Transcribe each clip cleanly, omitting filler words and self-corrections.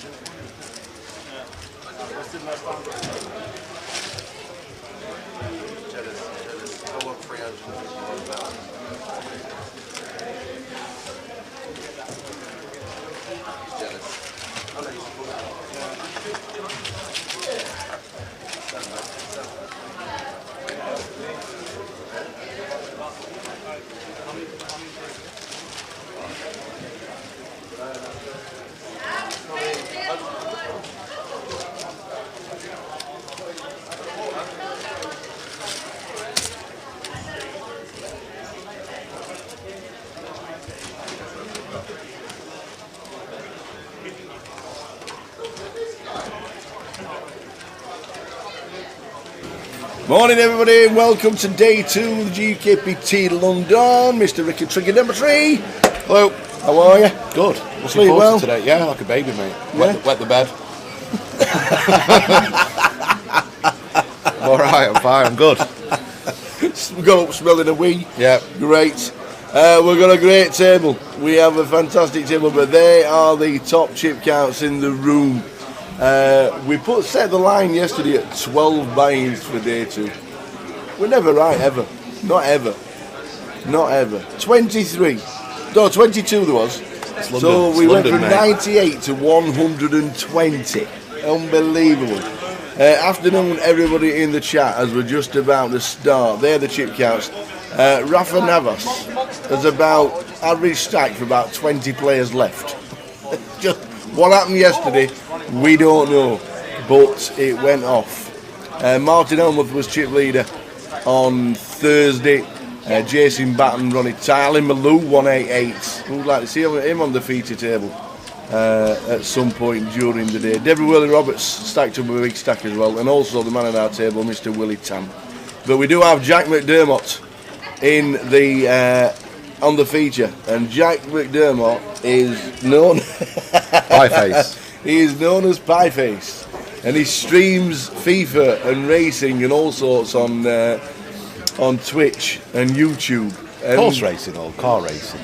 I want 351,000. Morning everybody, and welcome to day 2 of the GUKPT London. Mr. Ricky Trigger-Tree. Hello. How are you? Good. Sleep well? Today? Yeah, like a baby, mate. Yeah? Wet the bed. I'm alright, I'm fine, I'm good. We got up smelling a wee. Yeah. Great. We've got a great table. We have a fantastic table, but they are the top chip counts in the room. We set the line yesterday at 12 buy-ins for day 2. We're never right, ever. Not ever. 23. No, 22 there was. So we went from 98 to 120. Unbelievable. Afternoon, everybody in the chat, as we're just about to start. They're the chip counts. Rafa Navas has about average stack for about 20 players left. Just what happened yesterday, we don't know, but it went off. Martin Elmuth was chip leader on Thursday. Jason Batten, Ronnie Tyler, Malou 188. We'd like to see him on the feature table at some point during the day. Deborah Willie Roberts stacked up a big stack as well, and also the man at our table, Mr. Willie Tam. But we do have Jack McDermott in the on the feature, and Jack McDermott is known Pieface. He is known as Pieface, and he streams FIFA and racing and all sorts on Twitch and YouTube. Horse racing or car racing?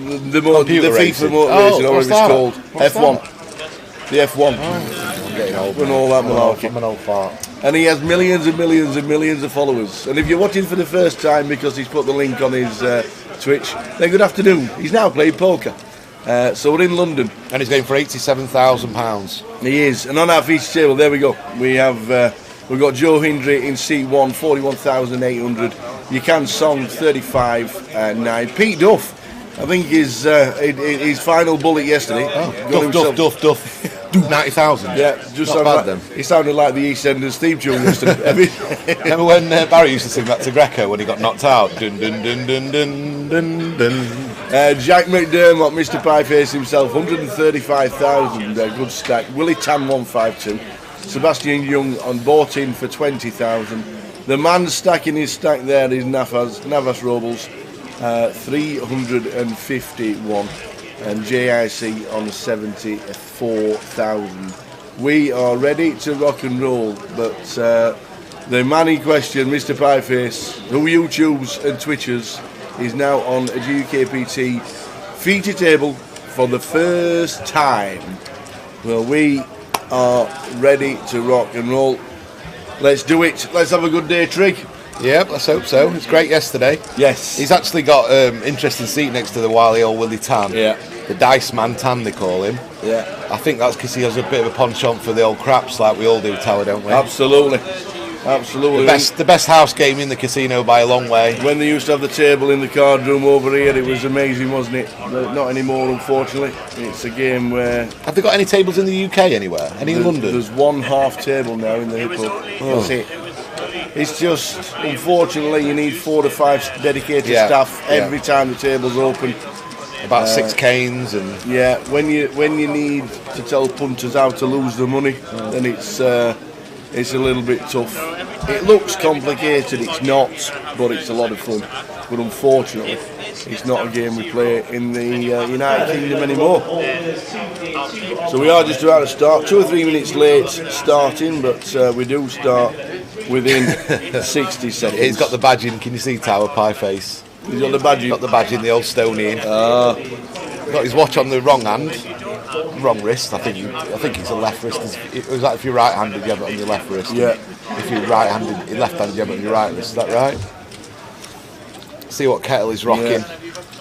The FIFA racing. motor racing, or whatever it's called. What's F1. That? The F1. I'm getting old. And all that malarkey. I'm an old fart. And he has millions and millions and millions of followers. And if you're watching for the first time because he's put the link on his Twitch, then good afternoon. He's now playing poker. So we're in London. And he's going for £87,000. He is. And on our feature table, there we go. We have we've got Joe Hindley in C1, 41,800. You can song 35.9. Pete Duff, I think his final bullet yesterday. Duff. 90,000. Yeah, just not bad then. He sounded like the EastEnders theme tune yesterday. Remember when Barry used to sing that to Greco when he got knocked out? Dun dun dun dun dun dun dun. Jack McDermott, Mr. Pieface himself, 135,000. Good stack. Willie Tam 152. Sebastian Young on bought in for 20,000. The man stacking his stack there is Navas Robles, 351. And JIC on 74,000. We are ready to rock and roll, but the man in question, Mr. Pieface, who YouTubes and Twitchers, is now on a GUKPT feature table for the first time. Well, we are ready to rock and roll. Let's do it. Let's have a good day, Trig. Yep, let's hope so. It was great yesterday. Yes. He's actually got interesting seat next to the wily old Willie Tan. Yeah. The Dice Man Tan, they call him. Yeah. I think that's because he has a bit of a penchant for the old craps like we all do, Tower, don't we? Absolutely. The best house game in the casino by a long way. When they used to have the table in the card room over here, it was amazing, wasn't it? Not anymore, unfortunately. It's a game where... Have they got any tables in the UK anywhere? Any in London? There's one half table now in the hip up. That's it. It's just, unfortunately, you need 4 to 5 dedicated staff every time the table's open. About 6 canes and... Yeah, when you need to tell punters how to lose the money, then it's a little bit tough. It looks complicated, it's not, but it's a lot of fun. But unfortunately, it's not a game we play in the United Kingdom anymore. So we are just about to start, 2 or 3 minutes late starting, but we do start within 60 seconds. He's got the badge in, can you see Tower Pieface? He's got the badge in. Got the badge in, the old Stony in. Got his watch on the wrong hand. wrong wrist. I think it's a left wrist. It was like if you're right-handed, you have it on your left wrist. Yeah. If you're right-handed, left-handed, you have it on your right wrist. Is that right? See what kettle he's rocking. Yeah.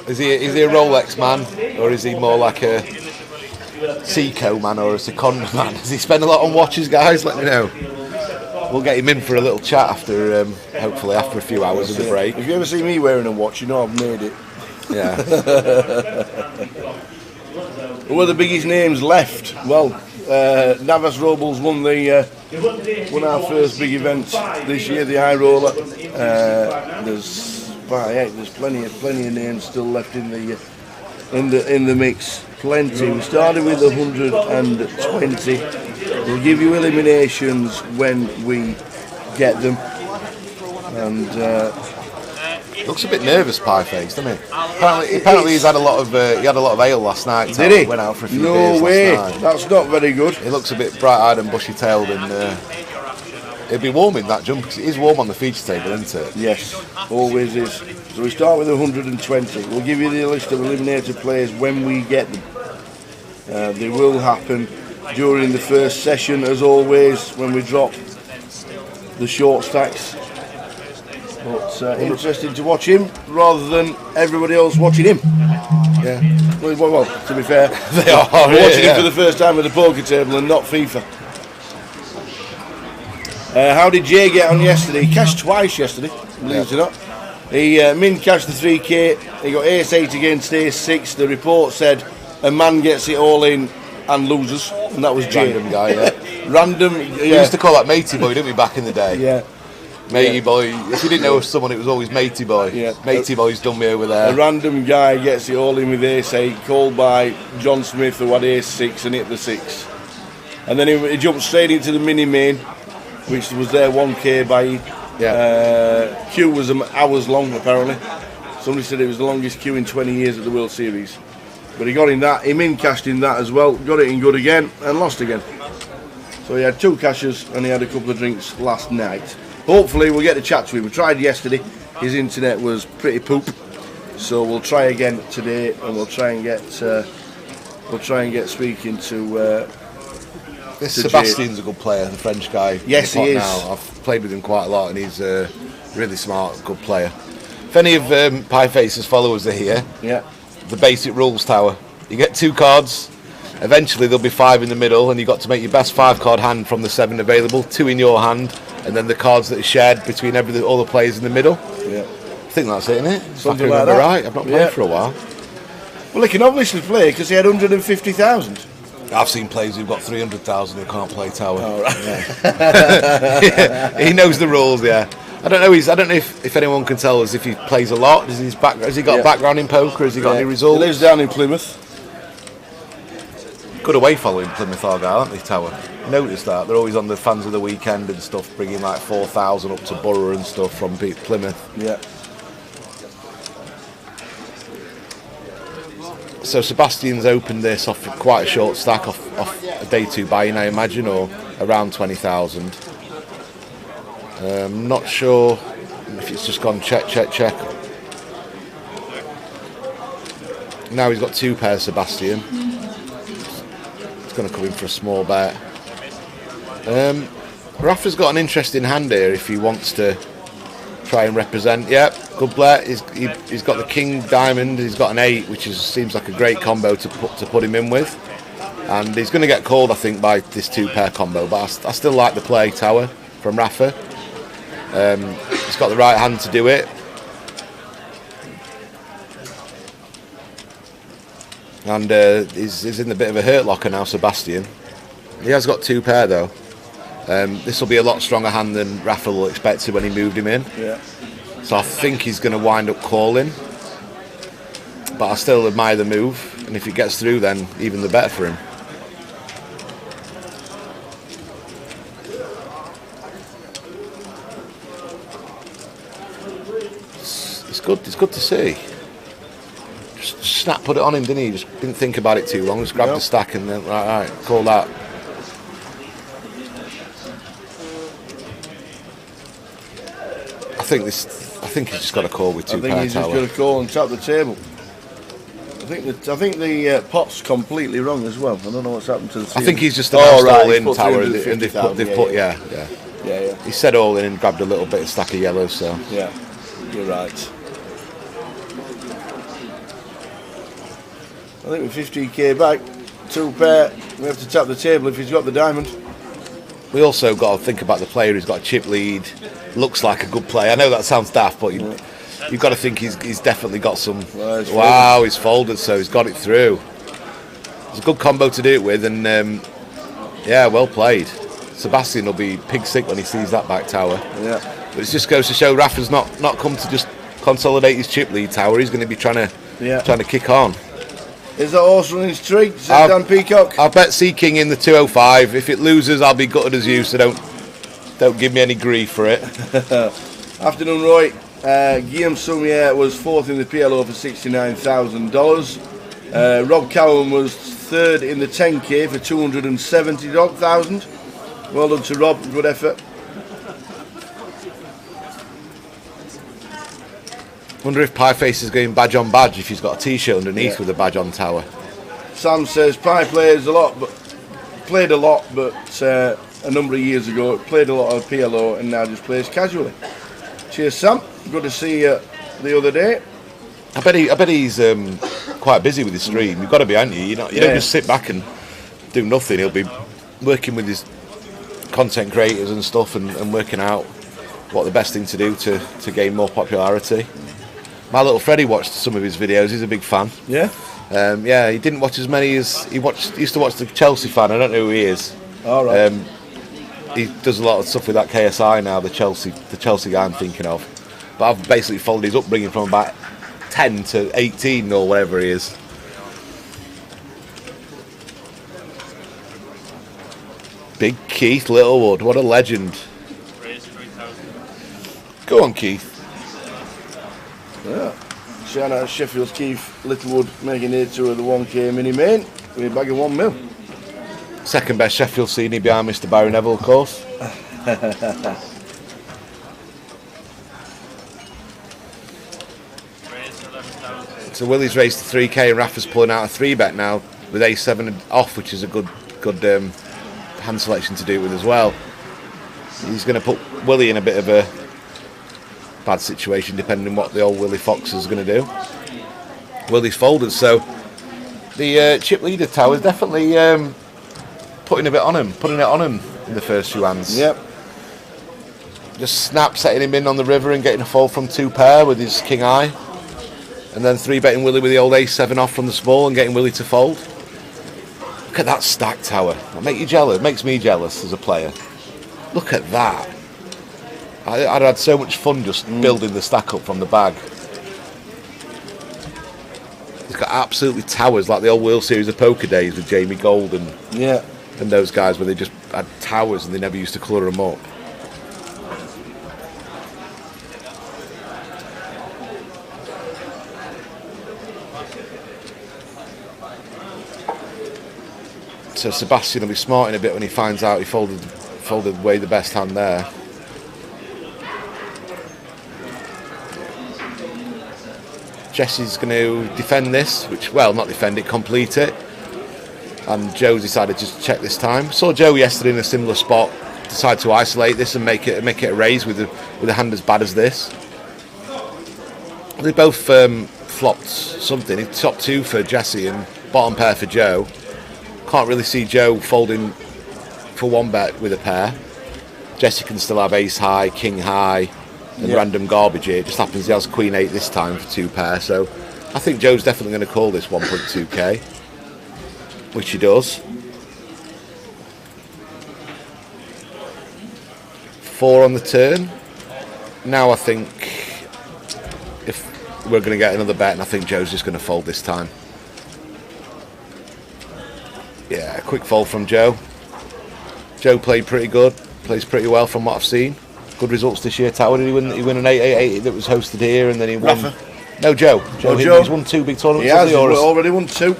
Is he a Rolex man, or is he more like a Seiko man or a Seconda man? Does he spend a lot on watches, guys? Let me know. We'll get him in for a little chat after, hopefully after a few hours of the break. If you ever see me wearing a watch, you know I've made it. Yeah. Who are the biggest names left? Well, Navas Robles won our first big event this year, the High Roller. There's plenty of names still left in the mix. Plenty. We started with 120. We'll give you eliminations when we get them. And looks a bit nervous, pie face, doesn't he? Apparently he's had a lot of ale last night. Did he? Went out for a few no beers way. last night. That's not very good. He looks a bit bright-eyed and bushy-tailed, and it'll be warm in that jump because it is warm on the feature table, isn't it? Yes, always is. So we start with 120. We'll give you the list of eliminated players when we get them. They will happen during the first session, as always, when we drop the short stacks. But interesting to watch him rather than everybody else watching him. Yeah. Well, to be fair, they are watching him for the first time at the poker table and not FIFA. How did Jay get on yesterday? He cashed twice yesterday, believe it or not. He min cashed the 3k. He got ace 8 against ace 6. The report said a man gets it all in and loses, and that was Jay. Random guy, yeah. Random. We used to call that matey boy, didn't we, back in the day? Yeah. Matey boy. If you didn't know someone, it was always matey boy. Yeah. Matey boy's done me over there. A random guy gets it all in with ace 8, called by John Smith, who had ace 6 and hit the 6. And then he jumped straight into the mini main, which was there 1k by. Yeah. Queue was hours long, apparently. Somebody said it was the longest queue in 20 years at the World Series. But he got in that, him in cashed in that as well, got it in good again, and lost again. So he had 2 cashes and he had a couple of drinks last night. Hopefully we'll get to chat to him. We tried yesterday, his internet was pretty poop. So we'll try again today, and we'll try and get speaking to This Sebastian's a good player, the French guy. Yes, he is. Now. I've played with him quite a lot, and he's a really smart, good player. If any of Pie Face's followers are here, yeah, the basic rules tower. You get 2 cards. Eventually there'll be 5 in the middle, and you've got to make your best 5-card hand from the 7 available, 2 in your hand, and then the cards that are shared between all the players in the middle. Yeah, I think that's it, isn't it? Something like that. Right. I've not played for a while. Well, he can obviously play because he had 150,000. I've seen players who've got 300,000 who can't play tower. Oh, right. Yeah. He knows the rules. Yeah. I don't know. I don't know if anyone can tell us if he plays a lot. Has he got a background in poker? Has he got any results? He lives down in Plymouth. Good away following Plymouth Argyle, aren't they, Tower? Noticed that they're always on the fans of the weekend and stuff, bringing like 4,000 up to Borough and stuff from Plymouth. Yeah. So Sebastian's opened this off quite a short stack off a day 2 buy-in, I imagine, or around 20,000. Not sure if it's just gone check. Now he's got 2 pairs, Sebastian. It's going to come in for a small bet. Rafa's got an interesting hand here if he wants to try and represent. Yep, good bet. He's got the king diamond. He's got an 8, which seems like a great combo to put him in with. And he's going to get called, I think, by this 2-pair combo. But I still like the play, Tower, from Rafa. He's got the right hand to do it. And he's in a bit of a hurt locker now, Sebastian. He has got 2 pair though. This will be a lot stronger hand than Rafa will expect to when he moved him in. Yeah. So I think he's going to wind up calling. But I still admire the move, and if it gets through, then even the better for him. It's good to see. Just snap put it on him, didn't he? Just didn't think about it too long. Just grabbed the stack and then right, call that. I think he's just got a call with 2 pair. I think he's just got a call and tap the table. I think the pot's completely wrong as well. I don't know what's happened to the. I think he's just announced all in tower, and they've put yeah. He said all in and grabbed a little bit of stack of yellows. So yeah, you're right. I think with 15k back, 2 pair. We have to tap the table if he's got the diamond. We also got to think about the player who's got a chip lead. Looks like a good player. I know that sounds daft, but you've got to think he's definitely got some. Wow, he's folded, so he's got it through. It's a good combo to do it with, and yeah, well played. Sebastian will be pig sick when he sees that back tower. Yeah, but it just goes to show Rafa's not come to just consolidate his chip lead tower. He's going to be trying to kick on. Is that horse running streak? Dan Peacock? I'll bet Sea King in the 205. If it loses, I'll be gutted as you, so don't give me any grief for it. Afternoon, Roy. Guillaume Soumier was 4th in the PLO for $69,000. Rob Cowan was 3rd in the 10k for $270,000. Well done to Rob, good effort. Wonder if Pieface is going badge on badge if he's got a t-shirt underneath with a badge on tower. Sam says Pie played a lot, but a number of years ago played a lot of PLO and now just plays casually. Cheers, Sam. Good to see you the other day. I bet he's quite busy with his stream. You've got to be, aren't you? You don't just sit back and do nothing. He'll be working with his content creators and stuff and working out what the best thing to do to gain more popularity. My little Freddie watched some of his videos. He's a big fan. Yeah? Yeah, he didn't watch as many as he used to watch the Chelsea fan. I don't know who he is. All right. He does a lot of stuff with that KSI now, the Chelsea guy I'm thinking of. But I've basically followed his upbringing from about 10 to 18 or whatever he is. Big Keith Littlewood, what a legend. Go on, Keith. Yeah. Shout out Sheffield's Keith Littlewood making it to the 1k mini main with a bag of 1 mil. Second best Sheffield senior behind Mr. Barry Neville, of course. So Willie's raised to 3k and Rafa's pulling out a 3-bet now with A7 off, which is a good hand selection to do it with as well. He's going to put Willie in a bit of a bad situation depending on what the old Willie Fox is going to do. Willie's folded, so the chip leader tower is definitely putting it on him in the first few hands. Yep. Just snap setting him in on the river and getting a fold from 2 pair with his king eye, and then 3-betting Willie with the old A7 off from the small and getting Willie to fold. Look at that stack tower. That make you jealous. It makes me jealous as a player. Look at that. I'd had so much fun just building the stack up from the bag. He's got absolutely towers like the old World Series of Poker days with Jamie Gold and those guys where they just had towers and they never used to colour them up. So Sebastian will be smarting a bit when he finds out he folded away the best hand there. Jesse's going to defend this, not defend it, complete it. And Joe decided to check this time. Saw Joe yesterday in a similar spot, decide to isolate this and make it a raise with a hand as bad as this. They both flopped something. Top 2 for Jesse and bottom pair for Joe. Can't really see Joe folding for 1 bet with a pair. Jesse can still have ace high, king high, and random garbage here. It just happens he has queen 8 this time for 2 pair. So I think Joe's definitely going to call this 1.2k, which he does. 4 on the turn. Now I think if we're going to get another bet, and I think Joe's just going to fold this time. Yeah, a quick fold from Joe. Joe played pretty good, plays pretty well from what I've seen. Good results this year. Tower, did he win? He won an 888 that was hosted here, and then he won. Rafa. No, Joe. He's won 2 big tournaments. He has already won 2.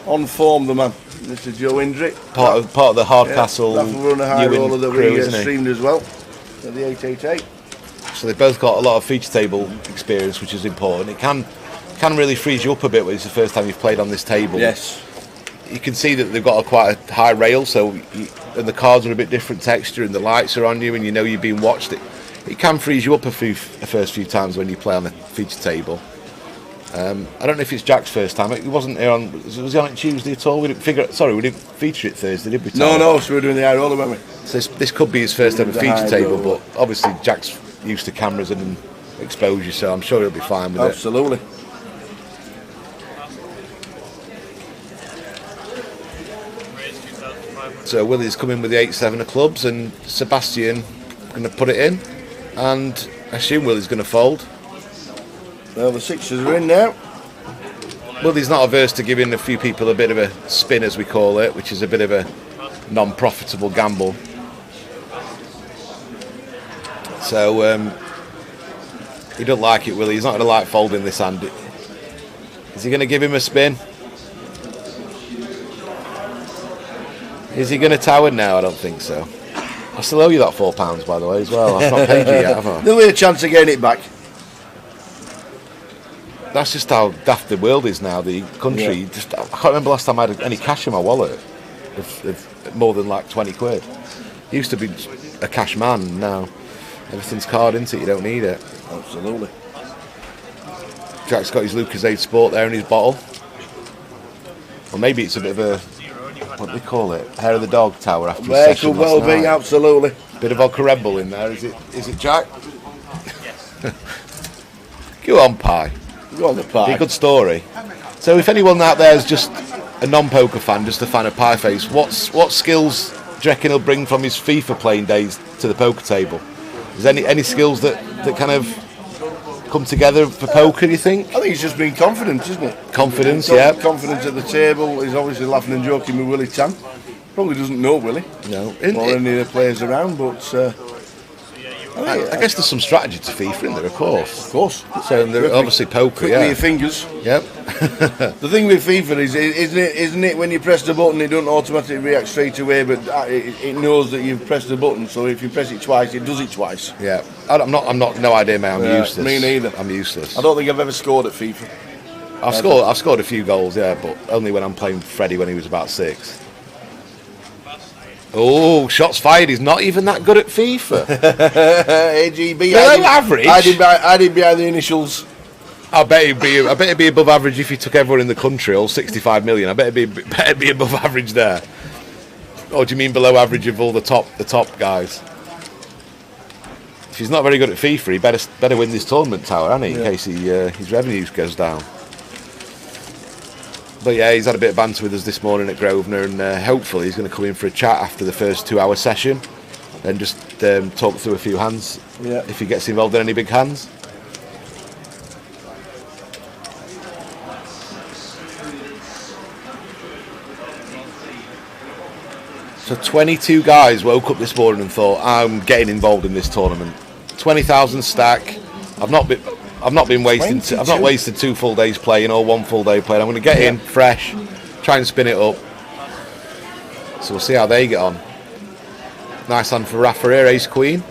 On form, the man. Mr. Joe Indrick. Part of the Hardcastle. Rafa run a high roller that we streamed as well at the 888. So they've both got a lot of feature table experience, which is important. It can can really freeze you up a bit when it's the first time you've played on this table. Yes. You can see that they've got quite a high rail, and the cards are a bit different texture, and the lights are on you, and you know you're being watched. It can freeze you up the first few times when you play on the feature table. I don't know if it's Jack's first time. He wasn't here on. Was he on it Tuesday at all? We didn't feature it Thursday, did we? No. So we're doing the high roller, weren't we? So this could be his first ever feature table, but obviously Jack's used to cameras and exposure, so I'm sure he'll be fine with Absolutely. So Willie's coming with the 8-7 of clubs, and Sebastian going to put it in, and I assume Willie's going to fold. Well, the sixes are in now. Willie's not averse to giving a few people a bit of a spin, as we call it, which is a bit of a non-profitable gamble. So he doesn't like it, Willie. He's not going to like folding this hand. Is he going to give him a spin? Is he going to tower now? I don't think so. I still owe you that £4, by the way, as well. I've not paid you yet, have I? There'll be a chance of getting it back. That's just how daft the world is now. The country. Yeah. I can't remember last time I had any cash in my wallet of more than like 20 quid. Used to be a cash man, and now everything's card, isn't it? You don't need it. Absolutely. Jack's got his Lucozade Sport there in his bottle. Or maybe it's a bit of a, what do they call it? Hair of the dog tower after his session Could well last be, night. absolutely. Bit of vodka Red Bull in there, is it Jack? Go on, Pie. Go on the pie. Be a good story. So if anyone out there is just a non-poker fan, just a fan of Pie Face, what skills do you reckon he'll bring from his FIFA playing days to the poker table? Is there any skills that kind of come together for poker, do you think? I think he's just been confident, isn't it? Confidence, yeah. Confidence at the table. He's obviously laughing and joking with Willie Tan. Probably doesn't know Willie. No. Or any of the players around, but I guess there's some strategy to FIFA in there, of course. Of course. So they're obviously poker, Quick yeah. with your fingers. Yep. The thing with FIFA is, isn't it when you press the button, it doesn't automatically react straight away, but it knows that you've pressed the button. So if you press it twice, it does it twice. Yeah. I'm not. No idea, mate. I'm useless. Me neither. I'm useless. I don't think I've ever scored at FIFA. I've scored a few goals, yeah, but only when I'm playing Freddie when he was about 6. Oh, shots fired. He's not even that good at FIFA. AGB. Below average. I did behind the initials. I bet it'd be above average if you took everyone in the country, all 65 million. I bet it'd be above average there. Or do you mean below average of all the top guys? If he's not very good at FIFA, he better win this tournament tower, hasn't he? In case his revenue goes down. But yeah, he's had a bit of banter with us this morning at Grosvenor, and hopefully he's going to come in for a chat after the first 2-hour session and just talk through a few hands. Yeah. If he gets involved in any big hands. So 22 guys woke up this morning and thought, I'm getting involved in this tournament. 20,000 stack. I've not been wasting. I've not wasted 2 full days playing or 1 full day playing. I'm going to get in fresh, try and spin it up. So we'll see how they get on. Nice hand for Rafa here, Ace Queen.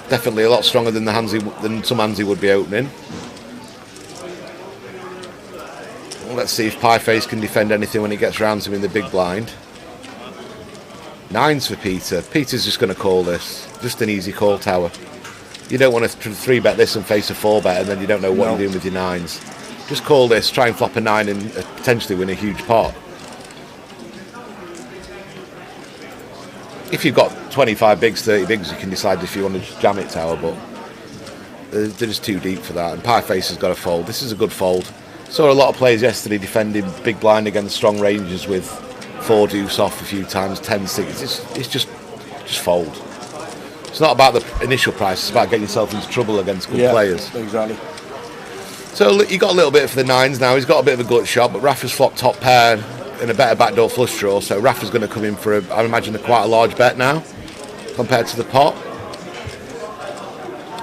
Definitely a lot stronger than some hands he would be opening. Well, let's see if Pie Face can defend anything when he gets round to him in the big blind. 9s for Peter. Peter's just going to call this. Just an easy call tower. You don't want to 3-bet this and face a 4-bet and then you don't know what you're doing with your 9s. Just call this, try and flop a 9 and potentially win a huge pot. If you've got 25 bigs, 30 bigs, you can decide if you want to just jam it tower, but they're just too deep for that. And Pie Face has got to fold. This is a good fold. Saw a lot of players yesterday defending big blind against strong ranges with 4 deuce off a few times, 10-6. It's just fold. It's not about the initial price, it's about getting yourself into trouble against good players. Exactly. So look, you got a little bit for the 9s now. He's got a bit of a gut shot, but Rafa's flopped top pair in a better backdoor flush draw, so Rafa's going to come in for, I imagine, quite a large bet now compared to the pot.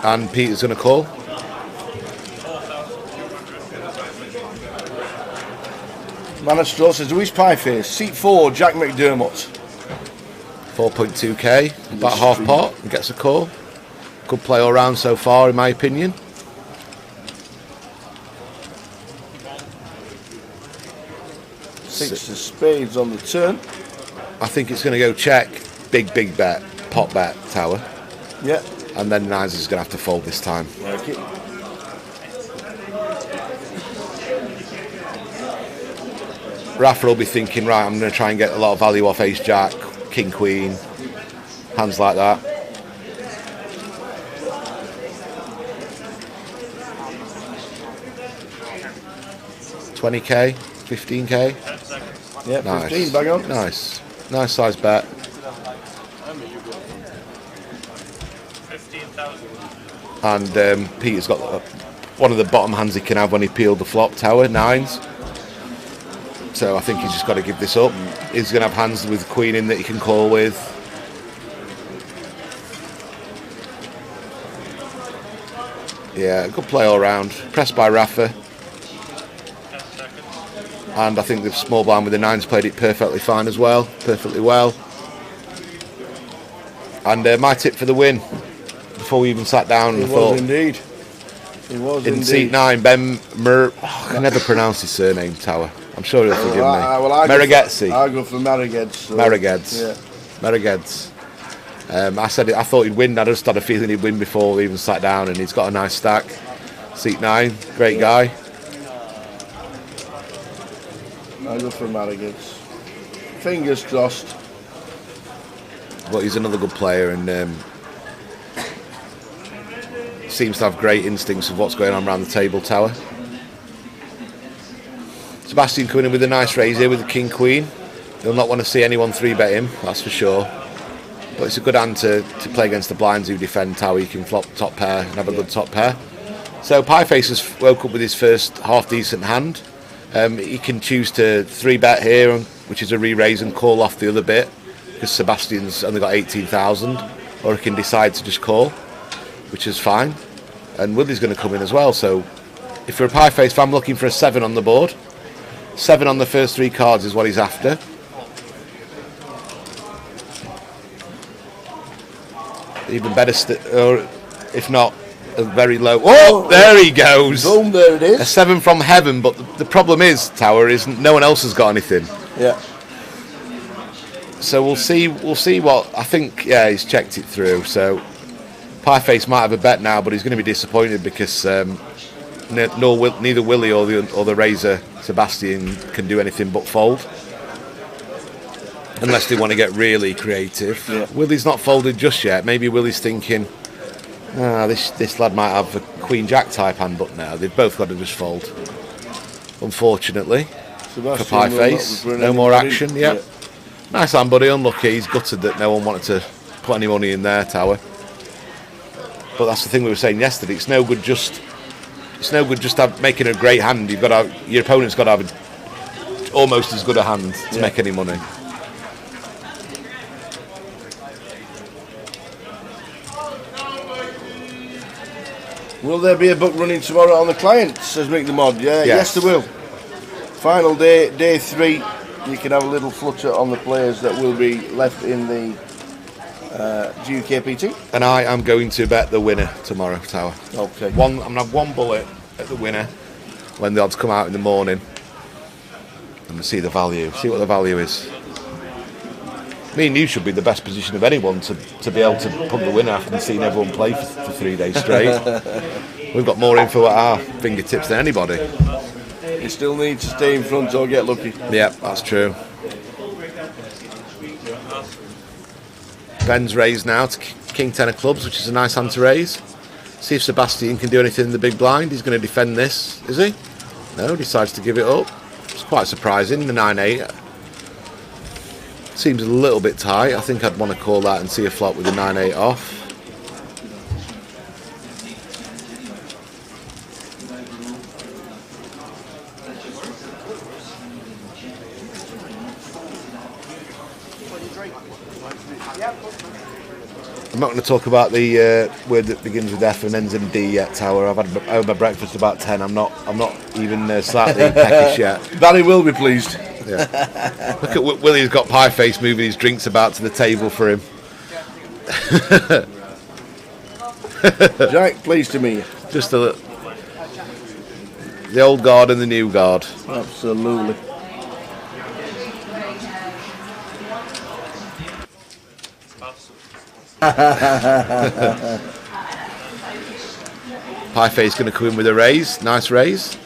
And Peter's going to call. Man of Straw says, who's Pie Face? Seat 4, Jack McDermott. 4.2k, about half pot, and gets a call. Good play all round so far, in my opinion. 6 of spades on the turn. I think it's going to go check, big bet, pot bet, tower. Yeah. And then nines is going to have to fold this time. Like it. Rafa will be thinking, right, I'm going to try and get a lot of value off ace jack, king queen, hands like that. $20k, $15k. Yeah, Nice. 15, bang on. Nice size bet. 15,000. And Peter's got one of the bottom hands he can have when he peeled the flop, tower, nines. So I think he's just got to give this up. He's going to have hands with queen in that he can call with. Yeah, good play all round. Pressed by Rafa. And I think the small blind with the nines played it perfectly fine as well. Perfectly well. And my tip for the win, before we even sat down, It was indeed. It was in indeed. seat 9, Ben I can never pronounce his surname, Tower. I'm sure he'll forgive me. Maraghetsi. I'll go for Maraghetsi. So, Maraghetsi. yeah. Maraghetsi. I thought he'd win. I just had a feeling he'd win before we even sat down, and he's got a nice stack. Seat 9, great guy. I'll go for Maraghetsi. Fingers crossed. But he's another good player, and seems to have great instincts of what's going on around the table, Tower. Sebastian coming in with a nice raise here with the king queen. He'll not want to see anyone 3-bet him, that's for sure. But it's a good hand to play against the blinds who defend Tower. You can flop top pair and have a good top pair. So Pieface has woke up with his first half decent hand. He can choose to 3-bet here, which is a re-raise, and call off the other bit because Sebastian's only got 18,000, or he can decide to just call, which is fine. And Willie's going to come in as well. So if you're a Pieface fan looking for a 7 on the board, 7 on the first 3 cards is what he's after. Even better, or if not, a very low. Oh, there he goes. Boom, there it is. A 7 from heaven, but the problem is, Tower, is no one else has got anything. Yeah. So we'll see what, I think, yeah, he's checked it through. So Pieface might have a bet now, but he's going to be disappointed because neither Willie or the Razor Sebastian can do anything but fold. Unless they want to get really creative. Yeah. Willie's not folded just yet. Maybe Willie's thinking, this lad might have a Queen Jack type hand, but now they've both got to just fold. Unfortunately, for Pieface, no more action. Yep. Yeah. Nice hand, buddy. Unlucky. He's gutted that no one wanted to put any money in there, Tower. But that's the thing we were saying yesterday. It's no good just making a great hand. Your opponent's got to have almost as good a hand to make any money. Will there be a book running tomorrow on the client, says Mick the Mod? Yeah, yes there will. Final day, day 3. You can have a little flutter on the players that will be left in the GUKPT. And I am going to bet the winner tomorrow, Tower. Okay. I'm going to have 1 bullet at the winner when the odds come out in the morning. And see the value, see what the value is. Me and you should be the best position of anyone to be able to put the winner after seeing everyone play for 3 days straight. We've got more info at our fingertips than anybody. You still need to stay in front or get lucky. Yeah, that's true. Ben's raised now to King 10 of clubs, which is a nice hand to raise. See if Sebastian can do anything in the big blind. He's going to defend this, is he? No, decides to give it up. It's quite surprising, the 9-8. Seems a little bit tight. I think I'd want to call that and see a flop with the 9-8 off. I'm not going to talk about the word that begins with F and ends in D yet, Tower. I've had my breakfast about 10. I'm not even slightly peckish yet. Barry will be pleased. Yeah. Look at Willie's got Pieface moving his drinks about to the table for him. Jack, pleased to meet you. Just the old guard and the new guard. Absolutely. Pie face going to come in with a raise. Nice raise.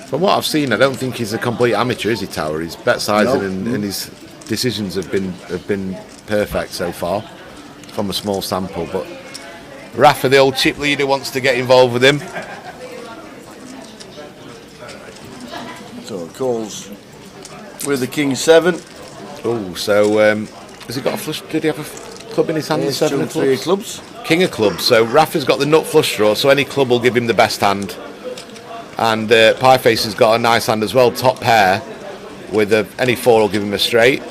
From what I've seen, I don't think he's a complete amateur, is he, Tower? His bet sizing and his decisions have been perfect so far from a small sample. But Rafa, the old chip leader, wants to get involved with him. So it calls with the King 7. Oh, so has he got a flush? Did he have a club in his hand? Here's 7 of two and clubs? 3 clubs. King of clubs. So Rafa's got the nut flush draw, so any club will give him the best hand. And Pieface has got a nice hand as well, top pair, with any 4 will give him a straight.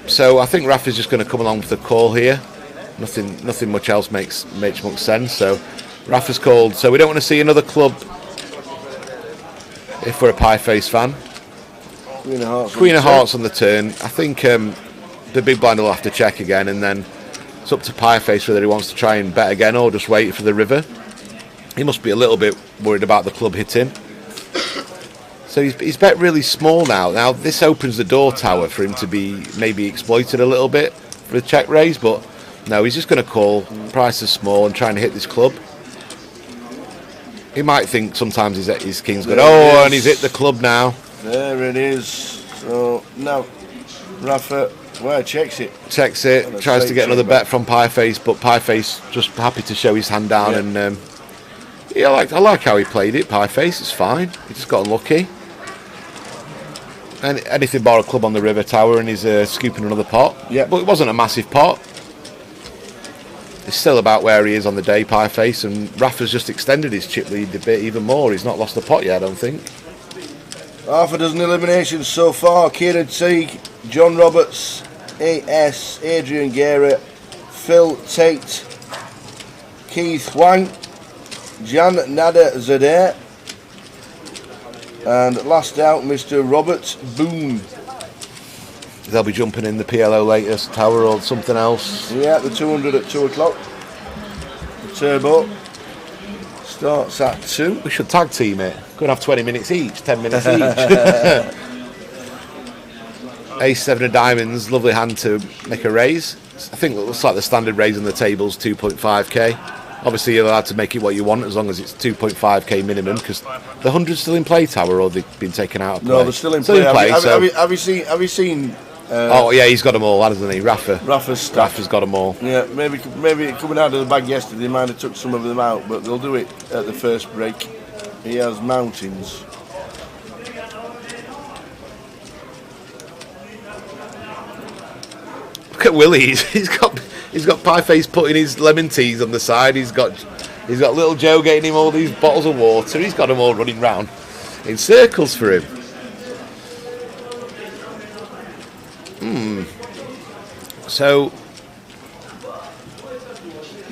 So I think Rafa's just going to come along with the call here. Nothing much else makes much sense. So Rafa's called. So we don't want to see another club if we're a Pieface fan. Queen of Hearts on the turn. I think the big blind will have to check again, and then it's up to Pieface whether he wants to try and bet again or just wait for the river. He must be a little bit worried about the club hitting. So he's bet really small now. Now this opens the door, Tower, for him to be maybe exploited a little bit for a check raise, but no, he's just going to call. Price is small and trying to hit this club. He might think sometimes his king's good. Oh, and he's hit the club now. There it is. So now Rafa, checks it. Checks it. Tries to get another bet from Pieface, but Pieface just happy to show his hand down and. Yeah, I like how he played it, Pieface. It's fine. He just got unlucky. And anything but a club on the river, Tower, and he's scooping another pot. Yeah. But it wasn't a massive pot. It's still about where he is on the day, Pieface, and Rafa's just extended his chip lead a bit even more. He's not lost the pot yet, I don't think. Half a dozen eliminations so far. Kieran Teague, John Roberts, AS, Adrian Guerra, Phil Tate, Keith Wang, Jan Nada Zadeh, and last out Mr. Robert Boone. They'll be jumping in the PLO later, Tower, or something else. Yeah, the 200 at 2 o'clock. The turbo starts at 2. We should tag team it. Could have 20 minutes each, 10 minutes each. Ace 7 of diamonds, lovely hand to make a raise. I think it looks like the standard raise on the table's 2.5k. Obviously, you're allowed to make it what you want as long as it's 2.5k minimum, because the 100's still in play, Tower, or they've been taken out of play? No, they're still in play. Have you seen? Oh yeah, he's got them all, hasn't he? Rafa's got them all. Yeah, maybe coming out of the bag yesterday, they might have took some of them out, but they'll do it at the first break. He has mountains. Look at Willie. He's got Pieface putting his lemon teas on the side. He's got little Joe getting him all these bottles of water. He's got them all running round in circles for him. So,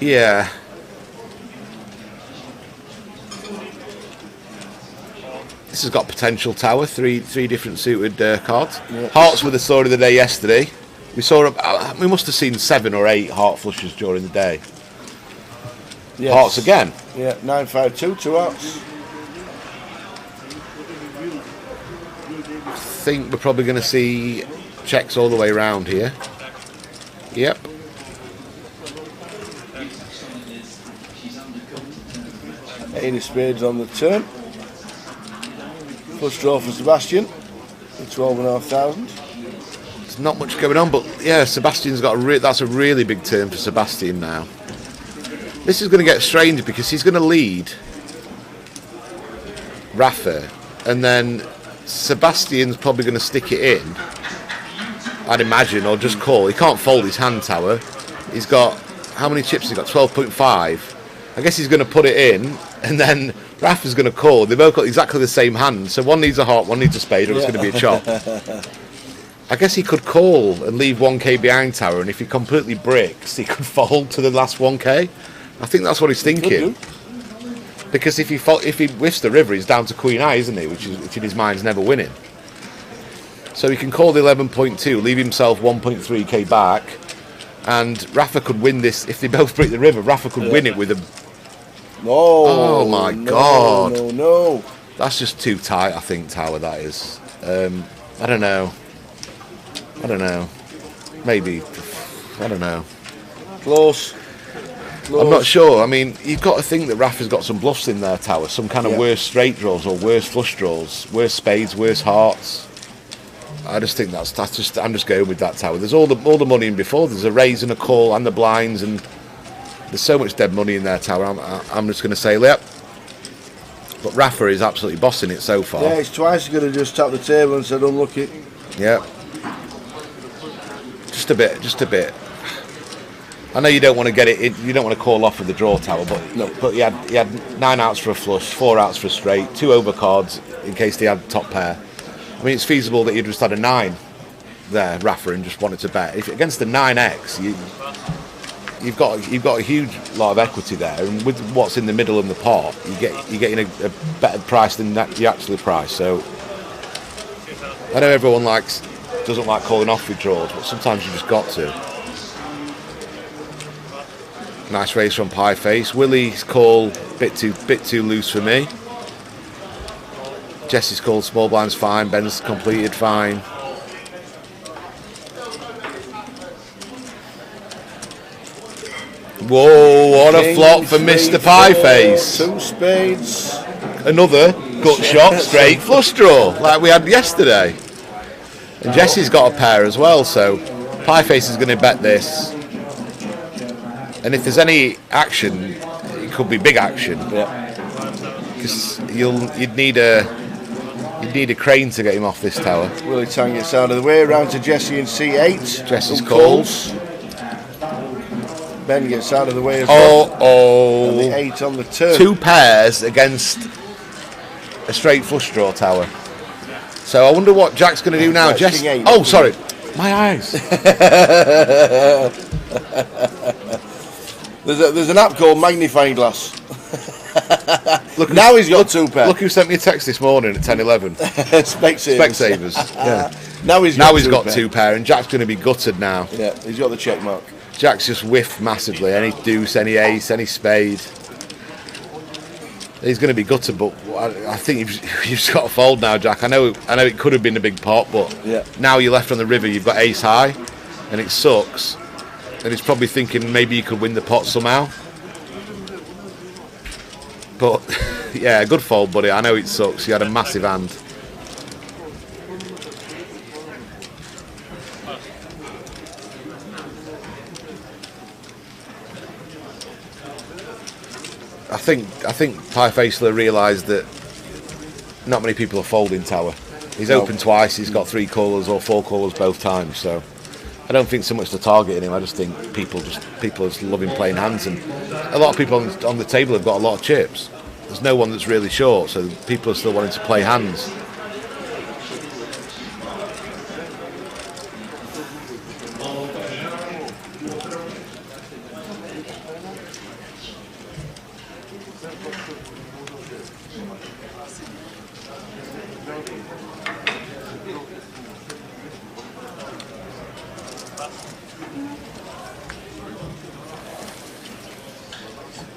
yeah. This has got potential, Tower. Three different suited cards. Yeah. Hearts were the story of the day yesterday. We must have seen 7 or 8 heart flushes during the day. Yes. Hearts again. Yeah, 952, 2 hearts. I think we're probably going to see checks all the way around here. Yep. Eight of spades on the turn. Flush draw for Sebastian. 12,500. There's not much going on, but yeah, Sebastian's got that's a really big turn for Sebastian now. This is going to get strange because he's going to lead Rafa, and then Sebastian's probably going to stick it in, I'd imagine, or just call. He can't fold his hand, Tower. He's got, how many chips has he got? 12.5. I guess he's going to put it in, and then Rafa's going to call. They've both got exactly the same hand, so one needs a heart, one needs a spade, or it's going to be a chop. I guess he could call and leave 1k behind, Tower, and if he completely bricks, he could fold to the last 1k. I think that's what he's thinking. Because if he whiffs the river, he's down to Queen Eye, isn't he? Which in his mind's never winning. So he can call the 11.2, leave himself 1.3k back, and Rafa could win this. If they both break the river, Rafa could win it with a... No. Oh my God. No. That's just too tight, I think, Tower, that is. I don't know. I don't know. Maybe. I don't know. Close. I'm not sure. I mean, you've got to think that Rafa's got some bluffs in their tower. Some kind of worse straight draws or worse flush draws. Worse spades, worse hearts. I just think I'm just going with that tower. There's all the money in before. There's a raise and a call and the blinds, and there's so much dead money in their tower. I'm just going to say, yep. But Rafa is absolutely bossing it so far. Yeah, it's twice going to just tap the table and said unlucky. Yeah. Just a bit. I know you don't want to get it in, you don't want to call off with the draw tower, but no. But he had 9 outs for a flush, 4 outs for a straight, 2 overcards in case they had top pair. I mean, it's feasible that you just had a 9 there, Rafa, and just wanted to bet. If against the 9x, you've got a huge lot of equity there, and with what's in the middle of the pot, you're getting a better price than you actually price. So I know everyone doesn't like calling off with draws, but sometimes you just got to. Nice raise from Pie Face. Willie's call bit too loose for me. Jesse's called small blind's fine. Ben's completed fine. Whoa, what a flop for Mr. Pie Face. 2 spades. Another gut shot, straight flush draw, like we had yesterday. And Jesse's got a pair as well, so Pie Face is going to bet this. And if there's any action, it could be big action. Because you'd need a crane to get him off this tower. Willie Tang gets out of the way, round to Jesse in C8. Jesse's calls. Ben gets out of the way as well. Oh. And the 8 on the turn. 2 pairs against a straight flush draw tower. So I wonder what Jack's going to do now. Jesse. Oh, sorry. My eyes. There's an app called Magnifying Glass. Look, now he's got 2 pairs. Look who sent me a text this morning at 10:11. Specsavers. Yeah. Now he's got 2 pair, and Jack's going to be gutted now. Yeah, he's got the check mark. Jack's just whiffed massively. Any deuce, any ace, any spade. He's going to be gutted, but I think you've just got to fold now, Jack. I know it could have been a big pot, but now you're left on the river. You've got ace high, and it sucks. And he's probably thinking maybe you could win the pot somehow. But yeah, good fold, buddy. I know it sucks. You had a massive hand. I think Pie Face realised that not many people are folding tower. He's opened twice. He's got 3 callers or 4 callers both times. So I don't think so much to target him. I just think people are loving playing hands, and a lot of people on the table have got a lot of chips. There's no one that's really short, so people are still wanting to play hands.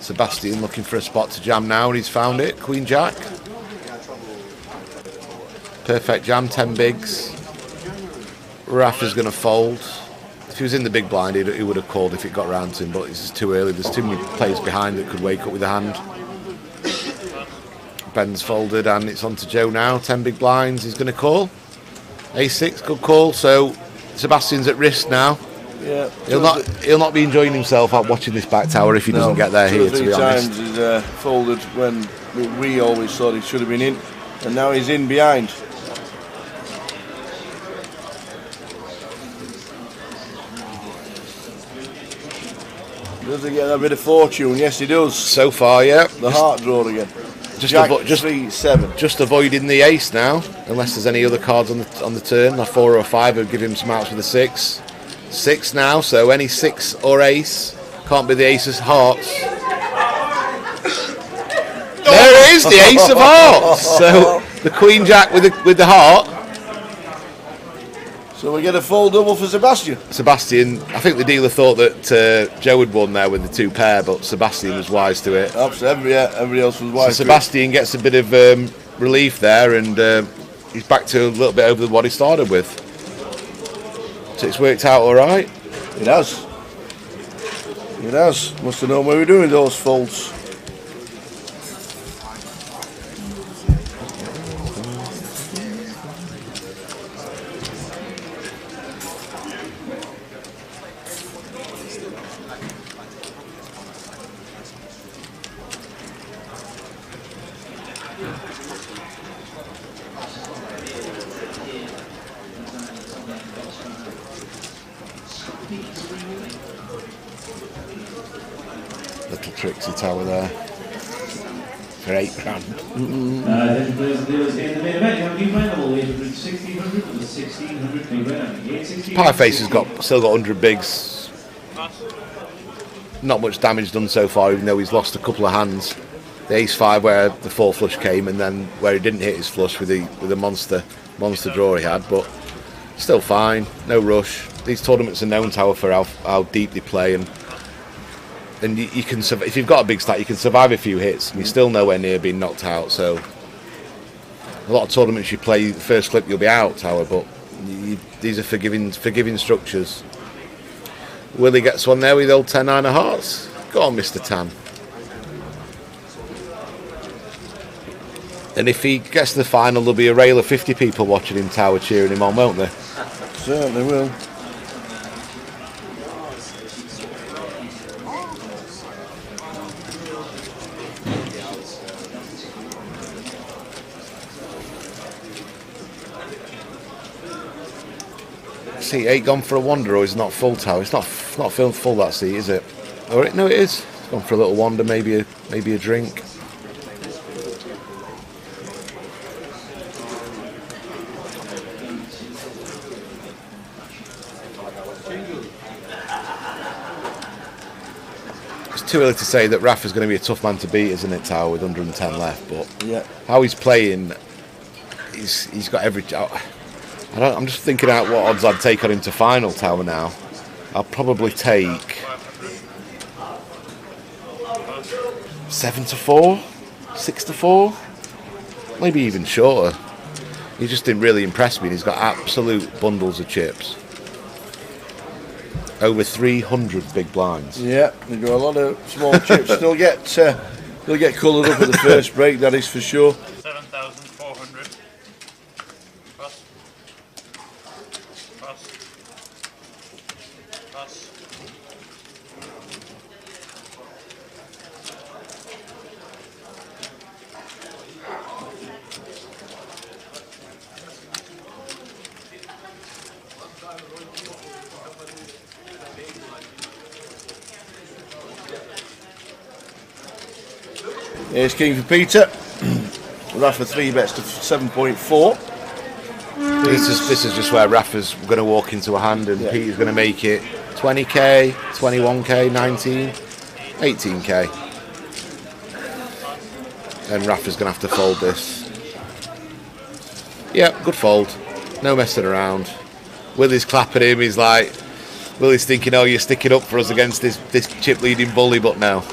Sebastian looking for a spot to jam now, and he's found it. Queen Jack. Perfect jam, 10 bigs. Rafa's going to fold. If he was in the big blind, he would have called if it got round to him, but it's just too early. There's too many players behind that could wake up with a hand. Ben's folded, and it's on to Joe now. 10 big blinds, he's going to call. A6, good call. So Sebastian's at risk now. Yeah, he'll not be enjoying himself out watching this back tower if he doesn't get there here, to be honest. 2 or 3 times he's folded when we always thought he should have been in, and now he's in behind. Does he get that bit of fortune? Yes, he does. So far, yeah. The heart draw again. Just 3-7. Just avoiding the ace now, unless there's any other cards on the turn. A 4 or a 5 would give him some outs with a 6. 6 now, so any 6 or ace. Can't be the ace of hearts. There it is, the ace of hearts. So the Queen Jack with the heart. So we get a full double for Sebastian. I think the dealer thought that Joe had won there with the 2 pair, but Sebastian was wise to it. Absolutely, everybody else was wise. So Sebastian gets a bit of relief there, and he's back to a little bit over what he started with. So it's worked out all right. It has. It has. Must have known what we were doing, those folds. Little tricksy tower there for £8. Pieface has still got 100 bigs. Not much damage done so far, even though he's lost a couple of hands. The ace-5 where the 4 flush came, and then where he didn't hit his flush with the monster draw he had, but still fine, no rush. These tournaments are known, Tower, for how deep they play, and you can if you've got a big stack, you can survive a few hits, and you're still nowhere near being knocked out. So a lot of tournaments you play, the first clip you'll be out, Tower, but these are forgiving structures. Willie gets one there with the old 10-9 of hearts. Go on, Mr. Tan. And if he gets to the final, there'll be a rail of 50 people watching him, Tower, cheering him on, won't there? Certainly will. Seat 8 gone for a wander, or is it not full, Tower? It's not full that seat, is it? Or no, it is. It's gone for a little wander, maybe a drink. It's too early to say that Rafa's going to be a tough man to beat, isn't it, Tower, with 110 left? But yeah, how he's playing, he's got every. I'm just thinking out what odds I'd take on him to final, Tower, now. I'll probably take 7-4, 6-4, maybe even shorter. He just didn't really impress me, and he's got absolute bundles of chips. Over 300 big blinds. Yeah, they do a lot of small chips. They'll get coloured up at the first break, that is for sure. 7,400. Pass. Pass. Pass. Here's King for Peter. Rafa 3 bets to 7.4. This is just where Rafa's going to walk into a hand, and Peter's going to make it 20k, 21k, 19, 18k. And Rafa's going to have to fold this. Yeah, good fold. No messing around. Willie's clapping him. He's like, Willie's thinking, oh, you're sticking up for us against this chip leading bully, but no.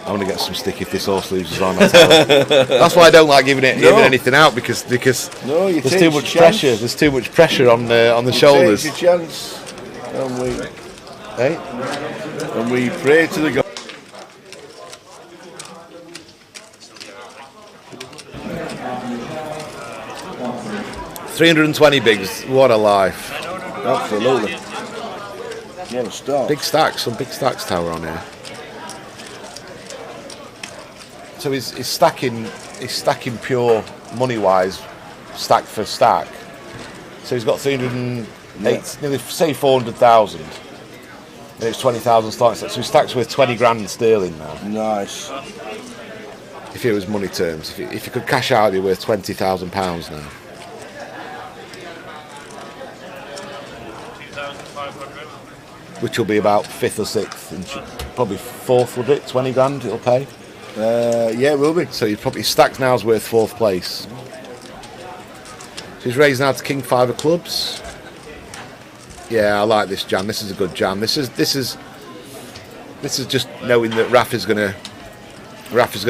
I'm going to get some stick if this horse loses on. That's why I don't like giving anything out, because there's too much pressure. There's too much pressure on the shoulders. Take your chance, and we pray to the God. $320 bigs. What a life! Absolutely. What a start. Big stacks. Some big stacks, Tower, on here. So he's stacking pure money wise, stack for stack. So he's got 308, nearly say 400,000, and it's 20,000 starting stack. So his stack's worth 20 grand sterling now. Nice. If it was money terms, if you could cash out, it'd be worth £20,000 now. 2,500. Which will be about 5th or 6th, and probably 4th, would it? 20 grand it'll pay. Yeah, it will be. So you probably stacked now's worth 4th place. So he's raised now to King 5 of clubs. Yeah, I like this jam. This is a good jam. This is just knowing that Rafa's going to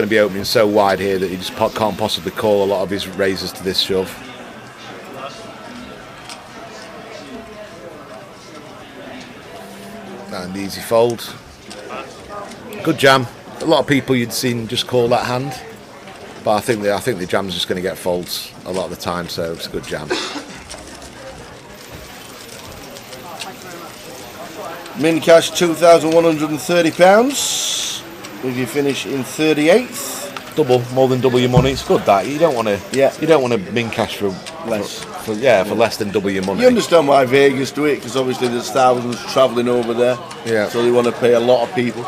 be opening so wide here that he just can't possibly call a lot of his raises to this shove. dead easy fold. Good jam. A lot of people you'd seen just call that hand, but I think the jam's just going to get folds a lot of the time, so it's a good jam. Min cash £2,130 with your finish in 38th. More than double your money. It's good that you don't want to. Yeah. You don't want to min cash for Less. For less than double your money. You understand why Vegas do it, because obviously there's thousands travelling over there. Yeah. So they want to pay a lot of people.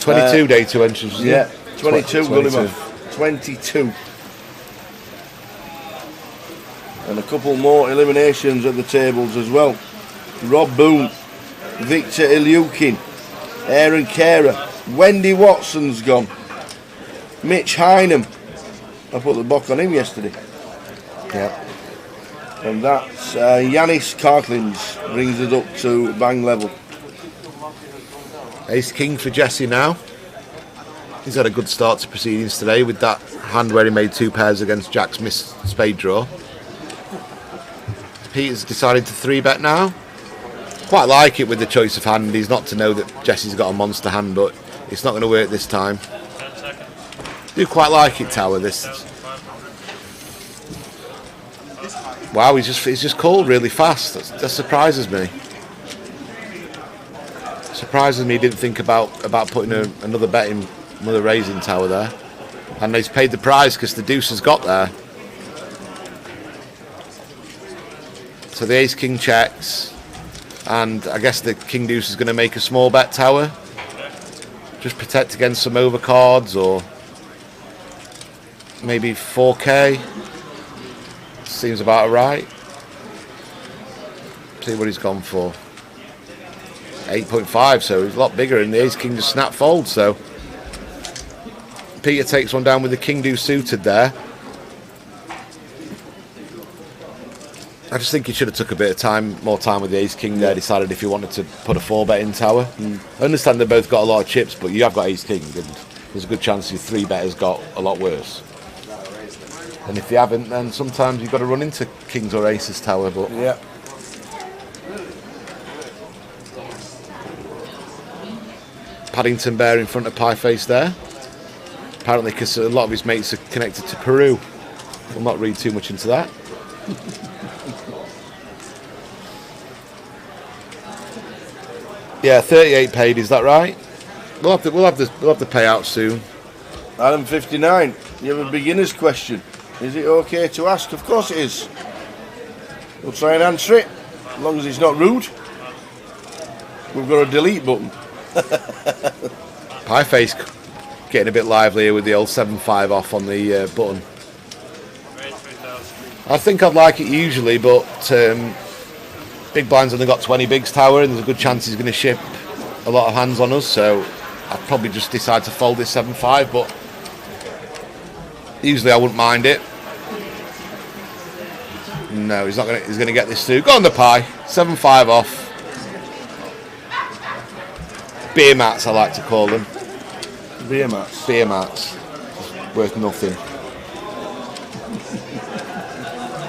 22 day 2 entries. Yeah. 22. Got him off. 22. And a couple more eliminations at the tables as well. Rob Boone, Victor Ilyukin, Aaron Carer, Wendy Watson's gone, Mitch Hynam. I put the bock on him yesterday. Yeah. And that's Yanis Karklins brings us up to bang level. Ace King for Jesse now. He's had a good start to proceedings today with that hand where he made 2 pairs against Jack's missed spade draw. Peter's decided to 3-bet now. Quite like it with the choice of hand. He's not to know that Jesse's got a monster hand, but it's not going to work this time. Do quite like it, Tower. This. Wow, he's just called really fast. That surprises me. Surprises me. He didn't think about putting another bet in, another raising Tower there, and he's paid the price because the deuce has got there. So the Ace King checks. And I guess the King Deuce is going to make a small bet Tower. Just protect against some overcards, or maybe 4K. Seems about right. See what he's gone for. 8.5, so he's a lot bigger, and the Ace King just snap fold. So Peter takes one down with the King Deuce suited there. I just think he should have took a bit of more time with the Ace King there. Decided if he wanted to put a 4-bet in Tower. I understand they both got a lot of chips, but you have got Ace King, and there's a good chance your 3-better's got a lot worse. And if you haven't, then sometimes you've got to run into Kings or Aces Tower. But yeah. Paddington Bear in front of Pie Face there. Apparently, because a lot of his mates are connected to Peru. We'll not read too much into that. Yeah, 38 paid. Is that right? We'll have the payout soon. Adam 59. You have a beginner's question. Is it okay to ask? Of course it is. We'll try and answer it, as long as it's not rude. We've got a delete button. Pie Face getting a bit lively here with the old 7-5 off on the button. I think I'd like it usually, but Big Blind's only got 20 bigs Tower, and there's a good chance he's going to ship a lot of hands on us, so I'd probably just decide to fold this 7-5, but usually I wouldn't mind it. No, he's going to get this through. Go on the Pie. 7-5 off. Beer mats, I like to call them. Beer mats? Beer mats. Worth nothing.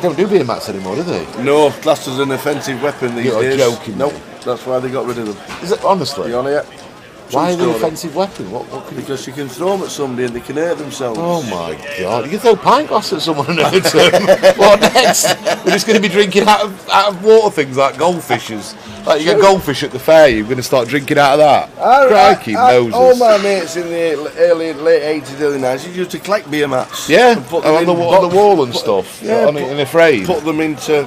Don't do beer mats anymore, do they? No, classed as an offensive weapon these days. You're joking. Nope, that's why they got rid of them. Is it honestly? You on it? Why are they an offensive weapon? Because you can throw them at somebody and they can hurt themselves. Oh my god! You can throw pint glass at someone and hurt them. What next? We're just going to be drinking out of water things like goldfishes. Like you get goldfish at the fair, you're going to start drinking out of that. Crikey, Moses! All my mates in the late 80s, early 90s used to collect beer mats. Yeah, on the wall and stuff. Yeah, in a frame. Put them into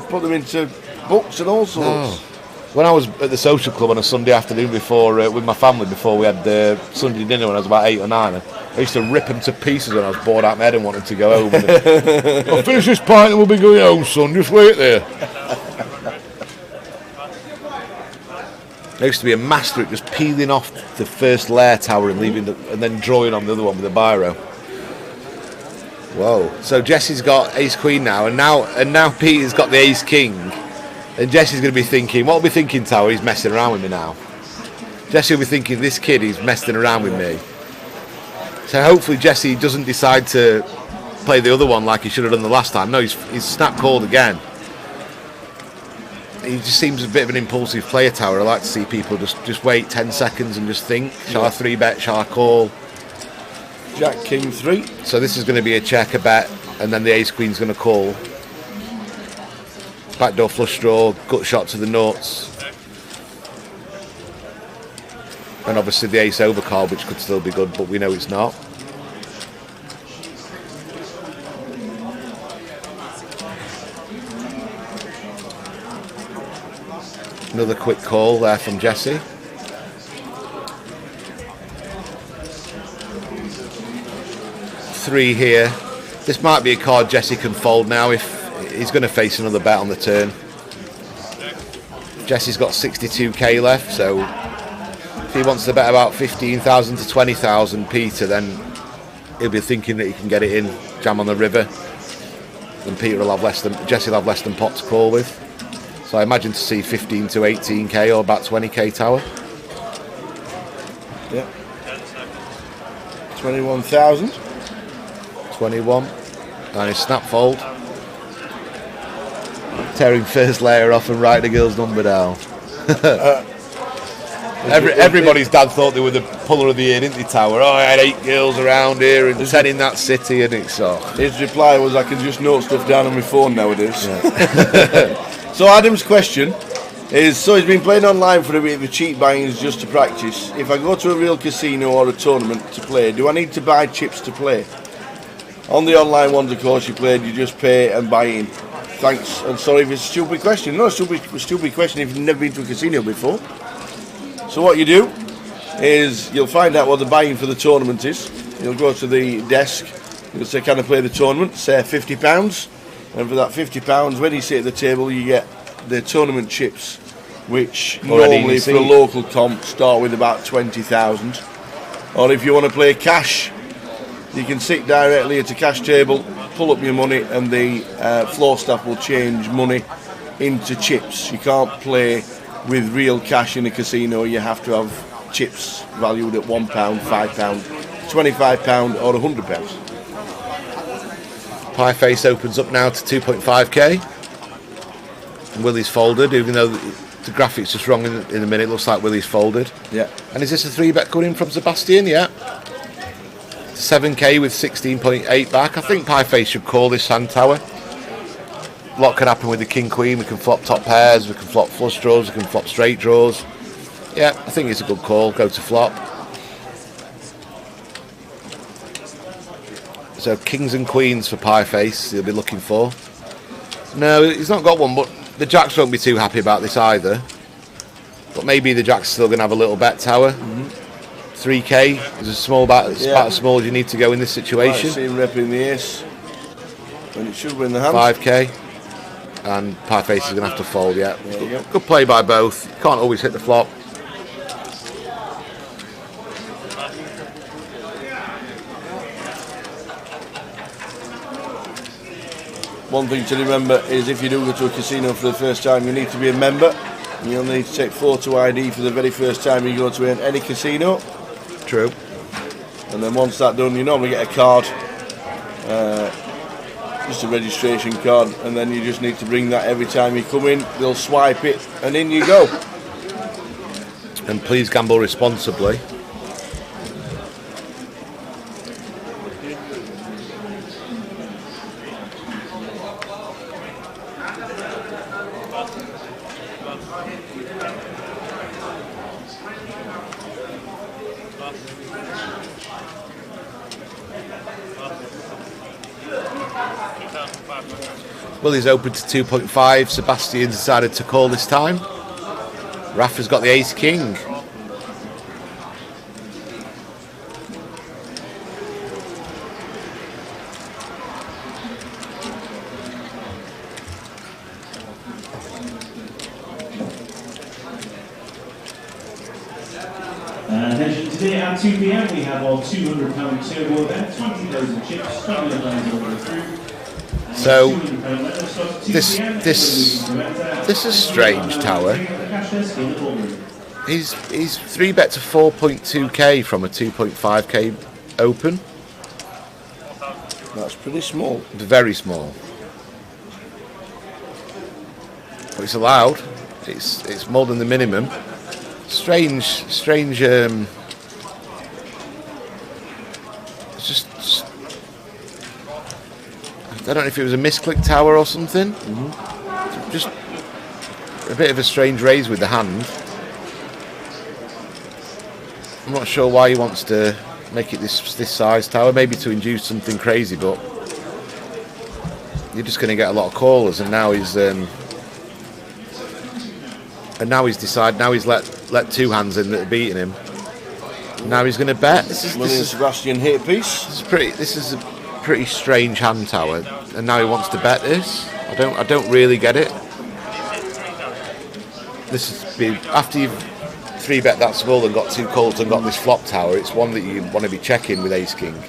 books and all sorts. Oh. When I was at the social club on a Sunday afternoon before with my family, before we had Sunday dinner when I was about 8 or 9, I used to rip them to pieces when I was bored out of my head and wanted to go home. I'll finish this pint and we'll be going home, son. Just wait there. I used to be a master at just peeling off the first layer Tower and and then drawing on the other one with a biro. Whoa! So Jesse's got Ace Queen now, and now Peter's got the Ace King. And Jesse's going to be thinking, what will be thinking, Tower? He's messing around with me now. Jesse will be thinking, this kid is messing around with me. So hopefully Jesse doesn't decide to play the other one like he should have done the last time. No, he's snap called again. he just seems a bit of an impulsive player, Tower. I like to see people just wait 10 seconds and just think, shall I 3-bet, shall I call? Jack, King 3. So this is going to be a check, a bet, and then the ace queen's going to call. Backdoor flush draw, gut shot to the nuts. And obviously the ace over card, which could still be good, but we know it's not. Another quick call there from Jesse. Three here. This might be a card Jesse can fold now if he's going to face another bet on the turn. Jesse's got 62k left, so if he wants to bet about 15,000 to 20,000 Peter, then he'll be thinking that he can get it in, jam on the river, and Peter will have less than, Jesse will have less than pot to call with. So I imagine to see 15 to 18k or about 20k Tower. Yeah. 21,000. 21. And his snap fold. Tearing first layer off and writing the girl's number down. Everybody's dad thought they were the puller of the year, didn't they, Tower? Oh, I had 8 girls around here and 10 in that city, and it's so. His reply was, I can just note stuff down on my phone nowadays. Yeah. So Adam's question is, so he's been playing online for a week with cheap buy-ins just to practice. If I go to a real casino or a tournament to play, do I need to buy chips to play? On the online ones, of course, you played, you just pay and buy in. Thanks, and sorry if it's a stupid question. No, it's a stupid question if you've never been to a casino before. So what you do is you'll find out what the buy-in for the tournament is. You'll go to the desk, you'll say, can I play the tournament? Say £50. And for that £50, when you sit at the table, you get the tournament chips, which normally for a local comp start with about 20,000. Or if you want to play cash, you can sit directly at a cash table, pull up your money, and the floor staff will change money into chips. You can't play with real cash in a casino. You have to have chips valued at £1, £5, £25 or £100. Pie face opens up now to 2.5k. And Willie's folded, even though the graphic's just wrong in the minute. Looks like Willie's folded. Yeah. And is this a 3-bet coming in from Sebastian? Yeah. 7k with 16.8 back. I think Pie face should call this hand, Tower. A lot could happen with the king queen. We can flop top pairs, we can flop flush draws, we can flop straight draws. Yeah, I think it's a good call. Go to flop. So kings and queens for Pie face he'll be looking for. No, he's not got one, but the jacks won't be too happy about this either. But maybe the jack's still going to have a little bet, Tower. 3k is a small bet. It's about as small as you need to go in this situation. Right, see him repping the ace. And it should win the hand. 5k. And Pie face is going to have to fold, yeah. Good play by both. Can't always hit the flop. One thing to remember is if you do go to a casino for the first time, you need to be a member. You'll need to take photo ID for the very first time you go to any casino. True. And then once that's done, you normally get a card, just a registration card, and then you just need to bring that every time you come in. They'll swipe it, and in you go. And please gamble responsibly. Well, he's open to 2.5. Sebastian decided to call this time. Rafa's got the ace king. Today at 2 p.m. we have our £200 turbo event, 20,000 chips, 21 lines over through. So this is strange, Tower. He's 3-bet to 4.2k from a 2.5k open. That's pretty small. Very small. It's allowed. It's more than the minimum. Strange. It's just I don't know if it was a misclick tower or something. Just a bit of a strange raise with the hand. I'm not sure why he wants to make it this size tower. Maybe to induce something crazy, but you're just going to get a lot of callers. And now he's decided. Now he's let two hands in that are beating him. Now he's going to bet. This is Sebastian hit piece. This is a pretty strange hand tower, and now he wants to bet this. I don't really get it. This is after you've 3-bet that small and got 2 calls and got this flop tower. It's one that you want to be checking with Ace King.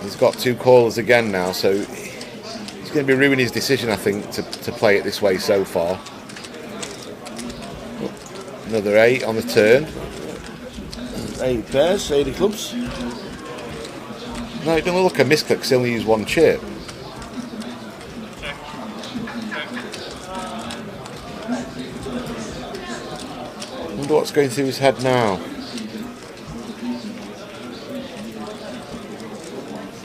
He's got 2 callers again now, so he's going to be ruining his decision, I think, to play it this way so far. Another 8 on the turn. 8 pairs, 80 clubs. No, it doesn't look a misclick because he only used 1 chip. Wonder what's going through his head now.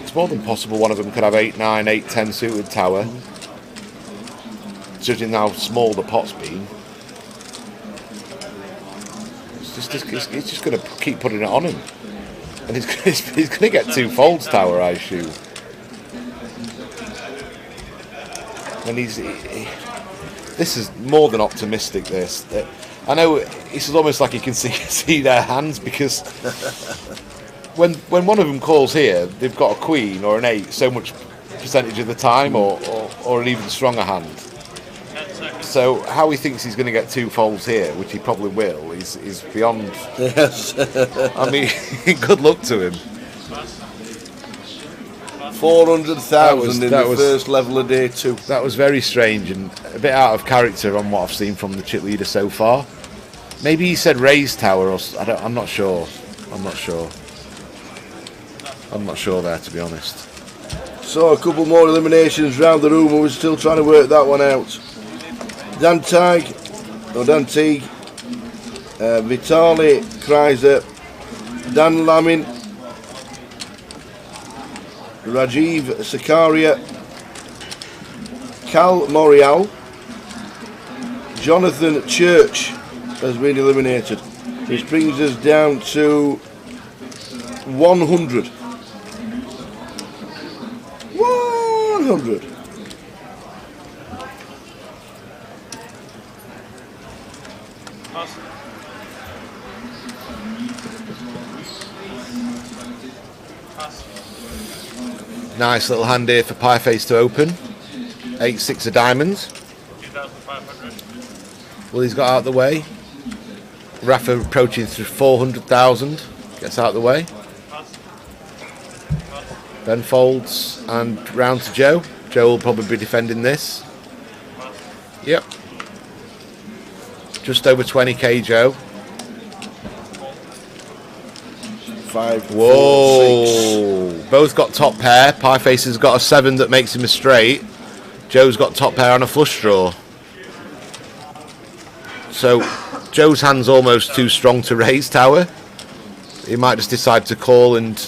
It's more than possible one of them could have 8, 9, 8, 10 suited tower. Judging how small the pot's been. He's just going to keep putting it on him. And he's going to get 2 folds tower, I assume. And this is more than optimistic, this. I know it's almost like you can see their hands, because when one of them calls here, they've got a queen or an 8 so much percentage of the time, or an even stronger hand. So how he thinks he's going to get 2 folds here, which he probably will, is beyond. Yes. I mean, good luck to him. 400,000 in the first level of day 2. That was very strange and a bit out of character on what I've seen from the chip leader so far. Maybe he said raise tower, or I'm not sure. I'm not sure there, to be honest. So a couple more eliminations round the room, and we're still trying to work that one out. Dantig, Vitali Kreiser, Dan Lamin, Rajiv Sakaria, Cal Morial, Jonathan Church has been eliminated, which brings us down to 100. 100. Nice little hand here for Pieface to open. 8-6 of diamonds. 2,500. Well, he's got out of the way. Rafa approaching through 400,000. Gets out of the way. Ben folds and round to Joe. Joe will probably be defending this. Yep. Just over 20k, Joe. 5, 4, Whoa. 6. Both got top pair. Pieface has got a 7 that makes him a straight. Joe's got top pair on a flush draw. So Joe's hand's almost too strong to raise tower. He might just decide to call, and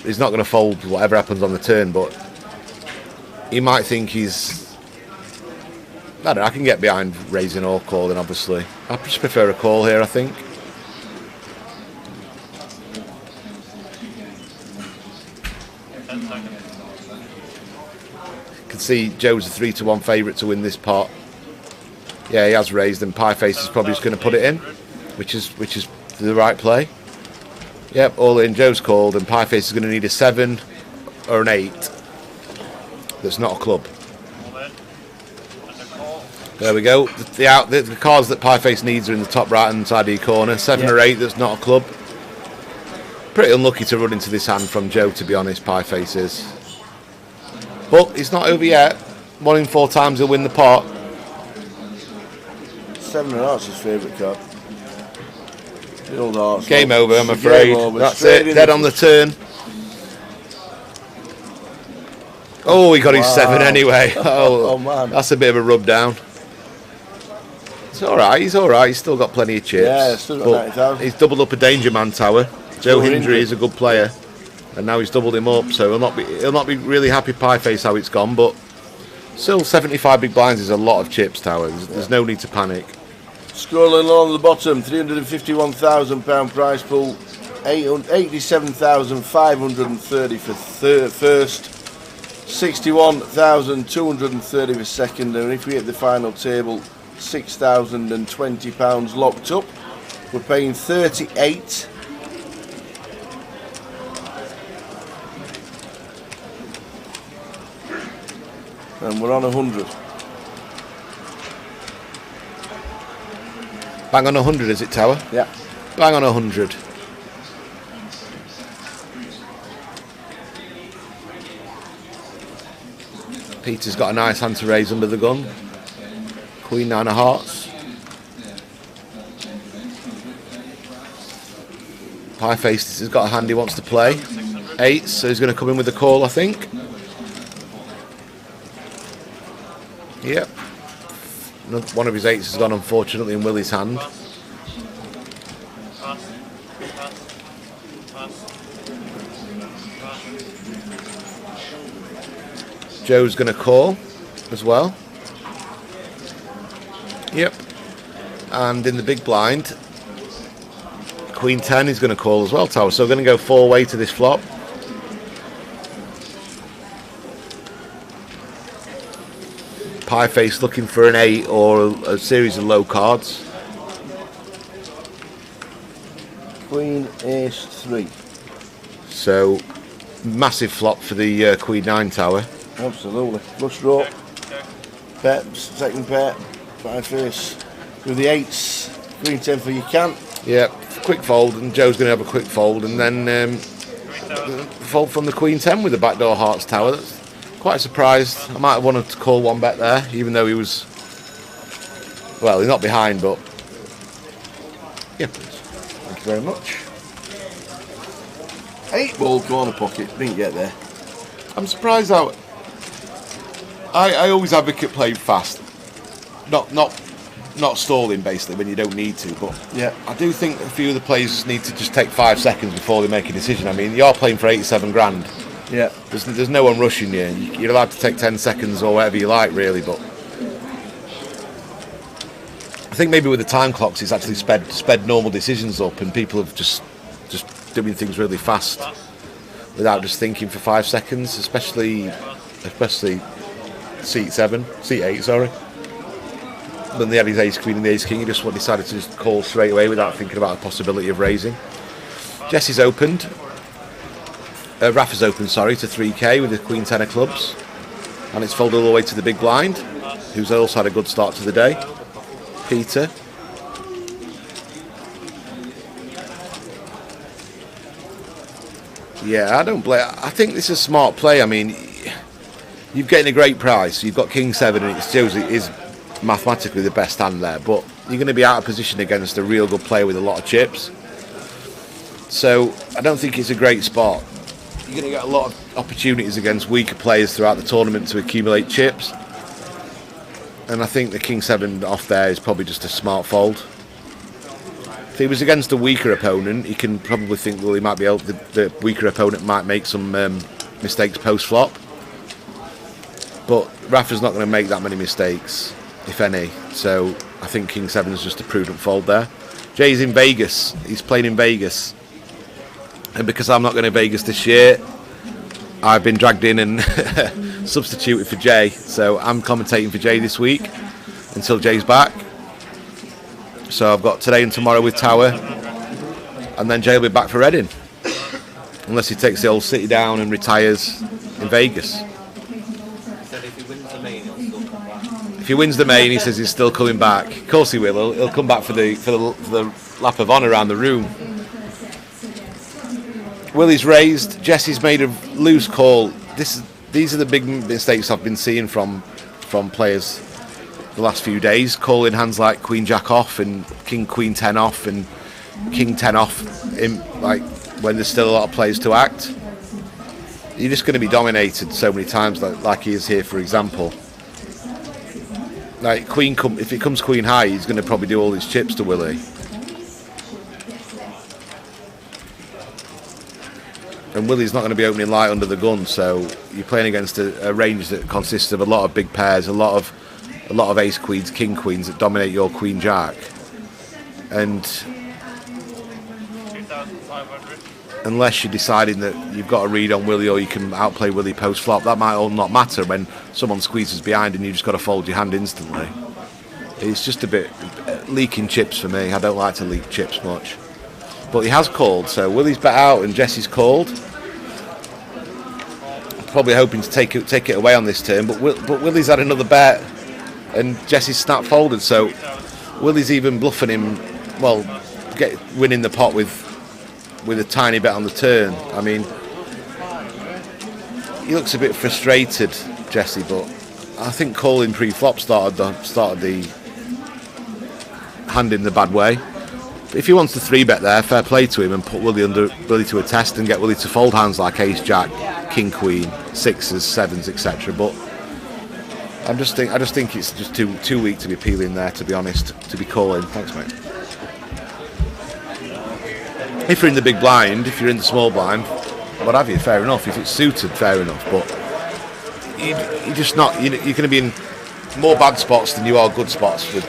he's not going to fold whatever happens on the turn, but he might think he's... I don't know, I can get behind raising or calling, obviously. I just prefer a call here, I think. You can see Joe's a 3-1 favourite to win this pot. Yeah, he has raised, and Pieface is probably just going to put it in, which is the right play. Yep, all in. Joe's called, and Pieface is going to need a 7 or an 8. That's not a club. There we go. The cards that Pieface needs are in the top right hand side of your corner. 7 or 8. That's not a club. Pretty unlucky to run into this hand from Joe, to be honest. Pieface is, but it's not over yet. 1 in 4 times he'll win the pot. 7 of hearts is his favourite card. The old hearts. Game over, I'm afraid. Over. That's it. Dead on the turn. Oh, he got his 7 anyway. Oh, man. That's a bit of a rub down. It's alright, he's alright. He's still got plenty of chips. Yeah, still got 90,000. He's doubled up a danger man tower. Joe Joe Hindry Hindry. is a good player. And now he's doubled him up, so he'll not be really happy pie face how it's gone, but still 75 big blinds is a lot of chips, Tower. There's no need to panic. Scrolling along the bottom, £351,000 prize pool, 87,530 for first, 61,230 for second, and if we hit the final table, £6,020 locked up. We're paying 38. And we're on 100. Bang on 100, is it, Tower? Yeah. Bang on 100. Peter's got a nice hand to raise under the gun. Queen 9 of hearts. Pie face has got a hand he wants to play. 8, so he's going to come in with the call, I think. Yep. One of his 8s has gone, unfortunately, in Willie's hand. Joe's going to call as well. Yep. And in the big blind, Queen 10 is going to call as well, Tower. So we're going to go 4-way to this flop. Pie face looking for an 8 or a series of low cards. Queen Ace 3. So massive flop for the Queen 9 Tower. Absolutely. Flush draw. Pet, second pet. Pie face. With the 8s. Queen 10 for you can. Yep. Quick fold, and Joe's going to have a quick fold, and then fold from the Queen 10 with the backdoor hearts Tower. That's quite surprised. I might have wanted to call one bet there, even though he was, well, he's not behind, but yeah. Thank you very much. 8 ball corner pocket. Didn't get there. I'm surprised how I always advocate playing fast, not stalling basically when you don't need to. But yeah, I do think a few of the players need to just take 5 seconds before they make a decision. I mean, you're playing for 87 grand. Yeah, there's no one rushing you. You're allowed to take 10 seconds or whatever you like, really. But I think maybe with the time clocks, it's actually sped normal decisions up, and people have just doing things really fast without just thinking for 5 seconds, especially seat 8, sorry. When they had his ace queen and the ace king, he just decided to just call straight away without thinking about the possibility of raising. Jesse's opened. Rafa's opened, sorry, to 3k with the Queen 10 of clubs, and it's folded all the way to the big blind, who's also had a good start to the day. Peter. Yeah, I don't blame. I think this is a smart play. I mean, you're getting a great price. You've got King 7, and it shows it is mathematically the best hand there, but you're going to be out of position against a real good player with a lot of chips. So I don't think it's a great spot. You're going to get a lot of opportunities against weaker players throughout the tournament to accumulate chips, and I think the King 7 off there is probably just a smart fold. If he was against a weaker opponent, he can probably think, well, he might be able to, the weaker opponent might make some mistakes post flop, but Rafa's not going to make that many mistakes, if any. So I think King 7 is just a prudent fold there. Jay's in Vegas. He's playing in Vegas. And because I'm not going to Vegas this year, I've been dragged in and substituted for Jay. So I'm commentating for Jay this week until Jay's back. So I've got today and tomorrow with Tower, and then Jay will be back for Reading, unless he takes the old city down and retires in Vegas. If he wins the main, he says he's still coming back. Of course he will. He'll come back for the lap of honour around the room. Willie's raised. Jesse's made a loose call. These are the big mistakes I've been seeing from players the last few days. Calling hands like Queen Jack off and King Queen 10 off and King 10 off, like when there's still a lot of players to act. you're just going to be dominated so many times, like he is here, for example. Like if it comes queen high, he's going to probably do all his chips to Willie. And Willie's not going to be opening light under the gun, so you're playing against a range that consists of a lot of big pairs, a lot of ace queens, king queens that dominate your queen jack. And 2,500. unless you're deciding that you've got a read on Willie or you can outplay Willie post flop, that might all not matter when someone squeezes behind and you've just got to fold your hand instantly. It's just a bit leaking chips for me. I don't like to leak chips much. But he has called, so Willie's bet out and Jesse's called. Probably hoping to take it away on this turn, but Willie's had another bet and Jesse's snap folded, so Willie's even bluffing him, well, winning the pot with a tiny bet on the turn. I mean, he looks a bit frustrated, Jesse, but I think calling pre-flop started the hand in the bad way. If he wants to 3-bet there, fair play to him and put Willie to a test and get Willie to fold hands like ace jack, king queen, sixes, sevens, etc. But I just think it's just too weak to be peeling there, to be honest, to be calling. Thanks, mate. If you're in the big blind, if you're in the small blind, what have you, fair enough. If it's suited, fair enough. But you're just not. You're going to be in more bad spots than you are good spots with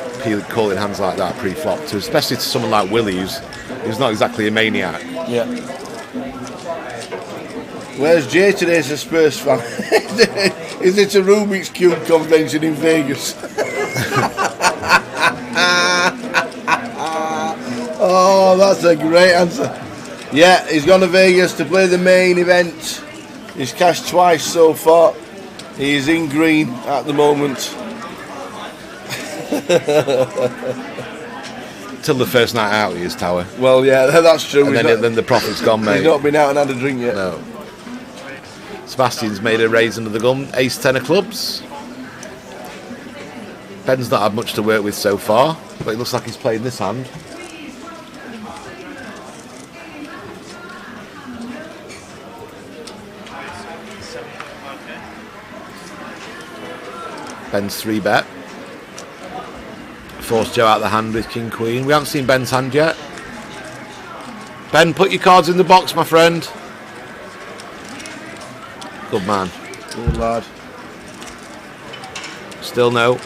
calling hands like that pre-flop, especially to someone like Willie, who's not exactly a maniac. Yeah. Where's Jay today as a Spurs fan? Is it a Rubik's Cube convention in Vegas? Oh, that's a great answer. Yeah, he's gone to Vegas to play the main event. He's cashed twice so far. He's in green at the moment. Till the first night out, he is, Tower. Well, yeah, that's true. And then the profit's gone, mate. He's not been out and had a drink yet. No. Sebastian's made a raise under the gun. Ace 10 of clubs. Ben's not had much to work with so far, but it looks like he's playing this hand. Ben's 3-bet. Force Joe out the hand with king queen. We haven't seen Ben's hand yet. Ben, put your cards in the box, my friend. Good man. Good lad. Still no.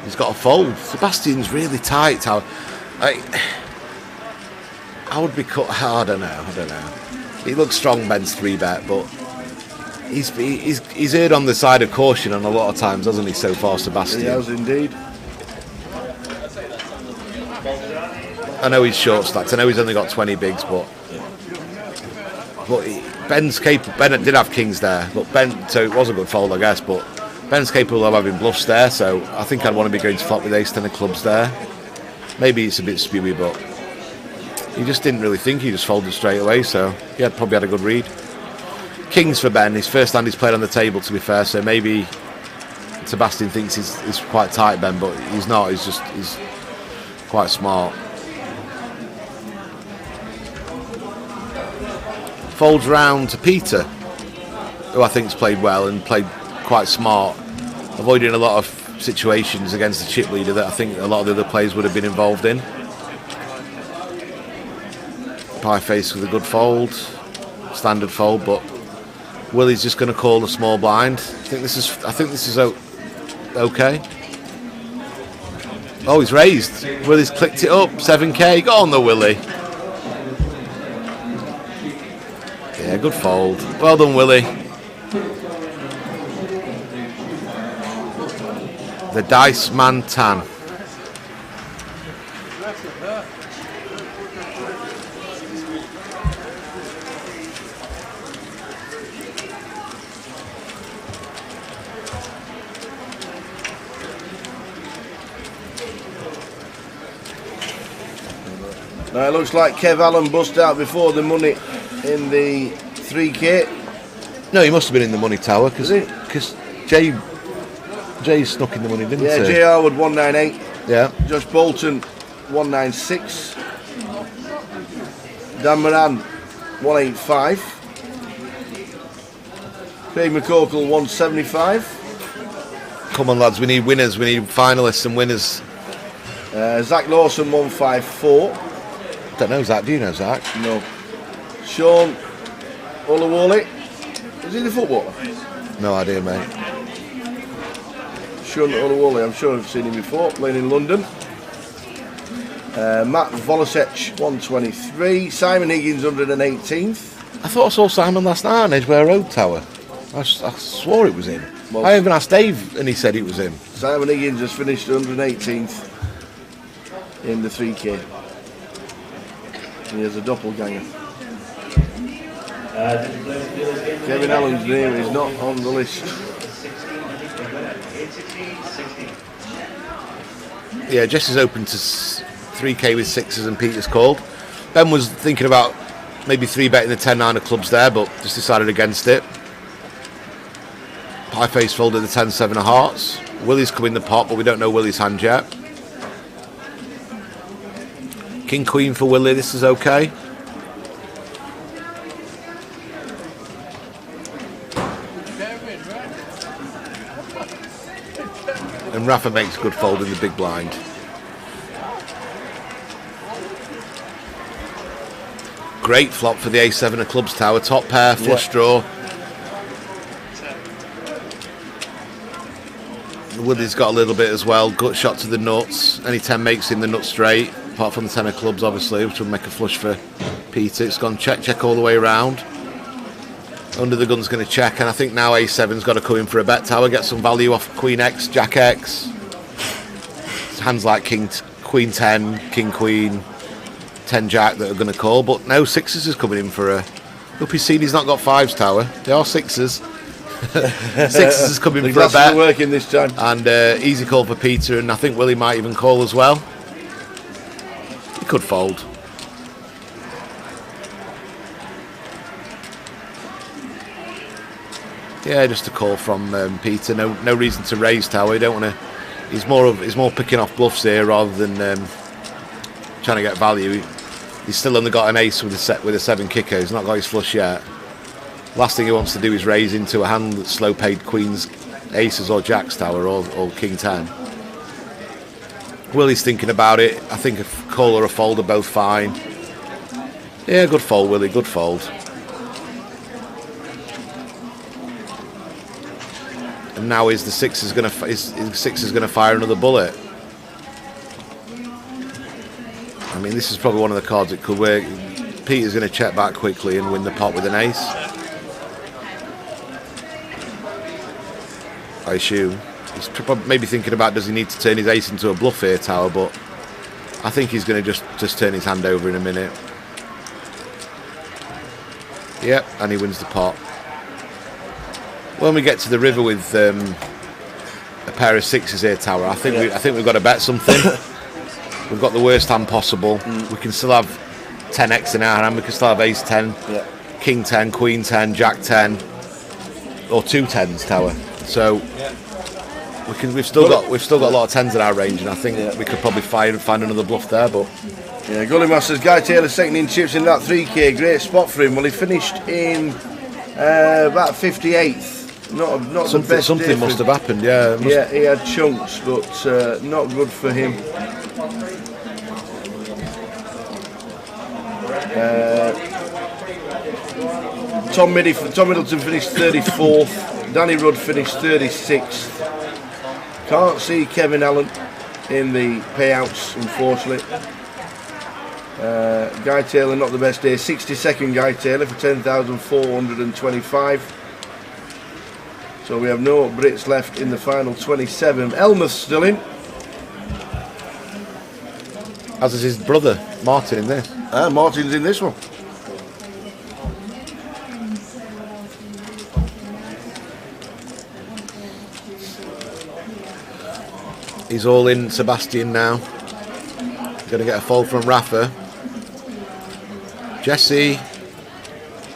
He's got a fold. Sebastian's really tight. I would be cut. I don't know. He looks strong, Ben's 3-bet, but he's erred on the side of caution on a lot of times, hasn't he, so far, Sebastian? He has indeed. I know he's short stacked. I know he's only got 20 bigs, but Ben's capable. Ben did have kings there, so it was a good fold, I guess. But Ben's capable of having bluffs there, so I think I'd want to be going to flop with ace 10 of clubs there. Maybe it's a bit spewy, but he just didn't really think. He just folded straight away, so he probably had a good read. Kings for Ben. His first hand he's played on the table, to be fair, so maybe Sebastian thinks he's quite tight, Ben, but he's not. He's quite smart. Folds round to Peter, who I think's played well and played quite smart, avoiding a lot of situations against the chip leader that I think a lot of the other players would have been involved in. Pie face with a good fold, standard fold, but Willie's just going to call the small blind. I think this is okay. Oh, he's raised. Willie's clicked it up. 7k. Go on, the Willie. Yeah, good fold. Well done, Willie. The Dice Man Tan. It looks like Kev Allen bust out before the money in the 3k. No, he must have been in the money, Tower, because Jay snuck in the money, didn't he? Yeah, Jay Harwood 198. Yeah. Josh Bolton 196. Dan Moran 185. Craig McCorkle 175. Come on, lads, we need winners. We need finalists and winners. Zach Lawson 154. Don't know, Zach. Do you know Zach? No. Sean Olawole. Is he the footballer? No idea, mate. Sean Olawole, I'm sure I've seen him before, playing in London. Matt Volasech 123. Simon Higgins 118th. I thought I saw Simon last night on Edgware Road Tower. I swore it was him. Well, I even asked Dave and he said it was him. Simon Higgins has finished 118th in the 3K. He has a doppelganger. Kevin Allen's name is not on the list. Yeah, Jesse's open to 3K with sixes and Peter's called. Ben was thinking about maybe 3-betting the 10-9 clubs there, but just decided against it. Pie face folded the 10-7 of hearts. Willie's come in the pot, but we don't know Willie's hand yet. King Queen for Willie, this is okay. And Rafa makes a good fold in the big blind. Great flop for the A7 of clubs tower. Top pair, flush draw. Willie's got a little bit as well. Gut shot to the nuts. Any 10 makes him the nut straight. Apart from the 10 of clubs, obviously, which will make a flush for Peter. It's gone check all the way around. Under the gun's going to check, and I think now A7's got to come in for a bet tower, get some value off Queen X, Jack X. It's hands like Queen 10, King Queen, 10 Jack that are going to call, but no, sixes is coming in for a. Hope he's seen he's not got fives tower. They are sixes. Sixes is coming for a bet. Working this time. And easy call for Peter, and I think Willie might even call as well. He could fold. Yeah, just a call from Peter. No reason to raise tower. You don't want to. He's more picking off bluffs here rather than trying to get value. He's still only got an ace with a 7 kicker. He's not got his flush yet. Last thing he wants to do is raise into a hand that's slow paid queens, aces or jacks tower or king 10. Willie's thinking about it. I think a call or a fold are both fine. Yeah, good fold, Willie. Good fold. And now is the sixes going to fire another bullet? I mean, this is probably one of the cards it could work. Peter's going to check back quickly and win the pot with an ace. I assume. He's maybe thinking about does he need to turn his ace into a bluff here, tower, but I think he's going to just turn his hand over in a minute. Yep, and he wins the pot. When we get to the river with a pair of sixes here, tower, I think we've got to bet something. We've got the worst hand possible. We can still have 10x in our hand. We can still have ace 10, king 10, queen 10, jack 10, or 2 10s, tower. So we've still got a lot of 10s in our range, and I think we could probably find another bluff there. But yeah, Gully Masters, Guy Taylor second in chips in that 3K. Great spot for him. Well, he finished in about 58th. Not the best. Something must have happened. Yeah. He had chunks, but not good for him. Tom Middleton finished 34th. Danny Rudd finished 36th. Can't see Kevin Allen in the payouts, unfortunately. Guy Taylor not the best day. 62nd Guy Taylor for 10,425. So we have no Brits left in the final 27. Elmer's still in. As is his brother Martin in this. Martin's in this one. He's all in Sebastian now. Going to get a fold from Rafa. Jesse.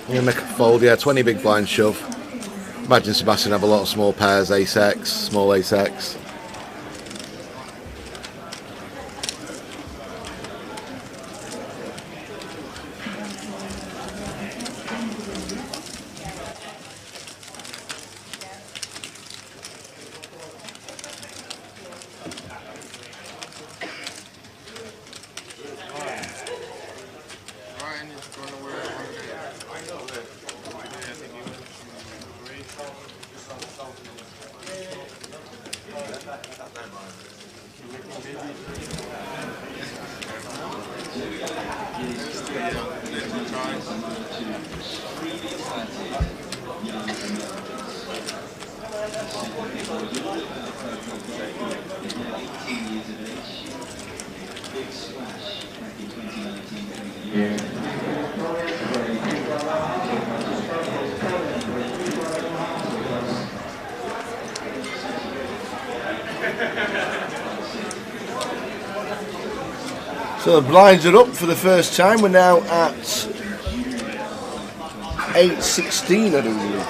Going to make a fold. Yeah, 20 big blind shove. Imagine Sebastian have a lot of small pairs, ace X, small ace X. So the blinds are up for the first time. We're now at 8.16, I do believe.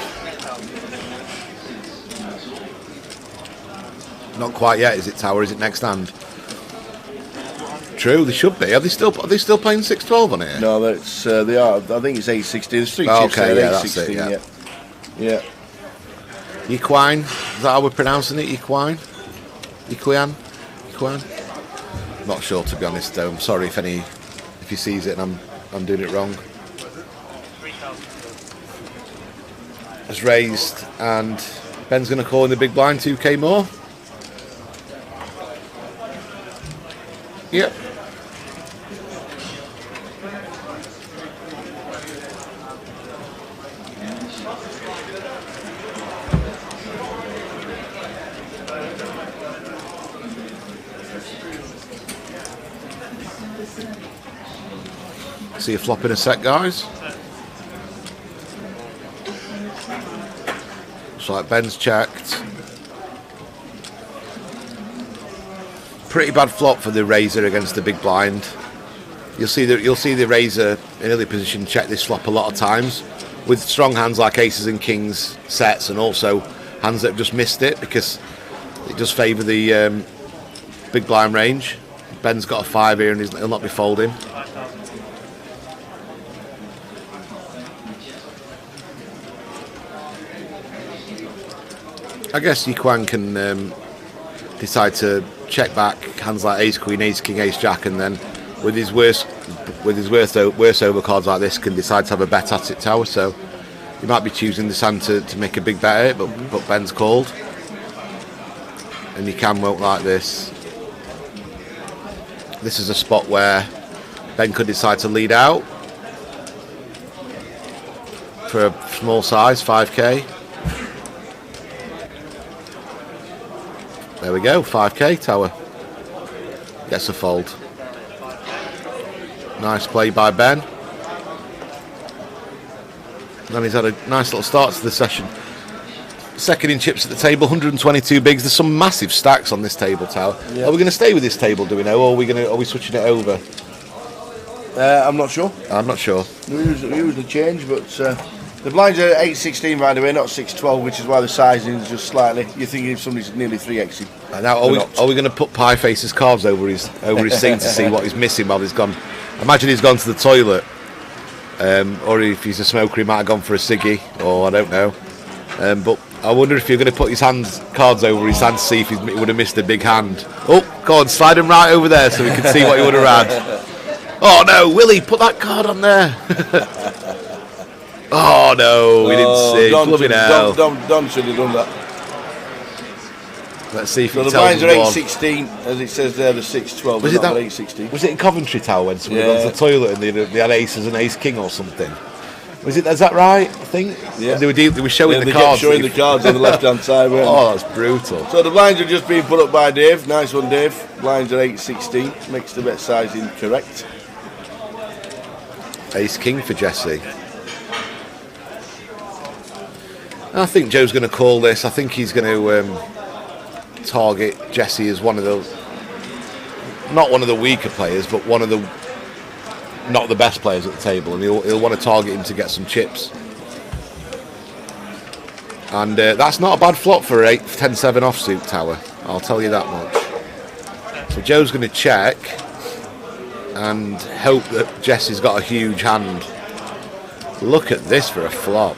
Not quite yet, is it, Tower? Is it next hand? True, they should be. Are they still playing 6-12 on here? No, it's they are. I think it's 8.16. There's three chips okay, there. yeah, that's it, 8.16. Yeah. Equine, is that how we're pronouncing it? Equine? Equian? Not sure, to be honest, though. I'm sorry if he sees it and I'm doing it wrong. Has raised, and Ben's going to call in the big blind, 2k more. Yep. See you flop in a sec, guys. Looks like Ben's checked. Pretty bad flop for the Razor against the big blind. You'll see the Razor in early position check this flop a lot of times with strong hands like aces and kings sets, and also hands that have just missed it because it does favour the big blind range. Ben's got a 5 here and he'll not be folding. I guess Yiquan can decide to check back hands like ace queen, ace king, ace jack, and then with his worst overcards like this can decide to have a bet at it, Tower. So he might be choosing this hand to make a big bet at it, but Ben's called, and Yiquan won't like this. This is a spot where Ben could decide to lead out for a small size, 5k. There we go, 5k, Tower. Gets a fold. Nice play by Ben. And he's had a nice little start to the session. Second in chips at the table, 122 bigs. There's some massive stacks on this table, Tower. Yep. Are we going to stay with this table, do we know, or are we switching it over? I'm not sure. I'm not sure. We usually change, but the blinds are 8.16 by the way, not 6.12, which is why the sizing is just slightly. You're thinking if somebody's nearly 3xing. Now, are we going to put Pie Face's cards over his thing to see what he's missing while he's gone? Imagine he's gone to the toilet, or if he's a smoker, he might have gone for a ciggy, or I don't know. But I wonder if you're going to put his cards over his hand to see if he would have missed a big hand. Oh, go on, slide him right over there so we can see what he would have had. Oh no, Willie, put that card on there. Oh no, we didn't see. Don should have done that. Let's see if so the blinds are 8.16, as it says there, the 6.12. Was it that 8.16? Was it in Coventry, Tower, when someone went to the toilet and they had aces and ace king or something? Was it? Is that right? I think. Yeah. They were showing the cards. Showing the cards on the left-hand side. Oh, that's brutal. So the blinds are just being put up by Dave. Nice one, Dave. Blinds are 8.16. Makes the bet sizing correct. Ace king for Jesse. I think Joe's going to call this. I think he's going to target Jesse as one of the, not one of the weaker players, but one of the not the best players at the table, and he'll want to target him to get some chips. And that's not a bad flop for 10-7 offsuit, Tower. I'll tell you that much. So Joe's going to check and hope that Jesse's got a huge hand. Look at this for a flop.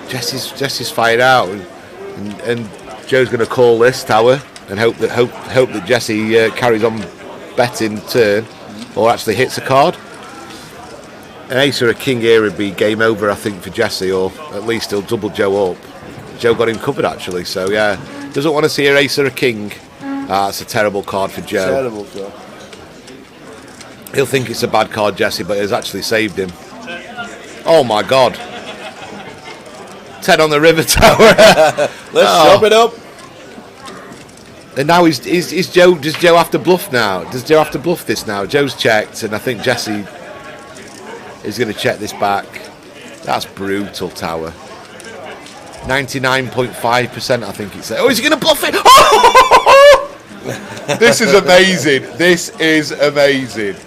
Jesse's fired out, and Joe's going to call this, Tower, and hope that Jesse carries on betting turn, or actually hits a card. an ace or a king here would be game over, I think, for Jesse, or at least he'll double Joe up. Joe got him covered, actually, so yeah. Doesn't want to see an ace or a king. That's a terrible card for Joe. Terrible card. He'll think it's a bad card, Jesse, but it's actually saved him. Oh my God. 10 on the river tower. Let's chop it up. And now is Joe? Does Joe have to bluff now? Does Joe have to bluff this now? Joe's checked, and I think Jesse is going to check this back. That's brutal, tower. 99.5%, I think it's. Oh, is he going to bluff it? This is amazing. This is amazing.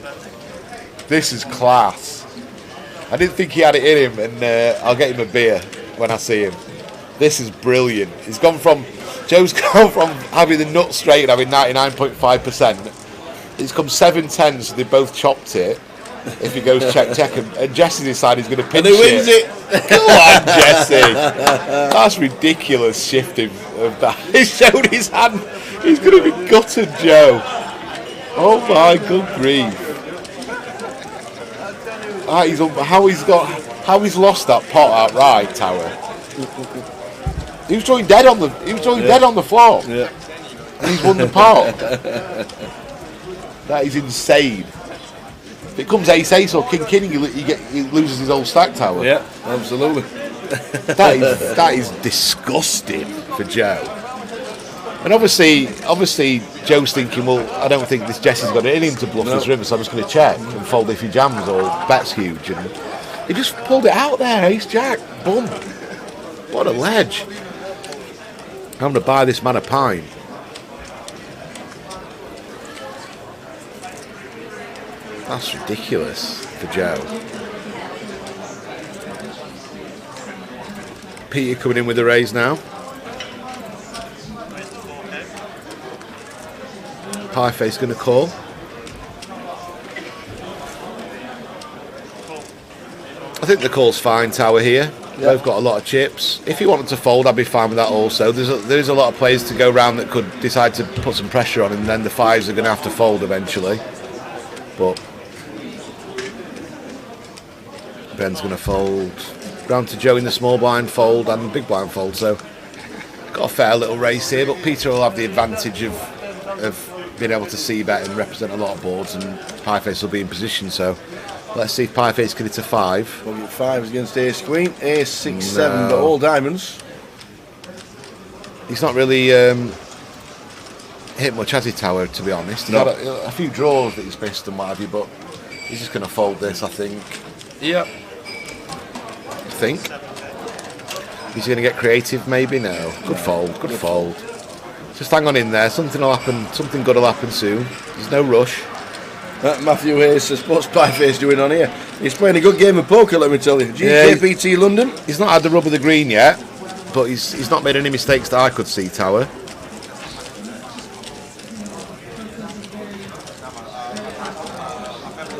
This is class. I didn't think he had it in him, and I'll get him a beer when I see him. This is brilliant. Joe's gone from having the nut straight and having 99.5%. He's come 7-10, so they both chopped it. If he goes check, and Jesse decided he's going to pinch it. And he wins it. Come on, Jesse. That's ridiculous shifting of that. He's shown his hand. He's going to be gutted, Joe. Oh my good grief. How he's lost that pot outright, Tower. He was throwing dead on the floor. Yeah. And he's won the pot. That is insane. If it comes ace or king, he loses his whole stack, Tower. Yeah, absolutely. That is disgusting for Joe. And obviously Joe's thinking, well, I don't think this Jesse's got it in him to bluff this river, so I'm just going to check and fold if he jams or bets huge. And he just pulled it out there, ace jack, boom. What a ledge. I'm going to buy this man a pint. That's ridiculous for Joe. Peter coming in with the raise now. Pie face going to call. I think the call's fine, Tower here. Both got a lot of chips. If he wanted to fold, I'd be fine with that also. There's a lot of players to go round that could decide to put some pressure on, and then the fives are going to have to fold eventually. But Ben's going to fold. Round to Joe in the small blind fold and the big blind fold. So got a fair little race here, but Peter will have the advantage of being able to see bet and represent a lot of boards, and Pieface will be in position. So let's see if Pieface can hit a 5. We'll get 5s against ace queen, ace 6, 7, but all diamonds. He's not really hit much, has he, Tower, to be honest? He's had a few draws that he's missed and what have you, but he's just going to fold this, I think. Yep. I think. He's going to get creative, maybe? No. Good fold, good fold. Just hang on in there, something will happen, something good will happen soon. There's no rush. Matthew Hayes says, what's Pieface doing on here? He's playing a good game of poker, let me tell you. GUKPT London. He's not had the rub of the green yet, but he's not made any mistakes that I could see, Tower.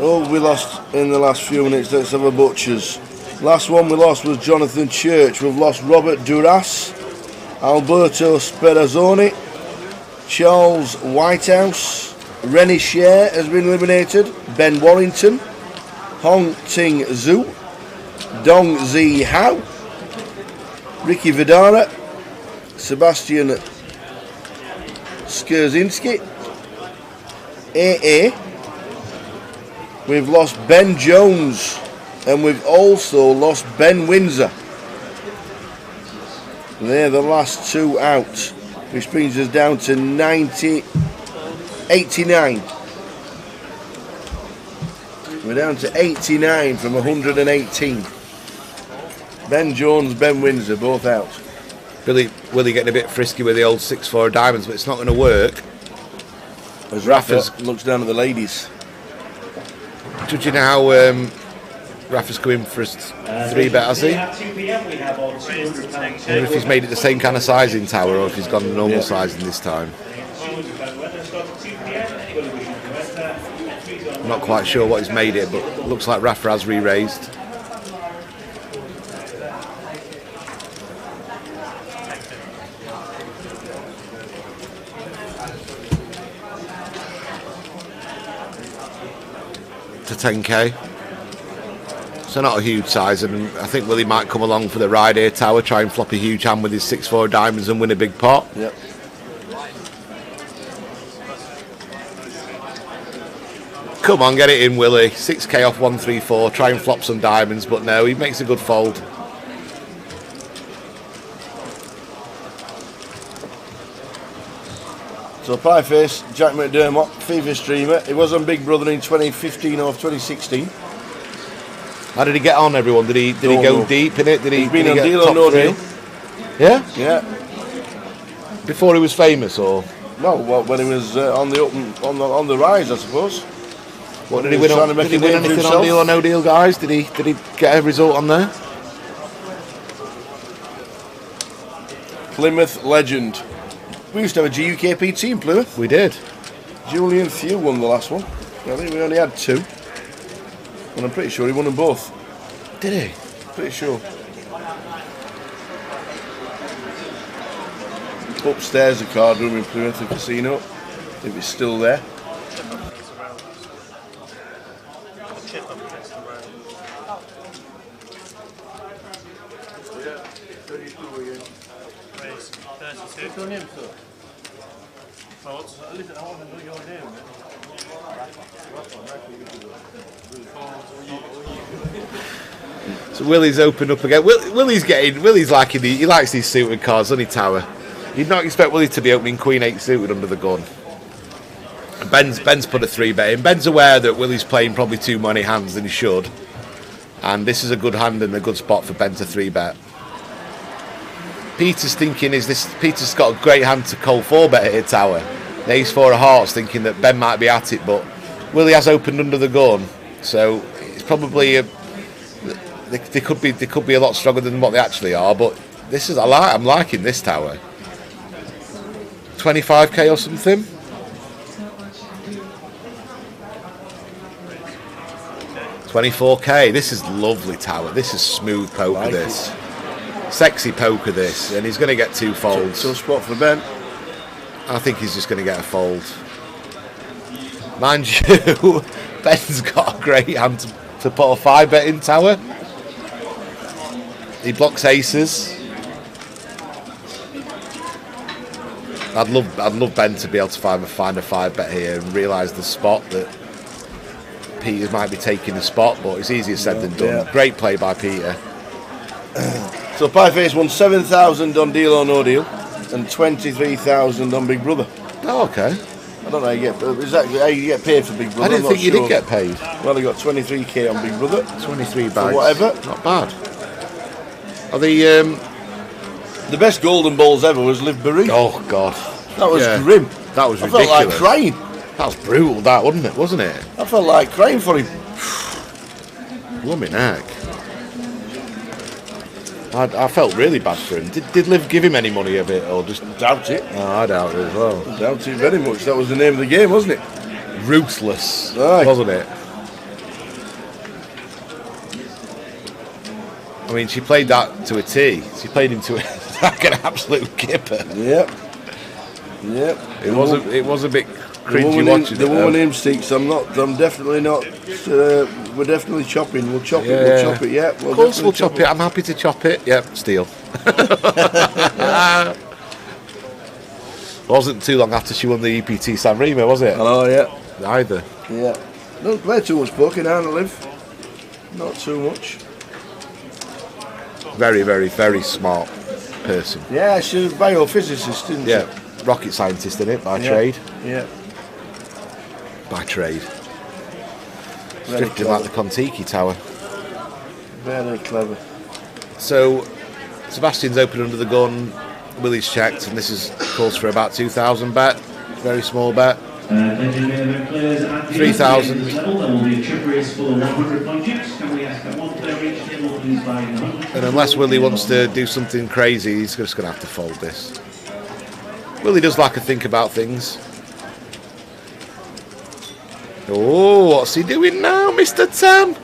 Oh, we lost in the last few minutes. Let's have a butchers. Last one we lost was Jonathan Church. We've lost Robert Duras, Alberto Sperazzoni, Charles Whitehouse, Rennie Sher has been eliminated, Ben Warrington, Hong Ting Zhu, Dong Zi Hao, Ricky Vidara, Sebastian Skurzinski, AA. We've lost Ben Jones, and we've also lost Ben Windsor. They're the last two out, which brings us down to 89. We're down to 89 from 118. Ben Jones, Ben Windsor, both out. Willie getting a bit frisky with the old 6-4 diamonds, but it's not going to work. As Rafa looks down at the ladies. Judging how Rafa's coming for his 3-bet, has he? I wonder if he's made it the same kind of sizing, Tower, or if he's gone normal sizing this time. I'm not quite sure what he's made it, but it looks like Rafa has re-raised. To 10k. So not a huge size, and I think Willie might come along for the ride here, Tower, try and flop a huge hand with his 6-4 diamonds and win a big pot. Yep. Come on, get it in, Willie. 6k off 134, try and flop some diamonds, but no, he makes a good fold. So pie face, Jack McDermott, FIFA streamer. He was on Big Brother in 2015 or 2016. How did he get on, everyone? Did he go deep in it? He's been on Deal or No Deal. Yeah? Yeah. Before he was famous, or? No, well, when he was on the rise, I suppose. What did he win? Did he win anything on Deal or No Deal, guys? Did he get a result on there? Plymouth legend. We used to have a GUKPT in Plymouth. We did. Julian Thew won the last one. I think we only had 2. And I'm pretty sure he won them both. Did he? Pretty sure. Upstairs, the card room in Plymouth, the casino, if it's still there. So Willie's opened up again. Willie's liking he likes these suited cards, doesn't he, Tower? You'd not expect Willie to be opening Queen 8 suited under the gun. Ben's put a 3-bet in. Ben's aware that Willie's playing probably too many hands than he should, and this is a good hand and a good spot for Ben to 3-bet. Peter's thinking, Peter's got a great hand to call 4-bet here, Tower. The Ace 4 of hearts, thinking that Ben might be at it, but Willie has opened under the gun, so it's probably they could be a lot stronger than what they actually are. But this is I'm liking this, Tower. 25k or something. $24k. This is lovely, Tower. This is smooth poker. This sexy poker. This, and he's going to get 2 folds. So spot for Ben. I think he's just going to get a fold. Mind you, Ben's got a great hand to put a 5-bet in, Tower. He blocks aces. I'd love Ben to be able to find a 5-bet here and realise the spot that Peter might be taking the spot, but it's easier said than done. Yeah. Great play by Peter. So Pieface won 7,000 on Deal or No Deal and 23,000 on Big Brother. Oh, okay. I don't know how you get. Is that how you get paid for Big Brother? I didn't think you did get paid. Well, he got 23k on Big Brother. 23 bags. For whatever. Not bad. Are the best golden balls ever was Liv Barry. Oh God. That was grim. That was ridiculous. I felt like crying. That was brutal, that, wasn't it? I felt like crying for him. Lummy neck. I felt really bad for him. Did Liv give him any money of it, or just doubt it? Oh, I doubt it as well. I doubt it very much. That was the name of the game, wasn't it? Ruthless, Aye. Wasn't it? I mean, she played that to a T. She played him to like an absolute kipper. Yep. Yep. It was a bit cringy watching the woman named Sticks. I'm definitely not. We're definitely chopping. We'll chop it. We'll chop it. Yeah. Of course, we'll chop it. I'm happy to chop it. Yep. Steal. Wasn't too long after she won the EPT San Remo, was it? Oh yeah. Either. Yeah. Don't play too much poker now, Liv. Not too much. Very, very, very smart person. Yeah, she's a biophysicist, isn't she? Yeah. Rocket scientist, in it, by trade. Yeah. By trade. Drifting like the Kontiki Tower. Very clever. So, Sebastian's open under the gun, Willie's checked, and this is calls for about 2,000 bet. Very small bet. 3,000. And unless Willie wants to do something crazy, he's just going to have to fold this. Willie does like to think about things. Oh, what's he doing now, Mr. Tam?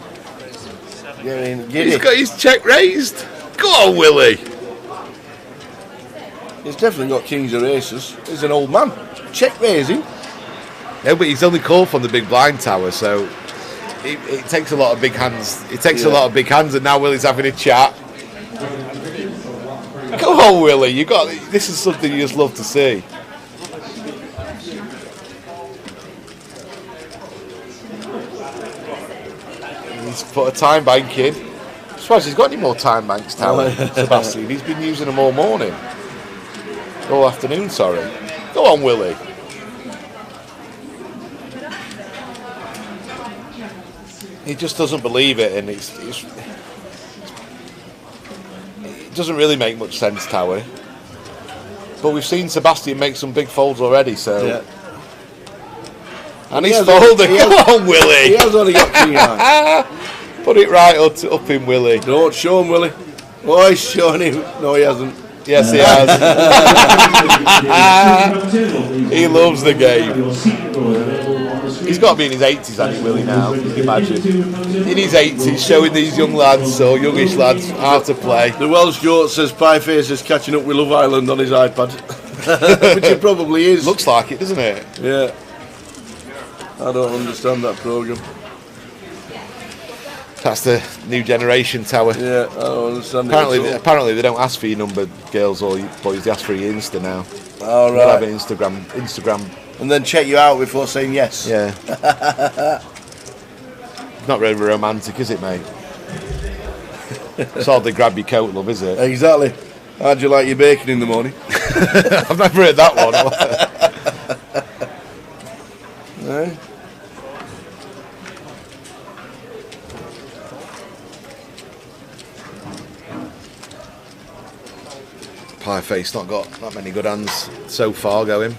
He's got his check raised. Go on, Willie. He's definitely got kings or aces. He's an old man. Check raising. Yeah, but he's only called from the big blind tower, so it takes a lot of big hands. It takes a lot of big hands, and now Willie's having a chat. Come on, Willie, you got this. Is something you just love to see. He's put a time bank in. I suppose he's got any more time banks, Tower, Sebastian. He's been using them all morning, all afternoon. Sorry. Go on, Willie. He just doesn't believe it, and it doesn't really make much sense, Tower. But we've seen Sebastian make some big folds already, so. Yeah. And he's folded. Come on, Willie. He has only got king high. Put it right up in Willie. Don't show him, Willie. Oh, he's showing him. No, he hasn't. Yes, he has. He loves the game. He's got to be in his 80s, hasn't he, Willie, now? You can imagine. In his 80s, showing these young lads, or youngish lads, how to play. The Welsh goat says Pieface is catching up with Love Island on his iPad. Which it probably is. Looks like it, doesn't it? Yeah. I don't understand that programme. That's the new generation, Tower. Yeah, I don't understand apparently they don't ask for your number, girls or boys, they ask for your Insta now. All right. They'll have an Instagram. And then check you out before saying yes. Yeah. Not really romantic, is it, mate? It's hardly grab your coat, love, is it? Exactly. How'd you like your bacon in the morning? I've never heard that one. No? Pieface not got that many good hands so far going.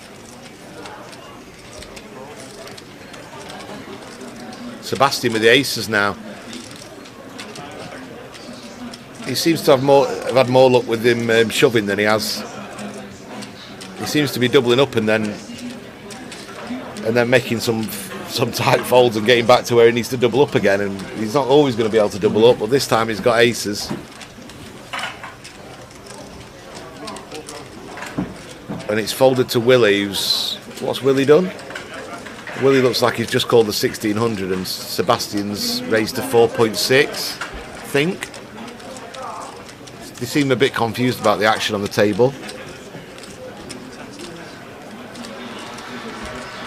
Sebastian with the aces now. He seems to have had more luck with him shoving than he has. He seems to be doubling up and then making some tight folds and getting back to where he needs to double up again. And he's not always going to be able to double up, but this time he's got aces. And it's folded to Willie, what's Willie done? Willie looks like he's just called the 1600 and Sebastian's raised to 4.6, I think. They seem a bit confused about the action on the table.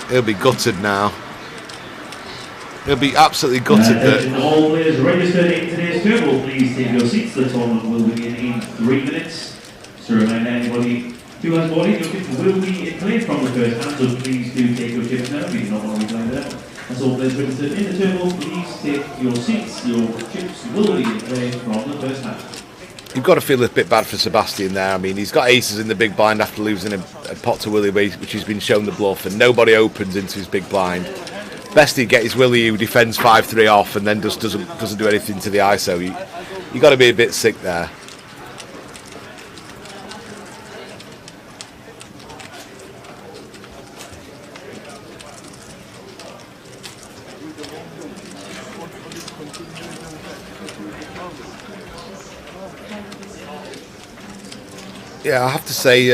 He'll be gutted now. He'll be absolutely gutted. All players registered in today's table, please take your seats. The tournament will begin in 3 minutes. So remind anybody who has bought it, your chips will be in play from the first hand, so please do take your chips now. We do not want to be playing there. And so players registered in the table, please take your seats. Your chips will be in play from the first hand. You've got to feel a bit bad for Sebastian there. I mean, he's got aces in the big blind after losing a pot to Willie, which he's been shown the bluff, and nobody opens into his big blind. Best he get is Willie, who defends 5-3 off and then just doesn't do anything to the ISO. You got to be a bit sick there. Yeah, I have to say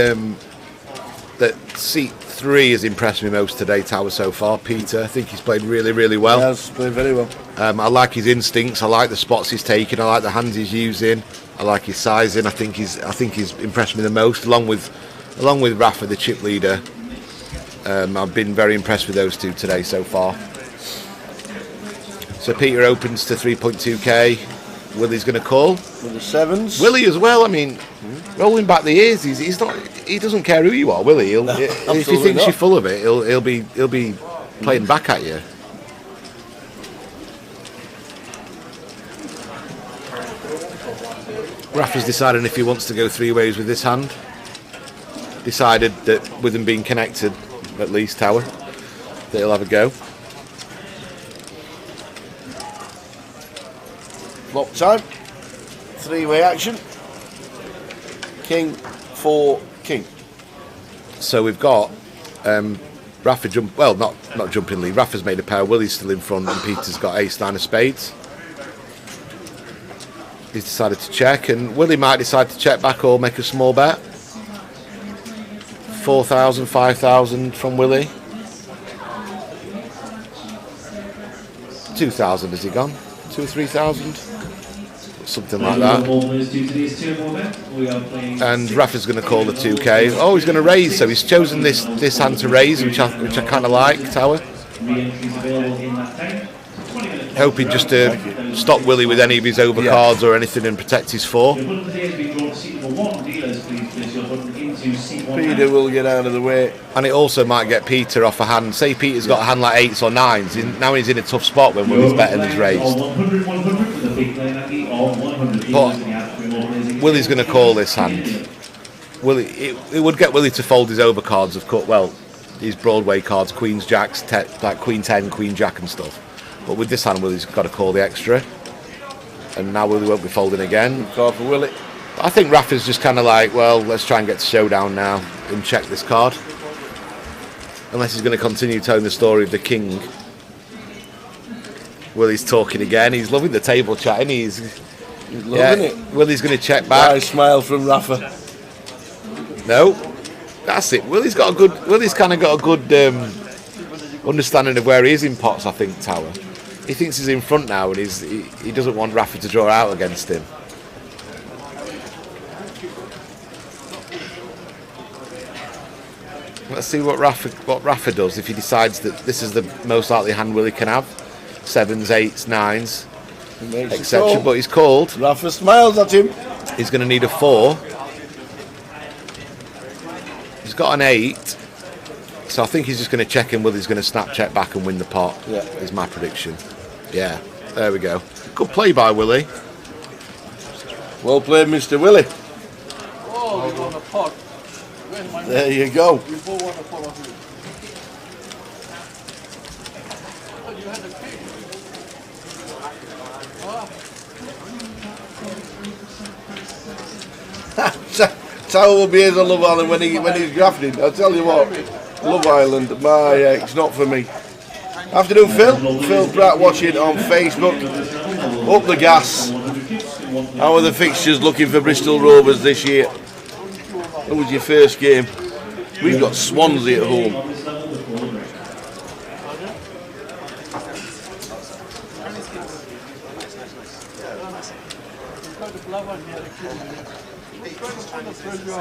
that seat 3 has impressed me most today, Tower, so far. Peter, I think he's played really, really well. He has played very well. I like his instincts. I like the spots he's taking. I like the hands he's using. I like his sizing. I think he's impressed me the most, along with Rafa, the chip leader. I've been very impressed with those two today so far. So Peter opens to 3.2k. Willie's going to call with the sevens. Willie as well. I mean, rolling back the ears. He's not. He doesn't care who you are, will he? If he thinks you're full of it, he'll be playing back at you. Rafa's deciding if he wants to go 3 ways with this hand. Decided that with them being connected, at least, Tower, that he'll have a go. Flop time. 3-way action. King, 4, king. So we've got Rafa jump. Well, not jumping lead. Rafa's made a pair. Willie's still in front, and Peter's got ace-9 of spades. He's decided to check, and Willie might decide to check back or make a small bet. 4,000, 5,000 from Willie. 2,000 has he gone? 2 or 3,000? Something like that. And Rafa's going to call the 2K. Oh, he's going to raise, so he's chosen this hand to raise, which I kind of like, Tower. Hoping just to stop Willie with any of his overcards or anything and protect his 4. Peter will get out of the way. And it also might get Peter off a hand. Say Peter's got a hand like 8s or 9s. Now he's in a tough spot when Willie's betting is raised. But Willie's going to call this hand. It would get Willie to fold his overcards, of course. Well, his Broadway cards, Queens, Jacks, like Queen 10, Queen Jack and stuff. But with this hand, Willie's got to call the extra. And now Willie won't be folding again. Card for Willie. I think Rafa's just kind of like, well, let's try and get to showdown now and check this card. Unless he's going to continue telling the story of the king. Willie's talking again. He's loving the table chat, and he's loving it. Willie's going to check back. Nice smile from Rafa. No, that's it. Willie's kind of got a good understanding of where he is in pots, I think, Tower. He thinks he's in front now, and he doesn't want Rafa to draw out against him. Let's see what Rafa does if he decides that this is the most likely hand Willie can have. 7s, 8s, 9s, etc. But he's called. Rafa smiles at him. He's going to need a 4. He's got an 8. So I think he's just going to check in. Willie's going to snap check back and win the pot. Yeah. Is my prediction. Yeah, there we go. Good play by Willie. Well played, Mr. Willie. Oh, we won the pot. There you go. We both won the pot. Oh, you had the king. Tower will be here on Love Island when he's grafting. I'll tell you what, Love Island, it's not for me. Afternoon, Phil Pratt watching on Facebook. Up the gas. How are the fixtures looking for Bristol Rovers this year? What was your first game? We've got Swansea at home.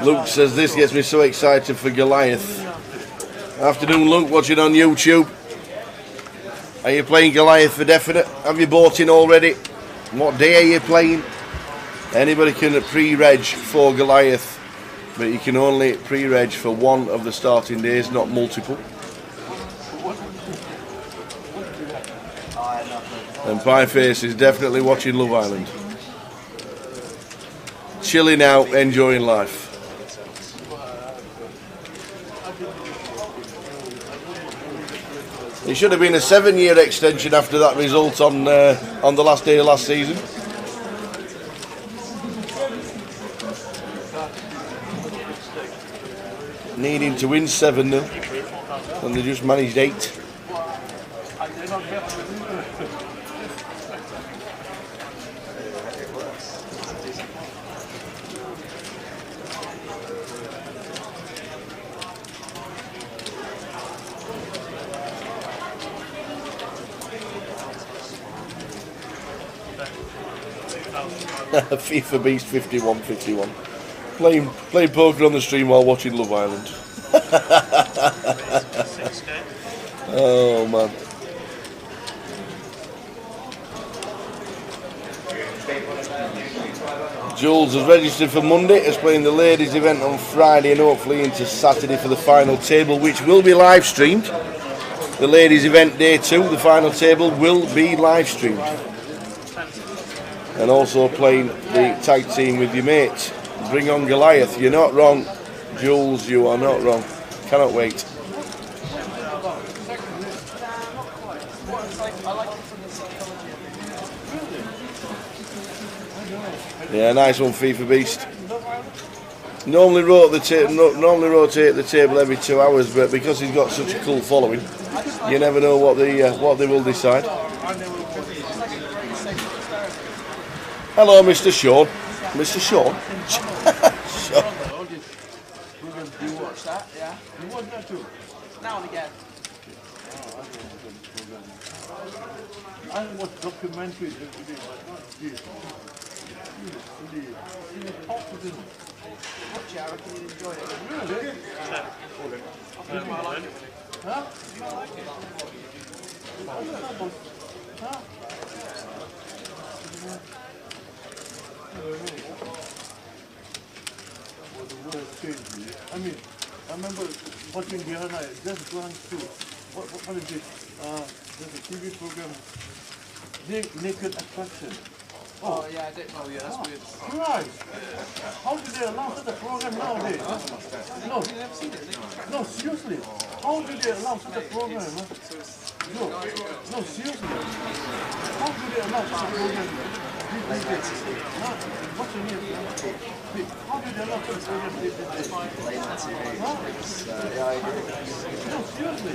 Luke says this gets me so excited for Goliath. Afternoon, Luke, watching on YouTube. Are you playing Goliath for definite? Have you bought in already? What day are you playing? Anybody can pre-reg for Goliath, but you can only pre-reg for one of the starting days, not multiple. And Pieface is definitely watching Love Island. Chilling out, enjoying life. It should have been a 7-year extension after that result on the last day of last season. Needing to win 7-0, and they just managed 8. FIFA Beast 51. Playing poker on the stream while watching Love Island. Oh man. Jules has registered for Monday, is playing the ladies event on Friday and hopefully into Saturday for the final table, which will be live streamed. The ladies event day 2, the final table will be live streamed. And also playing the tag team with your mates. Bring on Goliath. You're not wrong, Jules. You are not wrong. Cannot wait. Yeah, nice one, FIFA Beast. Normally rotate the table every 2 hours, but because he's got such a cool following, you never know what they will decide. Hello, Mr. Sean. Mr. Sean. Sean. You watch that, yeah? You watch that too? Now and again. I watch documentaries every day, but not this. Talk to them. Watch it, I reckon you'd enjoy it. Really? Huh? Huh? Well, the world has changed. I mean, I remember watching the other night, just gone through. What is it? There's a TV program, Naked Attraction. Oh, yeah, I didn't know. Yeah, that's weird. Christ! How do they allow such a program nowadays? No, seriously. How do they allow such a program? No, seriously. How do they allow such a program? What's your name? How do they allow such a program? No, seriously.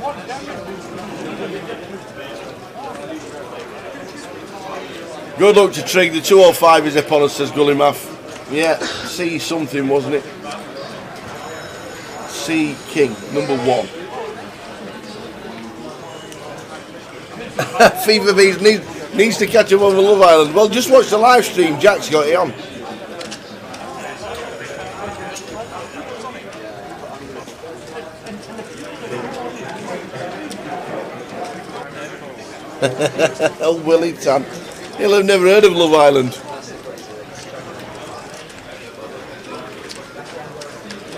What damage? Good luck to Trig. The 205 is upon us, says Gullimath. Yeah, C something, wasn't it? C King, number 1. Fever Bees needs to catch up on Love Island. Well, just watch the live stream. Jack's got it on. Oh, Willie Tan. He'll have never heard of Love Island.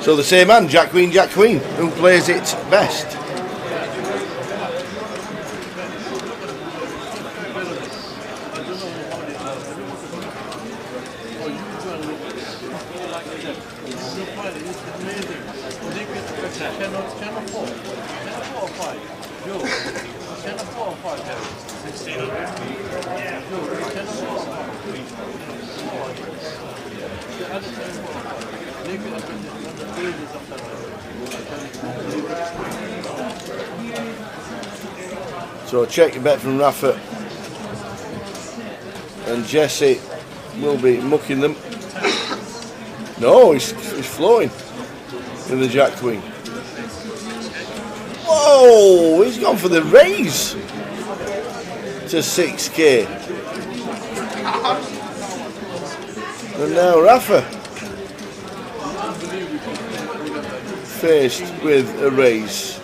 So the same man, Jack Queen, who plays it best. So check your bet from Rafa, and Jesse will be mucking them. No, he's flowing in the Jack Queen. Whoa, he's gone for the raise to 6k. And now Rafa faced with a raise.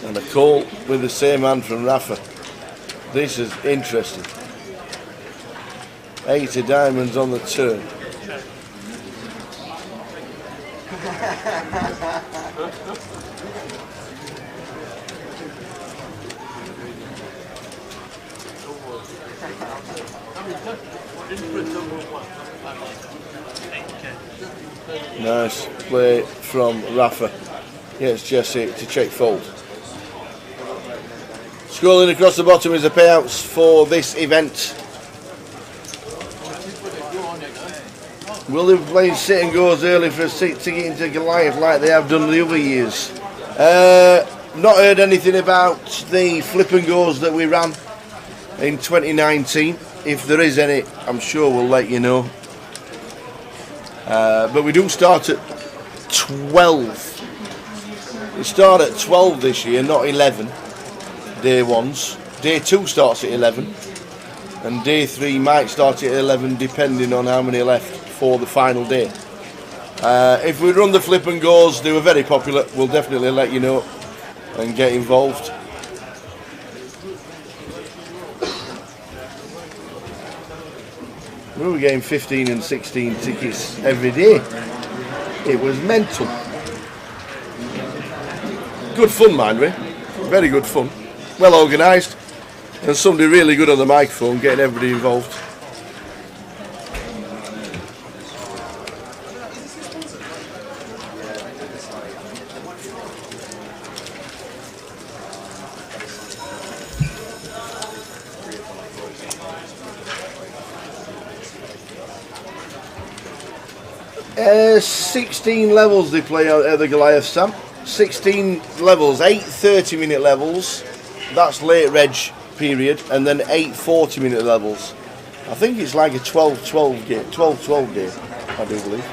And a call with the same hand from Rafa. This is interesting. 8 of diamonds on the turn. Nice play from Rafa. Yes, Jesse to check fold. Scrolling across the bottom is the payouts for this event. Will they play sit and goes early for a ticket into Goliath like they have done the other years? Not heard anything about the flip and goes that we ran in 2019. If there is any, I'm sure we'll let you know. But we do start at 12. We start at 12 this year, not 11. Day ones. Day 2 starts at 11. And day 3 might start at 11 depending on how many left for the final day. If we run the flip and goes, they were very popular. We'll definitely let you know and get involved. We were getting 15 and 16 tickets every day. It was mental. Good fun, mind me. Very good fun. Well organised. And somebody really good on the microphone, getting everybody involved. Uh, 16 levels they play out at the Goliath, Sam. 16 levels, 8 30-minute levels. That's late reg period, and then 8 40-minute levels. I think it's like a 12-12 day. 12-12 day, I do believe.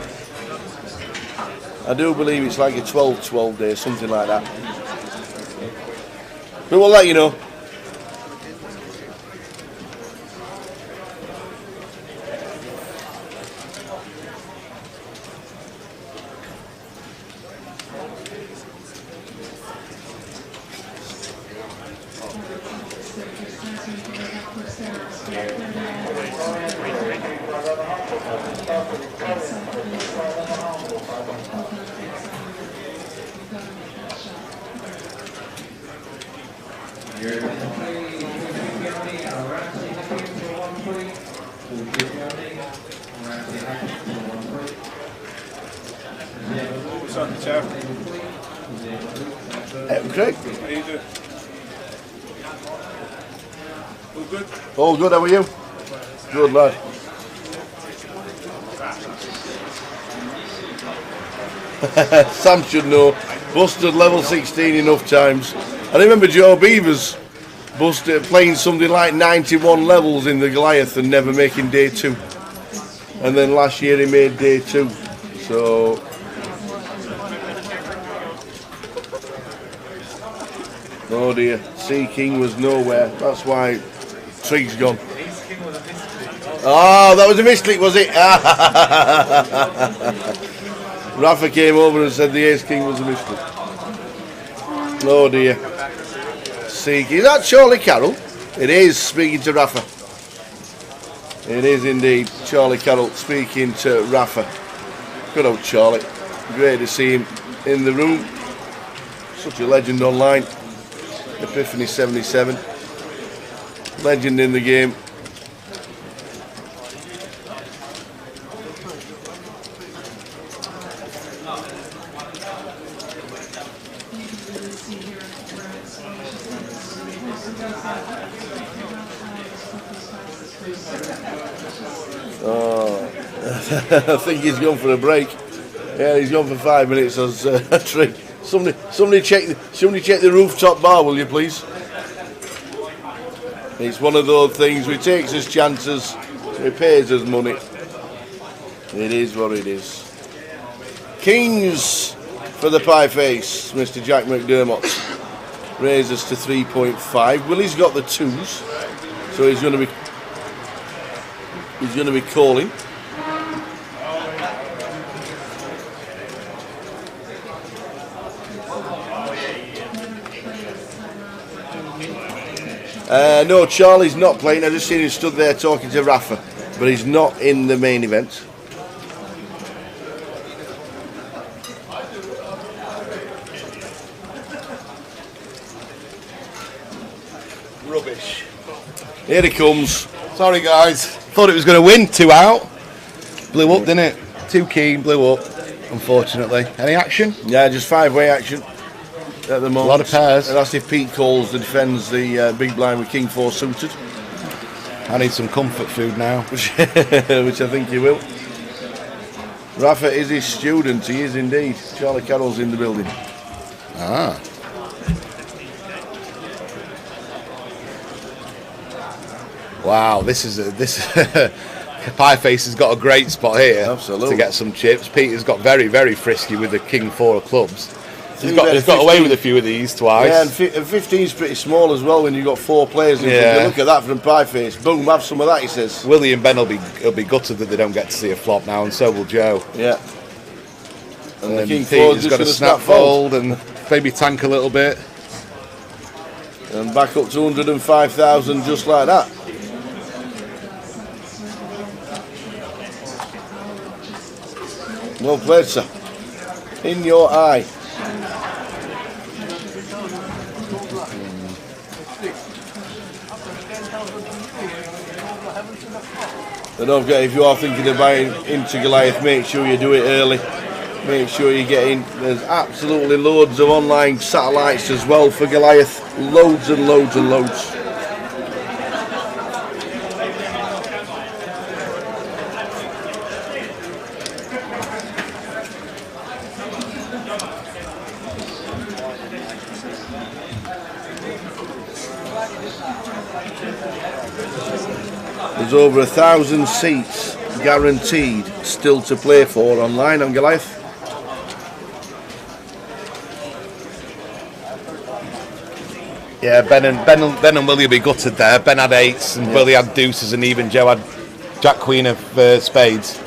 I do believe it's like a 12-12 day, something like that. But we'll let you know. What's on the chair? Craig. How you doing? All good? All good, how are you? Good lad. Sam should know. Busted level 16 enough times. I remember Joe Beavers busted playing something like 91 levels in the Goliath and never making day 2. And then last year he made day 2. So oh dear, Sea King was nowhere. That's why Trig's gone. Oh, that was a misclick, was it? Rafa came over and said the Ace King was a misclick. Oh dear. Sea King. Is that Charlie Carroll? It is, speaking to Rafa. It is indeed Charlie Carroll speaking to Rafa. Good old Charlie. Great to see him in the room. Such a legend online. Epiphany 77. Legend in the game. Oh, I think he's gone for a break. Yeah, he's gone for 5 minutes as a trick. Somebody check the rooftop bar, will you please? It's one of those things. We takes his chances. He pays us money. It is what it is. Kings for the pie face, Mr. Jack McDermott. Raises to 3.5. Willie's got the 2s, so he's going to be calling. No, Charlie's not playing. I just seen him stood there talking to Rafa, but he's not in the main event. Rubbish. Here he comes. Sorry guys, thought it was going to win 2 out. Blew up, didn't it? Too keen, blew up, unfortunately. Any action? Yeah, just 5-way action at the moment. A lot of pairs. And that's if Pete calls and defends the big blind with King 4 suited. I need some comfort food now. Which I think he will. Rafa is his student, he is indeed. Charlie Carroll's in the building. Ah. Wow, this Pie Face has got a great spot here. Absolutely. To get some chips. Peter's got very, very frisky with the King 4 of clubs. He's got away with a few of these twice. Yeah, and 15's pretty small as well when you've got 4 players. And yeah. You look at that from Pie Face. Boom, have some of that, he says. Willie and Ben will be gutted that they don't get to see a flop now, and so will Joe. Yeah. And the King 4's got a snap fold and maybe tank a little bit. And back up to 105,000 just like that. Well played, sir. In your eye. And don't forget, if you are thinking of buying into Goliath, make sure you do it early. Make sure you get in. There's absolutely loads of online satellites as well for Goliath. Loads and loads and loads. There's over 1,000 seats guaranteed still to play for online on Goliath. Yeah, Ben and Willie will be gutted there. Ben had 8s and Willie had deuces, and even Joe had Jack Queen of spades.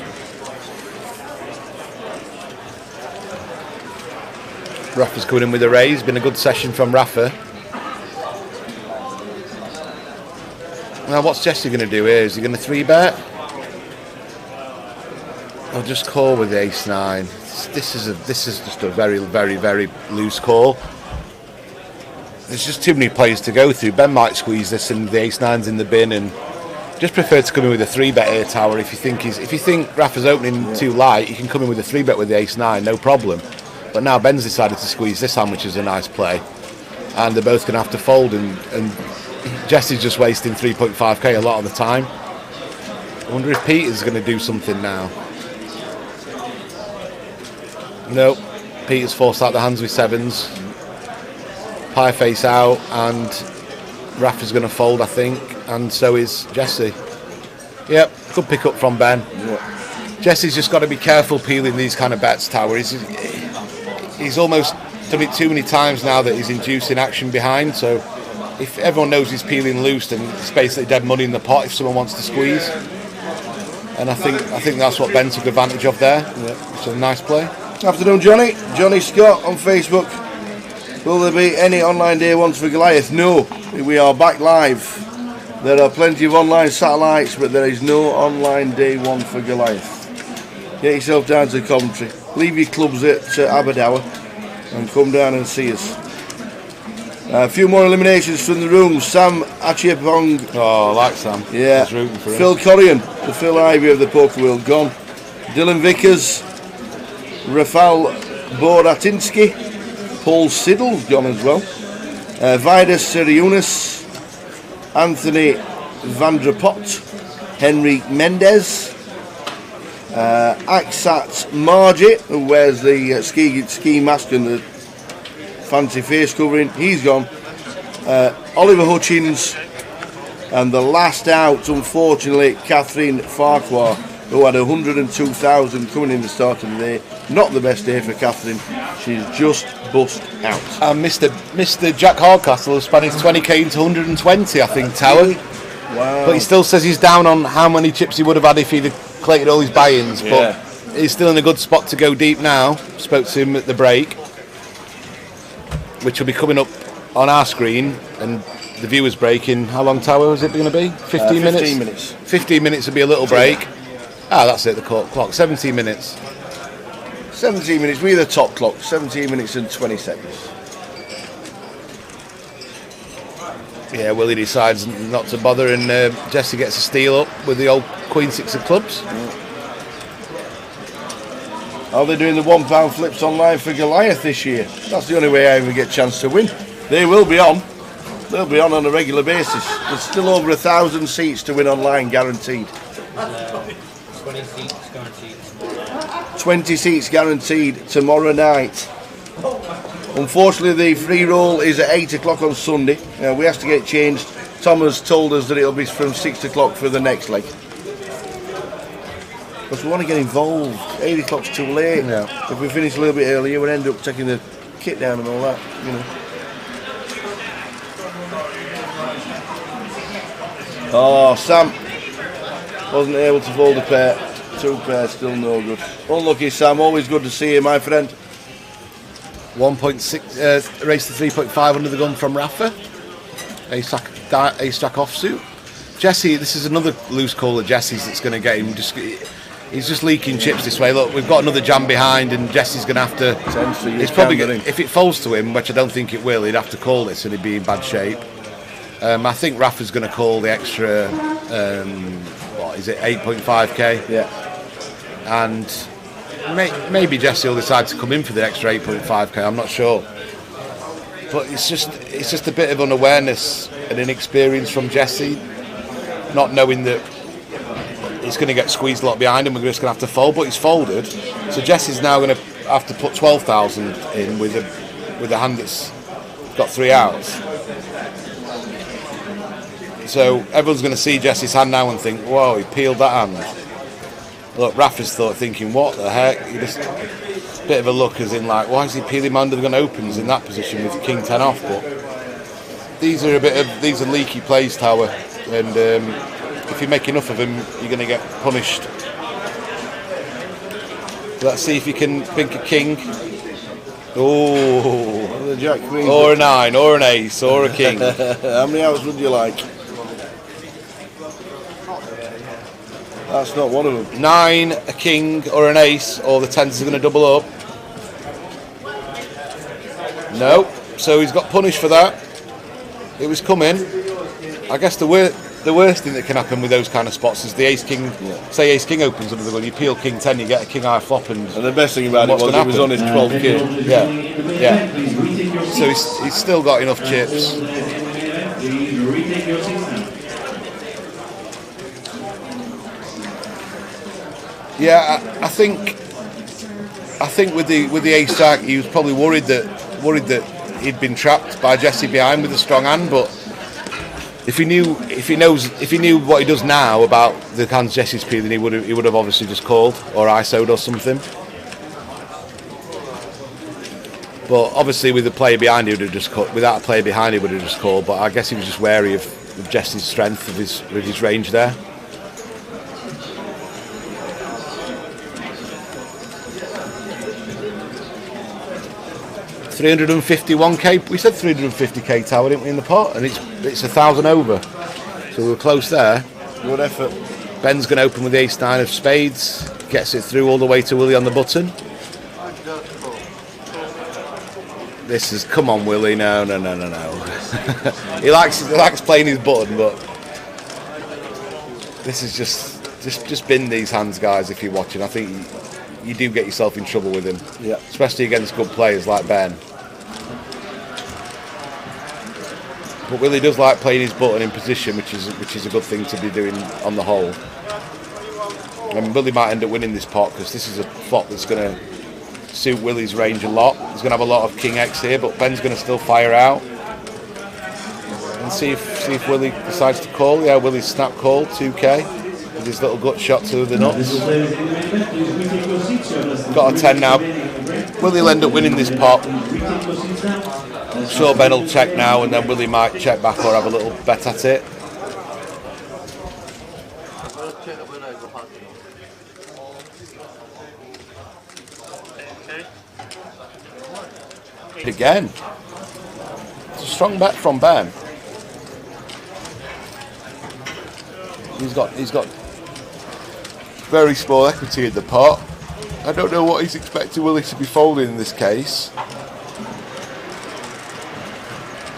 Rafa's coming in with a raise. Been a good session from Rafa. Now, what's Jesse going to do here? Is he going to 3-bet? I'll just call with the ace-9. This is just a very, very, very loose call. There's just too many players to go through. Ben might squeeze this, and the ace-9's in the bin, and just prefer to come in with a 3-bet here, Tower. If you think Rafa's opening too light, you can come in with a 3-bet with the ace-9, no problem. But now Ben's decided to squeeze this hand, which is a nice play, and they're both going to have to fold, and Jesse's just wasting 3.5k a lot of the time. I wonder if Peter's going to do something now. No, Peter's forced out the hands with 7s. Pie face out, and Rafa's going to fold, I think, and so is Jesse. Yep, good pick up from Ben. Yeah. Jesse's just got to be careful peeling these kind of bets, Tower. He's almost done it too many times now that he's inducing action behind, so if everyone knows he's peeling loose, then it's basically dead money in the pot if someone wants to squeeze. And I think that's what Ben took advantage of there. Yeah. It's a nice play. Afternoon, Johnny. Johnny Scott on Facebook. Will there be any online day ones for Goliath? No, we are back live. There are plenty of online satellites, but there is no online day one for Goliath. Get yourself down to Coventry. Leave your clubs at Aberdour and come down and see us. A few more eliminations from the room. Sam Achiapong. Oh, I like Sam. Yeah. I was rooting for him. Phil Corrigan, the Phil Ivey of the poker world, gone. Dylan Vickers, Rafal Boratinsky, Paul Siddle's gone as well. Vidas Siriunas, Anthony Vanderpot, Henry Mendez, Aksat Margie, who wears the ski mask and the fancy face covering, he's gone. Oliver Hutchins, and the last out, unfortunately, Catherine Farquhar, who had 102,000 coming in the start of the day. Not the best day for Catherine. She's just bust out. And Mr. Jack Hardcastle has spent his 20k into 120, I think, Tower. Wow. But he still says he's down on how many chips he would have had if he'd have collated all his buy-ins. Yeah. But he's still in a good spot to go deep now. Spoke to him at the break, which will be coming up on our screen, and the viewers break in how long, Tower, is it going to be? 15 minutes? 15 minutes. 15 minutes will be a little break. Ah, that's it, the clock. 17 minutes. 17 minutes, we're the top clock. 17 minutes and 20 seconds. Yeah, Willie decides not to bother, and Jesse gets a steal up with the old Queen 6 of clubs. Are they doing the £1 flips online for Goliath this year? That's the only way I ever get a chance to win. They will be on. They'll be on a regular basis. There's still over 1,000 seats to win online, guaranteed. 20 seats guaranteed. 20 seats guaranteed tomorrow night. Unfortunately, the free roll is at 8 o'clock on Sunday. We have to get it changed. Tom has told us that it'll be from 6 o'clock for the next leg. Because we want to get involved. 8 o'clock's too late. Yeah. If we finish a little bit earlier, we'll end up taking the kit down and all that, you know. Oh, Sam wasn't able to fold a pair. 2 pairs, still no good. Unlucky, Sam. Always good to see you, my friend. 1.6 race to 3.5 under the gun from Rafa. Ace jack offsuit. Jesse, this is another loose call of Jesse's that's going to get him. He's just leaking chips this way. Look, we've got another jam behind, and Jesse's going to have to. He's probably if it falls to him, which I don't think it will, he'd have to call this, and he'd be in bad shape. I think Rafa's going to call the extra. What is it? 8.5k. Yeah. And maybe Jesse will decide to come in for the extra 8.5k. I'm not sure. But it's just a bit of unawareness and inexperience from Jesse, not knowing that he's going to get squeezed a lot behind him. We're just going to have to fold, but he's folded. So Jesse's now going to have to put 12,000 in with a hand that's got 3 outs. So everyone's going to see Jesse's hand now and think, whoa, he peeled that hand. Look, Rafa's thinking, what the heck? He just bit of a look as in like, why is he peeling my under the gun opens in that position with King 10 off? But these are leaky plays, Tower, and if you make enough of them, you're going to get punished. Let's see if you can think a king. Oh, The Jack Queen. or a 9, or an ace, or a king. How many outs would you like? That's not one of them. 9, a king, or an ace, or the 10s are going to double up. No, so he's got punished for that. It was coming. I guess the worst thing that can happen with those kind of spots is the ace king. Say ace king opens under the gun, you peel king 10, you get a king high flop, and the best thing about it was it was on his 12th kid. Yeah. So he's still got enough chips. Yeah, I think with the ace jack, he was probably worried that he'd been trapped by Jesse behind with a strong hand. But if he knew what he does now about the hands Jesse's peeling, he would have obviously just called or ISO'd or something. But obviously with the player behind, he would have just called. Without a player behind, he would have just called. But I guess he was just wary of Jesse's strength of his range there. $351k. We said 350k, Tower, didn't we, in the pot? And it's 1,000 over. So we were close there. Good effort. Ben's going to open with the ace-9 of spades. Gets it through all the way to Willie on the button. This is, come on, Willie. No. he likes playing his button, but this is just bin these hands, guys. If you're watching, I think you do get yourself in trouble with him. Yeah. Especially against good players like Ben. But Willie does like playing his button in position, which is a good thing to be doing on the whole. And Willie might end up winning this pot because this is a flop that's going to suit Willie's range a lot. He's going to have a lot of King X here, but Ben's going to still fire out. And see if Willie decides to call. Yeah, Willie's snap call, 2k. With his little gut shot to the nuts. Got a 10 now. Willie will end up winning this pot. I'm sure Ben will check now, and then Willie might check back or have a little bet at it. Again. It's a strong bet from Ben. He's got very small equity in the pot. I don't know what he's expecting Willie to be folding in this case.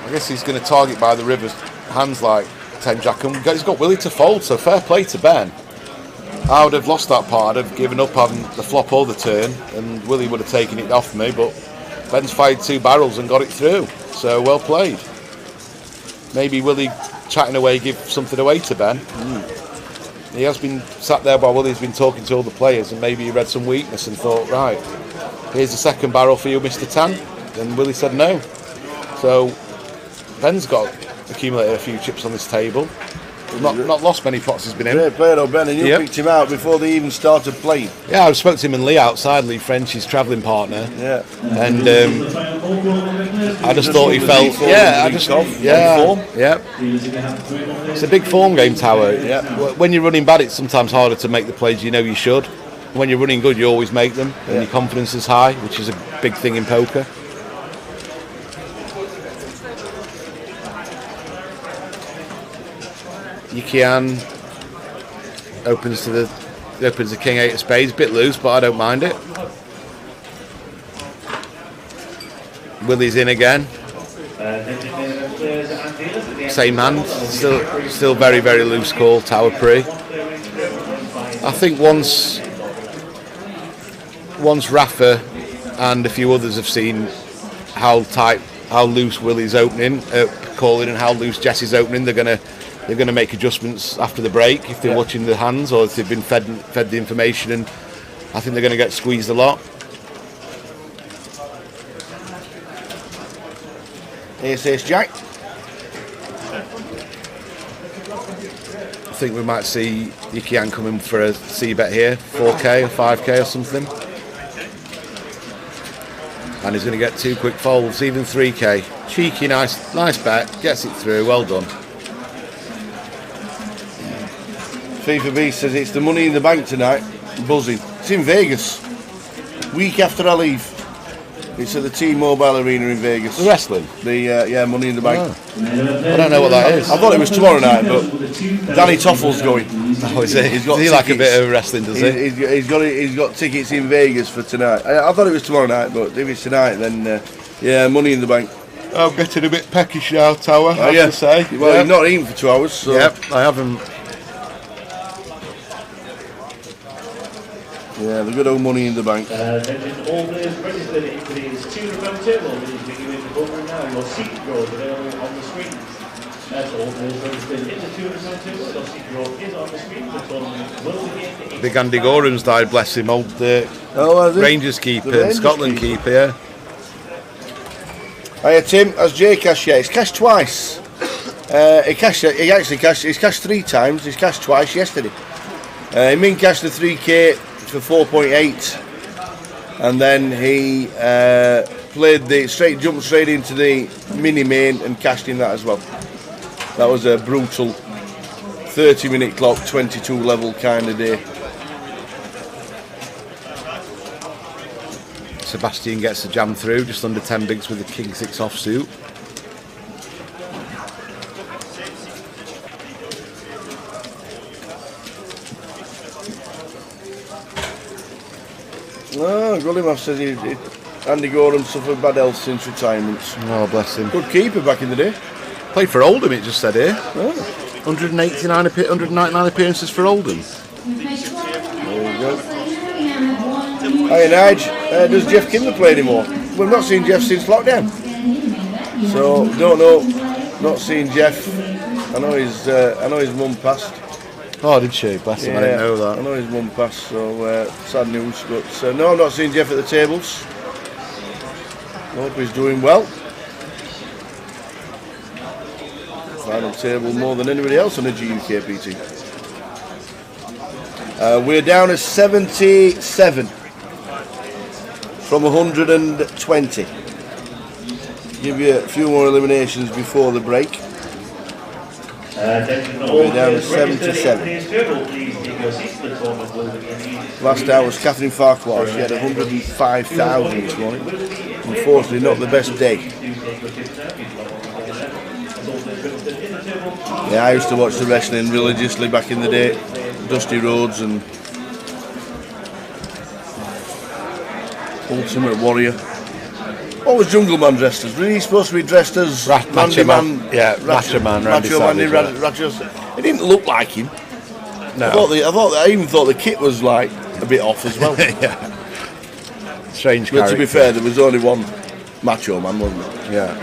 I guess he's going to target by the river's hands like 10 jack, and he's got Willie to fold, so fair play to Ben. I would have lost that part. I'd have given up having the flop all the turn, and Willie would have taken it off me, but Ben's fired 2 barrels and got it through, so well played. Maybe Willie chatting away give something away to Ben. He has been sat there while Willie's been talking to all the players, and maybe he read some weakness and thought, right, here's the second barrel for you, Mr. Tan. And Willie said no. So Ben's got accumulated a few chips on this table. Not lost many pots he's been in. Great player though, Ben, and you picked him out before they even started playing. Yeah, I spoke to him and Lee outside, Lee French, his travelling partner. Yeah. And I just thought he felt... It's a big form game, Tower. Yeah. When you're running bad, it's sometimes harder to make the plays you know you should. When you're running good, you always make them, and your confidence is high, which is a big thing in poker. Yikian opens the King 8 of spades, a bit loose, but I don't mind it. Willie's in again. Same hand, still very, very loose call, Tower pre. I think once Rafa and a few others have seen how loose Willie's opening, calling, and how loose Jesse's opening, they're going to make adjustments after the break if they're watching the hands or if they've been fed the information, and I think they're going to get squeezed a lot. Ace Jack. I think we might see Yikian come in for a C-bet here, 4k or 5k or something. And he's going to get 2 quick folds, even 3k. Cheeky, nice bet, gets it through, well done. FIFA B says it's the Money in the Bank tonight, buzzing. It's in Vegas, week after I leave. It's at the T-Mobile Arena in Vegas. The wrestling? The Money in the Bank. Oh. I don't know what that is. I thought it was tomorrow night, but Danny Toffle's going. Oh, is he? He's got does he like a bit of wrestling, does he? He's got tickets in Vegas for tonight. I thought it was tomorrow night, but if it's tonight, then Money in the Bank. I'm getting a bit peckish now, Tower, I have to say. Well, you've not eaten for 2 hours, so... Yep, I haven't. Yeah, the good old Money in the Bank. Attention, all players registered in today's tournament table. Please begin with the program now. Your seat draw is available on the screen. That's all players registered in the tournament table. Your seat draw is on the screen. The tournament will begin. Big Andy Gorham's died, bless him, old Rangers keeper, Scotland keeper, yeah. Hiya Tim, has Jay cashed yet? He's cashed twice. He's cashed 3 times, he's cashed twice yesterday. Min cashed the 3k for 4.8, and then he jumped straight into the mini main and cashed in that as well. That was a brutal 30-minute clock, 22 level kind of day. Sebastian gets the jam through, just under 10 bigs with the King 6 offsuit. Gullimov says Andy Gorham suffered bad health since retirement. Oh, bless him. Good keeper back in the day. Played for Oldham, it just said here. Oh. 199 appearances for Oldham. There you go. Hiya Nige, does Jeff Kimber play anymore? We've not seen Jeff since lockdown. So, don't know. Not seen Jeff. I know his mum passed. Oh, did she? Bless him, I didn't know that. I know his mum passed, so sad news. But no, I've not seen Jeff at the tables. I hope he's doing well. Final table more than anybody else on the GUKPT. We're down at 77 from 120. Give you a few more eliminations before the break. We're down to 77. Last hour was Catherine Farquhar. She had 105,000 this morning. Unfortunately, not the best day. Yeah, I used to watch the wrestling religiously back in the day. Dusty Rhodes and Ultimate Warrior. What was Jungle Man dressed as? Was he supposed to be dressed as Macho Man? Yeah, Macho Man. It didn't look like him. No. I even thought the kit was like a bit off as well. Yeah. Strange But character. to be fair, there was only one Macho Man, wasn't there? Yeah.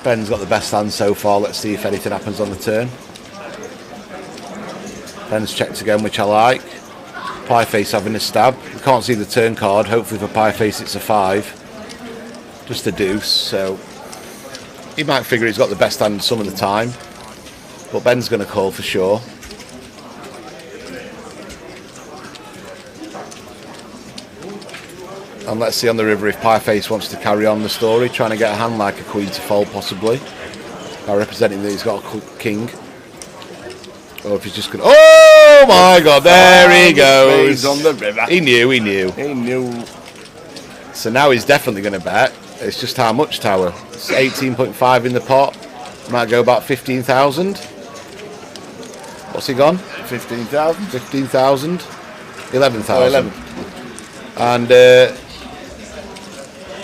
Ben's got the best hand so far. Let's see if anything happens on the turn. Ben's checked again, which I like. Pieface having a stab. We can't see the turn card. Hopefully for Pieface it's a 5. Just a deuce, so he might figure he's got the best hand some of the time. But Ben's going to call for sure. And let's see on the river if Pieface wants to carry on the story, trying to get a hand like a queen to fold possibly, by representing that he's got a king. Or if he's just going to... Oh my God, there he goes. On the river. He knew. He knew. So now he's definitely going to bet. It's just how much, Tower? It's 18.5 in the pot. Might go about 15,000. What's he gone? 15,000. 15,000. 11,000. Oh, 11. And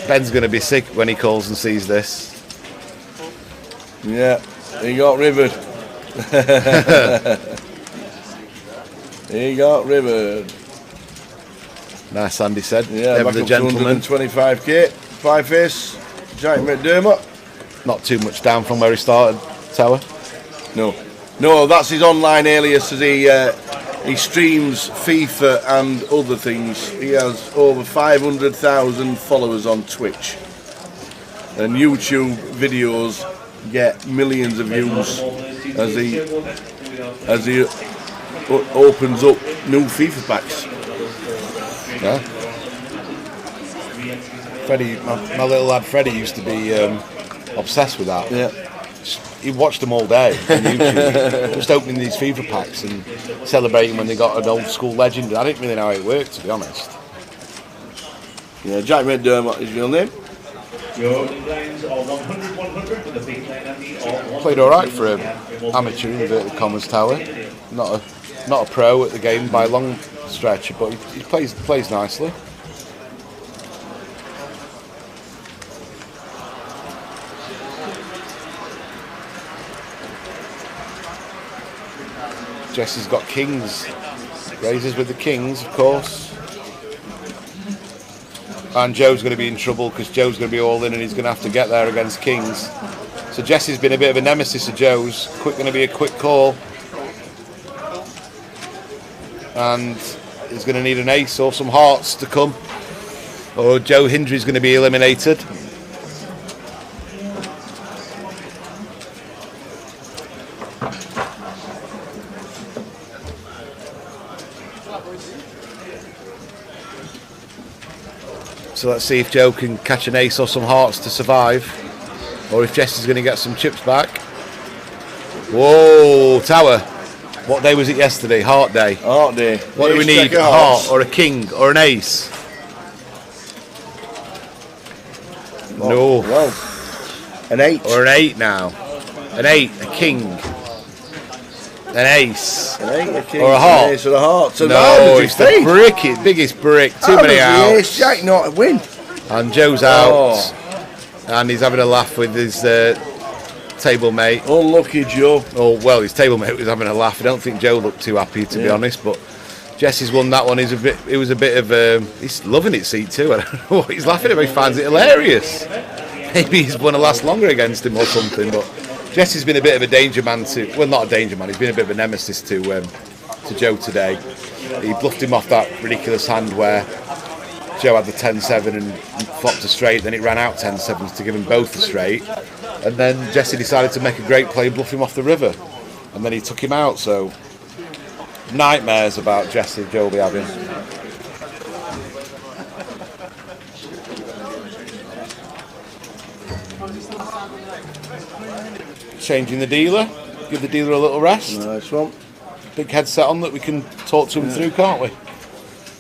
Ben's going to be sick when he calls and sees this. Yeah, he got rivered. He got rivered. Nice, Andy said. Yeah, Never back the up gentleman. to 125k. Pieface, Giant McDermott. Not too much down from where he started, Tower. No, that's his online alias as he streams FIFA and other things. He has over 500,000 followers on Twitch. and YouTube videos get millions of views as he opens up new FIFA packs. Yeah. Freddie, my little lad Freddie used to be obsessed with that. Yeah. He watched them all day on YouTube, just opening these FIFA packs and celebrating when they got an old school legend. I didn't really know how it worked, to be honest. Yeah, Jack McDermott is your name. Your lines are 100, 100 with a big line at the all. Played all right for an amateur in inverted commas tower. Not a pro at the game by a long stretch, but he plays nicely. Jesse's got kings. Raises with the kings, of course. And Joe's going to be in trouble because Joe's going to be all in and he's going to have to get there against kings. So Jesse's been a bit of a nemesis of Joe's. Going to be a quick call. And he's going to need an ace or some hearts to come. Or Joe Hindry's going to be eliminated. So let's see if Joe can catch an ace or some hearts to survive, or if Jesse's going to get some chips back. Whoa, Tower. What day was it yesterday? Heart day. Heart day. What do we need? A heart or a king or an ace? No. Well, an 8. Or an 8 now. An 8, a king. An ace. An 8, a king. Or a heart. An ace or a heart. So no, it's the brick, biggest brick. Too many outs. Ace Jack not a win. And Joe's out. And he's having a laugh with his table mate. Unlucky Joe. Oh, well, his table mate was having a laugh. I don't think Joe looked too happy, to be honest, but Jesse's won that one. He's he's loving it, seat too. I don't know what he's laughing about. He finds it hilarious. Maybe he's going to last longer against him or something, but Jesse's been a bit of a danger man not a danger man, he's been a bit of a nemesis to Joe today. He bluffed him off that ridiculous hand where Joe had the 10-7 and flopped a straight, then it ran out 10-7s to give him both a straight, and then Jesse decided to make a great play, bluff him off the river, and then he took him out. So nightmares about Jesse Joe will be having. Changing the dealer, give the dealer a little rest. Nice one. Big headset on that we can talk to him through, can't we?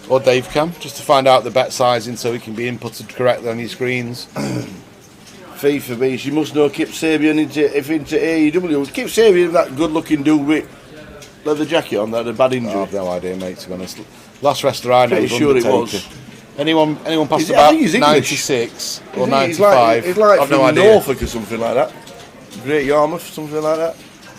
Or Dave can, just to find out the bet sizing so he can be inputted correctly on your screens. FIFA beast, you must know Kip Sabian into AEW. Kip Sabian, that good looking dude with leather jacket on, that had a bad injury. I have no idea, mate, to be honest. Last wrestler I know Pretty was sure it Undertaker. was. Anyone past I about think he's English. 96 or He's 95? He's like I've from no idea. Norfolk or something like that. Great Yarmouth, something like that.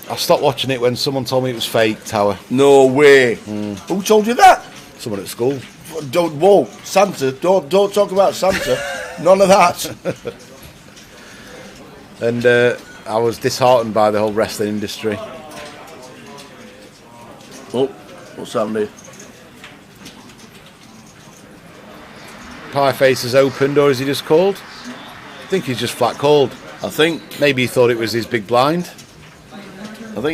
I stopped watching it when someone told me it was fake, Tower. No way. Who told you that? Someone at school. Whoa, Santa, don't talk about Santa. None of that. And I was disheartened by the whole wrestling industry. Oh, what's happened here? Pieface has opened, or is he just called? I think he's just flat called. I think Maybe he thought it was his big blind.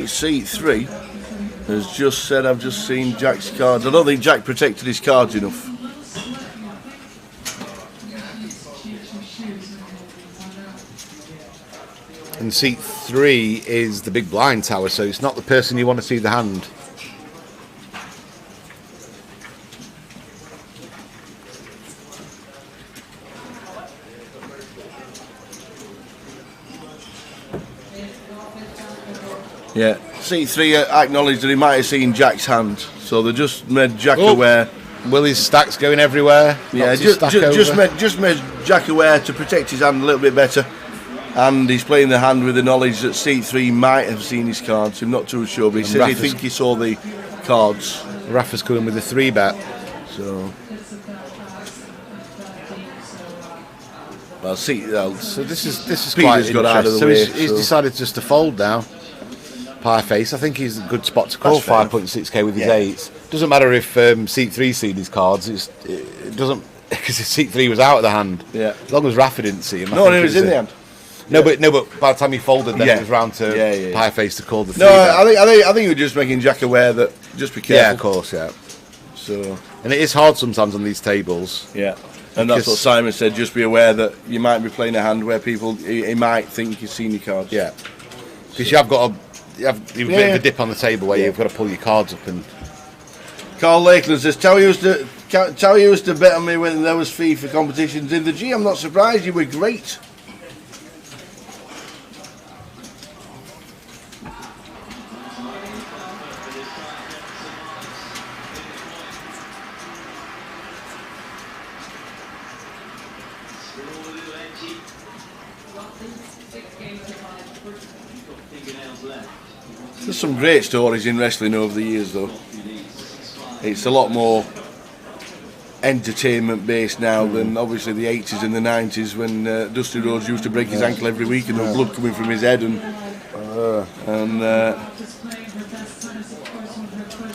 seat 3 has just said, I've just seen Jack's cards. I don't think Jack protected his cards enough. And seat 3 is the big blind, Tower, so it's not the person you want to see the hand. Yeah, seat 3 acknowledged that he might have seen Jack's hand, so they just made Jack aware. Willie's stack's going everywhere. Yeah, just made Jack aware to protect his hand a little bit better. And he's playing the hand with the knowledge that seat 3 might have seen his cards. I'm not too sure, but he says he thinks he saw the cards. Rafa's coming with a 3-bet. So, well, So this is Peter's quite got out of the interesting. way, He's so. decided just to fold now. Pieface, I think he's a good spot to call That's fair. 5.6k with his 8s. Doesn't matter if seat 3's seen his cards. It doesn't. because seat 3 was out of the hand. Yeah. As long as Rafa didn't see him. No, it was in the hand. No, but by the time he folded, then Yeah. it was round to Yeah. Pie Face to call the 3. No, I think you were just making Jack aware that just be careful. Yeah, of course, yeah. So, and it is hard sometimes on these tables. Yeah. And that's what Simon said, just be aware that you might be playing a hand where people, he might think you've seen your cards. Yeah. Because you have got a bit of a dip on the table where you've got to pull your cards up. And Carl Lakeland says, tell you used to bet on me when there was FIFA competitions in the G. I'm not surprised, you were great. There's some great stories in wrestling over the years, though. It's a lot more entertainment based now than obviously the 80s and the 90s when Dusty Rhodes used to break his ankle every week and there was blood coming from his head. I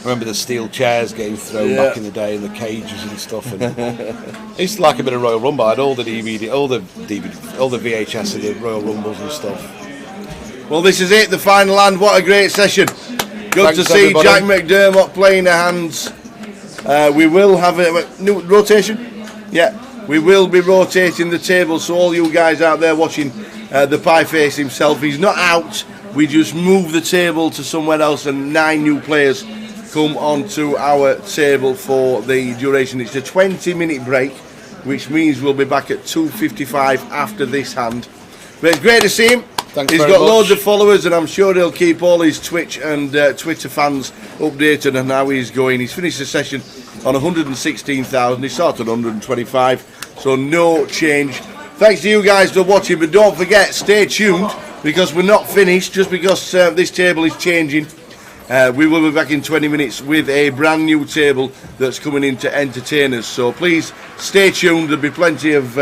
remember the steel chairs getting thrown back in the day and the cages and stuff. And I used to like a bit of Royal Rumble. I had all the VHS of the Royal Rumbles and stuff. Well, this is it, the final hand. What a great session. Good to see everybody. Jack McDermott playing the hands. We will have a new rotation. Yeah, we will be rotating the table. So all you guys out there watching the Pie Face himself, he's not out. We just move the table to somewhere else, and 9 new players come onto our table for the duration. It's a 20-minute break, which means we'll be back at 2:55 after this hand. But it's great to see him. Thanks He's got loads of followers, and I'm sure he'll keep all his Twitch and Twitter fans updated on how he's going. He's finished the session on 116,000. He started on 125, so no change. Thanks to you guys for watching, but don't forget, stay tuned, because we're not finished just because this table is changing. We will be back in 20 minutes with a brand new table that's coming in to entertain us. So please stay tuned. There'll be plenty of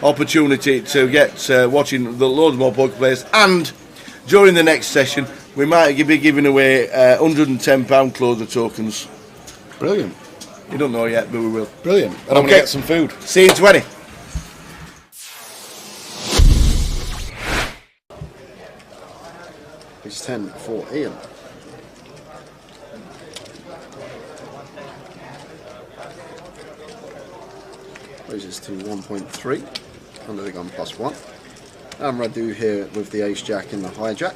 opportunity to get watching the loads more poker players, and during the next session we might be giving away £110 closer tokens. Brilliant. You don't know yet, but we will. Brilliant. And I'm going to get some food. See you in 20. It's 10 for Ian. Raises to 1.3 under the gun +1. And Radu here with the ace jack in the hijack.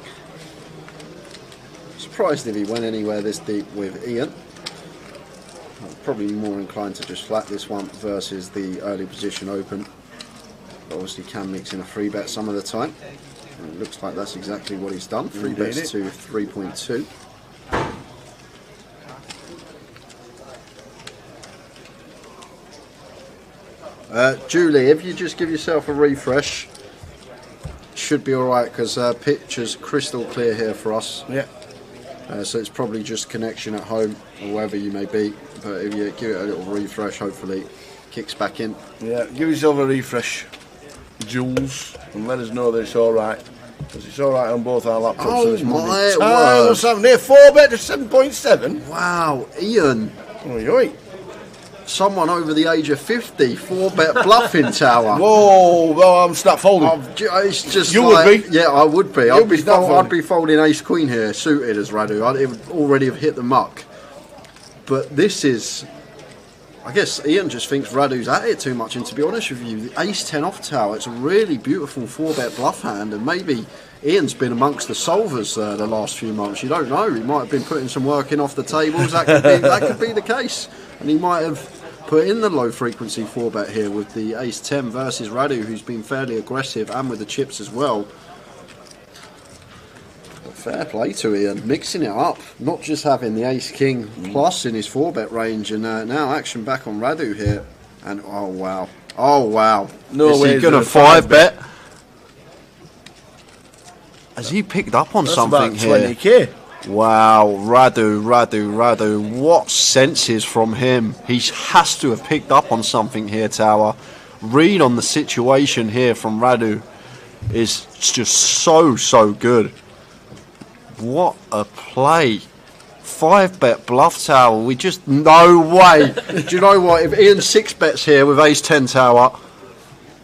Surprised if he went anywhere this deep with Ian. I'm probably more inclined to just flat this one versus the early position open. But obviously can mix in a 3-bet some of the time. And it looks like that's exactly what he's done. 3 bets to 3.2. Julie, if you just give yourself a refresh, should be alright, because picture's crystal clear here for us. Yeah. So it's probably just connection at home or wherever you may be. But if you give it a little refresh, hopefully it kicks back in. Yeah, give yourself a refresh, Jules, and let us know that it's alright. Because it's alright on both our laptops. Oh, so my word. word. 4-bet to 7.7. Wow, Ian. Oi, oi. Someone over the age of 50, 4-bet bluffing tower. Whoa, well, I'm snap folding. It's just You like, would be? Yeah, I would be. I'd You'd be folding ace queen here, suited as Radu. It would already have hit the muck. But this is, I guess Ian just thinks Radu's at it too much. And to be honest with you, the ace 10 off tower, it's a really beautiful 4-bet bluff hand. And maybe Ian's been amongst the solvers the last few months. You don't know. He might have been putting some work in off the tables. That could be the case. And he might have put in the low frequency 4-bet here with the ace 10 versus Radu, who's been fairly aggressive, and with the chips as well. But fair play to Ian, mixing it up, not just having the ace king plus in his 4-bet range, and now action back on Radu here. And oh wow, No way. Is he gonna 5-bet? Has he picked up on something about here? 20k. Wow, Radu, what senses from him. He has to have picked up on something here, Tower. Read on the situation here from Radu is just so good. What a play 5-bet bluff tower. We just no way. Do you know what? If Ian 6-bets here with ace 10 tower,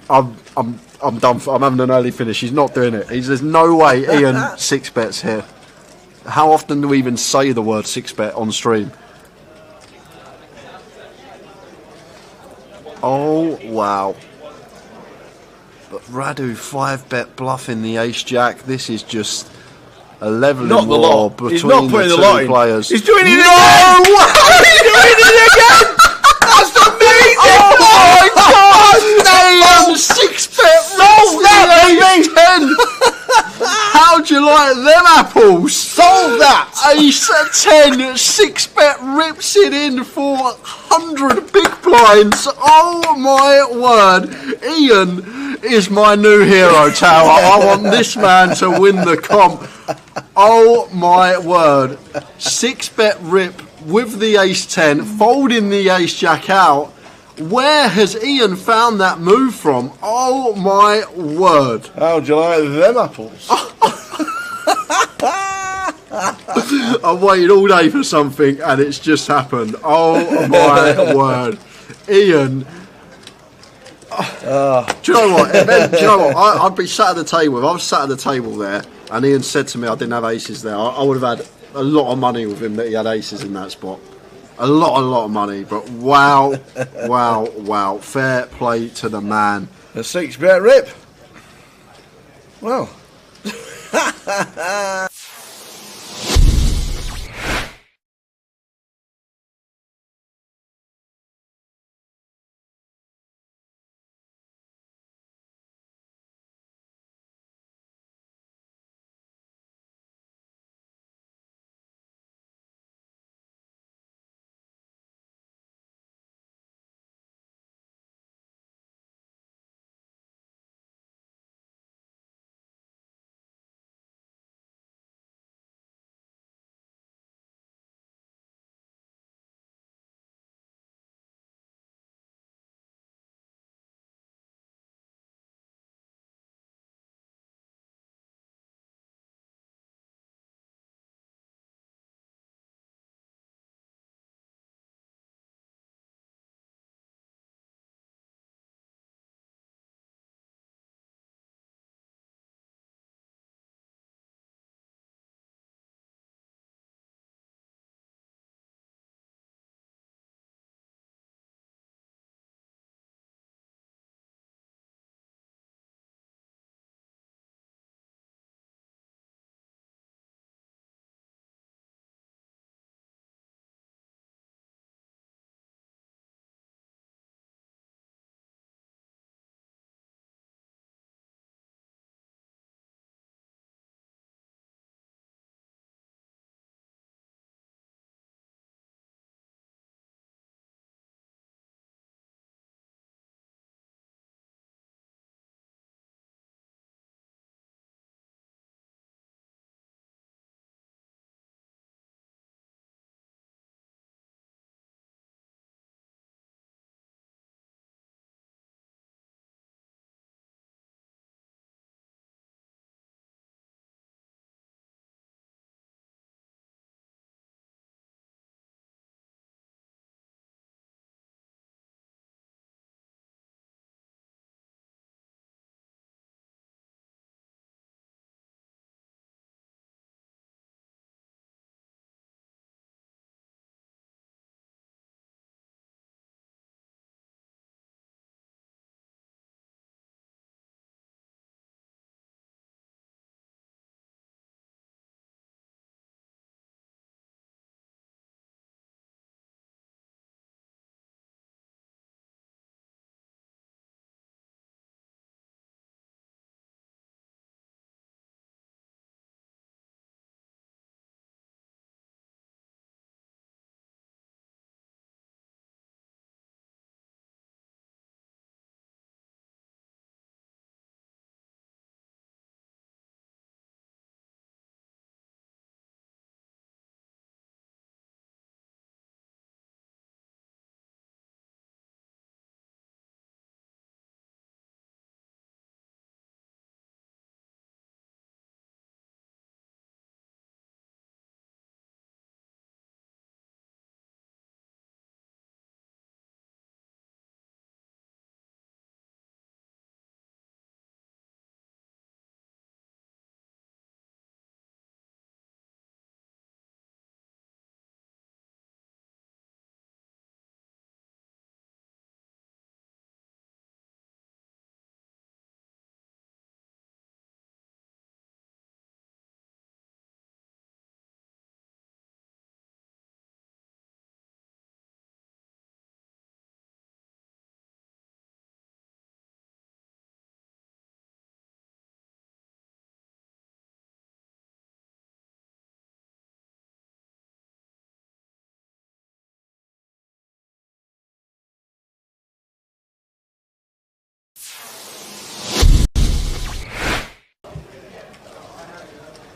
I'm done. I'm having an early finish. He's not doing it. There's no way Ian 6-bets here. How often do we even say the word 6-bet on stream? Oh wow. But Radu 5-bet bluffing the ace jack. This is just a leveling Not the war lot. between He's not putting the the lot two in. players. He's doing it no again! way! He's doing it again! That's amazing! Oh my god! Ian 6-bet Solve that, baby! 10. How'd you like them apples? Solve that! Ace 10, 6-bet rips it in for 100 big blinds. Oh my word. Ian is my new hero, Tower. I want this man to win the comp. Oh my word. 6-bet rip with the ace 10, folding the ace jack out. Where has Ian found that move from? Oh my word. How'd you like them apples? I've waited all day for something and it's just happened. Oh my word. Ian. Do you know what? Do you know what? I'd be sat at the table. If I was sat at the table there and Ian said to me I didn't have aces there, I would have had a lot of money with him that he had aces in that spot. A lot of money. But wow, wow. Fair play to the man. A 6-bet rip. Well.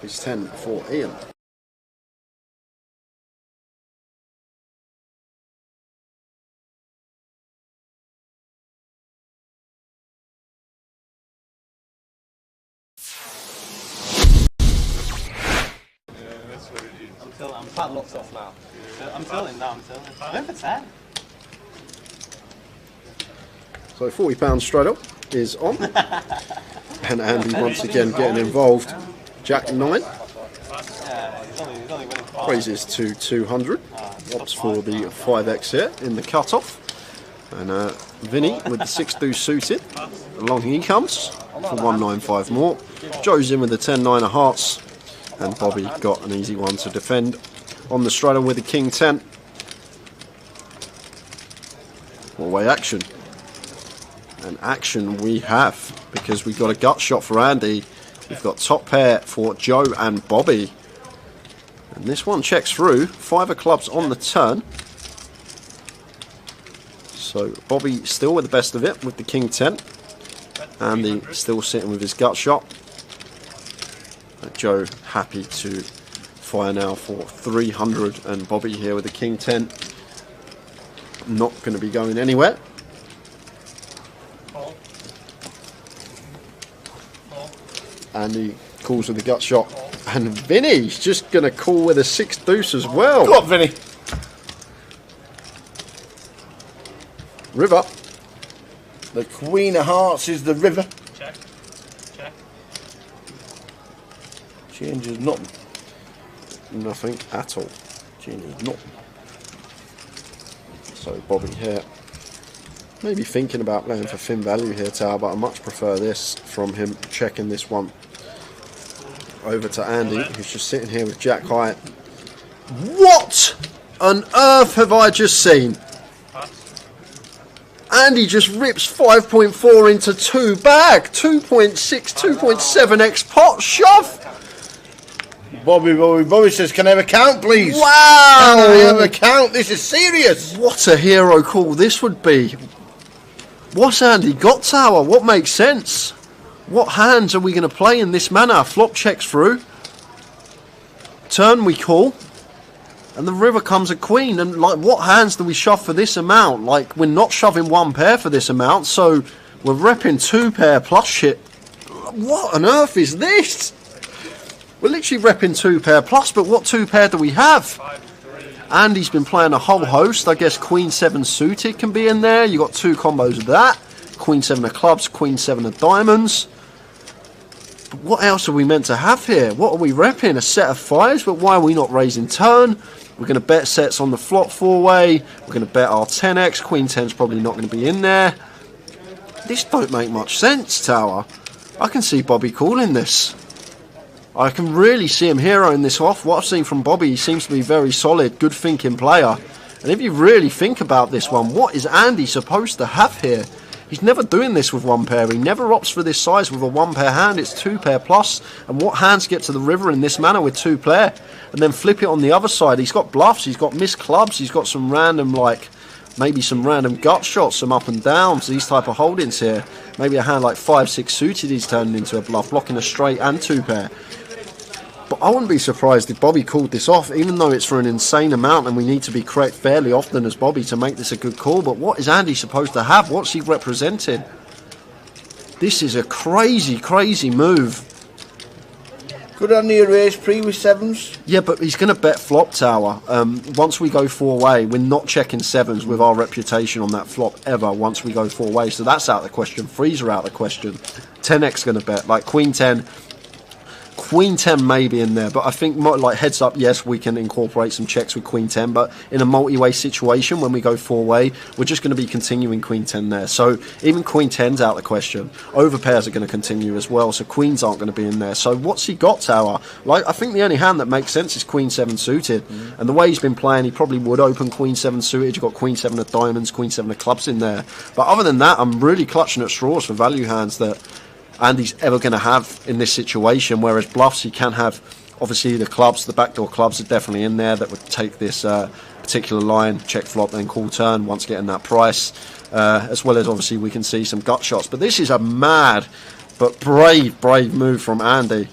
It's 10 for Ian. I'm quite locked off now. I'm tilting now, I'm going for 10. So £40 straight up is on. And Andy once again getting involved. Jack 9. He's only winning 5. Raises to 200. Opts for the 5x here in the cut-off. And Vinny with the 6 deuce suited. Along he comes for 195 more. Joe's in with the 10-9 of hearts. And Bobby got an easy one to defend on the straddle with the king 10. One-way action. And action we have, because we've got a gut shot for Andy. We've got top pair for Joe and Bobby. And this one checks through. 5 of clubs on the turn. So Bobby still with the best of it with the king 10. Andy still sitting with his gut shot. Joe happy to fire now for 300, and Bobby here with the king 10 not going to be going anywhere. Andy calls with the gut shot, and Vinny's just going to call with a 6 deuce as well. Go on, Vinny. River. The Queen of Hearts is the river. Check. Check. Changes nothing. Nothing at all. Changes nothing. So Bobby here. Maybe thinking about playing for thin value here, Tower, but I much prefer this from him, checking this one over to Andy, who's just sitting here with Jack high. What on earth have I just seen? Andy just rips 5.4 into 2 bag. 2.6, 2.7x pot shove. Bobby says, can I have a count, please? Wow. Can I have a count? This is serious. What a hero call this would be. What's Andy got, Tower? What makes sense? What hands are we going to play in this manner? Flop checks through. Turn we call. And the river comes a queen. And like, what hands do we shove for this amount? Like, we're not shoving 1 pair for this amount. So we're repping 2 pair plus shit. What on earth is this? We're literally repping 2 pair plus. But what 2 pair do we have? Andy's been playing a whole host. I guess Queen 7 suited can be in there. You got 2 combos of that. Queen 7 of clubs, Queen 7 of diamonds. But what else are we meant to have here? What are we repping? A set of 5s, but why are we not raising turn? We're going to bet sets on the flop 4-way. We're going to bet our 10x. Queen 10's probably not going to be in there. This don't make much sense, Tower. I can see Bobby calling this. I can really see him heroing this off. What I've seen from Bobby, he seems to be very solid, good thinking player. And if you really think about this one, what is Andy supposed to have here? He's never doing this with 1 pair. He never opts for this size with a 1 pair hand. It's 2 pair plus. And what hands get to the river in this manner with 2 pair? And then flip it on the other side. He's got bluffs. He's got missed clubs. He's got some random, like, maybe some random gut shots, some up and downs, these type of holdings here. Maybe a hand like 5-6 suited he's turning into a bluff, blocking a straight and 2 pair. But I wouldn't be surprised if Bobby called this off, even though it's for an insane amount and we need to be correct fairly often as Bobby to make this a good call. But what is Andy supposed to have? What's he representing? This is a crazy, crazy move. Could Andy erase pre with 7s? Yeah, but he's going to bet flop, Tower. Once we go 4-way, we're not checking 7s with our reputation on that flop ever once we go 4-way. So that's out of the question. 3s are out of the question. 10x going to bet. Like Queen 10... Queen 10 may be in there, but I think like heads up, yes, we can incorporate some checks with Queen 10, but in a multi-way situation when we go 4-way, we're just going to be continuing Queen 10 there. So even Queen 10's out of the question. Overpairs are going to continue as well, so Queens aren't going to be in there. So what's he got, Tower? Like, I think the only hand that makes sense is Queen 7 suited, and the way he's been playing, he probably would open Queen 7 suited. You've got Queen 7 of diamonds, Queen 7 of clubs in there. But other than that, I'm really clutching at straws for value hands that Andy's ever going to have in this situation, whereas bluffs he can have. Obviously the clubs, the backdoor clubs are definitely in there that would take this particular line, check flop, then call turn once getting that price, as well as obviously we can see some gut shots. But this is a mad but brave move from Andy.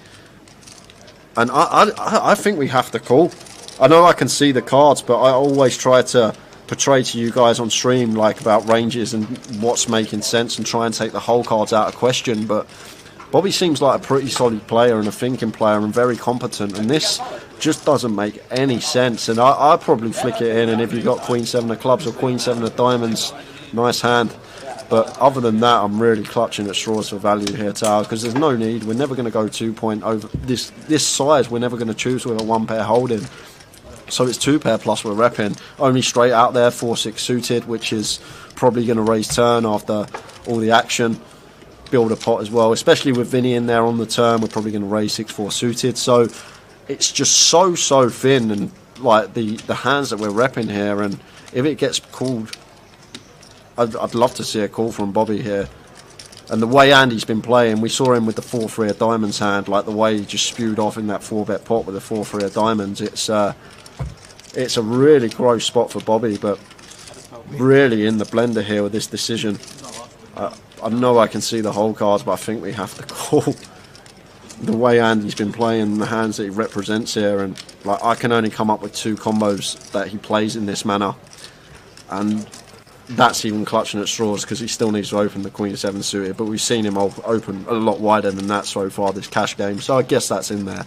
And I think we have to call. I know I can see the cards, but I always try to portray to you guys on stream like about ranges and what's making sense and try and take the whole cards out of question. But Bobby seems like a pretty solid player and a thinking player and very competent, and this just doesn't make any sense. And I'd probably flick it in, and if you've got Queen 7 of clubs or Queen 7 of diamonds, nice hand. But other than that, I'm really clutching at straws for value here, Tower, because there's no need. We're never going to go 2 point over this size. We're never going to choose with a 1 pair holding. So it's 2 pair plus we're repping. Only straight out there, 4-6 suited, which is probably going to raise turn after all the action. Build a pot as well, especially with Vinny in there on the turn. We're probably going to raise 6-4 suited. So it's just so thin, and like the hands that we're repping here. And if it gets called, I'd love to see a call from Bobby here. And the way Andy's been playing, we saw him with the 4-3 of diamonds hand, like the way he just spewed off in that 4-bet pot with the 4-3 of diamonds. It's a really gross spot for Bobby, but really in the blender here with this decision. I know I can see the whole cards, but I think we have to call. The way Andy's been playing, the hands that he represents here, and like I can only come up with 2 combos that he plays in this manner, and that's even clutching at straws because he still needs to open the Queen 7 suited, but we've seen him open a lot wider than that so far this cash game, so I guess that's in there.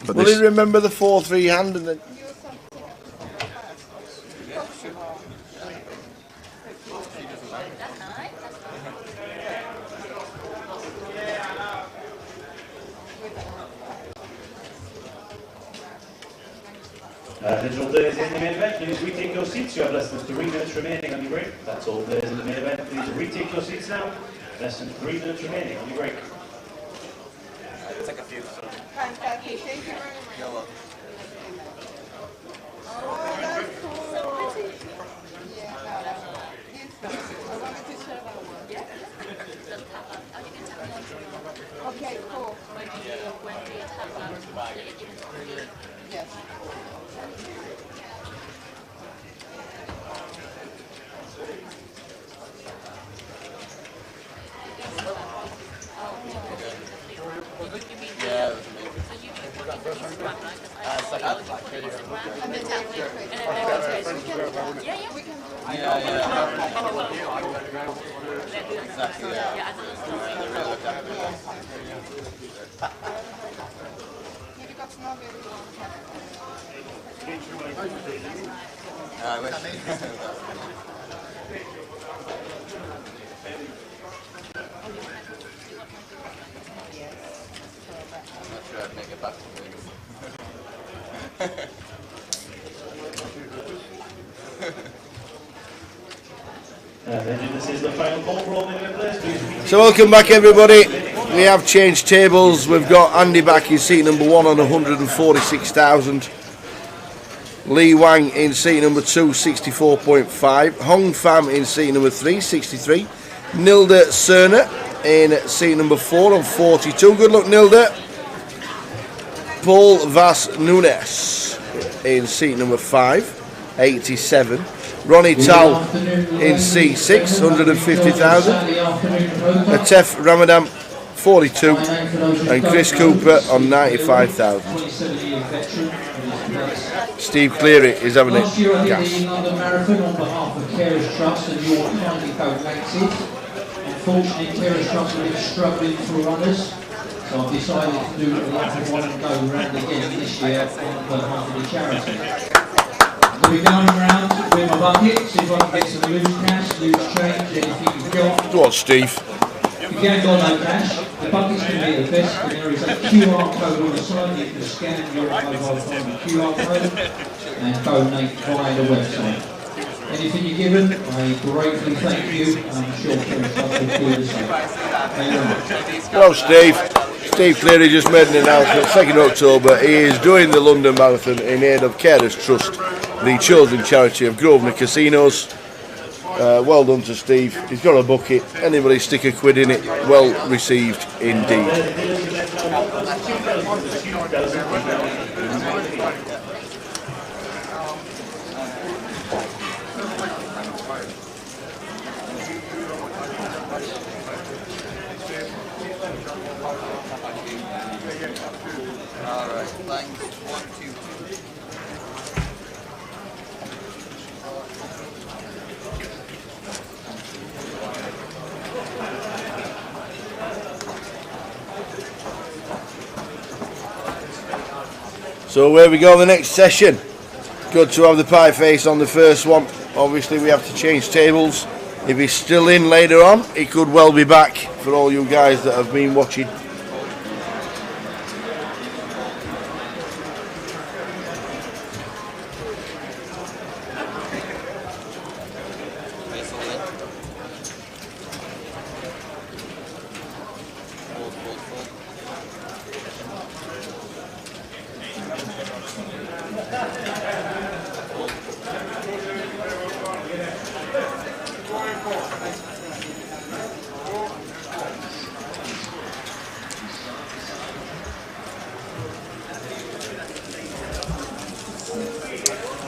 But will he remember the 4-3 hand and then? That's all there is in the main event. Please retake your seats. You have less than 3 minutes remaining on your break. That's all there is in the main event. Please retake your seats now. Less than 3 minutes remaining on your break. Take a few. Thank you very much. You're welcome. Oh, that's cool. Yeah, I wanted to share that one. Yeah? Okay, cool. Yes. This is the final call for all minute players. Please. So welcome back everybody. We have changed tables. We've got Andy back in seat number 1 on 146,000. Lee Wang in seat number 2, 64.5. Hong Pham in seat number 3, 63. Nilda Cerner in seat number 4 on 42. Good luck, Nilda. Paul Vas Nunes in seat number 5, 87. Ronnie Tal in C6, 150,000. Atef Ramadan, 42. And Chris Cooper on 95,000. Steve Cleary is having it gas. Unfortunately, Terrace Trust have been struggling for runners, so I've decided to do the latter one and go round again this year on behalf of the charity. I'll be going around with my bucket, see if I can get some loose cash, loose change, anything you've got. Go on, Steve. If you haven't got no cash, the bucket's going to be the best, and there is a QR code on the side. You can scan your mobile phone with QR code and donate via the website. Anything you're given, I gratefully thank you, and I'm sure Terrace Trust will do the same. Thank you very much. Hello, Steve. Steve Cleary just made an announcement, 2nd October. He is doing the London Marathon in aid of Carers Trust, the children's charity of Grosvenor Casinos. Well done to Steve. He's got a bucket. Anybody stick a quid in it, well received indeed. Alright, lines 1, 2, 3. So where we go the next session. Good to have the pie face on the first one. Obviously we have to change tables. If he's still in later on, he could well be back for all you guys that have been watching.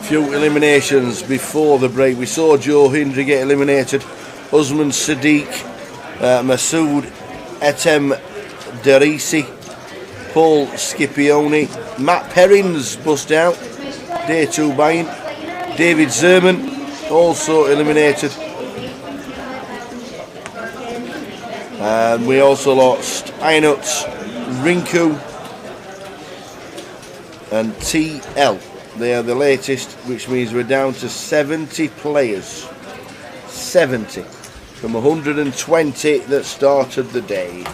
Few eliminations before the break. We saw Joe Hindley get eliminated. Usman Sadiq, Masood Etem Derisi, Paul Scipione, Matt Perrins bust out, day 2 buying. David Zerman also eliminated. And we also lost Aynut Rinku and TL. They are the latest, which means we're down to 70 players. 70 from 120 that started the day.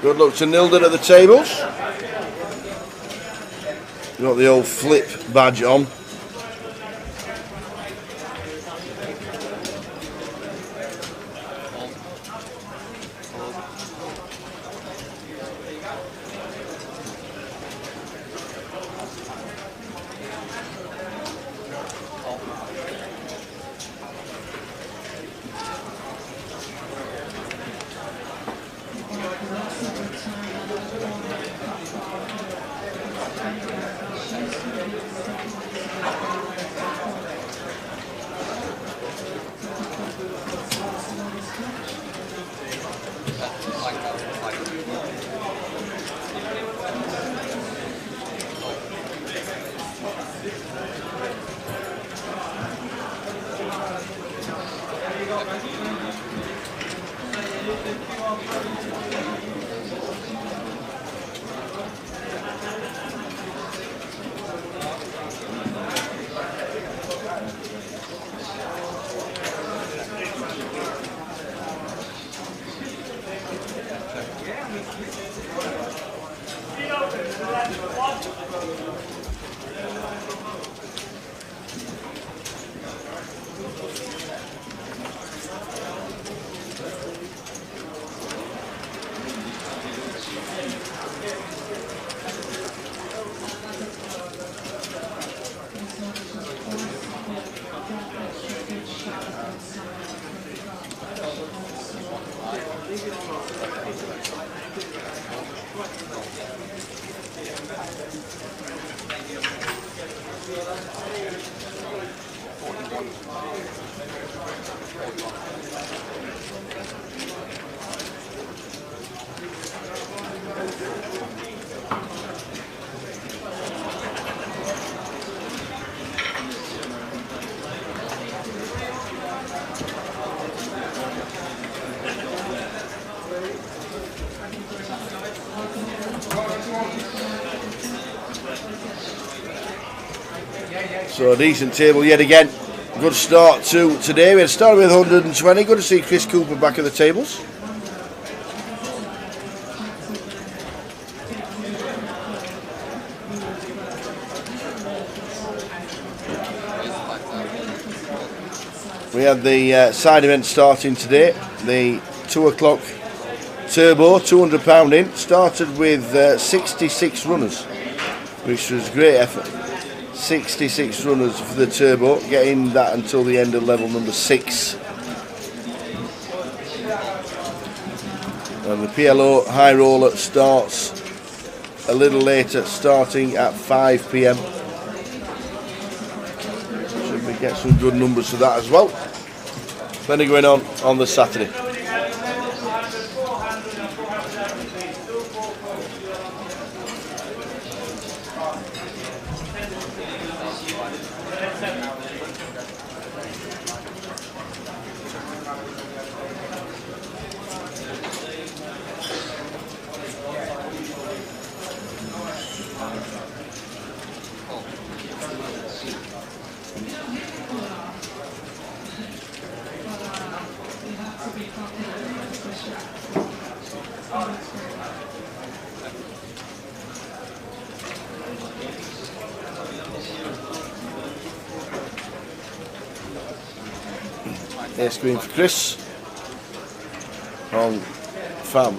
Good luck to Nilden at the tables. Got the old flip badge on. So a decent table yet again. Good start to today. We had started with 120. Good to see Chris Cooper back at the tables. We had the side event starting today. The 2 o'clock turbo, £200 in. Started with 66 runners, which was a great effort. 66 runners for the turbo, getting that until the end of level number 6. And the PLO high roller starts a little later, starting at 5 PM. Should be get some good numbers for that as well. Plenty going on the Saturday. Ace Queen for Chris. On Fam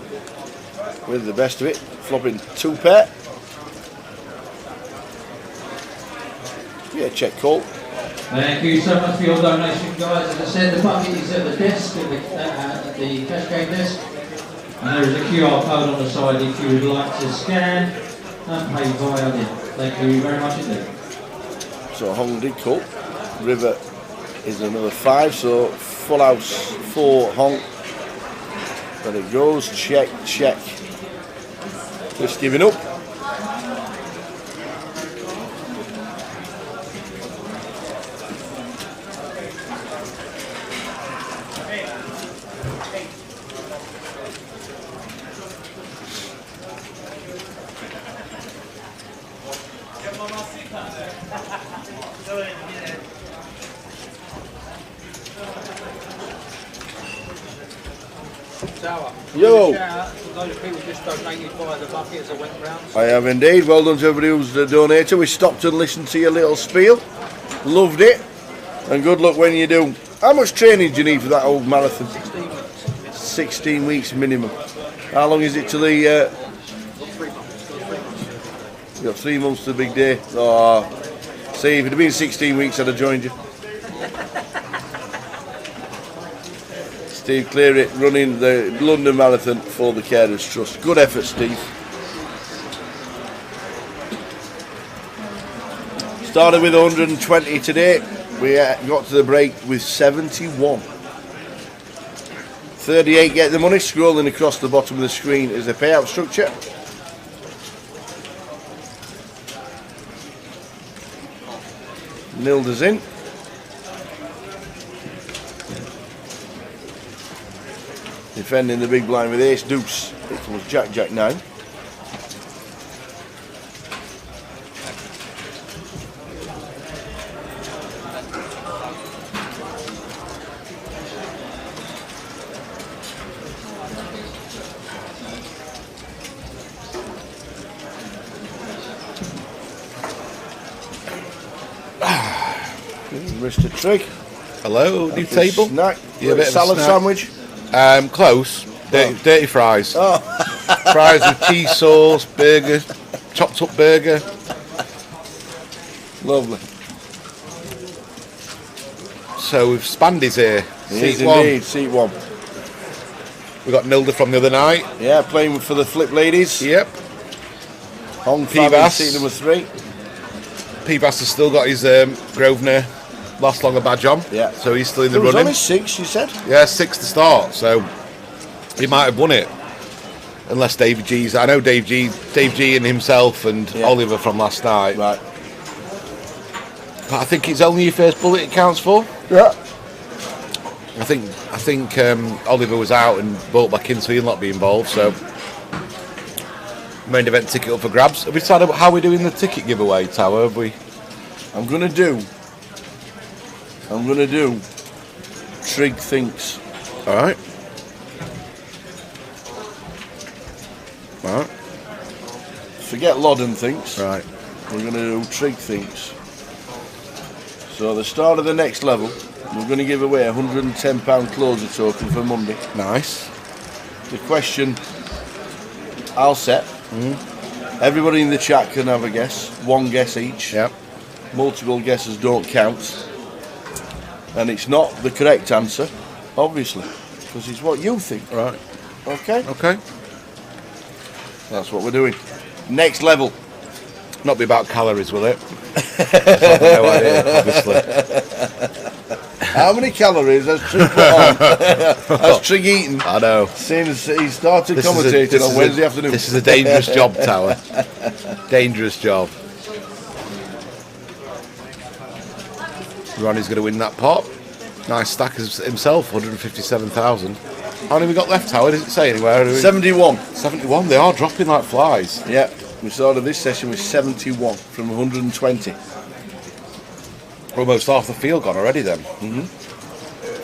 with the best of it, flopping 2 pair. Yeah, check call. Thank you so much for your donation, guys. As I said, the bucket is at the desk, at the cash game desk. And there is a QR code on the side if you would like to scan and pay via it. Thank you very much indeed. So Hong did call. River is another 5, so full house 4 Hong. But it goes, check. Just giving up. Yo! I have indeed. Well done to everybody who's donated. We stopped and listened to your little spiel. Loved it. And good luck when you do. How much training do you need for that old marathon? 16 weeks minimum. How long is it till the... You've got 3 months to the big day. Oh, see, if it had been 16 weeks, I'd have joined you. Steve Cleary running the London Marathon for the Carers Trust. Good effort, Steve. Started with 120 today. We got to the break with 71. 38 get the money. Scrolling across the bottom of the screen is the payout structure. Nilda's in. Defending the big blind with ace deuce. It was Jack 9. Mr. Trigg. Hello, new table. Snack. Yeah, a bit salad of a snack. sandwich. Close. Dirty fries. Oh. Fries with cheese sauce, burger, chopped up burger. Lovely. So we've Spandy's here. Yes, Seat 1. indeed, seat 1. We got Nilda from the other night. Yeah, playing for the Flip Ladies. Yep. Hong P-Bass. seat number 3. P-Bass has still got his Grosvenor last longer badge on. Yeah. So he's still in the There was running. only 6, you said? Yeah, 6 to start. So he might have won it. Unless Dave G's. I know Dave G and himself and Oliver from last night. Right. But I think it's only your first bullet it counts for. Yeah. I think Oliver was out and brought back in, so he'll not be involved. So main event ticket up for grabs. Have we decided how we're doing the ticket giveaway, Tower? Have we? I'm gonna do Trig Thinks. Alright. Forget Loddon Thinks. Right. We're gonna do Trig Thinks. So the start of the next level, we're gonna give away a £110 closer token for Monday. Nice. The question I'll set. Everybody in the chat can have a guess. 1 guess each. Yep. Multiple guesses don't count. And it's not the correct answer, obviously, because it's what you think. Right. Okay? Okay. That's what we're doing. Next level. Not be about calories, will it? I've no idea, obviously. How many calories has Trig put on? Has Trig eaten? I know. Since he started commentating on Wednesday afternoon. This is a dangerous job, Tower. Dangerous job. Ronnie's going to win that pot. Nice stack himself, 157,000. How many we got left, Tower? Does it say anywhere? 71. 71. They are dropping like flies. Yeah, we started this session with 71 from 120. Almost half the field gone already then.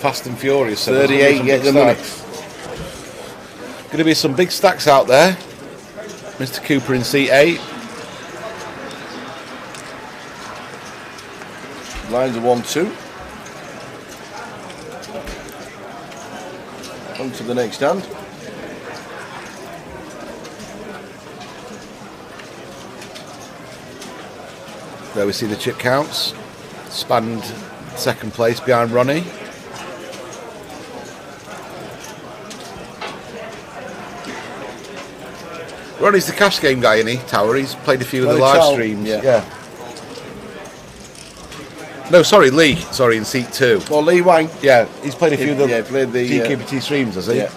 Fast and furious. So 38 get the money. Going to be some big stacks out there. Mr. Cooper in seat 8. Lines are 1-2. On to the next hand. There we see the chip counts. Spanned second place behind Ronnie. Ronnie's the cash game guy, isn't he, Tower? He's played a few of the live streams. Yeah. No, sorry, Lee. Sorry, in seat 2. Well, Lee Wang. Yeah, he's played a few of the played the GUKPT streams, has he? Yeah.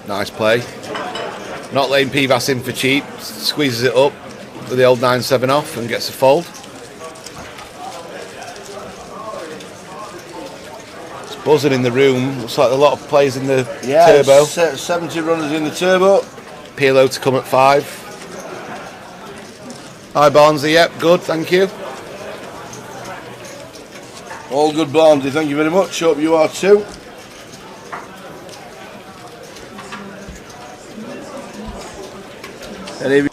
Nice play. Not letting Pivas in for cheap. Squeezes it up with the old 9-7 off and gets a fold. It's buzzing in the room. Looks like a lot of players in the turbo. 70 runners in the turbo. PLO to come at 5. Hi Barnsley, yep, good, thank you. All good, Barnsley, thank you very much. Hope you are too. And here we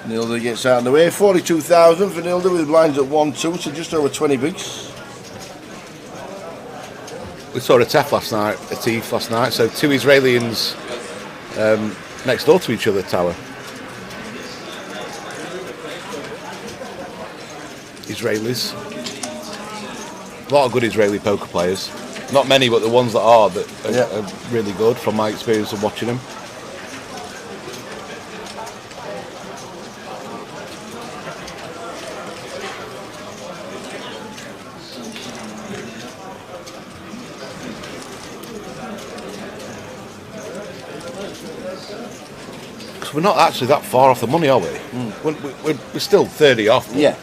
Nilda gets out of the way. 42,000 for Nilda with blinds at 1-2, so just over 20 bigs. We saw a TEF last night, a TEF last night, so 2 Israelians next door to each other, Tower. Israelis. A lot of good Israeli poker players. Not many, but the ones that are really good from my experience of watching them. We're not actually that far off the money, are we? We're still 30 off. Yeah.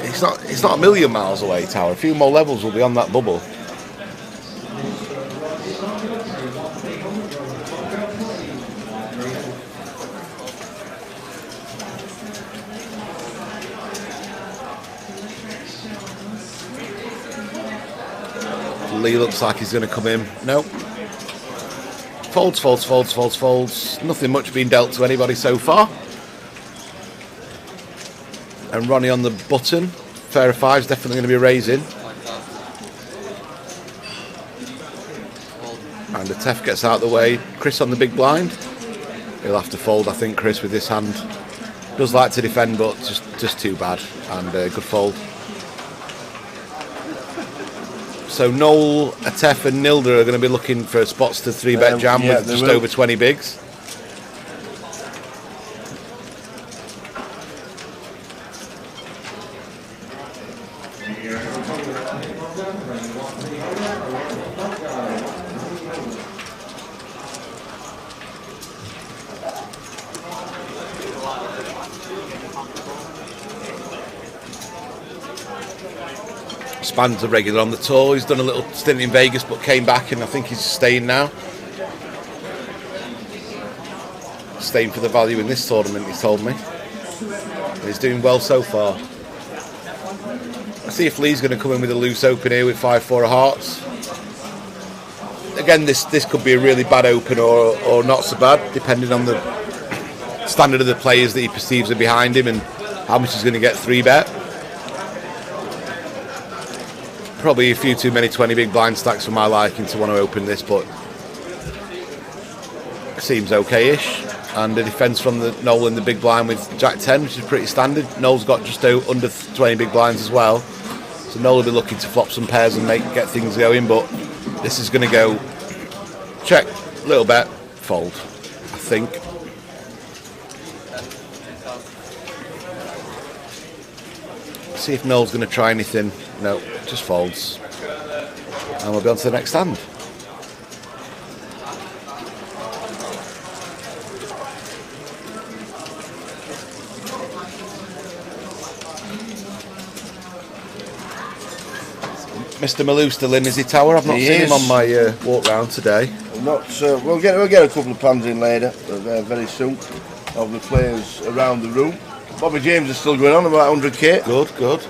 It's not a million miles away, Tower. A few more levels will be on that bubble. Lee looks like he's going to come in. Nope. Folds, folds, folds, folds, folds. Nothing much being dealt to anybody so far. And Ronnie on the button. Fair of 5's definitely going to be raising. And the TEF gets out of the way. Chris on the big blind. He'll have to fold, I think, Chris, with this hand. Does like to defend, but just too bad. And good fold. So Noel, a TEF and Nilda are going to be looking for spots to 3-bet jam with just over 20 bigs. Span's a regular on the tour. He's done a little stint in Vegas but came back, and I think he's staying now. Staying for the value in this tournament, he told me. And he's doing well so far. Let's see if Lee's going to come in with a loose open here with 5-4 of hearts. again, this could be a really bad open or not so bad, depending on the standard of the players that he perceives are behind him and how much he's going to get 3-bet. Probably a few too many 20 big blind stacks for my liking to want to open this, but seems okay-ish. And a defence from the Noel in the big blind with Jack 10, which is pretty standard. Noel's got just under 20 big blinds as well, so Noel will be looking to flop some pairs and get things going. But this is going to go check, little bet, fold, I think. See if Noel's going to try anything. No, just folds. And we'll be on to the next hand. Mr. Malou still in, is he, Tower? I've not seen him on my walk round today. Not. We'll get a couple of pans in later, very soon, of the players around the room. Bobby James is still going on about 100k. Good.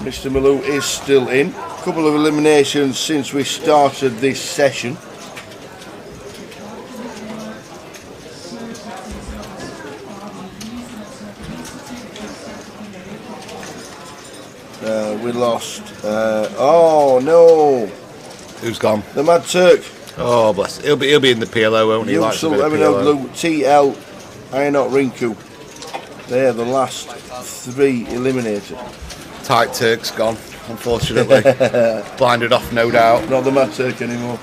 Mr. Malou is still in. A couple of eliminations since we started this session. We lost. Oh no! Who's gone? The Mad Turk. Oh bless. He'll be in the PLO, won't he? Yusel, Emino Blue, TL, Ironot Rinku. They're the last 3 eliminated. Tight Turk's gone, unfortunately. Blinded off, no doubt. Not the Mad Turk anymore.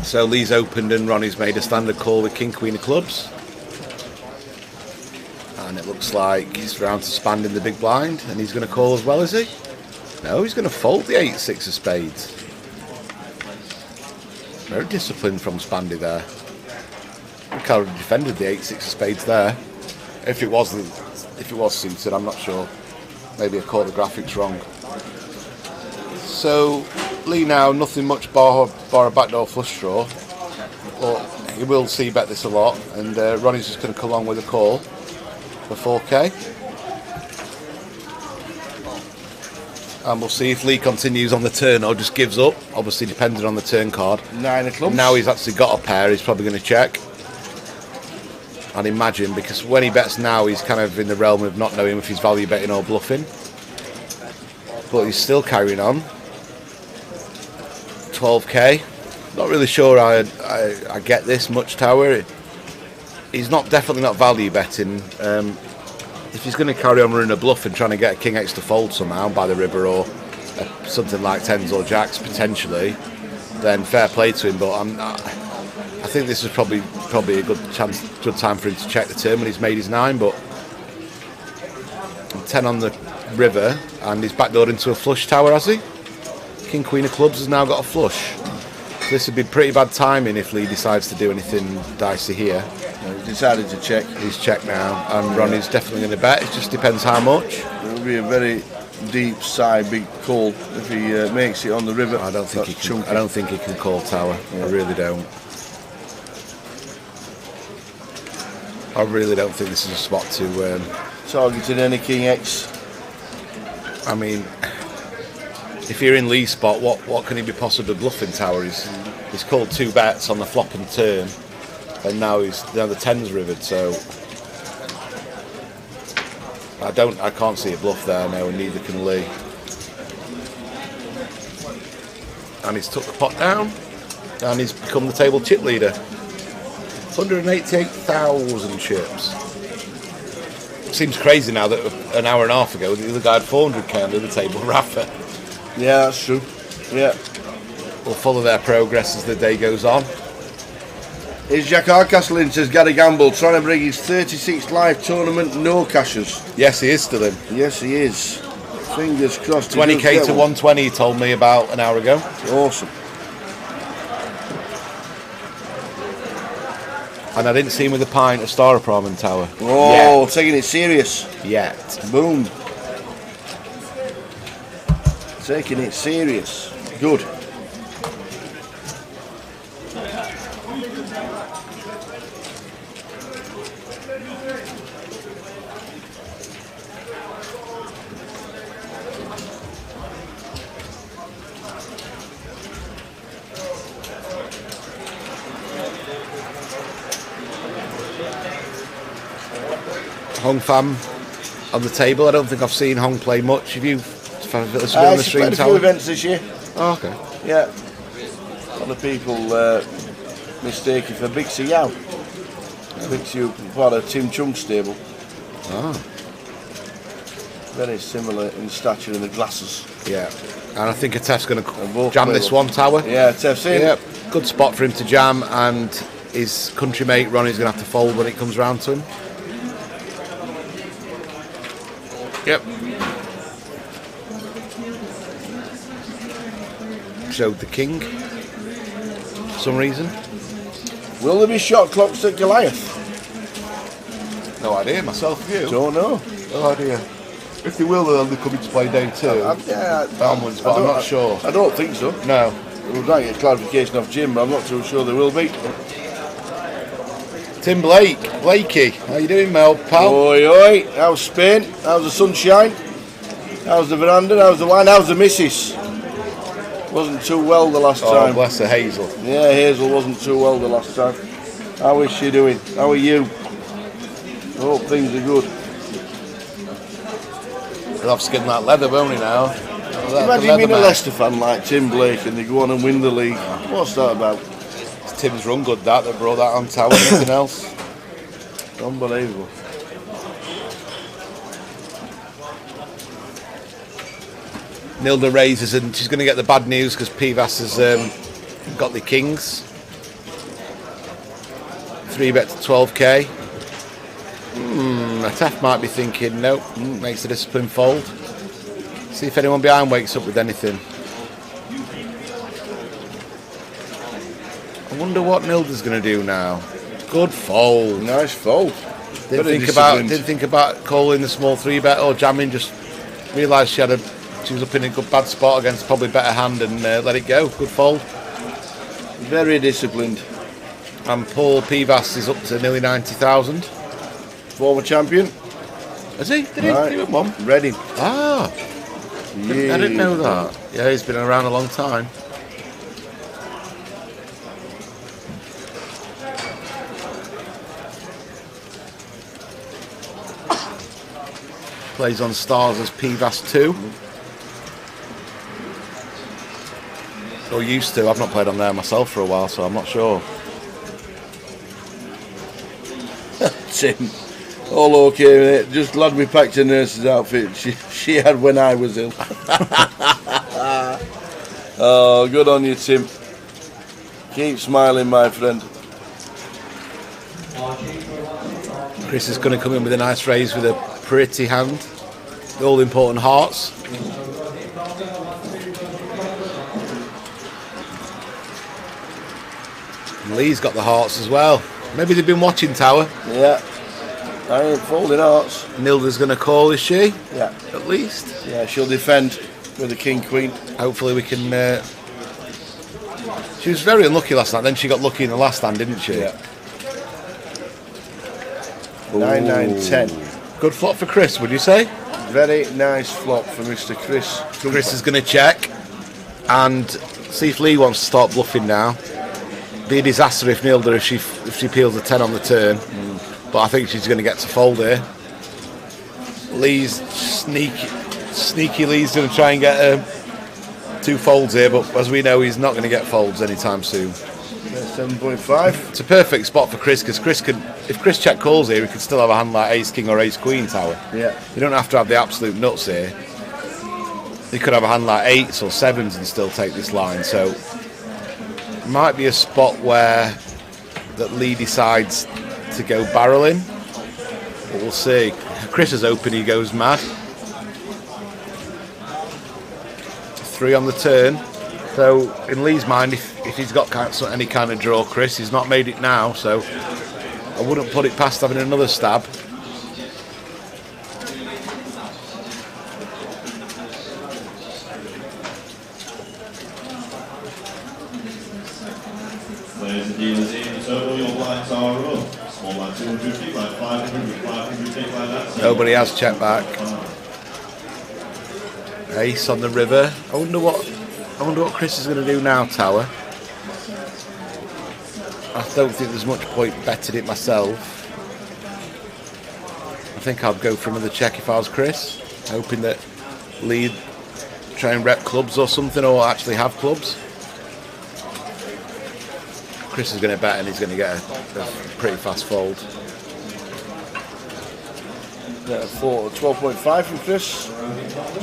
So Lee's opened and Ronnie's made a standard call with King Queen of clubs. And it looks like he's round to Spand in the big blind, and he's going to call as well, is he? No, he's going to fold the 8-6 of spades. Very disciplined from Spandy there. I think I would have defended the 8-6 of spades there. If it was suited, I'm not sure. Maybe I caught the graphics wrong. So Lee now, nothing much bar a backdoor flush draw. But he will see bet this a lot, and Ronnie's just going to come along with a call for 4k. And we'll see if Lee continues on the turn or just gives up, obviously depending on the turn card. 9 of clubs. Now he's actually got a pair, he's probably going to check. I'd imagine, because when he bets now, he's kind of in the realm of not knowing if he's value betting or bluffing. But he's still carrying on. 12k. Not really sure I get this much, Tower. He's definitely not value betting. If he's going to carry on running a bluff and trying to get a King X to fold somehow by the river or something like 10s or jacks potentially, then fair play to him. But I think this is probably a good time for him to check the turn when he's made his 9. But 10 on the river, and he's backdoored into a flush, Tower, has he? King Queen of clubs has now got a flush. So this would be pretty bad timing if Lee decides to do anything dicey here. He's decided to check. He's checked now, and Ronnie's definitely going to bet. It just depends how much. It'll be a very deep side, big call if he makes it on the river. I don't think he can call, Tower. Yeah. I really don't. I really don't think this is a spot to targeting any King X. I mean, if you're in Lee's spot, what can he be possibly bluffing, Tower? He's called 2 bets on the flop and turn, and now the 10's rivered. So I can't see a bluff there, no, and neither can Lee. And he's took the pot down, and he's become the table chip leader. 188,000 chips. Seems crazy now that an hour and a half ago the other guy had 400k under the table, Rafa. Yeah, that's true. Yeah. We'll follow their progress as the day goes on. Is Jack Hardcastle in, says Gary Gamble, trying to bring his 36th live tournament no cashers. Yes, he is still in. Yes, he is. Fingers crossed. 20k to 120, he told me about an hour ago. Awesome. And I didn't see him with a pint of Staroprom Tower. Oh, yet. Taking it serious. Yet. Boom. Taking it serious. Good. Hong fam on the table. I don't think I've seen Hong play much. Have you on the She's stream played a few tower? events this year. Oh, okay. Yeah. A lot of people mistake it for Big C Yao. Big C, part of Tim Chung's stable. Ah. Very similar in stature and the glasses. Yeah. And I think Atef's going to both jam play this well. one tower. Yeah, Atef's in. Yeah. Good spot for him to jam, and his country mate Ronnie's going to have to fold when it comes round to him. Yep. Showed the king for some reason. Will there be shot clocks at Goliath? No idea, myself, you? Don't know. No idea. If they will, they'll be coming to play day 2. Onwards, but I'm not sure. I don't think so. No. We'll try to get clarification off Jim, but I'm not too sure there will be. Tim Blakey, how you doing, Mel, pal? Oi, oi. How's Spain? How's the sunshine? How's the veranda? How's the wine? How's the missus? Wasn't too well the last time. Oh, bless her, Hazel. Yeah, Hazel wasn't too well the last time. How is she doing? How are you? I hope things are good. He'll have skin like leather, won't he, now? Imagine being a Leicester fan like Tim Blake and they go on and win the league. What's that about? It's Tim's run good, that. They brought that on tower and anything else. Unbelievable. Nilda raises, and she's going to get the bad news because Pivas has got the kings. 3-bet to 12k. Atef might be thinking, nope, makes the discipline fold. See if anyone behind wakes up with anything. I wonder what Nilda's going to do now. Good fold. Nice fold. Didn't think about calling the small 3-bet or jamming. Just realised she was up in a good bad spot against probably better hand and let it go. Good fold. Very disciplined. And Paul Pivas is up to nearly 90,000. Former champion. Has he? Did he? Right. Did he win one? Ready. Ah. Yeah. I didn't know that. Yeah, he's been around a long time. Plays on stars as Pivas 2. Or used to. I've not played on there myself for a while, so I'm not sure. Tim. All okay, mate. Just glad we packed a nurse's outfit she had when I was ill. Oh, good on you, Tim. Keep smiling, my friend. Chris is going to come in with a nice raise with a pretty hand. The all-important hearts. And Lee's got the hearts as well. Maybe they've been watching tower. Yeah. I ain't folding hearts. Nilda's going to call, is she? Yeah. At least. Yeah, she'll defend with the king-queen. Hopefully we can... She was very unlucky last night. Then she got lucky in the last hand, didn't she? Yeah. 9-9-10. Good flop for Chris, would you say? Very nice flop for Mr. Chris. Chris is going to check and see if Lee wants to start bluffing now. Be a disaster if Nilda if she peels a 10 on the turn. But I think she's going to get to fold here. Lee's sneaky Lee's going to try and get 2 folds here, but as we know, he's not going to get folds anytime soon. 7.5. It's a perfect spot for Chris because if Chris check calls here, he could still have a hand like Ace King or Ace Queen tower. Yeah. You don't have to have the absolute nuts here. He could have a hand like 8s or 7s and still take this line. So it might be a spot where that Lee decides to go barreling. But we'll see. Chris is open, he goes mad. 3 on the turn. So in Lee's mind, if he's got any kind of draw, Chris, he's not made it now, so I wouldn't put it past having another stab. Ladies and dealers in the total, your blinds are up. Small line 250, line 500, 500, take like that. Nobody has checked back. Ace on the river. I wonder what Chris is going to do now, tower. I don't think there's much point betting it myself. I think I'd go for another check if I was Chris, hoping that Lee try and rep clubs or something, or actually have clubs. Chris is going to bet and he's going to get a pretty fast fold. Yeah, 12.5 from Chris.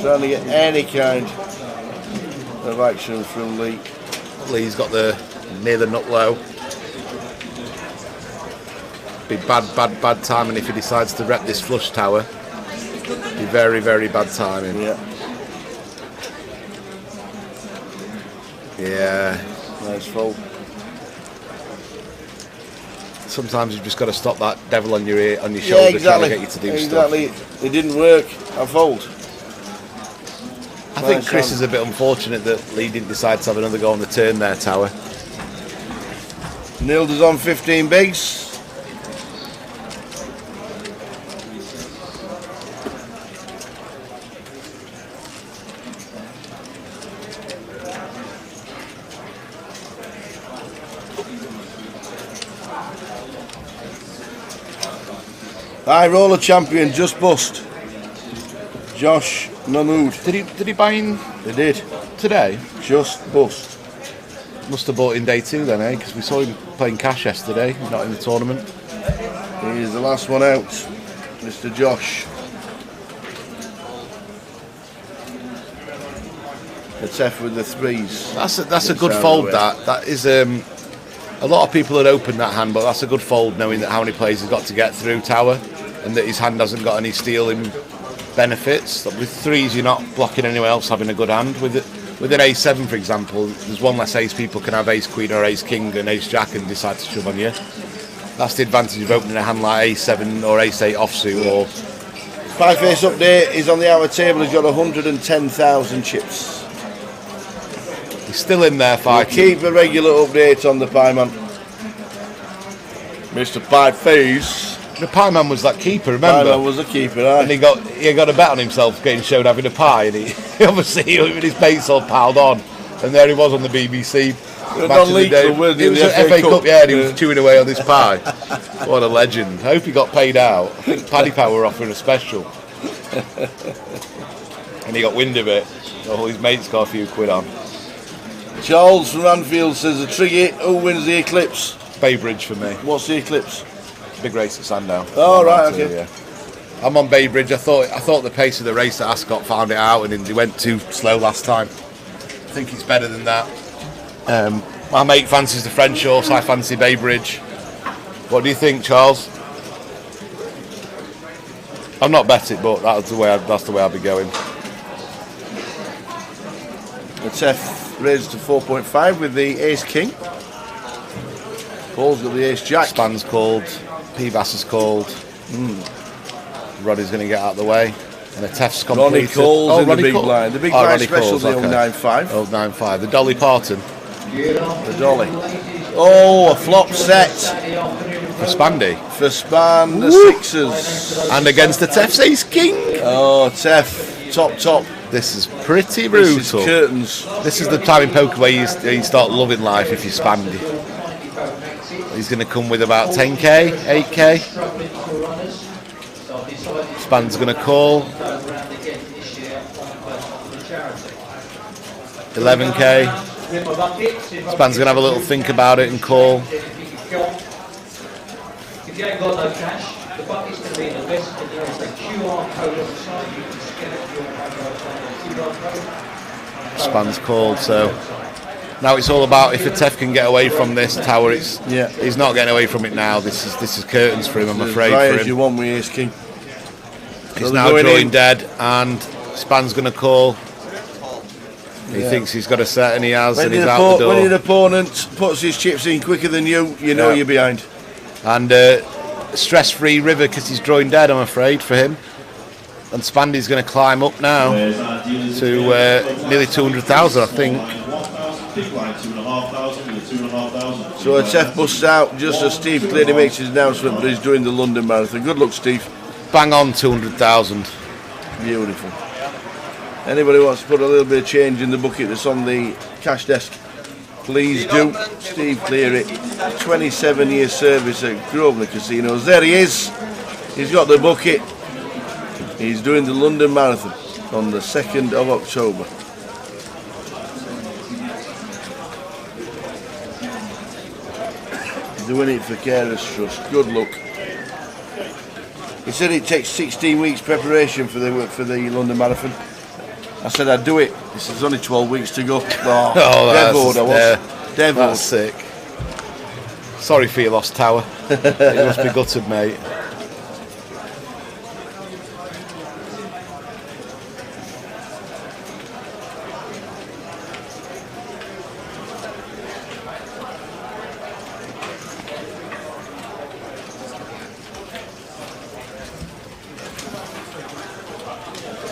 Trying to get any kind of action from Lee. Lee's got the near the nut low. Be bad timing if he decides to rep this flush tower. Be very, very bad timing. Yeah. Yeah. Nice fold. Sometimes you've just got to stop that devil on your ear, on your shoulder, exactly. trying to get you to do exactly. stuff. It didn't work. I fold. I think Chris is a bit unfortunate that Lee didn't decide to have another go on the turn there, tower. Nilda's on 15 bigs. High roller champion just bust. Josh Mahmood. Did he buy in? They did. Today? Just bust. Must have bought in day 2 then, eh? Because we saw him playing cash yesterday, not in the tournament. Here's the last one out, Mr. Josh. It's F with the threes. That's a good fold. That is a lot of people had opened that hand, but that's a good fold, knowing that how many plays he's got to get through tower, and that his hand hasn't got any stealing benefits. With threes, you're not blocking anyone else having a good hand. With an ace-7, for example, there's one less ace people can have ace-queen or ace-king and ace-jack and decide to shove on you. That's the advantage of opening a hand like ace-7 or ace-8 offsuit. Or Five face update is on the hour table. He's got 110,000 chips. He's still in there fighting. We'll keep a regular update on the pie man. Mr. Pie Face. The pie man was that keeper, remember? Pie man was the keeper, aye. And he got a bet on himself getting showed having a pie, and he obviously with his mates all piled on, and there he was on the BBC. Match of the day. It was an FA Cup, yeah, and he was chewing away on this pie. What a legend! I hope he got paid out. I think Paddy Power were offering a special, and he got wind of it. All his mates got a few quid on. Charles from Anfield says the Triggy, who wins the Eclipse? Baybridge for me. What's the Eclipse? Big race at Sandown. Oh right, okay. Yeah. I'm on Baybridge. I thought the pace of the race at Ascot found it out, and he went too slow last time. I think it's better than that. My mate fancies the French horse. I fancy Baybridge. What do you think, Charles? I'm not bet it, but that's the way I'll be going. It's F raised to 4.5 with the Ace King. Paul's got the Ace Jack. Span's called. P-Bass is called. Roddy's going to get out of the way. And the Tef's completed. Ronnie Cole's in the big blind. The big blind special, the 095. 095. The Dolly Parton. The Dolly. Oh, a flop set. For Spandy. For Span, the Sixers. And against the Tef's Ace King. Oh, Tef, top. This is pretty brutal. This is curtains. This is the time in poker where you start loving life if you Spandy. He's going to come with about 10k, 8k. Span's going to call. 11k. Span's going to have a little think about it and call. If you ain't got no cash, the bucket's going to be in the best, and there is a QR code on the side. You can scan it your QR code. Span's called, so now it's all about if a Tef can get away from this tower. He's not getting away from it now. This is curtains for him, I'm afraid. Try for as him. you want with Ace King. He's now drawing dead, and Span's going to call. He thinks he's got a set, and he has, and he's out the door. When your opponent puts his chips in quicker than you know you're behind. And stress-free river because he's drawing dead, I'm afraid, for him. And Spandy's going to climb up now to nearly 200,000, I think. So a Tef busts out just as Steve clearly makes his announcement, but he's doing the London Marathon. Good luck, Steve. Bang on 200,000. Beautiful. Anybody wants to put a little bit of change in the bucket that's on the cash desk, please do. Steve Cleary, 27-year service at Grosvenor Casinos. There he is. He's got the bucket. He's doing the London Marathon on the 2nd of October. Doing it for Carers Trust. Good luck. He said it takes 16 weeks preparation for the London Marathon. I said I'd do it. He said there's only 12 weeks to go. Oh, devoed I was. Devoed. That's sick. Sorry for your lost Tower. You must be gutted, mate.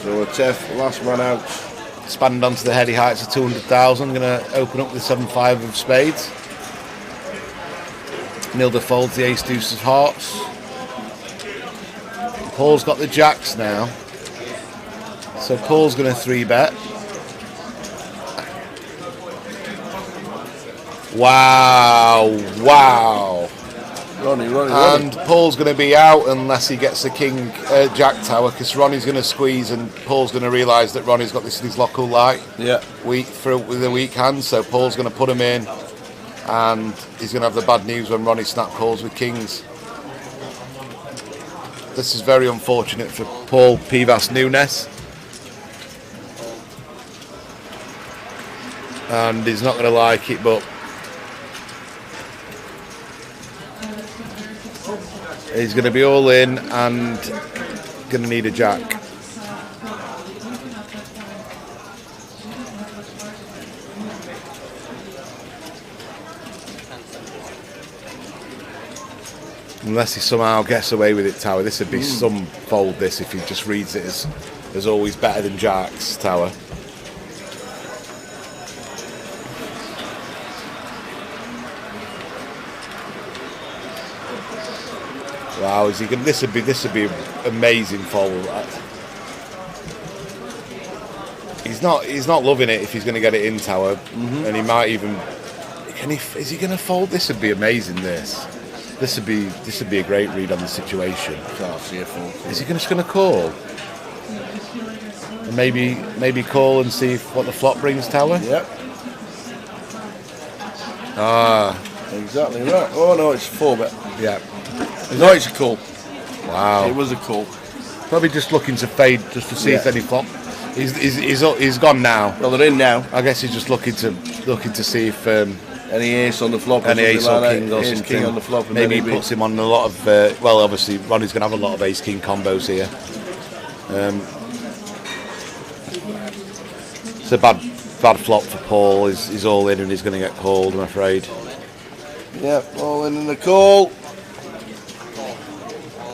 So a Tef, last man out. Expand onto the heady heights of 200,000. Going to open up the 7-5 of spades. Nilda folds the ace deuce of hearts. Paul's got the jacks now. So Paul's going to 3-bet. Wow. Ronnie. And Paul's going to be out unless he gets the king jack tower, because Ronnie's going to squeeze and Paul's going to realise that Ronnie's got this local light. Yeah. With a weak hand, so Paul's going to put him in, and he's going to have the bad news when Ronnie snap calls with kings. This is very unfortunate for Paul Pivas Nunes, and he's not going to like it, but he's going to be all in and going to need a jack. Unless he somehow gets away with it, Tower. This would be some fold, this, if he just reads it as always better than jacks, Tower. Wow, is he going? This would be an amazing fold. He's not loving it if he's going to get it in, Tower, and he might even. Is he going to fold? This would be amazing. This would be a great read on the situation. Can't see a fold. Is he just going to call? And maybe call and see what the flop brings, Tower. Yep. Exactly right. Oh no, it's 4-bet. Yeah. No, it's a call. Wow. It was a call. Probably just looking to fade just to see if any flop. He's gone now. Well, they're in now. I guess he's just looking to see if any ace on the flop, any ace or like king or something. King on the flop, and maybe he puts him on a lot of. Well, obviously Ronnie's going to have a lot of ace king combos here. It's a bad flop for Paul. He's all in and he's going to get called, I'm afraid. Yep, all in the call.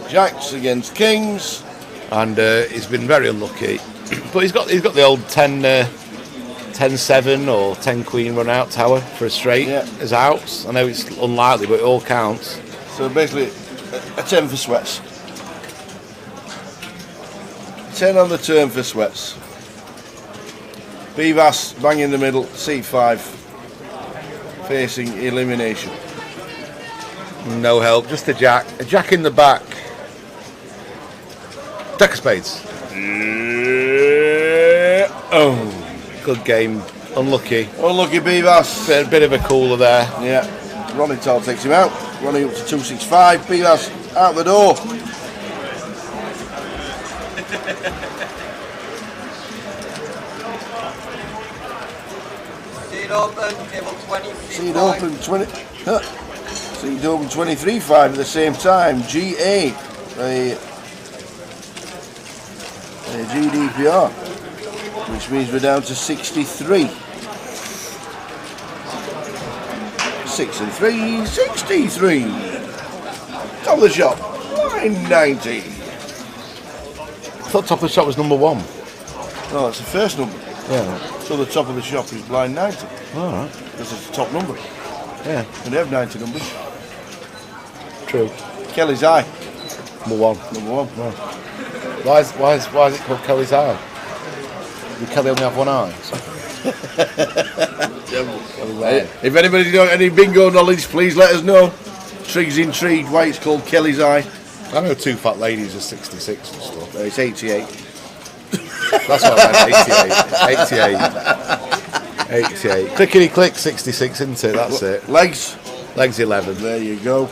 Jacks against kings, and he's been very unlucky. But he's got the old 10-7 or 10 queen run out Tower for a straight as outs. I know it's unlikely, but it all counts. So basically, a 10 for sweats. 10 on the turn for sweats. Pivas bang in the middle, C5, facing elimination. No help, just a jack in the back. Deck of spades. Oh, good game. Unlucky. Unlucky Pivas. Bit of a cooler there. Yeah. Ronnie Tall takes him out. Ronnie up to 265. Pivas out the door. Seed open, table 20. Seed open 20. Seed open 23.5 at the same time. GA. A GDPR, which means we're down to 63. 6 and 3, 63. Top of the shop, line 90. I thought top of the shop was number 1. No, that's the first number. Yeah. So the top of the shop is blind 90. All right. Because it's the top number. Yeah. And they have 90 numbers. True. Kelly's Eye. Number 1. Number 1. Yeah. Why is it called Kelly's Eye? Did Kelly only have one eye? If anybody's got any bingo knowledge, please let us know. Trig's intrigued why it's called Kelly's Eye. I know two fat ladies are 66 and stuff. It's 88. That's what I meant, 88. 88. Clickety click, 66, isn't it? That's it. Legs. Legs 11. There you go.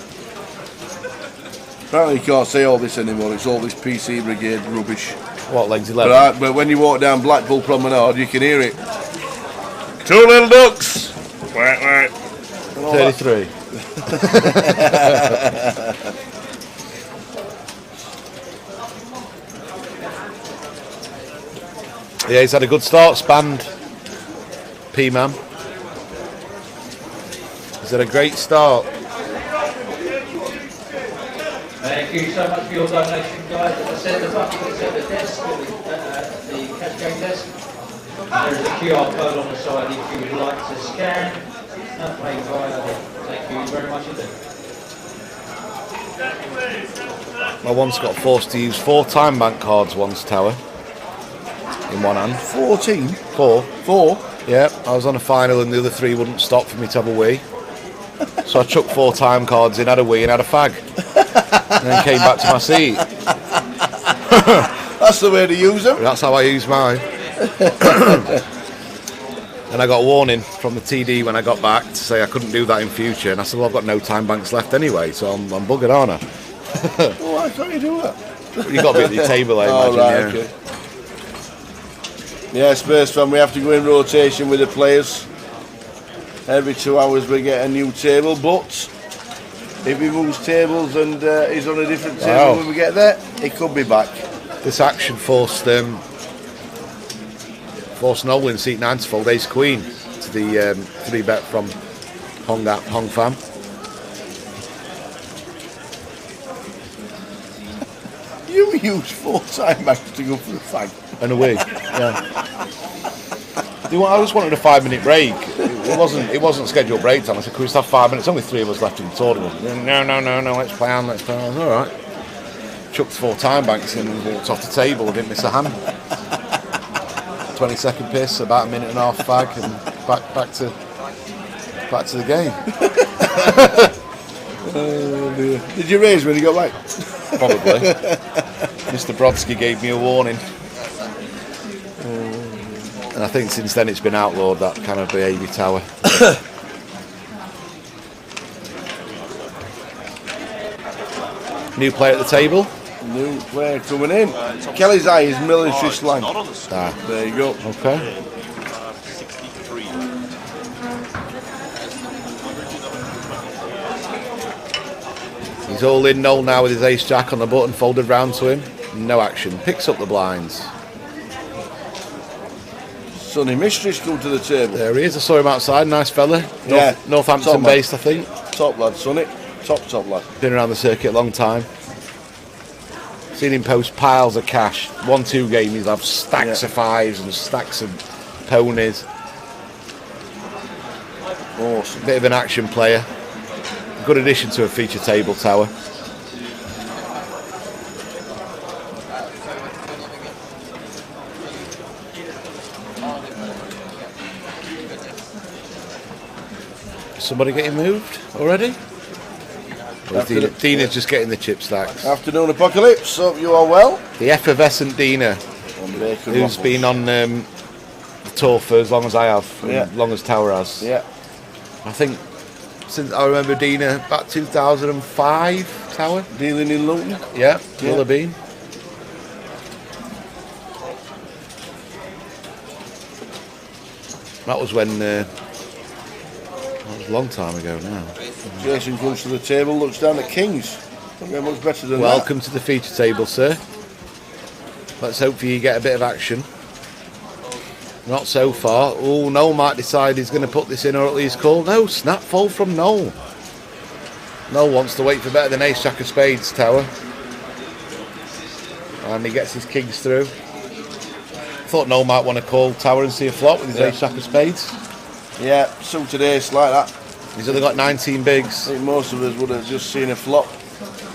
Apparently you can't say all this anymore. It's all this PC Brigade rubbish. What, legs 11? But when you walk down Blackpool Promenade, you can hear it. Two little ducks. Quack, quack. 33. Yeah, he's had a good start, Spanned. P-Man. He's had a great start. Thank you so much for your donation, guys. As I said, the bucket is at the desk, at the cash game desk. There is a QR code on the side if you would like to scan. Pay via there. Thank you very much indeed. I once got forced to use 4 time bank cards once, Tower. In one hand. 14? 4. Yeah, I was on a final and the other 3 wouldn't stop for me to have a wee. So I chucked 4 time cards in, had a wee and had a fag. And then came back to my seat. That's the way to use them. That's how I use mine. And I got a warning from the TD when I got back to say I couldn't do that in future. And I said, well, I've got no time banks left anyway, so I'm buggered, aren't I? Oh, why can't you do that? You've got to be at your table, I imagine. Right, yeah. okay. Yeah, Spurs fan, we have to go in rotation with the players. Every 2 hours we get a new table, but if he moves tables and he's on a different table when we get there, he could be back. This action forced Noel in seat 9 to fold Ace Queen to the 3-bet from Hong Fam. You use 4 time backs to go for the fag. And away. Yeah. I just wanted a 5-minute break. It wasn't scheduled break time. I said, could we just have 5 minutes? Only 3 of us left in the tournament. No, let's play on. Alright. Chucked 4 time banks in and walked off the table. I didn't miss a hand. 20-second piss, about a minute and a half fag, and back to the game. Oh dear. Did you raise when you got back? Probably. Mr. Brodsky gave me a warning. And I think since then it's been outlawed, that kind of behaviour, Tower. New player at the table. New player coming in. Kelly's eye is military slang. There you go. Okay. He's all in Noel now with his ace jack on the button, folded round to him. No action. Picks up the blinds. Sonny Mistress come to the table. There he is. I saw him outside. Nice fella. Yeah. Northampton based, I think. Top lad, Sonny. Top lad. Been around the circuit a long time. Seen him post piles of cash. 1-2 game, he'll have stacks of 5s and stacks of ponies. Awesome. Bit of an action player. Good addition to a feature table, Tower. Somebody getting moved already? Dina's just getting the chip stacks. Afternoon Apocalypse, hope you are well. The effervescent Dina, who's been on the tour for as long as I have, as long as Tower has. Yeah. I think since I remember Dina about 2005, Tower. Dealing in Luton? Yeah, will have been. That was when, that was a long time ago now. Jason comes to the table, looks down at Kings. Don't get much better than Welcome to the feature table, sir. Let's hope for you get a bit of action. Not so far. Oh, Noel might decide he's going to put this in or at least call. No, snap fold from Noel. Noel wants to wait for better than ace jack of spades, Tower. And he gets his kings through. Thought Noel might want to call Tower and see a flop with his ace jack of spades. Yeah, suited ace like that. He's only got 19 bigs. I think most of us would have just seen a flop.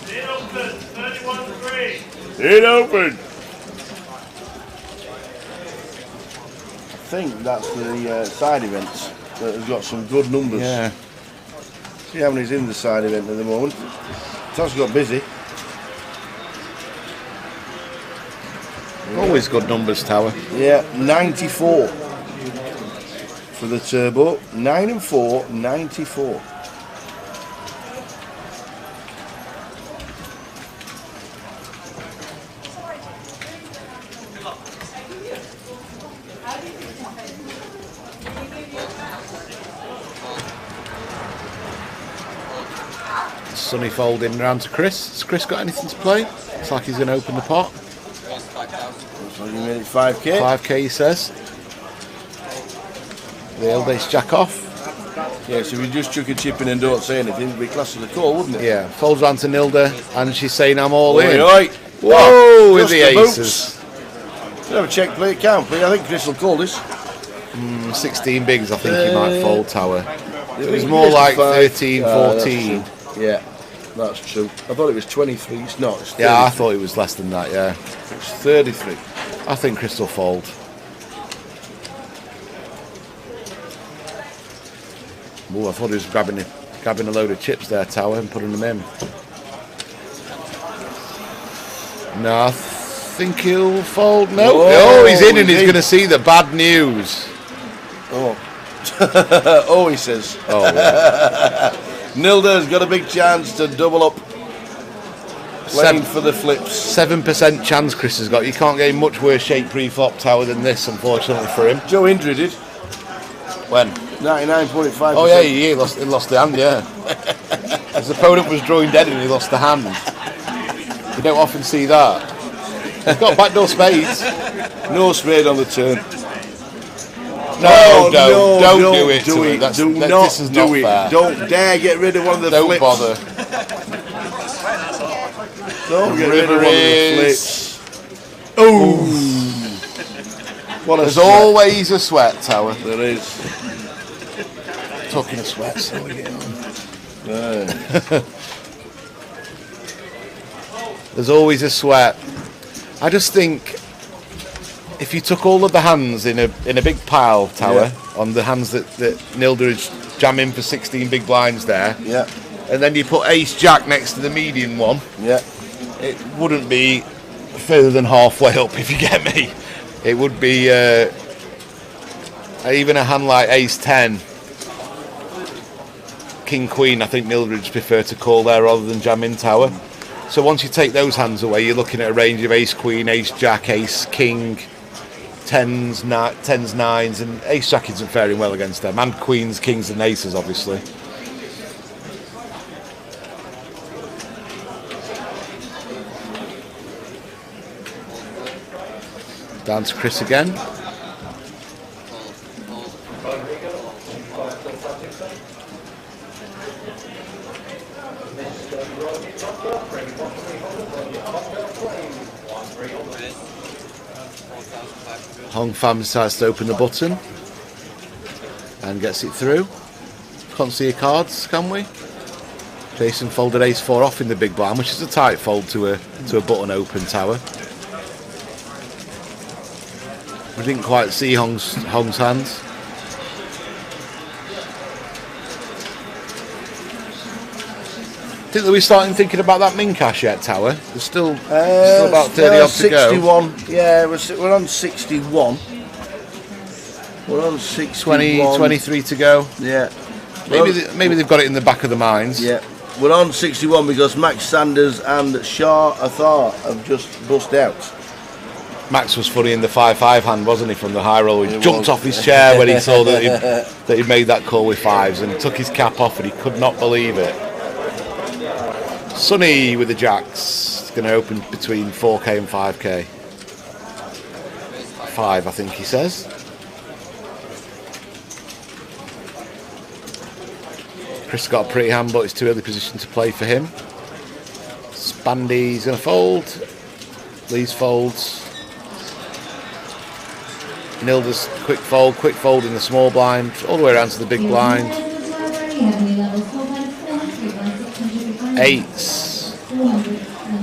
It open, 31-3. It open. I think that's the side events that has got some good numbers. Yeah. See how many's in the side event at the moment. It's also got busy. Always good numbers, Tower. Yeah, 94 for the turbo. 9 and 4, 94. Sonny folding round to Chris. Has Chris got anything to play? Looks like he's going to open the pot. So you made it 5k. 5k, he says. The old ace jack off. Yeah, so if you just chuck a chip in and don't say anything, it'd be classed as a call, wouldn't it? Yeah, folds round to Nilda, and she's saying I'm all in. Oi. Whoa, with Just the aces. Should have a check play count, please. I think Chris will call this. 16 bigs, I think he might fold, Tower. It was more like 13, 14. Yeah, that's true. I thought it was 23. It's not. It's 33. Yeah, I thought it was less than that, yeah. It's 33. I think Chris will fold. Oh, I thought he was grabbing a load of chips there, Tower, and putting them in. No, I think he'll fold. No. Oh, he's in and he's going to see the bad news. Oh. Oh, he says. Oh, yeah. Nilda's got a big chance to double up. Playing for the flips. 7% chance Chris has got. You can't get in much worse shape pre-flop, Tower, than this, unfortunately for him. Joe Indra did. When? 99.5%. Oh yeah, he lost the hand, yeah. His opponent was drawing dead and he lost the hand. You don't often see that. He's got backdoor spades. No spade on the turn. No, don't do it. Do it. This is do not it. fair. Don't dare get rid of one of the Don't flips. bother. Don't get rid of one of the flips. Ooh. There's sweat. always a sweat, Tower. There is. Talking of sweat, so we get on. There's always a sweat. I just think if you took all of the hands in a big pile, Tower, on the hands that Nilda is jamming for 16 big blinds there, yeah, and then you put ace jack next to the median one, yeah, it wouldn't be further than halfway up, if you get me. It would be even a hand like ace 10, king queen. I think Nilda would prefer to call there rather than jam in, Tower. So once you take those hands away, you're looking at a range of ace queen, ace jack, ace king, tens, nines, and ace jack isn't faring well against them, and queens, kings, and aces, obviously. Down to Chris again. Hong Pham decides to open the button and gets it through. Can't see your cards, can we? Jason folded ace 4 off in the big blind, which is a tight fold to a button open, Tower. We didn't quite see Hong's hands. Think that we're starting thinking about that min cash yet, Tower? There's still about 30 odd to go. 61. Yeah, we're on 61. We're on 61. 23 to go. Yeah. Maybe they've got it in the back of their minds. Yeah. We're on 61 because Max Sanders and Shah Athar have just bust out. Max was funny in the 5-5 hand, wasn't he, from the high roll? He jumped off his chair when he saw that he'd made that call with fives and took his cap off and he could not believe it. Sonny with the jacks. It's going to open between 4k and 5k. 5, I think he says. Chris got a pretty hand, but it's too early position to play for him. Spandy's going to fold. Lee's folds. Nilda's quick fold in the small blind, all the way around to the big blind. 8s.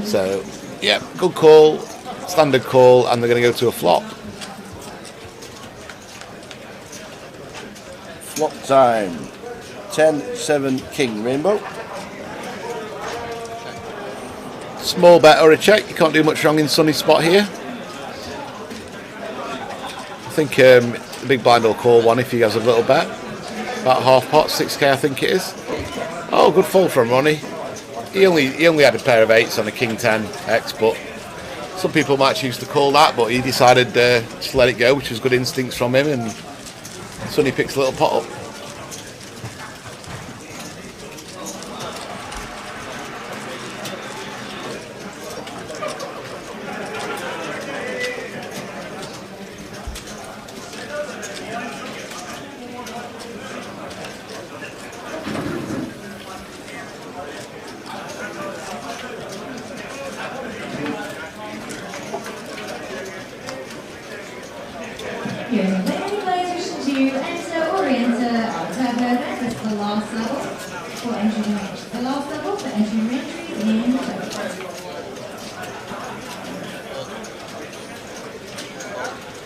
So, yeah, good call, standard call, and they're going to go to a flop. Flop time. 10-7 king rainbow. Small bet or a check. You can't do much wrong in Sonny's spot here. think the big blind will call one if he has a little bet. About half pot, 6k I think it is. Oh, good fold from Ronnie. He only had a pair of 8s on a King 10 X, but some people might choose to call that, but he decided to let it go, which was good instincts from him, and Sonny picks a little pot up.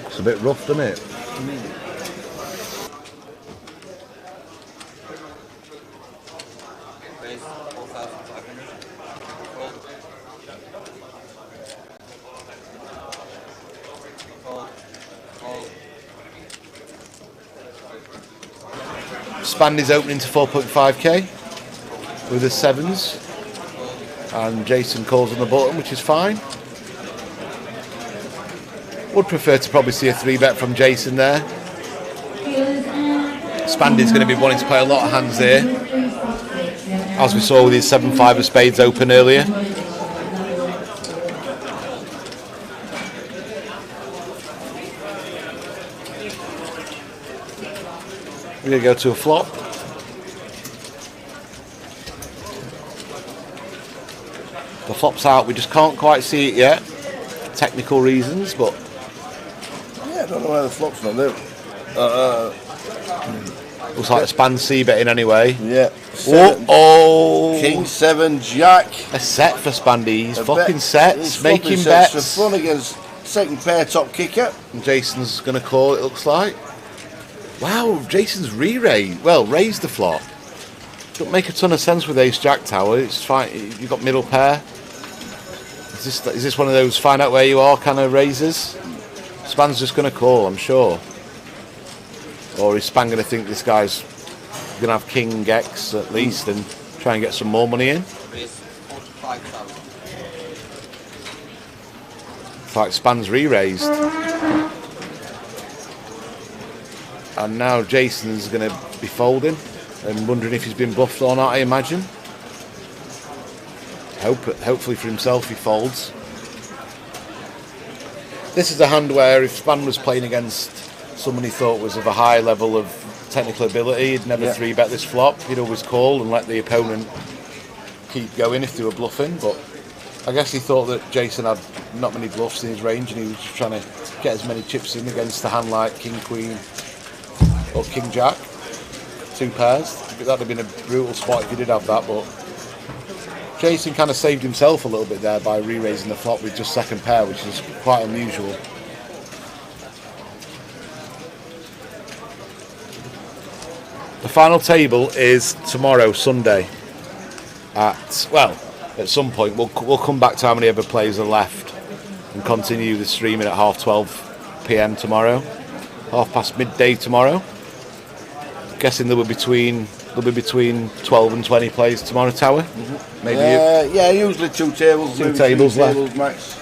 It's a bit rough, isn't it? Span is opening to 4.5k with the 7s, and Jason calls on the button, which is fine. Would prefer to probably see a 3-bet from Jason there. Spandy's going to be wanting to play a lot of hands here, as we saw with his 7-5 of spades open earlier. We're going to go to a flop. The flop's out, we just can't quite see it yet, for technical reasons, but yeah, I don't know why the flop's not there. Looks like a span C-betting anyway. Yeah. Oh! King 7 Jack. A set for Spandy. He's fucking sets, making bets. For fun against second pair top kicker. And Jason's going to call, it looks like. Wow, Jason's re-raised. Well, raised the flop. Don't make a ton of sense with Ace Jack Tower. It's fine. You've got middle pair. Is this one of those find out where you are kind of raises? Span's just going to call, I'm sure. Or is Span going to think this guy's going to have King X at least and try and get some more money in? It's like Span's re-raised. And now Jason's going to be folding and wondering if he's been bluffed or not, I imagine. Hopefully for himself he folds. This is a hand where if Span was playing against someone he thought was of a high level of technical ability, he'd never 3-bet this flop. He'd always call and let the opponent keep going if they were bluffing. But I guess he thought that Jason had not many bluffs in his range and he was just trying to get as many chips in against a hand like King Queen or King Jack. 2 pairs. That'd have been a brutal spot if he did have that, but Jason kind of saved himself a little bit there by re-raising the flop with just second pair, which is quite unusual. The final table is tomorrow, Sunday. At some point we'll come back to how many other players are left and continue the streaming at 12:30 PM tomorrow, midday tomorrow. Guessing there'll be between 12 and 20 players tomorrow, Tower. Mm-hmm. Maybe. Yeah, usually 2 tables. 2 tables left. Tables max.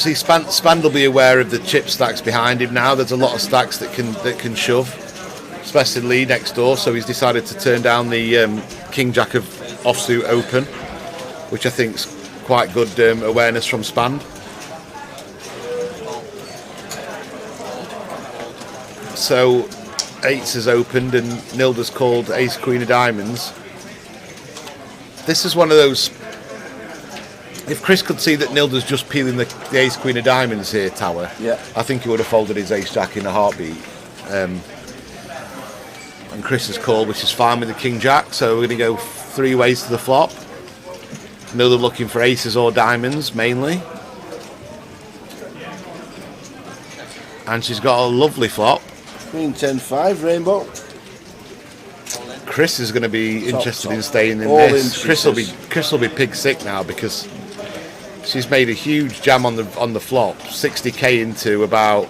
See, Span will be aware of the chip stacks behind him now. There's a lot of stacks that can shove, especially Lee next door. So he's decided to turn down the King Jack of offsuit open, which I think's quite good awareness from Span. So 8s has opened and Nilda's called Ace Queen of Diamonds. This is one of those. If Chris could see that Nilda's just peeling the Ace Queen of Diamonds here, Tower, I think he would have folded his Ace Jack in a heartbeat. And Chris has called, which is fine with the King Jack. So we're going to go 3 ways to the flop. Nilda looking for aces or diamonds mainly. And she's got a lovely flop. Queen 10-5 rainbow. Chris is going to be interested in staying in this. Chris will be pig sick now because she's made a huge jam on the flop, 60k into about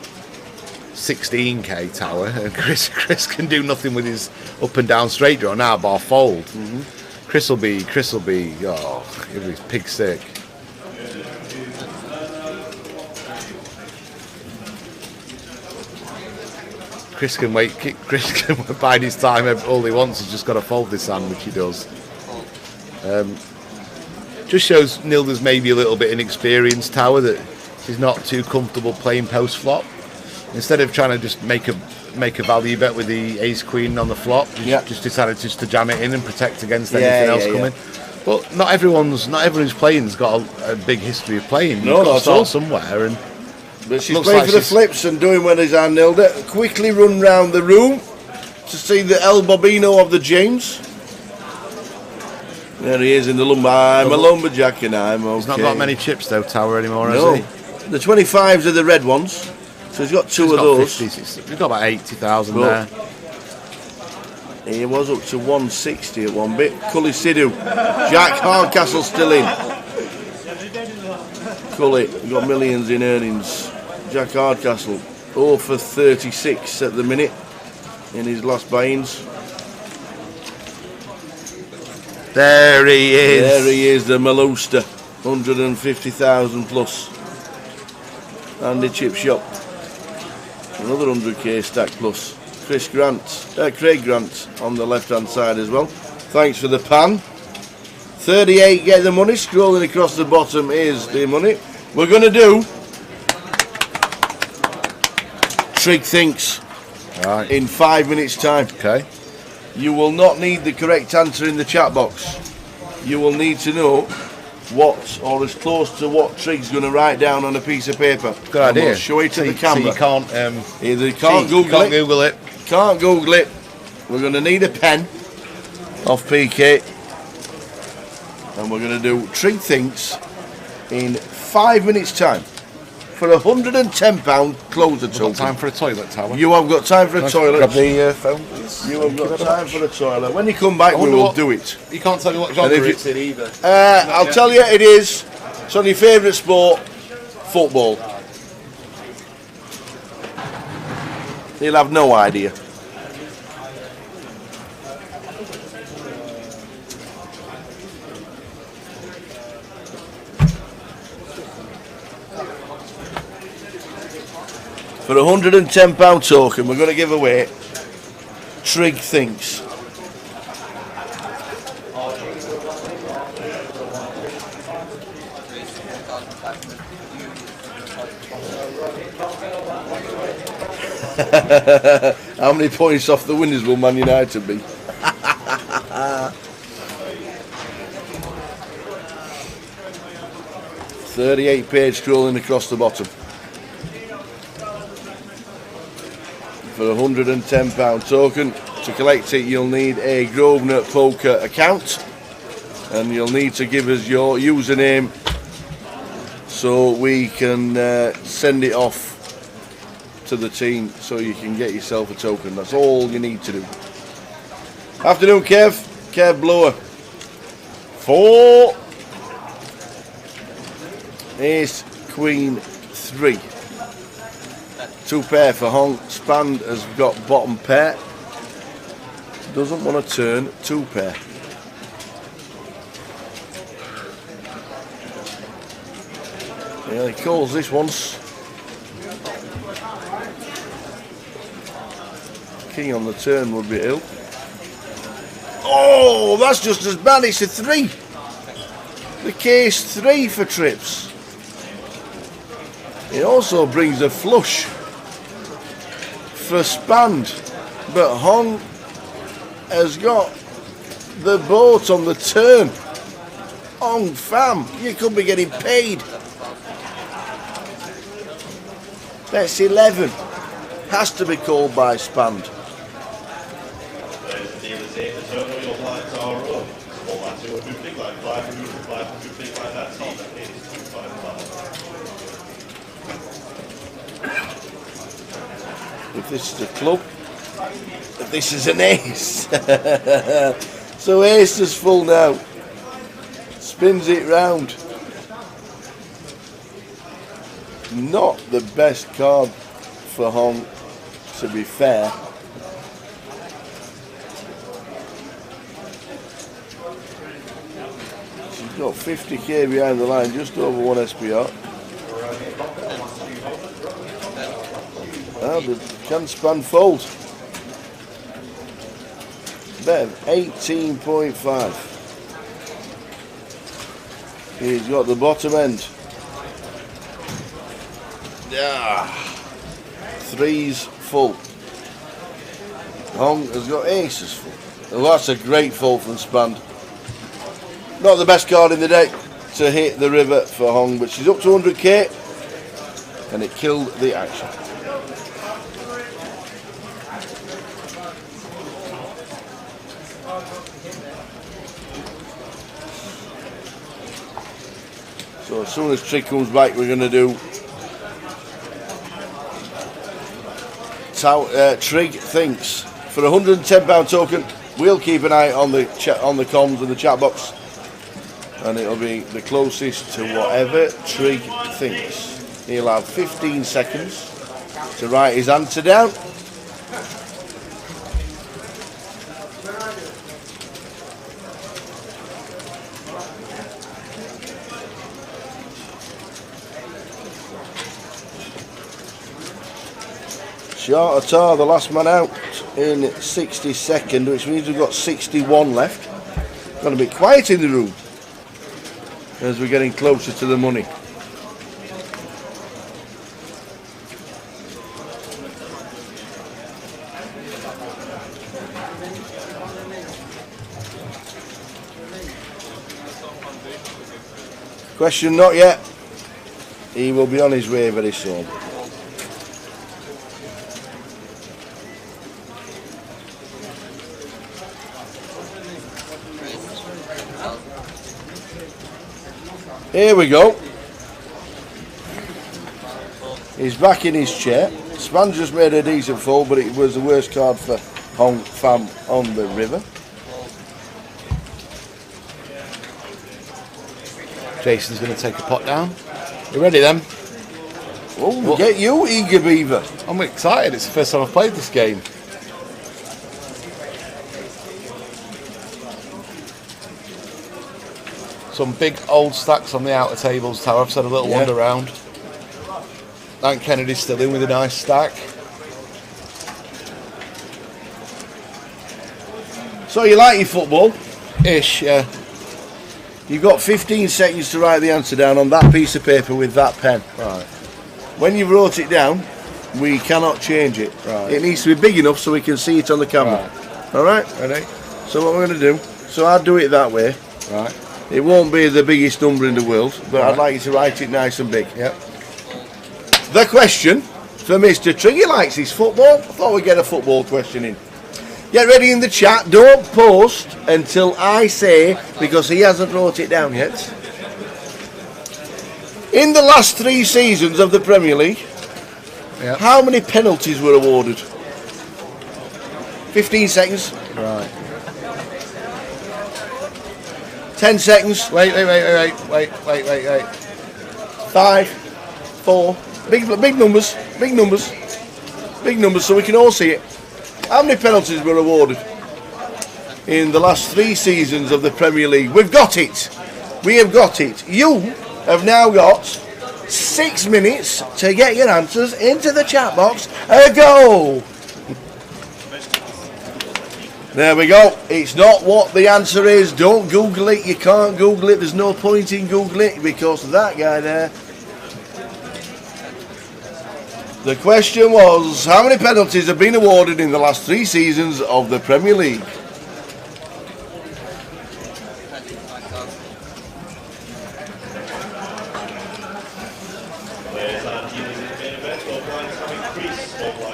16k tower, and Chris can do nothing with his up and down straight draw now, bar fold. Chris will be oh, he'll be pig sick. Chris can wait. Chris can bide his time all he wants. He's just got to fold this hand, which he does. Just shows Nilda's maybe a little bit inexperienced tower, that she's not too comfortable playing post flop. Instead of trying to just make a value bet with the ace queen on the flop, just decided just to jam it in and protect against anything else coming. But not everyone's playing's got a big history of playing. No, You've got to that's all. start somewhere, and but she's playing for the flips and doing well as our Nilda. Quickly run round the room to see the El Bobino of the James. There he is in the lumber. I'm a lumberjack and I'm okay. He's not got many chips though, tower anymore, has he? The 25s are the red ones. So he's got two of those. He's got about 80,000 there. He was up to 160 at one bit. Cully Sidhu. Jack Hardcastle still in. Cully got millions in earnings. Jack Hardcastle 0 for 36 at the minute in his last buy-ins. There he is. There he is, the Maluster. 150,000 plus. Andy Chip Shop. Another 100k stack plus. Craig Grant on the left hand side as well. Thanks for the pan. 38 get the money. Scrolling across the bottom is the money. We're going to do Trig Thinks in 5 minutes time. Okay. You will not need the correct answer in the chat box. You will need to know what, or as close to what Trig's going to write down on a piece of paper. Good idea. We'll show it to the camera. So you can't, either you can't Google it. Can't Google it. We're going to need a pen off PK. And we're going to do Trig Thinks in 5 minutes time. For £110 closer token. Got time for a toilet, tower? You have got time for a toilet. Grab the phone, please. You have got time for a toilet. When you come back, we will do it. You can't tell me what genre it's in either. I'll tell you it is. It's on your favourite sport, football. You'll have no idea. For £110 token, we're going to give away Trig Thinks. How many points off the winners will Man United be? 38 page scrolling across the bottom. For £110 token. To collect it, you'll need a Grosvenor Poker account, and you'll need to give us your username so we can send it off to the team so you can get yourself a token. That's all you need to do. Afternoon, Kev Blower. 4 Ace Queen 3. 2 pair for Hong. Spand has got bottom pair. Doesn't want to turn 2 pair. Yeah, he calls this once. King on the turn would be ill. Oh, that's just as bad. It's a 3. The case 3 for trips. It also brings a flush for Spand, but Hong has got the boat on the turn. Hong fam, you could be getting paid. That's 11. Has to be called by Spand. If this is a club, if this is an ace. So ace is full now. Spins it round. not the best card for Hong, to be fair. She's got 50k behind the line, just over 1 SPR. Can Span fold? Bev, 18.5. He's got the bottom end. Yeah. 3's full. Hong has got aces full. Well, that's a great fold from Span. Not the best card in the deck to hit the river for Hong, but she's up to 100k and it killed the action. So as soon as Trig comes back, we're going to do Trig Thinks. For a £110 token, we'll keep an eye on the comms and the chat box, and it'll be the closest to whatever Trig thinks. He'll have 15 seconds to write his answer down. Short Atar, the last man out in 62nd, which means we've got 61 left. Going to be quiet in the room as we're getting closer to the money. Question not yet. He will be on his way very soon. Here we go. He's back in his chair. Span just made a decent fold, but it was the worst card for Hong Fam on the river. Jason's going to take a pot down. You ready then? Oh, get you, Eager Beaver. I'm excited. It's the first time I've played this game. Some big old stacks on the outer tables, Tower. I've had a little wander around. Dan Kennedy's still in with a nice stack. So you like your football? Ish, yeah. You've got 15 seconds to write the answer down on that piece of paper with that pen. Right. When you've wrote it down, we cannot change it. Right. It needs to be big enough so we can see it on the camera. Right. Alright? Ready? So what we're going to do, so I'll do it that way. Right. It won't be the biggest number in the world, but Right. I'd like you to write it nice and big. Yep. The question for Mr. Trig, he likes his football. I thought we'd get a football question in. Get ready in the chat. Don't post until I say, because he hasn't wrote it down yet. In the last 3 seasons of the Premier League, how many penalties were awarded? 15 seconds. Right. 10 seconds. Wait. 5, 4. Big numbers. Big numbers so we can all see it. How many penalties were awarded in the last 3 seasons of the Premier League? We've got it. We have got it. You have now got 6 minutes to get your answers into the chat box. Go! There we go. It's not what the answer is. Don't Google it. You can't Google it. There's no point in Googling it because that guy there. The question was, how many penalties have been awarded in the last 3 seasons of the Premier League?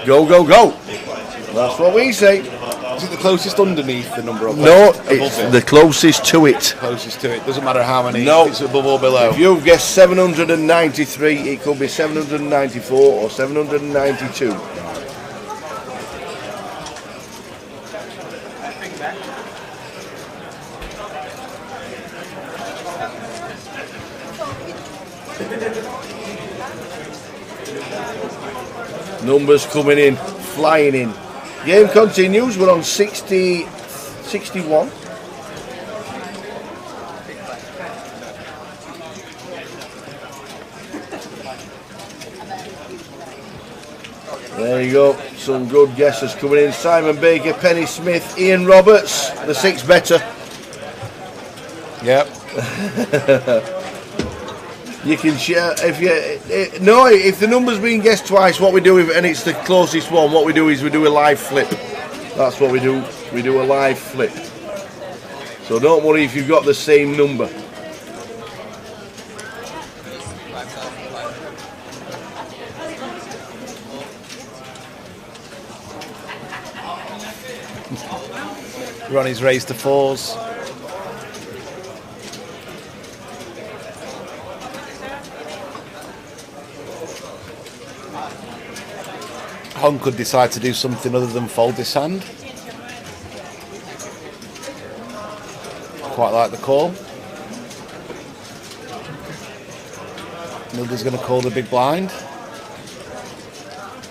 Go, go, go. That's what we say. Is it the closest underneath the number of No, players? it's the closest to it. Closest to it. Doesn't matter how many. No. It's above or below. If you've guessed 793, it could be 794 or 792. Numbers coming in, flying in. Game continues. We're on 60, 61. There you go. Some good guesses coming in. Simon Baker, Penny Smith, Ian Roberts, the 6 better. Yep. You can share if if the number's been guessed twice, what we do and it's the closest one, what we do is we do a live flip. That's what we do. We do a live flip. So don't worry if you've got the same number. Ronnie's raised to 4s. Hong could decide to do something other than fold this hand. Quite like the call. Nilda's going to call the big blind.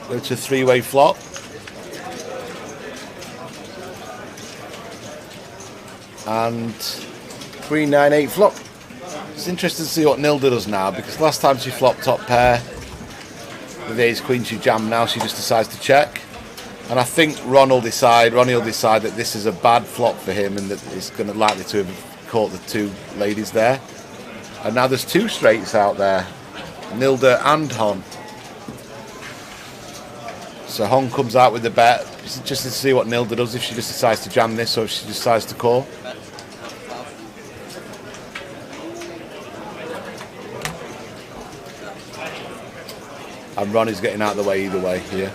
Go to a 3-way flop. And Queen 9-8 flop. It's interesting to see what Nilda does now, because last time she flopped top pair with ace queen, she jammed. Now she just decides to check, and I think Ronnie will decide that this is a bad flop for him and that it's going to likely to have caught the 2 ladies there. And now there's 2 straights out there, Nilda and Hon. So Hon comes out with the bet. It's interesting to see what Nilda does, if she just decides to jam this or if she decides to call. And Ronnie's getting out of the way either way here.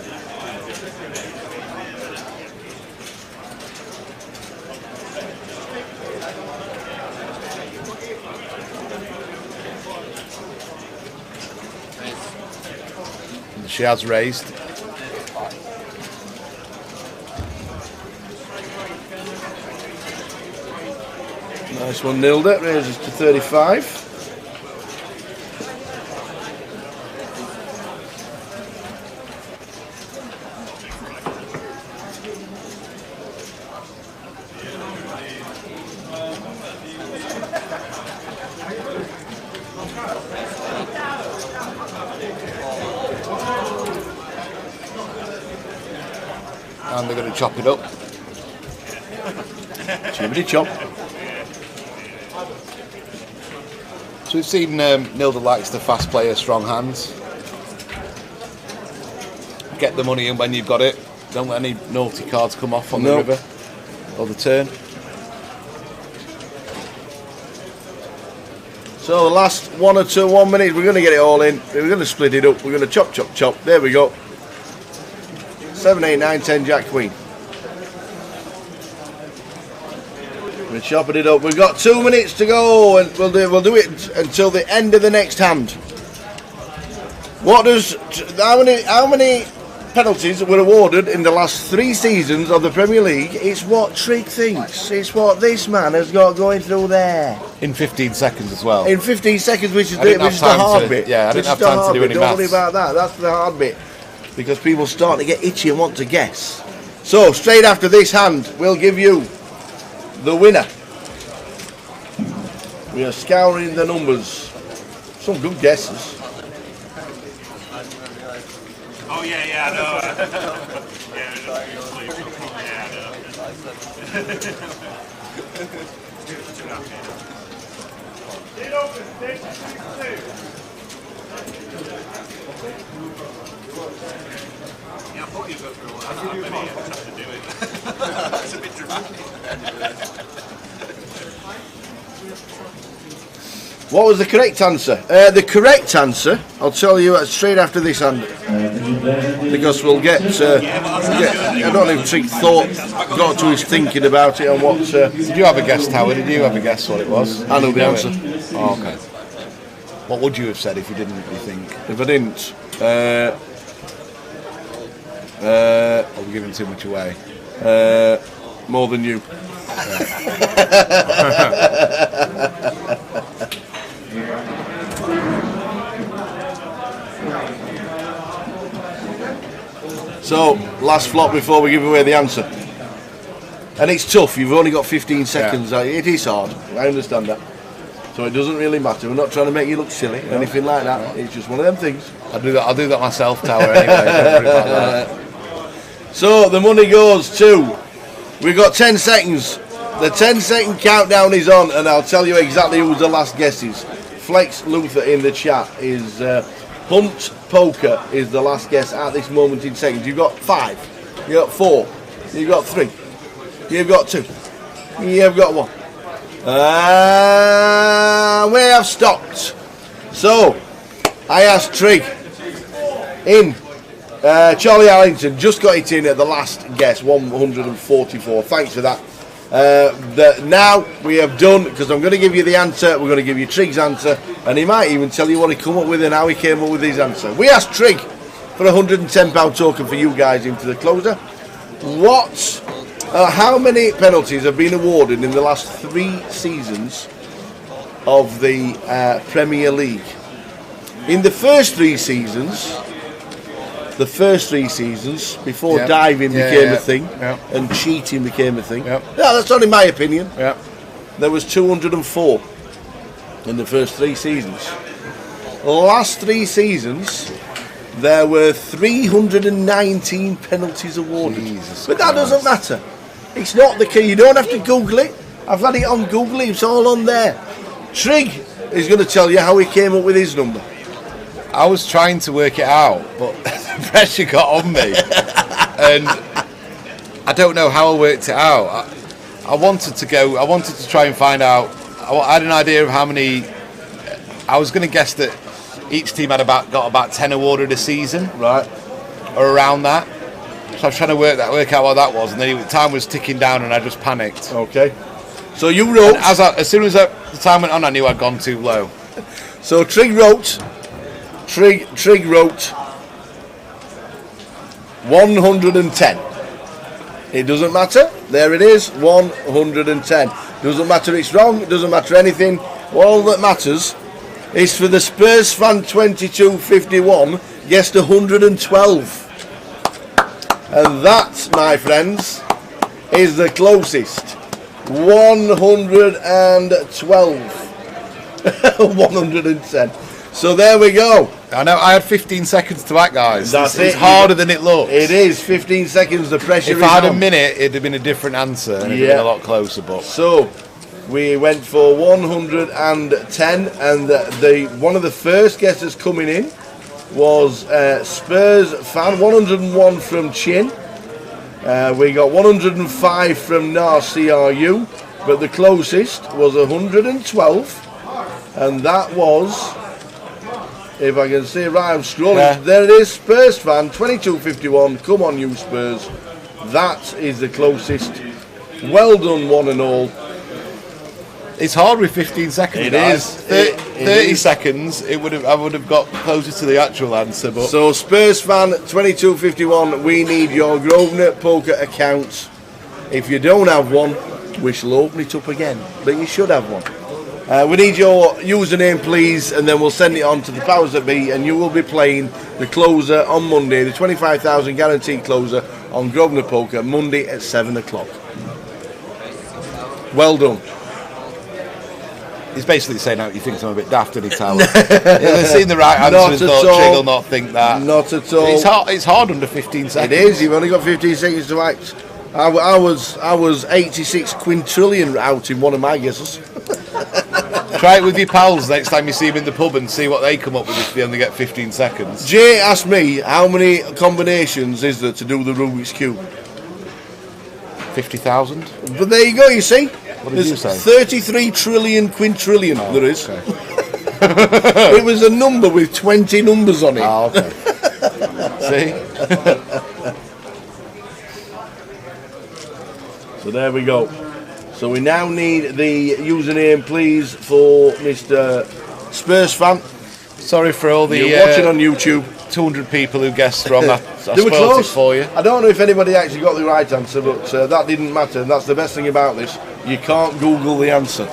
And she has raised. Nice one, Nilda. Raises to 35. And they're going to chop it up. Chippity chop. So we've seen Nilda likes to fast play her strong hands. Get the money in when you've got it. Don't let any naughty cards come off on the river or the turn. So the last 1 or 2 minutes, we're going to get it all in. We're going to split it up. We're going to chop, chop, chop. There we go. 7, 8, 9, 10, Jack, Queen. We're chopping it up. We've got 2 minutes to go, and we'll do it until the end of the next hand. How many penalties were awarded in the last 3 seasons of the Premier League? It's what Trigg thinks. It's what this man has got going through there. In 15 seconds as well. In 15 seconds, which is the hard bit. Yeah, I didn't have time to do any maths. Don't worry about that. That's the hard bit. Because people start to get itchy and want to guess. So, straight after this hand, we'll give you the winner. We are scouring the numbers. Some good guesses. Oh yeah, I know. Yeah, I thought you'd go through all that. Maybe you have to do it. It's a bit dramatic. What was the correct answer? The correct answer, I'll tell you straight after this hand. Because we'll get, I don't know if Trigg got to his thinking about it and what... Did you have a guess, Howard? Did you have a guess what it was? I know the answer. Oh, okay. What would you have said if you didn't, you think? If I didn't... Are we giving too much away? More than you. So, last flop before we give away the answer. And it's tough, you've only got 15 seconds. Yeah. It is hard, I understand that. So it doesn't really matter. We're not trying to make you look silly or anything like that. It's just one of them things. I'll do that myself, Tower, anyway. Don't worry about that. So the money goes to, we've got 10 seconds. The 10-second countdown is on, and I'll tell you exactly who's the last guesses. Flex Luther in the chat is Hunt Poker is the last guess at this moment in seconds. You've got 5, you've got 4, you've got 3, you've got 2, you've got 1. We have stopped. So I asked Trig in. Charlie Allington just got it in at the last guess, 144. Thanks for that. Now we have done, because I'm going to give you the answer. We're going to give you Trig's answer, and he might even tell you what he come up with and how he came up with his answer. We asked Trig for a £110 token for you guys into the closer. How many penalties have been awarded in the last 3 seasons of the Premier League? In the first 3 seasons. The first 3 seasons, before diving became a thing and cheating became a thing. Yeah, that's only my opinion. There was 204 in the first 3 seasons. The last 3 seasons, there were 319 penalties awarded. But that doesn't matter. It's not the key. You don't have to Google it. I've had it on Google. It's all on there. Trig is going to tell you how he came up with his number. I was trying to work it out, but the pressure got on me, and I don't know how I worked it out. I wanted to try and find out. I had an idea of how many. I was going to guess that each team got about 10 awarded a season, right, or around that. So I was trying to work out what that was, and then time was ticking down, and I just panicked. Okay. So you wrote. As soon as the time went on, I knew I'd gone too low. So Trig wrote 110. It doesn't matter. There it is, 110. Doesn't matter it's wrong, it doesn't matter anything. All that matters is for the Spurs fan 2251 guessed 112. And that, my friends, is the closest. 112. 110. So there we go. I know I had 15 seconds to act, guys. It's harder than it looks. It is 15 seconds. The pressure. If I had a minute, it'd have been a different answer and it'd have been a lot closer. But so we went for 110, and one of the first guesses coming in was Spurs fan 101 from Chin. We got 105 from Nar CRU, but the closest was 112, and that was. If I can see right, I'm scrolling. There it is, Spurs fan 2251. Come on, you Spurs. That is the closest. Well done, one and all. It's hard with 15 seconds. It is. 30 seconds. I would have got closer to the actual answer. But so Spurs fan 2251. We need your Grosvenor Poker account. If you don't have one, we shall open it up again. But you should have one. We need your username, please, and then we'll send it on to the powers that be, and you will be playing the closer on Monday, the 25,000 guaranteed closer on Grosvenor Poker, Monday at 7 o'clock. Well done. He's basically saying how he thinks I'm a bit daft, isn't he, Tower? They've seen the right answer and thought Trig will not think that. Not at all. It's hard under 15 seconds. It is. You've only got 15 seconds to act. I was 86 quintillion out in one of my guesses. Try it with your pals next time you see them in the pub and see what they come up with if they only get 15 seconds. Jay asked me how many combinations is there to do the Rubik's Cube. 50,000. But there you go, you see. What did you say? 33 trillion quintillion there is. Okay. It was a number with 20 numbers on it. Oh, okay. See? So there we go. So we now need the username, please, for Mr. Spurs fan. Sorry for all the You're watching on YouTube. 200 people who guessed wrong. I They were spoiled close it for you. I don't know if anybody actually got the right answer, but that didn't matter. And that's the best thing about this. You can't Google the answer.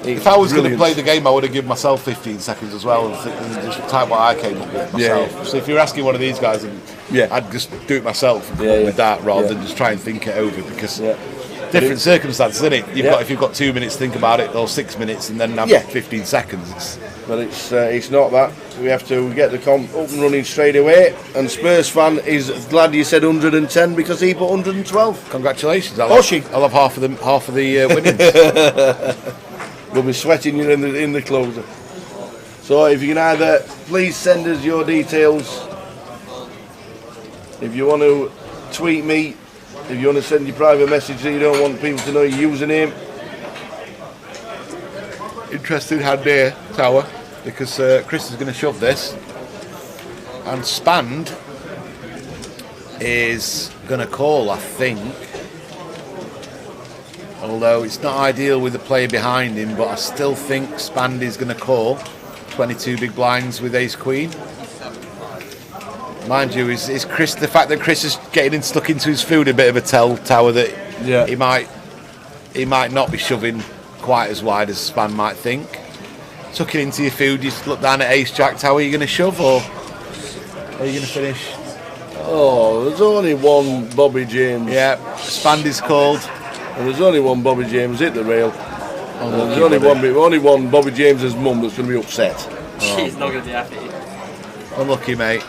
If I was going to play the game, I would have given myself 15 seconds as well, and just type what I came up with myself. Yeah. So if you're asking one of these guys, I'd just do it myself with that rather than just try and think it over, because different circumstances, isn't it? If you've got 2 minutes to think about it, or 6 minutes, and then have 15 seconds. But it's not that. We have to get the comp up and running straight away. And Spurs fan is glad you said 110 because he put 112. Congratulations! I'll have half of the winnings. We'll be sweating you in the closer. So if you can either please send us your details. If you want to tweet me, if you want to send your private message that you don't want people to know your username. Interesting hand here, Tower, because Chris is going to shove this, and Spand is going to call, I think. Although it's not ideal with the player behind him, but I still think Spandy's going to call 22 big blinds with ace queen. Mind you, is Chris, the fact that Chris is getting stuck into his food, a bit of a tell, Tower, that he might not be shoving quite as wide as Span might think. Tucking into your food, you just look down at ace jack. Tower, are you going to shove, or are you going to finish? Oh, there's only one Bobby James. Yeah, Spandy's called. And there's only one Bobby James hit the rail. And there's only one Bobby James's mum that's going to be upset. She's not going to be happy. Unlucky, mate.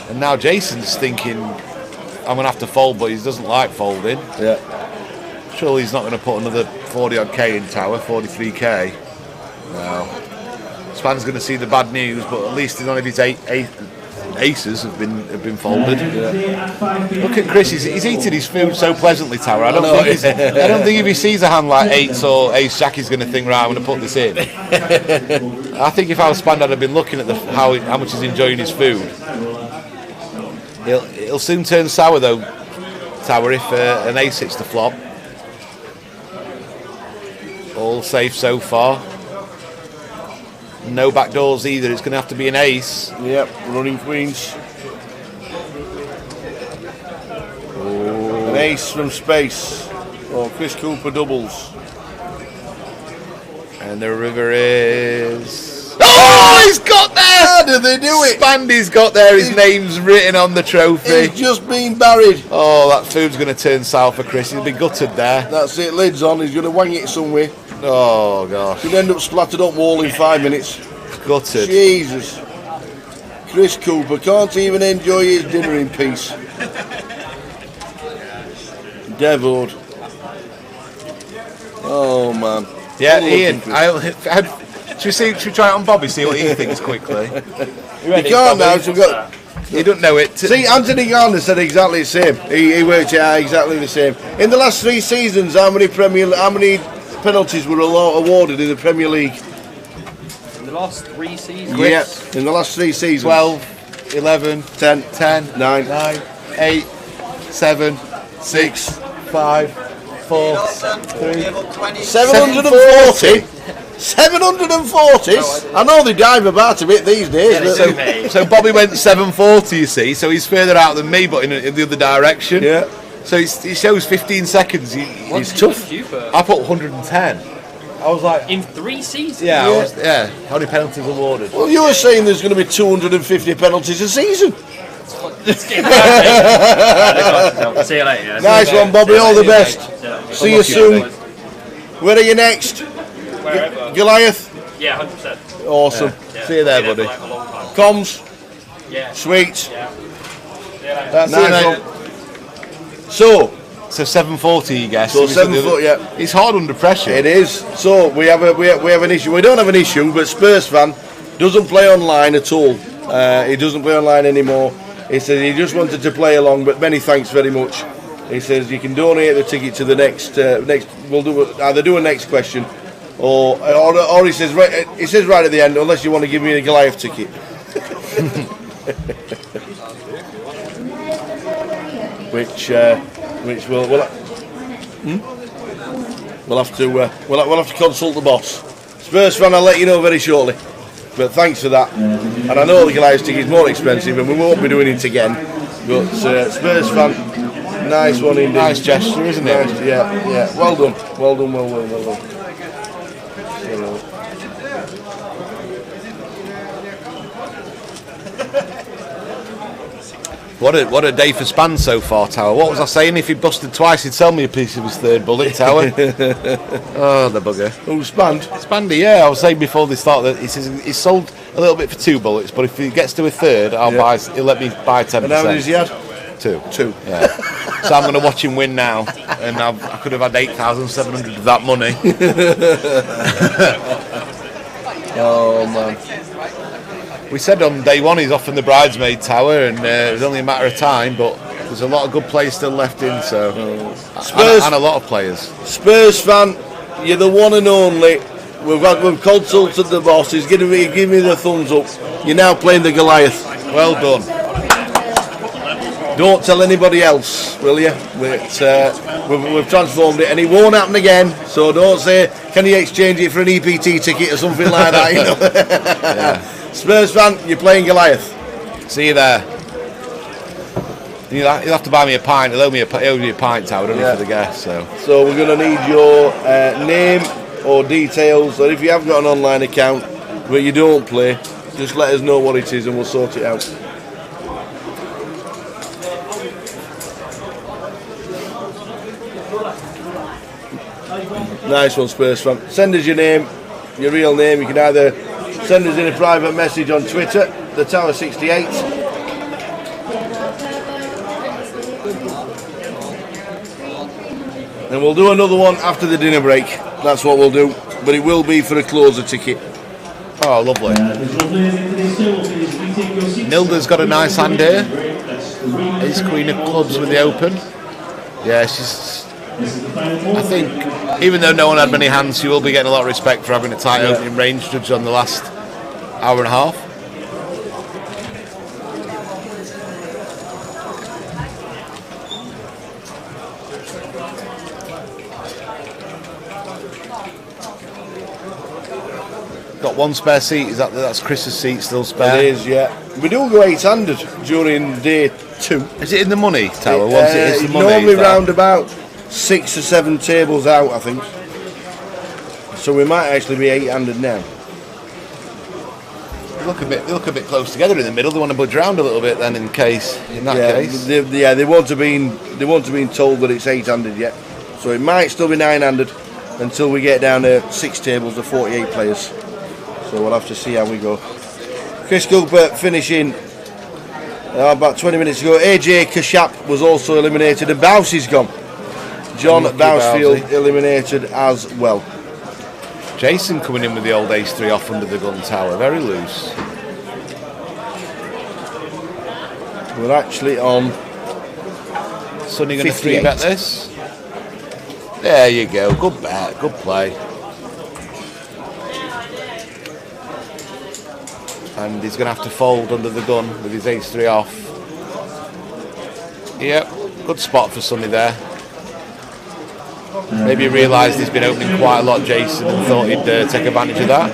And now Jason's thinking, I'm going to have to fold, but he doesn't like folding. Yeah. Surely he's not going to put another 40 odd K in Tower, 43k. No. Span's going to see the bad news, but at least none of his aces have been folded. Look at Chris, he's eating his food so pleasantly, Tower. I don't think if he sees a hand like eights or ace jack, he's going to think, right, I'm going to put this in. I think if I was Spand, I'd have been looking at how much he's enjoying his food. He'll soon turn sour though, Tower, if an ace hits the flop. All safe so far. No back doors either. It's going to have to be an ace. Yep, running queens. Oh. An ace from space. Oh, Chris Cooper doubles. And the river is... Oh, he's got there! How did they do it? Spandy's got there. His name's written on the trophy. He's just been buried. Oh, that food's going to turn sour for Chris. He'll be gutted there. That's it, lids on. He's going to wang it somewhere. Oh, gosh. Could end up splattered up wall in 5 minutes. Gutted. Jesus. Chris Cooper can't even enjoy his dinner in peace. Devoured. Oh, man. Yeah, Ian. Should we try it on Bobby, see what he thinks quickly? You can't now, so we've got... You don't know it. See, Anthony Garner said exactly the same. He worked it out exactly the same. In the last 3 seasons, how many penalties were awarded in the Premier League? In the last 3 seasons? Yeah, in the last 3 seasons. 12, 11, 10, 9, 8, 7, 6, 5, 4, 3, 740? 740? I know they dive about a bit these days. So Bobby went 740, you see, so he's further out than me, but in the other direction. Yeah. So he shows 15 seconds. He's tough. I put 110. I was like... In 3 seasons? Yeah. How many penalties awarded? Well, you were saying there's going to be 250 penalties a season. Let's get See you later. Nice one, Bobby. All the best. See you soon. Where are you next? Wherever. Goliath? Yeah, 100%. Awesome. Yeah. See you there, buddy. Like a long time. Comms? Yeah. Sweet. Yeah. See you later. That's nice it, one. So 740, you guess. So 740, yeah. It's hard under pressure. It is. So we have an issue. We don't have an issue, but Spurs fan doesn't play online at all. He doesn't play online anymore. He says he just wanted to play along, but many thanks very much. He says you can donate the ticket to the next. We'll either do a next question, or he says right. He says right at the end, unless you want to give me a Goliath ticket. Which we'll have to consult the boss. Spurs fan, I'll let you know very shortly. But thanks for that. And I know the Goliath ticket is more expensive, and we won't be doing it again. But Spurs fan, nice one indeed. Nice gesture, isn't it? Nice, yeah. Well done. Well done. What a day for Span so far, Tower. What was I saying? If he busted twice, he'd sell me a piece of his third bullet, Tower. Oh, the bugger. Who's Spanned? Spandy, yeah. I was saying before they start that he says he's sold a little bit for 2 bullets, but if he gets to a third, he'll let me buy 10%. And how many has he had? 2. 2. Yeah. So I'm going to watch him win now, and I could have had 8,700 of that money. Oh man. We said on day one he's off in the bridesmaid tower, and it was only a matter of time, but there's a lot of good players still left in, so Spurs, and a lot of players. Spurs fan, you're the one and only. We've consulted the boss. He's giving me the thumbs up. You're now playing the Goliath. Well done. Don't tell anybody else, will you? We've transformed it, and it won't happen again. So don't say, "Can you exchange it for an EPT ticket or something like that?" You know. Yeah. Spurs fan, you're playing Goliath. See you there. You'll have to buy me a pint. He'll owe me a pint, Tower, don't he, for the guest. So we're going to need your name or details, or if you have got an online account but you don't play, just let us know what it is and we'll sort it out. Nice one, Spurs fan. Send us your name, your real name. You can either send us in a private message on Twitter, the Tower 68. And we'll do another one after the dinner break. That's what we'll do. But it will be for a closer ticket. Oh, lovely. Nilda's got a nice hand here. Ace Queen of Clubs with the open. Yeah, I think, even though no one had many hands, she will be getting a lot of respect for having a tight opening range judge on the last hour and a half. Got one spare seat. That's Chris's seat still spare? It is, yeah. We do go 8-handed during day 2. Is it in the money, Tower? Once it is the money, normally round about 6 or 7 tables out, I think. So we might actually be 8-handed now. They look a bit close together in the middle. They want to budge around a little bit then, in that case. They won't have been told that it's 8-handed yet. So it might still be 9-handed until we get down to 6 tables of 48 players. So we'll have to see how we go. Chris Cooper finishing about 20 minutes ago. AJ Kashap was also eliminated, and Bousey's gone. John Bousfield eliminated as well. Jason coming in with the old ace-3 off under the gun, Tower. Very loose. We're actually on Sonny going to 3-bet this. There you go. Good bet. Good play. And he's going to have to fold under the gun with his ace-3 off. Yep. Good spot for Sonny there. Maybe he realised he's been opening quite a lot, Jason, and thought he'd take advantage of that.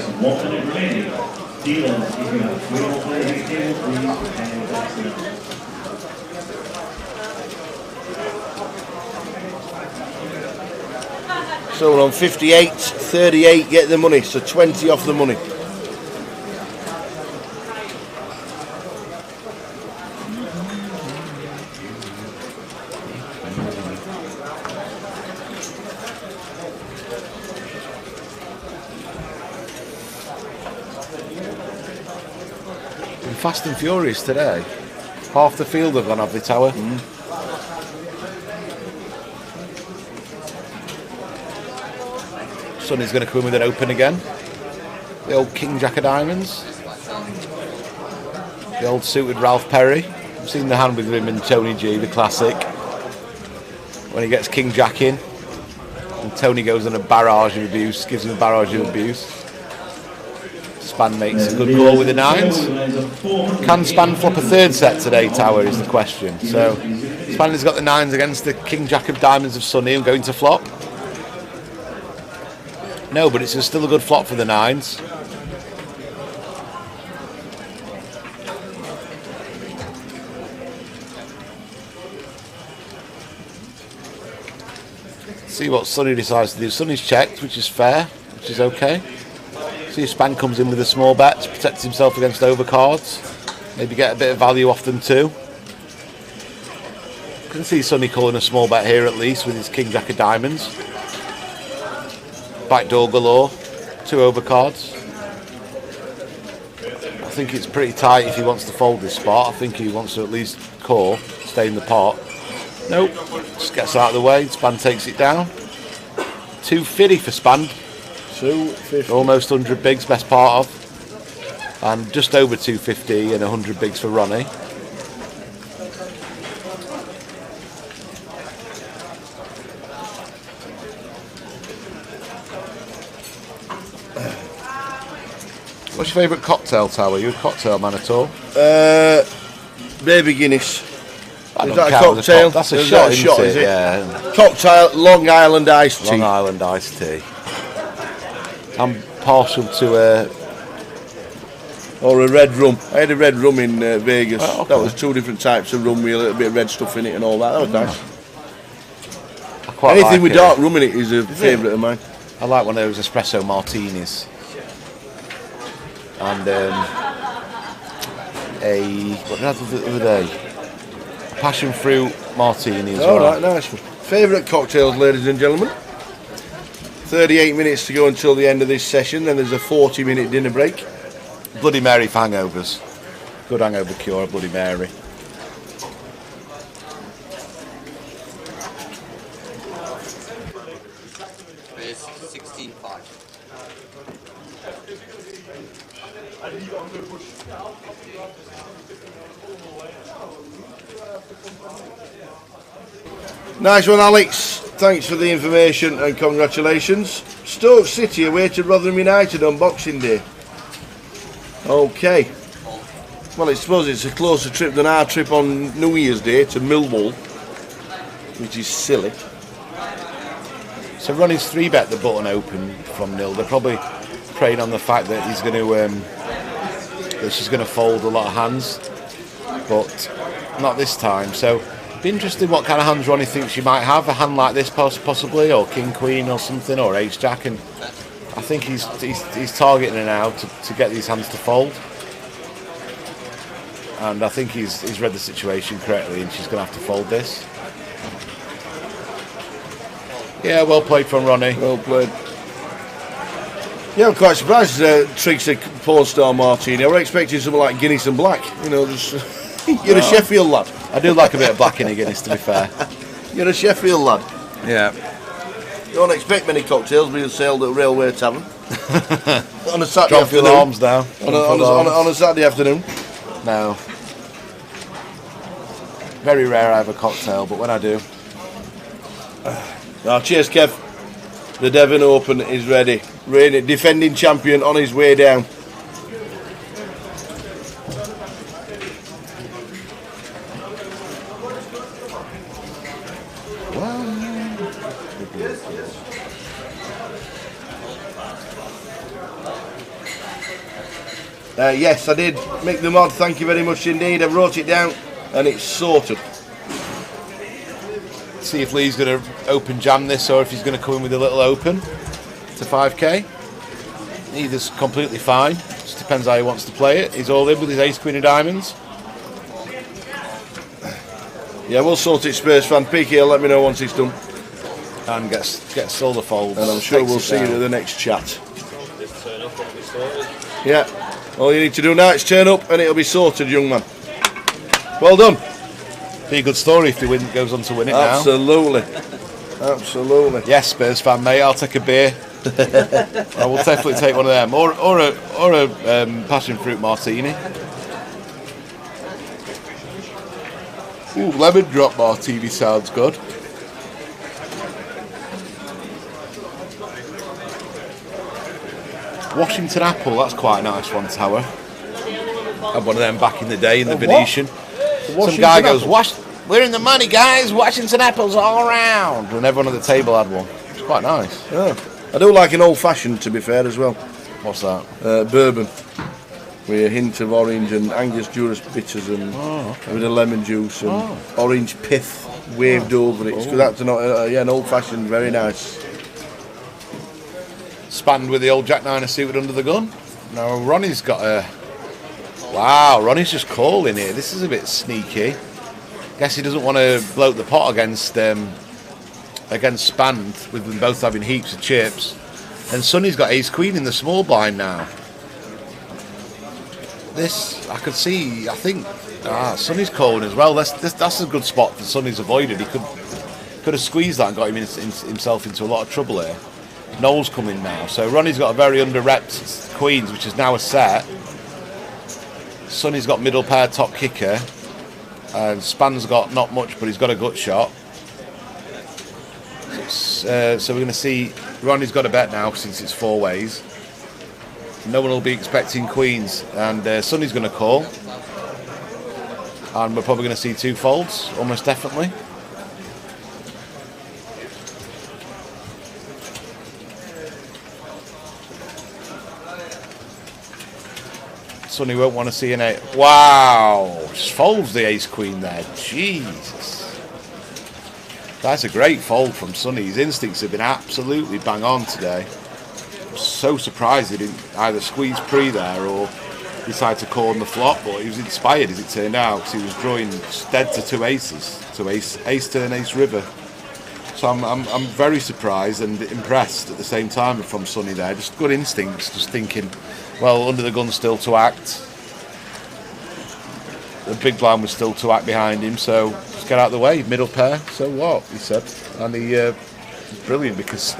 So we're on 58, 38, get the money, so 20 off the money. Fast and furious today. Half the field have gone off the Tower. Sonny's going to come in with an open again. The old King Jack of Diamonds. The old suited Ralph Perry. I've seen the hand with him and Tony G, the classic. When he gets King Jack in, and Tony goes on a barrage of abuse, gives him a barrage of abuse. Span makes a good call with the 9s. Can Span flop a third set today, Tower, is the question. So Span has got the 9s against the King Jack of Diamonds of Sonny and going to flop. No, but it's still a good flop for the 9s. See what Sonny decides to do. Sonny's checked, which is fair, which is okay. See if Span comes in with a small bet to protect himself against overcards. Maybe get a bit of value off them too. Can see Sonny calling a small bet here at least with his King Jack of Diamonds. Backdoor galore, 2 overcards. I think it's pretty tight if he wants to fold this spot. I think he wants to at least call, stay in the pot. Nope, just gets out of the way. Span takes it down. 250 for Span. 250. Almost 100 bigs, best part of. And just over 250 and 100 bigs for Ronnie. What's your favourite cocktail, Tower? Are you a cocktail man at all? Baby Guinness. Is that a cocktail? That's a shot, is it? Yeah. Cocktail, Long Island iced tea. Long Island iced tea. I'm partial to or a red rum. I had a red rum in Vegas. Oh, okay. That was 2 different types of rum with a little bit of red stuff in it and all that. That was nice. I quite Anything like with it. dark rum in it is a favourite of mine. I like one of those espresso martinis. And what did I have the other day? Passion fruit martini as well. Alright, nice one. Favourite cocktails, ladies and gentlemen. 38 minutes to go until the end of this session, then there's a 40-minute dinner break. Bloody Mary for hangovers. Good hangover cure, Bloody Mary. There's 16.5. Nice one, Alex. Thanks for the information and congratulations. Stoke City away to Rotherham United on Boxing Day. Okay. Well, I suppose it's a closer trip than our trip on New Year's Day to Millwall, which is silly. So Ronnie's 3-bet the button open from nil. They're probably preying on the fact that he's going to that she's going to fold a lot of hands, but not this time. So be interesting what kind of hands Ronnie thinks she might have. A hand like this possibly, or King Queen or something, or Ace Jack. And I think he's targeting her now to get these hands to fold. And I think he's read the situation correctly, and she's going to have to fold this. Yeah, well played from Ronnie. Well played. Yeah, I'm quite surprised Triggs a Pornstar Martini. I was expecting something like Guinness and Black. You know, just you're a Sheffield lad. I do like a bit of black in a Guinness, to be fair. You're a Sheffield lad. Yeah. You don't expect many cocktails being sold at a railway tavern on a Saturday Drop your afternoon. arms now. On a Saturday afternoon. No. Very rare I have a cocktail, but when I do. Cheers, Kev. The Devon Open is ready. Defending champion on his way down. Yes, I did. Mick the Mod, thank you very much indeed. I wrote it down and it's sorted. See if Lee's going to open jam this or if he's going to come in with a little open to 5k. Either's completely fine. Just depends how he wants to play it. He's all in with his Ace Queen of Diamonds. Yeah, we'll sort it, Spurs fan. PK, let me know once it's done. And gets all the folds. And I'm sure we'll see you at the next chat. Yeah. All you need to do now is turn up and it'll be sorted, young man. Well done. Be a good story if he goes on to win it Absolutely. Absolutely. Yes, Spurs fan, mate. I'll take a beer. I will definitely take one of them. Or a passion fruit martini. Ooh, lemon drop martini sounds good. Washington apple, that's quite a nice one, Tower. Had one of them back in the day in the Venetian. Some guy goes, we're in the money, guys. Washington apples all around. And everyone at the table had one. It's quite nice. Yeah. I do like an old-fashioned, to be fair, as well. What's that? Bourbon. With a hint of orange and Angus Juras bitters and with a lemon juice and orange pith waved over it. So that's an old-fashioned, very nice. spanned with the old Jack Niner suited under the gun. Now Ronnie's got a... Wow, Ronnie's just calling here. This is a bit sneaky. Guess he doesn't want to bloat the pot against Spanned, with them both having heaps of chips. And Sonny's got ace queen in the small blind now. This, I could see, I think, Sonny's calling as well. That's a good spot for Sonny's avoided. He could have squeezed that and got himself into a lot of trouble here. Noel's coming now. So Ronnie's got a very under-repped queens, which is now a set. Sonny's got middle pair, top kicker. And Span's got not much, but he's got a gut shot. So we're going to see Ronnie's got a bet now since it's four ways. No one will be expecting queens, and Sonny's going to call. And we're probably going to see two folds, almost definitely. Sonny won't want to see an eight. Wow! Just folds the ace queen there. Jesus. That's a great fold from Sonny. His instincts have been absolutely bang on today. I'm so surprised he didn't either squeeze pre there or decide to call on the flop, but he was inspired as it turned out, because he was drawing dead to two aces. To ace turn, ace river. So I'm very surprised and impressed at the same time from Sonny there. Just good instincts, just thinking, well, under the gun still to act. The big blind was still to act behind him, so just get out of the way, middle pair, so what, he said. And he was brilliant, because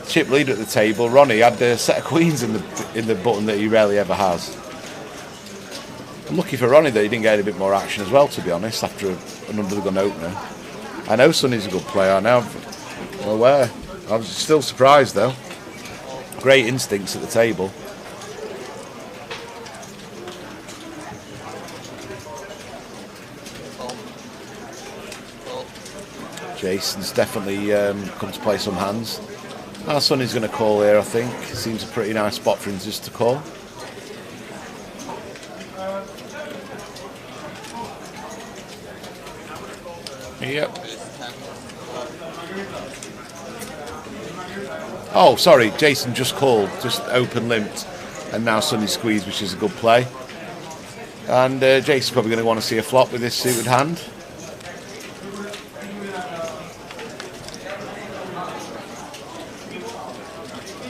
chip leader at the table, Ronnie had a set of queens in the button that he rarely ever has. I'm lucky for Ronnie that he didn't get a bit more action as well, to be honest, after an under the gun opener. I know Sonny's a good player, now I'm aware. I was still surprised though. Great instincts at the table. Jason's definitely come to play some hands. Our Sonny's going to call here, I think. It seems a pretty nice spot for him just to call. Yep. Oh, sorry, Jason just called, just open limped, and now Sonny squeezed, which is a good play. And Jason's probably going to want to see a flop with this suited hand.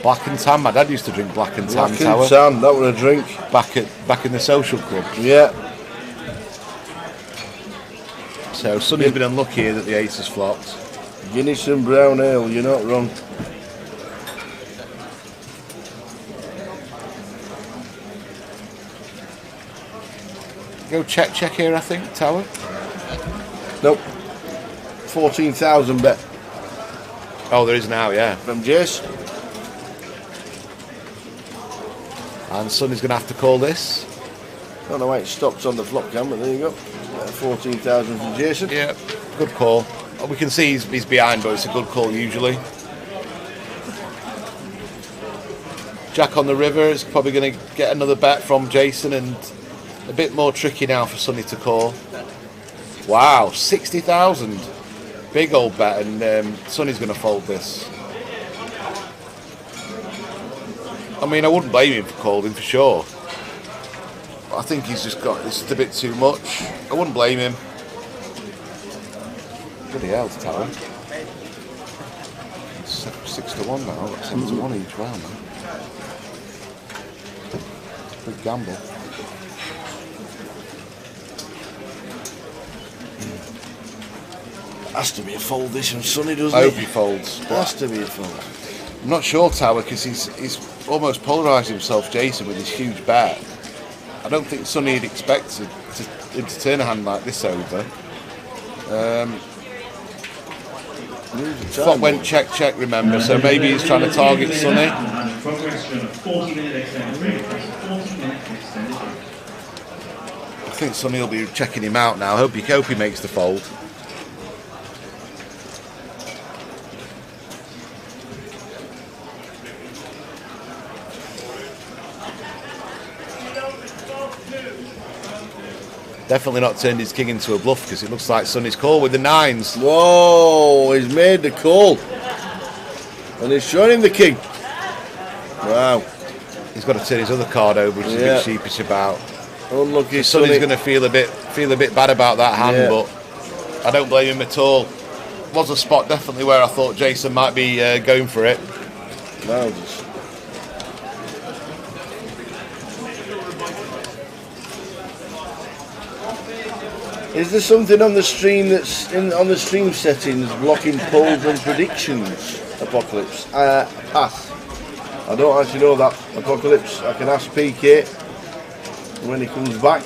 Black and tan. My dad used to drink black and tan. Black and tan, that was a drink. Back in the social club. Yeah. So Sonny's been unlucky here that the ace has flopped. Guinness and brown ale, you're not wrong. Go check here, I think, Tower. Nope. 14,000 bet. Oh, there is now, yeah. From Jace. And Sonny's going to have to call this. Don't know why it stops on the flop cam, but there you go. 14,000 from Jason. Yeah, good call. Oh, we can see he's behind, but it's a good call usually. Jack on the river is probably going to get another bet from Jason, and a bit more tricky now for Sonny to call. Wow, 60,000. Big old bet, and Sonny's going to fold this. I mean, I wouldn't blame him for calling for sure. But I think he's just got this a bit too much. I wouldn't blame him. Bloody hell, Tower. It's 6-1 now. That's 7-1 each round now. Big gamble. Has to be a fold this from Sonny, doesn't I it? hope he folds. Has to be a fold. I'm not sure, Tower, because he's almost polarised himself, Jason, with his huge bet. I don't think Sonny had expected him to turn a hand like this over. Flop went check, remember, so maybe he's trying to target Sonny. I think Sonny will be checking him out now. Hope he makes the fold. Definitely not turned his king into a bluff, because it looks like Sonny's call with the nines. Whoa, he's made the call. And he's showing him the king. Wow. He's got to turn his other card over, which is a bit sheepish about. Unlucky. Sonny's going to feel a bit bad about that hand, but I don't blame him at all. Was a spot definitely where I thought Jason might be going for it. Wow. Is there something on the stream that's on the stream settings blocking polls and predictions? Apocalypse. Pass. I don't actually know that. Apocalypse. I can ask PK when he comes back.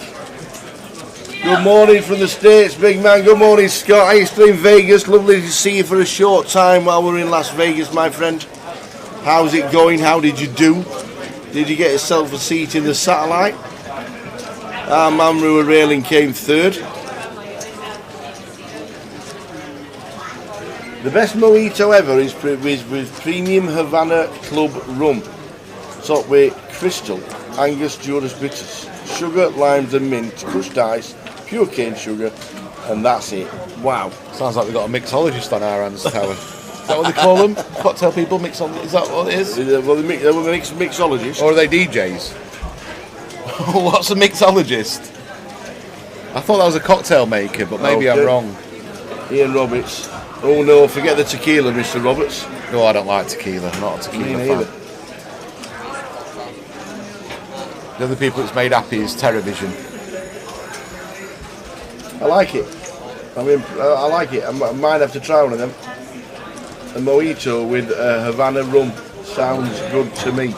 Good morning from the States, big man. Good morning, Scott. How are you still in Vegas? Lovely to see you for a short time while we're in Las Vegas, my friend. How's it going? How did you do? Did you get yourself a seat in the satellite? Our man Rua Railing came third. The best mojito ever is with premium Havana Club rum, topped with Crystal, Angus Judas bitters, sugar, limes and mint, crushed ice, pure cane sugar, and that's it. Wow. Sounds like we've got a mixologist on our hands, Tower. Is that what they call them? Cocktail people? Mixologists? Is that what it is? Well, the mixologists. Or are they DJs? What's a mixologist? I thought that was a cocktail maker, but maybe I'm wrong. Ian Roberts. Oh no, forget the tequila, Mr. Roberts. No, I don't like tequila. I'm not a tequila fan. The other people it's made happy is Terravision. I like it. I mean, I like it. I might have to try one of them. A mojito with Havana rum sounds good to me.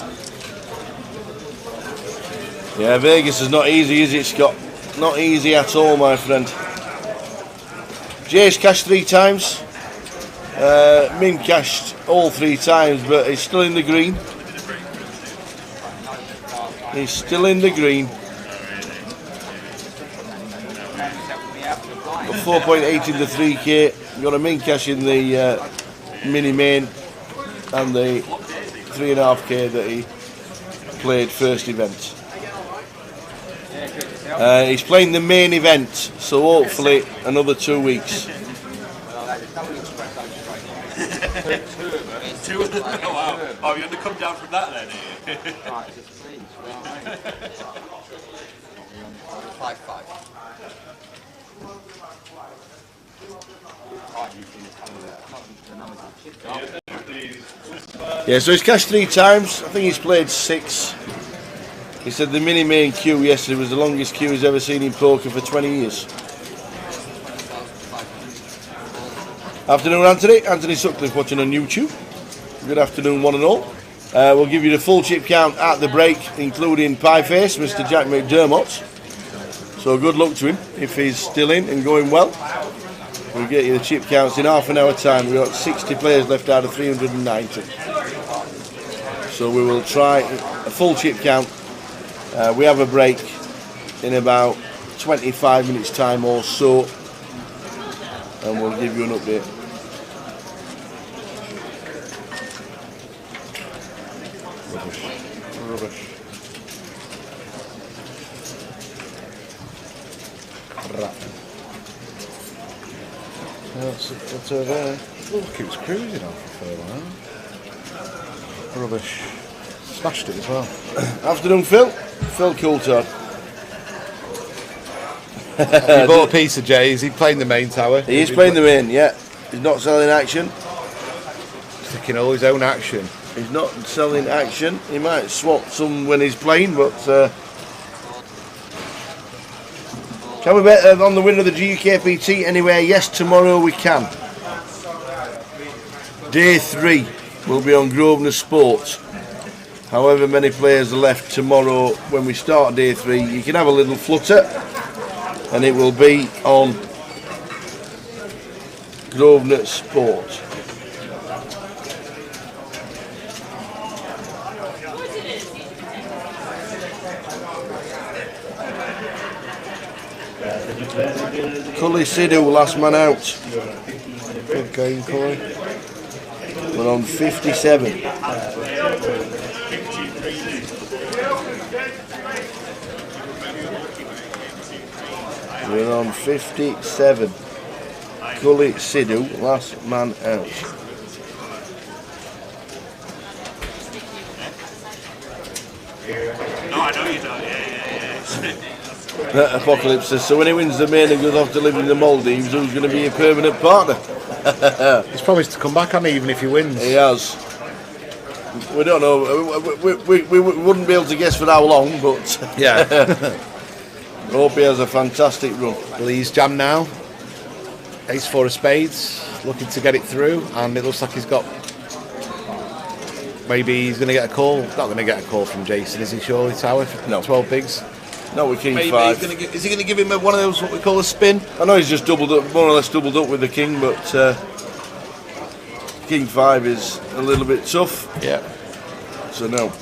Yeah, Vegas is not easy, is it, Scott? Not easy at all, my friend. Jay's cashed 3 times. Min cashed all 3 times, but he's still in the green. He's still in the green. Got 4.8 in the 3K. Got a min cash in the mini main and the 3.5K that he played first event. He's playing the main event, so hopefully another 2 weeks. Oh wow! Oh, you had to come down from that then? 5-5. Yeah, so he's cashed 3 times. I think he's played 6. He said the mini main queue yesterday was the longest queue he's ever seen in poker for 20 years. Afternoon, Anthony. Anthony Sutcliffe watching on YouTube. Good afternoon, one and all. We'll give you the full chip count at the break, including Pie Face, Mr. Jack McDermott. So good luck to him if he's still in and going well. We'll get you the chip counts in half an hour time. We've got 60 players left out of 390. So we will try a full chip count. We have a break in about 25 minutes time or so, and we'll give you an update. Rubbish. What's over there? Look, it was cruising off for a while. Rubbish. Smashed it as well. Afternoon, Phil. Phil Coulthard. He bought a piece of Jay's. He's playing the main tower. He is playing the main, yeah. He's not selling action. He's taking all his own action. He's not selling action. He might swap some when he's playing, but can we bet on the winner of the GUKPT anywhere? Yes, tomorrow we can. Day 3 will be on Grosvenor Sports. However many players are left tomorrow when we start day 3, you can have a little flutter, and it will be on Grosvenor Sports. Cully Sidhu, last man out. Good game, Corey. We're on 57. We're on 57. Cully Sidhu, last man out. I know you don't. Yeah. Apocalypse says, so when he wins the main and goes off to live in the Maldives, who's going to be a permanent partner? He's promised to come back, hasn't he, even if he wins? He has. We don't know. We wouldn't be able to guess for how long, but Yeah. I hope he has a fantastic run. Well, he's jammed now. Ace 4 of spades, looking to get it through, and it looks like he's got. Maybe he's going to get a call. Not going to get a call from Jason, is he? Surely, Tower. No. 12 bigs. No, with King Maybe 5. is he going to give him one of those what we call a spin? I know he's just doubled up, more or less doubled up with the King, but King 5 is a little bit tough. Yeah. So no.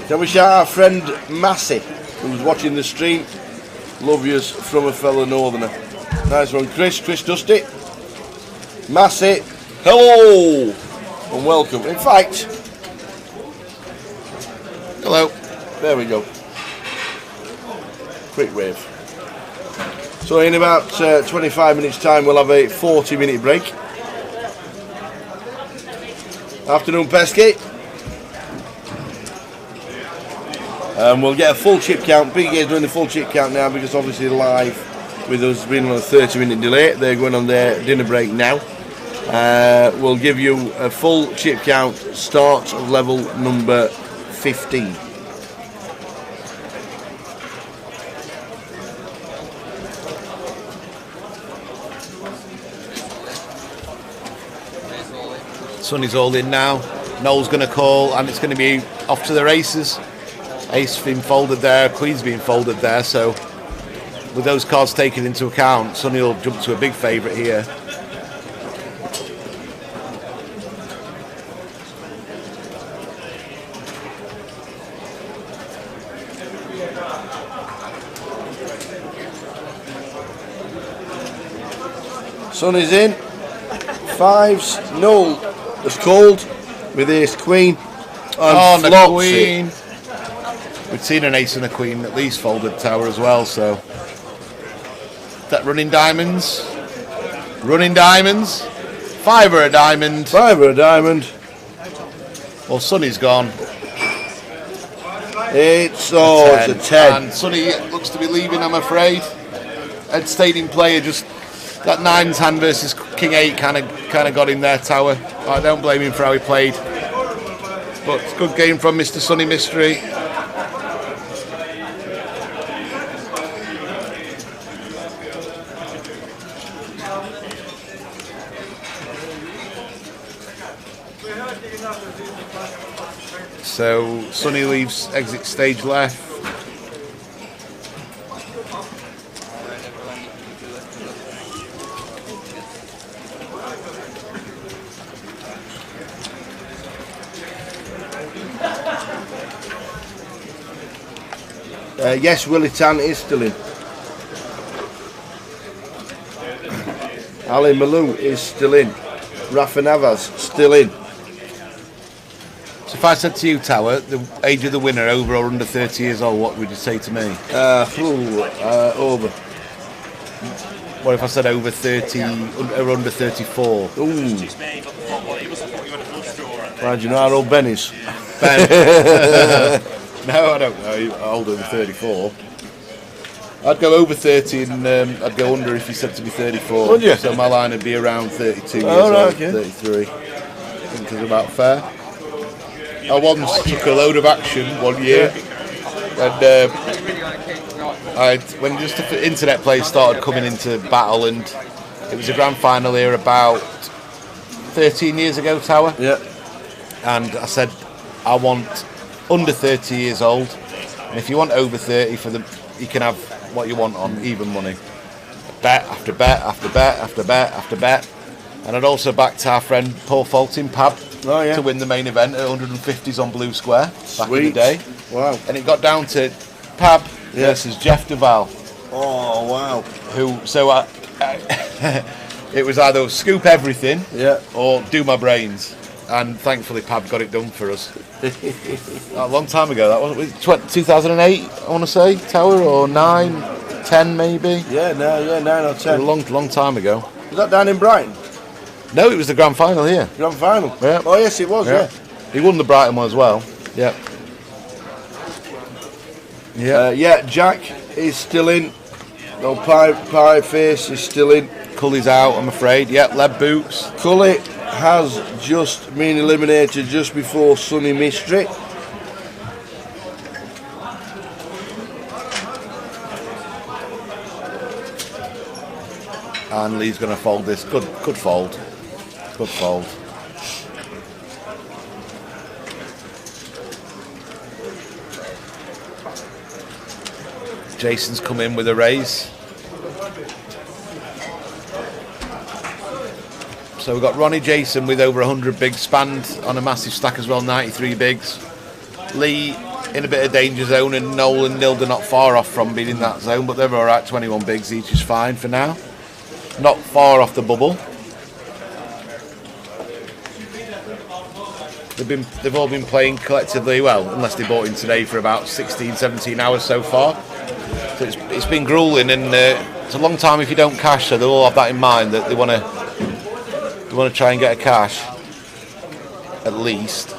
Can we shout our friend Massey, who's watching the stream? Love yous from a fellow northerner. Nice one, Chris. Chris Dusty. Massey, hello and welcome. In fact, hello. There we go. Quick wave. So in about 25 minutes time we'll have a 40-minute break. Afternoon pesky. We'll get a full chip count. PK is doing the full chip count now because obviously live with us being on a 30-minute delay. They're going on their dinner break now. We'll give you a full chip count, start of level number 15. Sonny's all in now. Noel's going to call, and it's going to be off to the races. Ace being folded there, Queen's being folded there, so with those cards taken into account, Sonny will jump to a big favourite here. Sonny's in. Fives, Noel is called with ace queen. And the flops queen. it. We've seen an ace and a queen at least folded Tower as well, so that running diamonds. Running diamonds. Fiver a diamond. Fiver a diamond. Well, Sonny's gone. It's a 10. And Sonny looks to be leaving, I'm afraid. Ed stayed in play, just that 9's hand versus King 8 kind of got him there, Tower. I don't blame him for how he played. But it's a good game from Mr. Sonny Mystery. So Sonny leaves exit stage left. Yes, Willie Tan is still in. Ali Malou is still in. Rafa Navas still in. So if I said to you, Tower, the age of the winner over or under 30 years old, what would you say to me? Over. What if I said over 30 or under 34? Ooh. Why do you know how old Ben is? Ben. No, I don't know. I'm older than 34. I'd go over 30 and I'd go under if you said to be 34. Would you? So my line would be around 32 years right, old, okay. 33. I think is about fair. I once took a load of action one year, and when just the internet players started coming into battle, and it was a grand final here about 13 years ago, Tower. Yeah. And I said, I want under 30 years old, and if you want over 30 for them, you can have what you want on even money. Bet after bet after bet after bet after bet. And I'd also backed our friend Paul Fulton, Pab, to win the main event at 150s on Blue Square back in the day. Wow. And it got down to Pab versus Jeff Duval. Oh, wow. It was either scoop everything or do my brains. And thankfully Pab got it done for us. A long time ago, that was 2008, I want to say, Tower, or 9, 10 maybe? Yeah, 9 or 10. A long time ago. Was that down in Brighton? No, it was the grand final here. Grand final? Yeah. Oh, yes, it was, yeah. He won the Brighton one as well. Yep. Yeah, Jack is still in. No, Pie Face is still in. Cully's out, I'm afraid. Yep, lead boots. Cully has just been eliminated just before Sunny Mystery. And Lee's going to fold this. Good fold. Good fold. Jason's come in with a raise. So we've got Ronnie Jason with over 100 bigs, Spanned on a massive stack as well, 93 bigs. Lee in a bit of danger zone, and Noel and Nilda not far off from being in that zone, but they're alright, 21 bigs each is fine for now. Not far off the bubble. They've all been playing collectively, well, unless they bought in today, for about 16, 17 hours so far. So it's been grueling, and it's a long time if you don't cash, so they'll all have that in mind, that they want to try and get a cash at least.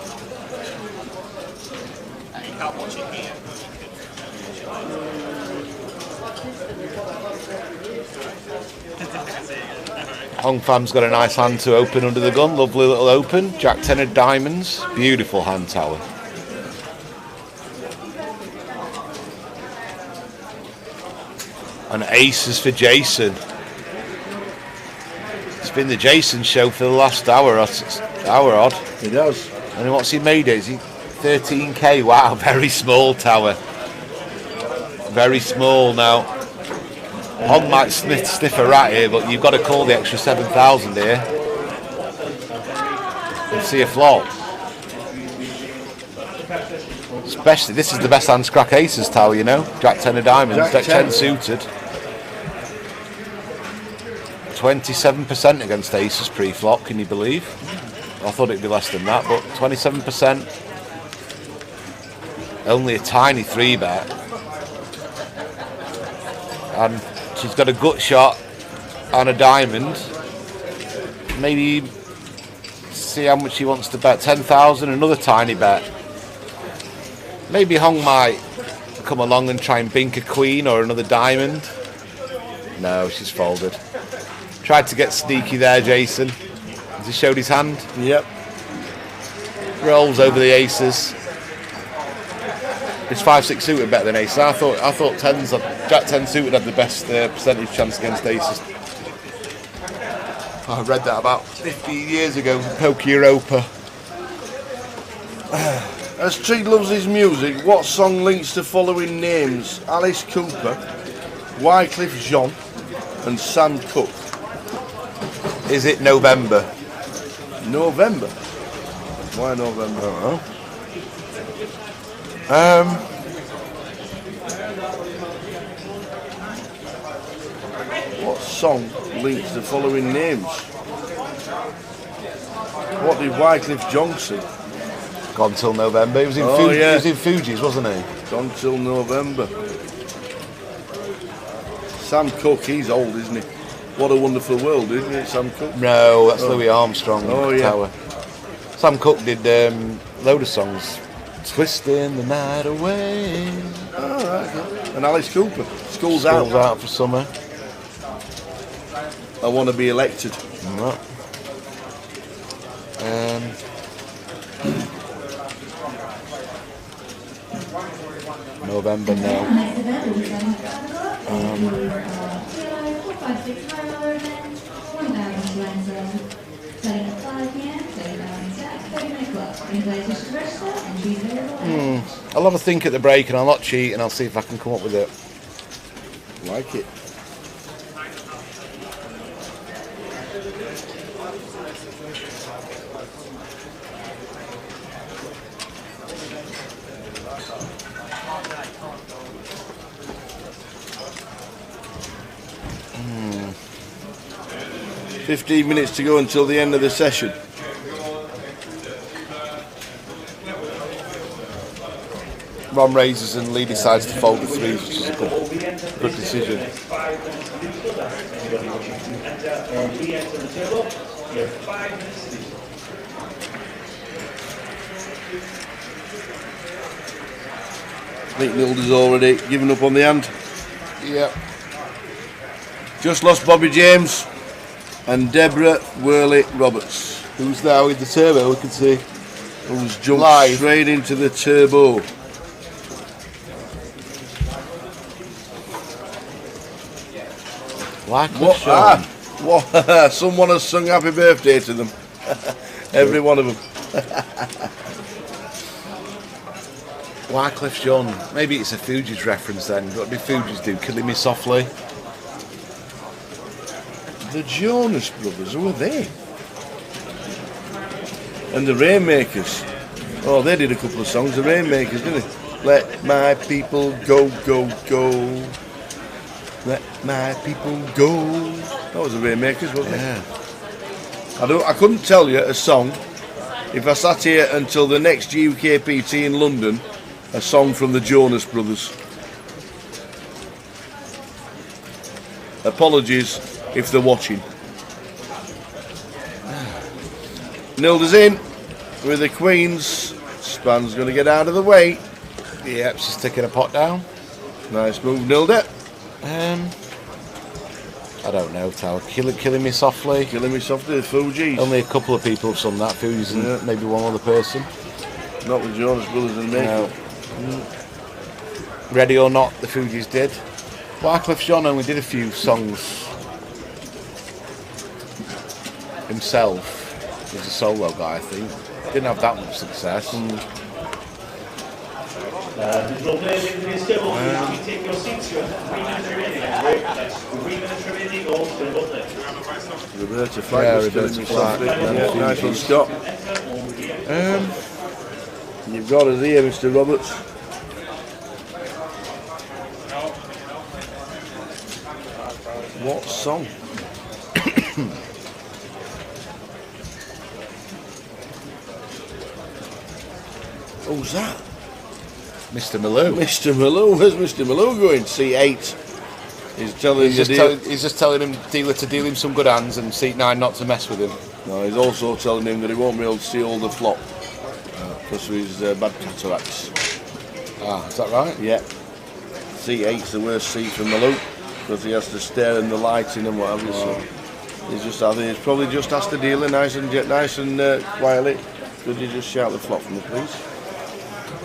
You can't watch it here. Hong Fam's got a nice hand to open under the gun, lovely little open. Jack 10 of diamonds, beautiful hand tower. And aces for Jason. It's been the Jason show for the last hour odd. It does. And what's he made it? Is he 13k? Wow, very small tower. Very small now. Hong might sniff a rat here, but you've got to call the extra 7,000 here. And see a flop. Especially, this is the best hand to crack aces tower, you know. Jack 10 of diamonds, Jack 10 suited. 27% against aces pre-flop, can you believe? I thought it'd be less than that, but 27%. Only a tiny 3-bet. And she's got a gut shot and a diamond. Maybe see how much she wants to bet. 10,000, another tiny bet. Maybe Hong might come along and try and bink a queen or another diamond. No, she's folded. Tried to get sneaky there, Jason. Has he showed his hand? Yep. Rolls over the aces. It's 5-6 suited better than aces. I thought 10s, Jack 10 suited had the best percentage chance against aces. I read that about 15 years ago. Poker Europa. As Tree loves his music, what song links the following names? Alice Cooper, Wycliffe Jean, and Sam Cooke. Is it November? November? Why November? I don't know. What song links the following names? What did Wycliffe Jean sing? Gone Till November. He was in, he was in Fugees, wasn't he? Gone Till November. Sam Cooke, he's old, isn't he? What a Wonderful World, isn't it, Sam Cooke? No, that's Louis Armstrong. Oh, yeah. Tower. Sam Cooke did a load of songs. Twisting the night away. Oh, right, okay. And Alice Cooper. School's out. Out for summer. I want to be elected. No. November now. I'll have a think at the break and I'll not cheat and I'll see if I can come up with it. Like it. Hmm. 15 minutes to go until the end of the session. Ron raises and Lee decides to fold the threes, which is a good decision. think Nilda's already given up on the hand. Yep. Just lost Bobby James and Deborah Worley Roberts. Who's now in the turbo, we can see. Who's jumped straight into the turbo. What? Someone has sung happy birthday to them. Every one of them. Wycliffe Jean. Maybe it's a Fugees reference then. What did Fugees do? Killing Me Softly? The Jonas Brothers, who are they? And the Rainmakers. Oh, they did a couple of songs, the Rainmakers, didn't they? Let my people go, go, go. Let my people go. That was the Rainmakers, wasn't it? I couldn't tell you a song. If I sat here until the next GUKPT in London, a song from the Jonas Brothers. Apologies if they're watching. Nilda's in with the Queens. Span's going to get out of the way. Yep, she's taking a pot down. Nice move, Nilda. I don't know, Tower. Killing Me Softly. Killing Me Softly, the Fugees. Only a couple of people have sung that. Fugees and maybe one other person. Not the Jonas Brothers and me. No. Ready or Not, the Fugees did. Wycliffe Jean only did a few songs himself. He was a solo guy, I think. Didn't have that much success. Take your seats, 3 minutes remaining. 3 minutes remaining, all still up there. Roberta Flack was Killing Me Softly. Nice one, Scott. You've got us here, Mr. Roberts. What song? Who's that? Mr. Malou. Mr. Malou. Where's Mr. Malou going? C8. He's just telling him, dealer, to deal him some good hands, and seat 9 not to mess with him. No, he's also telling him that he won't be able to see all the flop because of his bad cataracts. Ah, is that right? Yeah. C8's the worst seat for Malou because he has to stare in the lighting and whatever. So I think he's probably just asked the dealer nice and quietly. Could you just shout the flop for me, please?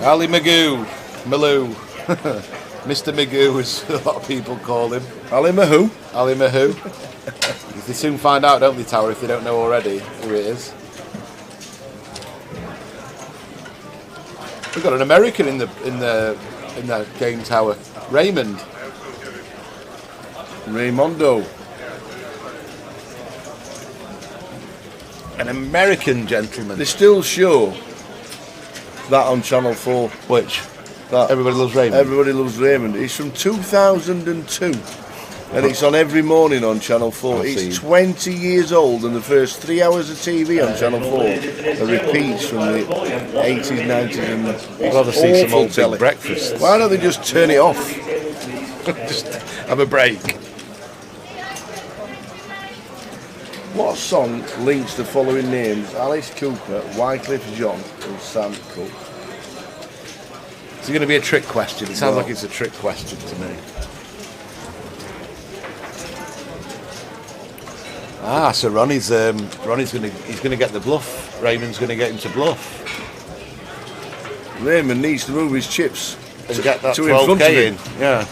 Ali Magoo, Malou, Mr. Magoo, as a lot of people call him. Ali Mahoo. Ali Mahoo. They soon find out, don't they, Tower, if they don't know already who it is. We've got an American in the game, Tower. Raymondo. An American gentleman. They still show that on Channel 4. Which? That Everybody Loves Raymond. Everybody Loves Raymond. It's from 2002. And it's on every morning on Channel 4. It's 20 years old, and the first 3 hours of TV on Channel 4 are repeats from the 80s, 90s, and I'd rather see some old Big Breakfast. Why don't they just turn it off? Just have a break. What song links the following names? Alice Cooper, Wycliffe Jean, and Sam Cooke. Is it going to be a trick question? It sounds like it's a trick question to me. Ah, so Ronnie's going to get the bluff. Raymond's going to get him to bluff. Raymond needs to move his chips and get that to in front of him. Yeah.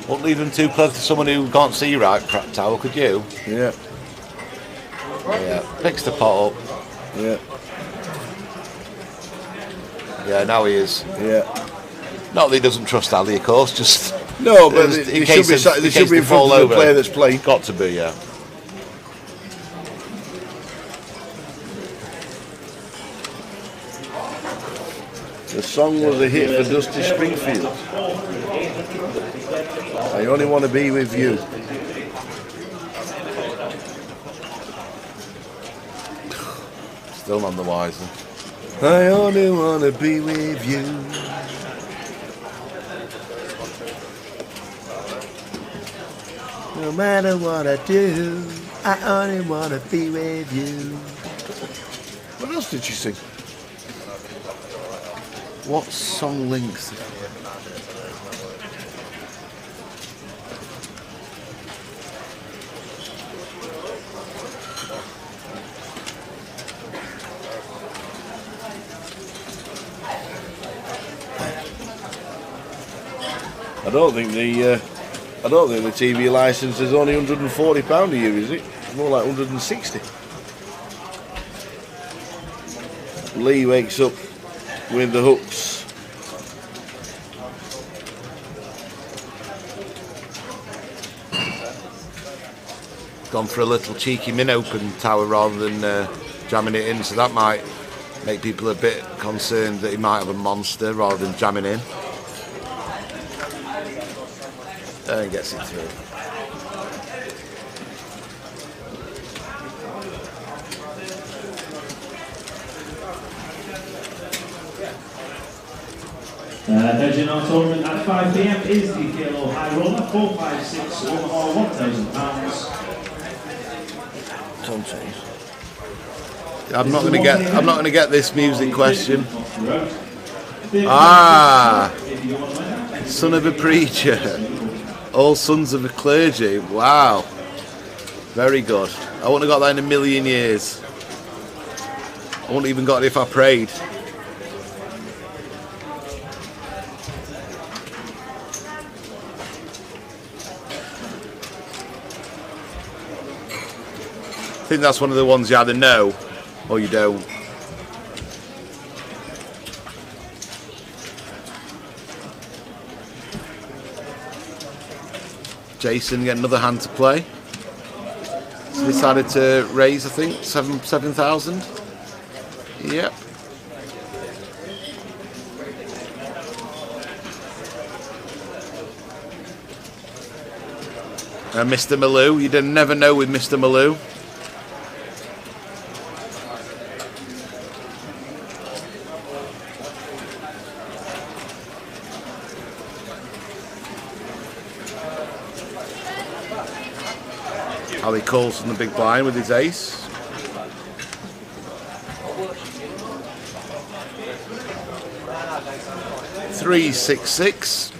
Won't leave them too close to someone who can't see right, Towel, could you? Yeah. Yeah. Picks the pot up. Yeah. Yeah, now he is. Yeah. Not that he doesn't trust Ali, of course, just... No, but they should be in front of the player that's playing. Got to be, yeah. The song was a hit for Dusty Springfield. I only want to be with you. Still none the wiser. I only want to be with you. No matter what I do, I only want to be with you. What else did she sing? What song links? I don't think the TV license is only £140 a year, is it? It's more like 160. Lee wakes up with the hooks. Gone for a little cheeky min open tower rather than jamming it in, so that might make people a bit concerned that he might have a monster rather than jamming in. And gets it through. Judging our tournament at 5 PM is the PLO High Roller 456 or £1,000. I'm not going to get this music question. Ah, son of a preacher. All sons of a clergy. Wow. Very good. I wouldn't have got that in a million years. I wouldn't even got it if I prayed. I think that's one of the ones you either know or you don't. Jason get another hand to play. So decided to raise, I think, 7,000. Yep. And Mr. Malou, you didn't never know with Mr. Malou. How he calls from the big blind with his ace. $366.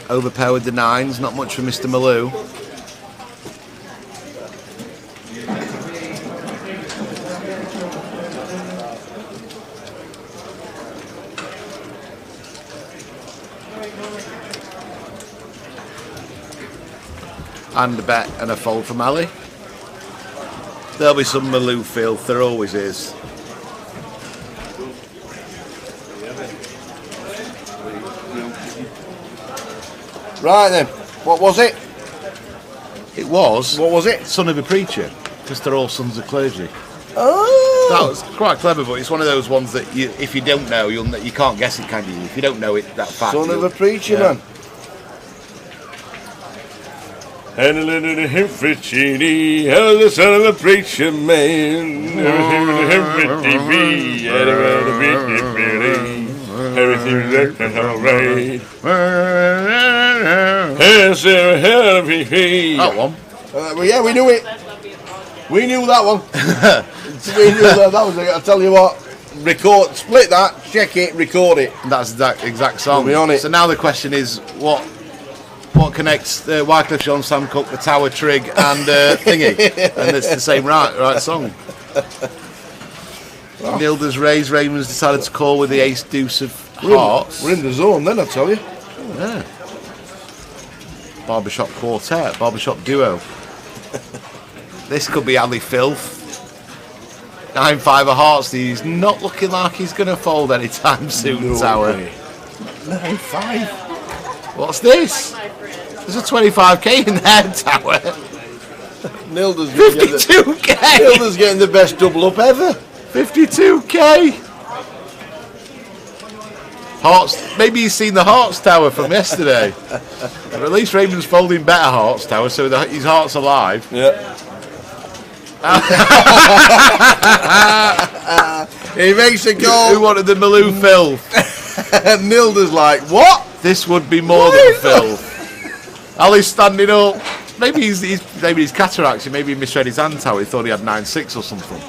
Overpowered the nines, not much for Mr. Malou. And a bet and a fold from Ali. There'll be some Malou filth, there always is. Right then, what was it? It was. What was it? Son of a preacher, because they're all sons of clergy. Oh! That was quite clever, but it's one of those ones that if you don't know, you can't guess it, can you? If you don't know it, that fact. Son of a preacher, man. And a little himfritchini, the son of a preacher man. Everything's looking alright. That one. Well, yeah, we knew it. We knew that one. We knew that was it. I tell you what, record, split that, check it, record it. That's that exact song. We'll be on it. So now the question is, what connects Wycliffe Jean, Sam Cooke, the Tower Trig, and Thingy? And it's the same right song. Oh. Nilda's raised. Raymond's decided to call with the ace deuce of hearts. We're in the zone then, I tell you. Yeah. Barbershop quartet, barbershop duo. This could be Ali Filth. 9-5 of hearts. He's not looking like he's going to fold anytime soon, no Tower. Way. 9-5. What's this? There's a 25k in there, Tower. Nilda's 52k. Nilda's getting the best double up ever. 52k. Hearts. Maybe he's seen the Hearts Tower from yesterday. Or at least Raymond's folding better Hearts Tower, so his heart's alive. Yeah. He makes a goal. Who wanted the Malou filth? Nilda's like, what? This would be more than filth. Ali's standing up. Maybe he's cataracts. Maybe he misread his hand tower. He thought he had 9-6 or something.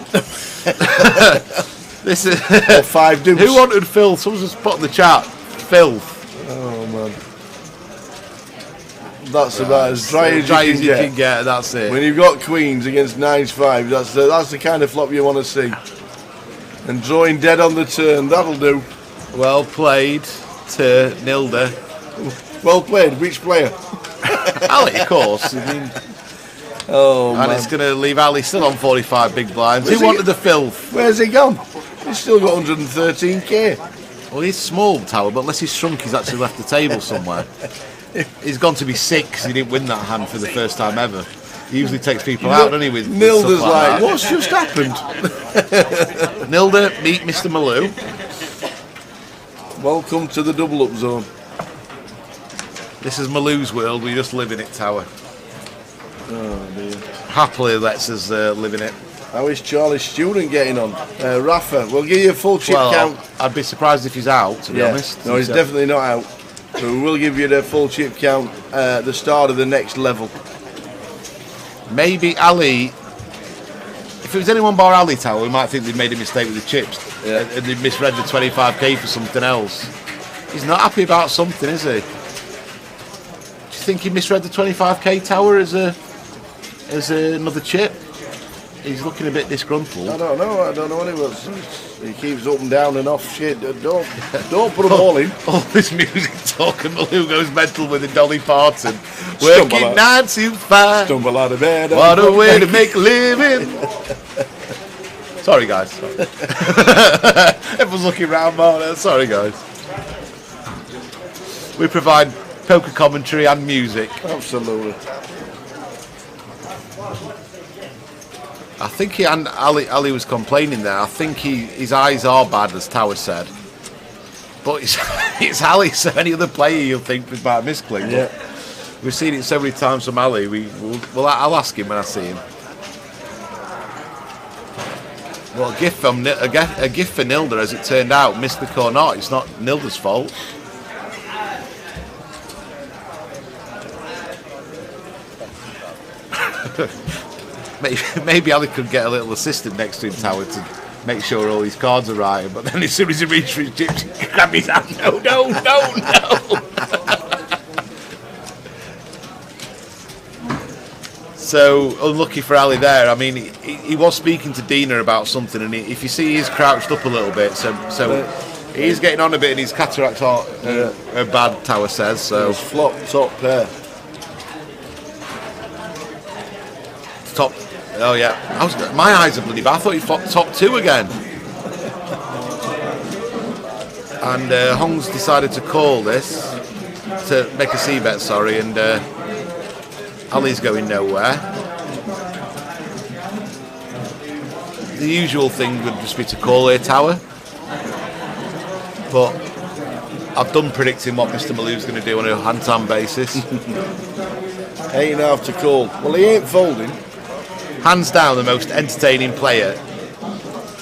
This is Or 5 deuce. Who wanted filth? Someone's just put in the chat. Filth. Oh man. That's about as dry as you can get. That's it. When you've got queens against 9s 5, that's the kind of flop you want to see. And drawing dead on the turn, that'll do. Well played to Nilda. Well played. Which player? Ali, of course. I mean, and it's going to leave Ali still on 45 big blinds. Who wanted the filth? Where's he gone? He's still got 113k. Well, he's small, Tower, but unless he's shrunk, he's actually left the table somewhere. He's gone to be 6. He didn't win that hand for the first time ever. He usually takes people out, doesn't he? With Nilda's stuff like, that. what's just happened? Nilda, meet Mr. Malou. Welcome to the double up zone. This is Malou's world. We just live in it, Tower. Oh dear. Happily lets us live in it. How is Charlie Student getting on? Rafa, we'll give you a full chip count. I'd be surprised if he's out, to be honest. No, he's definitely not out. So we will give you the full chip count at the start of the next level. Maybe Ali. If it was anyone bar Ali, Tower, we might think they'd made a mistake with the chips. Yeah. And they'd misread the 25k for something else. He's not happy about something, is he? Do you think he misread the 25k Tower as another chip? He's looking a bit disgruntled. I don't know what it was. He keeps up and down and off shit. Don't put them all in. All this music talk and Malou goes mental with the Dolly Parton. Working 9 to 5. Stumble out of bed. What a way to make a living. Sorry, guys. Everyone's looking round, man. Sorry, guys. We provide poker commentary and music. Absolutely. I think Ali was complaining there. I think his eyes are bad, as Tower said. But it's Ali, so any other player you'll think was about misclick. Yeah. We've seen it so many times from Ali. I'll ask him when I see him. Well, a gift for Nilda, as it turned out, misclick or not, it's not Nilda's fault. Maybe Ali could get a little assistant next to him, Tower, to make sure all his cards are right. But then as soon as he reaches for his chips, he can grab his hand. No. So unlucky for Ali there. I mean, he was speaking to Dina about something, and if you see, he's crouched up a little bit. So he's getting on a bit, and his cataracts are bad, Tower says. So flop top pair. Top. Oh yeah, my eyes are bloody bad. I thought he flopped top 2 again. And Hong's decided to call this, to make a c-bet, sorry, and Ali's going nowhere. The usual thing would just be to call here, Tower. But I've done predicting what Mr. Malou's going to do on a hand-to-hand basis. 8.5 to call. Well, he ain't folding. Hands down, the most entertaining player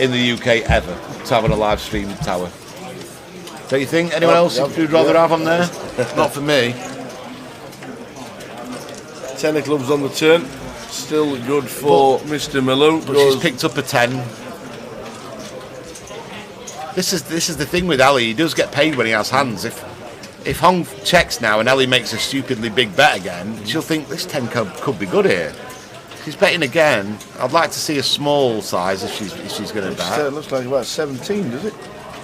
in the UK ever to have on a live stream, Tower. Don't you think? Anyone else you'd rather have on there? Not for me. 10 of clubs on the turn. Still good for Mr. Malou. But she's picked up a 10. This is the thing with Ali. He does get paid when he has hands. If Hong checks now and Ali makes a stupidly big bet again, she'll think this 10 could be good here. She's betting again. I'd like to see a small size if she's going to bet. It looks like about 17, does it?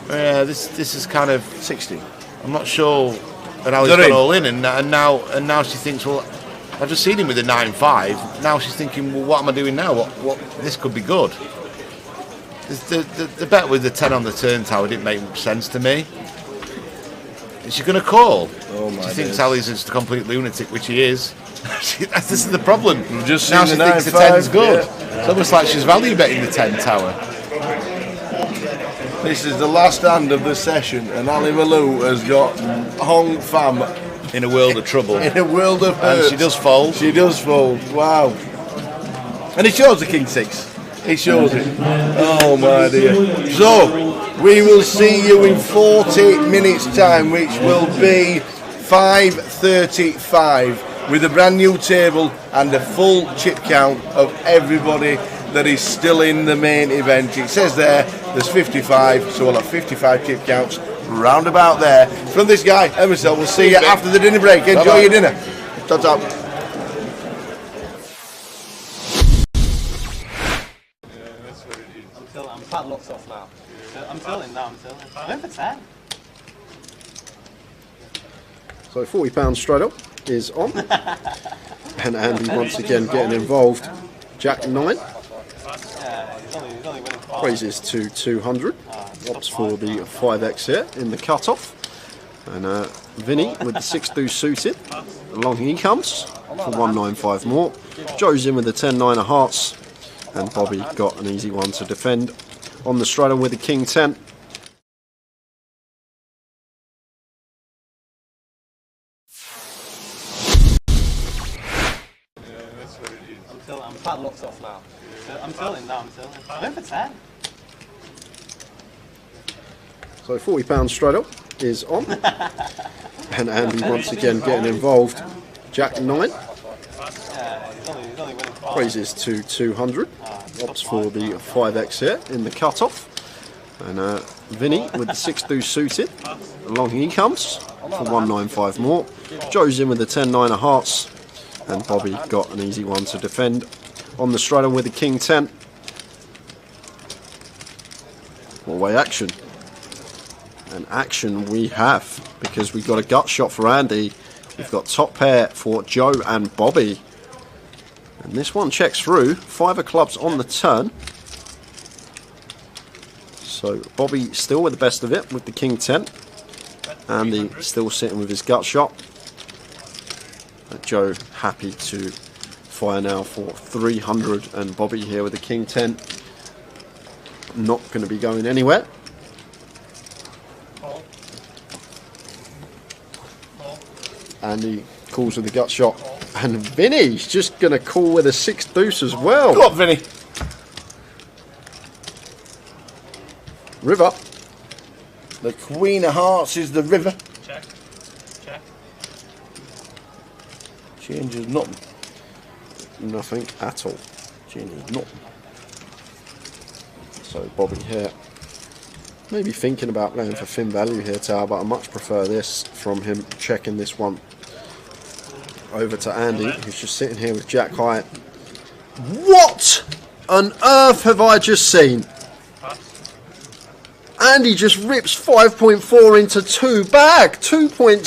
Yeah, this is kind of 60. I'm not sure. And Ali's gone all in, and now she thinks, well, I've just seen him with a 9-5. Now she's thinking, well, what am I doing now? What this could be good. The bet with the 10 on the turn, Tower, didn't make much sense to me. Is she going to call? Oh my! She thinks Ali's just a complete lunatic, which he is. This is the problem. Just now she thinks the 10's good. Yeah. It's almost like she's value betting the 10, Tower. This is the last hand of the session, and Ali Malou has got Hong Pham in a world of trouble. In a world of hurt. And she does fold. She does fold. Wow. And it shows the King 6. It shows it. Oh my dear. So, we will see you in 40 minutes time, which will be 5:35, with a brand new table and a full chip count of everybody that is still in the main event. It says there's 55, so we'll have 55 tip counts round about there. From this guy, Emerson, we'll see you after the dinner break. Enjoy your dinner. Ta-ta. I'm padlocked off now. I'm tilling now, I'm tilling. I'm in for 10. So £40 straight up is on. And Andy once again getting involved. Jack 9. He's only winning 5. Raises to 200. Opts for the 5x here in the cut-off. And Vinny with the 6-2 suited. Along he comes for 195 more. Joe's in with the 10-9 of hearts. And Bobby got an easy one to defend on the straight with the King 10. I'm padlocked off now. I'm tilling now, I'm tilling. I'm in for 10. So £40 straight up is on. And Andy once again getting involved. Jack 9. He's only winning 5. Raises to 200. Opts for the 5x here in the cut-off. And Vinny with the 6-2 suited. Along he comes for 195 more. Joe's in with the 10-9 of hearts. And Bobby got an easy one to defend on the straight with the King 10. Four-way action. And action we have, because we've got a gut shot for Andy. We've got top pair for Joe and Bobby. And this one checks through. 5 of clubs on the turn. So Bobby still with the best of it with the King 10. Andy still sitting with his gut shot. Joe happy to fire now for 300, and Bobby here with the King 10 not going to be going anywhere. Andy calls with the gut shot, and Vinny's just going to call with a 6 deuce as well. Go on, Vinny. River. The Queen of Hearts is the river. Check. Check. Changes nothing. Nothing at all. Changes nothing. So Bobby here, maybe thinking about playing for thin value here, Tower, but I much prefer this from him, checking this one over to Andy, who's just sitting here with Jack high. What on earth have I just seen? Andy just rips 5.4 into 2 bag, 2.6,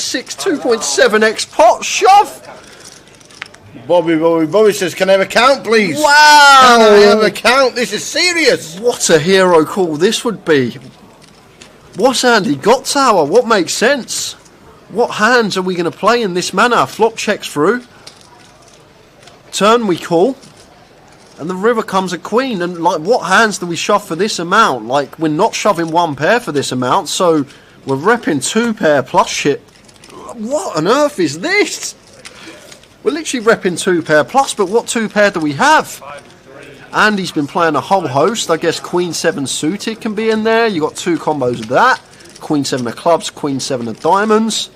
2.7x pot shove. Bobby says, can I have a count, please? Wow! Can I have a count? This is serious. What a hero call this would be. What's Andy got, Tower? What makes sense? What hands are we going to play in this manner? Flop checks through. Turn we call. And the river comes a queen. And like, what hands do we shove for this amount? Like, we're not shoving 1 pair for this amount, so we're repping 2 pair plus shit. What on earth is this? We're literally repping 2 pair plus, but what 2 pair do we have? Andy's been playing a whole host. I guess Queen 7 suited can be in there. You got 2 combos of that. Queen 7 of clubs, Queen 7 of diamonds.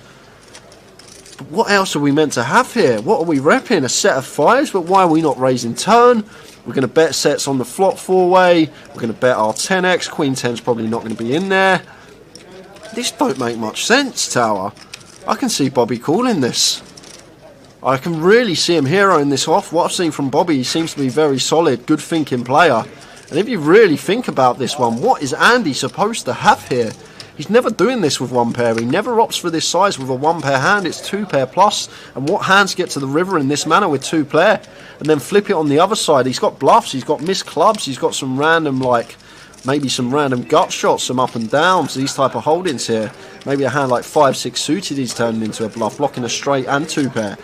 But what else are we meant to have here? What are we repping? A set of 5s, but why are we not raising turn? We're going to bet sets on the flop 4-way. We're going to bet our 10x. Queen 10's probably not going to be in there. This don't make much sense, Tower. I can see Bobby calling this. I can really see him heroing this off. What I've seen from Bobby, he seems to be very solid, good thinking player. And if you really think about this one, what is Andy supposed to have here? He's never doing this with 1 pair. He never opts for this size with a 1 pair hand. It's 2 pair plus. And what hands get to the river in this manner with 2 pair? And then flip it on the other side. He's got bluffs. He's got missed clubs. He's got some random, like, maybe some random gut shots, some up and downs, these type of holdings here. Maybe a hand like 5-6 suited he's turning into a bluff, blocking a straight and 2 pair.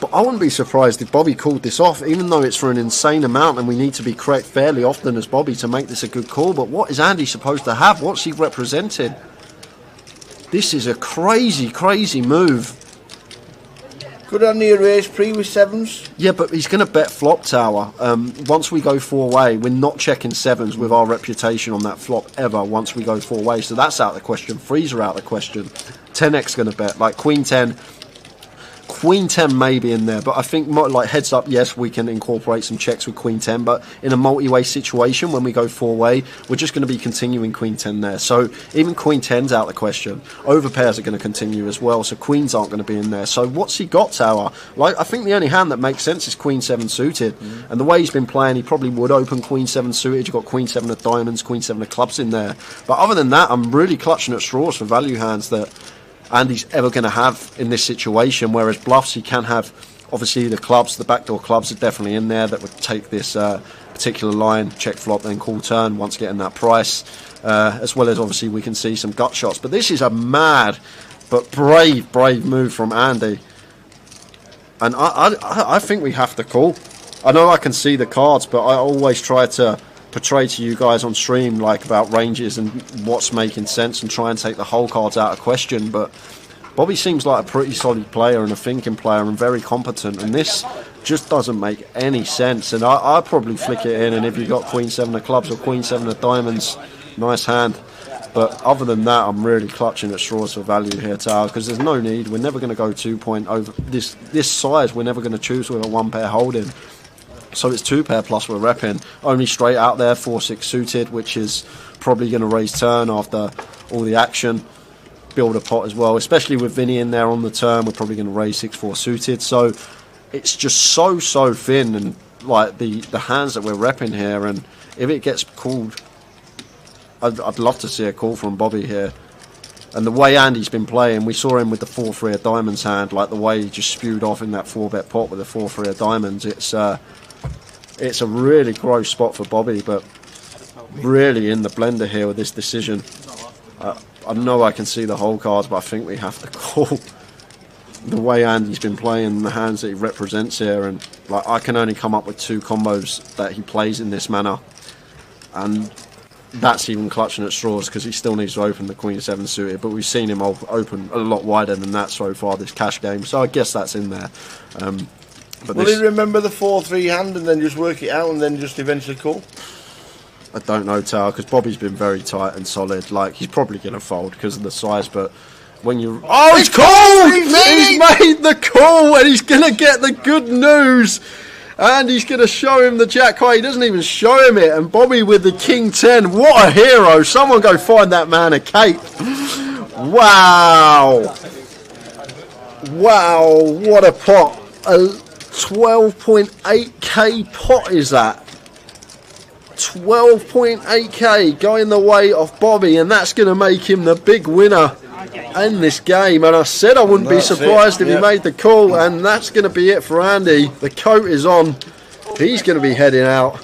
But I wouldn't be surprised if Bobby called this off, even though it's for an insane amount and we need to be correct fairly often as Bobby to make this a good call. But what is Andy supposed to have? What's he representing? This is a crazy, crazy move. Could Andy erase pre with 7s? Yeah, but he's going to bet flop, Tower. Once we go 4-way, we're not checking 7s with our reputation on that flop ever once we go 4-way. So that's out of the question. 3s are out of the question. 10x going to bet, like Queen 10. Queen 10 may be in there, but I think like heads up, yes, we can incorporate some checks with Queen 10, but in a multi-way situation, when we go 4-way, we're just going to be continuing Queen 10 there. So even Queen 10's out of the question. Overpairs are going to continue as well, so Queens aren't going to be in there. So what's he got, Tower? Like, I think the only hand that makes sense is Queen 7 suited, and the way he's been playing, he probably would open Queen 7 suited. You've got Queen 7 of diamonds, Queen 7 of clubs in there. But other than that, I'm really clutching at straws for value hands that Andy's ever going to have in this situation, whereas bluffs he can have. Obviously the clubs, the backdoor clubs are definitely in there that would take this particular line, check flop, then call turn once getting that price, as well as obviously we can see some gut shots. But this is a mad but brave move from Andy, and I think we have to call. I know I can see the cards, but I always try to portray to you guys on stream like about ranges and what's making sense and try and take the whole cards out of question. But Bobby seems like a pretty solid player and a thinking player and very competent, and this just doesn't make any sense. And I'd probably flick it in, and if you got Queen 7 of clubs or Queen 7 of diamonds, nice hand. But other than that, I'm really clutching at straws for value here, Tower, because there's no need. We're never going to go 2 point over this size. We're never going to choose with a 1-pair holding. So it's 2-pair plus we're repping. Only straight out there, 4-6 suited, which is probably going to raise turn after all the action. Build a pot as well, especially with Vinny in there on the turn. We're probably going to raise 6-4 suited. So it's just so thin, and like the hands that we're repping here. And if it gets called, I'd love to see a call from Bobby here. And the way Andy's been playing, we saw him with the 4-3 of diamonds hand, like the way he just spewed off in that 4-bet pot with the 4-3 of diamonds. It's a really gross spot for Bobby, but really in the blender here with this decision. I know I can see the whole cards, but I think we have to call. The way Andy's been playing, the hands that he represents here, and like I can only come up with 2 combos that he plays in this manner, and that's even clutching at straws because he still needs to open the Queen 7 suited, but we've seen him open a lot wider than that so far this cash game, so I guess that's in there. But will he remember the 4-3 hand and then just work it out and then just eventually call? I don't know, Tower, because Bobby's been very tight and solid. Like, he's probably going to fold because of the size, but when you... Oh, he's called! He's made the call, and he's going to get the good news. And he's going to show him the jack high. He doesn't even show him it. And Bobby with the King 10. What a hero. Someone go find that man a cape. Wow. Wow, what a pot. A 12.8k pot is that. 12.8k going the way of Bobby, and that's going to make him the big winner in this game. And I said I wouldn't be surprised if he made the call, and that's going to be it for Andy. The coat is on. He's going to be heading out.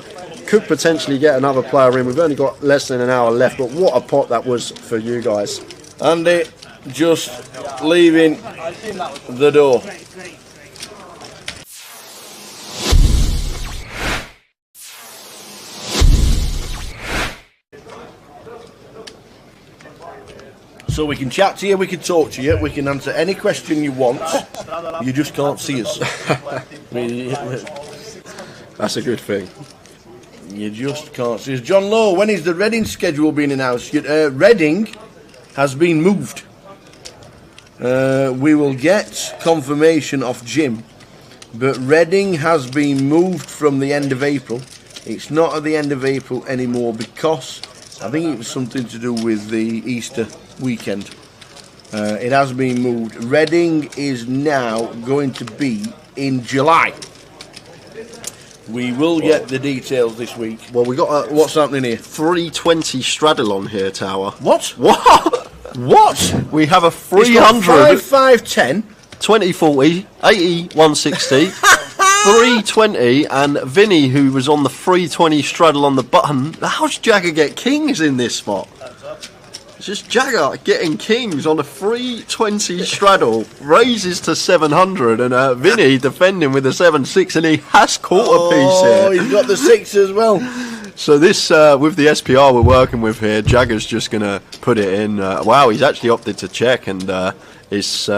Could potentially get another player in. We've only got less than an hour left, but what a pot that was for you guys. Andy just leaving the door. So we can chat to you, we can talk to you, we can answer any question you want. You just can't see us. That's a good thing. You just can't see us. John Lowe, when is the Reading schedule being announced? Reading has been moved. We will get confirmation of Jim, but Reading has been moved from the end of April. It's not at the end of April anymore because I think it was something to do with the Easter weekend. It has been moved. Reading is now going to be in July. We will get the details this week. Well, we got what's happening here? 320 straddle on here, Tower. What? What? We have a 300. 5-5-10. 2040, 80, 160, 320, and Vinny, who was on the 320 straddle on the button. How's Jagger get kings in this spot? It's just Jagger getting kings on a 320 straddle, raises to 700, and Vinny defending with a 7-6, and he has caught a piece here. Oh, he's got the 6 as well. So this, with the SPR we're working with here, Jagger's just going to put it in. Wow, he's actually opted to check, and it's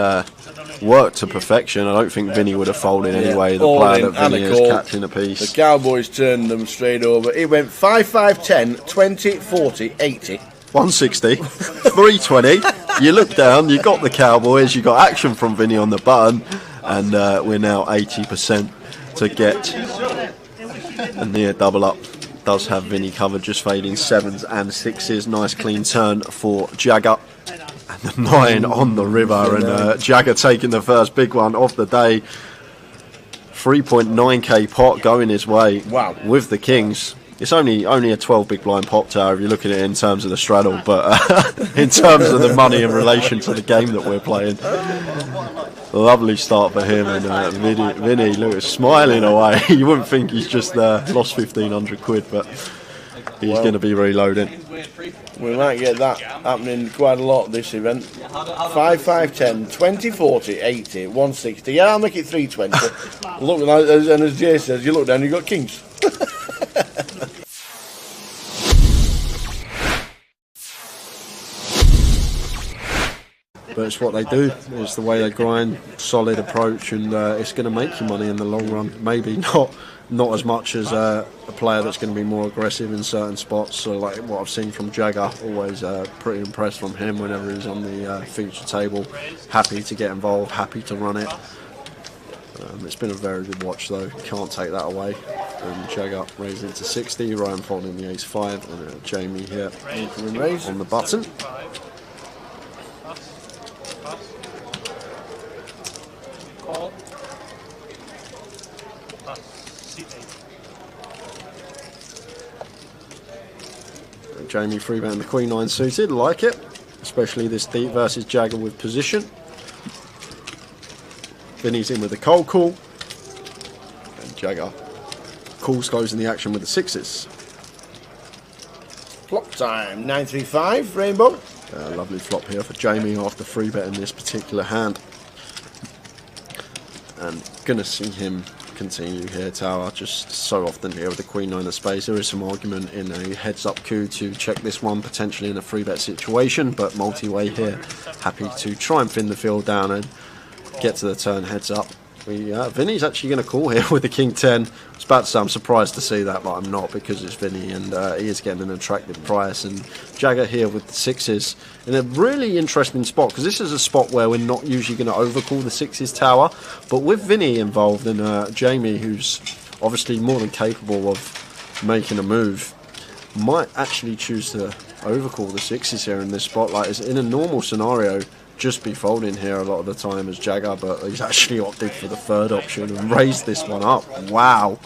worked to perfection. I don't think Vinny would have folded anyway. The player that Vinny is catching a piece. The Cowboys turned them straight over. It went 5-5-10, 20, 40, 80. 160, 320. You look down, you got the Cowboys, you got action from Vinny on the button, and we're now 80% to get a near double up. Does have Vinny covered, just fading 7s and 6s. Nice clean turn for Jagger. And the 9 on the river, and Jagger taking the first big one of the day. 3.9k pot going his way. Wow. With the Kings. It's only a 12 big blind pop tower if you look at it in terms of the straddle, but in terms of the money in relation to the game that we're playing. Lovely start for him, and Vinny, look, smiling away. You wouldn't think he's just lost 1,500 quid, but he's going to be reloading. We might get that happening quite a lot this event. 5, 5, 10, 20, 40, 80, 160. Yeah, I'll make it 320. Look, and as Jay says, you look down, you've got Kings. But it's what they do, it's the way they grind, solid approach, and it's going to make you money in the long run. Maybe not as much as a player that's going to be more aggressive in certain spots. So like what I've seen from Jagger, always pretty impressed from him whenever he's on the feature table. Happy to get involved, happy to run it. It's been a very good watch though, can't take that away. And Jagger raising to 60, Ryan folding the ace-5, and Jamie here on the button. Jamie freebetting the Queen 9 suited, like it, especially this deep versus Jagger with position. Vinny's in with the cold call, and Jagger calls closing the action with the 6s. Flop time, 935, Rainbow. Lovely flop here for Jamie after freebetting this particular hand. And gonna see him continue here, Tower, just so often here with the Queen 9 of space. There is some argument in a heads up coup to check this one, potentially in a free bet situation, but multi-way here, happy to try and thin the field down and get to the turn heads up. Vinny's actually going to call here with the King 10. I was about to say I'm surprised to see that, but I'm not, because it's Vinny, and he is getting an attractive price. And Jagger here with the 6s in a really interesting spot, because this is a spot where we're not usually going to overcall the 6s Tower, but with Vinny involved and Jamie, who's obviously more than capable of making a move, might actually choose to overcall the 6s here in this spot. Like, it's in a normal scenario, just be folding here a lot of the time as Jagger, but he's actually opted for the third option and raised this one up. Wow.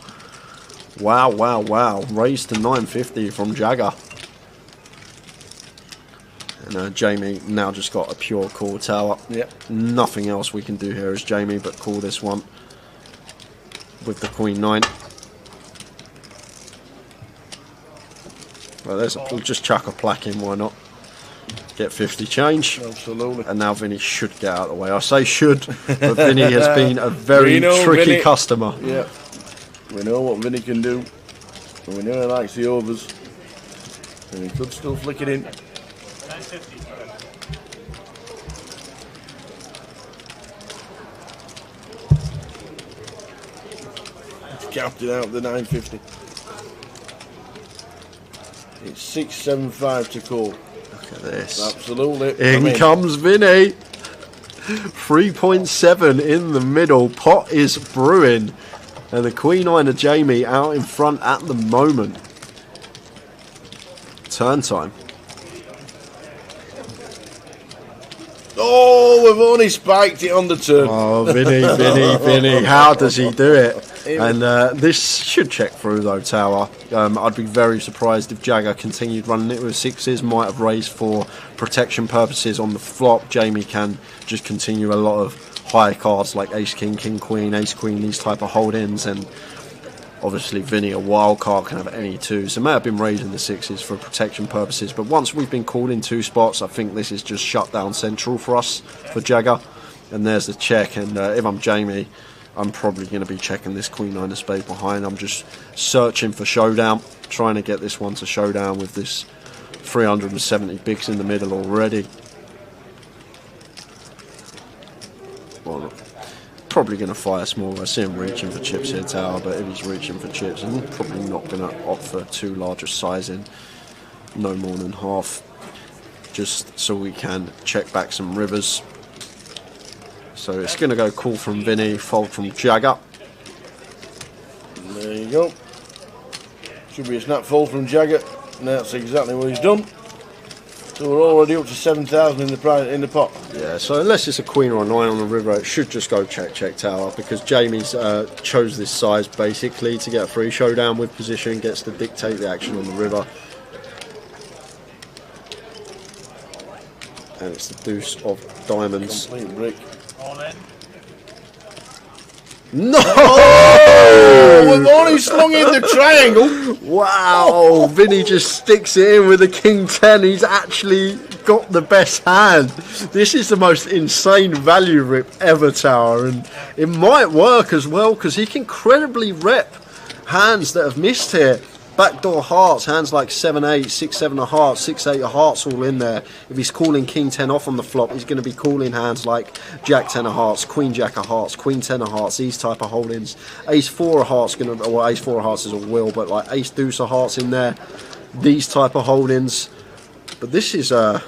Wow, wow, wow. Raised to 950 from Jagger. And Jamie now just got a pure call, Tower. Yep. Nothing else we can do here as Jamie but call this one with the Queen 9. Well, we'll just chuck a plaque in, why not? Get 50 change. Absolutely. And now Vinny should get out of the way. I say should, but Vinny has been a very tricky Vinny, customer. Yeah. We know what Vinny can do. And we know he likes the overs. And he could still flick it in. He's capped it out the 950. It's 675 to call. Look at this. Absolutely. In comes Vinny. 3.7 in the middle. Pot is brewing. And the Queen 9 of Jamie out in front at the moment. Turn time. Oh, we've only spiked it on the turn. Oh, Vinny. How does he do it? And this should check through though, Tower. I'd be very surprised if Jagger continued running it with 6s. Might have raised for protection purposes on the flop. Jamie can just continue a lot of high cards like Ace King, King Queen, Ace Queen, these type of hold-ins, and obviously Vinny, a wild card, can have any 2s. So may have been raising the 6s for protection purposes, but once we've been called in 2 spots, I think this is just shut down central for us, for Jagger. And there's the check, and if I'm Jamie, I'm probably going to be checking this Queen 9 of spades behind. I'm just searching for showdown, trying to get this one to showdown with this 370 bigs in the middle already. Well, probably going to fire small. I see him reaching for chips here, Tower, but if he's reaching for chips, I'm probably not going to opt for too large a sizing, no more than half, just so we can check back some rivers. So it's going to go call from Vinny, fold from Jagger. There you go. Should be a snap fold from Jagger. And that's exactly what he's done. So we're already up to 7,000 in the pot. Yeah, so unless it's a queen or a 9 on the river, it should just go check, check tower, because Jamie's chose this size basically to get a free showdown with position, gets to dictate the action on the river. And it's the deuce of diamonds. Complete brick. No! We've only slung in the triangle. Wow! Vinny just sticks it in with the king 10. He's actually got the best hand. This is the most insane value rip ever, Tower, and it might work as well because he can credibly rep hands that have missed here. Backdoor hearts, hands like 7-8, 6-7 of hearts, 6-8 of hearts all in there. If he's calling king 10 off on the flop, he's going to be calling hands like jack 10 of hearts, queen jack of hearts, queen 10 of hearts, these type of holdings. Ace 4 of hearts, well, ace 4 of hearts is a will, but like ace deuce of hearts in there, these type of holdings. But this is a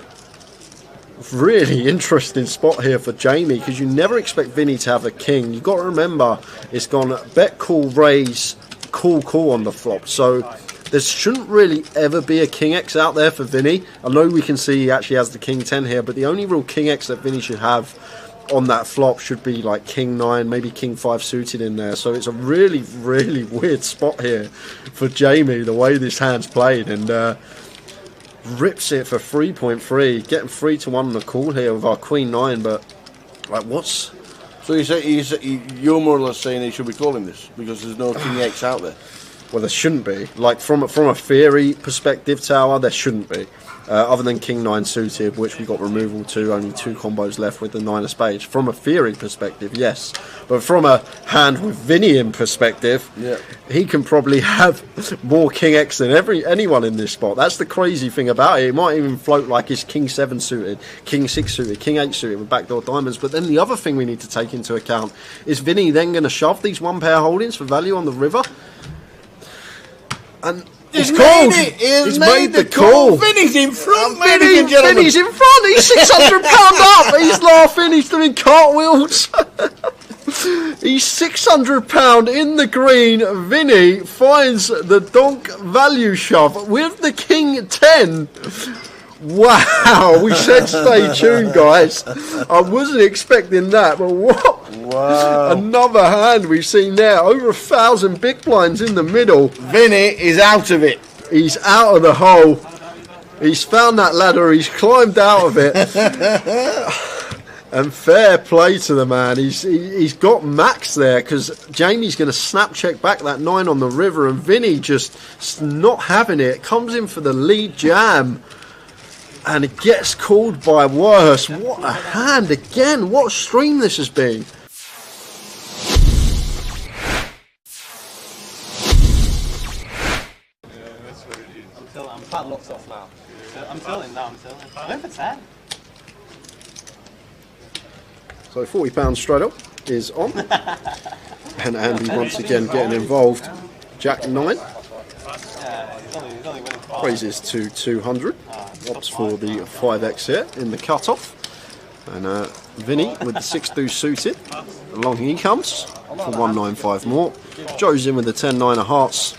really interesting spot here for Jamie, because you never expect Vinny to have a king. You've got to remember, it's gone bet, call, raise, call on the flop, so there shouldn't really ever be a king X out there for Vinny. I know we can see he actually has the king 10 here, but the only real king X that Vinny should have on that flop should be like king 9, maybe king 5 suited in there. So it's a really weird spot here for Jamie, the way this hand's played, and rips it for 3.3, getting 3-1 on the call here with our queen 9. But like, what's... So you're more or less saying he should be calling this because there's no king X out there. Well, there shouldn't be. Like from a theory perspective, Tower, there shouldn't be. Other than king 9 suited, which we got removal to, only 2 combos left with the 9 of spades. From a theory perspective, yes. But from a hand with Vinny in perspective, yeah, he can probably have more king X than anyone in this spot. That's the crazy thing about it. It might even float like his king 7 suited, king 6 suited, king 8 suited with backdoor diamonds. But then the other thing we need to take into account is Vinny then going to shove these 1-pair holdings for value on the river. And he's called. He's made the call. Vinny's in front, ladies and gentlemen. Vinny's in front. He's £600 up. He's laughing. He's doing cartwheels. He's £600 in the green. Vinny finds the donk value shove with the king 10. Wow, we said stay tuned, guys. I wasn't expecting that, but what? Wow. Another hand we've seen there. Over 1,000 big blinds in the middle. Vinny is out of it. He's out of the hole. He's found that ladder. He's climbed out of it. And fair play to the man. He's got max there, because Jamie's going to snap check back that 9 on the river, and Vinny just not having it. Comes in for the lead jam. And it gets called by worse. What a hand again. What a stream this has been. I'm padlocks off now. I'm tilting now, I'm tilting. I went for 10. So £40 straight up is on. And Andy once again getting involved. Jack 9. Raises to 200. Opts for the 5x here in the cut-off. And Vinny with the 6 deuce suited. Along he comes for 195 more. Joe's in with the 10-9 of hearts.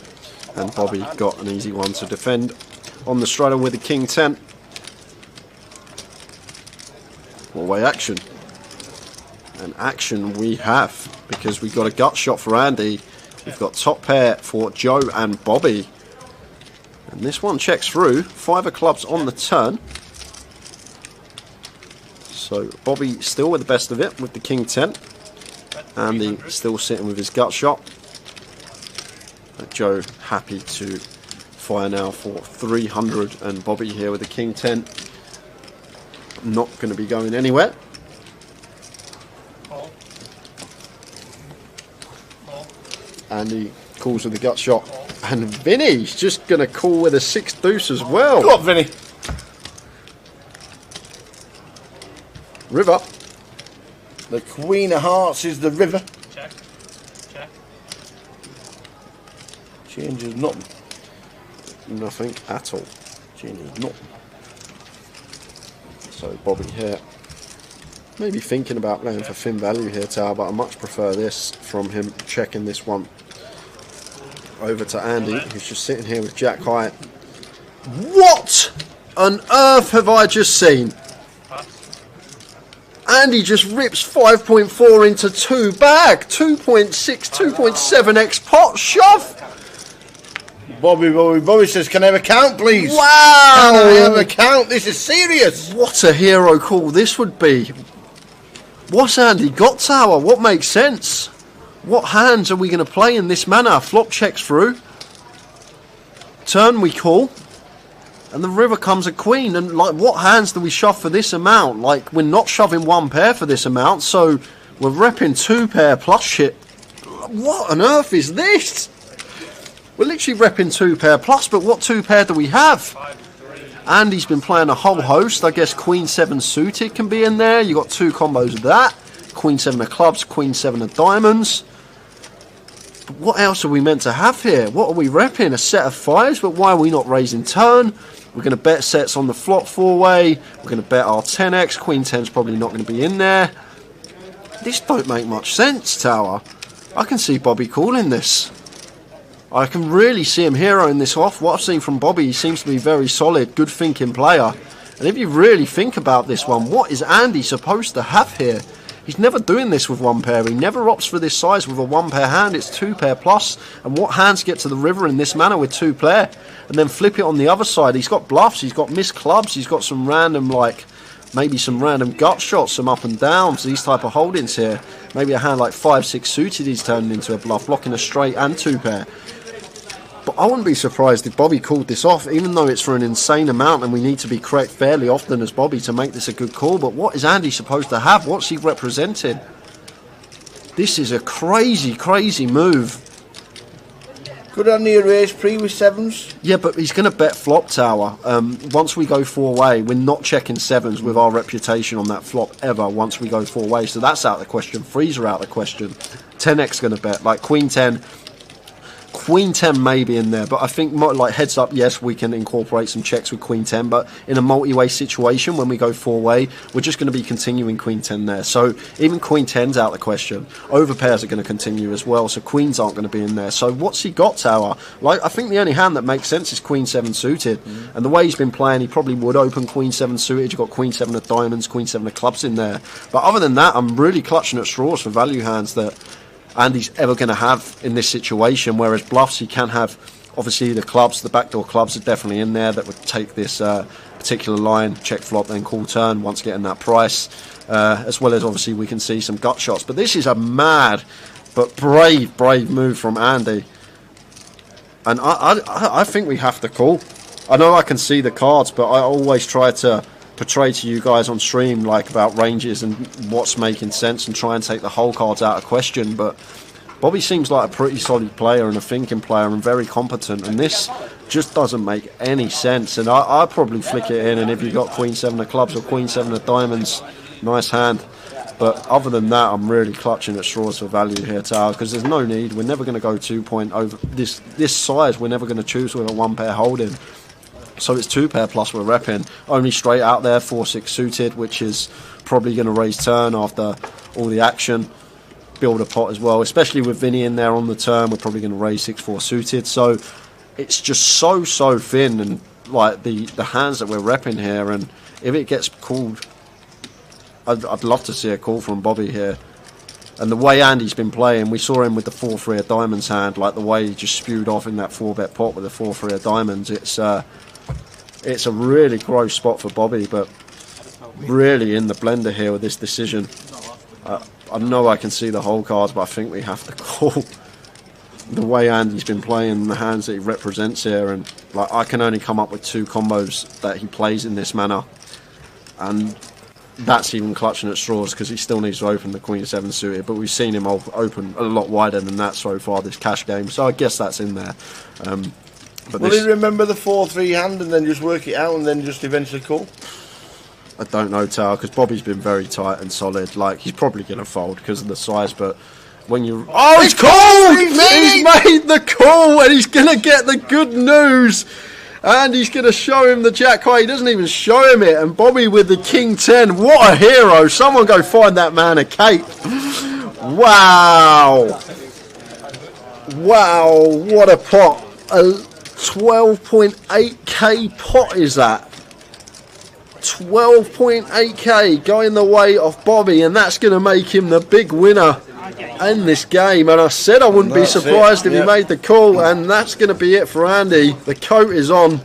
And Bobby got an easy one to defend on the straddle with the king 10. One-way action. And action we have, because we've got a gut shot for Andy. We've got top pair for Joe and Bobby. And this one checks through. 5 of clubs on the turn. So Bobby still with the best of it with the king 10. Andy still sitting with his gut shot. Joe happy to fire now for 300, and Bobby here with the king 10. Not going to be going anywhere. Andy calls with the gut shot, and Vinny's just going to call with a 6 deuce as well. Go on, Vinny. River. The queen of hearts is the river. Check. Check. Changes nothing. Nothing at all. Changes nothing. So Bobby here Maybe thinking about playing for thin value here, Tower, but I much prefer this from him checking this one over to Andy, who's just sitting here with Jack high. What on earth have I just seen? Andy just rips 5.4 into 2 bag, 2.6, 2.7x pot shove. Bobby says, can I have a count, please? Wow! Can I have a count? This is serious. What a hero call this would be. What's Andy got, Tower? What makes sense? What hands are we going to play in this manner? Flop checks through. Turn we call. And the river comes a queen. And like, what hands do we shove for this amount? Like, we're not shoving 1 pair for this amount, so we're repping 2 pair plus shit. What on earth is this? We're literally repping 2 pair plus, but what 2 pair do we have? Andy's been playing a whole host. I guess Queen 7 suited can be in there. You got 2 combos of that. Queen 7 of clubs, Queen 7 of diamonds. But what else are we meant to have here? What are we repping? A set of 5s, but why are we not raising turn? We're going to bet sets on the flop 4-way. We're going to bet our 10x. Queen 10's probably not going to be in there. This don't make much sense, Tower. I can see Bobby calling this. I can really see him heroing this off. What I've seen from Bobby, he seems to be a very solid, good thinking player. And if you really think about this one, what is Andy supposed to have here? He's never doing this with 1 pair. He never opts for this size with a 1 pair hand. It's 2 pair plus. And what hands get to the river in this manner with 2 pair? And then flip it on the other side. He's got bluffs. He's got missed clubs. He's got some random, like, maybe some random gut shots, some up and downs, these type of holdings here. Maybe a hand like 5-6 suited he's turning into a bluff, blocking a straight and 2 pair. But I wouldn't be surprised if Bobby called this off, even though it's for an insane amount and we need to be correct fairly often as Bobby to make this a good call. But what is Andy supposed to have? What's he representing? This is a crazy, crazy move. Could Andy erase pre with 7s? Yeah, but he's going to bet flop, Tower. Once we go 4-way, we're not checking 7s with our reputation on that flop ever once we go 4-way. So that's out of the question. 3s are out of the question. 10x going to bet. Like Queen 10... Queen 10 may be in there, but I think like heads up, yes, we can incorporate some checks with Queen 10, but in a multi-way situation when we go 4-way, we're just going to be continuing Queen 10 there. So even Queen 10's out of the question. Overpairs are going to continue as well, so Queens aren't going to be in there. So what's he got, Tower? Like, I think the only hand that makes sense is Queen 7 suited, and the way he's been playing, he probably would open Queen 7 suited. You've got Queen 7 of diamonds, Queen 7 of clubs in there. But other than that, I'm really clutching at straws for value hands that Andy's ever going to have in this situation, whereas bluffs he can have. Obviously the clubs, the backdoor clubs are definitely in there that would take this particular line, check flop, then call turn once getting that price, as well as obviously we can see some gut shots. But this is a mad but brave move from Andy, and I think we have to call. I know I can see the cards, but I always try to portray to you guys on stream like about ranges and what's making sense and try and take the whole cards out of question. But Bobby seems like a pretty solid player and a thinking player and very competent, and this just doesn't make any sense. And I'd probably flick it in, and if you got Queen 7 of clubs or Queen 7 of diamonds, nice hand. But other than that, I'm really clutching at straws for value here, Tower, because there's no need. We're never going to go 2 point over this size. We're never going to choose with a 1 pair holding. So it's 2 pair plus we're repping. Only straight out there, 4-6 suited, which is probably going to raise turn after all the action. Build a pot as well, especially with Vinny in there on the turn. We're probably going to raise 6-4 suited. So it's just so thin, and like the hands that we're repping here. And if it gets called, I'd love to see a call from Bobby here. And the way Andy's been playing, we saw him with the 4-3 of diamonds hand, like the way he just spewed off in that 4-bet pot with the 4-3 of diamonds. It's a really gross spot for Bobby, but really in the blender here with this decision. I know I can see the whole cards, but I think we have to call. The way Andy's been playing, the hands that he represents here, and like I can only come up with 2 combos that he plays in this manner, and that's even clutching at straws because he still needs to open the Queen 7 suited, but we've seen him open a lot wider than that so far this cash game, so I guess that's in there. But will he remember the 4-3 hand and then just work it out and then just eventually call? I don't know, Tower, because Bobby's been very tight and solid. Like, he's probably going to fold because of the size, but when you... Oh, he's called! He's made the call, and he's going to get the good news. And he's going to show him the jack high. He doesn't even show him it. And Bobby with the king 10. What a hero. Someone go find that man a cape. Wow. Wow, what a pot. A 12.8k pot is that. 12.8k going the way of Bobby, and that's going to make him the big winner in this game. And I said I wouldn't be surprised if he made the call, and that's going to be it for Andy. The coat is on.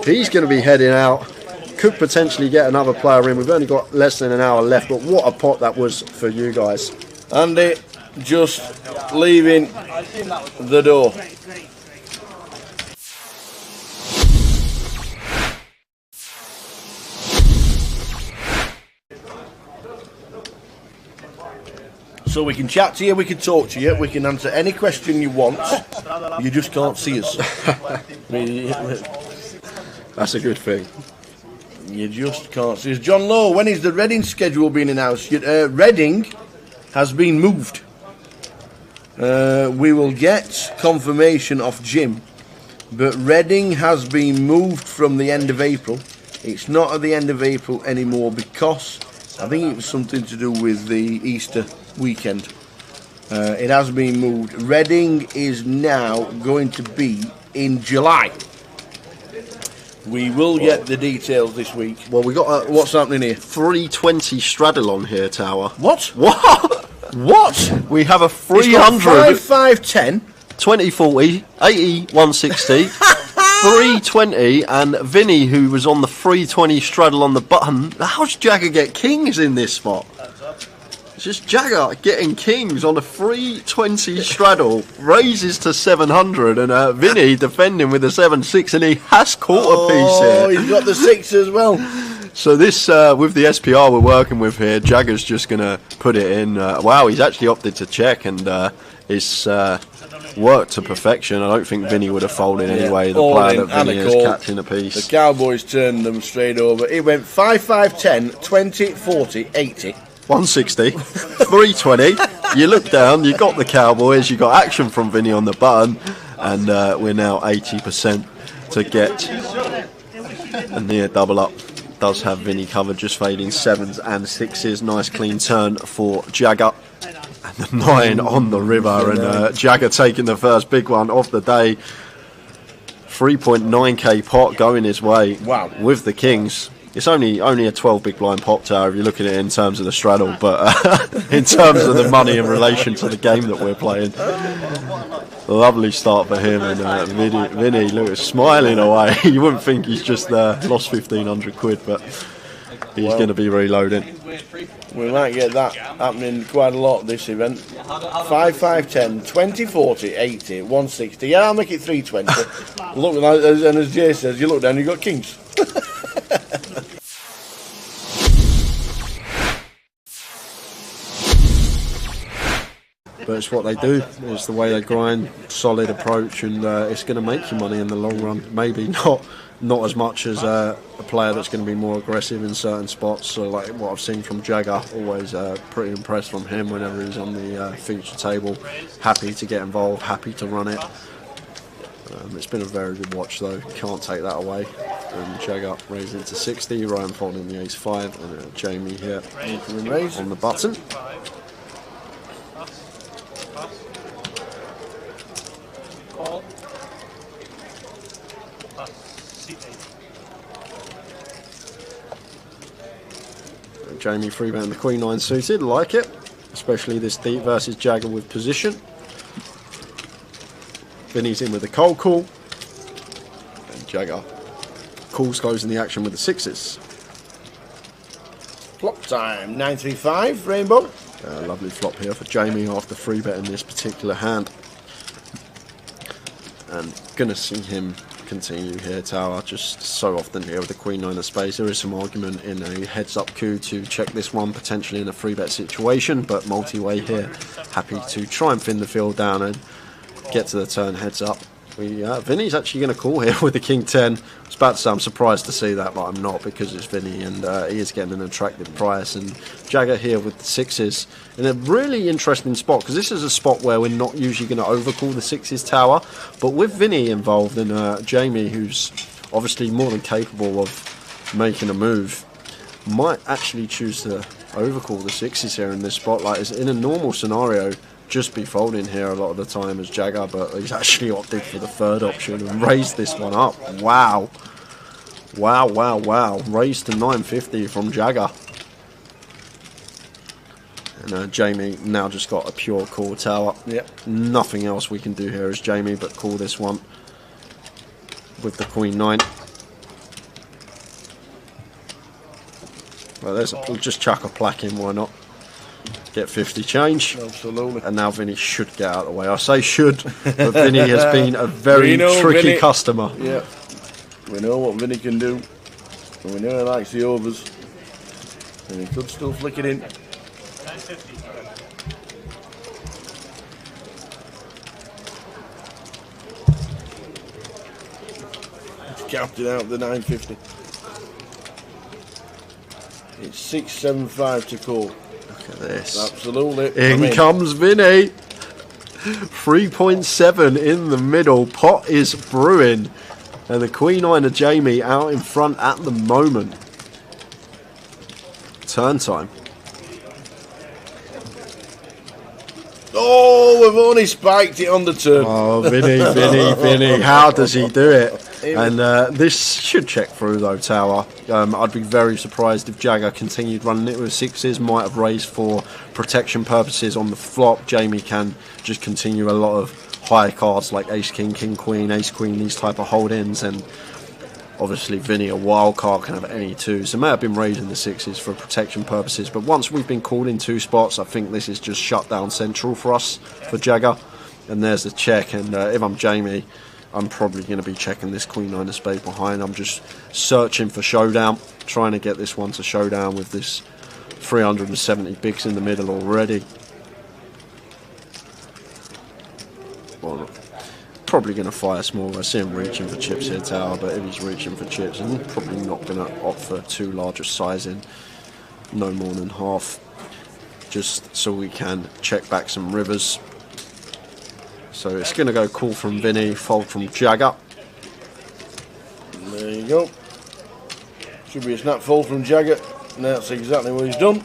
He's going to be heading out. Could potentially get another player in. We've only got less than an hour left, but what a pot that was for you guys. Andy just leaving the door. So we can chat to you, we can talk to you, we can answer any question you want. You just can't see us. That's a good thing. You just can't see us. John Lowe, when is the Reading schedule being announced? Reading has been moved. We will get confirmation of Jim, but Reading has been moved from the end of April. It's not at the end of April anymore because I think it was something to do with the Easter weekend. It has been moved. Reading is now going to be in July. We will get the details this week. Well, we got what's happening here? 320 straddle on here, Tower. What? What? What? We have a 300. 5-5-10. 2040, 80, 160, 320, and Vinny, who was on the 320 straddle on the button. How's Jagger get kings in this spot? It's just Jagger getting kings on a 320 straddle, raises to 700, and Vinny defending with a 7-6, and he has caught a piece here. Oh, he's got the 6 as well. So this, with the SPR we're working with here, Jagger's just going to put it in. Wow, he's actually opted to check, and it's worked to perfection. I don't think Vinny would have folded anyway. The player that Vinny is catching a piece. The Cowboys turned them straight over. It went 5-5-10, 20, 40, 80. 160, 320. You look down, you got the Cowboys, you got action from Vinny on the button, and we're now 80% to get a near double up. Does have Vinny covered, just fading 7s and 6s. Nice clean turn for Jagger. And the 9 on the river, and Jagger taking the first big one of the day. 3.9k pot going his way. Wow. With the kings. It's only a 12 big blind pop tower if you're looking at it in terms of the straddle, but in terms of the money in relation to the game that we're playing. Lovely start for him, and Vinny look, smiling away. You wouldn't think he's just lost 1,500 quid, but he's going to be reloading. We might get that happening quite a lot this event. 5-5-10, 20, 40, 80, 160. Yeah, I'll make it 320. Look, and as Jay says, you look down, you got kings. But it's what they do, it's the way they grind, solid approach, and it's going to make you money in the long run. Maybe not as much as a player that's going to be more aggressive in certain spots. So like what I've seen from Jagger, always pretty impressed from him whenever he's on the feature table. Happy to get involved, happy to run it. It's been a very good watch though, can't take that away. And Jagger raising to 60, Ryan folding the ace-5, and Jamie here on the button. Jamie freebetting the Queen 9 suited, like it, especially this deep versus Jagger with position. Vinny's in with the cold call, and Jagger calls closing the action with the 6s. Flop time, 935, Rainbow. Lovely flop here for Jamie after freebetting this particular hand. And gonna see him continue here, Tower, just so often here with the Queen 9 of spades. There is some argument in a heads up coup to check this one potentially in a free bet situation, but multi-way here, happy to try and thin the field down and get to the turn heads up. Vinny's actually going to call here with the King 10. I was about to say I'm surprised to see that, but I'm not, because it's Vinny and he is getting an attractive price. And Jagger here with the 6s in a really interesting spot, because this is a spot where we're not usually going to overcall the 6s, Tower, but with Vinny involved and Jamie, who's obviously more than capable of making a move. Might actually choose to overcall the sixes here in this spot. Like, in a normal scenario, just be folding here a lot of the time as Jagger, but he's actually opted for the third option and raised this one up. Wow. Wow, wow, wow. Raised to 950 from Jagger. And Jamie now just got a pure call tower. Yep. Nothing else we can do here as Jamie but call this one with the Queen 9. Well, we'll just chuck a plaque in, why not? Get 50 change. Absolutely. And now Vinny should get out of the way. I say should, but Vinny has been a very tricky Vinny, customer. Yeah. We know what Vinny can do. And we know he likes the overs. And he could still flick it in. 950. Counted out the 950. It's 675 to call. Look at this. Absolutely. In comes Vinny. 3.7 in the middle. Pot is brewing. And the Queen 9 of Jamie out in front at the moment. Turn time. Oh, we've only spiked it on the turn. Oh, Vinny. How does he do it? And this should check through though, tower. I'd be very surprised if Jagger continued running it with sixes. Might have raised for protection purposes on the flop. Jamie can just continue a lot of high cards like ace king, king queen, ace queen, these type of hold-ins. And obviously Vinny, a wild card, can have any two. So may have been raising the sixes for protection purposes. But once we've been called in two spots, I think this is just shut down central for us, for Jagger. And there's the check. And if I'm Jamie, I'm probably going to be checking this Queen 9 of spades behind. I'm just searching for showdown, trying to get this one to showdown with this 370 bigs in the middle already. Well, probably going to fire small. I see him reaching for chips here, tower, but if he's reaching for chips, I'm probably not going to opt for too large a sizing, no more than half, just so we can check back some rivers. So it's going to go call from Vinny, fold from Jagger. There you go. Should be a snap fold from Jagger. And that's exactly what he's done.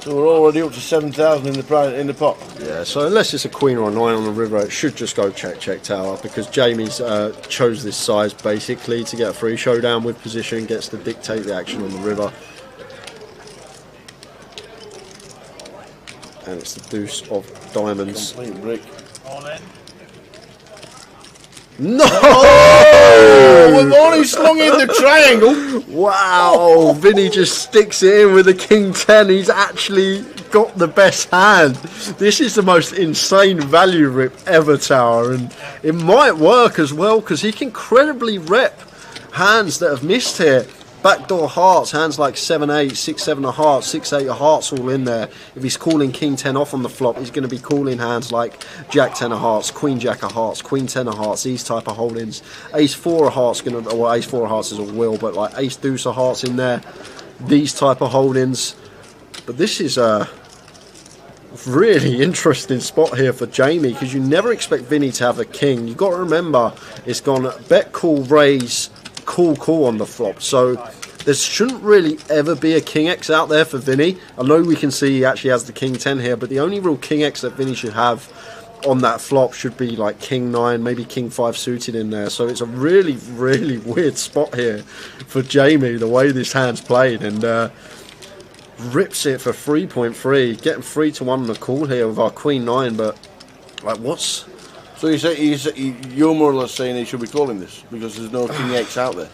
So we're already up to 7,000 in the pot. Yeah, so unless it's a queen or a 9 on the river, it should just go check tower, because Jamie's chose this size basically to get a free showdown with position, gets to dictate the action on the river. And it's the deuce of diamonds. Complete brick. All in. No! Oh, we've only slung in the triangle. Wow, Vinny just sticks it in with a king 10. He's actually got the best hand. This is the most insane value rip ever, tower, and it might work as well because he can credibly rep hands that have missed here. Backdoor hearts, hands like 7-8, 6-7 of hearts, 6-8 of hearts all in there. If he's calling king 10 off on the flop, he's going to be calling hands like jack 10 of hearts, queen jack of hearts, queen 10 of hearts, these type of holdings. Ace 4 of hearts, well, ace 4 of hearts is a will, but like ace deuce of hearts in there, these type of holdings. But this is a really interesting spot here for Jamie, because you never expect Vinny to have a king. You've got to remember, it's gone bet, call, raise, call on the flop, so there shouldn't really ever be a king X out there for Vinny. I know we can see he actually has the king 10 here, but the only real king X that Vinny should have on that flop should be like king 9, maybe king 5 suited in there. So it's a really weird spot here for Jamie, the way this hand's played, and rips it for 3.3, getting 3-1 on the call here with our queen 9. But like, what's... So you're more or less saying he should be calling this because there's no king X out there.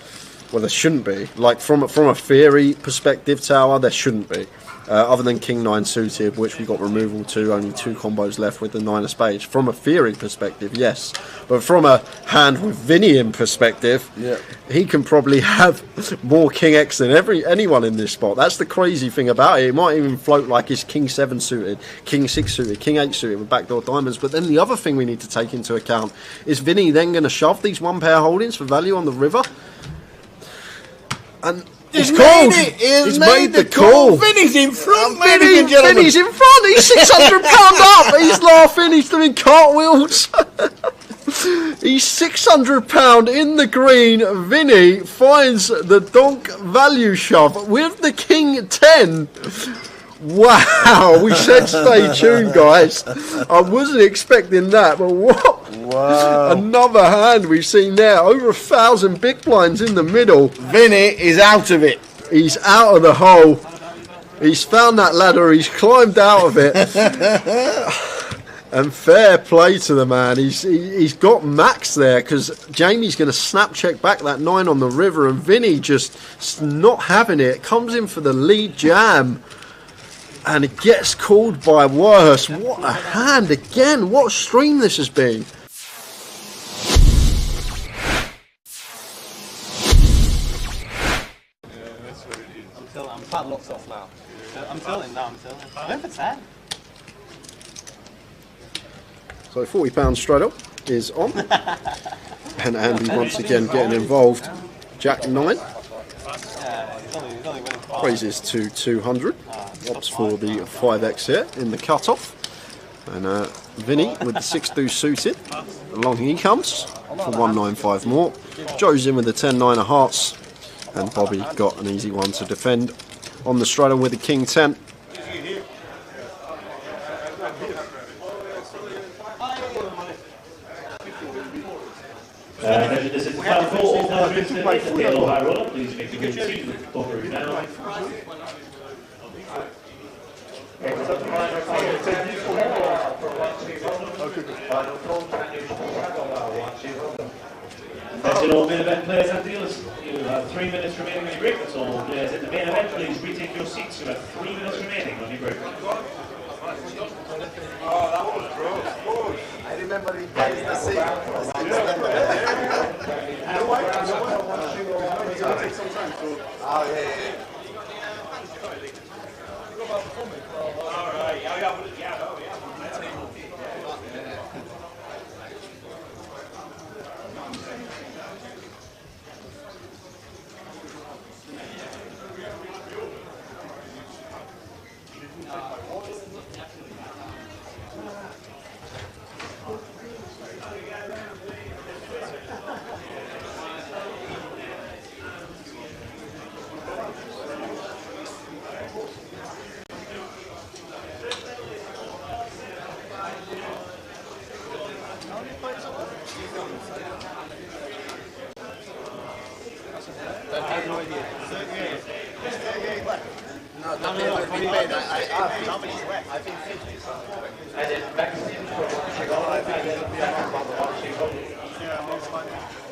Well, there shouldn't be. Like from a theory perspective, tower, there shouldn't be. Other than king 9 suited, which we got removal to, only 2 combos left with the 9 of spades. From a theory perspective, yes. But from a hand with Vinny in perspective, yeah, he can probably have more king X than anyone in this spot. That's the crazy thing about it. It might even float like it's king 7 suited, king 6 suited, king 8 suited with backdoor diamonds. But then the other thing we need to take into account is Vinny then going to shove these one pair holdings for value on the river. And he's called. He's made the call. Vinny's in front, ladies and gentlemen. Vinny's in front. He's £600 up. He's laughing. He's doing cartwheels. He's £600 in the green. Vinny finds the donk value shove with the king 10. Wow, we said stay tuned, guys. I wasn't expecting that, but what? Wow. Another hand we've seen there. Over 1,000 big blinds in the middle. Vinny is out of it. He's out of the hole. He's found that ladder. He's climbed out of it. And fair play to the man. He's got max there because Jamie's going to snap check back that 9 on the river, and Vinny just not having it. Comes in for the lead jam. And it gets called by Worse. What a hand again. What a stream this has been. I'm padlocks off now. I'm tilting now, I'm tilting. I went for 10. So £40 straight up is on. And Andy once again getting involved. Jack 9. Raises to 200. Opts for the 5x here in the cut-off. And Vinny with the 6-2 suited. Along he comes for 195 more. Joe's in with the 10-9 of hearts. And Bobby got an easy one to defend on the straight on with the king 10. This is the final call. All players ready to make the tail high roller. Please make the good seat. Over now. That's all main event players and dealers. You have 3 minutes remaining on your break. That's all players in the main event. Please retake your seats. You have 3 minutes remaining on your break. Oh, that was gross. I remember he plays the same. Oh, yeah.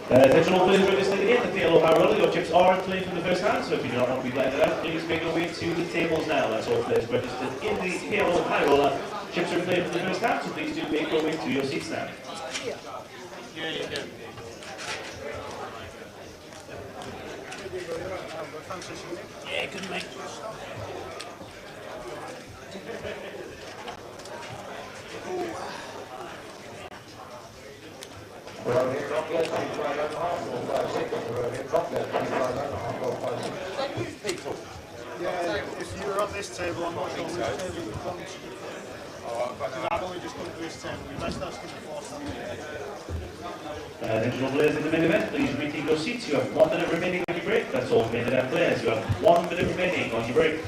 Attention all players registered in the PLO high roller. Your chips are in play from the first hand, so if you do not want to be blended out, please make your way to the tables now. That's all players registered in the PLO high roller. Chips are in play from the first hand, so please do make your way to your seats now. Yeah, good mate. Yeah, if you were at this table, I'm not sure which table you've gone to. Because I've only just come to this table. We must ask him before Sunday. Attention players in the main event, please retake your seats. You have 1 minute remaining on your break. That's all main event players. You have 1 minute remaining on your break.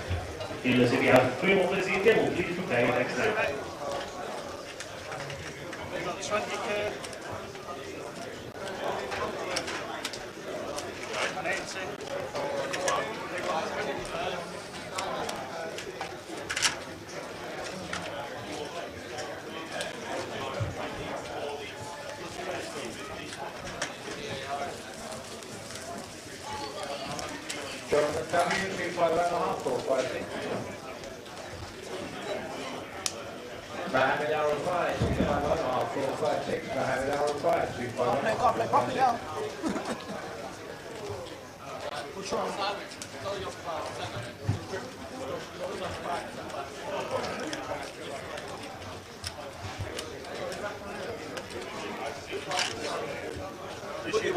Dealers, if you have 3 more players in your table, please prepare your next time. We've got 20k. And 80.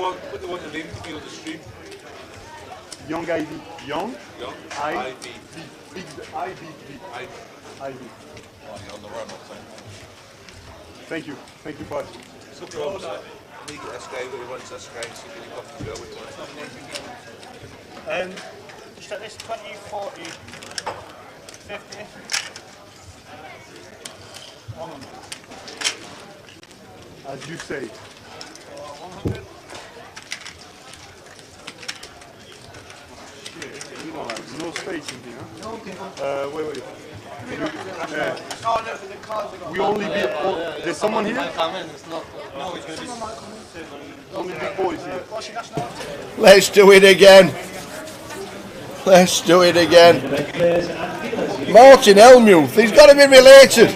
What do you want the name to be on the stream? Young IV. Young? Young? IV. Big IVV. IV. IV. Oh, you're on the run all the time. Thank you. Thank you, bud. Just at this 20, 40, 50. 100. As you say. 100. You know, like, no space in here. Wait. We only be. There's someone here? Only big boys here. Let's do it again. Let's do it again. Martin Elmuth, he's got to be related.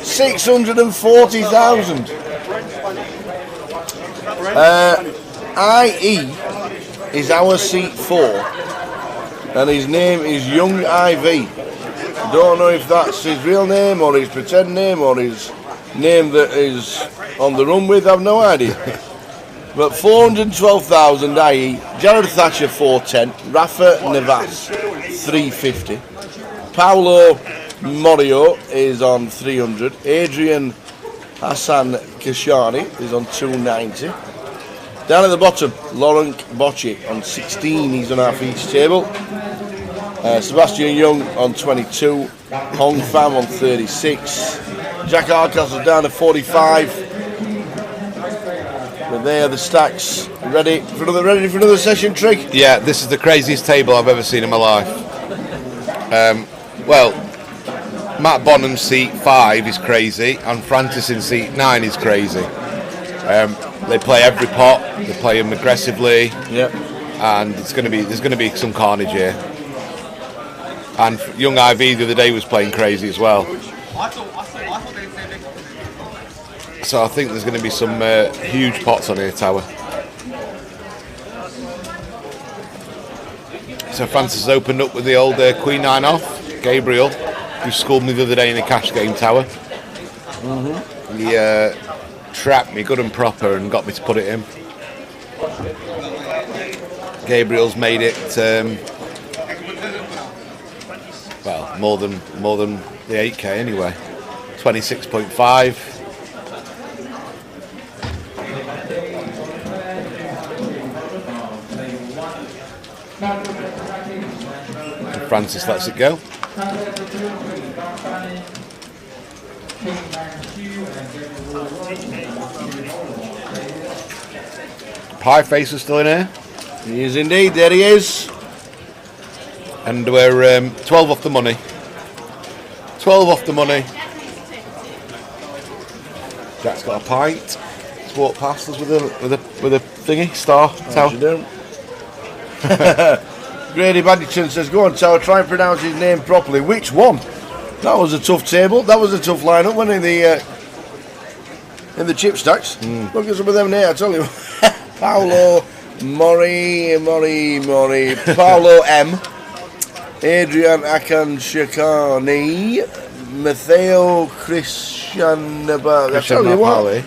640,000. IE is our seat 4, and his name is Young IV. Don't know if that's his real name or his pretend name or his name that is on the run with. I've no idea. But 412,000 IE. Jared Thatcher 410. Rafa Navas 350. Paolo Morio is on 300. Adrian Hassan Kashani is on 290. Down at the bottom, Laurent Bocci on 16. He's on half each table. Sebastian Young on 22. Hong Pham on 36. Jack Hardcastle down to 45. But there are the stacks. Ready for another session, Trig? Yeah, this is the craziest table I've ever seen in my life. Well, Matt Bonham's seat 5 is crazy, and Francis in seat 9 is crazy. They play every pot. They play them aggressively. Yep. And there's going to be some carnage here. And Young IV the other day was playing crazy as well. So I think there's going to be some huge pots on here, Tower. So Francis has opened up with the old Queen 9 off. Gabriel, who schooled me the other day in a cash game, Tower. He trapped me good and proper and got me to put it in. Gabriel's made it well more than the 8k anyway. 26.5. Francis lets it go. Pie Face is still in here. He is indeed, there he is. And we're 12 off the money. 12 off the money. Jack's got a pint. He's walked past us with a thingy, star, Tower. Grady Badgerton says, go on, Tower, try and pronounce his name properly. Which one? That was a tough table. That was a tough lineup, wasn't it, in the chip stacks? Look at some of them there, I tell you. Paolo Mori, Paolo M, Adrian Akan Shakani, Matteo Christian. I tell you what,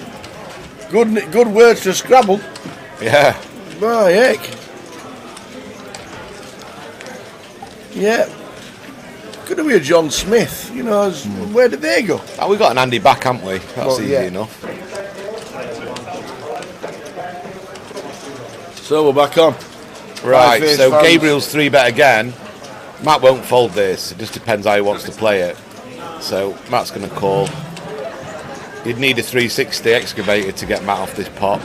good words to Scrabble. Yeah. My heck. Yeah. Could have been a John Smith, you know. Where did they go? Oh, we got an Andy back, haven't we? That's easy enough. So we're back on. Right, so fans. Gabriel's 3-bet again. Matt won't fold this. It just depends how he wants to play it. So Matt's going to call. You'd need a 360 excavator to get Matt off this pot.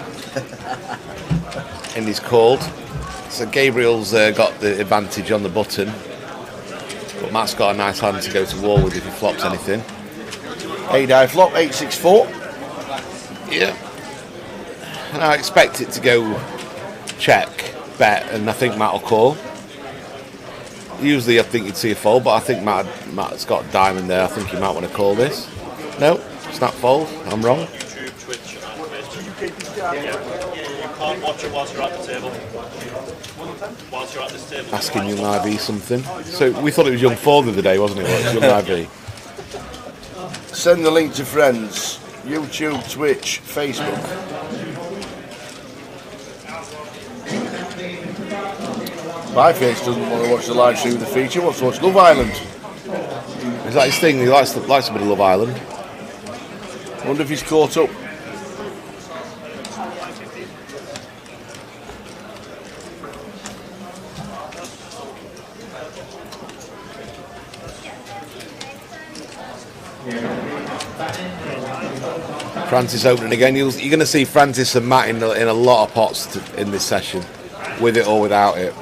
And he's called. So Gabriel's got the advantage on the button. But Matt's got a nice hand to go to war with if he flops anything. 8-die flop, 8-6-4. Yeah. And I expect it to go check, bet, and I think Matt will call. Usually I think you'd see a fold, but I think Matt's got a diamond there. I think he might want to call this. No, snap fold. I'm wrong. YouTube, Twitch, and you can't watch it whilst you're at the table. Whilst you're at this table. Asking Young IV something. So we thought it was Young 4 the other day, wasn't it? Well, it's Young IV. Send the link to friends. YouTube, Twitch, Facebook. Pieface doesn't want to watch the live stream of the feature, wants to watch Love Island. Is that his thing? He likes a bit of Love Island. I wonder if he's caught up. Francis opening again. You're going to see Francis and Matt in a lot of pots in this session, with it or without it.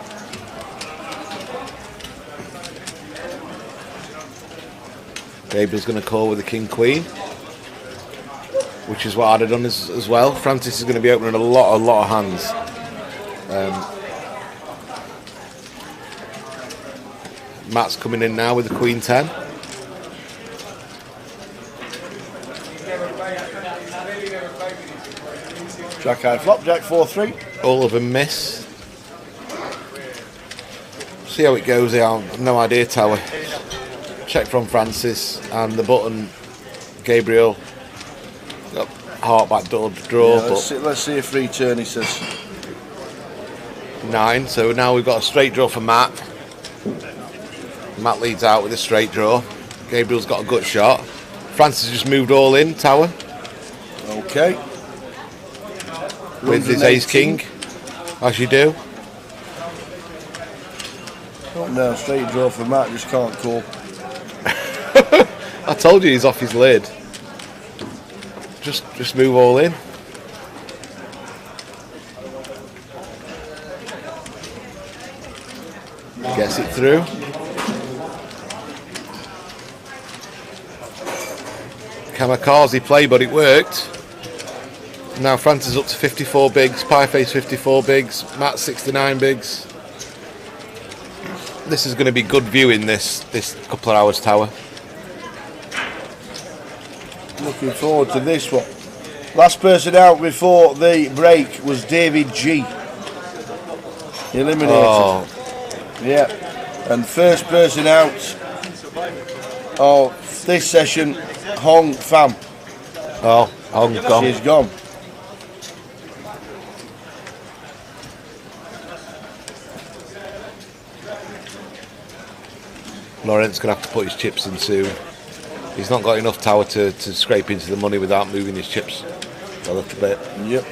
Gabriel's going to call with the King Queen, which is what I'd have done as well. Francis is going to be opening a lot of hands. Matt's coming in now with the Queen 10. Jack high flop, Jack 4-3. All of them miss. See how it goes here. I've no idea, Tower. Check from Francis and the button. Gabriel got heart back door to draw. Yeah, let's see a free turn, he says. 9. So now we've got a straight draw for Matt. Matt leads out with a straight draw. Gabriel's got a gut shot. Francis just moved all in, Tower. Okay. With his ace king, as you do. Oh no, straight draw for Matt, just can't call. I told you he's off his lid. Just move all in. Gets it through. Kamikaze play, but it worked. Now Francis up to 54 bigs, Pie Face 54 bigs, Matt 69 bigs. This is going to be good viewing this couple of hours, Tower. Looking forward to this one. Last person out before the break was David G. Eliminated. Oh. Yeah. And first person out of this session, Hong Pham. Oh, Hong's gone. She's gone. Lawrence going to have to put his chips in soon. He's not got enough, Tower, to scrape into the money without moving his chips a little bit. Yep.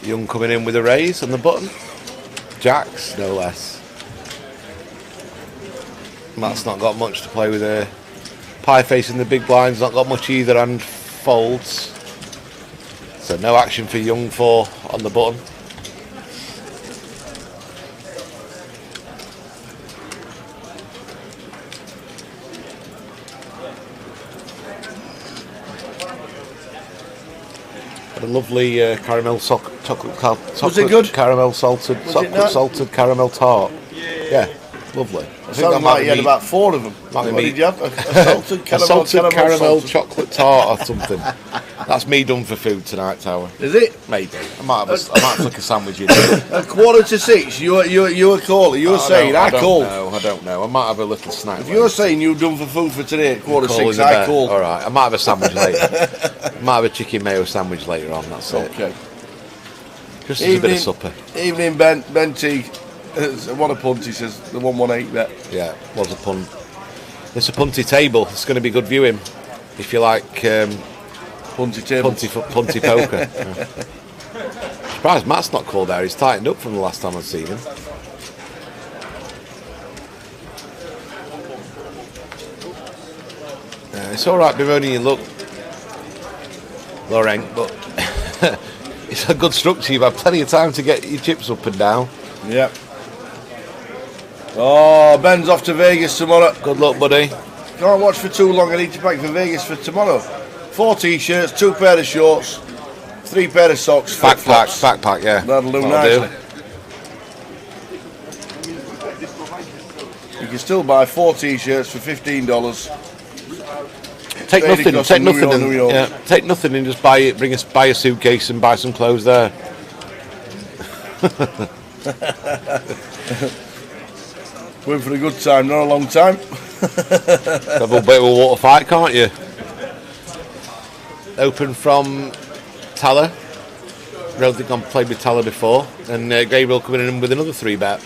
Young coming in with a raise on the button. Jacks, no less. Matt's not got much to play with there. Pie Face in the big blinds, not got much either, and folds. So no action for Young 4 on the button. A lovely caramel chocolate good? caramel salted caramel tart. Yeah, lovely. I think Sounded like you had about 4 of them. What did you have? A salted caramel chocolate tart or something. That's me done for food tonight, Tower. Is it? Maybe. I might flick a sandwich in there. At 5:45, you were calling. You were saying I called. I don't know. I might have a little snack. If you're saying you've done for food for today at 5:45, I called. All right. I might have a sandwich later. Might have a chicken mayo sandwich later on. That's it. Okay. Just as a bit of supper. Evening, Ben T. What a punt, he says. The 118 bet. Yeah, was a punt. It's a punty table. It's going to be good viewing. If you like punty table. Punty poker. Yeah. Surprised Matt's not called there. He's tightened up from the last time I've seen him. It's all right, Bironi, you look, Laurent, but it's a good structure. You've had plenty of time to get your chips up and down. Yep. Oh, Ben's off to Vegas tomorrow. Good luck, buddy. Can't watch for too long. I need to pack for Vegas for tomorrow. 4 t-shirts, 2 pair of shorts, 3 pair of socks. Backpack, yeah. That'll do nicely. You can still buy 4 t-shirts for $15. Take nothing, take nothing and just buy it. Buy a suitcase and buy some clothes there. Going for a good time, not a long time. Have a bit of a water fight, can't you? Open from Tala. I don't think I've played with Tala before. And Gabriel coming in with another 3 bet.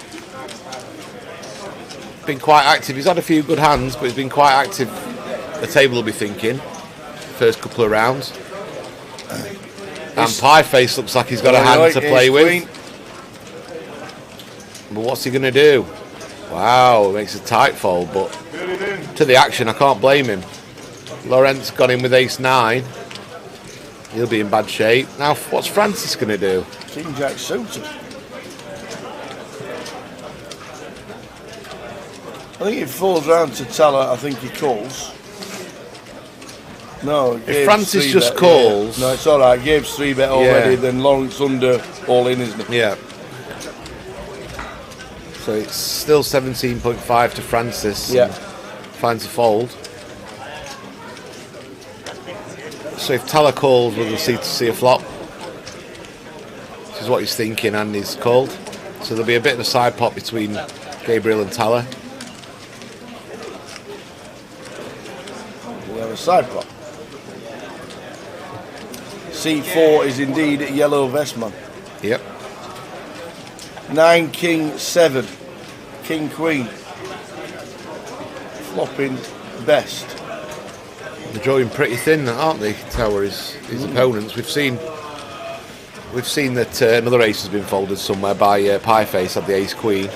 Been quite active. He's had a few good hands, but he's been quite active. The table will be thinking. First couple of rounds. And Pie Face looks like he's got a hand to play with. But what's he going to do? Wow, makes a tight fold, but to the action, I can't blame him. Laurent's got him with ace-9. He'll be in bad shape. Now, what's Francis going to do? King Jack suited. I think it falls round to Teller. I think he calls. No, if Francis just calls... Yeah. No, it's all right. Gabe's 3-bet already, then Lawrence under all in, isn't it? Yeah. So it's still 17.5 to Francis. Yeah. Finds a fold. So if Teller calls, we'll see a flop. This is what he's thinking, and he's called. So there'll be a bit of a side pot between Gabriel and Teller. We have a side pot. C4 is indeed a yellow vestman. Yep. 9 King 7 King Queen. Flopping best. They're drawing pretty thin, aren't they? Tower his opponents. We've seen that another ace has been folded somewhere by Pieface had the ace queen.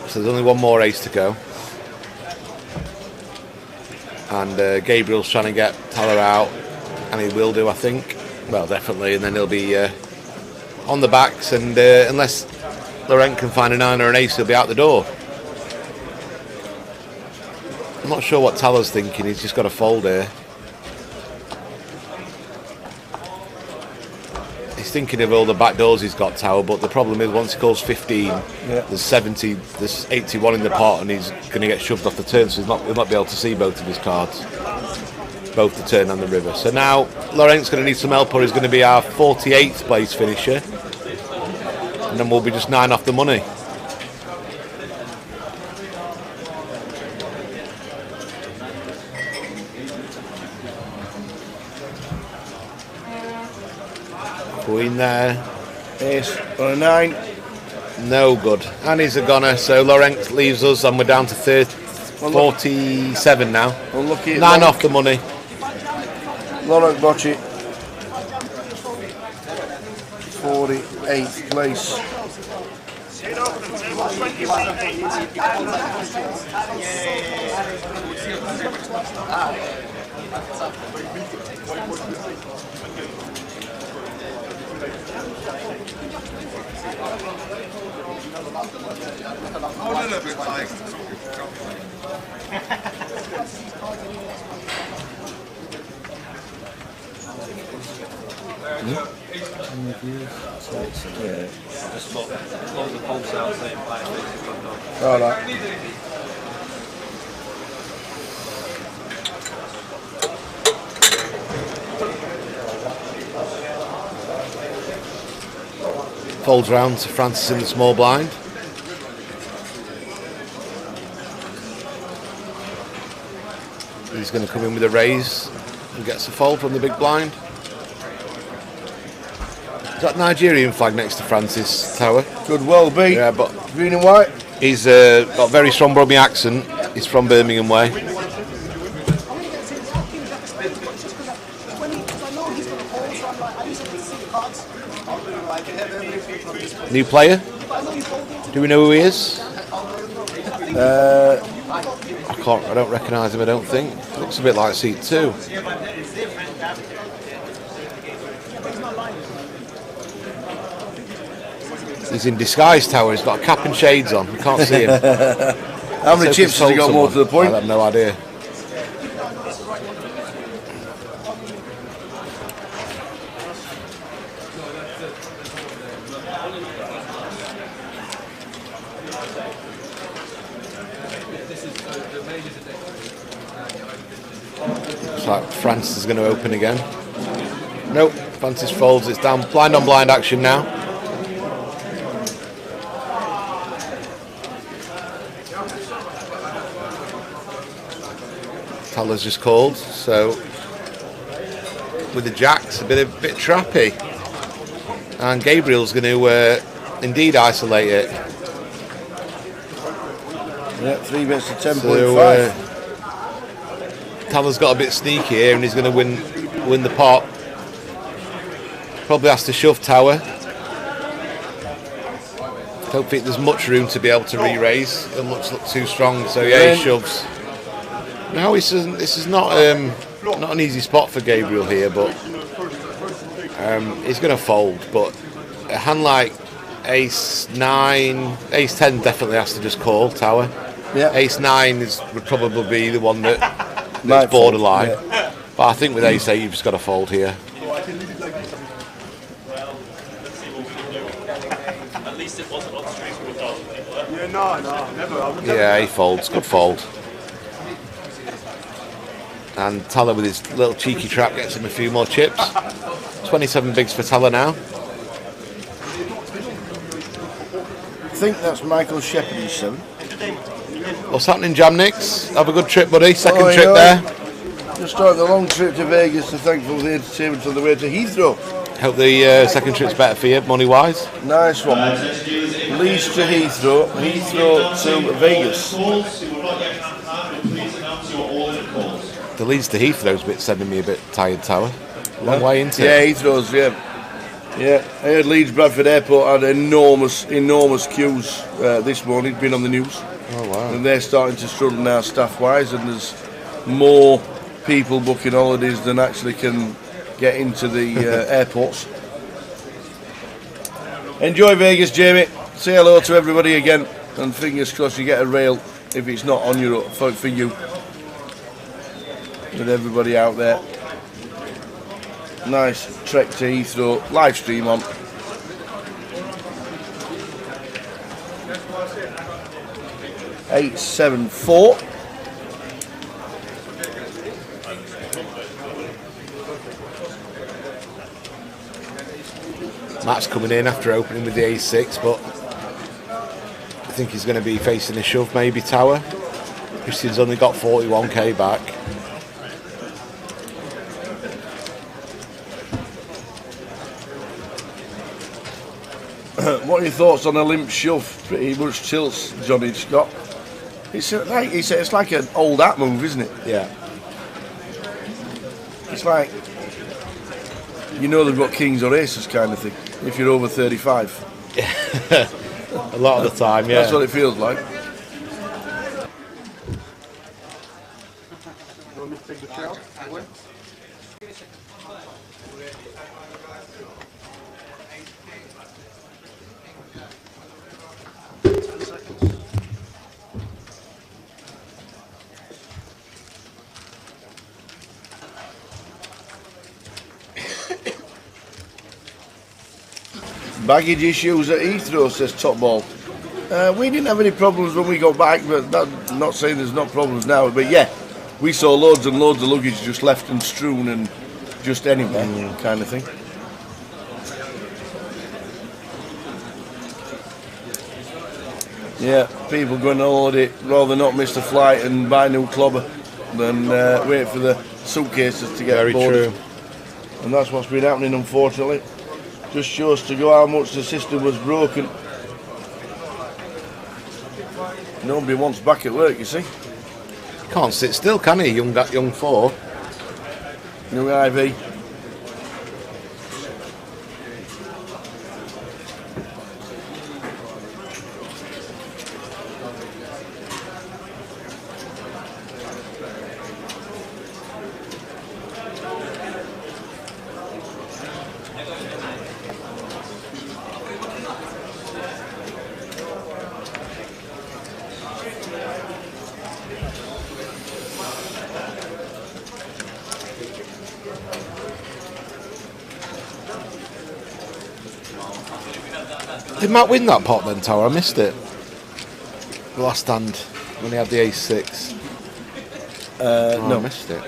So there's only one more ace to go. And Gabriel's trying to get Teller out, and he will do, I think. Well, definitely, and then he'll be on the backs, and unless Laurent can find a 9 or an ace, he'll be out the door. I'm not sure what Teller's thinking. He's just got a fold here. He's thinking of all the back doors he's got, Tower, but the problem is once he calls 15, there's 70, there's 81 in the pot, and he's going to get shoved off the turn, so he'll not be able to see both of his cards, both the turn and the river. So now Laurent's going to need some help, or he's going to be our 48th place finisher, and then we'll be just 9 off the money. Queen there. Ace or a 9. No good. And he's a goner, so Laurent leaves us, and we're down to 47 now. Unlucky. 9 off the money. Laurent Bocci. 48th place. All right. Folds round to Francis in the small blind. He's going to come in with a raise and gets a fold from the big blind. Is that Nigerian flag next to Francis, Tower? Could well be. Yeah, but green and white. He's got a very strong Brummie accent. He's from Birmingham way. New player? Do we know who he is? I don't recognise him, I don't think. Looks a bit like seat 2. He's in disguise, Tower. He's got a cap and shades on. You can't see him. How many chips has he got more to the point? I have no idea. Looks like Francis is going to open again. Nope, Francis folds. It's down blind on blind action now. Teller's just called, so with the jacks a bit trappy, and Gabriel's going to indeed isolate it. Yeah, 3 bets to 10.5. So, Teller's got a bit sneaky here, and he's going to win the pot. Probably has to shove Tower. Don't think there's much room to be able to re-raise. It looks too strong, so yeah, he shoves. Now this is not an easy spot for Gabriel here, but he's going to fold. But a hand like Ace 9, Ace 10 definitely has to just call tower. Yeah. Ace 9 would probably be the one that's borderline. Yeah. But I think with Ace 8 you've just got to fold here. It wasn't on stream with 1,000 people. Yeah, no, never. Yeah, he folds. Good fold. And Tala with his little cheeky trap gets him a few more chips. 27 bigs for Tala now. I think that's Michael Shepherd's 7. What's happening, Jamnix? Have a good trip, buddy. Second trip there. Just starting the long trip to Vegas to thank for the entertainment on the way to Heathrow. Hope the second trip's better for you, money-wise. Nice one. Leeds to Heathrow, Heathrow to Vegas. The Leeds to Heathrow's bit sending me a bit tired, Tower. Long way into it. Yeah, Heathrow's, yeah. Yeah, I heard Leeds Bradford Airport had enormous queues this morning, been on the news. Oh, wow. And they're starting to struggle now staff-wise, and there's more people booking holidays than actually can get into the airports. Enjoy Vegas, Jamie. Say hello to everybody again, and fingers crossed you get a rail if it's not on your for you. With everybody out there. Nice trek to Heathrow. Live stream on. $874. Matt's coming in after opening with the A6, but I think he's going to be facing a shove, maybe Tower. Christian's only got 41k back. What are your thoughts on a limp shove? Pretty much tilts Johnny Scott. It's like an old hat move, isn't it? Yeah. It's like, you know, they've got kings or aces kind of thing. If you're over 35. A lot of the time, yeah. That's what it feels like. Baggage issues at Heathrow, says Top Ball. We didn't have any problems when we got back, but I'm not saying there's not problems now. But yeah, we saw loads and loads of luggage just left and strewn and just anywhere, kind of thing. Yeah, people going on holiday rather not miss the flight and buy new clobber than wait for the suitcases to get boarded. True. And that's what's been happening, unfortunately. Just shows to go how much the system was broken. Nobody wants back at work, you see. Can't sit still, can he, young 4? Young Ivy. Did Matt win that pot then, Tower? I missed it. The last hand when he had the A6. No, I missed it.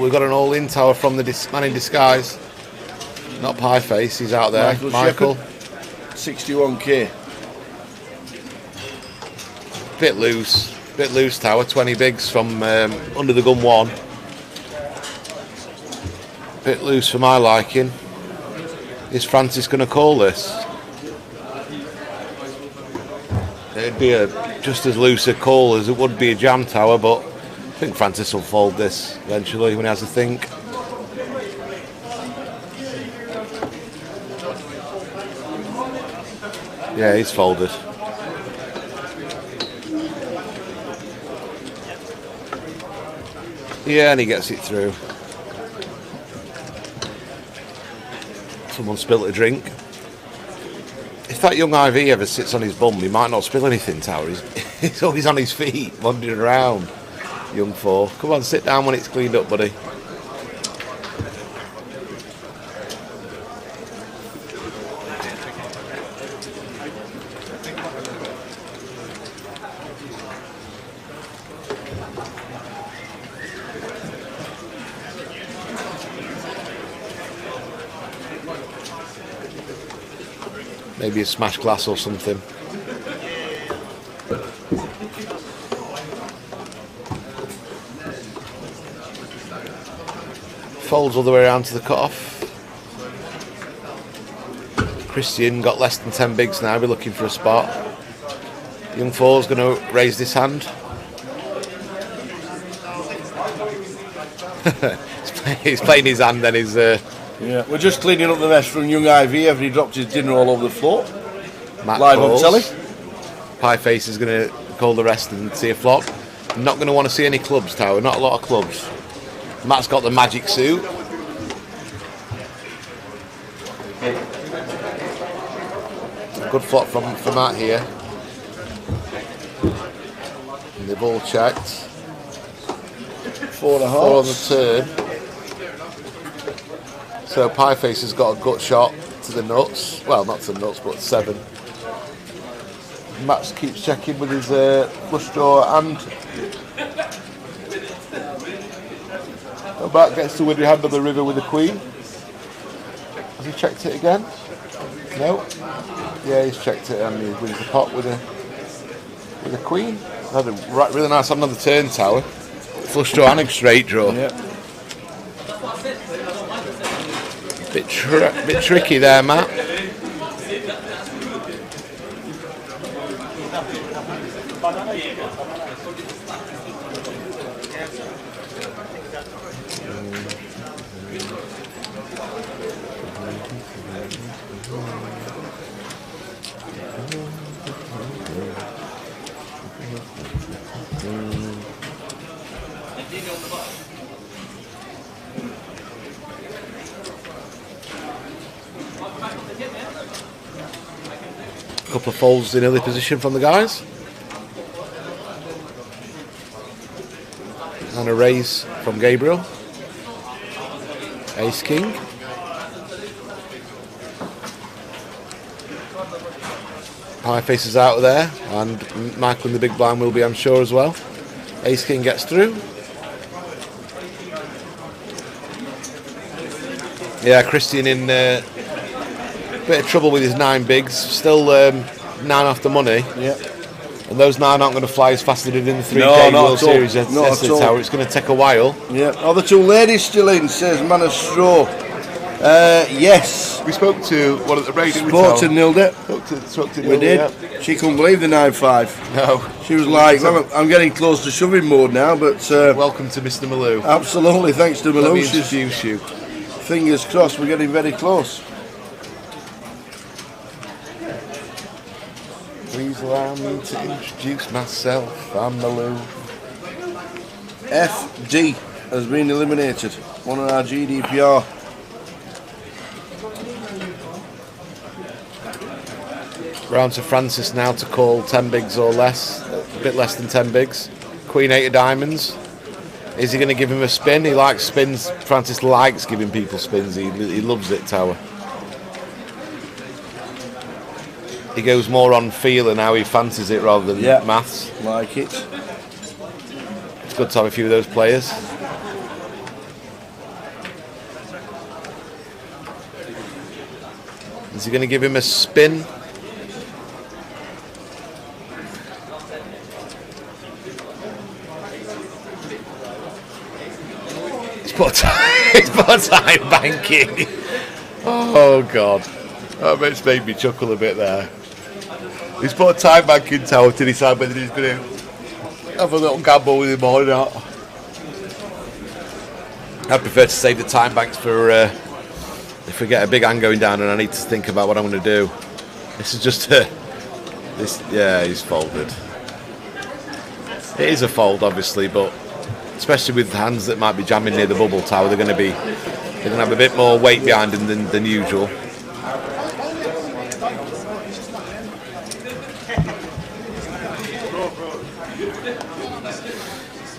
We've got an all-in Tower from the man in disguise. Not Pie Face, he's out there. Michael. 61k. Bit loose Tower. 20 bigs from under the gun 1. Bit loose for my liking. Is Francis going to call this? It'd be just as loose a call as it would be a jam tower, but I think Francis will fold this eventually when he has a think. Yeah, he's folded. Yeah, and he gets it through. Someone spilt a drink. If that young IV ever sits on his bum, he might not spill anything, Tower. He's always on his feet, wandering around. Young 4. Come on, sit down when it's cleaned up, buddy. Maybe a smashed glass or something. Folds all the way around to the cut-off. Christian got less than 10 bigs now, we're looking for a spot. Young 4's going to raise this hand. He's playing his hand, then he's... Yeah, we're just cleaning up the mess from young IV after he dropped his dinner all over the floor. Matt live calls. on telly. Pieface is going to call the rest and see a flop. Not going to want to see any clubs, Tower. Not a lot of clubs. Matt's got the magic suit. Good flop from Matt here. And they've all checked. 4 and a half. 4 on the turn. So Pieface has got a gut shot to the nuts. Well, not to the nuts, but 7. Matt keeps checking with his flush draw and Matt gets to winning hand of the river with the queen. Has he checked it again? No. Yeah, he's checked it and he wins the pot with a queen. Had a really nice hand on the turn, Tower. Flush draw and a straight draw. Yeah. Bit tricky there, Matt. Couple of folds in early position from the guys. And a raise from Gabriel. Ace King. Pieface is out of there, and Michael in the big blind will be, I'm sure, as well. Ace King gets through. Yeah, Christian in bit of trouble with his 9 bigs. Still 9 off the money. Yeah. And those 9 aren't going to fly as fast as they did in the 3K World Series. Tower. It's going to take a while. Yeah. Are the 2 ladies still in? Says Man of Straw. Yes. We spoke to one of the radio. Spoke to Nilda. Spoke to Nilda, we did. Yeah. She couldn't believe the 9-5. No. She was like, well, I'm getting close to shoving mode now, but... welcome to Mr. Malou. Absolutely, thanks to Malou. Let me introduce you. Fingers crossed, we're getting very close. Please allow me to introduce myself. I'm Malou. FD has been eliminated. One on our GDPR. Round to Francis now to call 10 bigs or less. A bit less than 10 bigs. Queen 8 of diamonds. Is he going to give him a spin? He likes spins. Francis likes giving people spins. He loves it, Tower. He goes more on feel and how he fancies it rather than maths. Like it. It's good to have a few of those players. Is he going to give him a spin? He's put He's put time banking. Oh God, that makes made me chuckle a bit there. He's put a time banking tower to decide whether he's going to have a little gamble with him or not. I prefer to save the time banks for if we get a big hand going down and I need to think about what I'm going to do. This is just yeah, he's folded. It is a fold, obviously, but especially with hands that might be jamming near the bubble tower, they're going to have a bit more weight behind them than usual.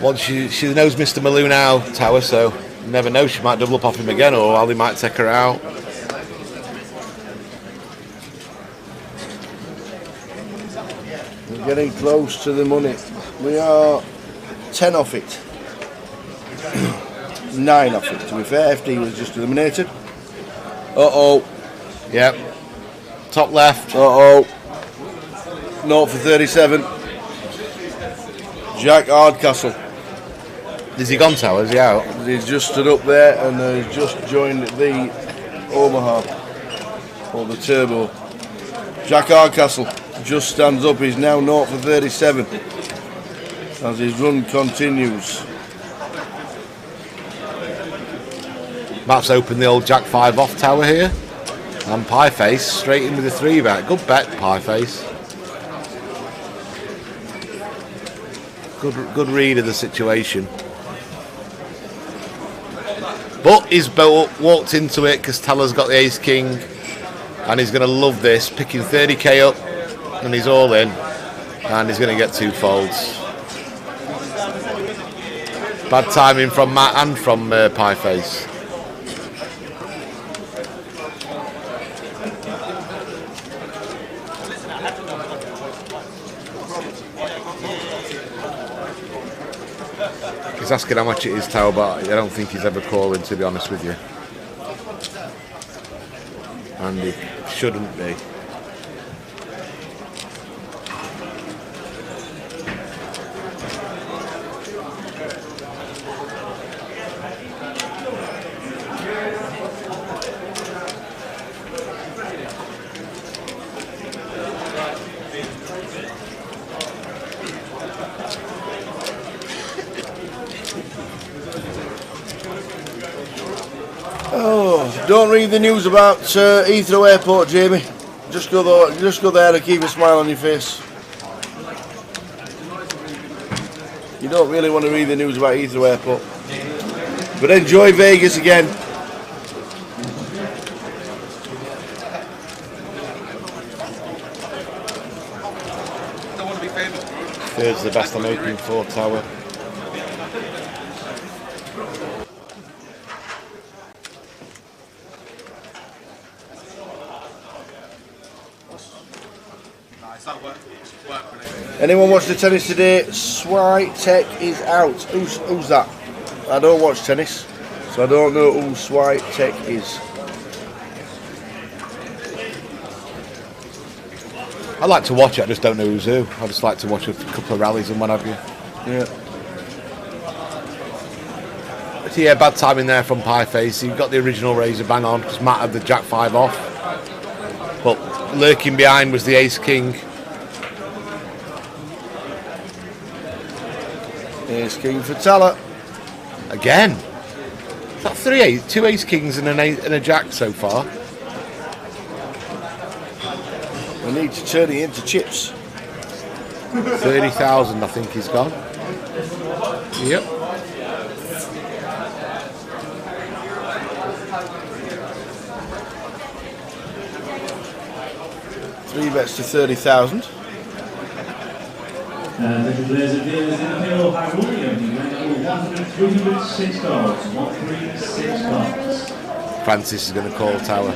Once she knows Mr. Malou now, tower, so you never know, she might double up off him again, or Ali might take her out. We're getting close to the money. We are 10 off it. 9 off it. To be fair, FD was just eliminated. Uh-oh. Yep. Top left. Uh-oh. 0 for 37. Jack Hardcastle. Is he gone, Tower? Is he out? He's just stood up there and has just joined the Omaha. Or the Turbo. Jack Hardcastle just stands up. He's now 0 for 37. As his run continues. Matt's opened the old Jack 5 off tower here. And Pieface straight in with a 3-bet. Good bet, Pieface. Good read of the situation. But he's walked into it because Teller's got the ace king and he's going to love this, picking 30k up and he's all in and he's going to get 2 folds. Bad timing from Matt and from Pieface. He's asking how much it is, Tower, but I don't think he's ever calling, to be honest with you. And he shouldn't be. Don't read the news about Heathrow Airport, Jamie. Just go there and keep a smile on your face. You don't really want to read the news about Heathrow Airport. But enjoy Vegas again. Third's the best I'm hoping for, Tower. Anyone watch the tennis today? Swiatek is out. Who's that? I don't watch tennis, so I don't know who Swiatek is. I like to watch it, I just don't know who's who. I just like to watch a couple of rallies and what have you. Yeah. But yeah, bad timing there from Pieface. He got the original razor bang on because Matt had the Jack 5 off. But lurking behind was the Ace King. Ace King for Teller. Again. Is that 3-8? 2 Ace Kings and a Jack so far. We need to turn it into chips. 30,000 I think he's gone. Yep. Three bets to 30,000. Little players and dealers in the middle, High William, he went over 106 cards, 136 cards. Francis is going to call Tower.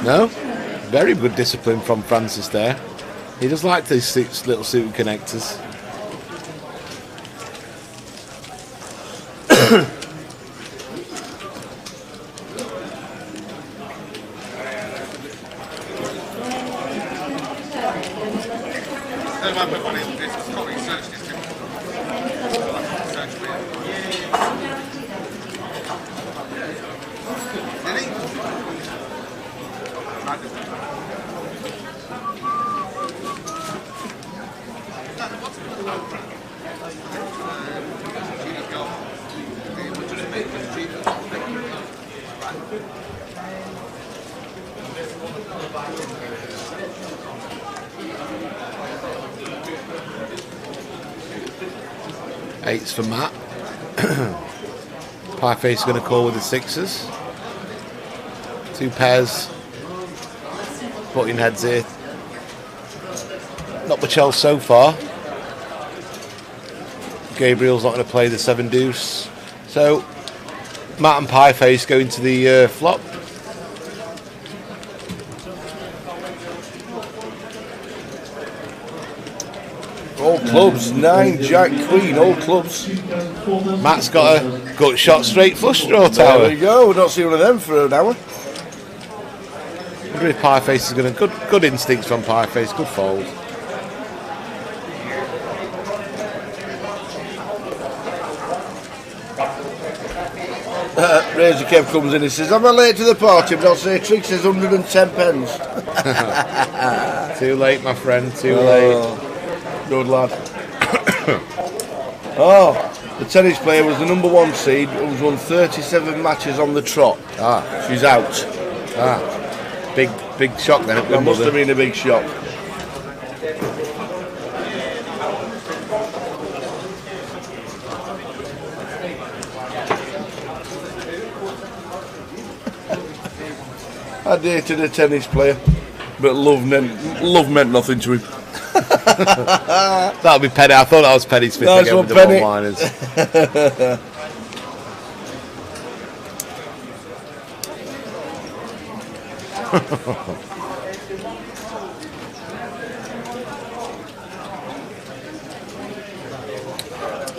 No? Very good discipline from Francis there. He does like these little suit connectors. Eights for Matt. Pieface is going to call with the sixes. Two pairs. Butting heads here. Not much else so far. Gabriel's not going to play the 7 deuce. So Matt and Pieface go into the flop. All clubs, 9, Jack, Queen, all clubs. Matt's got a gut shot straight flush draw, Tower. There we go, we've not seen one of them for an hour. I wonder if Pieface is going to... Good instincts from Pieface, good fold. Razor Kev comes in and says, "Am I late to the party?" But I'll say, Trick says 110 pence. Too late, my friend, too late. Good lad. The tennis player was the number 1 seed, who's won 37 matches on the trot. She's out. Big shock then at That must Wimbledon. have been a big shock. I dated a tennis player, but love meant nothing to him. That'll be Penny. I thought that was Penny Smith Nice again one, with the Penny. one-liners.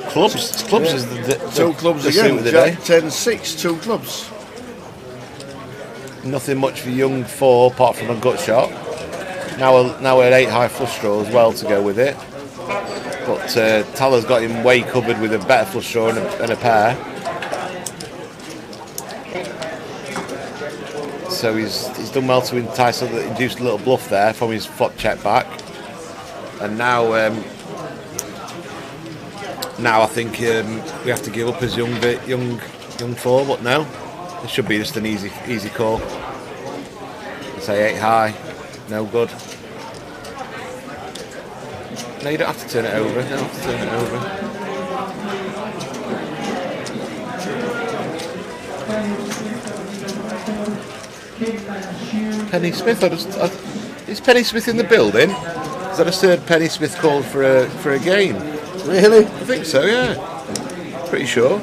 Clubs is the two clubs the again. suit of the Jack day. 10-6, 2 clubs. Nothing much for young 4 apart from a gut shot. Now we're at 8 high flush draw as well to go with it. But Taller's got him way covered with a better flush draw and a pair. So he's done well to entice up, induced a little bluff there from his flop check back. And now I think we have to give up as young 4, but no, it should be just an easy call. I say 8 high, no good. No, you don't have to turn it over. You don't have to turn it over. Penny Smith. Is Penny Smith in the building? Is that a third Penny Smith called for a game? Really? I think so. Yeah. Pretty sure.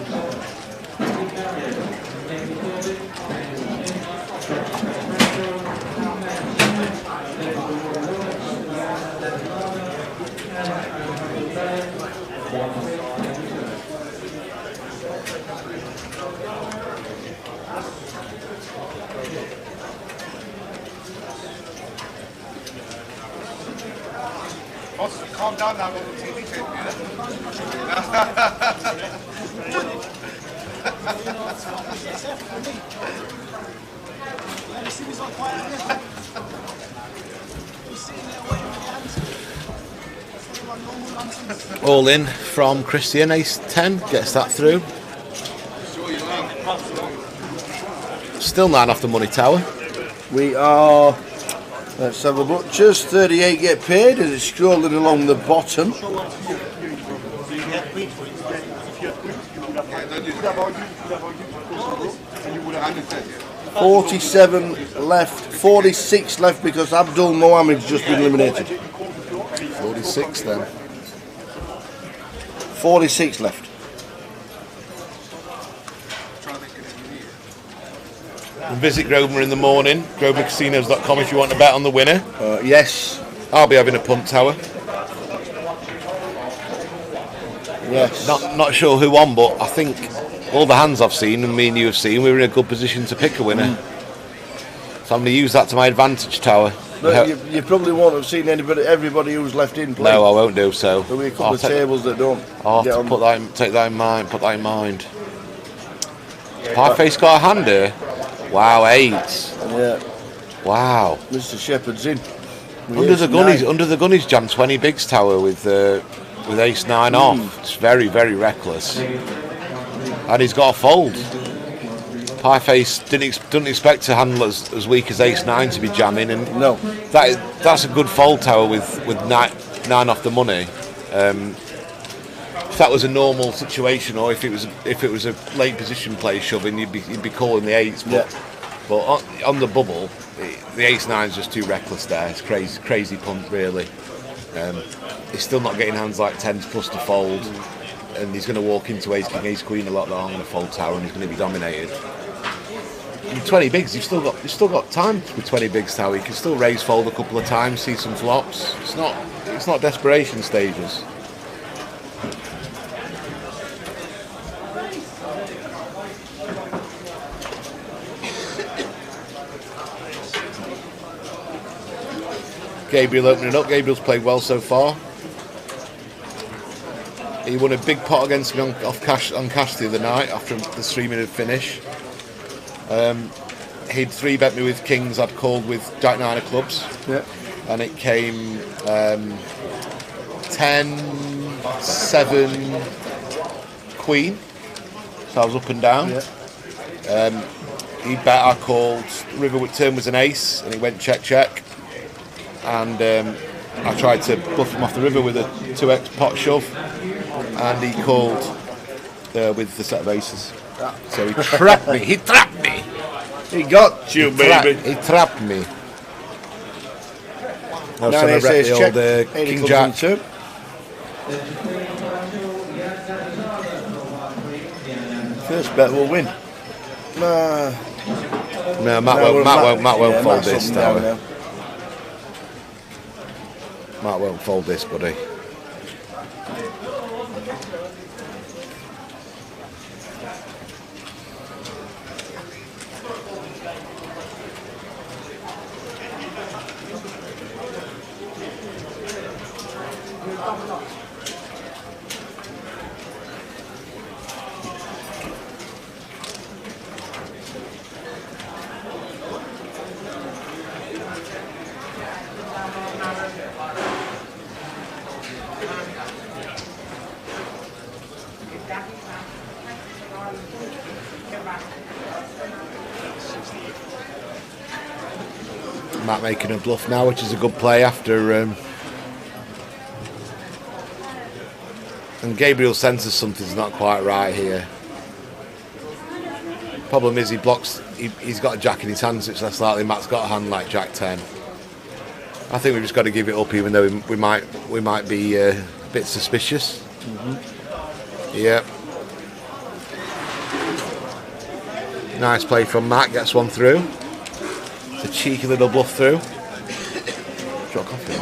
Calm down now, little TV tape, All in from Christian, ace 10, gets that through. Still 9 off the money, Tower. We are, let's have a butchers, 38 get paid as it's scrolling along the bottom. 47 left, 46 left because Abdul Mohamed's just been eliminated. 46 then. 46 left. And visit Grosvenor in the morning, grosvenorcasinos.com if you want to bet on the winner. Yes. I'll be having a punt, Tower. Yes. Not sure who won, but I think all the hands I've seen and me and you have seen, we were in a good position to pick a winner. So I'm going to use that to my advantage, Tower. But you probably won't have seen everybody who's left in play. No, I won't do so. There'll be a couple of tables that don't. I'll have to take that in mind. Put that in mind. Pieface got a hand here. Wow, 8. Yeah. Wow. Mr. Shepherd's in. Under the gun, he's jammed 20 bigs, Tower with with ace-9 off. It's very, very reckless. And he's got a fold. Pie face didn't expect to handle as weak as ace-9 to be jamming, and no, that's a good fold tower with nine off the money. If that was a normal situation, or if it was a late position play shoving, you'd be calling the eights. But on the bubble, the ace-9 is just too reckless there. It's crazy punt really. He's still not getting hands like 10s plus to fold, and he's going to walk into ace king, ace queen a lot long on the fold tower, and he's going to be dominated. And 20 bigs, you've still got time with 20 bigs tower. You can still raise fold a couple of times, see some flops. It's not desperation stages. Gabriel opening up. Gabriel's played well so far. He won a big pot against me on cash the other night after the 3-minute finish. He'd 3-bet me with kings I'd called with jack 9 of clubs. Yeah. And it came 10, 7, queen. So I was up and down. Yeah. He bet, I called. River with turn was an ace, and he went check check. And I tried to bluff him off the river with a 2x pot shove, and he called with the set of aces. So he trapped me. He trapped me. He got you, baby. He trapped me. I was Now trying to rep the check. old king jack. First bet will win. No, Matt won't fold this tower. Matt won't fold this, buddy. Matt making a bluff now, which is a good play after. And Gabriel senses something's not quite right here. Problem is he blocks. He's got a jack in his hands, which less likely Matt's got a hand like jack 10. I think we've just got to give it up, even though we might be a bit suspicious. Yeah. Nice play from Matt. Gets one through. It's a cheeky little bluff through. Drop coffee.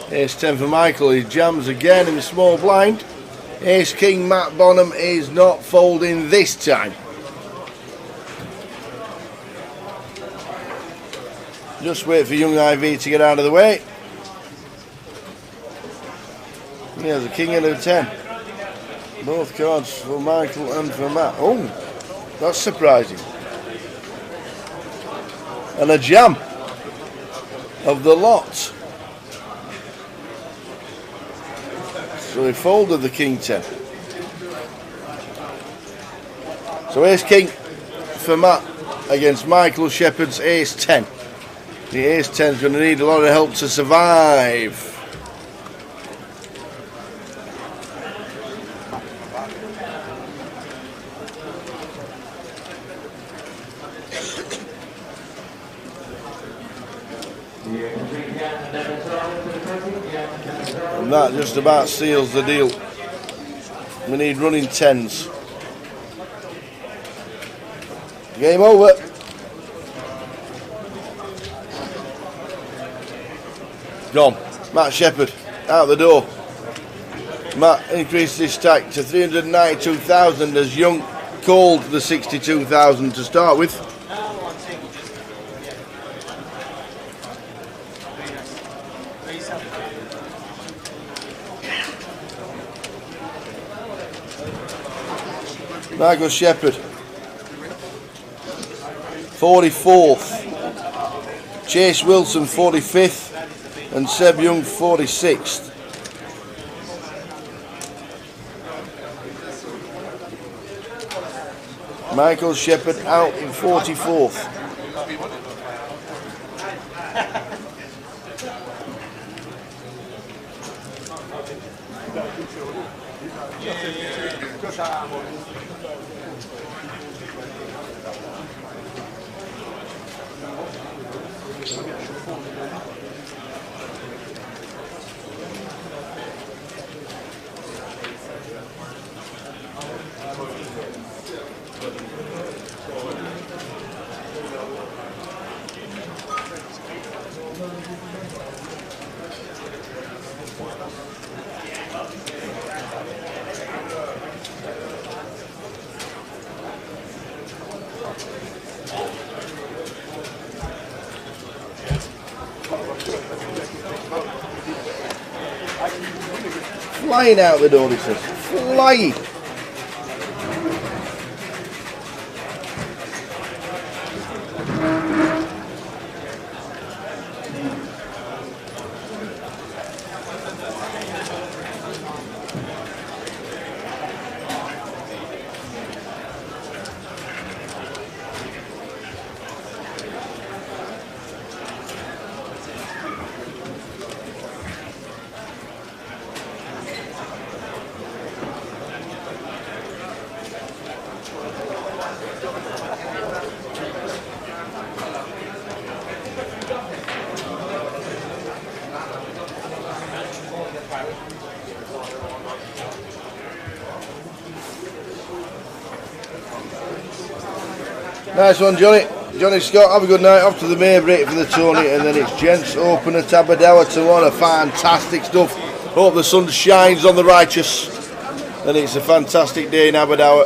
Ace 10 for Michael, he jams again in the small blind. Ace King Matt Bonham is not folding this time. Just wait for young IV to get out of the way. Yeah, the King and a 10. Both cards for Michael and for Matt. Oh, that's surprising. And a jam of the lot. So he folded the King 10. So Ace King for Matt against Michael Shepherd's Ace 10. The Ace 10 is going to need a lot of help to survive. And that just about seals the deal. We need running 10s. Game over. Gone. Matt Shepherd out the door. Matt increased his stack to 392,000 as Young called the 62,000 to start with. Michael Shepherd 44th, Chase Wilson 45th, and Seb Young 46th. Michael Shepherd out in 44th. Flying out the door, he says. Flying. Nice one, Johnny. Johnny Scott, have a good night. Off to the May break for the Tony, and then it's Gents Open at Aberdour tomorrow. Fantastic stuff. Hope the sun shines on the righteous, and it's a fantastic day in Aberdour.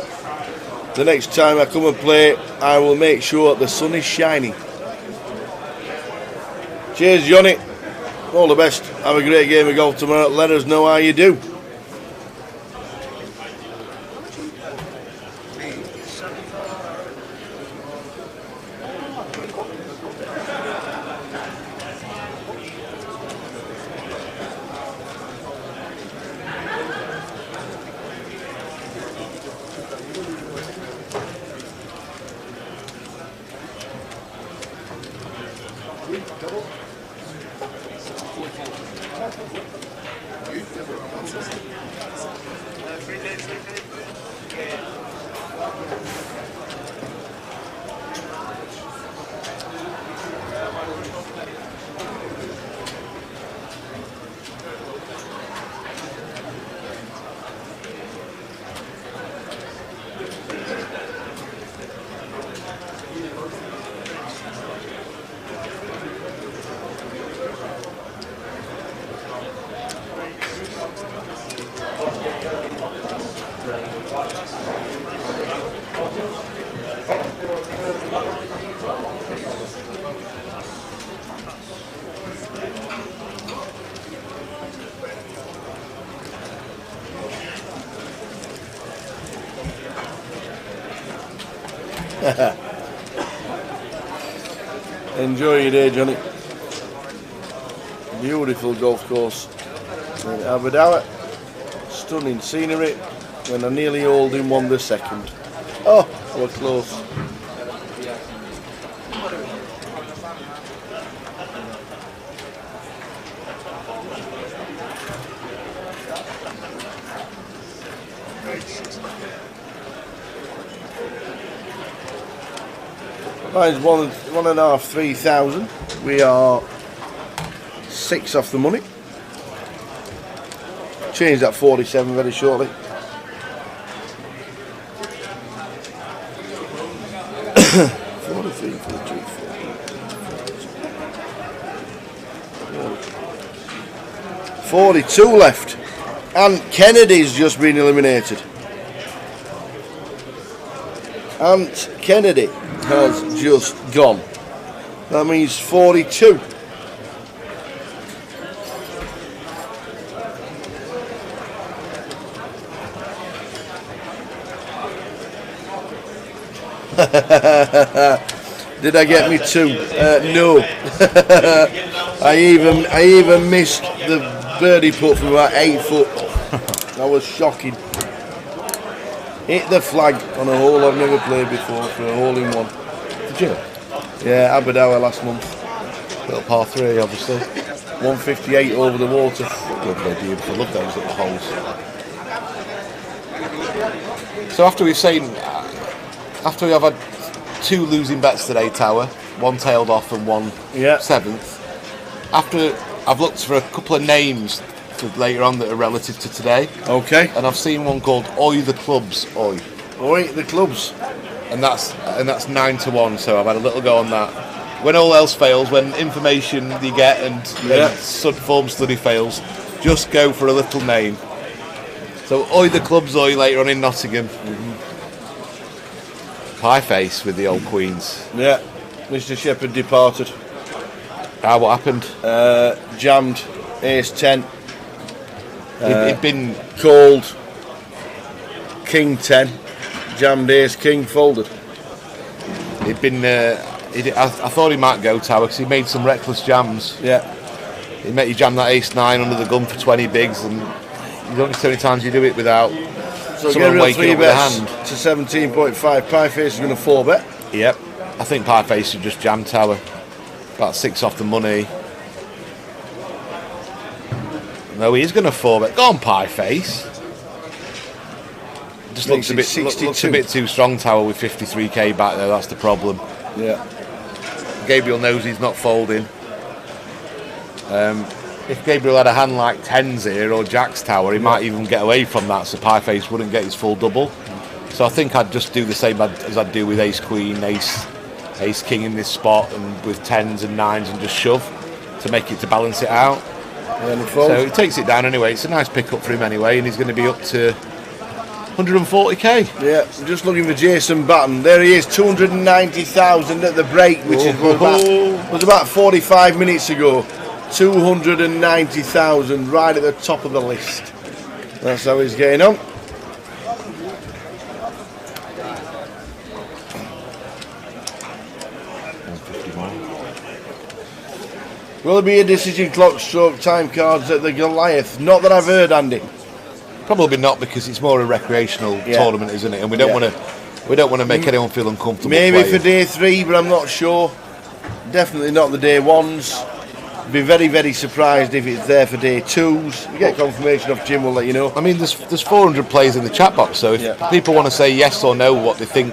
The next time I come and play, I will make sure the sun is shining. Cheers, Johnny. All the best. Have a great game of golf tomorrow. Let us know how you do. Enjoy your day, Johnny. Beautiful golf course in Aberdour. Stunning scenery, and I nearly hauled in one this second. Oh, we're close. Mine's 1.5, 3,000. We are 6 off the money. Change that 47 very shortly. $42 left, and Kennedy's just been eliminated. Ant Kennedy has just gone. That means 42. Did I get me 2? No. I even missed the birdie putt from about 8 foot. That was shocking. Hit the flag on a hole I've never played before for a hole in one. Did you? Yeah, Aberdour last month. Little par 3, obviously. 158 over the water. Lovely, beautiful. Love those little holes. So after we have had 2 losing bets today, Tower, 1 tailed off and 1 7th. After I've looked for a couple of names for later on that are relative to today. Okay. And I've seen one called Oi the Clubs. Oi the Clubs. And that's 9-1. So I've had a little go on that. When all else fails, when information you get and form study fails, just go for a little name. So Oi the Clubs, Oi later on in Nottingham. Pie face with the old Queens. Yeah, Mr. Shepherd departed. What happened? Jammed ace 10. He'd been called king 10. Jammed ace king, folded. He'd been. I thought he might go, Tower, because he made some reckless jams. Yeah. He jammed that ace 9 under the gun for 20 bigs, and you don't know how many times you do it without someone waking up with a hand. To 17.5. Pie face is going to 4-bet. Yep. I think Pie face should just jam, Tower. About 6 off the money. No, he is going to 4-bet. Go on, Pie face. Just looks a bit too strong, Tower, with 53k back there. That's the problem. Yeah. Gabriel knows he's not folding. If Gabriel had a hand like 10s here or Jack's, Tower, he might even get away from that, so Pie face wouldn't get his full double. So I think I'd just do the same as I'd do with ace queen, ace king in this spot, and with 10s and 9s, and just shove to balance it out. So he takes it down anyway. It's a nice pick up for him anyway, and he's going to be up to 140k. Yeah, I'm just looking for Jason Batten. There he is, 290,000 at the break, which was about 45 minutes ago. 290,000 right at the top of the list. That's how he's getting on. Will there be a decision clock stroke time cards at the Goliath? Not that I've heard, Andy. Probably not, because it's more a recreational tournament, isn't it? And we don't want to make anyone feel uncomfortable. Maybe for day 3, but I'm not sure. Definitely not the day 1s. Be very, very surprised if it's there for day 2s. We get confirmation off Jim, we'll let you know. I mean, there's 400 players in the chat box, so if people want to say yes or no what they think,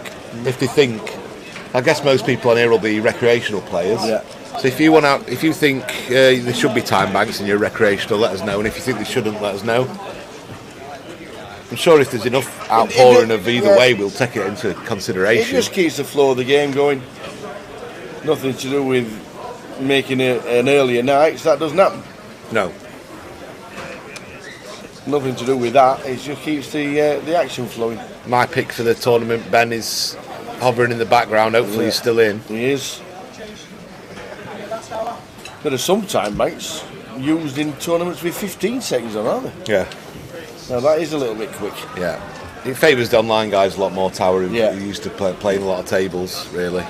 I guess most people on here will be recreational players. Yeah. So if you think there should be time banks and you're recreational, let us know. And if you think they shouldn't, let us know. I'm sure if there's enough outpouring of either way, we'll take it into consideration. It just keeps the flow of the game going. Nothing to do with making it an earlier night, so that doesn't happen. No. Nothing to do with that. It just keeps the action flowing. My pick for the tournament, Ben, is hovering in the background. Hopefully he's still in. He is. There are some time banks used in tournaments with 15 seconds on, aren't they? Yeah. Now that is a little bit quick. Yeah. It favours the online guys a lot more, Tower, who used to playing a lot of tables, really.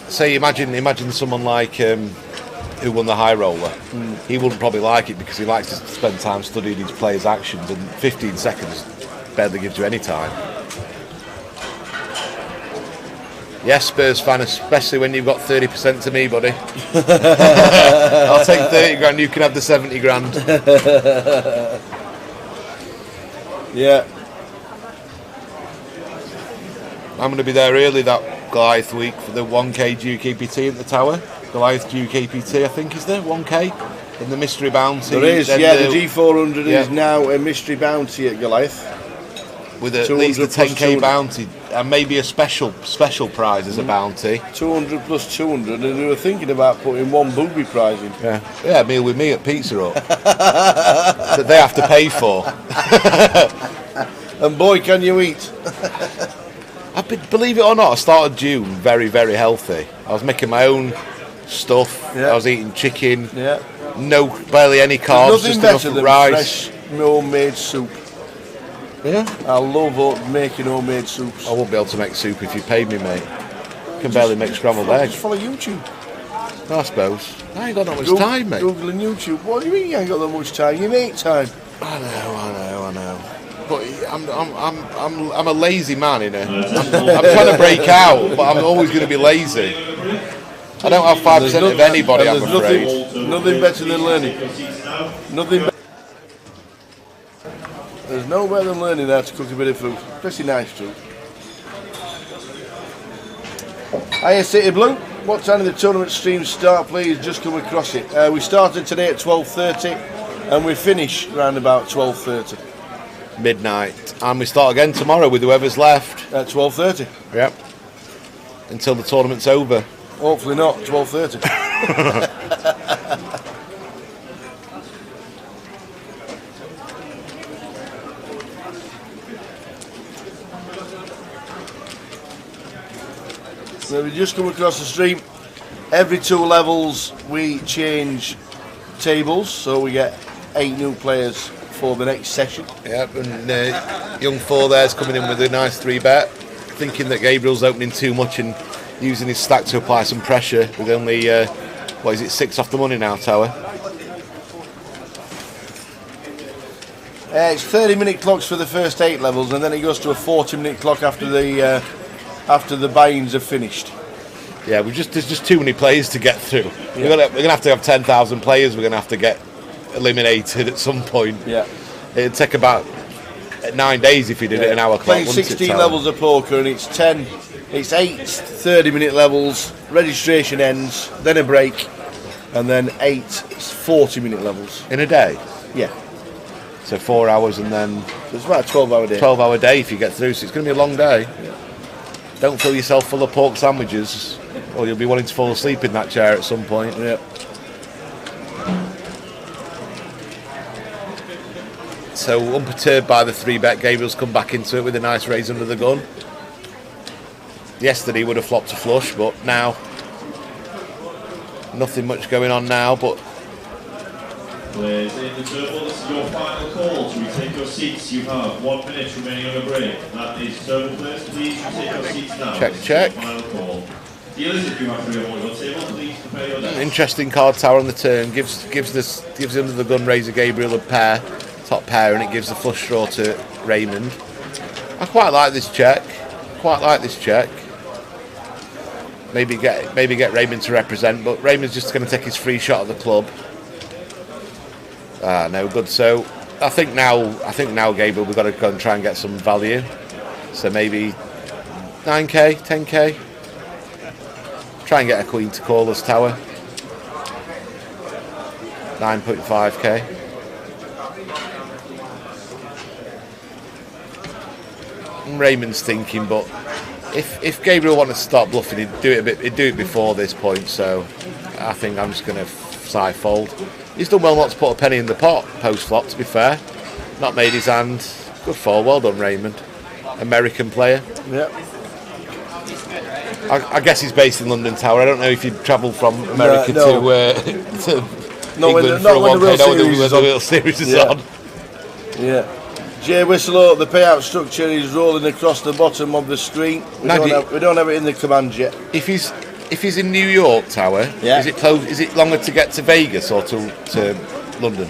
Say, imagine someone like who won the high roller. He wouldn't probably like it because he likes to spend time studying his players' actions, and 15 seconds barely gives you any time. Yes, Spurs fan, especially when you've got 30% to me, buddy. I'll take 30 grand, you can have the 70 grand. Yeah. I'm going to be there early that Goliath week for the 1K GUKPT at the Tower. Goliath GUKPT, I think, is there? 1K? In the Mystery Bounty. There is, yeah, the G400 is now a Mystery Bounty at Goliath. With at least a 10K bounty and maybe a special prize as a bounty. 200 plus 200, and they were thinking about putting one booby prize in. Yeah, meal with me at Pizza Hut. That they have to pay for. And boy, can you eat. Believe it or not, I started June very, very healthy. I was making my own stuff. I was eating chicken. Barely any carbs, There's nothing just enough better rice. than fresh homemade soup. Yeah, I love making homemade soups. I won't be able to make soup if you paid me, mate. I can barely make scrambled eggs. Just follow YouTube. I suppose. I ain't got that much time, mate. Google and YouTube. What do you mean you ain't got that much time? You make time. I know. But I'm a lazy man, you know. I'm trying to break out, but I'm always going to be lazy. I don't have 5% of anybody, I'm afraid. Nothing better than learning. There's no better than learning how to cook a bit of food, especially nice food. Hiya City Blue, what time did the tournament stream start? Please just come across it. We started today at 12:30 and we finish around about 12:30. Midnight. And we start again tomorrow with whoever's left. At 12:30? Yep. Until the tournament's over. Hopefully not, 12:30. So we just come across the stream. Every 2 levels we change tables, so we get 8 new players for the next session. Yep, and young 4 there's coming in with a nice 3-bet, thinking that Gabriel's opening too much and using his stack to apply some pressure with only, 6 off the money now, Tower? It's 30-minute clocks for the first 8 levels, and then it goes to a 40-minute clock after the buy-ins are finished. Yeah, there's just too many players to get through. Yeah. We're gonna have to have 10,000 players. We're gonna have to get eliminated at some point. Yeah, it'd take about 9 days if you did it an hour clock. Playing 16 levels of poker, and it's 8 30-minute levels. Registration ends, then a break, and then 8 40-minute levels in a day. Yeah. So 4 hours, and then so it's about a 12-hour day. 12-hour day if you get through. So it's going to be a long day. Yeah. Don't fill yourself full of pork sandwiches, or you'll be wanting to fall asleep in that chair at some point. Yeah. So unperturbed by the 3-bet, Gabriel's come back into it with a nice raise under the gun. Yesterday would have flopped a flush, but now nothing much going on now. But players in the table, this is your final call to retake your seats. You have 1 minute remaining on the break. That is table players, please retake your seats now. Check. Final call. Dealers, if you have 3 or more on your table, please prepare your decks. Interesting card, Tower on the turn. Gives under the gun raiser Gabriel a pair, top pair, and it gives the flush draw to Raymond. I quite like this check. Maybe get Raymond to represent, but Raymond's just going to take his free shot at the club. No good. So I think now Gabriel, we've got to go and try and get some value. So maybe 9k, 10k. Try and get a queen to call us, Tower. 9.5k. Raymond's thinking, but if Gabriel wanted to start bluffing, he'd do it before this point. So I think I'm just going to side fold. He's done well not to put a penny in the pot post flop, to be fair. Not made his hand. Good fold, well done, Raymond. American player. Yeah. I guess he's based in London, Tower. I don't know if you'd travel from America to England for a 1K. The World Series is on. Yeah. Jay Whistler, the payout structure is rolling across the bottom of the screen. We don't have it in the command yet. If he's in New York, Tower, is it longer to get to Vegas or to London?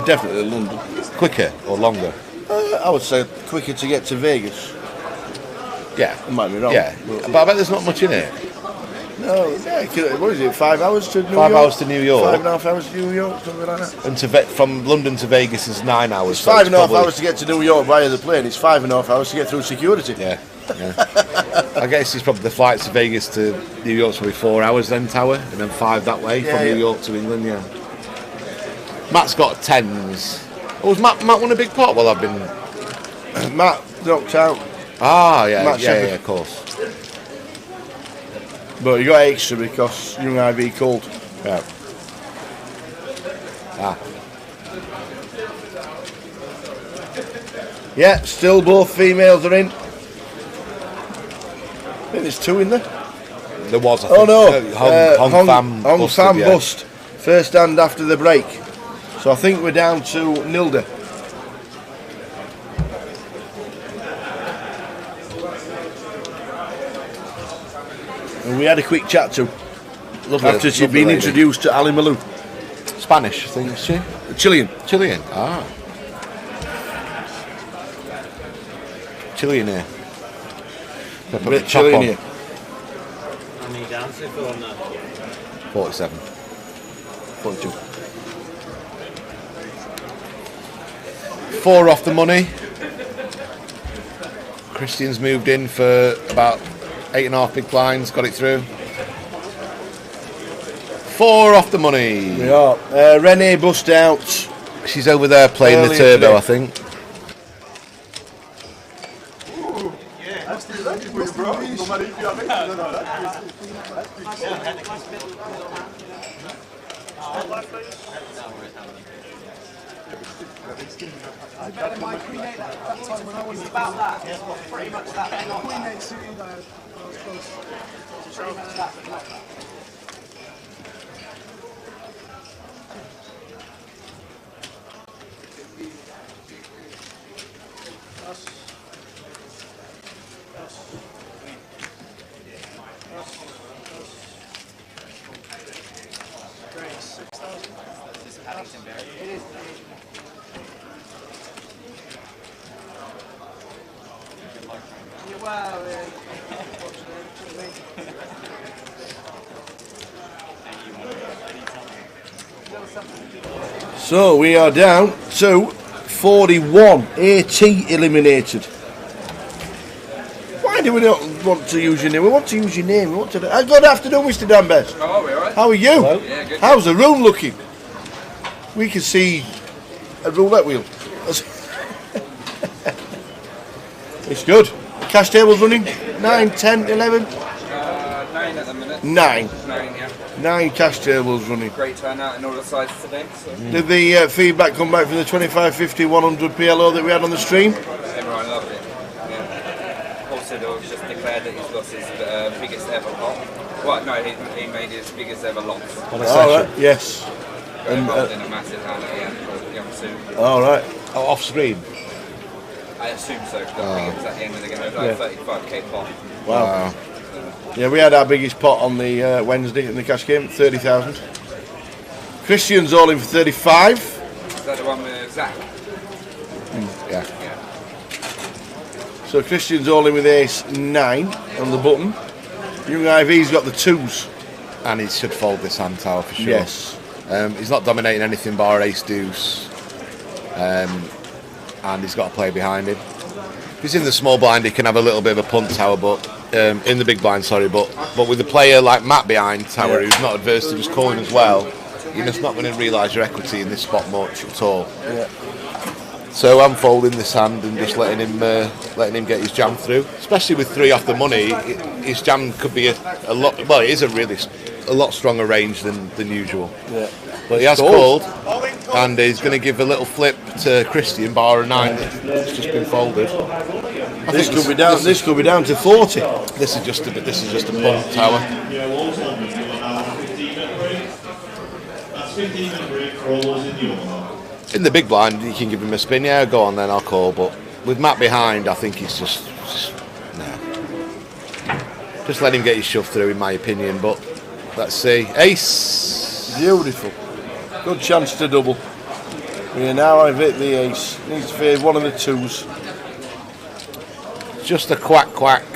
Definitely London. Quicker or longer? I would say quicker to get to Vegas. Yeah. I might be wrong. Yeah, but I bet there's not much in it. No, what is it, 5 hours to New York? 5 hours to New York. 5.5 hours to New York, something like that. And from London to Vegas is 9 hours. It's 5.5 hours to get to New York via the plane. It's 5.5 hours to get through security. Yeah. Yeah. I guess it's probably the flights to Vegas to New York's probably 4 hours then, Tower, and then 5 that way from New York to England. Yeah. Matt's got 10s. Oh, has Matt won a big pot while I've been? Matt knocked out. Ah, yeah, Matt yeah, of course. But you got extra because young IV called. Yeah. Ah. Yeah, still both females are in. I think there's 2 in there. There was, I think. Oh no, Hong Pham bust. First hand after the break. So I think we're down to Nilda. And we had a quick chat to after she'd been introduced to Ali Malou. Spanish, I think, is she? Chilean. Ah. Chilean here. Bit Chilean here. How many down to on that? 47. 42. 4 off the money. Christian's moved in for about 8.5 big blinds, got it through. 4 off the money. We are. Renee bust out. She's over there playing the turbo, today. I think. That's the lucky for you, bro. No matter if you have it, It's about that. Pretty much that. Queen 8 suited, I was close. Pretty much that, but not that. So we are down to 41. AT eliminated. Why do we not want to use your name? We want to use your name. We want to. Good afternoon, Mr. Danbest. Oh, we alright? How are you? Hello. Yeah, good. How's the room looking? We can see a roulette wheel. It's good. Cash table's running 9, 10, 11. 9 at the minute. 9. 9, yeah. 9 cash tables running. Great turnout in all the sides today. So. Did the feedback come back from the 25, 50, 100 PLO that we had on the stream? Everyone loved it. Yeah. Also, was just declared that he's lost his biggest ever pot. Well, no, he made his biggest ever loss. On a session. Right. Yes. Involved in a massive hand at the end for young Sue. All right. Oh, off screen. I assume so. I think it was at the end of the game. It was like 35k pot. Wow. Yeah, we had our biggest pot on the Wednesday in the cash game, 30,000. Christian's all in for 35. Is that the one with Zach? Yeah. So Christian's all in with ace 9 on the button. Young IV's got the 2s. And he should fold this hand, Tower, for sure. Yes. He's not dominating anything bar ace deuce. And he's got to play behind him. If he's in the small blind, he can have a little bit of a punt, Tower, but in the big blind, sorry, but with a player like Matt behind Tower, who's not adverse to just calling as well, you're just not going to realise your equity in this spot much at all. Yeah. So I'm folding this hand and just letting him get his jam through. Especially with 3 off the money, his jam could be a lot. Well, it is a lot stronger range than usual. Yeah. But he has called, and he's going to give a little flip to Christian bar a 9 that's just been folded. This could be down. This could be down to 40. This is just a punt, Tower. In the big blind, you can give him a spin. Yeah, go on then, I'll call. But with Matt behind, I think he's just let him get his shove through, in my opinion. But let's see, ace. Beautiful. Good chance to double. Yeah, now I've hit the ace. Needs to fade one of the 2s. Just a quack.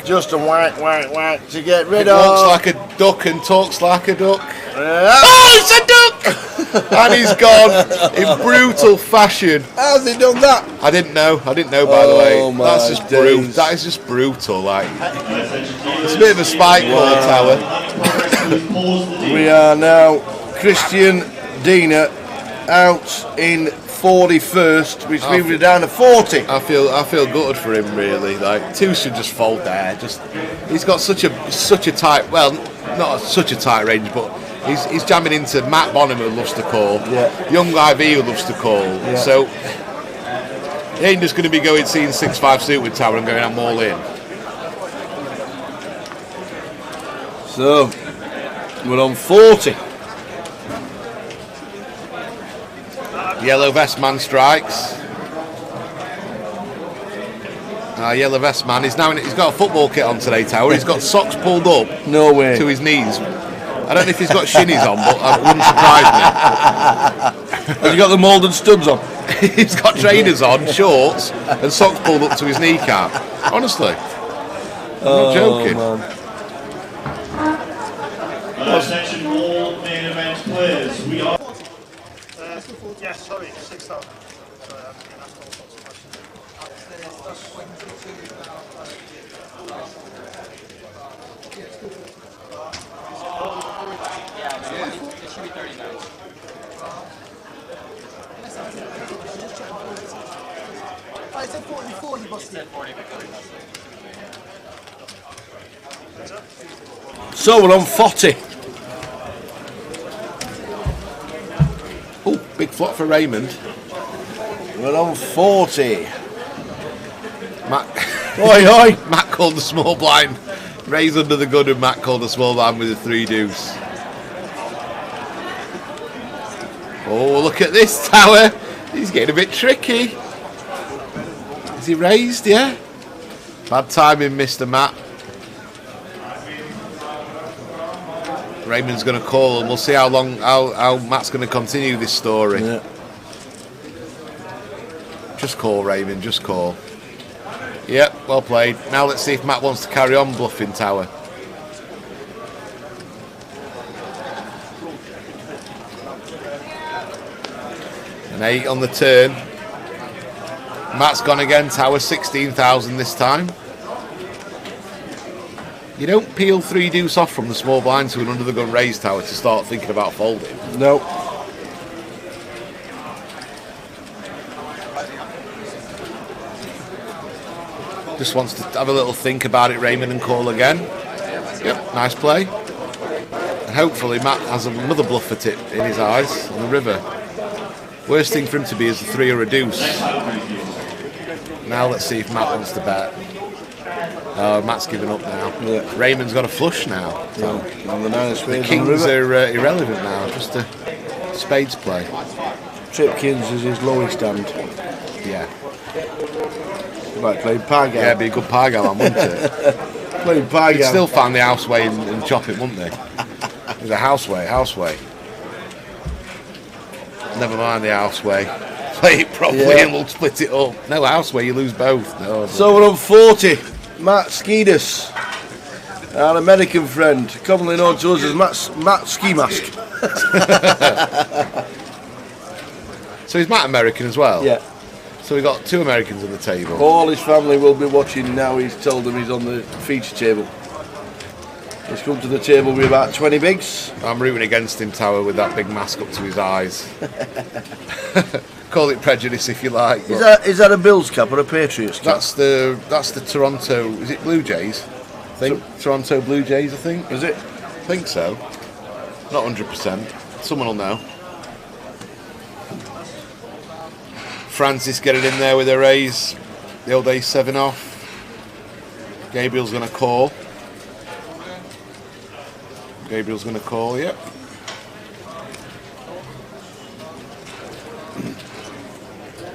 Just a whack to get rid it of. Walks like a duck and talks like a duck. Oh, it's a duck! And he's gone in brutal fashion. How's he done that? I didn't know. By the way, that's just brutal. days. That is just brutal. Like, it's a bit of a spike ball, Tower. We are now Christian Dina out in 41st, which means we're down to 40. I feel gutted for him, really. Like, two should just fold there. Just, he's got such a tight, well, not such a tight range, but he's jamming into Matt Bonham, who loves to call, Young IV, who loves to call. So he ain't just going to be seeing 6-5 suit with Tower and going, I'm all in. So we're on 40. Yellow vest man strikes. Yellow vest man. He's got a football kit on today, Tower. He's got socks pulled up. No way. To his knees. I don't know if he's got shinies on, but it wouldn't surprise me. Has he got the moulded studs on? He's got trainers on, shorts, and socks pulled up to his kneecap. Honestly. I'm not joking. Attention all main event players. We are... Yes, sorry, 6,000. It should be 39. Oh, it said 40 before, it said 40 before. So we're on 40. Oh, big flop for Raymond. We're on 40. Matt, oi. Matt called the small blind. Ray's under the gun and Matt called the small blind with a 3 deuce. Oh, look at this, Tower. He's getting a bit tricky. Is he raised? Yeah. Bad timing, Mr. Matt. Raymond's going to call and we'll see how Matt's going to continue this story. Yeah. Just call, Raymond, just call. Yep, well played. Now let's see if Matt wants to carry on bluffing, Tower. An 8 on the turn. Matt's gone again, Tower, 16,000 this time. You don't peel 3 deuce off from the small blind to an under the gun raise, Tower, to start thinking about folding. No. Just wants to have a little think about it, Raymond, and call again. Yep, nice play. And hopefully Matt has another bluffer tip in his eyes on the river. Worst thing for him to be is a 3 or a deuce. Now let's see if Matt wants to bet. Oh, Matt's given up now. Yeah. Raymond's got a flush now. No. The kings are irrelevant now, just a spades play. Trip kings is his lowest hand. Yeah. You might play Pagal. Yeah, it'd be a good Pagal on, wouldn't it? Play Pagal. You'd still find the houseway and chop it, wouldn't they? There's a houseway. Never mind the houseway. Play it properly and we'll split it up. No houseway, you lose both. No, so we're on 40. Matt Skeedus, our American friend, commonly known to us as Matt Ski Mask. So is Matt American as well? Yeah. So we've got 2 Americans on the table. All his family will be watching now. He's told them he's on the feature table. He's come to the table with about 20 bigs. I'm rooting against him, Tower, with that big mask up to his eyes. Call it prejudice if you like. Is that a Bills cap or a Patriots cap? That's the Toronto. Is it Blue Jays? I think Toronto Blue Jays. I think. Is it? I think so. Not 100%. Someone will know. Francis getting in there with a raise. The old A7 off. Gabriel's going to call. Yep.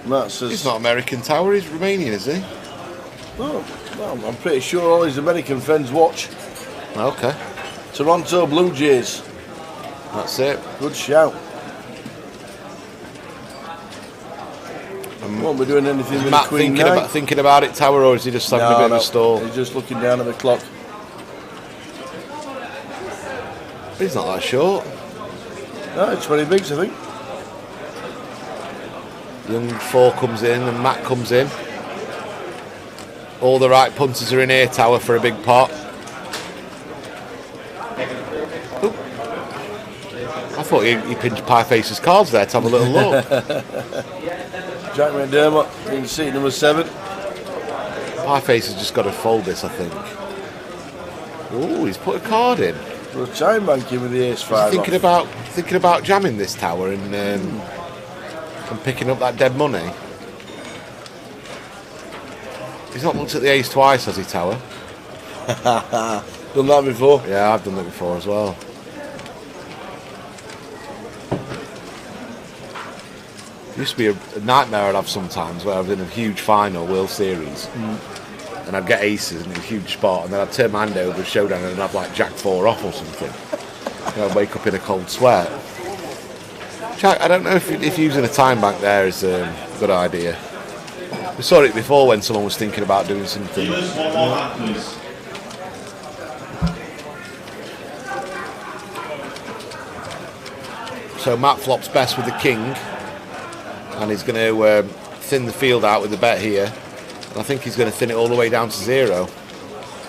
He's not American, Tower, he's Romanian, is he? Oh, well, I'm pretty sure all his American friends watch. Okay. Toronto Blue Jays. That's it. Good shout. Won't be doing anything with Matt the Queen thinking about it, Tower, or is he just having a bit of a stall? He's just looking down at the clock. He's not that short. No, 20 bigs, I think. Young 4 comes in and Matt comes in. All the right punters are in here, Tower, for a big pot. Oop. I thought he pinched Pieface's cards there to have a little look. Jack McDermott in seat number 7. Pieface has just got to fold this, I think. Oh, he's put a card in. We'll try and bank him with the ace 5. Thinking about jamming this Tower and picking up that dead money. He's not looked at the ace twice, has he, Tower? Done that before? Yeah, I've done that before as well. It used to be a nightmare I'd have sometimes where I was in a huge final, World Series, and I'd get aces in a huge spot, and then I'd turn my hand over a showdown and I'd have like Jack 4 off or something. And I'd wake up in a cold sweat. Jack, I don't know if using a time bank there is a good idea. We saw it before when someone was thinking about doing something. So Matt flops best with the king, and he's going to thin the field out with the bet here. And I think he's going to thin it all the way down to 0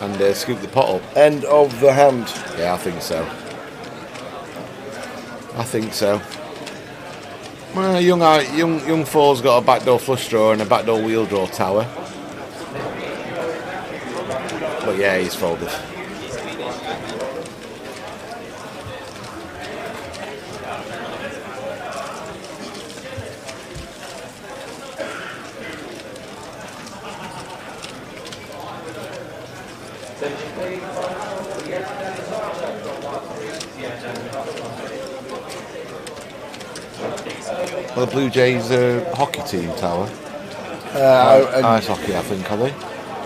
and scoop the pot up. End of the hand. Yeah, I think so. I think so. Well, young 4's got a backdoor flush draw and a backdoor wheel draw, Tower. But yeah, he's folded. Well, the Blue Jays hockey team, Tower. Ice hockey, I think, are they?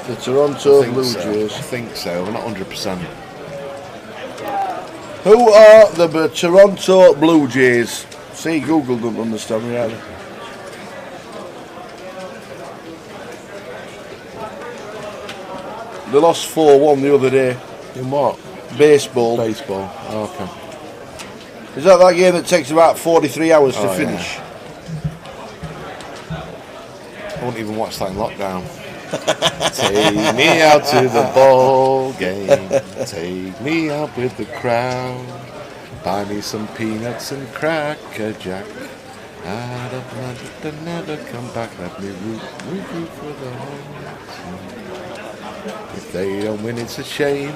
The Toronto Blue Jays. I think so. We're not 100%. Who are the Toronto Blue Jays? See, Google don't understand me either. They lost 4-1 the other day. In what? Baseball. Baseball. Oh, okay. Is that game that takes about 43 hours to finish? Yeah. I wouldn't even watch that in lockdown. Take me out to the ball game. Take me out with the crowd. Buy me some peanuts and Cracker Jack. Out of London to never come back. Let me root for the home team. If they don't win, it's a shame.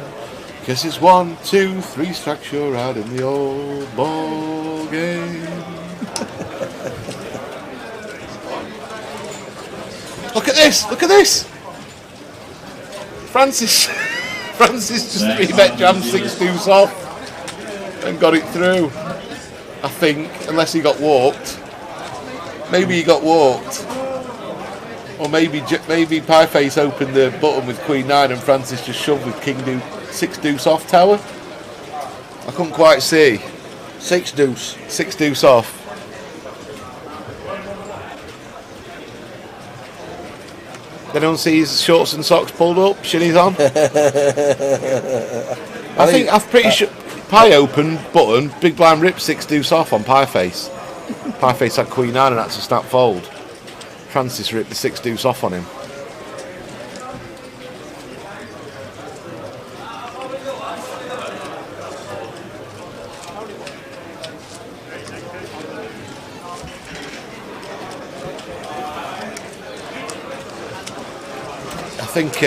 Guess it's 1, 2, 3 strikes, you're out in the old ball game. Look at this! Look at this! Francis just 3-bet jammed 6 deuce off and got it through. I think, unless he got walked. Maybe he got walked. Or maybe Pieface opened the button with Queen 9 and Francis just shoved with King 6 deuce off, Tower. I couldn't quite see. 6 deuce. 6 deuce off. They don't see his shorts and socks pulled up, shinies on. I'm pretty sure Pie open button, big blind rip 6 deuce off on Pieface. Pieface had Queen 9 and that's a snap fold. Francis ripped the 6 deuce off on him. I think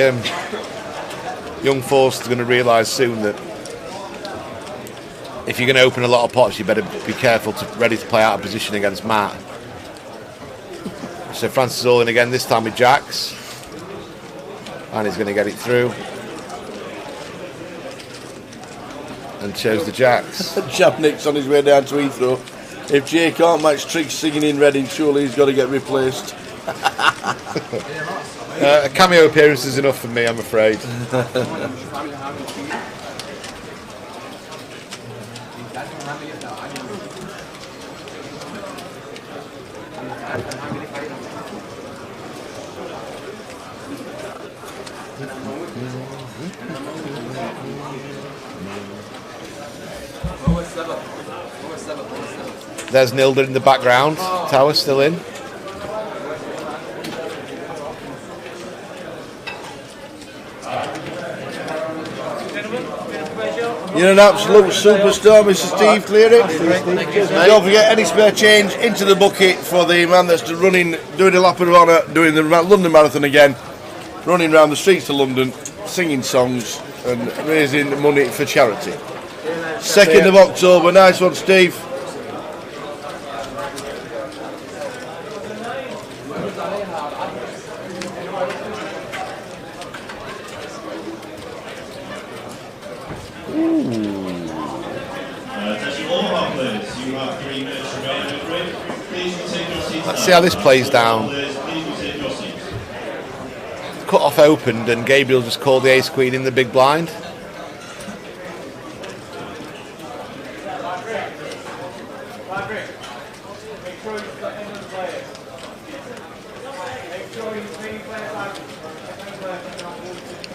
young Force is going to realise soon that if you're going to open a lot of pots, you better be careful, ready to play out of position against Matt. So Francis is all in again, this time with jacks, and he's going to get it through. And chose the jacks. Nick's on his way down to Heathrow. If Jay can't match Triggs singing in Reading, surely he's got to get replaced. A cameo appearance is enough for me, I'm afraid. There's Nilda in the background. Tower still in. You're an absolute superstar, Mr. Steve Cleary. Don't forget any spare change into the bucket for the man that's doing a lap of honour, doing the London Marathon again, running around the streets of London, singing songs and raising money for charity. 2nd of October, nice one, Steve. Let's see how this plays down. Cut off opened and Gabriel just called the ace queen in the big blind.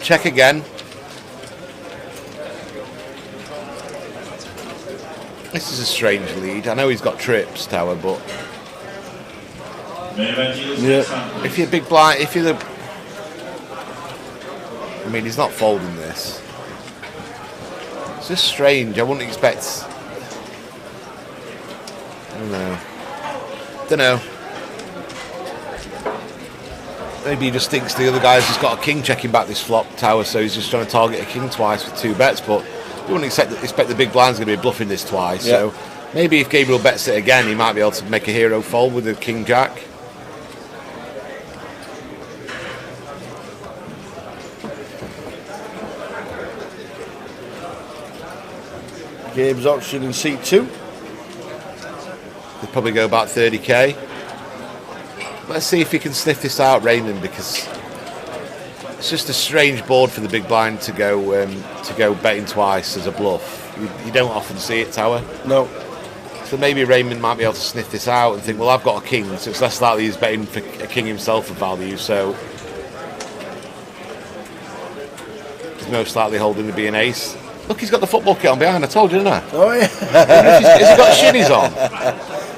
Check again. This is a strange lead. I know he's got trips, Tower, but yeah. If you're big blind, if you're the, I mean, he's not folding this. It's just strange. I wouldn't expect. I don't know. Maybe he just thinks the other guy's just got a king checking back this flop, Tower, so he's just trying to target a king twice with 2 bets, but you wouldn't expect the big blind's going to be bluffing this twice. Yeah. So maybe if Gabriel bets it again, he might be able to make a hero fold with a king jack. Gabe's option in seat 2. They'd probably go about 30k. Let's see if he can sniff this out, Raymond, because it's just a strange board for the big blind to go betting twice as a bluff. You don't often see it, Tower. No. So maybe Raymond might be able to sniff this out and think, well, I've got a king, so it's less likely he's betting for a king himself of value, so he's most likely holding to be an ace. Look, he's got the football kit on behind, I told you, didn't I? Oh, yeah. Has he got shinies on?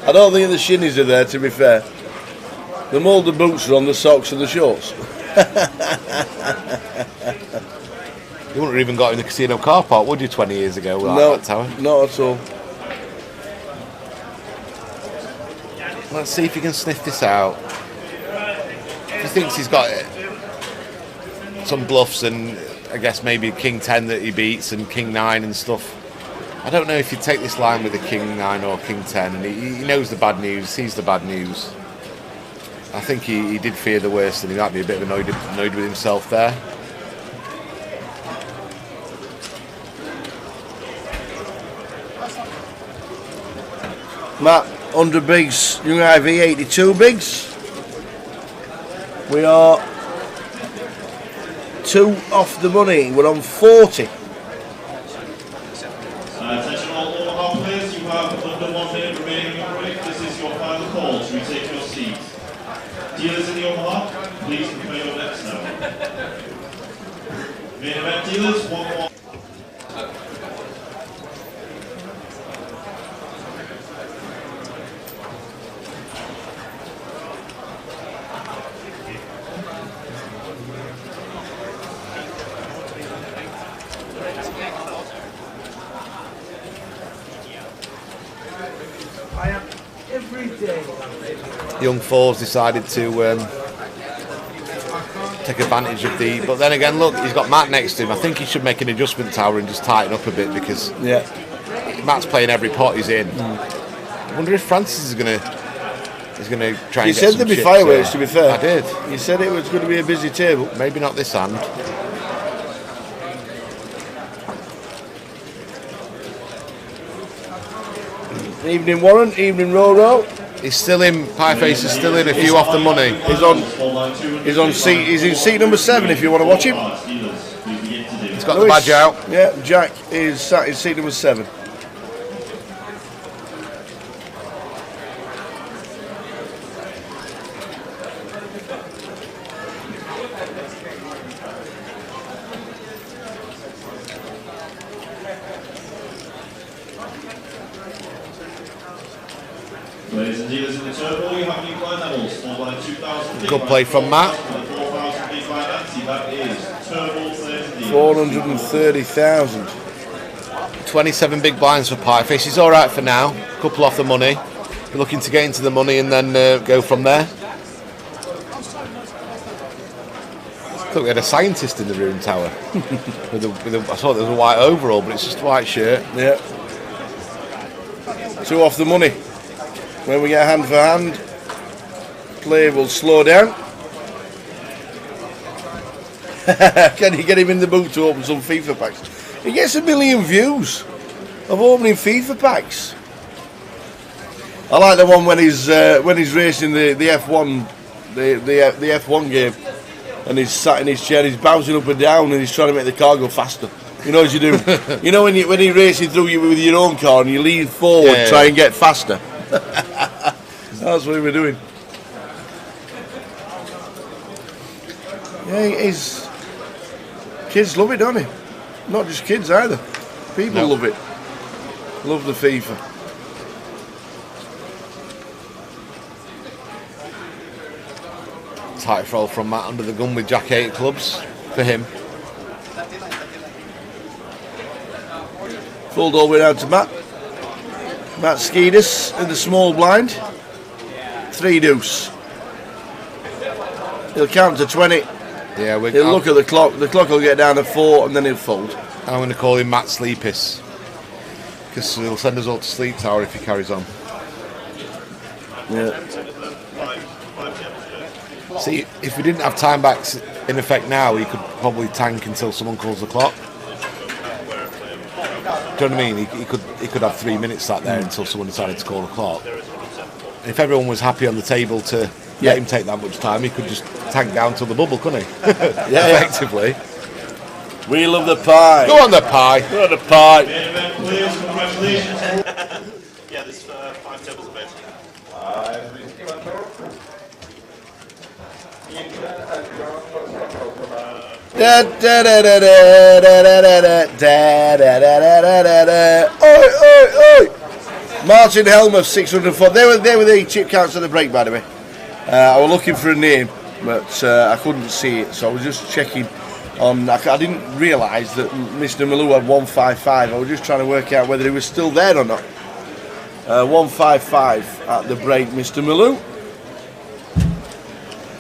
I don't think the shinies are there, to be fair. The moulded boots are on the socks and the shorts. You wouldn't have even got in the casino car park, would you, 20 years ago? No, that Tower? Not at all. Let's see if he can sniff this out. He thinks he's got some bluffs and I guess maybe King 10 that he beats and King 9 and stuff. I don't know if you take this line with a King 9 or King 10. And he knows the bad news, sees the bad news. I think he did fear the worst and he might be a bit annoyed with himself there. Matt, 100 bigs, Young IV 82 bigs. We are 2 off the money, we're on 40. Attention all Omaha players, you have under 1 minute remaining on break. This is your final call to retake your seat. Dealers in the Omaha, please prepare your bets now. Main event dealers, 1 more. Young Fours decided to take advantage of the, but then again, look, he's got Matt next to him. I think he should make an adjustment, Tower, and just tighten up a bit because Matt's playing every pot he's in. I wonder if Francis is going to try and You get said some there'd be chips, fireworks, to be fair. I did. You said it was going to be a busy table. Maybe not this hand. Evening Warren, evening Roro. He's still in. Pieface is still in. A few off the money. He's in seat number 7. If you want to watch him. He's got the badge out. Yeah, Jack is sat in seat number 7. Ladies and dealers in the turbo, you have new blind levels. Small blind 2,000. Good play from Matt. For the 4,000 big blind ante, that is turbo 30. 430,000. 27 big blinds for Piefish. He's all right for now. Couple off the money. We're looking to get into the money and then go from there. I thought we had a scientist in the room, Tower. I thought there was a white overall, but it's just a white shirt. Yeah. 2 off the money. When we get hand for hand, play will slow down. Can you get him in the boot to open some FIFA packs? He gets 1 million views of opening FIFA packs. I like the one when he's racing the F1 the F1 game, and he's sat in his chair, he's bouncing up and down, and he's trying to make the car go faster. You know as you do. You know when you're racing through you with your own car and you lean forward, try and get faster. That's what we were doing. Yeah, he's. Kids love it, don't they? Not just kids either. People love it. Love the FIFA. Tight throw from Matt under the gun with Jack 8 clubs for him. Fold all the way down to Matt. Matt Skeedus in the small blind. 3 deuce. He'll count to 20. Yeah, he'll look at the clock. The clock will get down to 4, and then he'll fold. I'm going to call him Matt Sleepis, because he'll send us all to sleep, Tower, if he carries on. Yeah. See, if we didn't have time backs in effect now, he could probably tank until someone calls the clock. Do you know what I mean? He could have 3 minutes sat there until someone decided to call the clock. If everyone was happy on the table to let him take that much time, he could just tank down till the bubble, couldn't he? Effectively. We love the pie. Go on the pie. Go on the pie. Please, congratulations. Yeah, there's 5 tables of bed. Oi, oi, oi! Martin Helmuth, 604. They were the chip counts at the break, by the way. I was looking for a name, but I couldn't see it, so I was just checking on. I didn't realise that Mr. Malou had 155. I was just trying to work out whether he was still there or not. 155 at the break, Mr. Malou.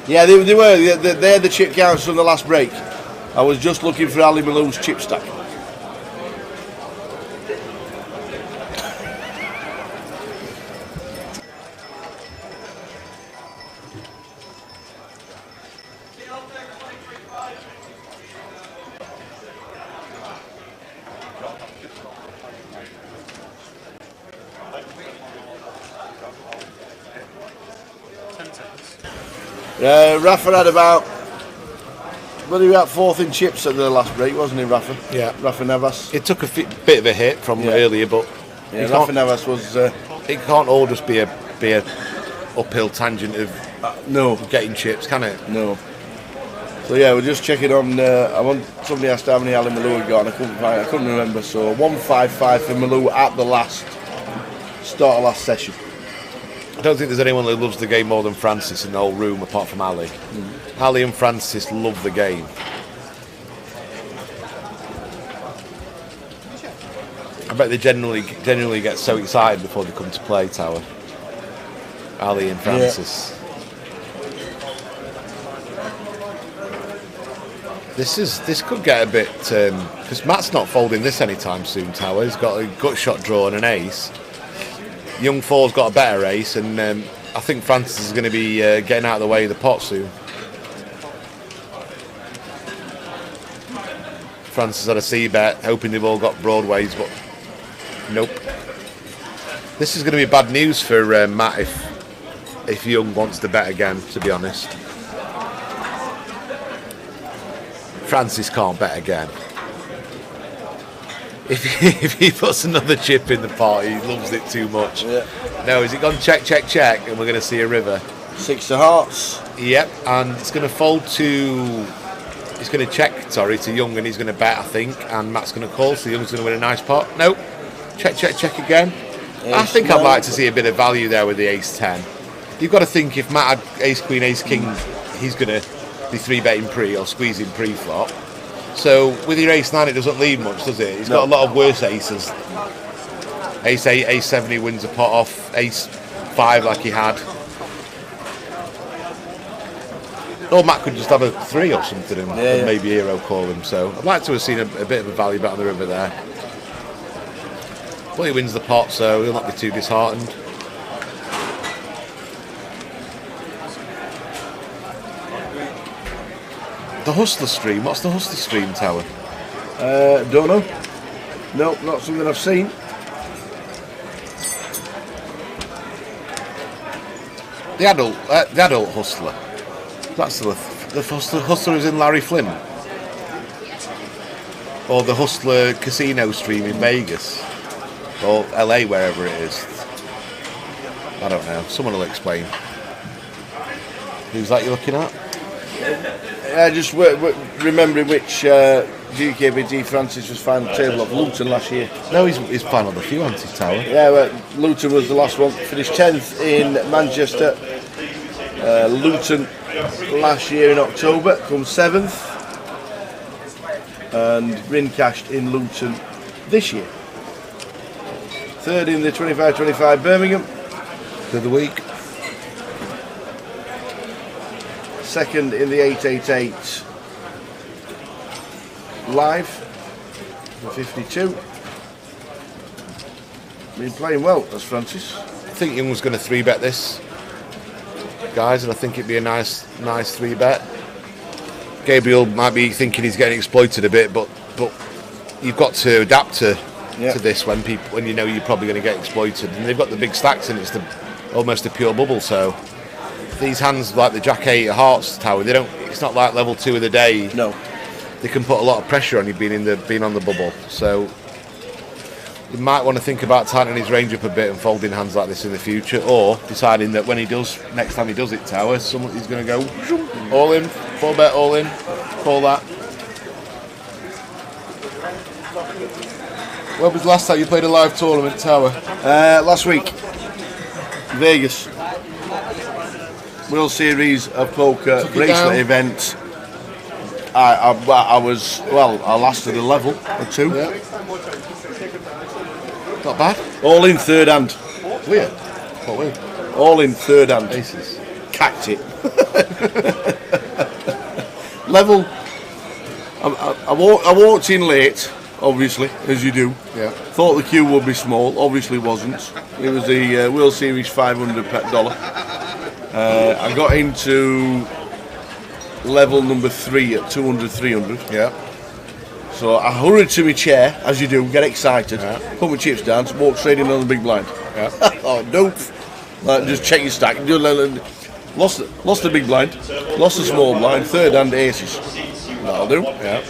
Yeah, they were. They're the chip counts from the last break. I was just looking for Ali Malou's chip stack. Rafa had about. Well, he was at 4th in chips at the last break, wasn't he, Rafa? Yeah. Rafa Navas. It took a bit of a hit from earlier, but Rafa Navas was. It can't all just be a uphill tangent of no getting chips, can it? No. So yeah, we're just checking on. Somebody asked how many Ali Malou had got, and I couldn't remember. So 155 for Malou at the start of last session. I don't think there's anyone who loves the game more than Francis in the whole room, apart from Ali. Ali and Francis love the game. I bet they genuinely get so excited before they come to play, Tower. Ali and Francis. Yeah. This could get a bit because Matt's not folding this anytime soon, Tower. He's got a gut shot draw and an ace. Young Four's got a better ace, and I think Francis is going to be getting out of the way of the pot soon. Francis had a C-bet, hoping they've all got broadways, but nope. This is going to be bad news for Matt if Young wants to bet again, to be honest. Francis can't bet again. If he puts another chip in the pot, he loves it too much. Yeah. No, is it gone check, check, check, and we're going to see a river? 6 of hearts. Yep, and it's going to fold to. He's going to check, to Young, and he's going to bet, I think, and Matt's going to call, so Young's going to win a nice pot. Nope. Check, check, check again. I think I'd like to see a bit of value there with the ace-10. You've got to think if Matt had ace-queen, ace-king, he's going to be 3-betting pre or squeezing pre-flop. So with your ace 9, it doesn't leave much, does it? He's got a lot of worse aces. Ace 8, ace 7, he wins a pot off. Ace 5 like he had. Or Matt could just have a 3 or something and maybe hero call him. So I'd like to have seen a bit of a value bet on the river there. But he wins the pot, so he'll not be too disheartened. The Hustler stream. What's the Hustler stream, Tower? Don't know. No, not something I've seen. The adult Hustler. That's the Hustler is in Larry Flynn. Or the Hustler casino stream in Vegas. Or LA, wherever it is. I don't know. Someone will explain. Who's that you're looking at? Just remembering which GUKPT Francis was final table of Luton last year. No, he's final the few anti Tower. Yeah, well, Luton was the last one. Finished 10th in Manchester. Luton last year in October, come 7th. And Rin cashed in Luton this year. 3rd in the 25-25 Birmingham. of the week. Second in the 888 live, the 52. Been playing well, as Francis. I think Young was going to 3-bet this, guys, and I think it'd be a nice 3-bet. Gabriel might be thinking he's getting exploited a bit, but you've got to adapt to this when you know you're probably going to get exploited, and they've got the big stacks and it's almost a pure bubble. So these hands like the Jack 8 Hearts Tower, they don't. It's not like level 2 of the day. No, they can put a lot of pressure on you being on the bubble. So you might want to think about tightening his range up a bit and folding hands like this in the future, or deciding that when next time he does it, Tower, he's going to go all in, 4-bet all in, call that. When was the last time you played a live tournament, Tower? Last week, Vegas. World Series of Poker bracelet event. I lasted a level or 2. Yeah. Not bad. All in third hand. Weird. What weird? All in third hand. Aces. Cacked it. Level. I walked in late, obviously, as you do. Yeah. Thought the queue would be small. Obviously wasn't. It was the World Series $500. I got into level number 3 at 200-300. Yeah. So I hurried to my chair, as you do, get excited, put my chips down, walk straight in on the big blind. Yeah. Oh, nope. Just check your stack. Lost the big blind, lost the small blind, third hand aces. That'll do. Yeah.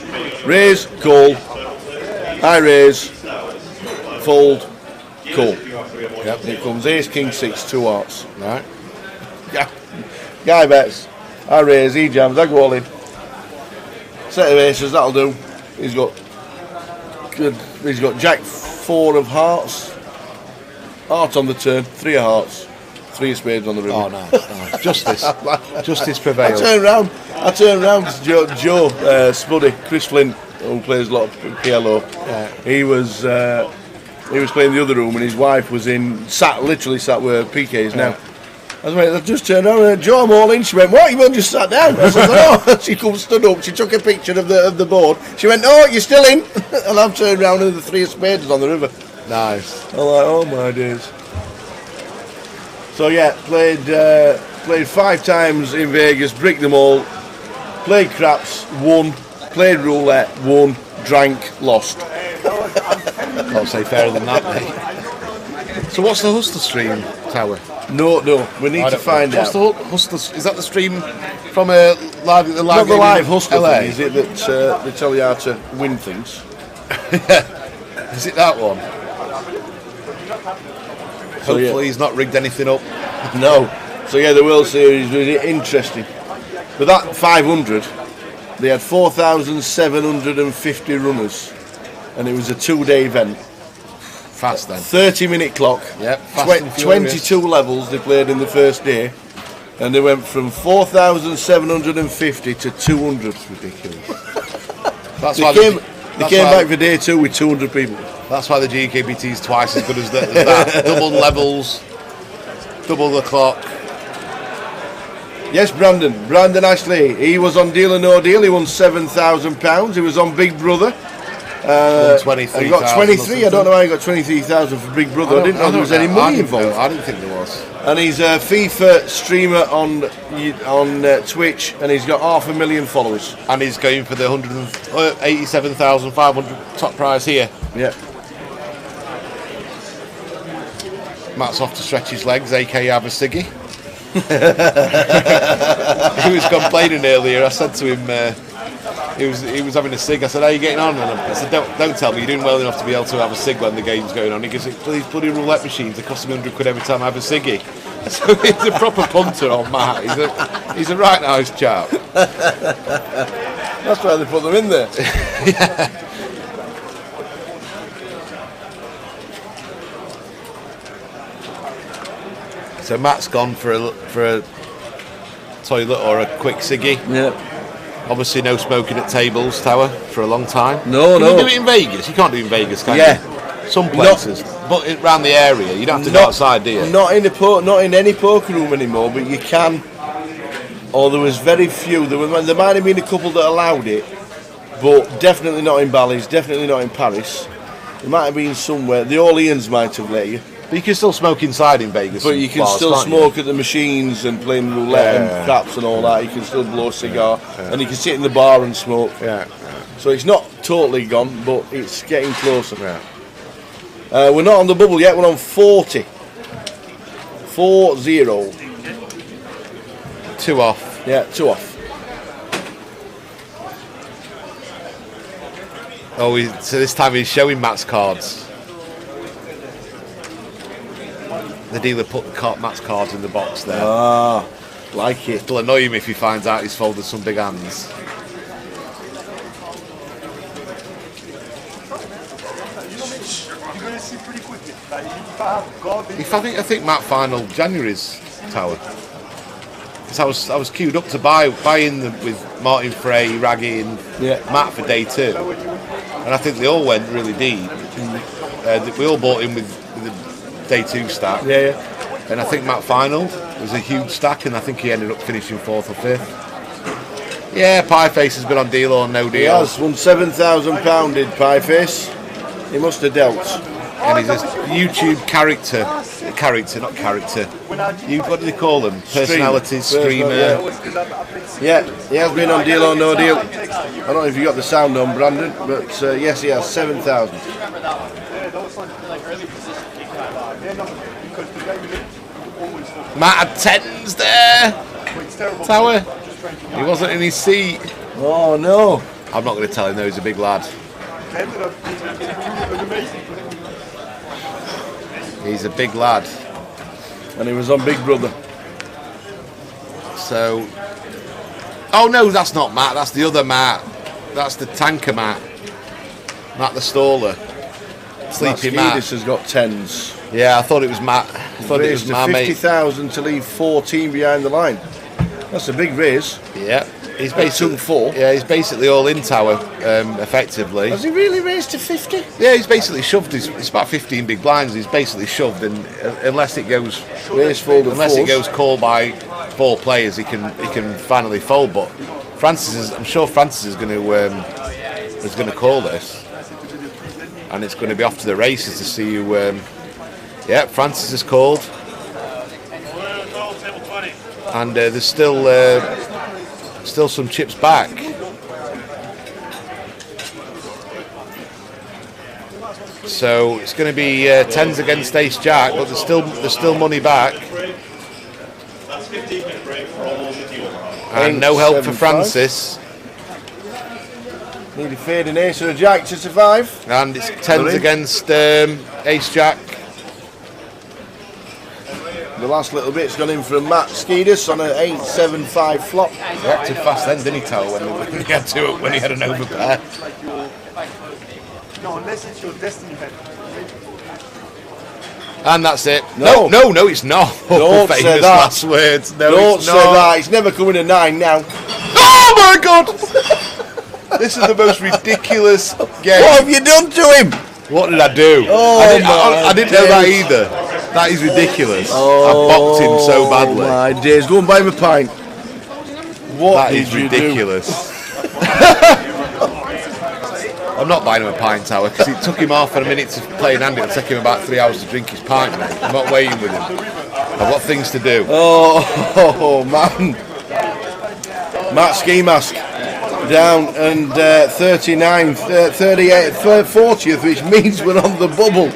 Raise, call. I raise, fold, call. Yep. Here comes ace, king, 6, 2 hearts. Right. Guy bets, I raise, he jams, I go all in. Set of aces, that'll do. He's got Jack 4 of hearts, heart on the turn, 3 of hearts, 3 of spades on the river. Oh, nice. Justice prevails. I turned round to Joe Spuddy, Chris Flint, who plays a lot of PLO. Yeah. He was playing the other room, and his wife was literally sat where PK is now. I just turned around, Joe, I'm all in. She went, what? You won't just sat down? I said, no. She stood up, she took a picture of the board. She went, no, you're still in. And I've turned around and the 3 of spades on the river. Nice. I'm like, oh my days. So yeah, played 5 times in Vegas, bricked them all, played craps, won, played roulette, won, drank, lost. Can't say fairer than that, mate. So what's the Hustler stream, Tower? No, we need to find out. What's the Hustler? Is that the stream from a live? Not the live Hustler LA? thing, is it? That they tell you how to win things. Is it that one? So, Hopefully he's not rigged anything up. No. So yeah, the World Series was interesting. But that 500, they had 4,750 runners, and it was a 2-day event. Fast then. 30-minute clock. Yep. 22 levels they played in the first day, and they went from 4,750 to 200. Ridiculous. They came back for day 2 with 200 people. That's why the GUKPT is twice as good as that. Double levels, double the clock. Yes, Brandon Ashley. He was on Deal or No Deal. He won £7,000. He was on Big Brother. He got 23. I don't know how he got 23,000 for Big Brother. I didn't know there was any money involved. I didn't think there was. And he's a FIFA streamer on Twitch, and he's got 500,000 followers. And he's going for the 187,500 top prize here. Yeah. Matt's off to stretch his legs, aka have a ciggy. He was complaining earlier. I said to him, he was having a cig. I said, "How are you getting on?" And I said, "Don't tell me you're doing well enough to be able to have a cig when the game's going on." He goes, "These bloody roulette machines, they cost me £100 every time I have a ciggy." So he's a proper punter on Matt. He's a right nice chap. That's why they put them in there. Yeah. So Matt's gone for a toilet or a quick ciggy. Yeah. Obviously no smoking at tables, Tower, for a long time. No. Can you do it in Vegas? You can't do it in Vegas, can you? Some places, but around the area, you don't have to go outside, do you? Not in any poker room anymore, but you can. Or there was very few. There might have been a couple that allowed it, but definitely not in Bally's, definitely not in Paris. There might have been somewhere. The Orleans might have let you. But you can still smoke inside in Vegas. But you can still smoke at the machines and play roulette and craps and all that. You can still blow a cigar and you can sit in the bar and smoke. So it's not totally gone, but it's getting closer. We're not on the bubble yet. We're on 40. 4-0. 2 off. Yeah, 2 off. Oh, so this time he's showing Matt's cards. The dealer put Matt's cards in the box there. Ah, like it. It'll annoy him if he finds out he's folded some big hands. I think Matt final January's Tower. So I was queued up to buy in with Martin Frey, Raggy and Matt for day 2. And I think they all went really deep. We all bought in with the day 2 stack. And I think Matt final was a huge stack, and I think he ended up finishing 4th or 5th. Yeah, Pieface has been on Deal or No Deal. He has won £7,000, did Pieface. He must have dealt. And he's a YouTube character. What do they call them? Personalities, streamer. Yeah, he has been on Deal or No Deal. I don't know if you got the sound on, Brandon, but yes, he has 7,000. Matt had 10s there. Tower. He wasn't in his seat. Oh no. I'm not going to tell him though, he's a big lad. He's a big lad. And he was on Big Brother. So... Oh no, that's not Matt, that's the other Matt. That's the tanker Matt. Matt the Staller. Sleepy Matt. This has got 10s. Yeah, I thought it was Matt. I thought it was my mate. 50,000 to leave 14 behind the line. That's a big raise. Yeah. He's basically 4. Yeah, he's basically all in Tower, effectively. Has he really raised to 50? Yeah, he's basically shoved. It's about 15 big blinds. He's basically shoved, and unless it goes called by 4 players, he can finally fold. But I'm sure Francis is going to call this, and it's going to be off to the races to see who. Yeah, Francis is called, and there's still some chips back. So it's going to be 10s against Ace Jack, but there's still money back. And no help for Francis. Need a fading Ace or a Jack to survive. And it's 10s against Ace Jack. The last little bit's gone in from Matt Skeedus on an 8-7-5 flop. He acted fast then, didn't he, Tal, when he had an overpair? No, unless it's your destiny bet. And that's it. No, it's not. Don't Famous say that. last words. No, Don't it's say not. that. It's never coming to 9 now. Oh my God! This is the most ridiculous game. What have you done to him? What did I do? Oh, I didn't know that either. That is ridiculous. I boxed him so badly. My days, go and buy him a pint. What That did is you ridiculous. I'm not buying him a pint, Tower, because it took him half a minute to play an hand. It'll take him about 3 hours to drink his pint, mate. I'm not waiting with him. I've got things to do. Oh man. Matt Ski Mask down and 39th, 38th, 40th, which means we're on the bubble.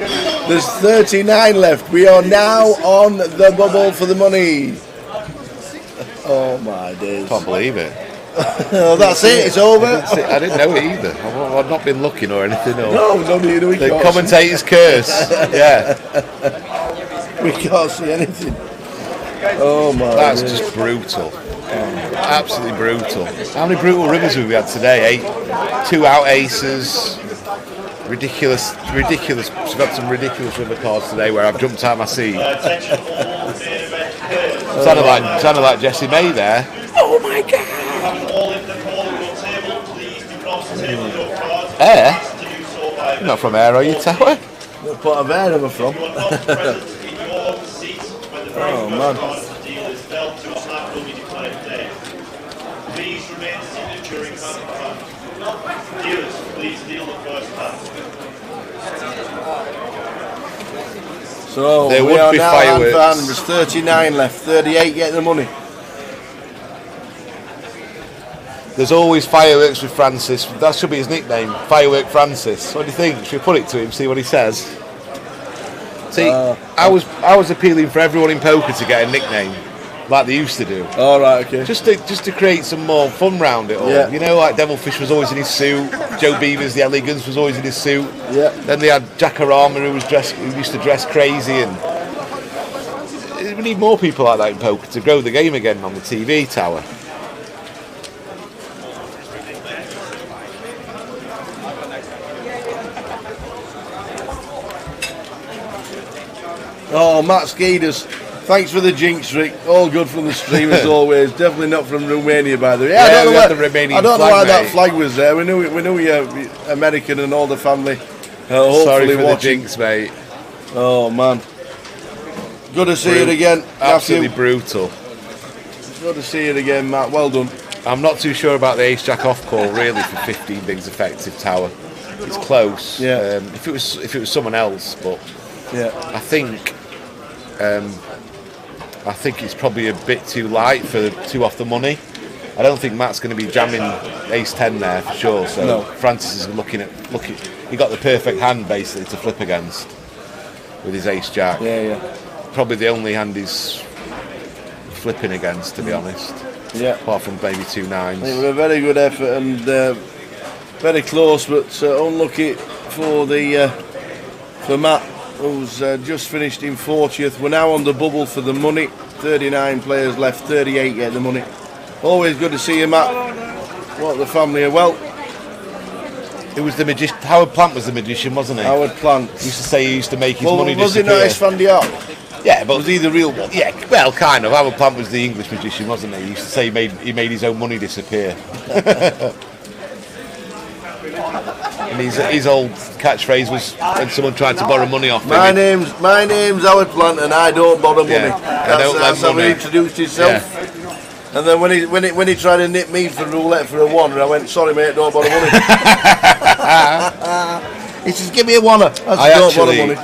There's 39 left. We are now on the bubble for the money. Oh my days. Can't believe it. Oh, that's it, it's over. I didn't know it either. I've not been looking or anything. Or No, the commentator's curse. Yeah. We can't see anything. Oh my That's days. just brutal. Absolutely brutal. How many brutal rivers have we had today? 2 out aces. Ridiculous. We've had some ridiculous river cards today where I've jumped out of my seat. Sounded like Jessie May there. Oh my god! Air? You're not from Air, are you, Tower? What part of Air am I from? Oh man. Please remain seated during hand. Dealers, please deal the first hand. So There we would are be now fireworks. hand. There's 39 left, 38 get the money. There's always fireworks with Francis. That should be his nickname, Firework Francis. What do you think? Should we put it to him, see what he says? See, I was appealing for everyone in poker to get a nickname, like they used to do. All right, okay. Just to create some more fun round it all. Yeah. You know, like Devilfish was always in his suit, Joe Beavers, the Elegance, was always in his suit. Yeah. Then they had Jackarama who used to dress crazy, and we need more people like that in poker to grow the game again on the TV, Tower. Oh, Matt Skeeders, thanks for the jinx, Rick. All good from the stream as always. Definitely not from Romania, by the way. Yeah, we had the Romanian I don't know flag, why that mate. flag was there. We knew you're American and all the family. Hopefully Sorry for watching. the jinx, mate. Oh man, good to see it again. Absolutely Matthew. brutal. Good to see it again, Matt. Well done. I'm not too sure about the ace jack off call really for 15 bigs effective, Tower. It's close. Yeah. If it was someone else, but Yeah. I think it's probably a bit too light for the 2 off the money. I don't think Matt's going to be jamming ace 10 there for sure. So No. Francis is looking. He got the perfect hand basically to flip against with his ace jack. Yeah. Probably the only hand he's flipping against, to be honest. Yeah. Apart from maybe 2 nines. It was a very good effort and very close, but unlucky for Matt, who's just finished in 40th. We're now on the bubble for the money. 39 players left, 38 get the money. Always good to see you, Matt. What the family are well. It was the magician. Howard Plant was the magician, wasn't he? Howard Plant He used to say he used to make his money was he disappear. not his Van Diop? Yeah, but Was he the real one? yeah, well, kind of. Howard Plant was the English magician, wasn't he? He used to say he made his own money disappear. And his old catchphrase was when someone tried to borrow money off him. My name's Howard Plant, and I don't borrow money. Yeah, I don't That's lend how he money. introduced himself. And then when he tried to nip me for roulette for a $1, I went, sorry mate, don't borrow money. He says, give me a $1. Don't borrow money.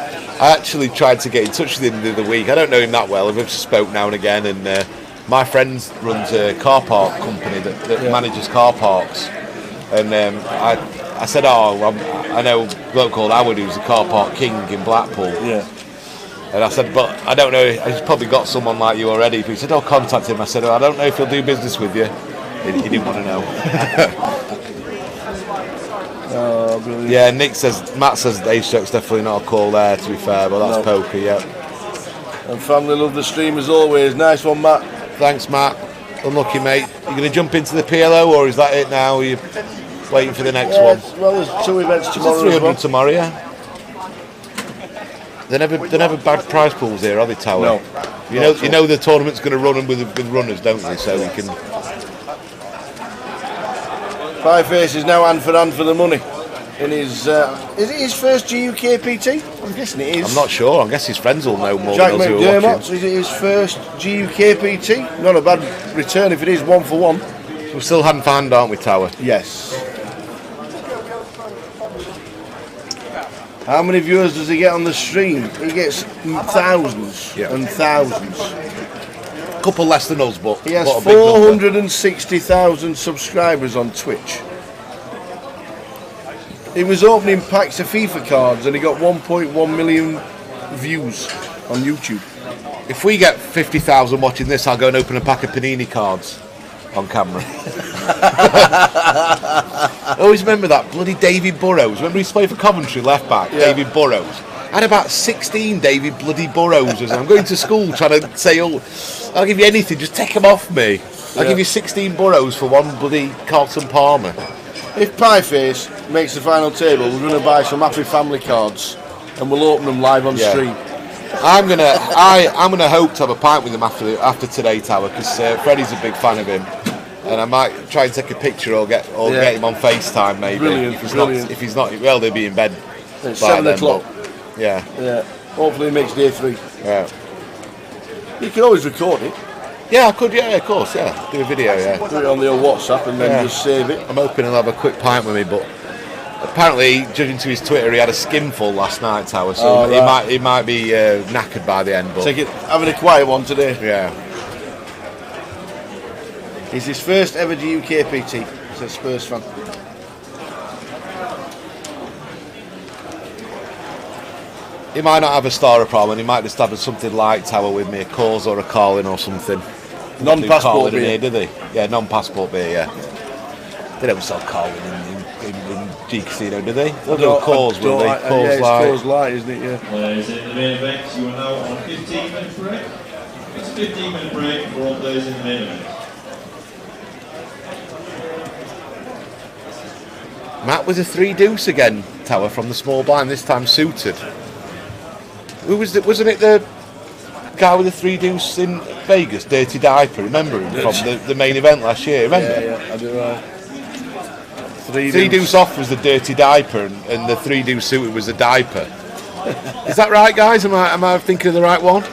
I actually tried to get in touch with him the other week. I don't know him that well. We've just spoke now and again, and my friend runs a car park company that manages car parks. And I said, I know a bloke called Howard who's a car park king in Blackpool. Yeah. And I said, but I don't know, he's probably got someone like you already. But he said, contact him. I said, I don't know if he'll do business with you. He didn't want to know. Oh, brilliant. Yeah, Matt says the ace jack's definitely not a call there, to be fair, but that's poker, yeah. And family love the stream as always. Nice one, Matt. Thanks, Matt. Unlucky, mate. You going to jump into the PLO, or is that it now? Are you waiting for the next one? Well, there's 2 events tomorrow. There's 300 as well. tomorrow, yeah. They're never bad prize pools here, are they, Tower? No. You know the tournament's going to run with runners, don't they? So we can. Pieface is now hand for the money. In his, is it his first GUKPT? I'm guessing it is. I'm not sure. I guess his friends will know more Jack than us who are watching. McDermott, is it his first GUKPT? Not a bad return if it is 1 for 1. We're still hand for hand, aren't we, Tower? Yes. How many viewers does he get on the stream? He gets thousands and thousands. A couple less than us, but he has what a big number. 460,000 subscribers on Twitch. He was opening packs of FIFA cards and he got 1.1 million views on YouTube. If we get 50,000 watching this, I'll go and open a pack of Panini cards on camera. I always remember that bloody David Burrows. Remember he used to play for Coventry, left back, David Burrows. I had about 16 David bloody Burrows. I'm going to school trying to say, oh, I'll give you anything, just take them off me. I'll give you 16 Burrows for one bloody Carlton Palmer. If Pieface makes the final table, we're going to buy some Happy Family cards and we'll open them live on stream. I'm gonna hope to have a pint with him after today, Tower, because Freddie's a big fan of him, and I might try and take a picture or get him on FaceTime maybe. Brilliant, if he's not, well, they'll be in bed. It's 7 o'clock. Yeah. Hopefully he makes day 3. Yeah. You can always record it. Yeah, I could. Yeah, of course. Yeah, do a video. Yeah. Do it on the old WhatsApp and then just save it. I'm hoping he'll have a quick pint with me, but apparently, judging to his Twitter, he had a skinful last night, Tower. So he might be knackered by the end. But having a quiet one today. Yeah. He's his first ever GUKPT. He's a Spurs fan. He might not have a star problem. He might just have something like Tower with me, a cause or a calling or something. Non-passport beer, do they? Yeah, non-passport beer. Yeah. They don't sell calling in G Casino, do they? They'll do a cause, will they? Cause Light, isn't it? Yeah. Players in the main event, you are now on a 15-minute break. It's a 15-minute break for all players in the main event. Matt was a 3 deuce again, Tower, from the small blind, this time suited. Who was it? Wasn't it the guy with the 3 deuce in Vegas, Dirty Diaper? Remember him from the main event last year? Remember? Yeah, I do. 3 deuce off was the Dirty Diaper, and the 3 deuce suited was the diaper. Is that right, guys? Am I thinking of the right one?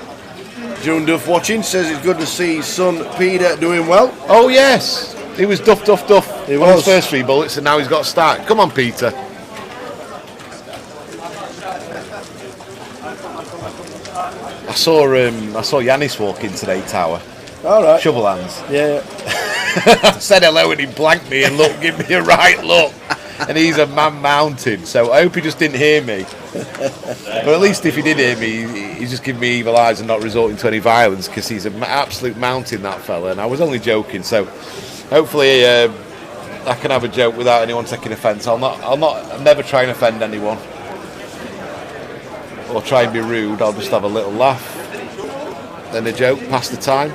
June Duff watching says it's good to see his son Peter doing well. Oh yes, he was duff. He was his first 3 bullets, and now he's got a start. Come on, Peter. I saw Yanis walk in today, Tower. All right. Shovel hands. Yeah. Said hello and he blanked me and give me a right look. And he's a man mounted, so I hope he just didn't hear me. But at least if he did hear me, he's just giving me evil eyes and not resorting to any violence, because he's an absolute mountain, that fella. And I was only joking, so hopefully I can have a joke without anyone taking offence. I'll never try and offend anyone or try and be rude. I'll just have a little laugh, then a joke, pass the time.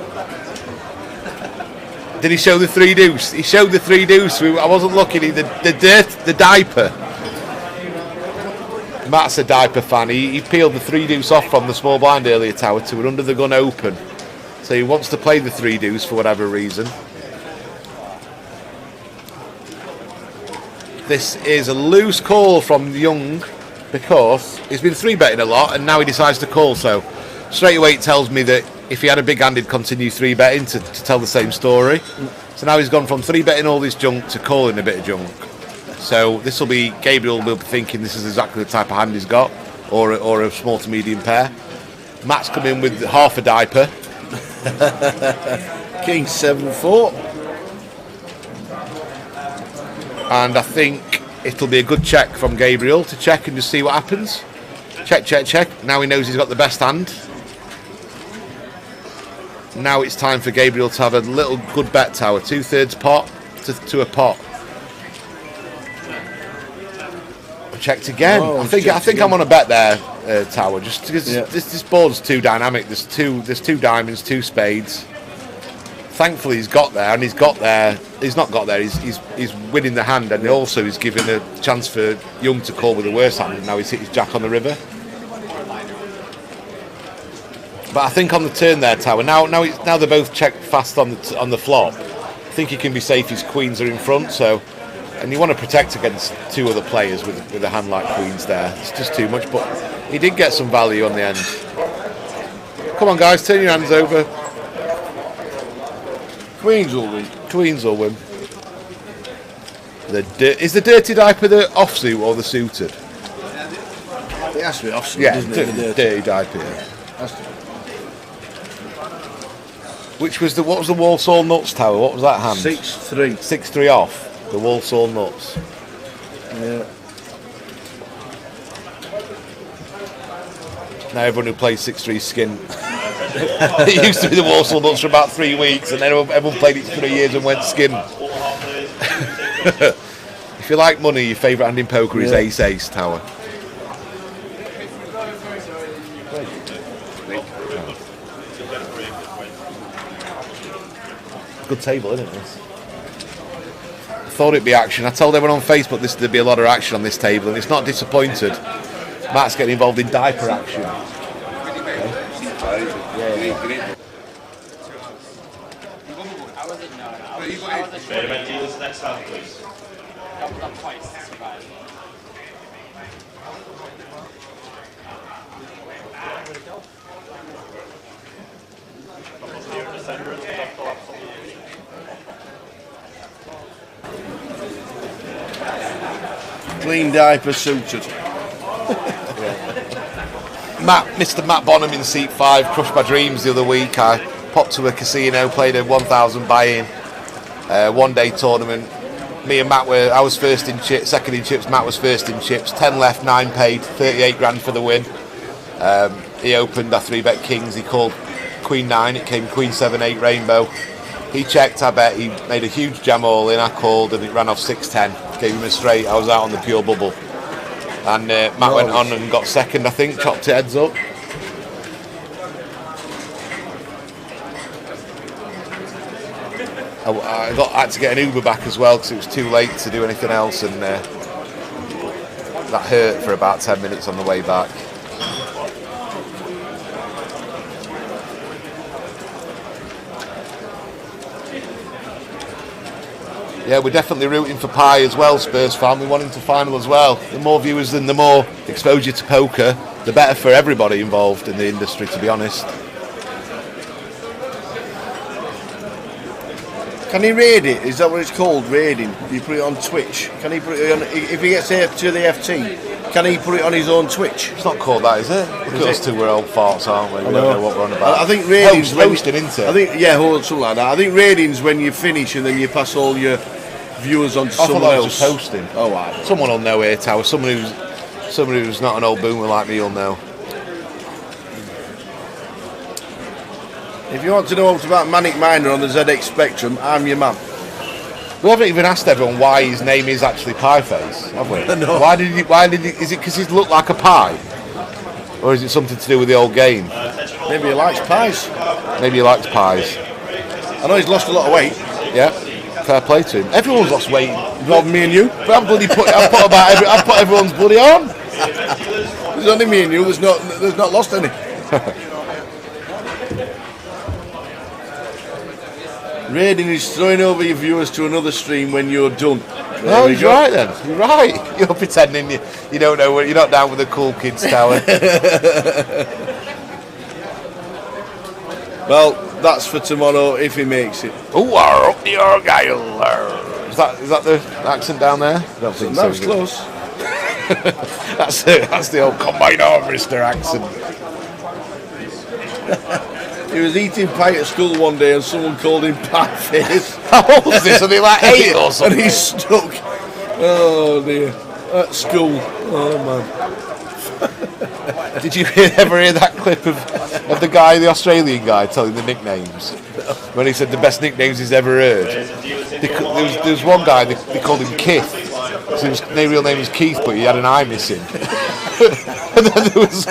Did he show the 3 deuce? He showed the 3 deuce. I wasn't looking. The diaper. Matt's a diaper fan. He peeled the 3 deuce off from the small blind earlier, Tower, to an under the gun open. So he wants to play the 3 deuce for whatever reason. This is a loose call from Young, because he's been 3-betting a lot and now he decides to call. So straight away it tells me that if he had a big hand, he'd continue 3-betting to tell the same story. So now he's gone from 3-betting all this junk to calling a bit of junk. So this will be, Gabriel will be thinking this is exactly the type of hand he's got, or a small to medium pair. Matt's come in with half a diaper. King 7-4. And I think it'll be a good check from Gabriel to check and just see what happens. Check. Now he knows he's got the best hand. Now it's time for Gabriel to have a little good bet, Tower. 2/3 pot to a pot. Checked again. I think I'm on a bet there, Tower. Just because this board's too dynamic. There's two diamonds, 2 spades. Thankfully he's got there, and he's got there. He's not got there. He's winning the hand, and also he's giving a chance for Young to call with the worst hand. And now he's hit his jack on the river. But I think on the turn there, Tower. Now they're both checked fast on the flop. I think he can be safe. His queens are in front, so and you want to protect against 2 other players with a hand like Queen's there. It's just too much, but he did get some value on the end. Come on, guys, turn your hands over. Queens will win. Queens will win. Is the dirty diaper the offsuit or the suited? It has to be offsuit, yeah, doesn't it? Dirty diaper. Yeah. Has to be. What was the Walsall Nuts tower? What was that hand? 6-3. 6-3 off. The Walsall Nuts. Yeah. Now everyone who plays 6-3 skin. It used to be the Walsall Nuts for about 3 weeks, and then everyone played it for 3 years and went skin. If you like money, your favourite hand in poker is Ace tower. Good table, isn't it? This? I thought it'd be action. I told everyone on Facebook there'd be a lot of action on this table, and it's not disappointed. Matt's getting involved in diaper action. Main event dealers next half, please. Clean diaper suited. Mr. Matt Bonham in seat 5 crushed my dreams the other week. I popped to a casino, played a 1,000 buy-in, 1-day tournament. Me and Matt I was first in chips, second in chips, Matt was first in chips. 10 left, 9 paid, 38 grand for the win. He opened our 3-bet kings, he called Queen 9, it came Queen 7, 8 rainbow. He checked, I bet, he made a huge jam all in, I called and it ran off 6-10. Gave him a straight, I was out on the pure bubble. And Matt went on and got second, I think, chopped it heads up. I had to get an Uber back as well because it was too late to do anything else, and that hurt for about 10 minutes on the way back. Yeah, we're definitely rooting for Pie as well, Spurs fan. We want him to final as well. The more viewers and the more exposure to poker, the better for everybody involved in the industry, to be honest. Can he raid it? Is that what it's called, raiding? You put it on Twitch. Can he put it on, if he gets here to the FT, can he put it on his own Twitch? It's not called that, is it? Look at us two, we're old farts, aren't we? We don't know what we're on about. I think raiding's hosting, isn't it? I think, yeah, something like that. I think raiding's when you finish and then you pass all your viewers on to someone else. Just hosting. Oh, right. Someone will know here, Tower. Someone who's not an old boomer like me will know. If you want to know what about Manic Miner on the ZX Spectrum, I'm your man. We haven't even asked everyone why his name is actually Pieface, have we? No. Why did he? Is it because he looked like a pie, or is it something to do with the old game? Maybe he likes pies. Maybe he likes pies. I know he's lost a lot of weight. Yeah, fair play to him. Everyone's lost weight. Not me and you. I've put everyone's bloody on. There's only me and you. There's not lost any. Raiding is throwing over your viewers to another stream when you're done. No, you're right then. You're right. You're pretending you don't know. You're not down with the cool kids, Tower. Well, that's for tomorrow if he makes it. Oh, up the Argyle. Is that the accent down there? I don't think that was close. That's the old combine harvester accent. He was eating pie at school one day and someone called him Pie Face. How old is this? Are they like 8 or something? And he's stuck. Oh dear. At school. Oh man. Did you ever hear that clip of the guy, the Australian guy, telling the nicknames? When he said the best nicknames he's ever heard. There was one guy, they called him Keith. So his real name was Keith, but he had an eye missing. And then there was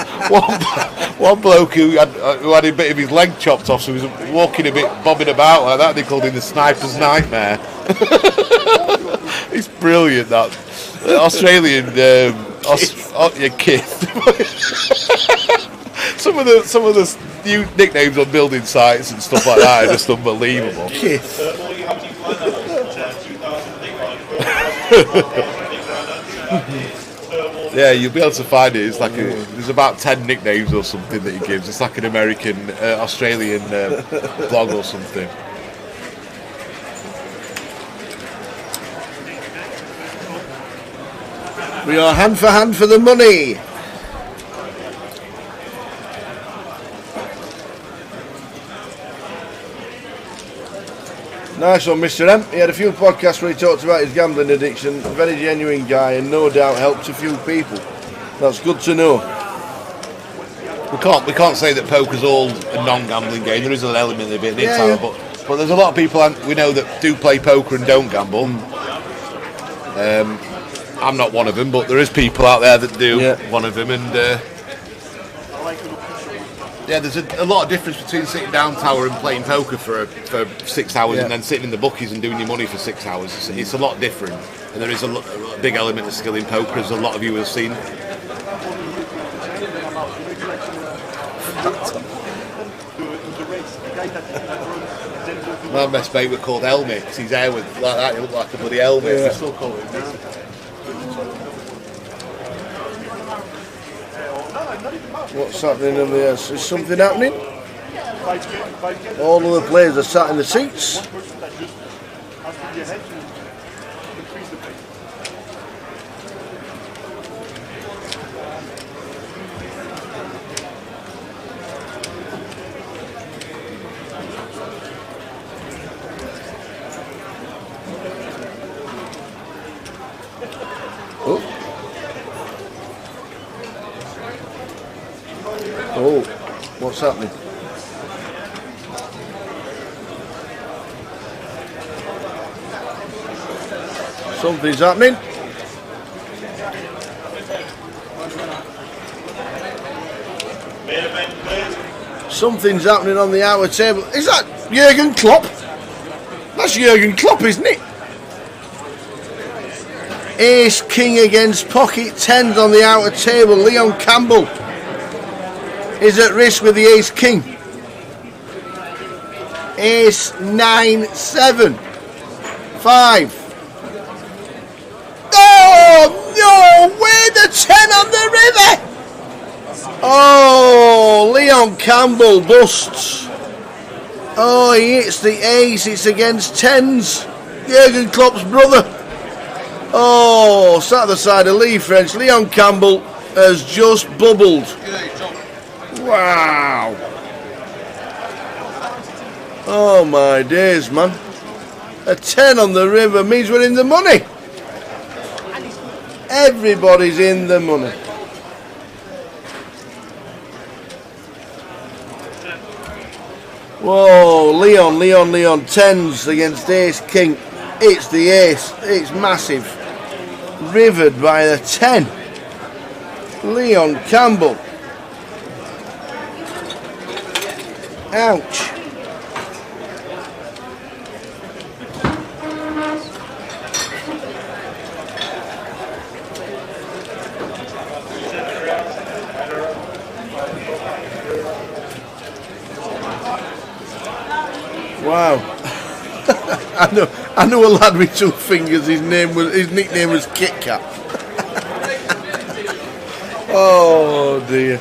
one bloke who had a bit of his leg chopped off, so he was walking a bit, bobbing about like that. They called him the Sniper's Nightmare. It's brilliant, that Australian Keith. some of the new nicknames on building sites and stuff like that are just unbelievable. Keith. Yeah, you'll be able to find it. It's like there's about 10 nicknames or something that he gives. It's like an American, Australian blog or something. We are hand for the money. Nice one, Mr. M. He had a few podcasts where he talked about his gambling addiction. A very genuine guy, and no doubt helped a few people. That's good to know. We can't say that poker's all a non-gambling game. There is an element of it in it, Yeah. but there's a lot of people we know that do play poker and don't gamble. I'm not one of them, but there is people out there that do. Yeah. One of them, and yeah, there's a lot of difference between sitting down tower and playing poker for 6 hours, and then sitting in the bookies and doing your money for 6 hours. It's a lot different, and there is a big element of skill in poker, as a lot of you have seen. My best mate was called Helmet, because his hair was like that. He looked like a bloody helmet. Yeah. Still call it now. What's happening over there? Is something happening? All of the players are sat in the seats. Oh, what's happening? Something's happening. Something's happening on the outer table. Is that Jurgen Klopp? That's Jurgen Klopp, isn't it? Ace King against pocket tens on the outer table. Leon Campbell is at risk with the Ace King. Ace 9 7 5. Oh no! Way the 10 on the river. Oh, Leon Campbell busts. Oh, he hits the ace. It's against tens. Jurgen Klopp's brother. Oh, sat at the side of Lee French. Leon Campbell has just bubbled. Wow. Oh my days, man. A 10 on the river means we're in the money. Everybody's in the money. Whoa, Leon. Tens against Ace King. It's the ace. It's massive. Rivered by the 10. Leon Campbell. Ouch. Wow. I know a lad with 2 fingers. His nickname was Kit Kat. Oh dear.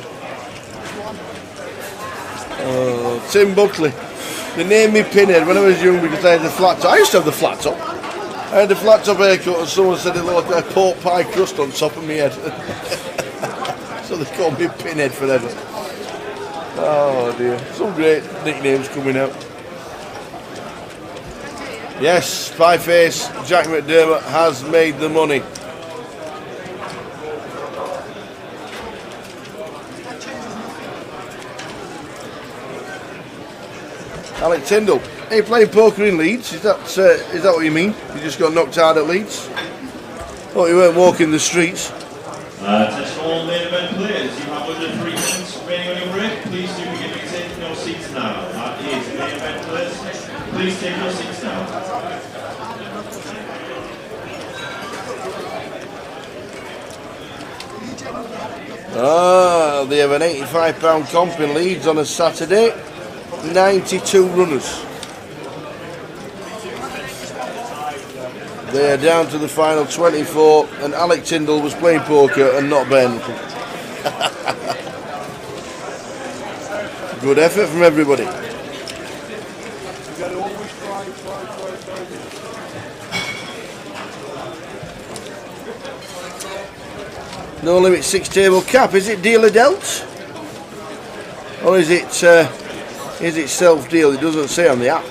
Oh, Tim Buckley. They named me Pinhead when I was young because I had the flat top. I used to have the flat top. I had the flat top haircut and someone said it looked like a pork pie crust on top of my head. So they called me Pinhead forever. Oh dear. Some great nicknames coming out. Yes, Pie-Face Jack McDermott has made the money. Alec Tyndall, are you playing poker in Leeds? Is that what you mean? You just got knocked out at Leeds? Oh, you weren't walking the streets. Attention all main event players, you have under 3 minutes remaining on your break. Please do begin to take your seats now. That is main event players. Please take your seats now. Ah, they have an £85 comp in Leeds on a Saturday. 92 runners. They are down to the final 24, and Alec Tyndall was playing poker and not Ben. Good effort from everybody. No limit 6 table cap. Is it dealer dealt? Or is it self deal? It doesn't say on the app.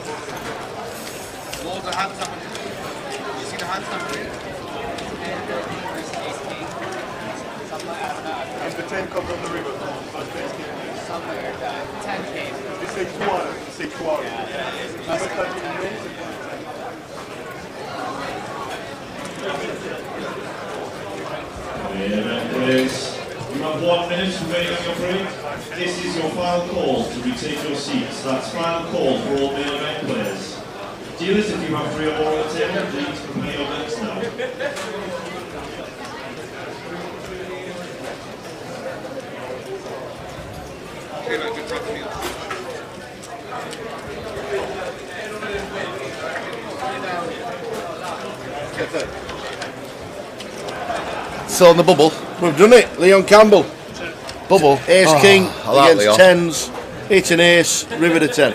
If the 10 comes on the river, somewhere 10K. It's a quarter. It's a quarter. Players, you have 1 minute remaining on your break. This is your final call to retake your seats. That's final call for all main event players. Dealers, if you have 3 or more on the table, please prepare your bets now. Still on the bubble. We've done it. Leon Campbell. Bubble. Ace King I like against Leon. 10s. Hit an ace. River to 10.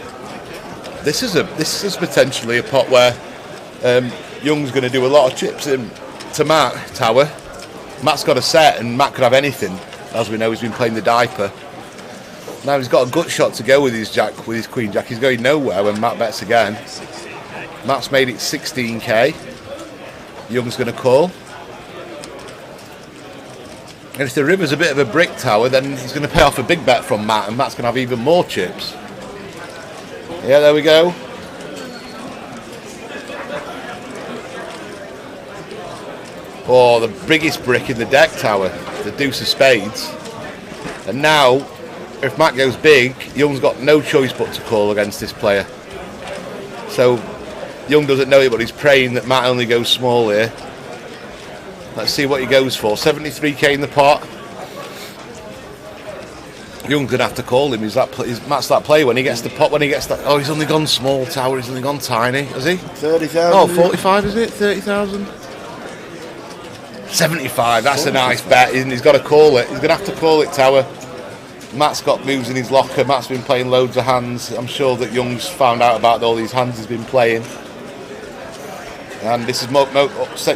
This is potentially a pot where Young's going to do a lot of chips in to Matt Tower. Matt's got a set, and Matt could have anything. As we know, he's been playing the diaper. Now he's got a gut shot to go with his jack, with his queen jack. He's going nowhere when Matt bets again. Matt's made it 16k. Young's going to call. And if the river's a bit of a brick tower, then he's going to pay off a big bet from Matt, and Matt's going to have even more chips. Yeah, there we go. Oh, the biggest brick in the deck tower, the deuce of spades. And now, if Matt goes big, Young's got no choice but to call against this player. So, Young doesn't know it, but he's praying that Matt only goes small here. Let's see what he goes for. 73k in the pot. Young's gonna have to call him. Is Matt's that player when he gets the pot? When he gets that? Oh, he's only gone small tower. He's only gone tiny. Has he? 30,000. Oh, 45 is it? 30,000. 75. That's a nice bet, isn't he? He's got to call it. He's gonna have to call it tower. Matt's got moves in his locker. Matt's been playing loads of hands. I'm sure that Young's found out about all these hands he's been playing. And this is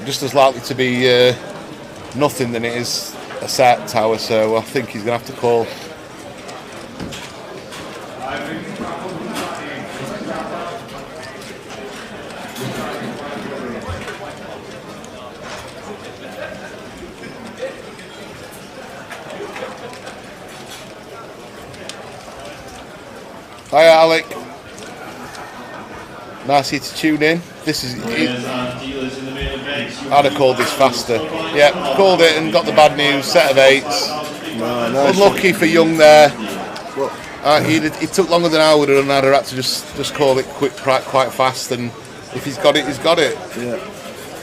just as likely to be nothing than it is a set tower, so I think he's going to have to call. Hi Alec. Nice of you to tune in. This is. I'd have called this faster. Yeah, called it and got the bad news. Set of 8s. Nice. Unlucky for Young there. He took longer than I would have done. I'd have had to just call it quite fast. And if he's got it, he's got it. Yeah.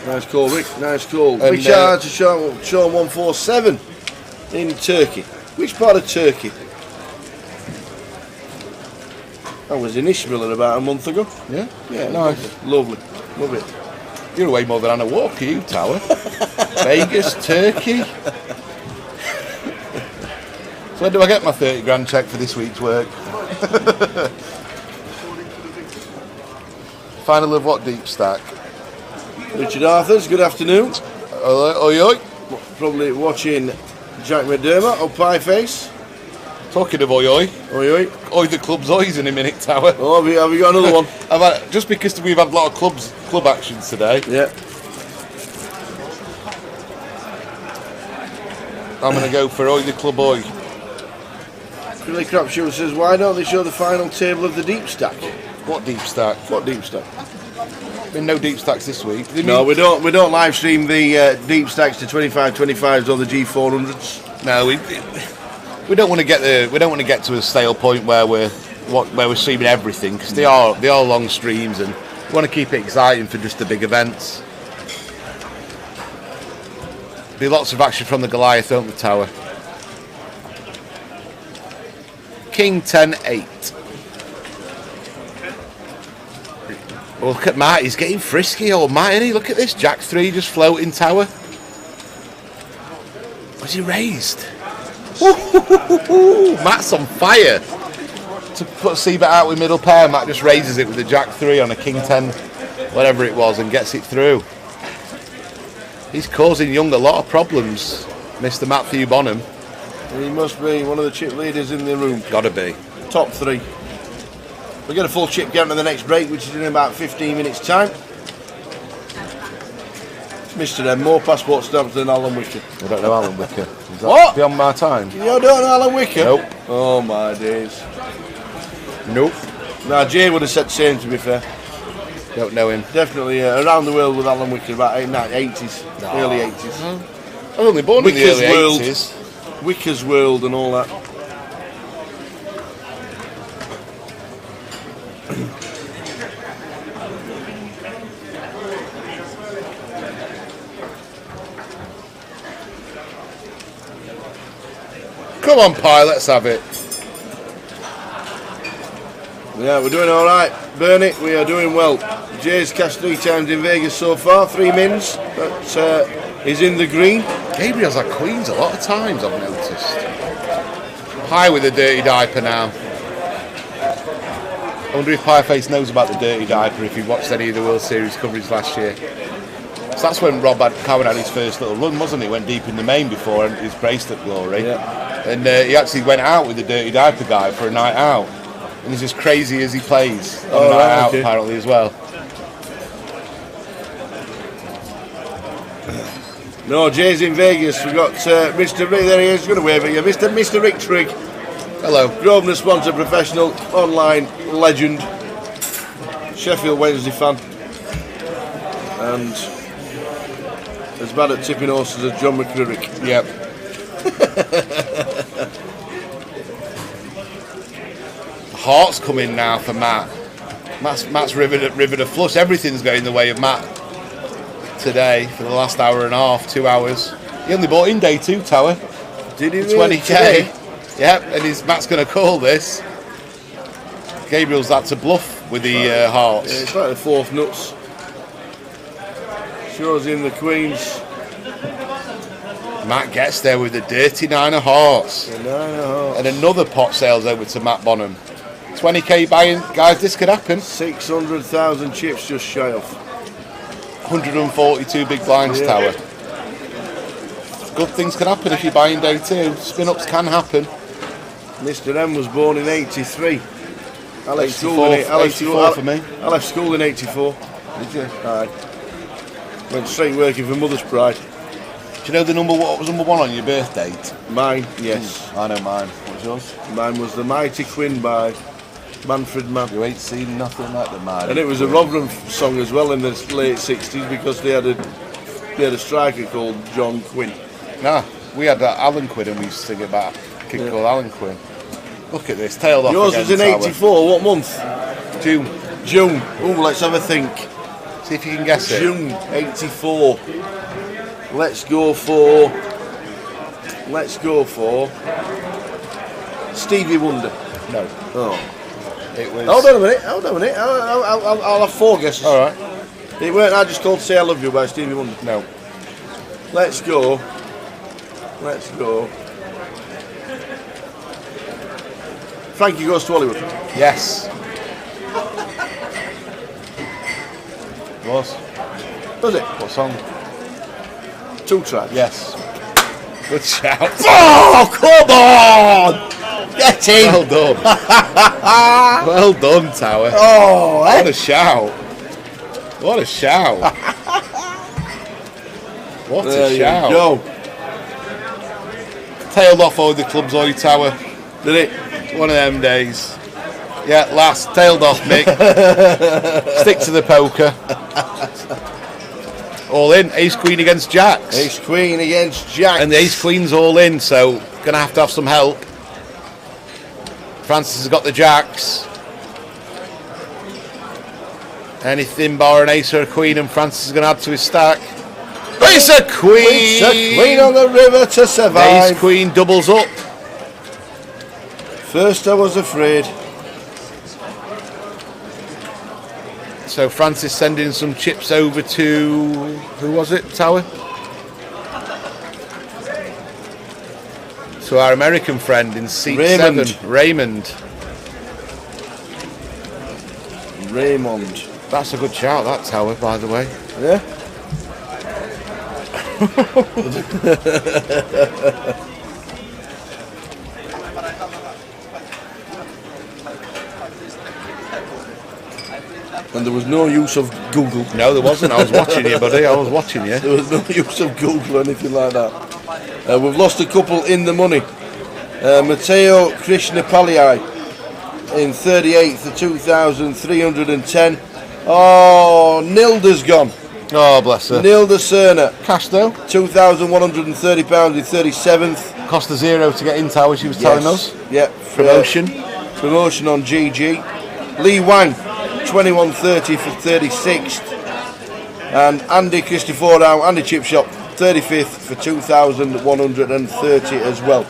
Nice call, Rick. Nice call. And, Big shout out to Sean 147 in Turkey. Which part of Turkey? I was in Ishmael about a month ago. Yeah? Yeah, Nice. Lovely. Love it. You're away more than Anna Walker, you, Tower. Vegas, Turkey. So when do I get my 30 grand cheque for this week's work? Final of what deep stack? Richard Arthurs, good afternoon. Oi, oi. Probably watching Jack McDermott or Pie Face. Talking of oi, oi. Oi, oi. Oi, the club's oi's in a minute, Tower. Oh, have we got another one? Just because we've had a lot of club actions today. Yeah. I'm going to go for oi, the club oi. Billy Crapshoe says, why don't they show the final table of the deep stack? What deep stack? What deep stack? Been no deep stacks this week. No, we don't live stream the deep stacks to 25/25s or the G400s. No, we don't want to get to a stale point where we're streaming everything, because they are long streams, and we want to keep it exciting for just the big events. Be lots of action from the Goliath, don't the Tower? King 10-8. Well, look at Matt, he's getting frisky, old Matt, isn't he? Look at this, Jack 3 just floating tower. Was he raised? Matt's on fire. To put a C-bet out with middle pair, Matt just raises it with the Jack 3 on a King 10, whatever it was, and gets it through. He's causing Young a lot of problems, Mr. Matthew Bonham. He must be one of the chip leaders in the room. Gotta be. Top 3. We'll get a full chip count to the next break, which is in about 15 minutes' time. Mr. M, more passport stamps than Alan Wicker. I don't know Alan Wicker. Is that What? beyond my time? You don't know Alan Wicker? Nope. Oh my days. Nope. Now Jay would have said the same, to be fair. Don't know him. Definitely Around the World with Alan Wicker, about 80s, early 80s. I was only born in the early 80s. Wicker's World and all that. Come on, Pie, let's have it. Yeah, we're doing all right. Bernie, we are doing well. Jay's cashed 3 times in Vegas so far, 3 mins. But he's in the green. Gabriel's had queens a lot of times, I've noticed. Pie with a dirty diaper now. I wonder if Pieface knows about the dirty diaper, if he watched any of the World Series coverage last year. So that's when Cowan had his first little run, wasn't he? Went deep in the main before his bracelet glory. Yeah. And he actually went out with the dirty diaper guy for a night out. And he's as crazy as he plays on a night out, apparently, as well. No, Jay's in Vegas. We've got Mr. Rick, there he is, going to wave at you. Mr. Rick Trigg. Hello. Grosvenor sponsor, professional, online legend, Sheffield Wednesday fan. And as bad at tipping horses as John McCririck. Yep. Heart's coming now for Matt. Matt's rivered a flush. Everything's going the way of Matt today for the last hour and a half, 2 hours. He only bought in day 2 tower. Did he? 20k. Yep, and Matt's going to call this. Gabriel's that to bluff with the hearts. Yeah, it's like the 4th nuts. Shows him the queens. Matt gets there with the dirty 9 of hearts. The 9 of hearts. And another pot sails over to Matt Bonham. 20k buying, guys, this could happen. 600,000 chips just shy off. 142 big blinds tower. Good things can happen if you're buying day 2. Spin-ups can happen. Mr. M was born in 83. I left 84 for me. I left school in 84. Did you? Aye. Went straight working for Mother's Pride. Do you know what was number 1 on your birth date? Mine, yes. I know mine. What was yours? Mine was The Mighty Quinn by Manfred Mann. You ain't seen nothing like The Mighty And it was a Rotherham song as well in the late 60s because they had a striker called John Quinn. Nah, we had Alan Quinn and we used to sing about a kid called Alan Quinn. Look at this, tailed off. Yours was in 84, what month? June. Oh, let's have a think. See if you can guess it. June 84. Let's go for Stevie Wonder. No. Oh. It was. Hold on a minute. I'll have 4 guesses. All right. It weren't I Just Called Say I Love You by Stevie Wonder. No. Let's go. Frankie Goes to Hollywood. Yes. Was it? What song? 2 Tribes. Yes. Good shout. Oh, come on! Get in! Well done. Well done, Tower. Oh, what a shout. What a shout. What there a shout. You go. Tailed off all the clubs, all your Tower. Did it? One of them days. Yeah, last. Tailed off, Mick. Stick to the poker. All in. Ace Queen against Jacks. Ace Queen against Jacks. And the Ace Queen's all in, so going to have some help. Francis has got the Jacks. Anything bar an Ace or a Queen, and Francis is going to add to his stack. Ace a Queen! Ace a Queen on the river to survive. Ace Queen doubles up. First I was afraid. So Francis sending some chips over to, who was it, Tower? To our American friend in seat 7, Raymond. Raymond. That's a good shout, that, Tower, by the way. Yeah. And there was no use of Google. No, there wasn't. I was watching you, buddy. I was watching you. There was no use of Google or anything like that. We've lost a couple in the money. Matteo Krishnapalli in 38th for 2,310. Oh, Nilda's gone. Oh, bless her. Nilda Cerner. Cash though? £2,130 in 37th. Cost a €0 to get in, Tower, she was telling us. Yeah. Promotion. Promotion on GG. Lee Wang, 21.30 for 36th. And Andy Christoforou, Andy Chipshop, 35th for 2,130 as well.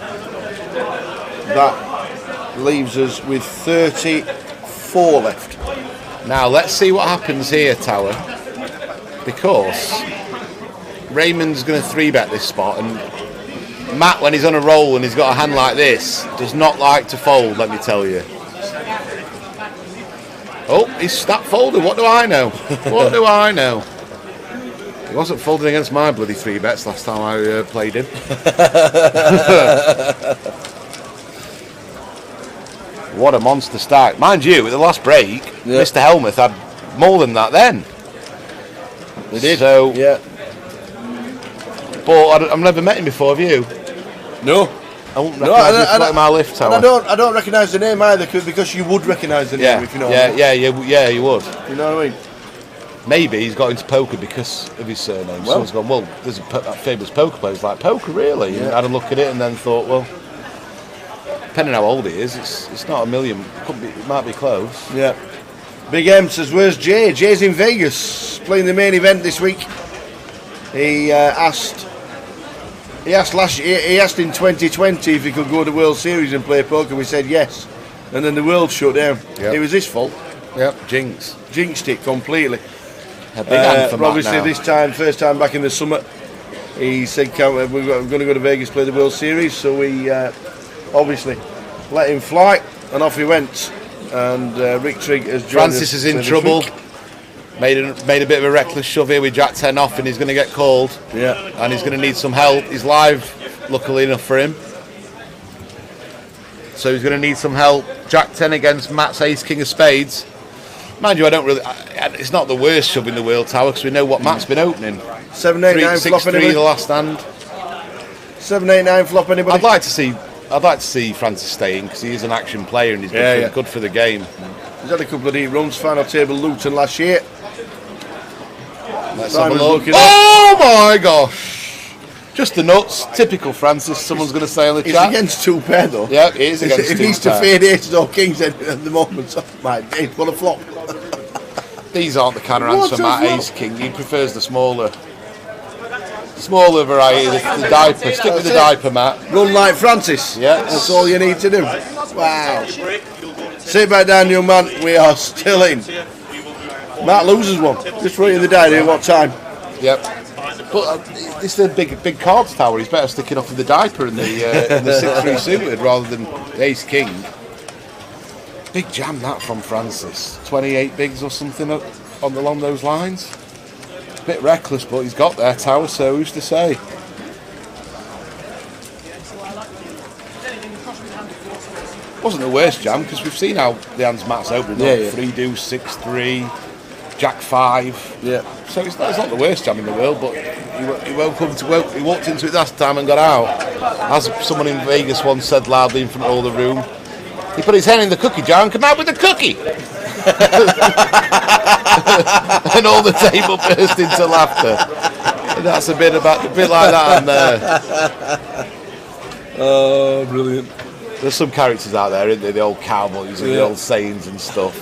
That leaves us with 34 left. Now let's see what happens here, Tower, because Raymond's going to 3-bet this spot, and Matt, when he's on a roll and he's got a hand like this, does not like to fold, let me tell you. Oh, he's snap folded. What do I know? What do I know? He wasn't folding against my bloody 3-bets last time I played him. What a monster stack. Mind you, at the last break, Mr. Helmuth had more than that then. They did. So, yeah. But I've never met him before, have you? No. I won't recognise my lift, Tower. And I don't recognise the name either, because you would recognise the name if you know what I mean. Yeah, you would. You know what I mean? Maybe he's got into poker because of his surname. Well, someone's gone, well, there's a famous poker player. He's like, poker, really? Yeah. And had a look at it and then thought, well, depending on how old he is, it's not a million. It might be close. Yeah. Big M says, where's Jay? Jay's in Vegas, playing the main event this week. He asked in 2020 if he could go to the World Series and play poker. We said yes, and then the world shut down. Yep. It was his fault. Yep, jinxed it completely. A big hand for Matt obviously now. This time, first time back in the summer, he said we're going to go to Vegas, play the World Series. So we obviously let him fly, and off he went. And Rick Trigg has joined Francis us is in trouble. Made a bit of a reckless shove here with Jack 10 off, and he's going to get called. Yeah. And he's going to need some help. He's live, luckily enough for him. So he's going to need some help. Jack 10 against Matt's Ace King of Spades. Mind you, I don't really. It's not the worst shove in the world, Tower, because we know what Matt's been opening. 7-8-9 flop anybody? the last hand. 7-8-9 flop anybody? I'd like to see Francis staying, because he is an action player and he's good for the game. He's had a couple of neat runs. Final table Luton last year. Let's have a look. Oh my gosh! Just the nuts. Typical Francis. Someone's going to say on the chat. It's against 2 pair though. Yeah, it is against 2 pair. If he's to fade aces or kings at the moment, oh my days, what a flop. These aren't the kind of hands for Matt Ace King. He prefers the smaller variety, the diaper. Stick with the diaper, Matt. Run like Francis. Yeah. That's all you need to do. Wow. Sit back down, young man. We are still in. Matt loses one. Just write in the diary at what time. Yep. But this is a big cards, Tower. He's better sticking off with the diaper in the 6-3 suited rather than the Ace King. Big jam that from Francis. 28 bigs or something along those lines. Bit reckless, but he's got there, Tower, so who's to say? Wasn't the worst jam, because we've seen how the hands Matt's opened. 3 deuce, 6-3, Jack 5. Yeah. So it's not the worst jam in the world, but he walked into it last time and got out. As someone in Vegas once said loudly in front of all the room, he put his hand in the cookie jar and came out with the cookie. And all the table burst into laughter. And that's a bit like that on there. Oh, brilliant. There's some characters out there, isn't there? The old cowboys and the old sayings and stuff.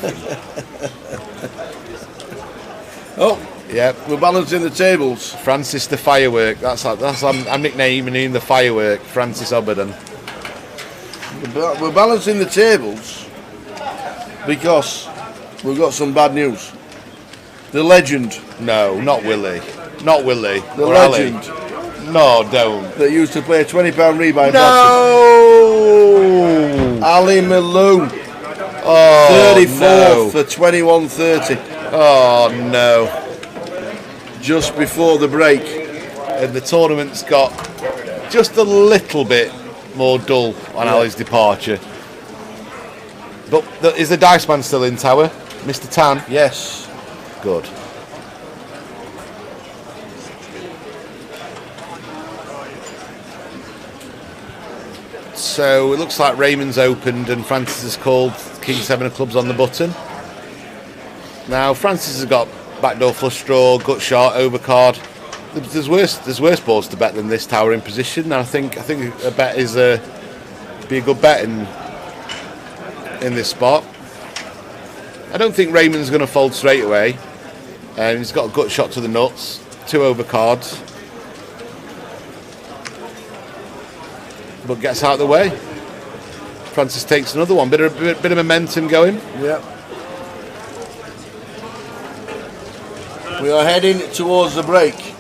Oh, yeah, we're balancing the tables. Francis the Firework. I'm nicknaming him the Firework, Francis Oberden. We're balancing the tables because we've got some bad news. The legend. No, not Willie. Not Willie. The or legend. Ali. No, don't. That used to play a £20 rebuy. No! Ali Malou. Oh, 34 no. for 21.30. Oh, no. Just before the break. And the tournament's got just a little bit more dull on Ali's departure. But is the dice man still in tower? Mr. Tan? Yes. Good. So it looks like Raymond's opened and Francis has called King 7 of clubs on the button. Now Francis has got backdoor flush draw, gut shot, overcard. There's worse boards to bet than this tower in position. And I think a bet is be a good bet in this spot. I don't think Raymond's going to fold straight away. And he's got a gut shot to the nuts, 2 overcards. But gets out of the way. Francis takes another one. Bit of momentum going. Yep. We are heading towards the break.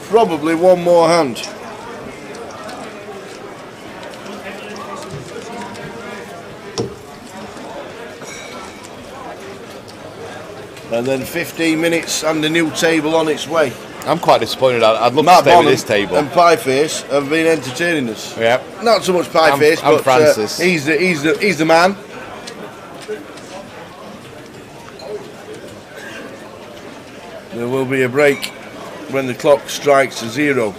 Probably one more hand. And then 15 minutes and the new table on its way. I'm quite disappointed. I'd love Matt to stay Bonham with this table. and Pieface have been entertaining us. Yeah. Not so much Pieface, and but Francis. He's the man. There will be a break when the clock strikes 0.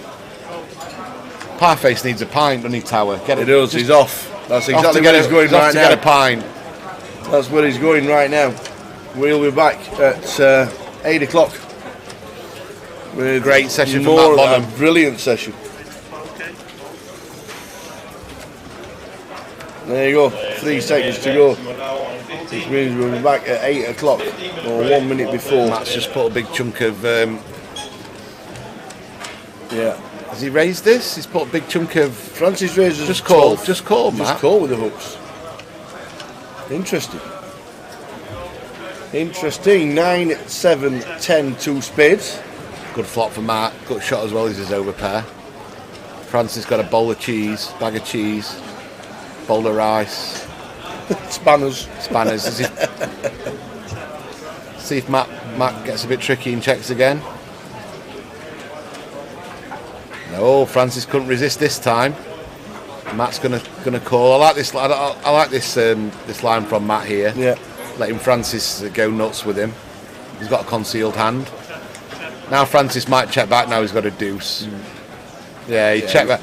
Pieface needs a pint, doesn't he, Tower? He does. He's off. That's exactly where he's going right now. Get a pint. That's where he's going right now. We'll be back at 8 o'clock. With great session from Matt Bonham. A brilliant session. There you go. 3 seconds to go. Which means we'll be back at 8 o'clock or 1 minute before. Matt's just put a big chunk of. Yeah. Has he raised this? He's put a big chunk of. Francis raises. Just call, Matt. Just call with the hooks. Interesting. 9, 7, 10, 2 spades. Good flop for Matt. Good shot as well as his overpair. Francis got a bowl of cheese, bag of cheese, bowl of rice. Spanners. See if Matt gets a bit tricky and checks again. No, Francis couldn't resist this time. Matt's gonna call. I like this. I like this line from Matt here. Yeah. Letting Francis go nuts with him. He's got a concealed hand. Now Francis might check back. Now he's got a deuce. Yeah, he checked back.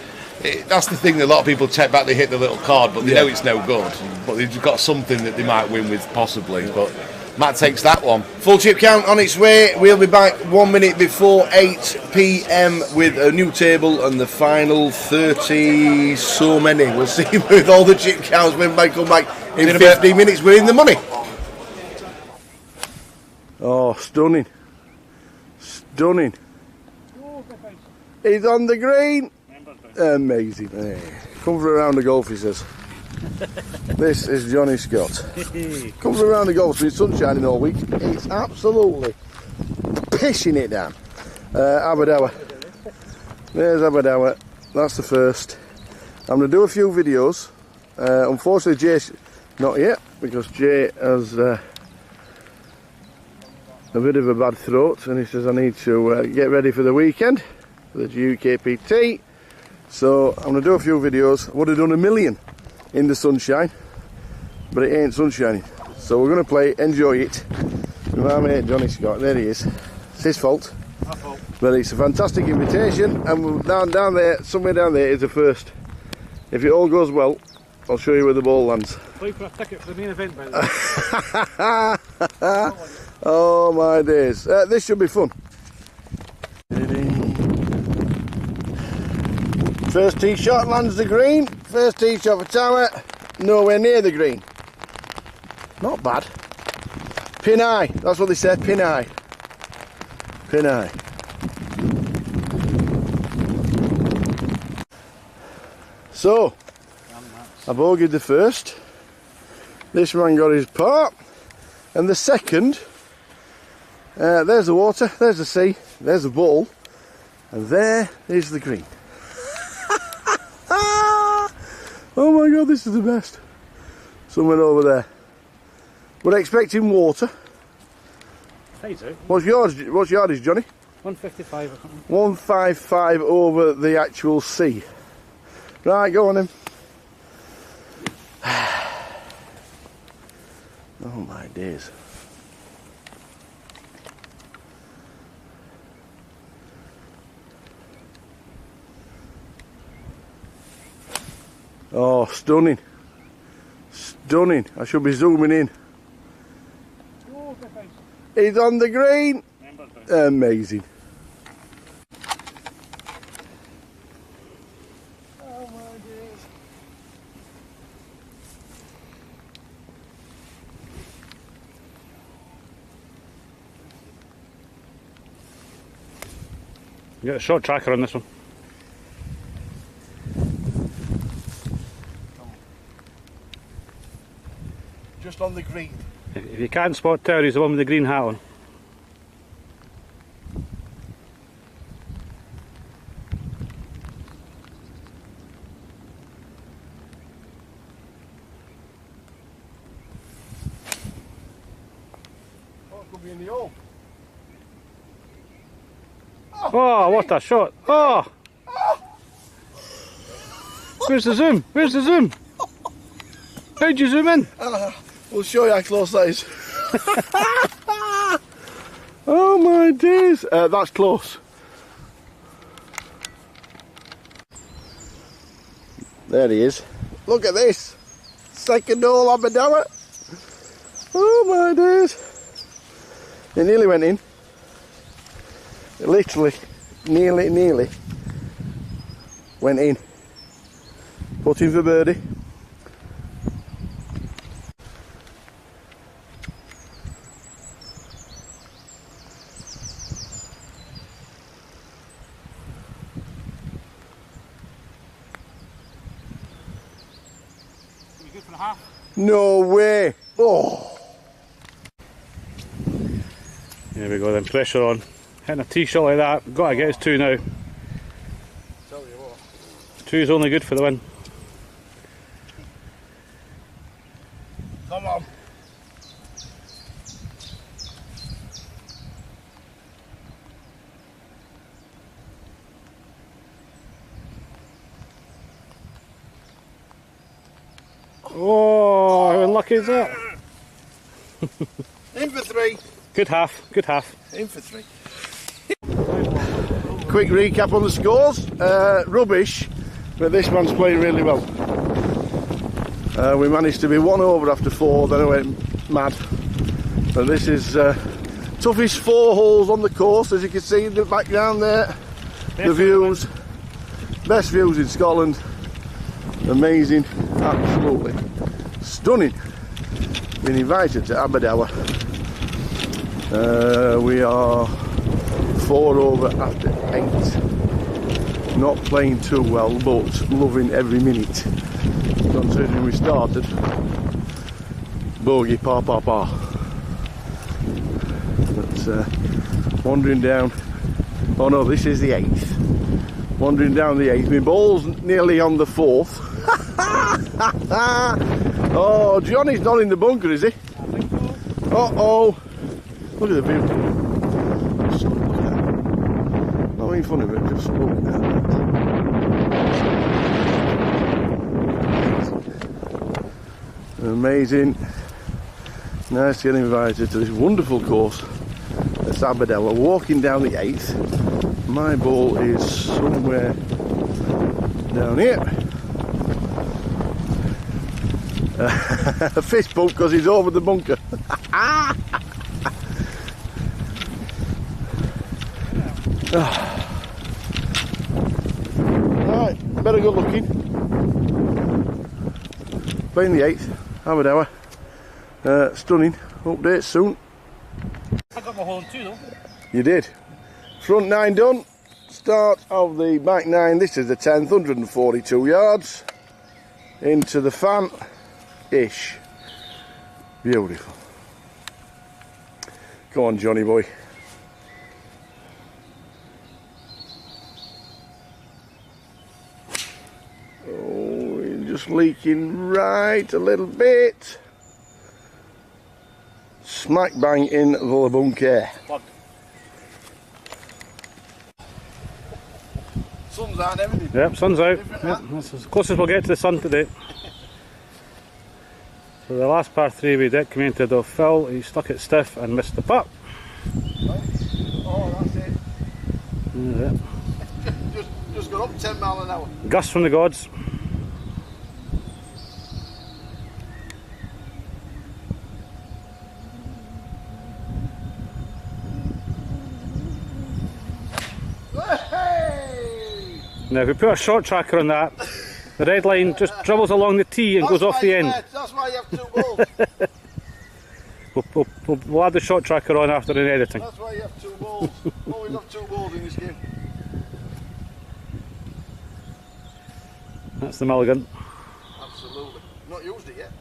That's the thing. A lot of people check back. They hit the little card, but they know it's no good. But they've got something that they might win with possibly. But Matt takes that one. Full chip count on its way. We'll be back 1 minute before 8 p.m. with a new table and the final 30 so many. We'll see with all the chip counts when we come back in 15 minutes. We're in the money. Oh, stunning. Stunning. He's on the green. Amazing. Hey. Come for a round of golf, he says. This is Johnny Scott. Comes around the golf, it's sunshine all week. It's absolutely pissing it down. Aberdour. There's Aberdour. That's the first. I'm going to do a few videos. Unfortunately, Jay's not yet because Jay has a bit of a bad throat and he says I need to get ready for the weekend for the GUKPT. So I'm going to do a few videos. I would have done a million in the sunshine, but it ain't sunshining. So we're going to play Enjoy It with my mate Johnny Scott. There he is. It's his fault. My fault. But it's a fantastic invitation, and down there, somewhere down there is a first. If it all goes well, I'll show you where the ball lands. Wait for a ticket for the main event, by the way. Oh my days. This should be fun. First tee shot lands the green. First tee shot for Tower. Nowhere near the green. Not bad. Pin high. That's what they said. Pin high. Pin high. So, I bogeyed the first. This man got his part. And the second, There's the water, there's the sea, there's the ball, and there is the green. Oh my god, this is the best. Somewhere over there. We're expecting water. Hey, sir. What's yardage, Johnny? 155 or something. 155 over the actual sea. Right, go on then. Oh my days. Oh, stunning. Stunning. I should be zooming in. He's on the green. Amazing. Oh my days. You got a short tracker on this one. Just on the green. If you can't spot Tower, he's the one with the green hat on. Oh, it could be in the hole. Oh, what a shot! Oh! Where's the zoom? Where's the zoom? How'd you zoom in? We'll show you how close that is. Oh my days. That's close. There he is. Look at this. Second hole on Abadawa. Oh my days. It nearly went in. It literally, nearly went in. Put in for birdie. No way! Oh! There we go then, pressure on. Hitting a tee shot like that, got to get his two now. Tell you what. Two's only good for the win. Come on. Oh, how unlucky is that? In for three. Good half, good half. In for three. Quick recap on the scores. Rubbish, but this man's playing really well. We managed to be 1 over after 4, then I went mad. And this is toughest 4 holes on the course, as you can see in the background there. The views, best views in Scotland. Amazing, absolutely stunning. Been invited to Abadawa. We are 4 over after 8. Not playing too well, but loving every minute. Considering we started bogey par. But wandering down. Oh no, this is the 8th. Wandering down the 8th. My ball's nearly on the 4th. Oh, Johnny's not in the bunker, is he? Uh-oh. Look at the view. Just look at that. Not making fun of it, just look at that. Amazing. Nice to get invited to this wonderful course at Abadawa. Walking down the 8th. My ball is somewhere down here. A fist bump because he's over the bunker. Right, better good looking. Playing the 8th, Abadawa. Stunning. Update soon. I got my hole in 2 though. You did. Front 9 done. Start of the back 9. This is the 10th, 142 yards. Into the fan-ish. Beautiful. Go on, Johnny boy. Oh, you're just leaking right a little bit. Smack bang in the bunker. Sun's out and everything. Yep, sun's out. Yep, that's as close as we'll get to the sun today. So the last par 3 we did commented of Phil, he stuck it stiff and missed the putt. Oh, that's it. Yeah. Just got up 10 miles an hour. Gust from the gods. Now if we put a short tracker on that, the red line just dribbles along the tee and goes off the end. That's why you have 2 balls. We'll add the short tracker on after in editing. That's why you have 2 balls. Always have 2 balls in this game. That's the mulligan. Absolutely. Not used it yet.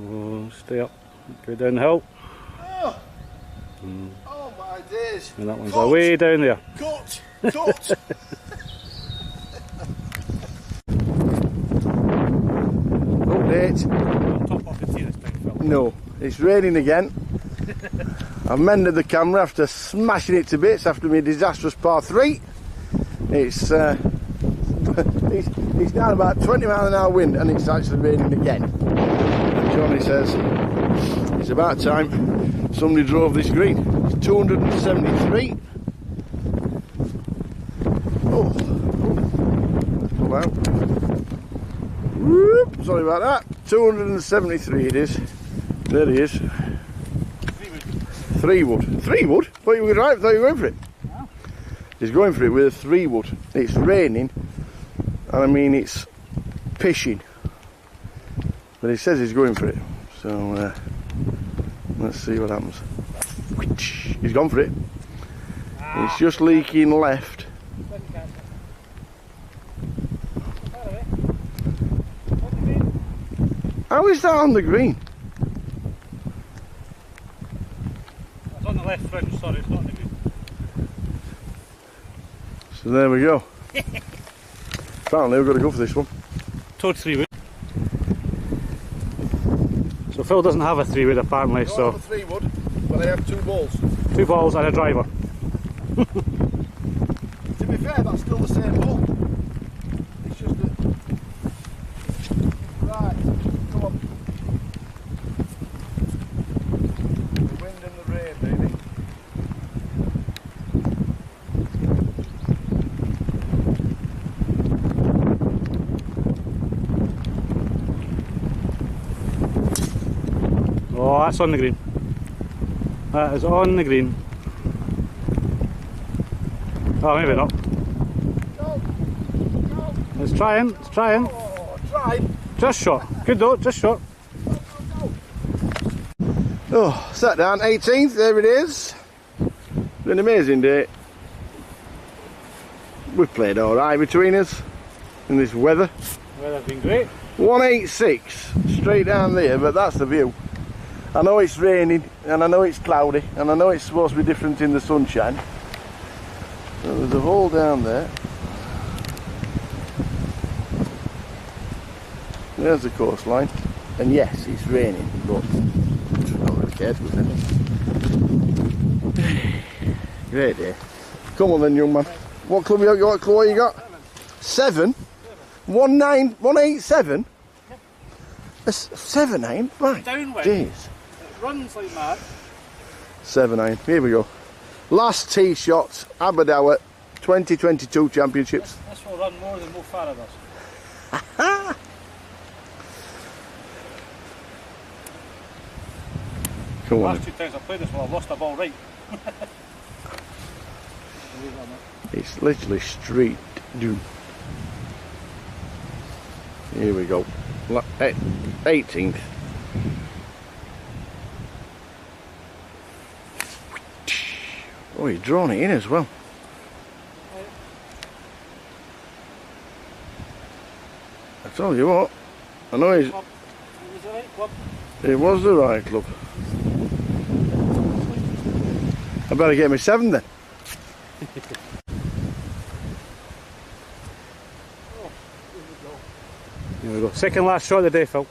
Oh, stay up. Go downhill. Oh, oh my days. And that one's way down there. Cut! Cut! Update. Top off the tee this time, Phil. No, it's raining again. I've mended the camera after smashing it to bits after my disastrous par 3. It's down about 20 mile an hour wind and it's actually raining again. Johnny says it's about time somebody drove this green. It's 273. Oh, come out. Whoop, sorry about that. 273 it is. There he is. 3 wood. 3 wood? Thought you were right. Thought you were going for it. No. He's going for it with a 3 wood. It's raining, and I mean it's pissing. But he says he's going for it. So let's see what happens. He's gone for it. It's just leaking left. How is that on the green? It's on the left fringe, sorry, it's not on the green. So there we go. Apparently we've got to go for this one. Toad 3 wood. So Phil doesn't have a 3 wood apparently, I so... have a 3 wood, but I have 2 balls. 2 balls and a driver. To be fair, that's still the same ball. It's just that... Right, come on. The wind and the rain, baby. Oh, that's on the green. That is on the green. Oh, maybe not. Go. Go. It's trying, it's trying. Oh, try. Just shot. Good though, just shot. Oh, sat down, 18th, there it is. Been an amazing day. We've played alright between us in this weather. Weather's been great. 186 straight down there, but that's the view. I know it's raining and I know it's cloudy and I know it's supposed to be different in the sunshine. So there's a hole down there. There's the coastline, and yes, it's raining, but I'm just not really cared with it. Great day. Come on then, young man. What club you got? What club you got? 7? 187? 7-9? Right. Downwind. Jeez. It runs like mad. 7-9. Here we go. Last tee shot, Aberdour 2022 championships. This will run more than Mo Farah does. Come on. Last 2 times I've played this one, I've lost a ball right. It's literally street doom. Here we go. 18th. Oh, he's drawn it in as well. I tell you what, I know it was the right club. I better get me 7 then. Here we go. Second last shot of the day, Phil.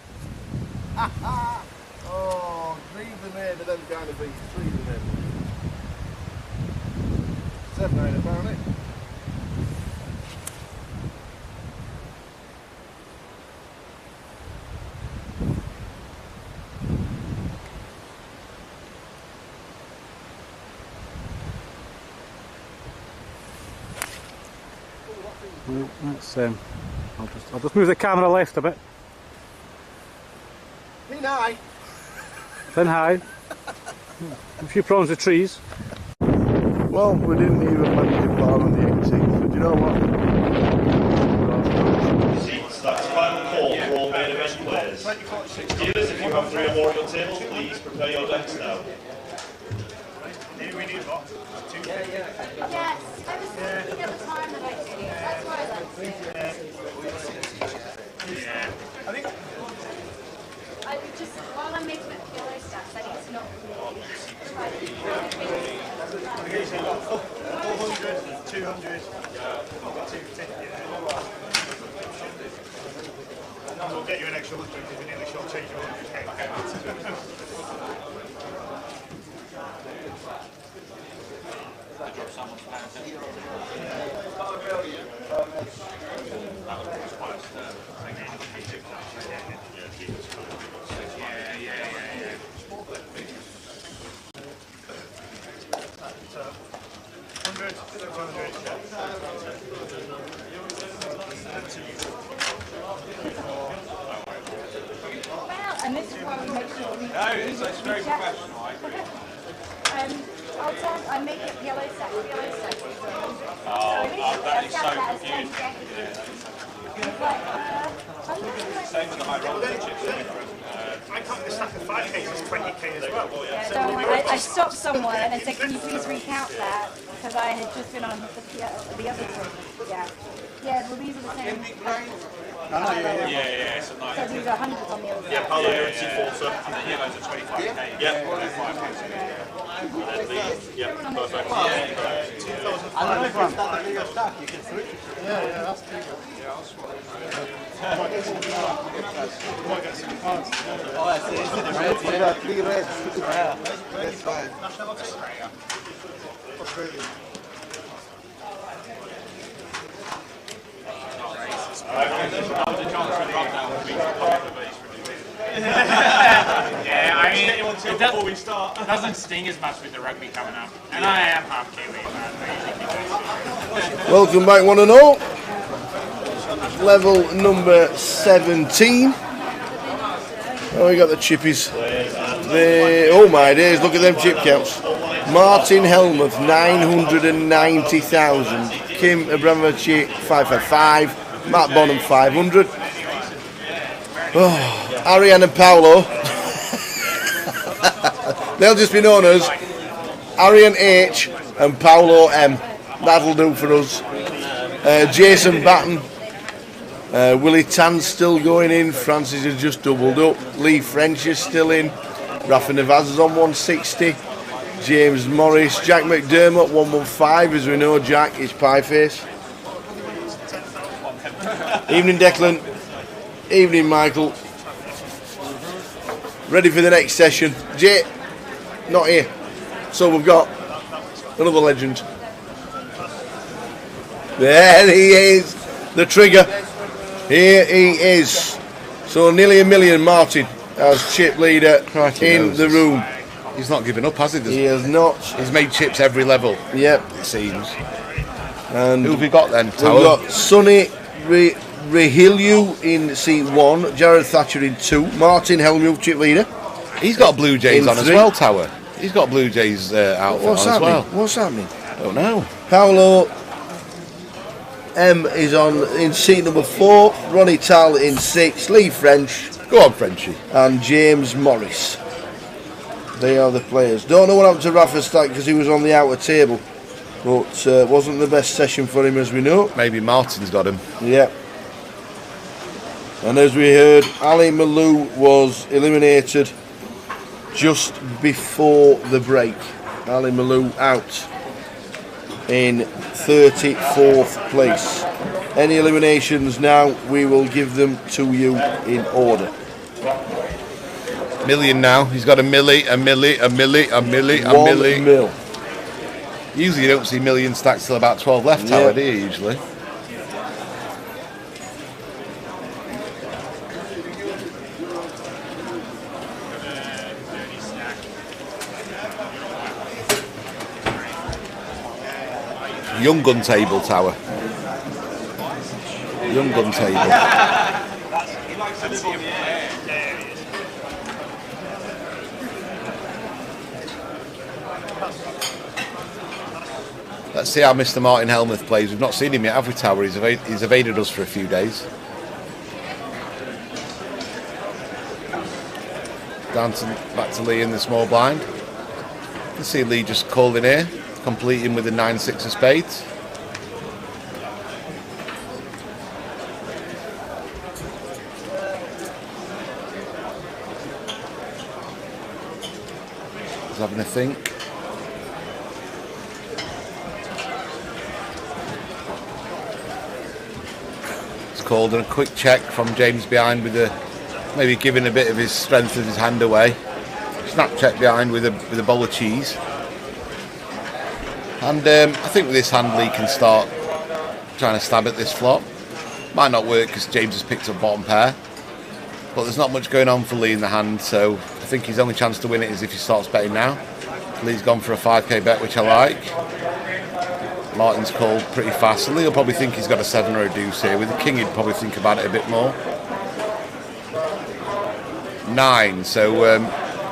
Oh, dreams are made of them kind of things. Dreams are made. 7-9 apparently. Well, that's, I'll just move the camera left a bit. Thin high. Thin high. A few prawns with trees. Well, we didn't even manage a par on the 18th, but you know what? Seats, that's final call for all main event players. Dealers, if you have 3 or more on your table, please prepare your decks now. We need what? 2? Yes, I was thinking at the time that I did it. That's why I like it. Yeah. I think. I would just, while I'm making it yellow stacks, I think it's not really. 400, 200, 250. We'll get you an extra 100 because we nearly short-change your 100k. And this is why we make sure we. No, it's very professional. I agree. I make it yellow stack. That is so confusing. Same with the high roller chips. I can't just stack of 5k is 20k as well. So I stopped someone and said, can you please recount that? Because I had just been on the other group. Yeah. Yeah, well these are the same. Yeah, it's a nice. So these are hundreds on the other side. Yeah, Paolo, you're at T4, sir. And the yellows are 25k. Yeah. 5k. Yeah, perfect. I don't know if it's that big a stack, you can switch it. Yeah, that's too good. Oh, I see, it's in the red. We got 3 reds. Yeah. That's fine. Yeah, I mean, it doesn't sting as much with the rugby coming up. And I am half Kiwi, man. Welcome back, one and all. Level number 17. Oh, we got the chippies. Oh my days, look at them chip counts. Martin Helmuth, 990,000. Kim Abramovich, 555. Matt Bonham, 500. Oh, Ariane and Paolo. They'll just be known as Ariane H and Paolo M. That'll do for us. Jason Batten. Willie Tan's still going in. Francis has just doubled up. Lee French is still in. Rafa Navaz is on 160. James Morris. Jack McDermott, 115. As we know, Jack is pie face. Evening, Declan. Evening, Michael. Ready for the next session. Jay, not here. So we've got another legend. There he is. The trigger. Here he is. So nearly a million, Martin, as chip leader in the room. He's not given up, has he? He has not. He's made chips every level. Yep. It seems. And who have we got then, Tower? We've got Sonny Rehilju in seat 1, Jared Thatcher in 2, Martin Helmuth, chip leader. He's got Blue Jays on 3. as well, Tower. He's got Blue Jays outfit on as well. What's happening? I don't know. Paolo M is on in seat number 4, Ronnie Tal in 6, Lee French. Go on, Frenchie. And James Morris. They are the players. Don't know what happened to Rafa Stack because he was on the outer table. But wasn't the best session for him, as we know. Maybe Martin's got him. Yeah. And as we heard, Ali Malou was eliminated just before the break. Ali Malou out in 34th place. Any eliminations now, we will give them to you in order. Million now. He's got a milli. 1 mil. Usually you don't see million stacks till about 12 left, Tower, do you, usually? Young gun table, Tower. Young gun table. Let's see how Mr. Martin Helmuth plays. We've not seen him yet, have we, Tower? He's evaded us for a few days. Back to Lee in the small blind. You can see Lee just calling here, completing with a 9-6 of spades. He's having a think. Called, and a quick check from James behind with maybe giving a bit of his strength of his hand away. Snap check behind with a bowl of cheese. And I think with this hand, Lee can start trying to stab at this flop. Might not work because James has picked up bottom pair, but there's not much going on for Lee in the hand, so I think his only chance to win it is if he starts betting now. Lee's gone for a 5k bet, which I like. Martin's called pretty fast. So Lee will probably think he's got a 7 or a deuce here. With the king, he'd probably think about it a bit more. 9. So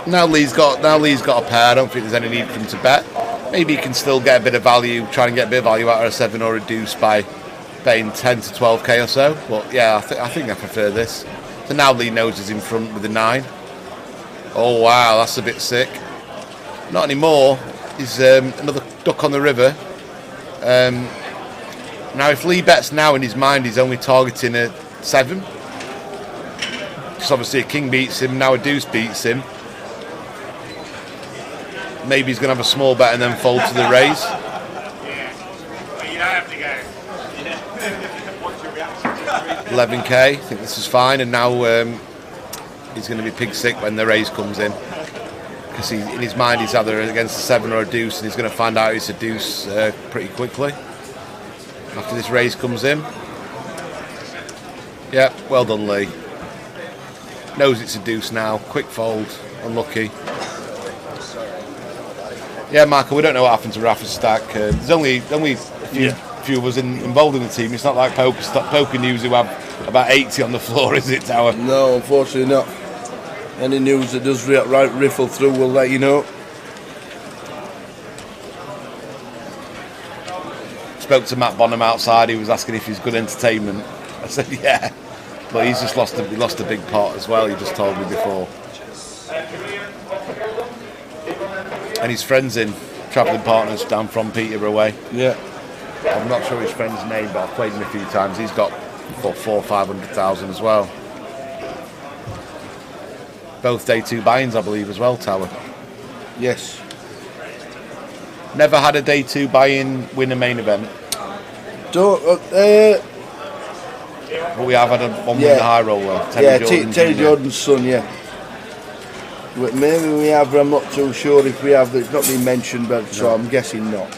now Lee's got a pair. I don't think there's any need for him to bet. Maybe he can still get a bit of value, try and get a bit of value out of a 7 or a deuce by betting 10 to 12k or so. But yeah, I think I prefer this. So now Lee knows he's in front with a 9. Oh wow, that's a bit sick. Not anymore. He's another duck on the river. Now if Lee bets now, in his mind he's only targeting a 7, because obviously a king beats him, now a deuce beats him. Maybe he's going to have a small bet and then fold to the raise. You don't have to go. 11k, I think this is fine, and now he's going to be pig sick when the raise comes in, because in his mind he's either against a 7 or a deuce, and he's going to find out it's a deuce pretty quickly after this raise comes in. Yeah, well done Lee. Knows it's a deuce now. Quick fold, unlucky. Yeah, Michael, we don't know what happened to Rafa's stack. There's only a few of us involved in the team. It's not like poker news who have about 80 on the floor, is it, Tower? No, unfortunately not. Any news that does riffle through, we'll let you know. Spoke to Matt Bonham outside. He was asking if he's good entertainment. I said yeah, but he's just lost a big pot as well. He just told me before. And his friends in, travelling partners down from Peter away. Yeah. I'm not sure his friend's name, but I've played him a few times. He's got 400,000 or 500,000 as well. Both day 2 buy-ins, I believe, as well, Tower. Yes. Never had a day 2 buy-in win a main event. But we have had one win the high roller. Terry Jordan's son, yeah. Maybe we have, but I'm not too sure if we have. It's not been mentioned, but so I'm guessing not.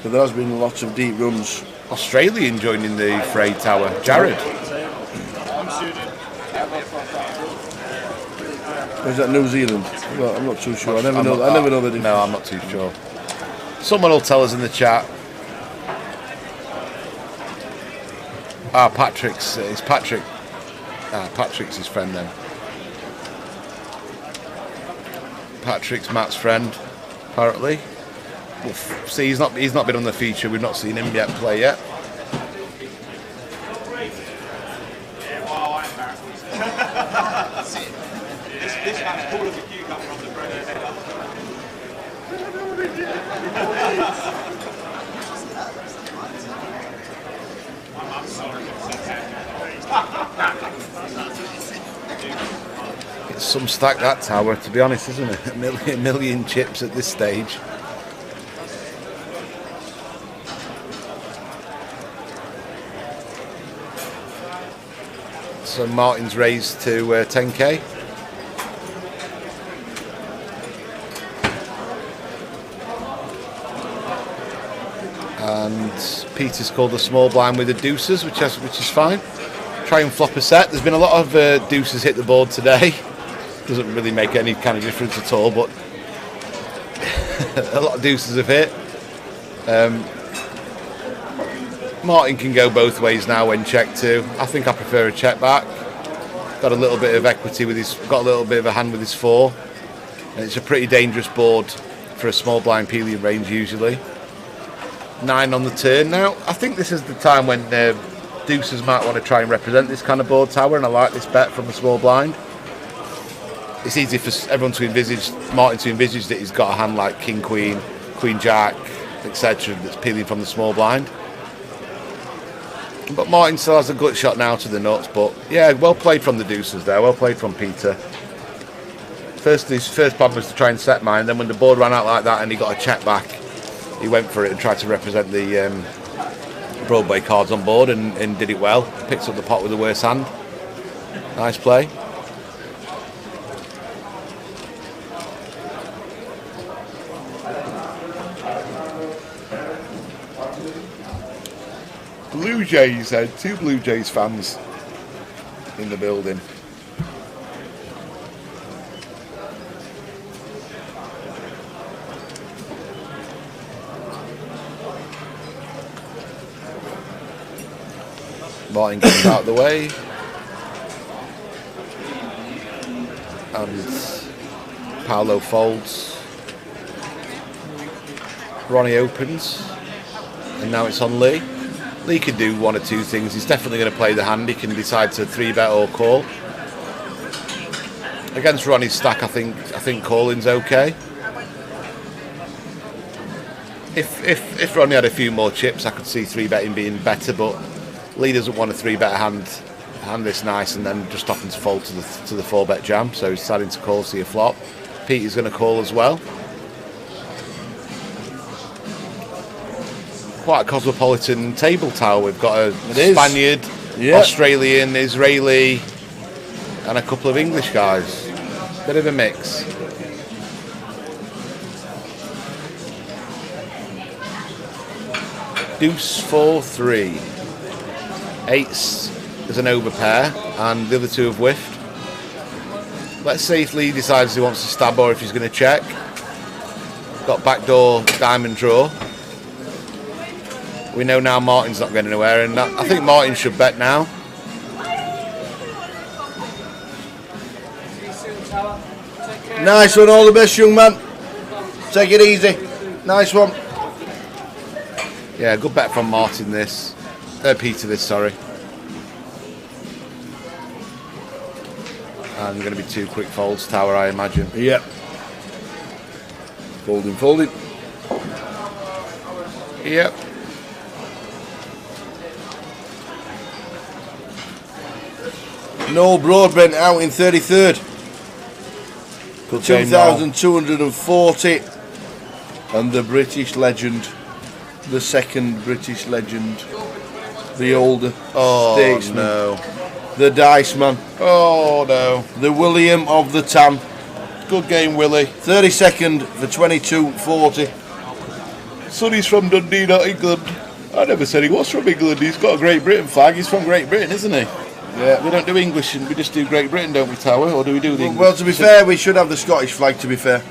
But there has been lots of deep runs. Australian joining the fray, Tower. Jared. Is that New Zealand? Well, I'm not too sure. I never know the difference. No, I'm not too sure. Someone will tell us in the chat. Patrick's. It's Patrick. Patrick's his friend then. Patrick's Matt's friend, apparently. We'll see, he's not been on the feature. We've not seen him yet play yet. This man's cool as a cucumber on the bread. I'm sorry. It's some stack, that tower, to be honest, isn't it? A million chips at this stage. So Martin's raised to 10k. And Peter's called the small blind with the deuces, which is fine. Try and flop a set. There's been a lot of deuces hit the board today. Doesn't really make any kind of difference at all, but a lot of deuces have hit. Martin can go both ways now when checked too. I think I prefer a check back. Got a little bit of equity with his, got a little bit of a hand with his 4, and it's a pretty dangerous board for a small blind peeling range usually. 9 on the turn now. I think this is the time when deuces might want to try and represent this kind of board tower, and I like this bet from the small blind. It's easy for everyone to envisage, Martin to envisage that he's got a hand like king, queen, queen, jack, etc. that's peeling from the small blind. But Martin still has a gut shot now to the nuts. But yeah, well played from the deuces there. Well played from Peter. His first plan was to try and set mine. Then when the board ran out like that and he got a check back, he went for it and tried to represent the Broadway cards on board and did it well. Picked up the pot with the worst hand. Nice play. Blue Jays, 2 Blue Jays fans in the building. Martin gets out of the way. And Paolo folds. Ronnie opens. And now it's on Lee. Lee can do one or two things. He's definitely going to play the hand. He can decide to 3-bet or call. Against Ronnie's stack, I think calling's okay. If Ronnie had a few more chips, I could see 3-betting being better. But Lee doesn't want a 3-bet hand this nice and then just stopping to fold to the 4-bet jam. So he's starting to call, see a flop. Peter's going to call as well. Quite a cosmopolitan table tower. We've got a Spaniard, Australian, Israeli, and a couple of English guys. Bit of a mix. Deuce 4-3. 8s is an overpair, and the other 2 have whiffed. Let's see if Lee decides he wants to stab or if he's going to check. Got backdoor diamond draw. We know now Martin's not going anywhere, and I think Martin should bet now. Nice one, all the best, young man. Take it easy. Nice one. Yeah, good bet from Martin this. Peter this, sorry. And going to be 2 quick folds tower, I imagine. Yep. Folding. Yep. No Broadbent out in 33rd. 2,240. And the British legend, the second British legend, the older statesman. No. The Dice Man. Oh no. The William of the Tan. Good game, Willie. 32nd for 22.40. Sonny's from Dundee, not England. I never said he was from England. He's got a Great Britain flag. He's from Great Britain, isn't he? Yeah. We don't do English, and we just do Great Britain, don't we, Tower? Or do we do the English? Well, to be fair, we should have the Scottish flag, to be fair.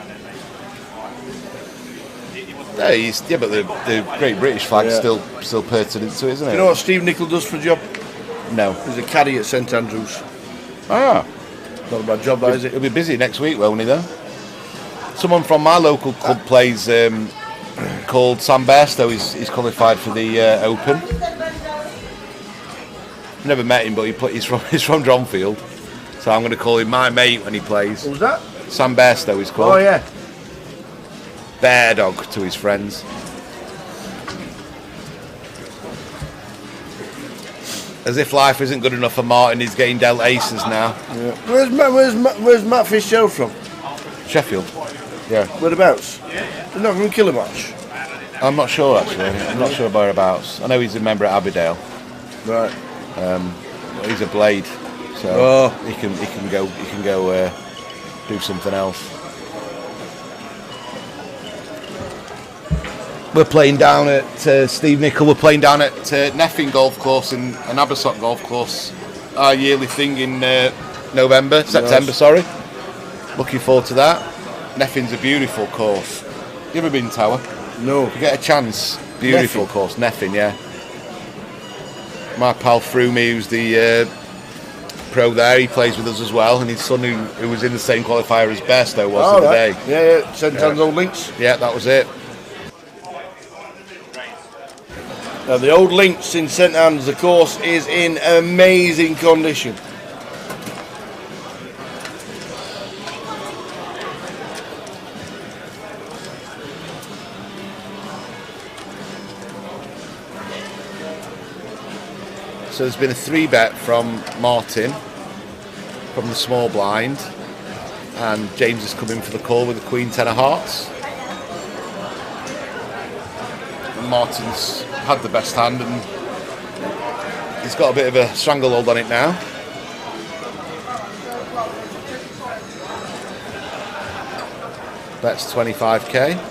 Yeah, but the Great British flag's still pertinent to it, isn't it? You know what Steve Nicol does for a job? No. He's a caddy at St Andrews. Ah. Not a bad job, that, is it? He'll be busy next week, won't he, though? Someone from my local club plays called Sam Bairstow. He's qualified for the Open. Never met him, but he's from Dronfield. So I'm going to call him my mate when he plays. What was that? Sam Bairstow he's called. Oh, yeah. Bear dog to his friends. As if life isn't good enough for Martin, he's getting dealt aces now. Yeah. Where's Matt Fitzgerald from? Sheffield. Yeah. Whereabouts? They're not going to kill him much. I'm not sure actually. I'm not sure whereabouts. I know he's a member at Abbeydale. Right. He's a blade, so he can go do something else. We're playing down at Steve Nicol. We're playing down at Neffin Golf Course and Abersock Golf Course. Our yearly thing in September. Sorry. Looking forward to that. Neffin's a beautiful course. You ever been, Tower? No. If you get a chance, beautiful course. Neffin, yeah. My pal Froomey, who's the pro there, he plays with us as well, and his son, who was in the same qualifier as Bairstow was the other day. Yeah, St Anne's Old Links. Yeah, that was it. Now, the Old Links in St Anne's, the course is in amazing condition. So there's been a 3-bet from Martin from the small blind, and James is coming for the call with the Queen 10 of hearts. And Martin's had the best hand and he's got a bit of a stranglehold on it now. Bet's 25k.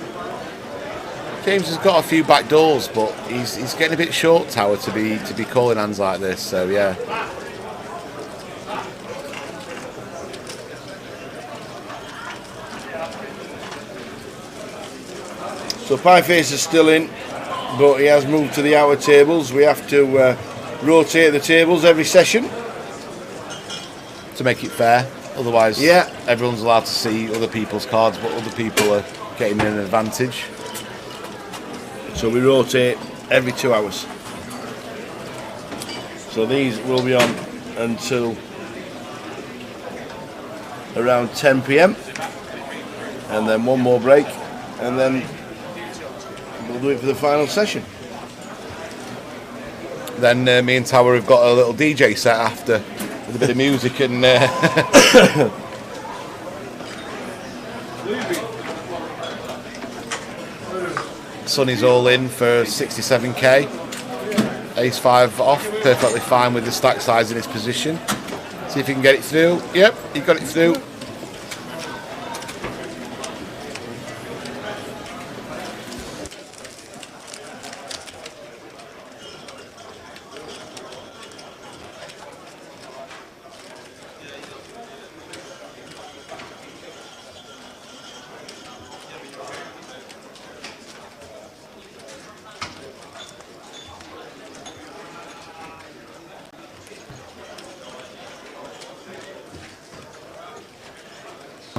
James has got a few back doors, but he's getting a bit short, Tower, to be calling hands like this. So yeah. So Pieface is still in, but he has moved to the outer tables. We have to rotate the tables every session to make it fair. Otherwise, everyone's allowed to see other people's cards, but other people are getting an advantage. So we rotate every 2 hours. So these will be on until around 10 p.m. and then one more break, and then we'll do it for the final session. Then me and Tower have got a little DJ set after with a bit of music and Sonny's all in for 67k. Ace 5 off, perfectly fine with the stack size in his position. See if he can get it through. Yep, he got it through.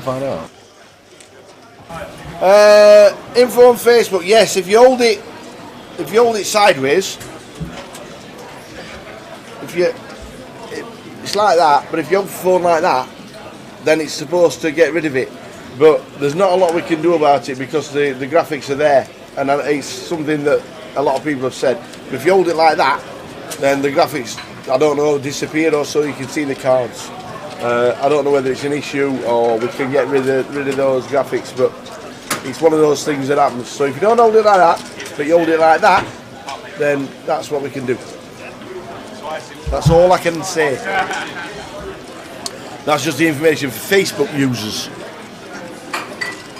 Find out. Info on Facebook. Yes, if you hold it sideways, it's like that. But if you hold the phone like that, then it's supposed to get rid of it. But there's not a lot we can do about it because the graphics are there, and it's something that a lot of people have said. But if you hold it like that, then the graphics, I don't know, disappear, or so you can see the cards. I don't know whether it's an issue or we can get rid of those graphics, but it's one of those things that happens. So if you don't hold it like that, but you hold it like that, then that's what we can do. That's all I can say. That's just the information for Facebook users.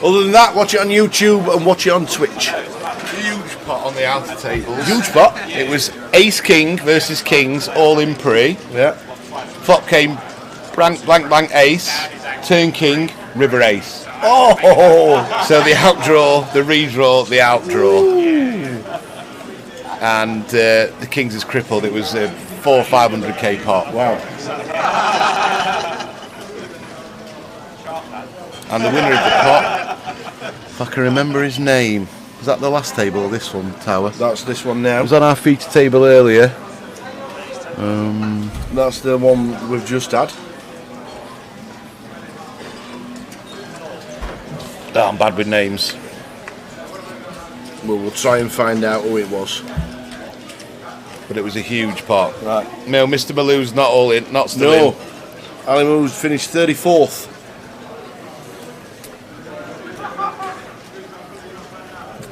Other than that, watch it on YouTube and watch it on Twitch. Huge pot on the outer tables. Huge pot. It was Ace King versus Kings, all in pre. Yeah. Flop came blank blank Ace, turn King, River Ace. Oh! So the outdraw, the redraw, the outdraw. And the Kings is crippled. It was a 400 or 500k pot. Wow. And the winner of the pot, if I can remember his name, was that the last table or this one, Tower? That's this one now. It was on our feature table earlier. That's the one we've just had. Oh, I'm bad with names. Well, we'll try and find out who it was. but it was a huge pot. Right. No, Mr. Maloo's not all in, not still in. Ali Maloo's finished 34th.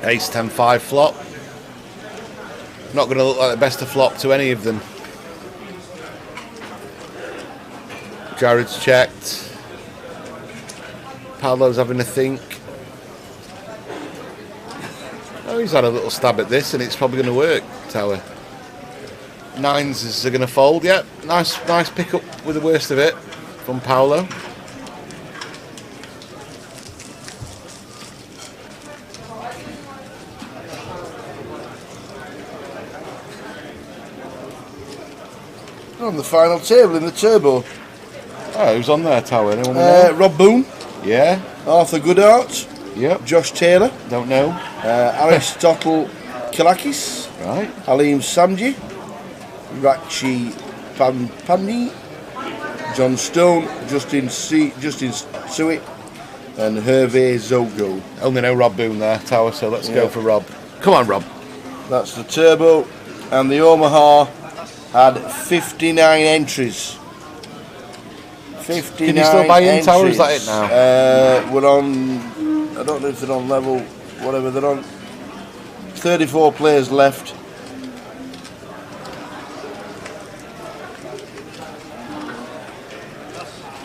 Ace 10-5 flop. Not going to look like the best of flop to any of them. Jared's checked. Paolo's having a think. Oh, he's had a little stab at this, and it's probably going to work, Tower. Nines is going to fold, yeah. Nice pick up with the worst of it from Paolo. On the final table in the turbo. Oh, who's on there, Tower? Anyone know? Rob Boone. Yeah. Arthur Goodhart. Yep. Josh Taylor. Don't know. Aristotle Kalakis. Right. Halim Samji. Rachi Pandi. John Stone. Justin Suet. And Hervé Zogo. Only know Rob Boone there, Tower, so let's go for Rob. Come on, Rob. That's the turbo. And the Omaha had 59 entries. 59 Can you still buy in, entries. Tower? Is that it now? We're on, I don't know if they're on level, whatever they're on. 34 players left.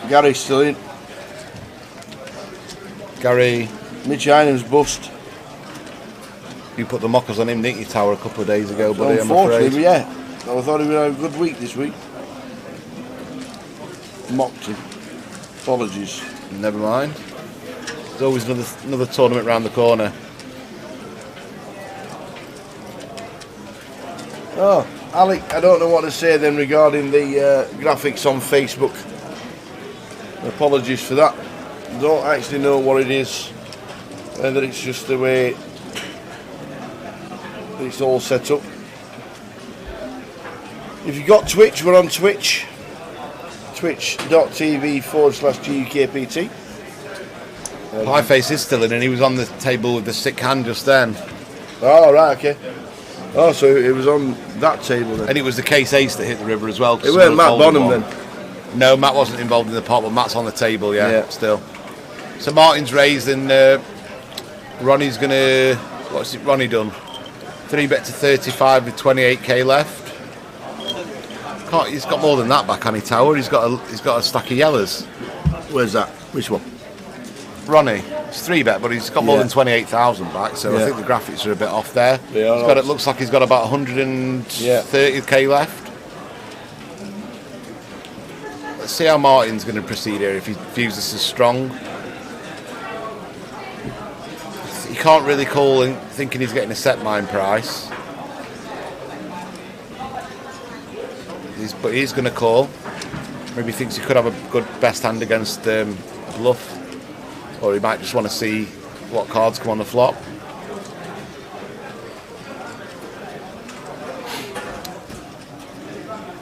Gary's still in. Gary. Mitch Einham's bust. You put the mockers on him, didn't you, Tower, a couple of days ago, buddy? I'm Unfortunately, afraid. yeah. I thought he would have a good week this week. Mocked him. Apologies. Never mind. There's always another tournament round the corner. Oh, Alec, I don't know what to say then regarding the graphics on Facebook. Apologies for that. Don't actually know what it is. Whether it's just the way it's all set up. If you've got Twitch, we're on Twitch. Twitch.tv/GUKPT. Pieface is still in, and he was on the table with the sick hand just then. Oh, right, okay. Oh, so it was on that table then. And it was the case ace that hit the river as well. It weren't Matt Bonham then? No, Matt wasn't involved in the pot, but Matt's on the table, yeah. Still. So Martin's raised, and Ronnie's going to... What's Ronnie done? 3-bet to 35 with 28k left. He's got more than that back, hasn't he, Tower? He's got a stack of yellers. Where's that? Which one? Ronnie. It's 3-bet, but he's got more than 28,000 back, so I think the graphics are a bit off there. It looks like he's got about 130k left. Let's see how Martin's going to proceed here, if he views this as strong. He can't really call in thinking he's getting a set mine price. But he's going to call. Maybe he thinks he could have a good best hand against bluff. Or he might just want to see what cards come on the flop.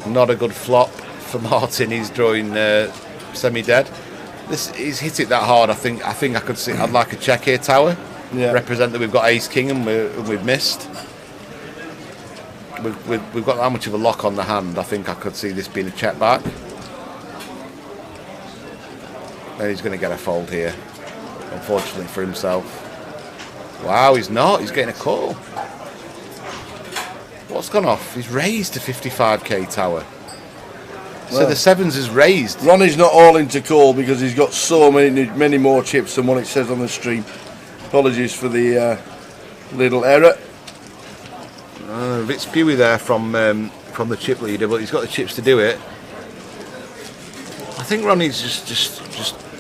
Not a good flop for Martin. He's drawing semi-dead. He's hit it that hard. I think I could see. I'd like a check here, Tower. Represent that we've got ace king and we've missed. We've got that much of a lock on the hand. I think I could see this being a check back. And he's going to get a fold here, unfortunately for himself. Wow, he's not. He's getting a call. What's gone off? He's raised to 55k, Tower. So the sevens is raised. Ronnie's not all into call because he's got so many more chips than what it says on the stream. Apologies for the little error. A bit spewy there from the chip leader, but he's got the chips to do it. I think Ronnie's just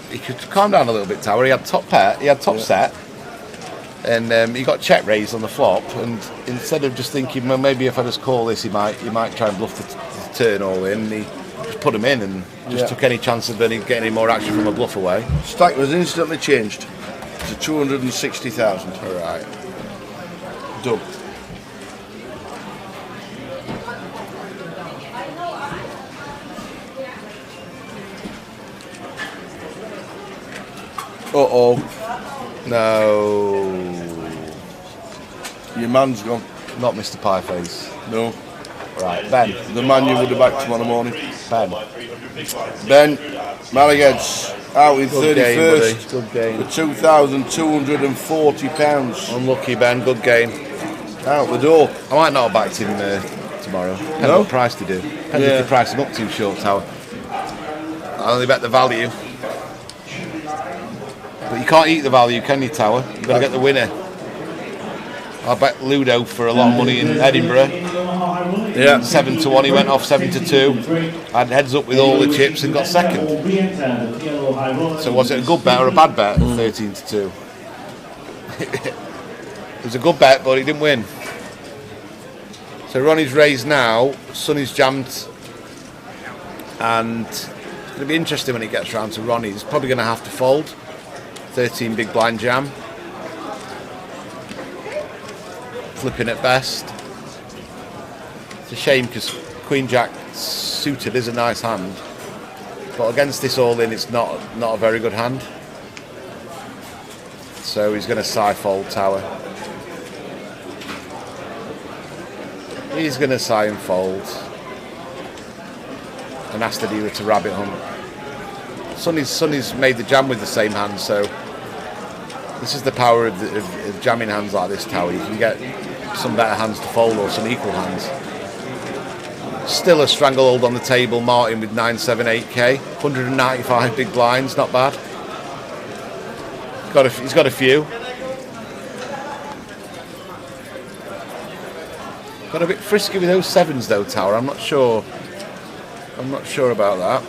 he could calm down a little bit, Tower. He had top pair, he had top set, and he got check raised on the flop. And instead of just thinking, well, maybe if I just call this, he might try and bluff the turn all in. He just put him in and just took any chance of getting any more action from a bluff away. Stack was instantly changed to 260,000. All right, done. Uh-oh. No. Your man's gone. Not Mr. Pieface. No. Right, Ben. The man you would have backed tomorrow morning. Ben. Ben Malaghead's out in Good 31st. Good game. For £2,240. Unlucky, Ben. Good game. Out the door. I might not have backed him tomorrow. Depends what price to do. Depends if they price him up too short, Tower. I only bet the value. But you can't eat the value, can you, Tower? You've got to get the winner. I bet Ludo for a lot of money in Edinburgh. Yeah. 7-1, he went off 7-2. I had heads up with all the chips and got second. So was it a good bet or a bad bet? 13-2. It was a good bet, but he didn't win. So Ronnie's raised now. Sonny's jammed. And it's going to be interesting when it gets round to Ronnie. He's probably going to have to fold. 13 big blind jam. Flipping at best. It's a shame because Queen Jack suited is a nice hand, but against this all in, it's not a very good hand. So he's going to side fold Tower. He's going to side and fold and ask the dealer to rabbit hunt. Sonny's made the jam with the same hand, so this is the power of jamming hands like this, Tower. You can get some better hands to fold or some equal hands. Still a stranglehold on the table, Martin with 978k, 195 big blinds, not bad. He's got a few. Got a bit frisky with those sevens though, Tower. I'm not sure about that.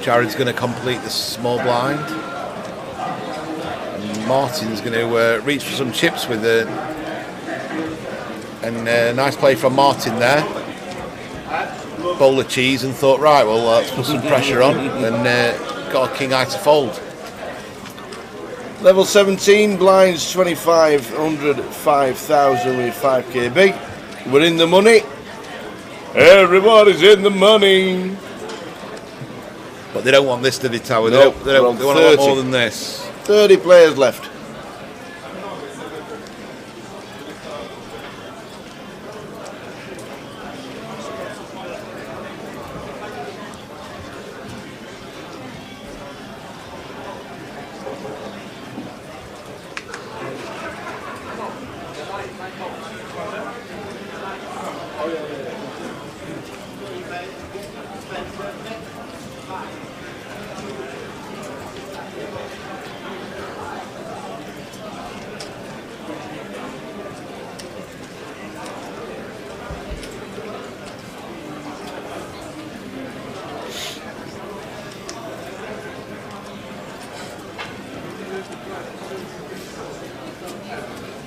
Jared's going to complete the small blind. And Martin's going to reach for some chips with a nice play from Martin there. Bowl of cheese and thought, right, well, let's put some pressure on, and got a king eye to fold. Level 17, blinds 2,500, 5,000 with 5kb. We're in the money. Everybody's in the money. But they don't want this to be Tower. Nope, They want a lot more than this. 30 players left.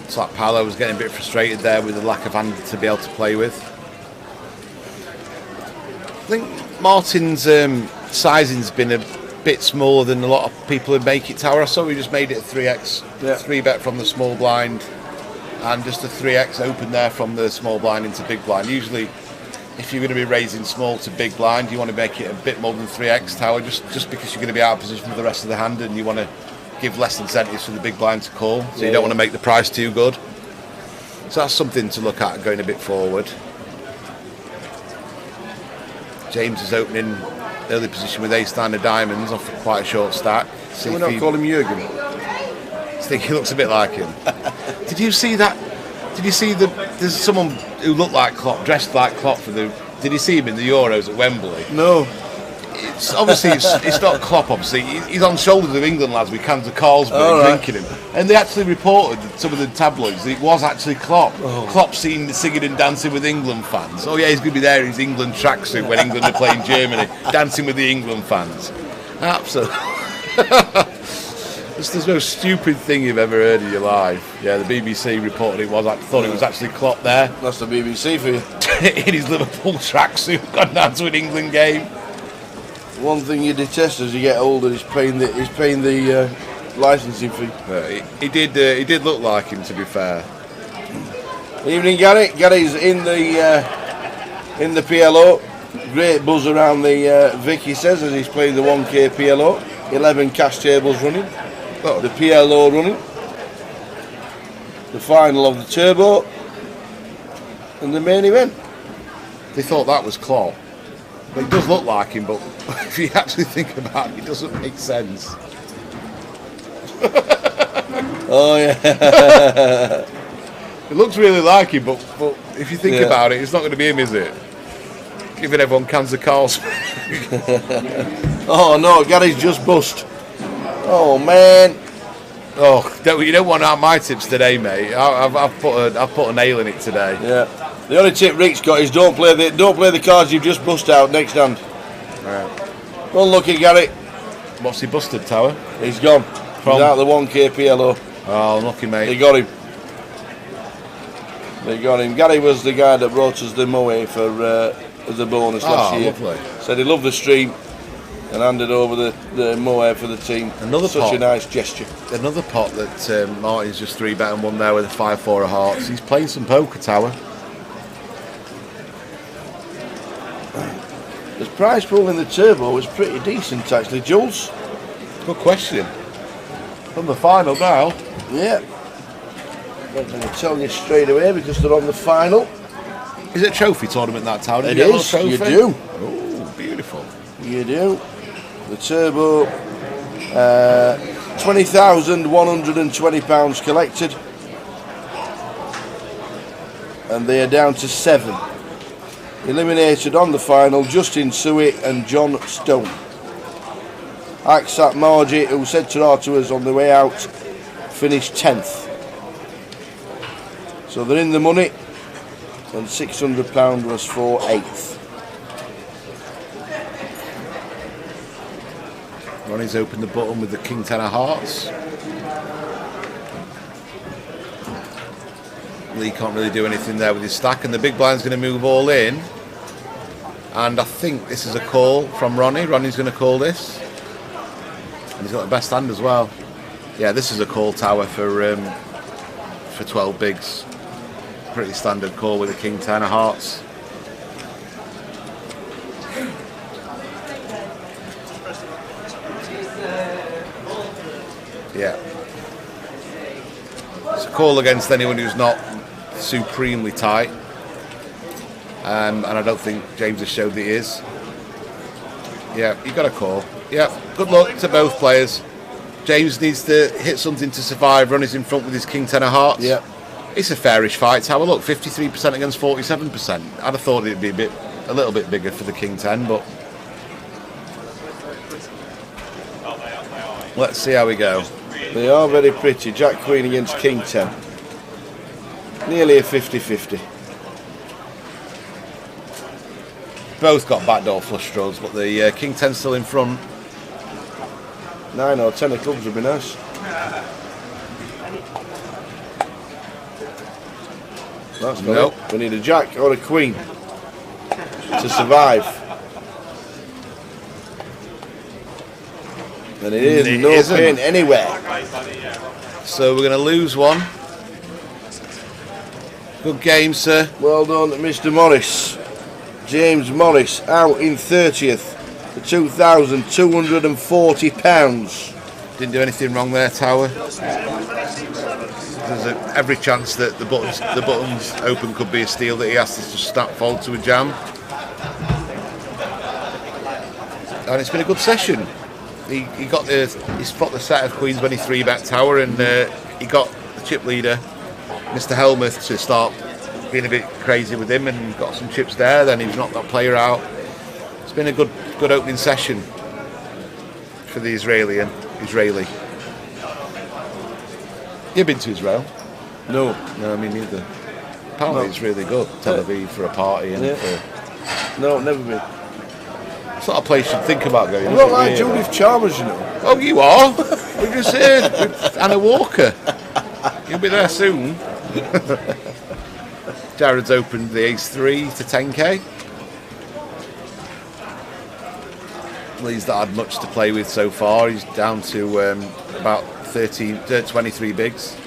It's like Paolo was getting a bit frustrated there with the lack of hand to be able to play with. I think Martin's sizing's been a bit smaller than a lot of people who make it Tower. I saw he just made it a 3x, 3-bet from the small blind, and just a 3x open there from the small blind into big blind. Usually, if you're going to be raising small to big blind, you want to make it a bit more than 3x Tower, just because you're going to be out of position for the rest of the hand, and you want to give less incentives for the big blind to call, so you don't want to make the price too good. So that's something to look at going a bit forward. James is opening early position with ace-9 of diamonds off quite a short stack. Can we not call him Jürgen? I think he looks a bit like him. Did you see that? Did you see there's someone who looked like Klopp, dressed like Klopp for the... Did you see him in the Euros at Wembley? No. It's obviously it's not Klopp. Obviously, he's on shoulders of England lads with cans of Carlsberg drinking him, and they actually reported some of the tabloids that it was actually Klopp. Klopp seen singing and dancing with England fans. Oh yeah, he's going to be there in his England tracksuit when England are playing Germany, dancing with the England fans. Absolutely. There's the most stupid thing you've ever heard in your life. Yeah, the BBC reported it was. I thought it was actually Klopp there. That's the BBC for you. In his Liverpool tracksuit, gone down to an England game. One thing you detest as you get older is paying the licensing fee. He did look like him, to be fair. Evening, Gary. Gary's in the PLO. Great buzz around the Vic, he says, as he's playing the 1K PLO. 11 cash tables running. The PLO running. The final of the Turbo. And the main event. They thought that was Klopp. It does look like him, but if you actually think about it, it doesn't make sense. Oh, yeah. It looks really like him, but if you think about it, it's not going to be him, is it? Giving everyone cans of Carlsberg. Oh, no, Gary's just bust. Oh, man. Oh, you don't want out my tips today, mate. I've put a nail in it today. Yeah. The only tip Rick's got is don't play the cards you've just bust out next hand. Right. Unlucky, Gary. What's he busted, Tower? He's gone. He's out of the 1K PLO. Oh, unlucky, mate. They got him. They got him. Gary was the guy that brought us the Moe for as a bonus last year. Lovely. Said he loved the stream and handed over the Moe for the team. Such a nice gesture. Another pot that Martin's just 3-bet and won there with a 5-4 of hearts. He's playing some poker, Tower. The prize pool in the Turbo was pretty decent, actually, Jules. Good question. From the final now. Yeah. I'm going to tell you straight away because they're on the final. Is it a trophy tournament, that Tower? It is, you do. Oh, beautiful. You do. The Turbo, £20,120 collected. And they are down to 7. Eliminated on the final, Justin Suet and John Stone. Aksat Margie, who said ta to us on the way out, finished 10th. So they're in the money, and £600 was for 8th. Ronnie's opened the button with the King 10 of hearts. Lee can't really do anything there with his stack, and the big blind's going to move all in. And I think this is a call from Ronnie. Ronnie's going to call this. And he's got the best hand as well. Yeah, this is a call, Tower, for 12 bigs. Pretty standard call with a King 10 of hearts. Yeah. It's a call against anyone who's not supremely tight. And I don't think James has showed that he is. Yeah, you got a call. Yeah, good luck to both players. James needs to hit something to survive. Ronnie's in front with his King 10 of hearts. Yeah. It's a fairish fight. Have a look, 53% against 47%. I'd have thought it'd be a little bit bigger for the King 10, but let's see how we go. They are very pretty. Jack Queen against King 10. Nearly a 50-50. Both got backdoor flush draws, but the King 10 still in front. 9 or 10 of clubs would be nice. That's not Nope. it. We need a Jack or a Queen to survive. And it is It no isn't. pain anywhere. So we're going to lose one. Good game, sir. Well done, Mr. Morris. James Morris out in 30th for £2,240. Didn't do anything wrong there, Tower. There's every chance that the buttons open could be a steal that he has to just snap fold to a jam. And it's been a good session. He got he's got the set of queens when he 3-bet Tower, and he got the chip leader, Mr. Helmuth, to start being a bit crazy with him, and got some chips there. Then he's knocked that player out. It's been a good opening session for the Israeli. You've been to Israel? No, me neither. Apparently it's really good. Tel Aviv for a party and No, never been. It's not a place you'd think about going. I'm not like Judith Chalmers, you know. Oh, you are? We've just heard with Anna Walker. You'll be there soon. Jared's opened the Ace 3 to 10k. Lee's not had much to play with so far. He's down to about 23 bigs.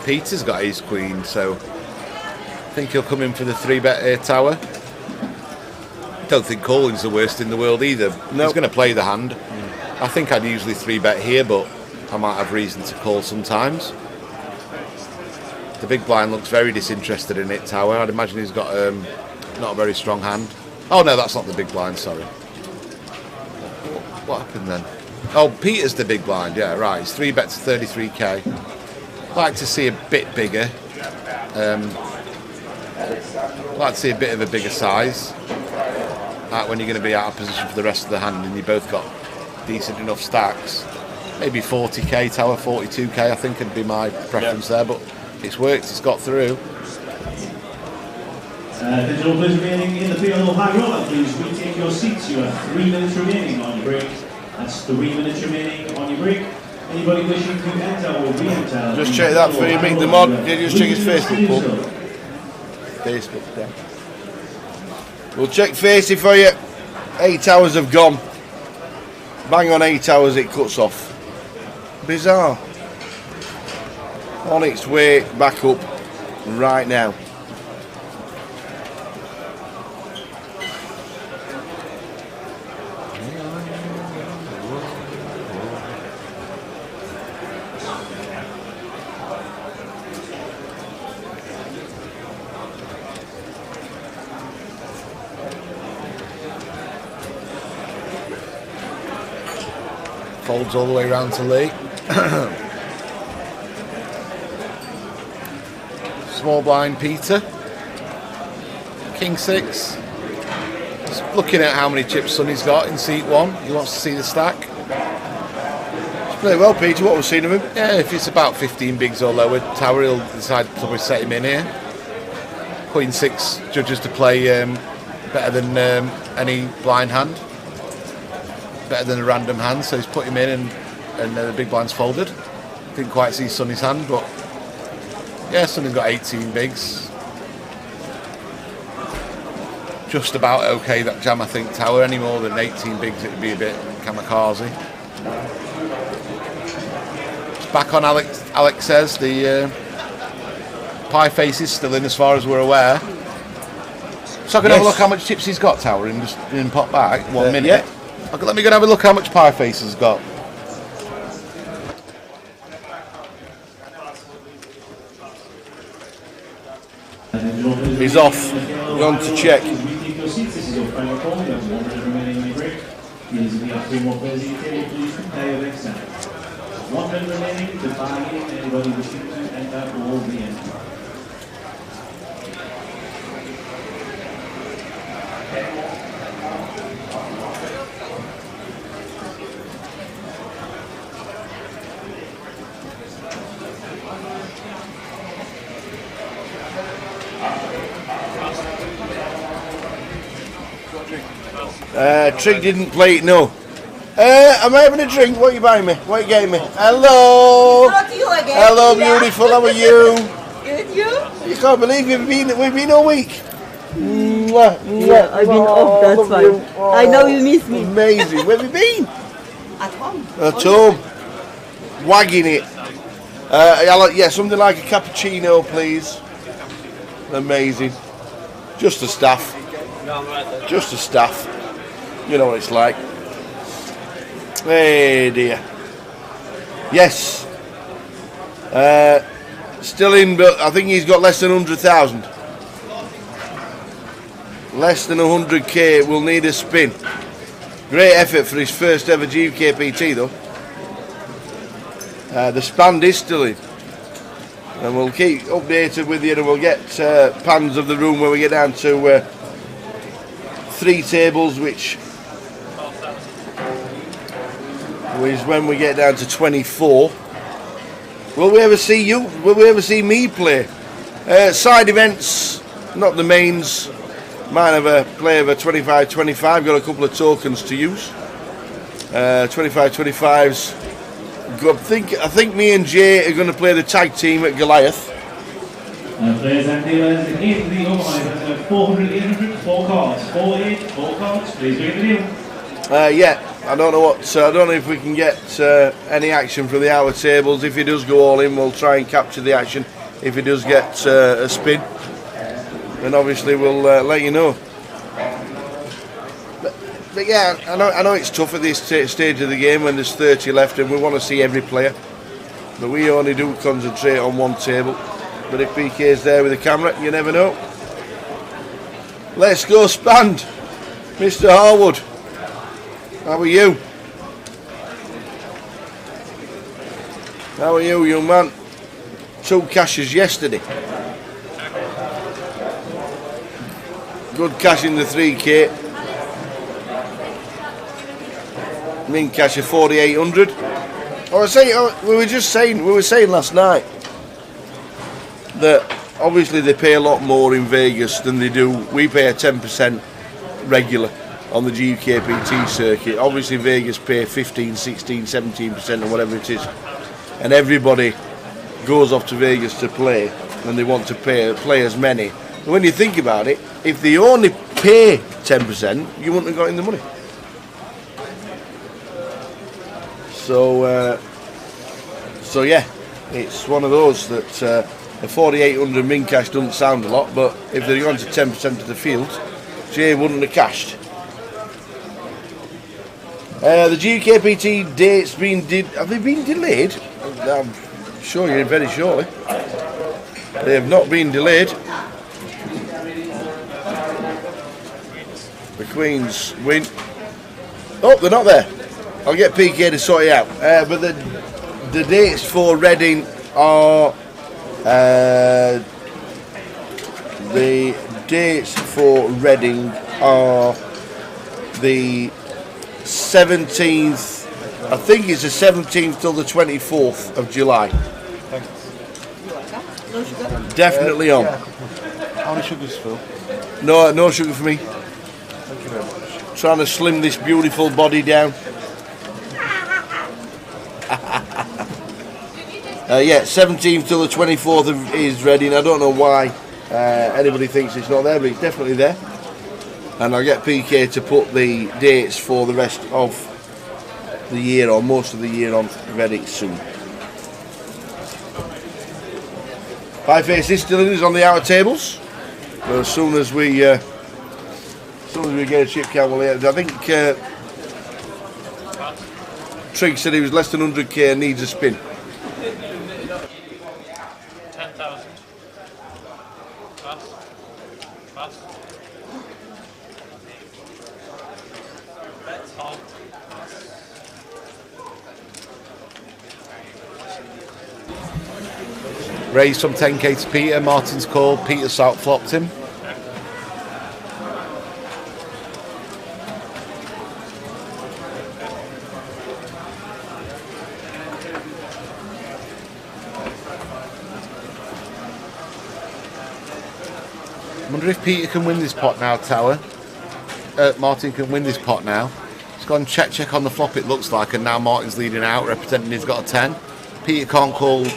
Peter's got Ace Queen, so I think he'll come in for the 3-bet Air Tower. Don't think calling's the worst in the world either. Nope. He's going to play the hand. I think I'd usually 3-bet here, but I might have reason to call sometimes. The big blind looks very disinterested in it, Tower. I'd imagine he's got not a very strong hand. Oh no, that's not the big blind, sorry. What happened then? Oh, Peter's the big blind, yeah, right. It's 3-bet to 33k. I'd like to see a bit bigger. I'd like to see a bit of a bigger size. When you're going to be out of position for the rest of the hand and you both got decent enough stacks. Maybe 40k, Tower 42k, I think would be my preference there, but it's worked, it's got through. Digital players remaining in the field, high roller, please retake your seats. You have 3 minutes remaining on your break. That's 3 minutes remaining on your break. Anybody wishing to enter or re-enter? Just check that for you, Mick the mod. Did you just check his Facebook, Paul? Facebook, yeah. We'll check Facey for you. 8 hours have gone. Bang on 8 hours it cuts off. Bizarre. On its way back up right now. Folds all the way around to Lee. Small blind Peter. King 6. Just looking at how many chips Sonny's got in seat 1. He wants to see the stack. He's played well, Peter. What we've seen of him? Yeah, if it's about 15 bigs or lower, Tower will decide to probably set him in here. Queen 6 judges to play better than any blind hand. Better than a random hand, so he's put him in and the big blind's folded. Didn't quite see Sonny's hand, but yeah, Sonny's got 18 bigs. Just about okay, that jam, I think, Tower. Any more than 18 bigs, it would be a bit kamikaze. It's back on Alex says, the pie face is still in as far as we're aware. So I can have a look how much chips he's got, Tower, and just pop back 1 minute. Yeah. Okay, let me go and have a look how much pie face has got. He's off. We're on to check. This is your final call. You have 1 minute remaining on your break. Please, if you have 3 more players in your table, please prepare your next time. 1 minute remaining to buy in. Anybody wishing to enter or re-enter. Trig didn't play it, no. Am I having a drink? What are you buying me? What are you getting me? Hello! Hello to you again. Hello, beautiful. How are you? Good, you? You can't believe we've been a week. Yeah, I've been off, that's why. Oh, I know you miss me. Amazing. Where have you been? At home. At home. Wagging it. Yeah, something like a cappuccino, please. Amazing. Just the staff. Just the staff. You know what it's like. Hey dear. Yes. Still in, but I think he's got less than 100,000. Less than 100k. Will need a spin. Great effort for his first ever GUKPT though. The Spand is still in. And we'll keep updated with you, and we'll get pans of the room when we get down to 3 tables, which is when we get down to 24. Will we ever see you? Will we ever see me play? Side events not the mains. Might have a play of a 25-25. Got a couple of tokens to use. 25-25s. I think me and Jay are going to play the tag team at Goliath. Players and dealers in the overnight, 400, 800, 4 cards. 4 cards, please bring the deal. Yeah, I don't know what. I don't know if we can get any action from the hour tables. If he does go all in, we'll try and capture the action. If he does get a spin, then obviously we'll let you know. But yeah, I know it's tough at this stage of the game when there's 30 left and we want to see every player. But we only do concentrate on one table. But if PK's there with the camera, you never know. Let's go Spand. Mr. Harwood. How are you? How are you, young man? 2 cashes yesterday. Good cash in the 3K. Min cash of 4,800. We were saying last night that obviously they pay a lot more in Vegas than they do. We pay a 10% regular on the GUKPT circuit. Obviously Vegas pay 15, 16, 17% or whatever it is. And everybody goes off to Vegas to play and they want to play as many. And when you think about it, if they only pay 10%, you wouldn't have got in the money. So yeah, it's one of those that the 4,800 min cash doesn't sound a lot, but if they're going to 10% of the field, Jay wouldn't have cashed. The GUKPT dates have they been delayed? I'm sure you're very shortly. They have not been delayed. The Queens win. Oh, they're not there. I'll get PK to sort it out. But the dates for Reading are the 17th. I think it's the 17th till the 24th of July. Definitely on. How many sugars, Phil? No sugar for me. Thank you very much. Trying to slim this beautiful body down. Yeah, 17th till the 24th is Reading. I don't know why anybody thinks it's not there, but it's definitely there. And I'll get PK to put the dates for the rest of the year, or most of the year, on Reddit soon. Five Faces still is on the outer tables. But as soon as we get a chip count, I think Trigg said he was less than 100k and needs a spin. 10,000. Fast. Raised from 10k to Peter. Martin's called. Peter's out flopped him. I wonder if Peter can win this pot now, Tower. Martin can win this pot now. He's gone check on the flop, it looks like, and now Martin's leading out, representing he's got a 10. Peter can't fold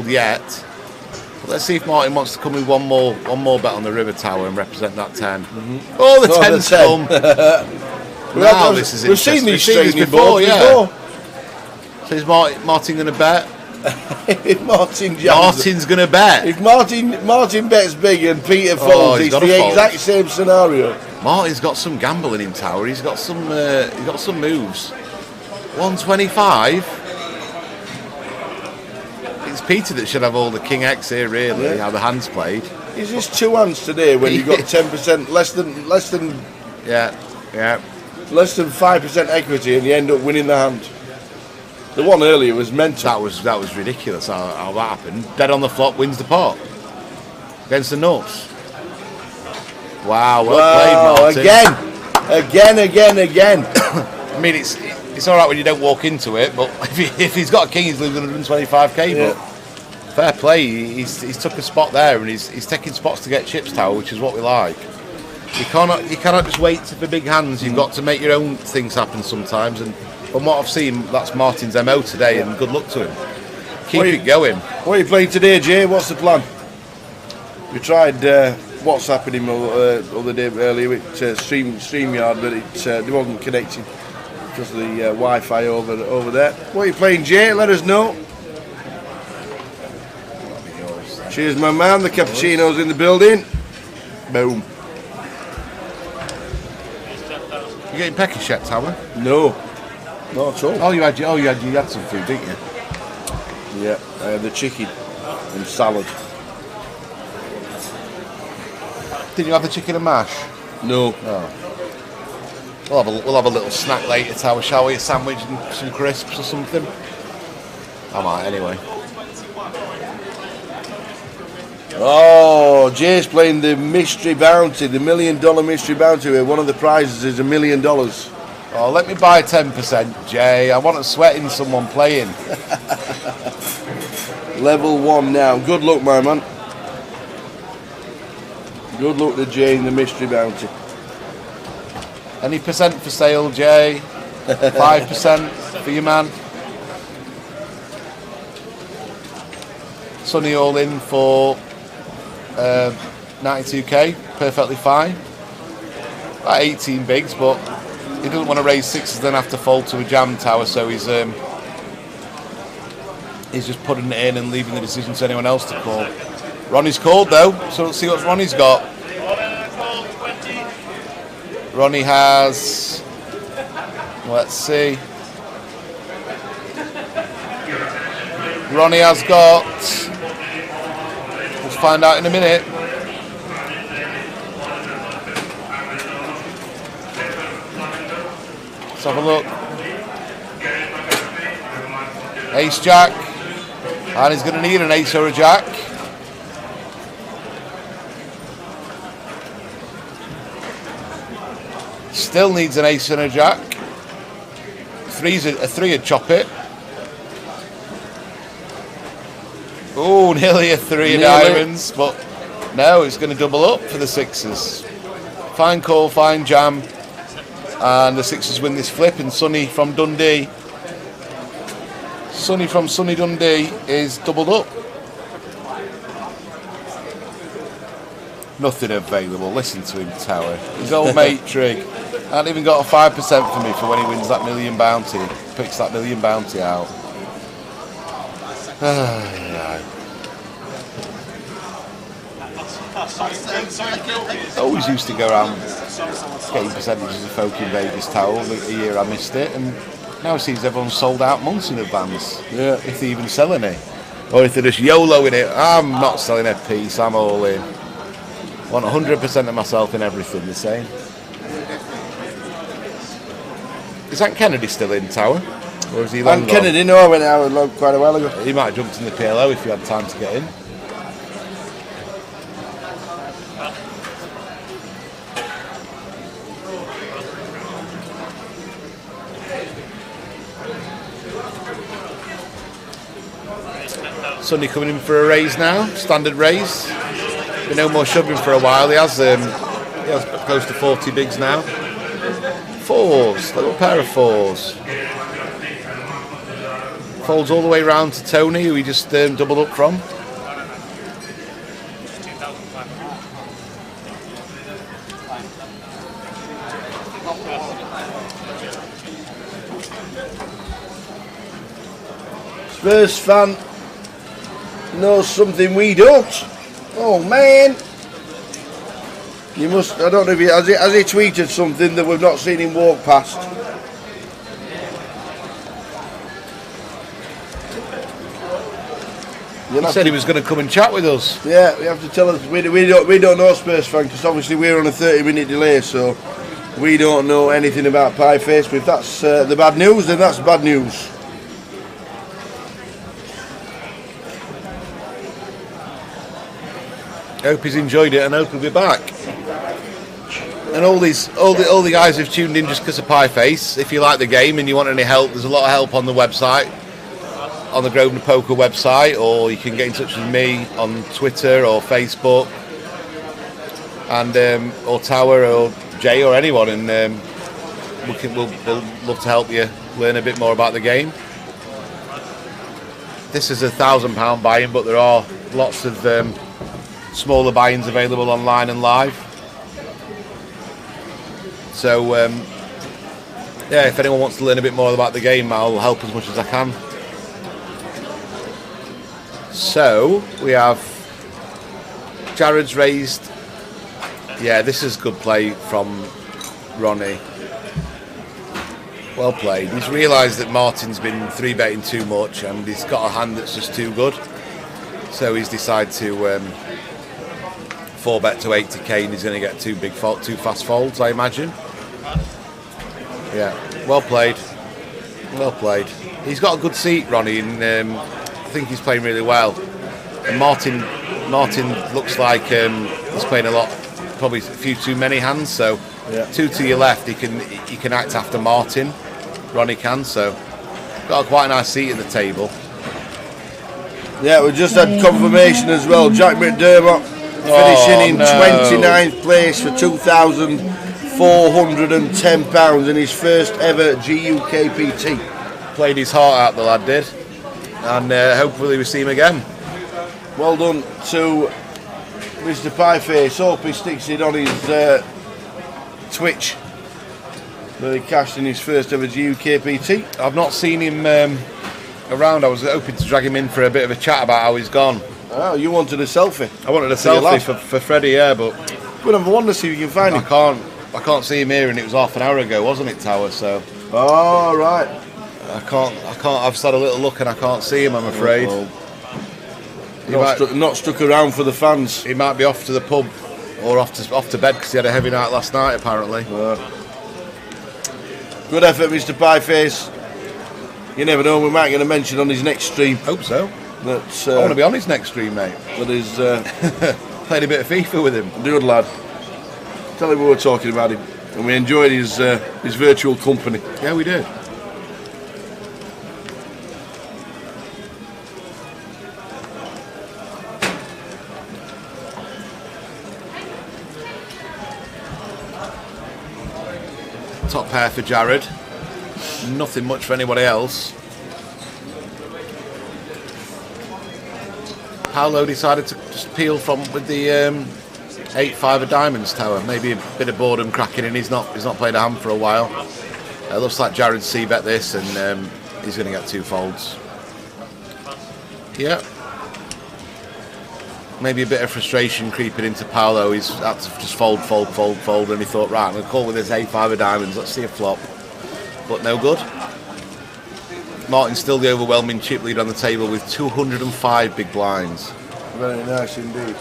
yet. But let's see if Martin wants to come with one more bet on the river tower and represent that 10. Mm-hmm. Oh, the 10's come. Now this is interesting. We've seen this before, yeah. So is Martin going to bet? If Martin's going to bet. If Martin bets big and Peter folds, it's the exact same scenario. Martin's got some gambling in tower. He's got some moves. 125. It's Peter that should have all the King X here, really. How the hands played. Is this 2 hands today when you got 10% less than less than 5% equity and you end up winning the hand? The one earlier was mental. That was ridiculous how that happened. Dead on the flop wins the pot against the nuts. Wow, well played, Martin. Again. I mean, it's all right when you don't walk into it, but if he's got a king, he's losing 125k. Yeah. fair play. He's took a spot there, and he's taking spots to get chips, Tower, which is what we like. You cannot just wait for big hands. You've got to make your own things happen sometimes. And from what I've seen, that's Martin's MO today. And good luck to him. Keep it going. What are you playing today, Jay? What's the plan? We tried WhatsApping him other day earlier with StreamYard, but it wasn't connected because of the Wi-Fi over there. What are you playing, Jay? Let us know. Cheers, my man. The cappuccino's in the building. Boom. You getting Peckish yet, Tower? No, not at all. Oh, you had some food, didn't you? Yeah, the chicken and salad. Did you have the chicken and mash? No. Oh. We'll have a little snack later, Tower, shall we? A sandwich and some crisps or something. I might anyway. Oh, Jay's playing the mystery bounty, the $1 million mystery bounty, where one of the prizes is $1 million. Oh, let me buy 10%, Jay. I want to sweating someone playing. Level 1 now. Good luck, my man. Good luck to Jay in the mystery bounty. Any percent for sale, Jay? 5% for your man. Sonny all in for 92k, perfectly fine. About 18 bigs, but he doesn't want to raise sixes then have to fold to a jam, Tower, so he's just putting it in and leaving the decision to anyone else to call. Ronnie's called though, so let's see what Ronnie's got. Ronnie has, let's see. Ronnie has got, let's find out in a minute. Let's have a look. Ace Jack, and he's going to need an ace or a jack. Still needs an ace and a jack. A three would chop it. Oh, nearly a three of diamonds, but no, it's going to double up for the sixes. Fine call, fine jam, and the sixes win this flip. And Sonny from Dundee, Sonny from Sunny Dundee is doubled up. Nothing available. Listen to him, Tower. His old mate Trig hasn't even got a 5% for me for when he wins that million bounty. Picks that million bounty out. Always used to go around getting percentages of folk in Vegas, Tower. The year I missed it, and now it seems everyone's sold out months in advance. Yeah. If they're even selling it, or if they're just YOLOing it. I'm not selling a piece. I'm all in. Want 100% of myself in everything. The same. Is Ant Kennedy still in, Tower? Or is he long Ant Kennedy, no, I went out quite a while ago. He might have jumped in the PLO if you had time to get in. Sonny coming in for a raise now, standard raise. Been no more shoving for a while. He has close to 40 bigs now. Fours, little pair of fours. Folds all the way round to Tony, who he just doubled up from. Spurs fan knows something we don't. Oh man, you must. I don't know if he has he tweeted something that we've not seen him walk past. He said he was going to come and chat with us. Yeah, you have to tell us. We don't know Spurs fan because obviously we're on a 30-minute delay, so we don't know anything about Pie Face. But if that's the bad news, then that's bad news. Hope he's enjoyed it and hope he'll be back. And all the guys who've tuned in just because of Pie Face, if you like the game and you want any help, there's a lot of help on the website. on the Grosvenor Poker website, or you can get in touch with me on Twitter or Facebook, and or Tower or Jay or anyone, and we'll love to help you learn a bit more about the game. This is £1,000 buy-in, but there are lots of smaller buy-ins available online and live. So yeah, if anyone wants to learn a bit more about the game, I'll help as much as I can. So we have Jared's raised. Yeah, this is good play from Ronnie. Well played. He's realised that Martin's been 3-betting too much, and he's got a hand that's just too good. So he's decided to 4-bet to 80k, and he's going to get two fast folds, I imagine. Yeah, well played. Well played. He's got a good seat, Ronnie, and I think he's playing really well. And Martin looks like he's playing a lot, probably a few too many hands. So two to your left, he can act after Martin. Ronnie can. So got quite a nice seat at the table. Yeah, we just had confirmation as well. Jack McDermott finishing in 29th place for £2,410 in his first ever GUKPT. Played his heart out, the lad did, and hopefully we see him again. Well done to Mr. Pieface. Hope he sticks it on his Twitch that he cashed in his first ever GUKPT. I've not seen him around. I was hoping to drag him in for a bit of a chat about how he's gone. Oh, you wanted a selfie? I wanted a selfie for Freddie, yeah, but we'll have a wonder, see if you can find him. I can't see him here, and it was half an hour ago, wasn't it, Tower? So. Oh right. I can't. I've had a little look and I can't see him, I'm afraid. Not stuck around for the fans. He might be off to the pub or off to bed because he had a heavy night last night, apparently. Good effort, Mr. Pieface. You never know, we might get a mention on his next stream. Hope so. I want to be on his next stream, mate. That is played a bit of FIFA with him. Good lad. Tell him we were talking about him, and we enjoyed his virtual company. Yeah, we did. Top pair for Jared. Nothing much for anybody else. Paolo decided to just peel from with the 8-5 of diamonds, Tower. Maybe a bit of boredom cracking in. He's not played a hand for a while. It looks like Jared c-bet this, and he's going to get two folds. Yeah. Maybe a bit of frustration creeping into Paolo. He's had to just fold, and he thought, right, I'm going to call with this 8-5 of diamonds. Let's see a flop. But no good. Martin's still the overwhelming chip lead on the table with 205 big blinds. Very nice indeed.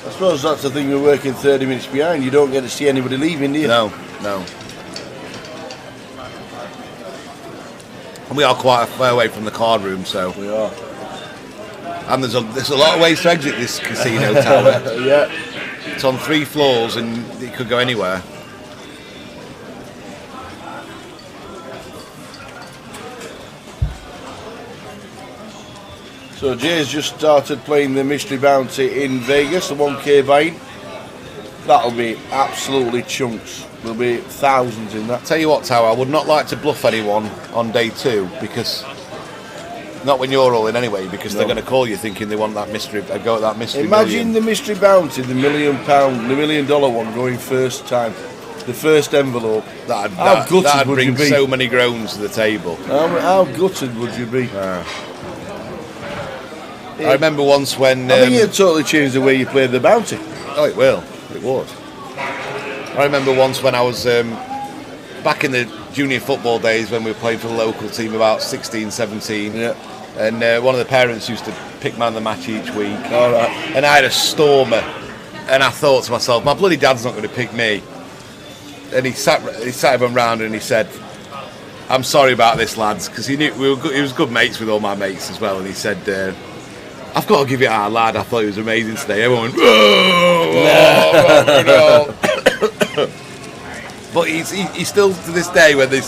I suppose that's the thing with working 30 minutes behind. You don't get to see anybody leaving, do you? No. And we are quite a way away from the card room, so we are. And there's a lot of ways to exit this casino, Tower. Yeah. It's on 3 floors and it could go anywhere. So Jay's just started playing the Mystery Bounty in Vegas, the 1k buy-in. That'll be absolutely chunks. There'll be thousands in that. Tell you what, Tower, I would not like to bluff anyone on day 2 because... Not when you're all in anyway, because they're going to call you thinking they want that mystery, go at that mystery. Imagine the Mystery Bounty, the £1 million one going first time, the first envelope. That'd bring so many groans to the table. How gutted would you be? I remember once when... I think it'd totally change the way you played the bounty. Oh, it will. It would. I remember once when I was back in the junior football days when we were playing for the local team, about 16, 17. Yeah. And one of the parents used to pick man of the match each week. All right. And I had a stormer. And I thought to myself, my bloody dad's not going to pick me. And he sat everyone round and he said, I'm sorry about this, lads, because he knew he was good mates with all my mates as well. And he said, I've got to give it our lad. I thought he was amazing today. Everyone went, oh, But he still, to this day, when they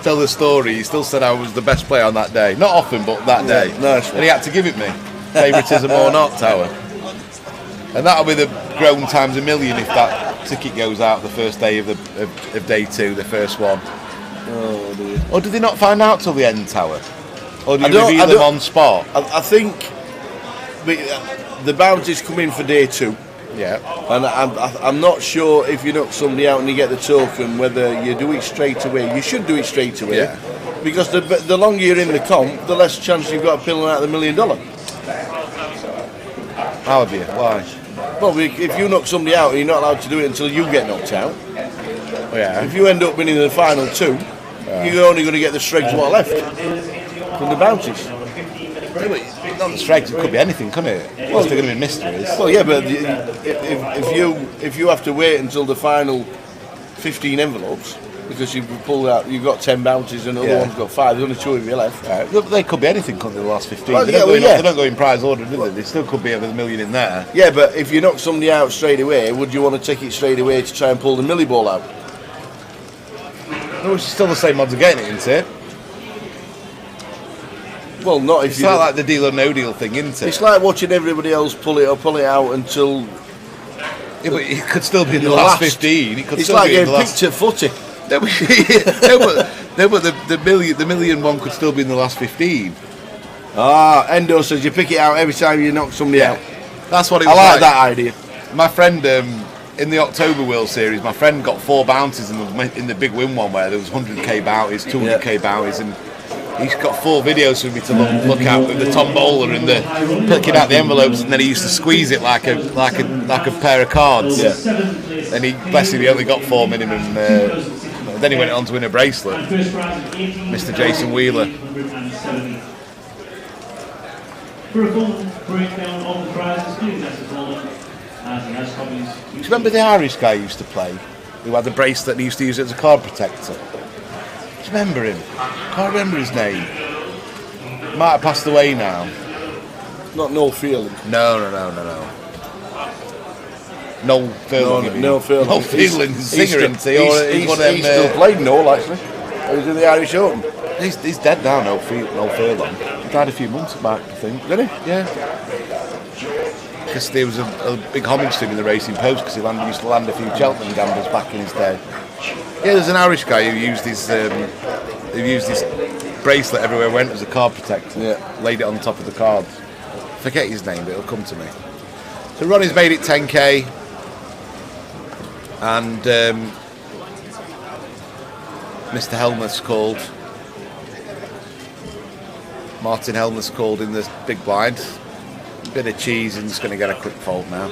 tell the story, he still said I was the best player on that day. Not often, but that day. Nice. And he had to give it me, favouritism or not, Tower. And that'll be the grown times a million if that ticket goes out the first day of day 2, the first one. Oh dear. Or did they not find out till the end, Tower? Or do you reveal them on spot? I think the bounties come in for day 2. Yeah. And I'm not sure if you knock somebody out and you get the token, whether you do it straight away. You should do it straight away. Yeah. Because the longer you're in the comp, the less chance you've got of pulling out the $1 million. How have you? Why? Well, if you knock somebody out, you're not allowed to do it until you get knocked out. Yeah. If you end up winning the final 2, you're only going to get the stregs what are left from the bounties. Not the stregs, it could be anything, couldn't it? Well, they're going to be mysteries. Well, yeah, but if you have to wait until the final 15 envelopes, because you've pulled out, you've got 10 bounties and the other one's got 5. There's only 2 of you left. They could be anything, couldn't they, the last 15? Well, they don't go in prize order, do they? They still could be over $1 million in there. Yeah, but if you knock somebody out straight away, would you want to take it straight away to try and pull the milli ball out? No, it's still the same odds of getting it, isn't it? Well, not if it's like the deal or no deal thing, isn't it? It's like watching everybody else pull it out until. Yeah, but it could still be in the last 15. It could it's still like be in the getting picked at footy. No, but the million one could still be in the last 15. Endo says you pick it out every time you knock somebody out. That's what it was. I like that idea. My friend in the October World Series, my friend got 4 bounties in the big win one where there was 100k bounties, 200k bounties, and he's got 4 videos for me to look at with the tombola and the picking out the envelopes, and then he used to squeeze it like a pair of cards. Yeah. And he, bless him, he only got 4 minimum. Then he went on to win a bracelet. Mr. Jason Wheeler. For a full breakdown of the prizes, please ask the caller as he has copies. Do you remember the Irish guy who used to play, who had the bracelet and he used to use it as a card protector? Do you remember him? Can't remember his name. Might have passed away now. Not Noel Fielding. No. Noel Fielding. Noel Fielding. Noel Fielding, singer, isn't he? He's still played Noel, actually. He was in the Irish Open. He's dead now, Noel Fielding. He died a few months back, I think. Did he? Yeah. Because there was a big homage to him in the Racing Post, because he used to land a few Cheltenham gamblers back in his day. Yeah, there's an Irish guy who used his bracelet everywhere he went as a card protector. Yeah. Laid it on top of the cards. Forget his name, but it'll come to me. So Ronnie's made it 10k. And Mr. Helmuth's called. Martin Helmuth's called in the big blind. Bit of cheese and he's going to get a quick fold now.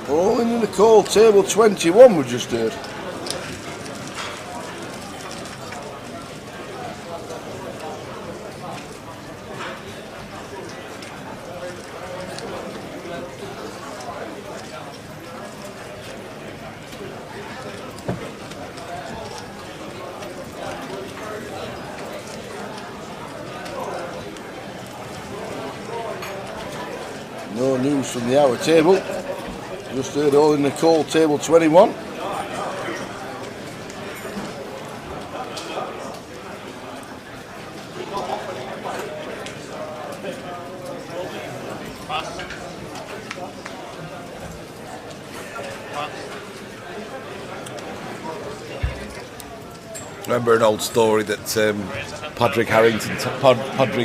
Oh, in the call, table 21 we just heard. No news from the outer table. Just heard all in the call, table 21. Remember an old story that Padraig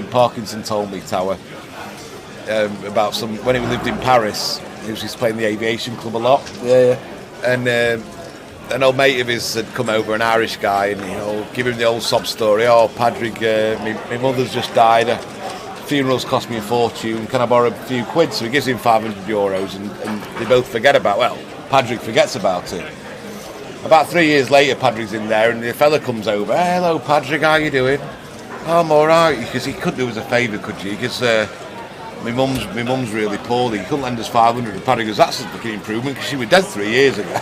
Parkinson told me, Tower, about when he lived in Paris. He was just playing the aviation club a lot. Yeah. And an old mate of his had come over, an Irish guy, and give him the old sob story. Oh, Padraig, my mother's just died. Funerals cost me a fortune. Can I borrow a few quid? So he gives him €500, and they both forget about. Well, Padraig forgets about it. About 3 years later, Padraig's in there, and the fella comes over. Hey, hello, Padraig, how you doing? Oh, I'm all right. Because he could do us a favour, could you? Because my mum's really poorly. He couldn't lend us 500. And Padraig goes, that's a fucking improvement because she was dead 3 years ago.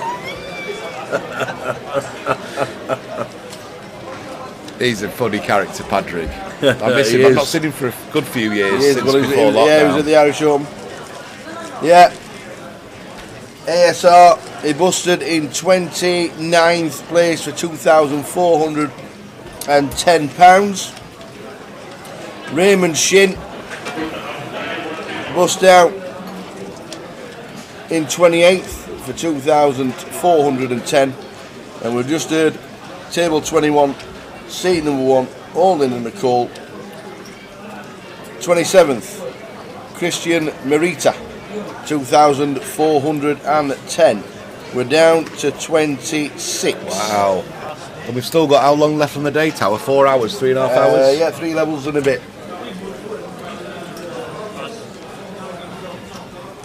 He's a funny character, Padraig. I miss him. I've not seen him for a good few years since before lockdown. Yeah, he was at the Irish Open. Yeah. ASR, he busted in 29th place for £2,410. Raymond Shin bust out in 28th for 2,410. And we've just heard table 21, seat number 1, Olin and Nicole. 27th, Christian Merita, 2,410. We're down to 26. Wow. And we've still got how long left on the day, Tower? 4 hours, 3.5 hours? Yeah, 3 levels and a bit.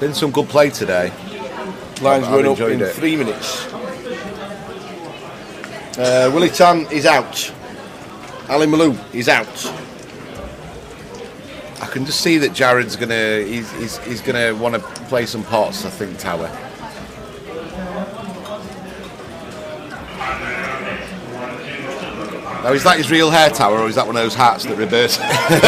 Been some good play today. Lines going up in it. 3 minutes. Willie Tan is out. Ali Malou is out. I can just see that Jared's he's gonna want to play some pots, I think, Tower. Now, is that his real hair, Tower, or is that one of those hats that Roberta had?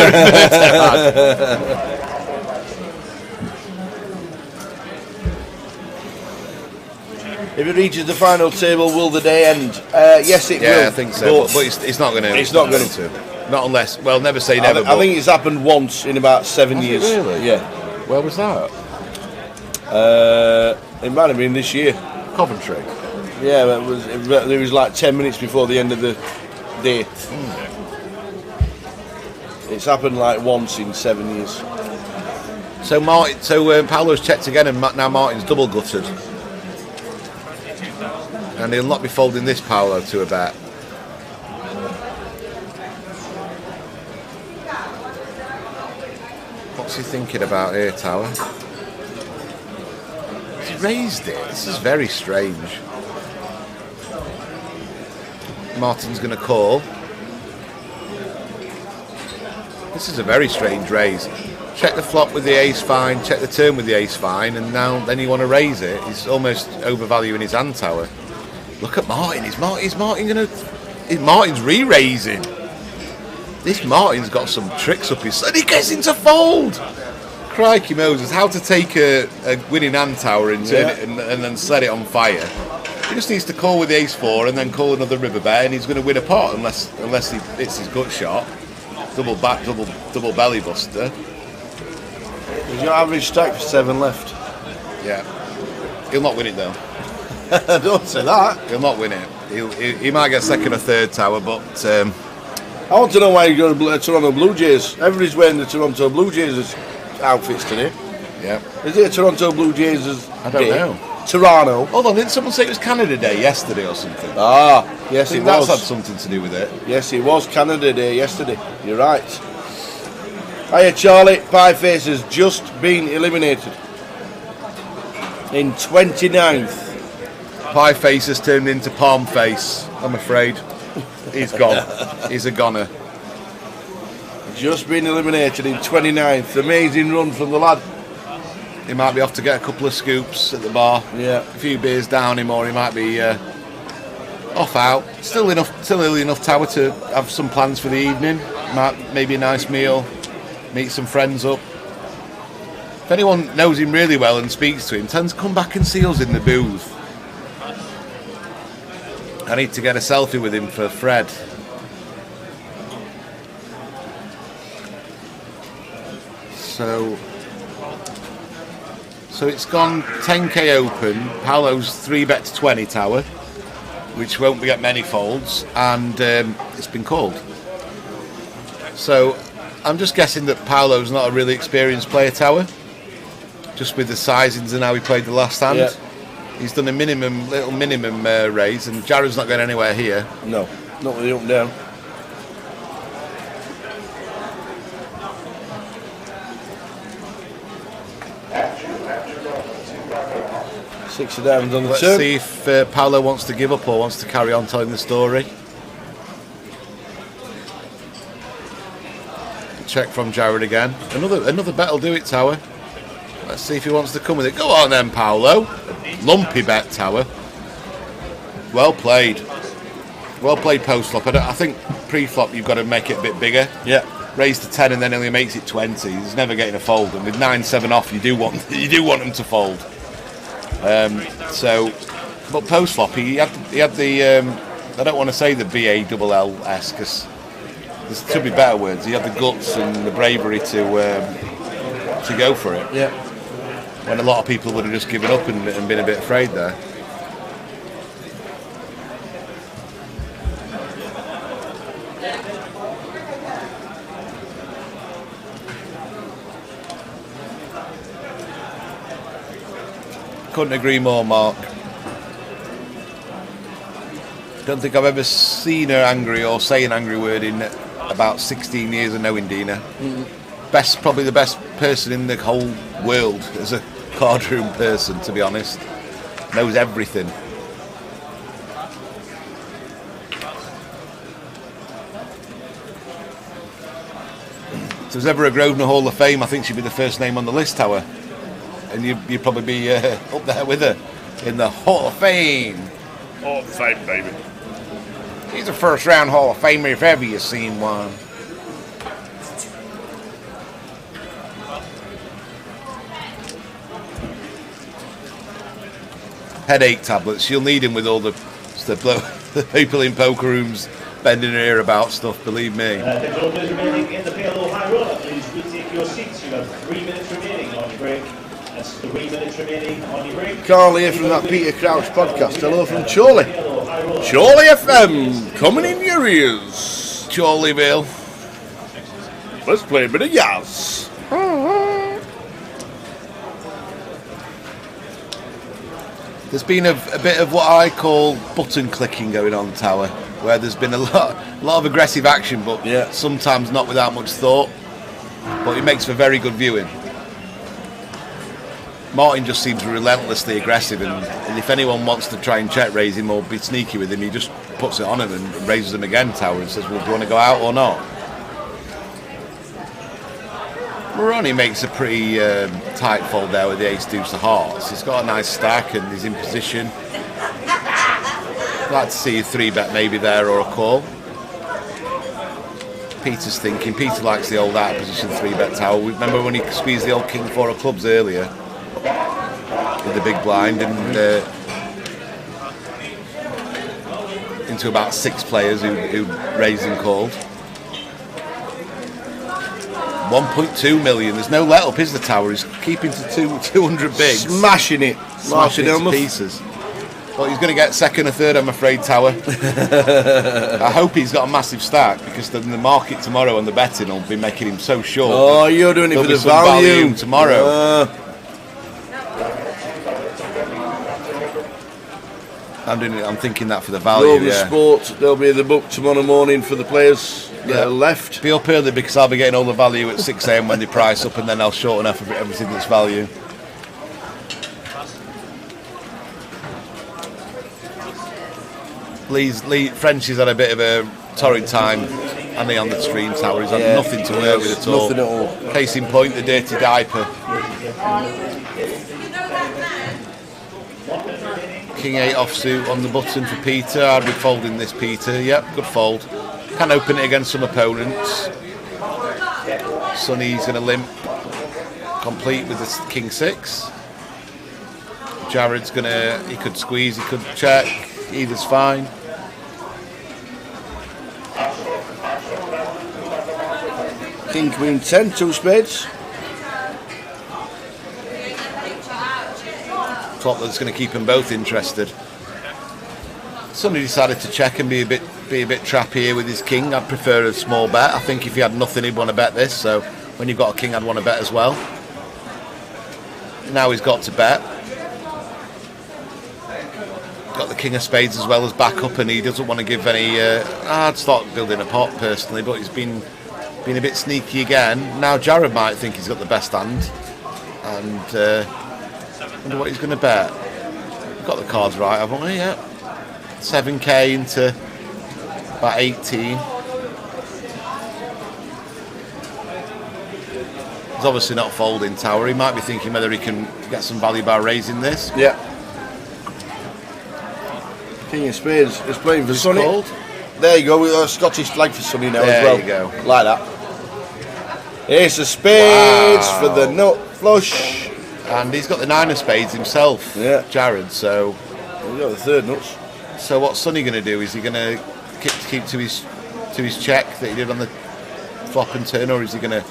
If it reaches the final table, will the day end? Yes, it will. Yeah, I think so. But it's not going to. It's not going to. Not unless. Well, never say never. I think it's happened once in about 7 years. Really? Yeah. Where was that? It might have been this year. Coventry. Yeah, it was like 10 minutes before the end of the day. It's happened like once in 7 years. So Paolo's checked again, and now Martin's double gutted. And he'll not be folding this Paolo to a bet. What's he thinking about here, Tower? He's raised it. This is very strange. Martin's going to call. This is a very strange raise. Check the flop with the ace fine, check the turn with the ace fine, and then you want to raise it. He's almost overvaluing his hand, Tower. Look at Martin. Is Martin going to... Martin's re-raising. This Martin's got some tricks up his... And he gets into fold! Crikey Moses, how to take a winning hand, Tower, and turn it and then set it on fire. He just needs to call with the ace-4 and then call another river bet, and he's going to win a pot unless he hits his gut shot. Double back, double belly buster. There's your average stack for 7 left. Yeah. He'll not win it though. Don't say that. He'll not win it. He might get second or third, Tower, but... I want to know why you're going to Toronto Blue Jays. Everybody's wearing the Toronto Blue Jays outfits today. Yeah. Is it a Toronto Blue Jays? I don't know. Toronto. Hold on, didn't someone say it was Canada Day yesterday or something? Ah, yes, it was. That's had something to do with it. Yes, it was Canada Day yesterday. You're right. Hiya, Charlie. Pie Face has just been eliminated in 29th. Pie Face has turned into Palm Face, I'm afraid. He's gone. He's a goner. Just been eliminated in 29th. Amazing run from the lad. He might be off to get a couple of scoops at the bar. Yeah. A few beers down him, or he might be off out. Still early enough, Tower, to have some plans for the evening. Maybe a nice meal, meet some friends up. If anyone knows him really well and speaks to him, tends to come back and see us in the booth. I need to get a selfie with him for Fred. So it's gone 10k open. Paolo's 3-bet to 20, Tower, which won't get many folds, and it's been called. So I'm just guessing that Paolo's not a really experienced player, Tower, just with the sizings and how he played the last hand. Yeah. He's done a little minimum raise, and Jared's not going anywhere here. No, not with the up and down. Six of diamonds on the Let's turn. see if Paolo wants to give up or wants to carry on telling the story. Check from Jared again. Another bet will do it, Tower. Let's see if he wants to come with it. Go on then, Paolo. Lumpy bet, Tower. Well played. Well played post-flop. I think pre-flop you've got to make it a bit bigger. Yeah. Raise to 10 and then only makes it 20. He's never getting a fold. And with 9-7 off, you do want him to fold. But post flop, he had the I don't want to say the BALLS because there should be better words. He had the guts and the bravery to go for it. Yeah. When a lot of people would have just given up and been a bit afraid there. Couldn't agree more, Mark. Don't think I've ever seen her angry or say an angry word in about 16 years of knowing Dina. Probably the best person in the whole world as a cardroom person, to be honest. Knows everything. If there's ever a Grosvenor Hall of Fame, I think she'd be the first name on the list, Tower. And you'd probably be up there with her in the Hall of Fame. Hall of Fame, baby. He's a first round Hall of Famer if ever you've seen one. Headache tablets. You'll need him with all the people in poker rooms bending their ear about stuff, believe me. The jokers remaining in the PLO high roller, please retake your seats. You have 3 minutes remaining on your break. That's 3 minutes remaining on your break. Carl here from that Peter Crouch podcast. Hello from Chorley. Chorley FM, coming in your ears. Chorleyville. Let's play a bit of Yaz. There's been a bit of what I call button clicking going on, Tower, where there's been a lot of aggressive action, but sometimes not without much thought. But it makes for very good viewing. Martin just seems relentlessly aggressive, and if anyone wants to try and check raise him or be sneaky with him, he just puts it on him and raises him again, Tower, and says, well, do you want to go out or not? Moroni makes a pretty tight fold there with the ace-deuce of hearts. He's got a nice stack and he's in position. I'd like to see a 3-bet maybe there or a call. Peter's thinking. Peter likes the old out-of-position 3-bet Tower. Remember when he squeezed the old king-4 of clubs earlier with the big blind and into about 6 players who raised and called. 1.2 million. There's no let up, is the Tower? He's keeping to 200 bigs. Smashing it to pieces. Well, he's going to get second or third, I'm afraid, Tower. I hope he's got a massive stack because the market tomorrow and the betting will be making him so short. Oh, you're doing it for the value tomorrow. I'm thinking that for the value. Sport, they'll be at the book tomorrow morning for the players that are left. Be up early because I'll be getting all the value at 6 AM when they price up, and then I'll shorten up everything that's value. Frenchie's had a bit of a torrid time, and he on the stream, Tower. He's had nothing to work with at all. Nothing at all. Case in point, the dirty diaper. King 8 offsuit on the button for Peter. I'd be folding this, Peter. Yep, good fold. Can open it against some opponents. Sonny's going to limp. Complete with the King 6. Jared's going to... He could squeeze, he could check. Either's fine. King, Queen 10, 2 spades. Thought that's going to keep them both interested. Sonny decided to check and be a bit trappy here with his king. I'd prefer a small bet. I think if he had nothing, he'd want to bet this. So when you've got a king, I'd want to bet as well. Now he's got to bet. Got the king of spades as well as backup, and he doesn't want to give any. I'd start building a pot personally, but he's been a bit sneaky again. Now Jared might think he's got the best hand, and wonder what he's going to bet. Got the cards right, haven't we? Yeah. 7k into about 18. He's obviously not folding, Tower. He might be thinking whether he can get some value by raising this. Yeah. King of spades is playing for Sonny. Called. There you go, with a Scottish flag for Sonny now as well. There you go. Like that. Ace of spades for the nut flush. And he's got the 9 of spades himself, Jared, so... He's got the 3rd nuts. So what's Sonny going to do? Is he going to keep to his check that he did on the flop and turn, or is he going to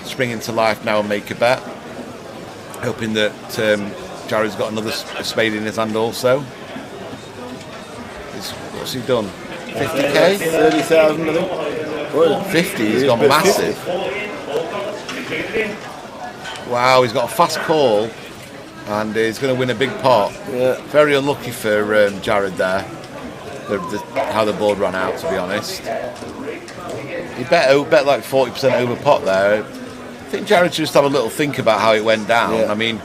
spring into life now and make a bet? Hoping that Jared's got another spade in his hand also. What's he done? 50k? 30,000, I think. Well, 50, he's gone massive. Wow, he's got a fast call and he's going to win a big pot. Yeah. Very unlucky for Jared there, how the board ran out, to be honest. He bet like 40% over pot there. I think Jared should just have a little think about how it went down. Yeah. I mean,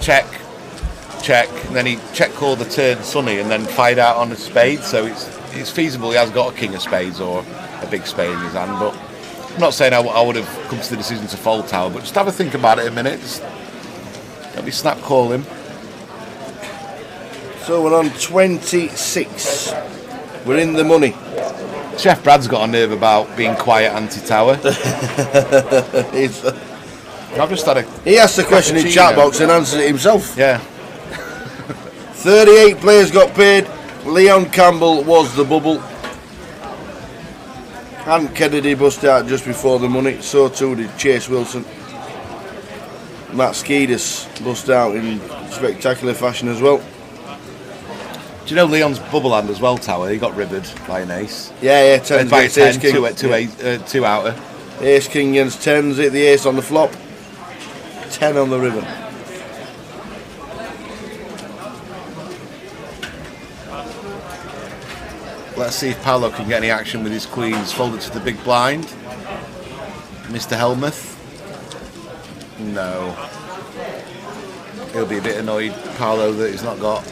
check, and then he check called the turn Sonny and then fired out on a spade, so it's feasible he has got a king of spades or a big spade in his hand, but I'm not saying I would have come to the decision to fold tower, but just have a think about it a minute. Just don't be snap calling. So we're on 26. We're in the money. Chef Brad's got a nerve about being quiet anti-tower. I've just had a... He asked the question in chat box and answered it himself. Yeah. 38 players got paid. Leon Campbell was the bubble. And Kennedy bust out just before the money. So too did Chase Wilson. Matt Skeedus bust out in spectacular fashion as well. Do you know Leon's bubble hand as well, Tower? He got rivered by an ace. Yeah, 10 by ace 10, king. two outer. Ace king against 10s, hit the ace on the flop. 10 on the ribbon. Let's see if Paolo can get any action with his queens. Folded to the big blind. Mr. Helmuth. No. He'll be a bit annoyed, Paolo, that he's not got.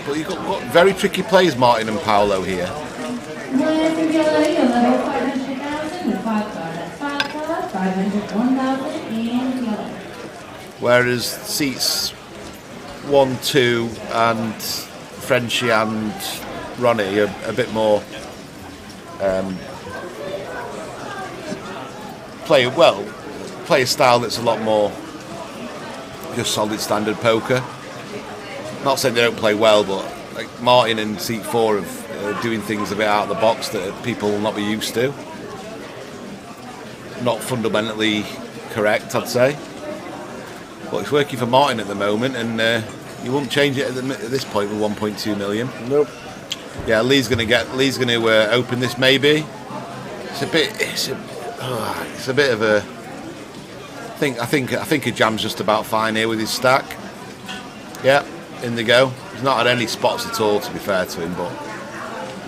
But you've got very tricky plays, Martin and Paolo here. Whereas seats 1, 2 and Frenchie and Ronnie are a bit more play a style that's a lot more just solid standard poker. Not saying they don't play well, but like Martin and seat 4 are doing things a bit out of the box that people will not be used to. Not fundamentally correct, I'd say. But it's working for Martin at the moment, and you wouldn't change it at this point with 1.2 million. Nope. Yeah, Lee's going to open this maybe. It's a bit of a. I think a jam's just about fine here with his stack. Yeah, in they go. He's not had any spots at all, to be fair to him, but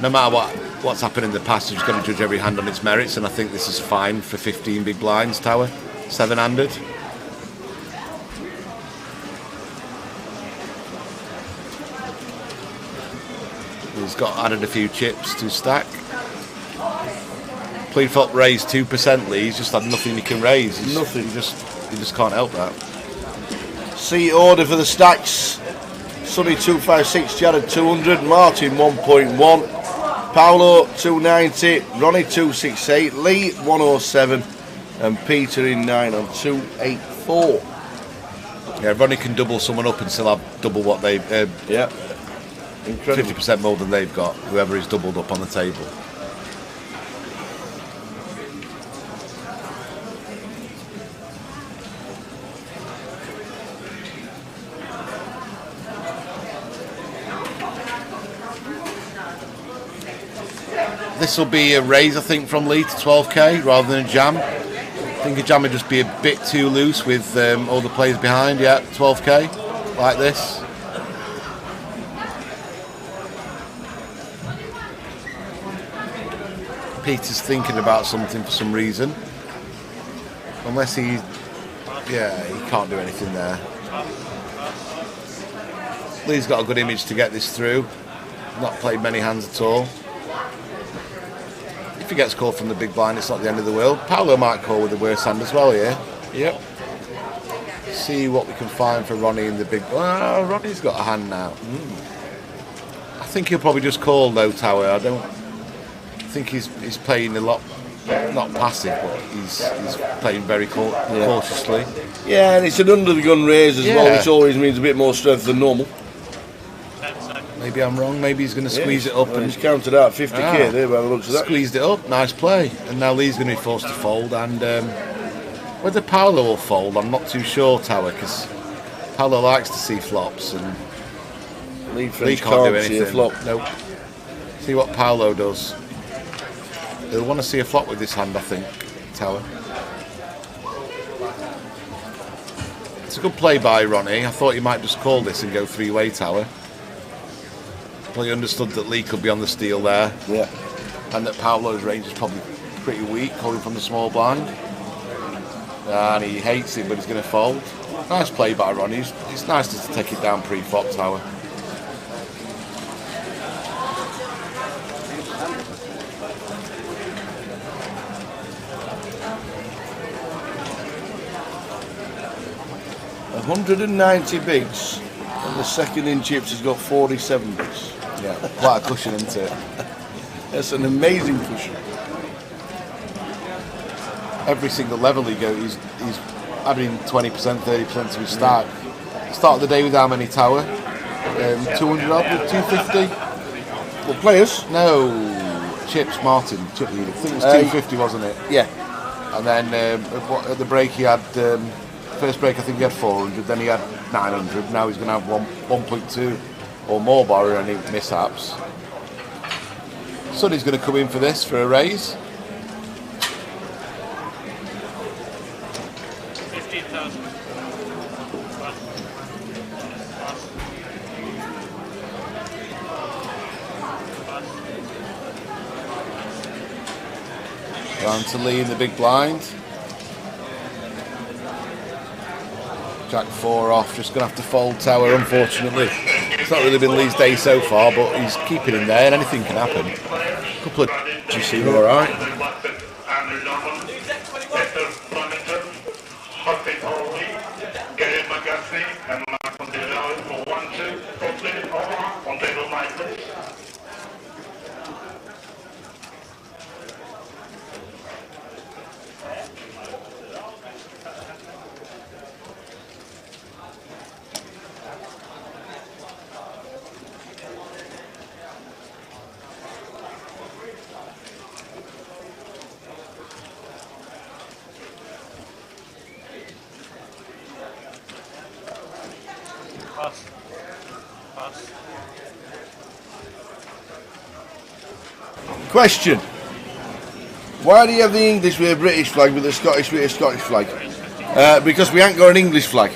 no matter what's happened in the past, he's going to judge every hand on its merits, and I think this is fine for 15 big blinds, Tower, 7-handed. He's added a few chips to stack. Plead flop raised 2%, Lee. He's just had nothing he can raise. Nothing. He just can't help that. Seat order for the stacks. Sonny 256, Jared 200, Martin 1.1, Paolo 290, Ronnie 268, Lee 107, and Peter in 9 on 284. Yeah, Ronnie can double someone up and still have double what they've. Yeah. Incredible. 50% more than they've got, whoever is doubled up on the table. This will be a raise, I think, from Lee to 12k rather than a jam. I think a jam would just be a bit too loose with all the players behind. Yeah, 12k, like this. Peter's thinking about something for some reason. Unless he can't do anything there. Lee's got a good image to get this through. Not played many hands at all. If he gets called from the big blind, it's not the end of the world. Paolo might call with the worst hand as well here. Yep. See what we can find for Ronnie in the big. Oh, Ronnie's got a hand now. I think he'll probably just call though, Tower. I think he's playing a lot not passive, but he's playing very cautiously. Yeah, and it's an under the gun raise as well, which always means a bit more strength than normal. Maybe I'm wrong. Maybe he's going to squeeze it up, and he's counted out 50k there by the looks of that. Squeezed it up, nice play, and now Lee's going to be forced to fold. And whether Paolo will fold, I'm not too sure, Tower, because Paolo likes to see flops, and Lee can't do anything. Flop. Nope. See what Paolo does. He'll want to see a flop with this hand, I think, Tower. It's a good play by Ronnie. I thought he might just call this and go three-way, Tower. Well, he understood that Lee could be on the steal there. Yeah. And that Paolo's range is probably pretty weak, calling from the small blind. And he hates it, but he's going to fold. Nice play by Ronnie. It's nice to take it down pre-flop, Tower. $190 bigs, and the second in chips has got 47 bigs. Yeah, quite a cushion, isn't it? That's an amazing cushion. Every single level he goes, he's adding 20%, 30% to his stack. Start of the day with how many, Tower? 200 odd, 250? Well, players? No, chips, Martin. Chip leader. I think it was 250, wasn't it? Yeah. And then at the break he had, first break I think he had 400, then he had 900. Now he's going to have 1.2 or more borrow any mishaps. Sonny's going to come in for this, for a raise. 15,000. Round to Lee in the big blind. Jack 4 off, just going to have to fold, Tower, unfortunately. It's not really been Lee's day so far, but he's keeping him there and anything can happen. A couple of GC were alright. Question: why do you have the English with a British flag with the Scottish with a Scottish flag? Because we ain't got an English flag,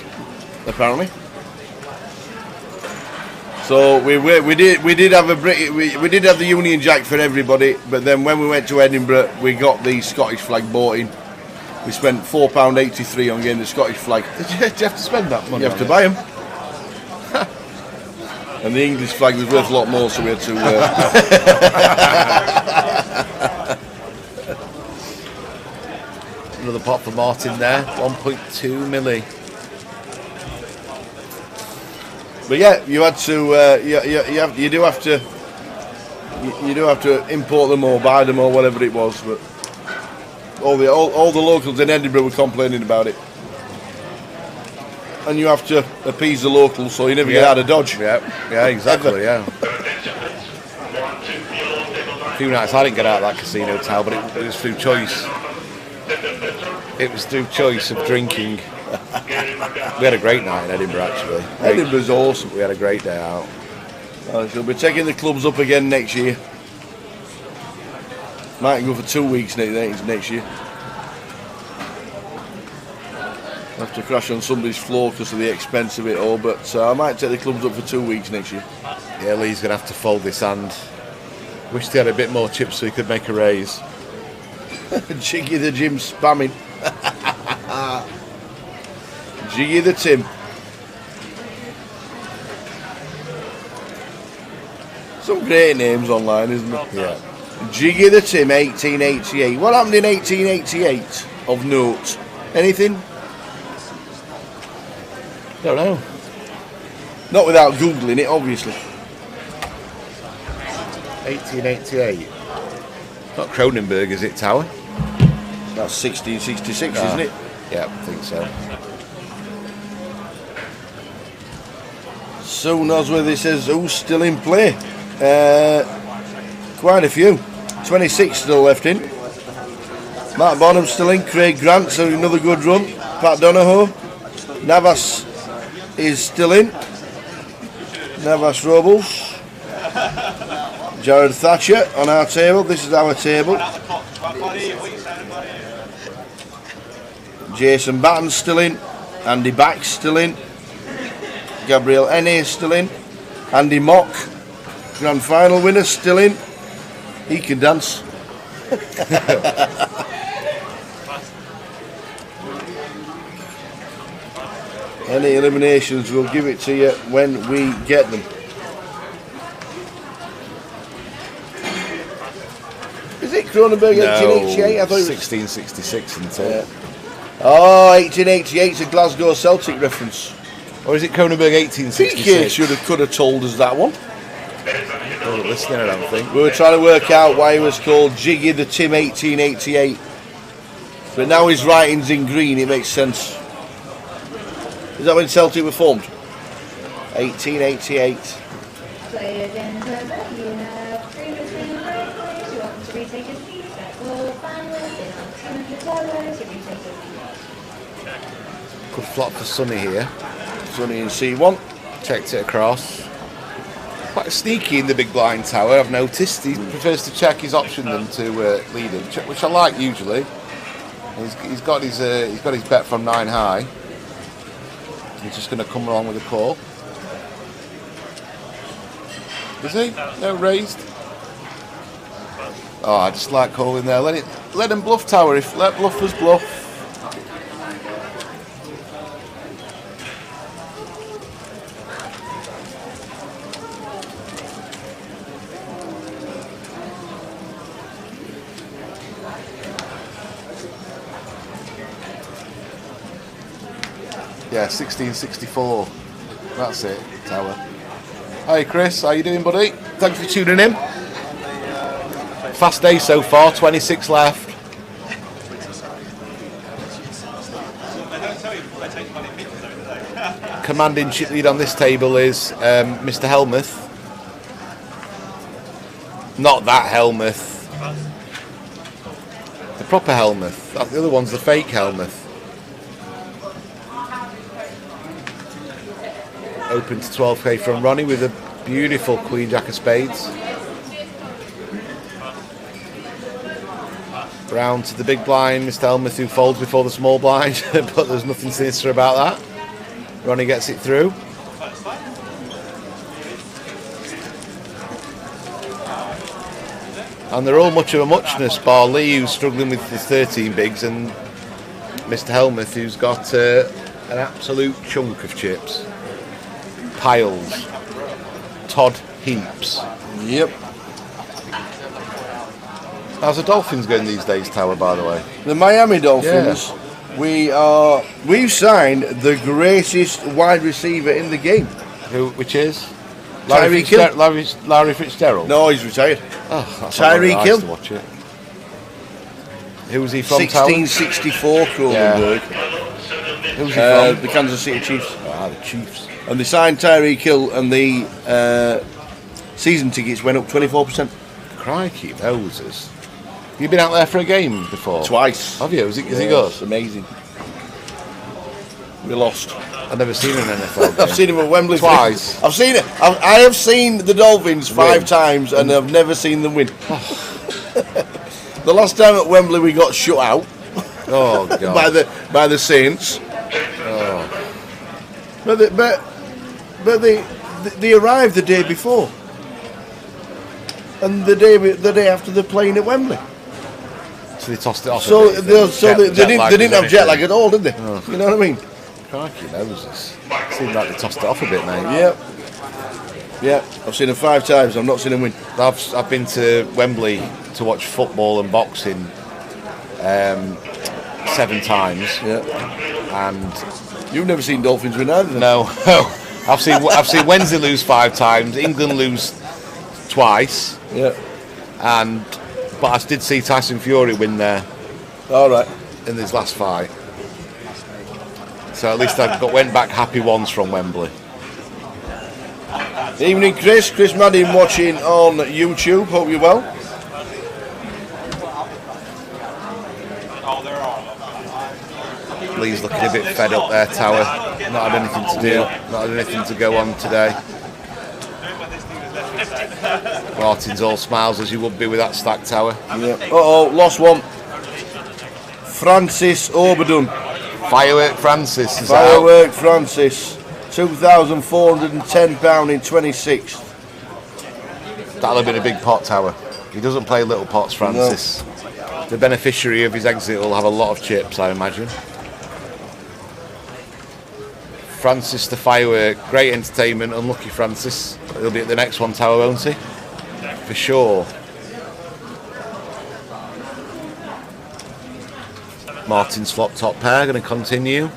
apparently. So we did have a we did have the Union Jack for everybody, but then when we went to Edinburgh, we got the Scottish flag bought in. We spent £4.83 on getting the Scottish flag. Did you have to spend that money? You have to buy them. And the English flag was worth a lot more, so we had to. Another pot for Martin there, 1.2 milli. But yeah, you had to. You do have to. You do have to import them or buy them or whatever it was. But all the locals in Edinburgh were complaining about it. And you have to appease the locals, so you never get out of Dodge. Yeah, exactly. Yeah. A few nights I didn't get out of that casino, Tal, but it was through choice. It was through choice of drinking. We had a great night in Edinburgh, actually. Edinburgh's awesome. We had a great day out. So we're taking the clubs up again next year. Might go for 2 weeks next year. I have to crash on somebody's floor because of the expense of it all, but I might take the clubs up for 2 weeks next year. Yeah, Lee's going to have to fold this hand. Wished he had a bit more chips so he could make a raise. Jiggy the Jim spamming. Jiggy the Tim. Some great names online, isn't there? Yeah. Jiggy the Tim, 1888. What happened in 1888 of note? Anything? Don't know. Not without Googling it, obviously. 1888. Not Cronenberg, is it, Tower? That's 1666, isn't it? Yeah, I think so. So Nosworthy says, who's still in play? Quite a few. 26 still left in. Matt Bonham's still in. Craig Grant's another good run. Pat Donahoe. Navas is still in. Navas Robles. Jared Thatcher on our table. This is our table. Jason Batten's still in. Andy Back's still in. Gabriel Enne is still in. Andy Mock, grand final winner, still in. He can dance. Any eliminations, we'll give it to you when we get them. Is it Cronenberg 1888? I thought it was 1666 until. Oh, 1888 is a Glasgow Celtic reference. Or is it Cronenberg 1866? PK could have told us that one. Wasn't listening, I don't think. We were trying to work out why he was called Jiggy the Tim 1888. But now his writing's in green, it makes sense. Is that when Celtic were formed? 1888. Players in the you have previously players. You want to retake a seat at the finals in the towers. You retake a seat. Good flop for Sonny here. Sonny in C1. Checked it across. Quite sneaky in the big blind tower, I've noticed. He prefers to check his option than to lead him, which I like usually. He's got his bet from 9 high. He's just going to come along with a call. Is he? No, raised. Oh, I just like calling there. Let him bluff tower. Let bluffers bluff. Yeah, 1664. That's it, tower. Hi Chris, how you doing, buddy? Thanks for tuning in. Fast day so far, 26 left. Commanding chip lead on this table is Mr. Helmuth. Not that Helmuth. The proper Helmuth. The other one's the fake Helmuth. Open to 12k from Ronnie with a beautiful Queen Jack of Spades. Round to the big blind, Mr. Helmuth, who folds before the small blind, but there's nothing sinister about that. Ronnie gets it through. And they're all much of a muchness, bar Lee, who's struggling with the 13 bigs, and Mr. Helmuth, who's got an absolute chunk of chips. Piles. Todd Heaps. Yep. How's the Dolphins going these days, Tower, by the way? The Miami Dolphins, we've signed the greatest wide receiver in the game. Which is? Larry Fitzgerald? No, he's retired. Oh, that's Tyreek Hill. To watch it. Who was he from, 1664, Cronenberg. Yeah. Who's he from? The Kansas City Chiefs. Ah, the Chiefs. And they signed Tyreek Hill, and the season tickets went up 24%. Crikey, Moses. Have you been out there for a game before? Twice. Have you? Is he good? It's amazing. We lost. I've never seen an NFL game. I've seen him at Wembley twice. I've seen it. I have seen the Dolphins 5 times, and I've never seen them win. The last time at Wembley, we got shut out. Oh God! by the Saints. Oh. But they arrived the day before, and the day after they're playing at Wembley. So they tossed it off. So they didn't have jet lag at all, did they? Oh. You know what I mean? Crikey, Moses. Seemed like they tossed it off a bit, mate. Yeah. I've seen them 5 times. I've not seen them win. I've been to Wembley to watch football and boxing 7 times. Yeah. And you've never seen Dolphins win either, then? No. I've seen Wednesday lose 5 times, England lose twice. Yeah. But I did see Tyson Fury win there All right. In his last fight. So at least I went back happy once from Wembley. Evening, Chris. Chris Madden watching on YouTube. Hope you're well. Lee's looking a bit fed up there, Tower. Not had anything to do. Not had anything to go on today. Martin's all smiles as you would be with that stack, Tower. Yeah. Uh-oh, lost one. Francis Oberdon. Firework Francis is Firework Francis. £2,410 in 26th. That'll have been a big pot, Tower. He doesn't play little pots, Francis. No. The beneficiary of his exit will have a lot of chips, I imagine. Francis the Firework, great entertainment. Unlucky Francis. He'll be at the next one, Tower, won't he? For sure. Martin's flop top pair going to continue.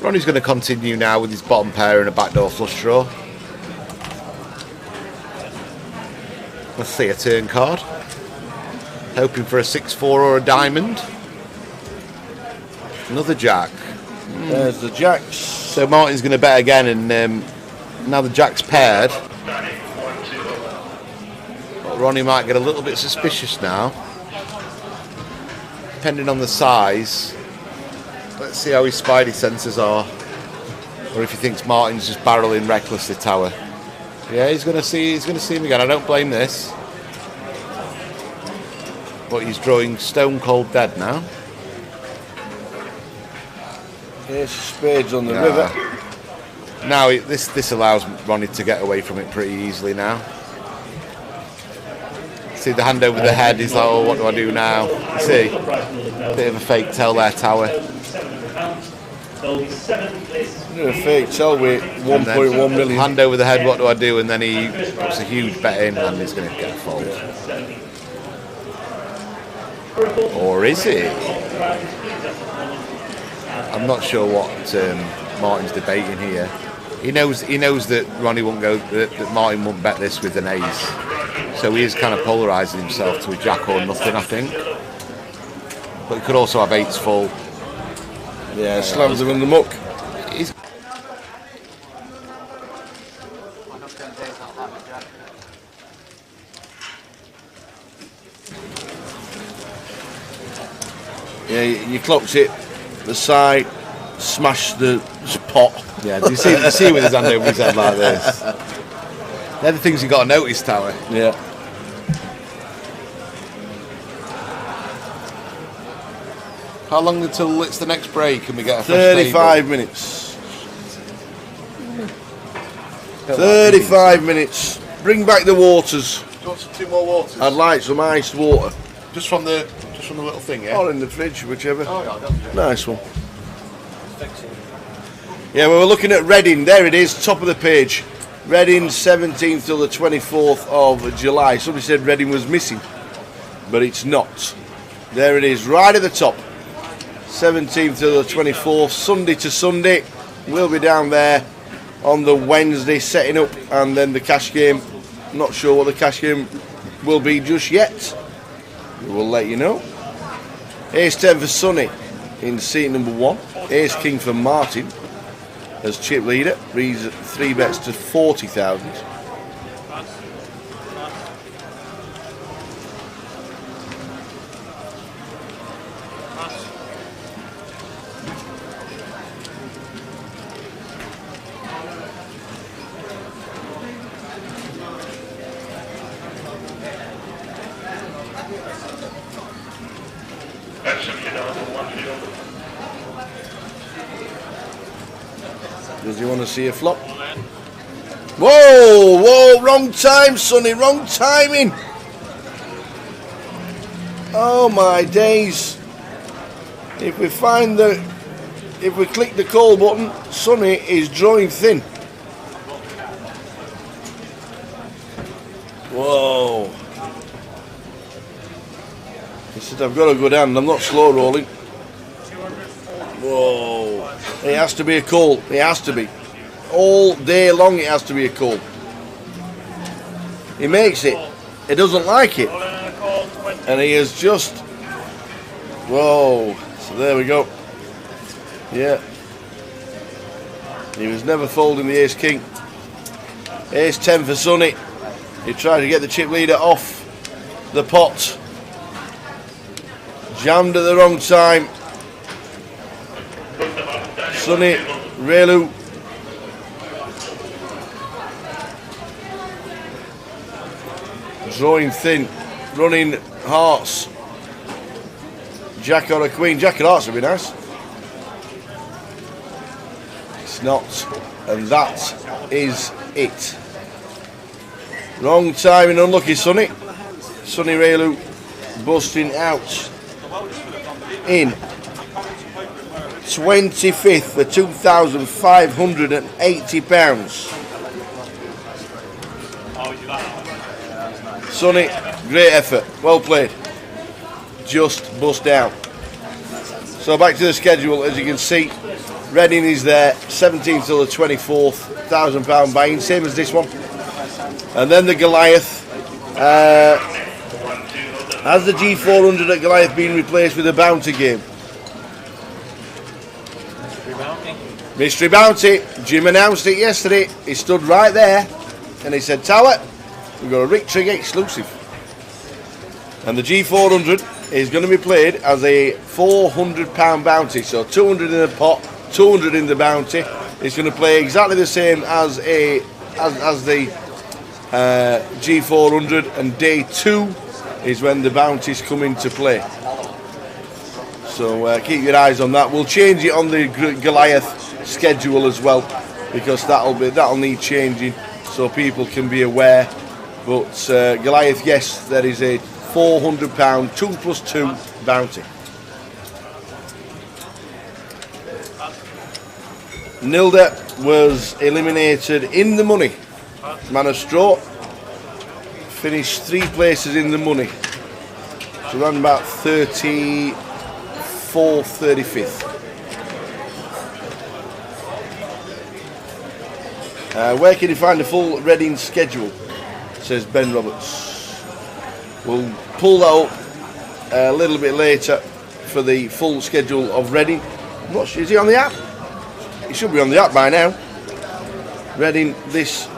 Ronnie's going to continue now with his bottom pair and a backdoor flush draw. Let's see a turn card. Hoping for a 6-4 or a diamond. Another jack. There's the jacks. So Martin's going to bet again, and now the jack's paired. But Ronnie might get a little bit suspicious now. Depending on the size. Let's see how his spidey senses are. Or if he thinks Martin's just barreling recklessly, Tower. Yeah, he's going to see him again. I don't blame this. But he's drawing stone cold dead now. Here's spades on the river. Now this allows Ronnie to get away from it pretty easily now. See the hand over the head, he's like, oh, what do I do now? You see? Bit of a fake tell there, Tower. A fake tell with 1.1 million. Hand over the head, what do I do? And then he puts a huge bet in and he's going to get a fold. Or is he? I'm not sure what Martin's debating here. He knows that Ronnie won't go, that Martin won't bet this with an ace. So he is kind of polarising himself to a jack or nothing, I think. But he could also have eights full. Yeah, slams him in the muck. Yeah, you clocked it, the side, smashed the pot. Yeah, do you see with his hand over his head like this? They're the things you got to notice, Tower. Yeah. How long until it's the next break and we get a fresh 35 table? minutes. 35 minutes. Bring back the waters. Do you want some 2 more waters? I'd like some iced water. Just from the little thing, yeah? Or in the fridge, whichever. Oh, yeah, nice one. Yeah, well, we're looking at Reading. There it is, top of the page. Reading, 17th till the 24th of July. Somebody said Reading was missing, but it's not. There it is, right at the top. 17th till the 24th, Sunday to Sunday. We'll be down there on the Wednesday setting up, and then the cash game. Not sure what the cash game will be just yet. We'll let you know. Ace 10 for Sonny in seat number 1. Ace King for Martin as chip leader. Reads 3 bets to 40,000. Does he want to see a flop? Whoa, whoa, wrong time, Sonny, wrong timing. Oh my days. If we click the call button, Sonny is drawing thin. Whoa. He said, I've got a good hand, I'm not slow rolling. Whoa. It has to be a call. It has to be. All day long it has to be a call. He makes it. He doesn't like it. And he has just Whoa, so there we go. Yeah. He was never folding the ace-king. Ace-10 for Sonny. He tried to get the chip leader off the pot. Jammed at the wrong time. Sonny, Relu. Drawing thin, running hearts. Jack or a queen. Jack and hearts would be nice. It's not, and that is it. Wrong time and unlucky Sonny. Sonny Relu busting out in 25th for £2,580. Sonny, great effort, well played. Just bust out. So back to the schedule, as you can see, Reading is there, 17th till the 24th, £1,000 buy-in, same as this one. And then the Goliath. Has the G400 at Goliath been replaced with a bounty game? Mystery Bounty. Jim announced it yesterday. He stood right there and he said, Tower, we've got a Rick Trigger exclusive. And the G400 is going to be played as a £400 bounty. So 200 in the pot, 200 in the bounty. It's going to play exactly the same as the G400, and day 2 is when the bounties come into play. So keep your eyes on that. We'll change it on the Goliath schedule as well, because that'll need changing so people can be aware. But Goliath, yes, there is a £400 2+2 bounty. Nilda was eliminated in the money. Man of straw finished 3 places in the money, so around about 34th, 35th. Where can you find the full Reading schedule? Says Ben Roberts. We'll pull that up a little bit later for the full schedule of Reading. Is he on the app? He should be on the app by now. Reading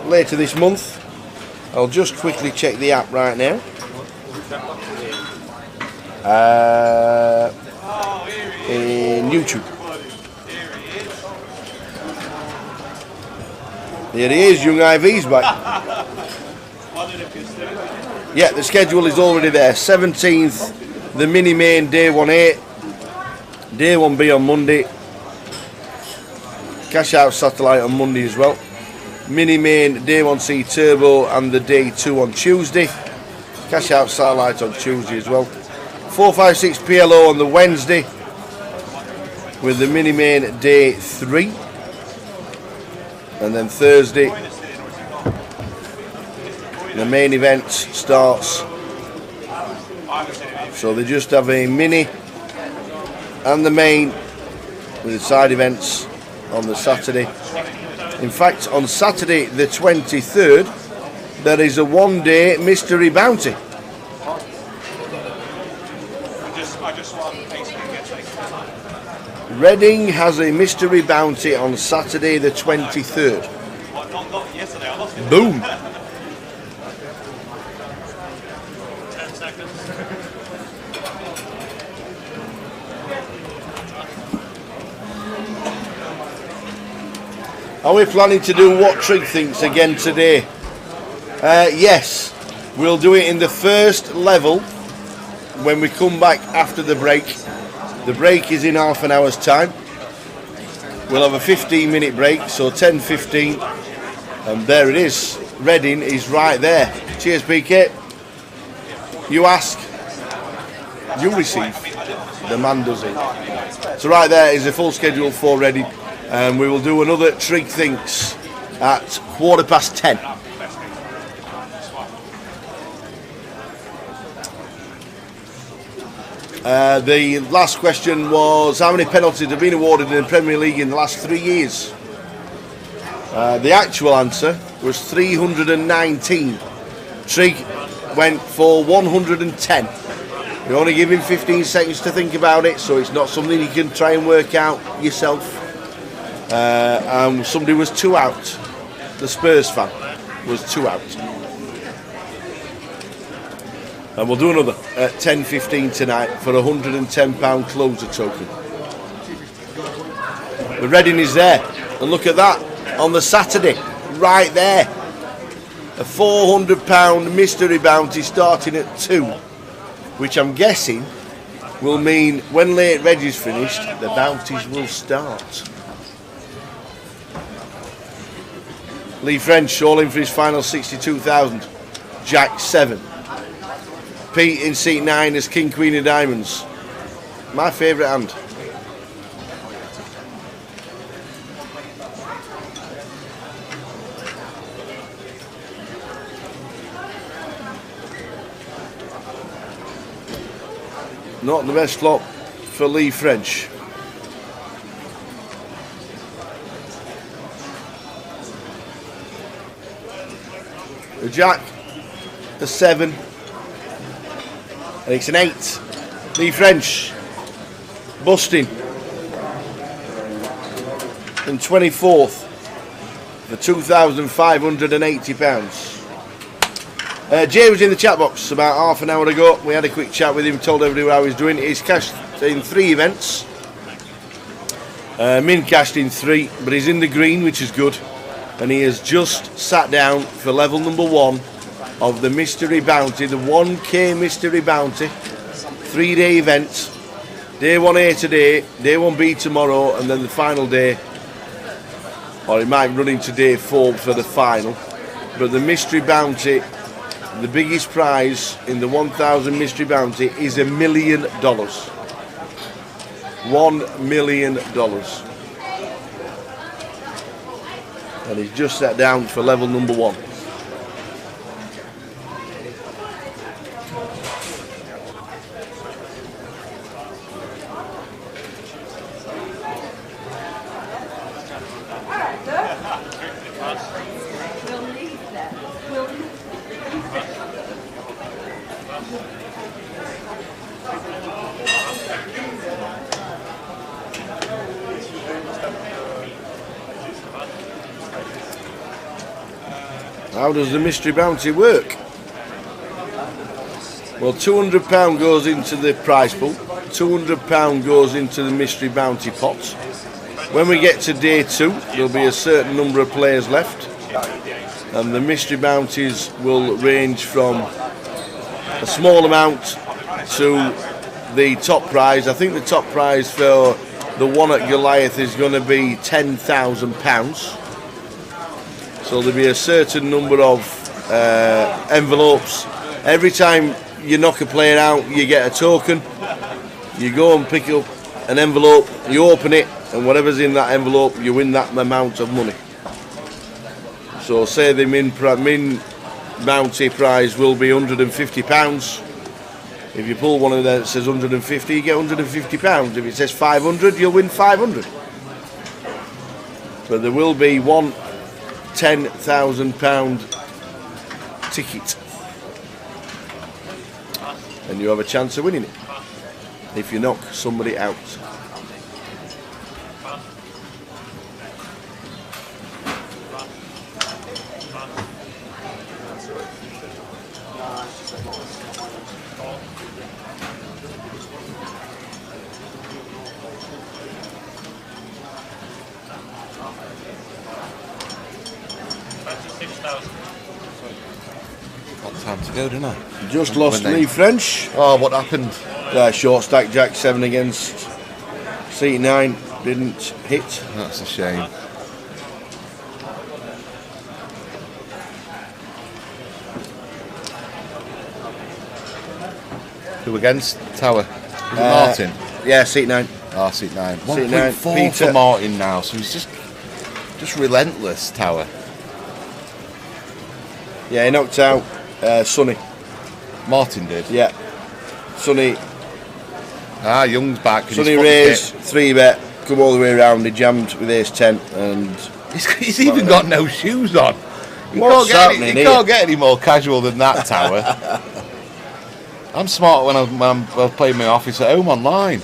later this month. I'll just quickly check the app right now. In YouTube. Here he is, Young IV's back. Yeah, the schedule is already there. 17th, the mini main, day 1A, day 1B on Monday, cash out satellite on Monday as well. Mini main, day 1C turbo, and the day 2 on Tuesday. Cash out satellite on Tuesday as well. 456 PLO on the Wednesday, with the mini main day 3. And then Thursday, the main event starts. So they just have a mini and the main with the side events on the Saturday. In fact, on Saturday the 23rd, there is a 1-day mystery bounty. Reading has a mystery bounty on Saturday the 23rd. Boom! Are we planning to do What Trig Thinks again today? Yes, we'll do it in the first level when we come back after the break. The break is in half an hour's time. We'll have a 15-minute break, so 10:15, and there it is. Reading is right there. Cheers, PK. You ask, you receive. The man does it. So right there is the full schedule for Reading. And we will do another Trig Thinks at 10:15. The last question was, how many penalties have been awarded in the Premier League in the last 3 years? The actual answer was 319. Trig went for 110 We only give him 15 seconds to think about it, so it's not something you can try and work out yourself. Somebody was 2 out. The Spurs fan was 2 out. And we'll do another at 10:15 tonight for a £110 closer token. The Reading is there, and look at that on the Saturday, right there. A £400 mystery bounty starting at 2, which I'm guessing will mean when late reg is finished, the bounties will start. Lee French all in for his final 62,000. Jack 7. Pete in seat 9 as King Queen of Diamonds. My favourite hand. Not the best flop for Lee French. The Jack, the 7, and it's an 8. Lee French busting. And 24th for £2,580. Jay was in the chat box about half an hour ago. We had a quick chat with him, told everybody how he's doing. He's cashed in 3 events. Min cashed in 3, but he's in the green, which is good. And he has just sat down for level number 1 of the mystery bounty, the 1k mystery bounty, 3-day event. Day 1A today, day 1B tomorrow, and then the final day, or it might run into day 4 for the final. But the mystery bounty, the biggest prize in the 1,000 mystery bounty is $1 million. $1 million. And he's just sat down for level number 1. How does the mystery bounty work? Well, £200 goes into the prize pool, £200 goes into the mystery bounty pot. When we get to day 2, there'll be a certain number of players left, and the mystery bounties will range from a small amount to the top prize. I think the top prize for the one at Goliath is going to be £10,000. So there'll be a certain number of envelopes. Every time you knock a player out, you get a token. You go and pick up an envelope, you open it, and whatever's in that envelope, you win that amount of money. So say the min bounty prize will be £150. If you pull one of them that says 150, you get £150. If it says 500, you'll win 500. But there will be one £10,000 ticket, and you have a chance of winning it if you knock somebody out. Got time to go, didn't I? Just lost Lee French. Oh, what happened? Short stack Jack 7 against seat 9. Didn't hit. That's a shame. Who against? Tower? Is it Martin? Yeah, seat 9. Ah, seat 9. Seat 9. 1.4 Peter. for Martin now, so he's just relentless, Tower. Yeah, he knocked out Sonny. Martin did? Yeah. Sonny. Ah, Young's back. Sonny raised 3-bet, come all the way around, he jammed with ace 10, and he's even got no shoes on. You What's can't happening get any more casual than that, Tower. I'm smart when I'm playing my office at home online.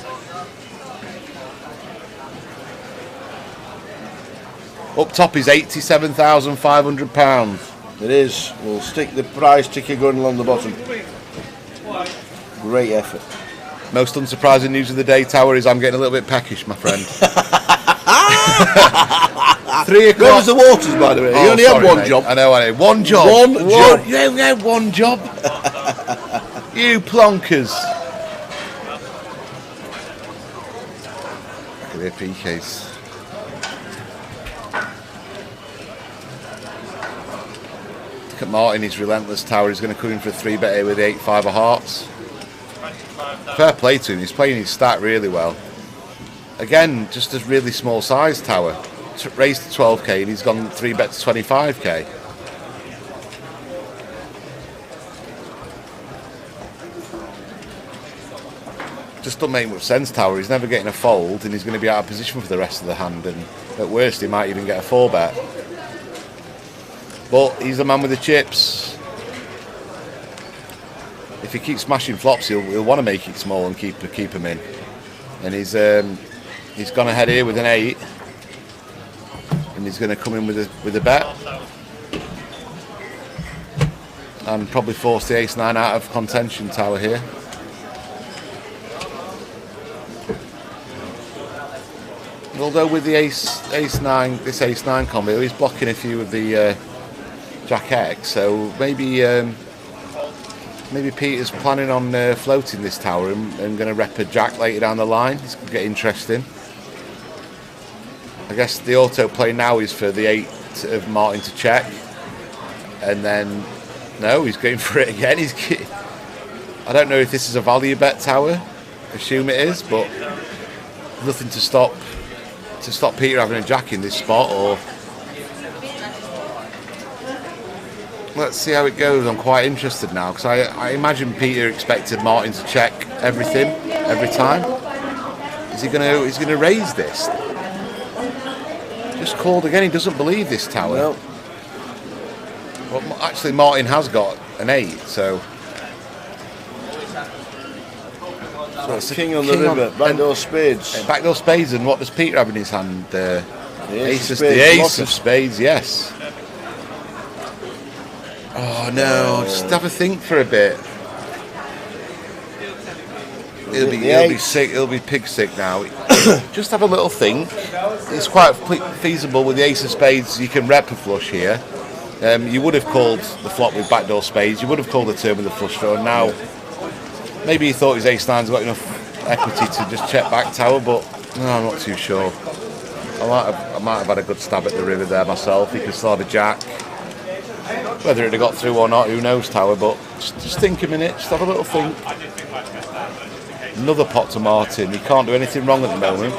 Up top is £87,500. It is. We'll stick the prize ticker going along the bottom. Great effort. Most unsurprising news of the day, Tower, is I'm getting a little bit peckish, my friend. 3 o'clock. Where was the waters, by the way? You only had one mate. job. I know. One job. One job. You only had one job. You plonkers. Look at their PKs. Look at Martin, he's relentless, Tower. He's going to come in for a 3-bet here with the 8-5 of hearts. Fair play to him, he's playing his stat really well. Again, just a really small size, Tower. Raised to 12k and he's gone 3-bet to 25k. Just don't make much sense, Tower. He's never getting a fold and he's going to be out of position for the rest of the hand, and at worst he might even get a 4-bet. But he's the man with the chips. If he keeps smashing flops, he'll want to make it small and keep him in. And he's gone ahead here with an 8, and he's going to come in with a bet, and probably force the ace-9 out of contention, Tower here. Although with the ace-9, this ace-9 combo, he's blocking a few of the Jack X, so maybe Peter's planning on floating this Tower and going to rep a Jack later down the line. It's going to get interesting. I guess the autoplay now is for the 8 of Martin to check, and then no, he's going for it again. I don't know if this is a value bet, Tower. Assume it is, but nothing to stop Peter having a Jack in this spot. Or let's see how it goes. I'm quite interested now, because I imagine Peter expected Martin to check everything every time. Is he gonna raise this? Just called again. He doesn't believe this Tower. No. Well, actually, Martin has got an 8, so it's king on the river. Backdoor spades. Backdoor spades, and what does Peter have in his hand? The ace of spades. Yes. Oh no! Just have a think for a bit. He'll be sick. He'll be pig sick now. Just have a little think. It's quite feasible with the ace of spades. You can rep a flush here. You would have called the flop with backdoor spades. You would have called the turn with the flush draw. Now, maybe he thought his ace-9's got enough equity to just check back Tower, but no, I'm not too sure. I might have had a good stab at the river there myself. He could still have a Jack. Whether it'd have got through or not, who knows, Tower, but just think a minute, just have a little think. Another pot to Martin. He can't do anything wrong at the moment.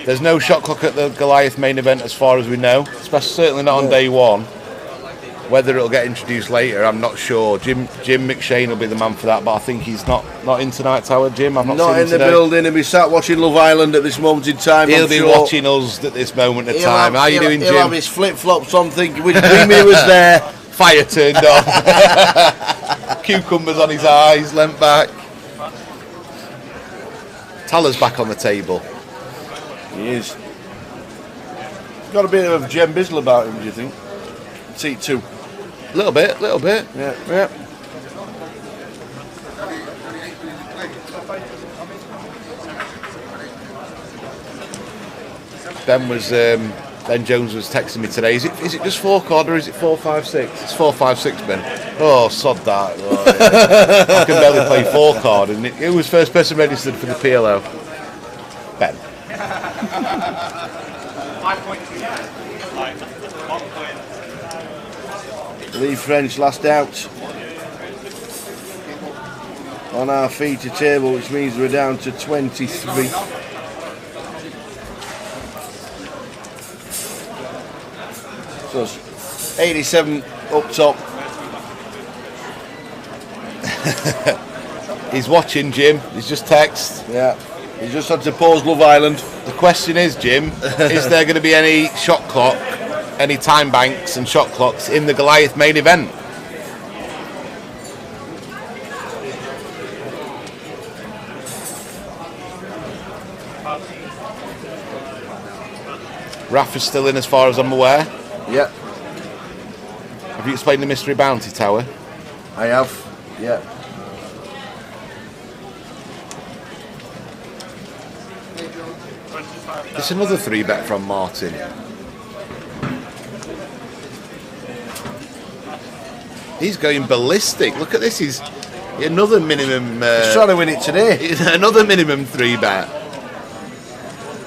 There's no shot clock at the Goliath main event as far as we know, certainly not on day one. Whether it'll get introduced later, I'm not sure. Jim McShane will be the man for that, but I think he's not in tonight, Tower. Jim, I've not seen him in the building. He'll be sat watching Love Island at this moment in time. He'll be watching us at this moment in time. How you doing, Jim? He'll have his flip-flops on, thinking which dreamy was there. Fire turned on. Cucumbers on his eyes, leant back. Taller's back on the table. He is. Got a bit of Jem Bizzle about him, do you think? Seat 2. A little bit. Yeah. Ben Jones was texting me today. Is it just 4 card or is it 4-5-6? It's 4-5-6, Ben. Oh, sod that. Oh, yeah. I can barely play 4 card. And who was first person registered for the PLO? Ben. 5.2. Lee French last out on our feature table, which means we're down to 23. So it's 87 up top. He's watching, Jim. He's just texted. Yeah. He just had to pause Love Island. The question is, Jim, is there going to be any shot clock any time banks and shot clocks in the Goliath main event. Raf is still in as far as I'm aware. Yep. Have you explained the mystery bounty tower? I have, yeah. It's another 3-bet from Martin. He's going ballistic. Look at this. He's another minimum. He's trying to win it today. Another minimum 3-bet,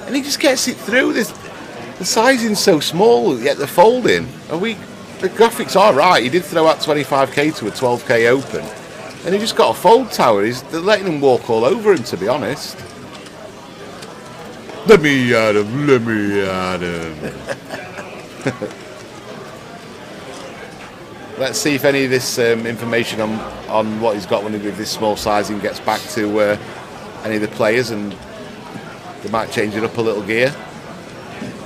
and he just gets it through. The sizing's so small, yet the folding. The graphics are right. He did throw out 25k to a 12k open, and he just got a fold tower. They're letting him walk all over him, to be honest. Let me at him. Let me at him. Let's see if any of this information on what he's got with this small sizing gets back to any of the players, and they might change it up a little gear.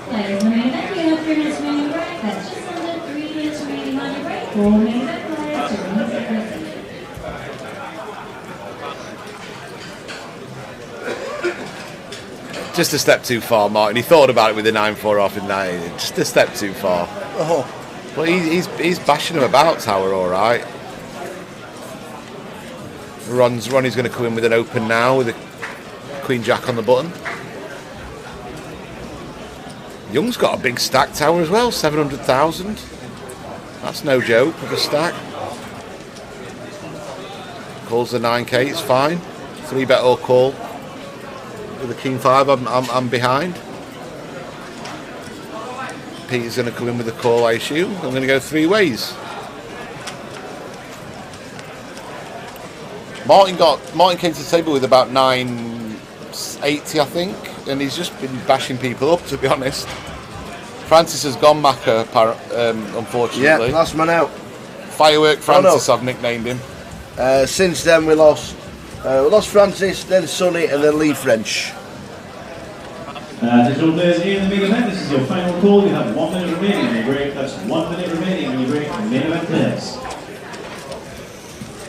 Players remaining back, you have 3 minutes remaining break. That's just under 3 minutes remaining on your break. 4 remaining back players to run the Just a step too far, Martin. He thought about it with the 9-4 off in 9. Just a step too far. Oh. Well, he's bashing him about, Tower, all right. Ronnie's going to come in with an open now with a Queen Jack on the button. Young's got a big stack, Tower, as well, 700,000. That's no joke with a stack. Calls the 9k, it's fine. 3-bet or call. With the King 5, I'm behind. Peter's going to come in with a call, I assume. I'm going to go 3 ways. Martin came to the table with about 980, I think, and he's just been bashing people up, to be honest. Francis has gone Macca, unfortunately. Yeah, last man out. Firework Francis, I've nicknamed him. Since then we lost Francis, then Sonny, and then Lee French. Digital players in the main event, this is your final call. You have 1 minute remaining on your break. That's 1 minute remaining on your break. Main event players.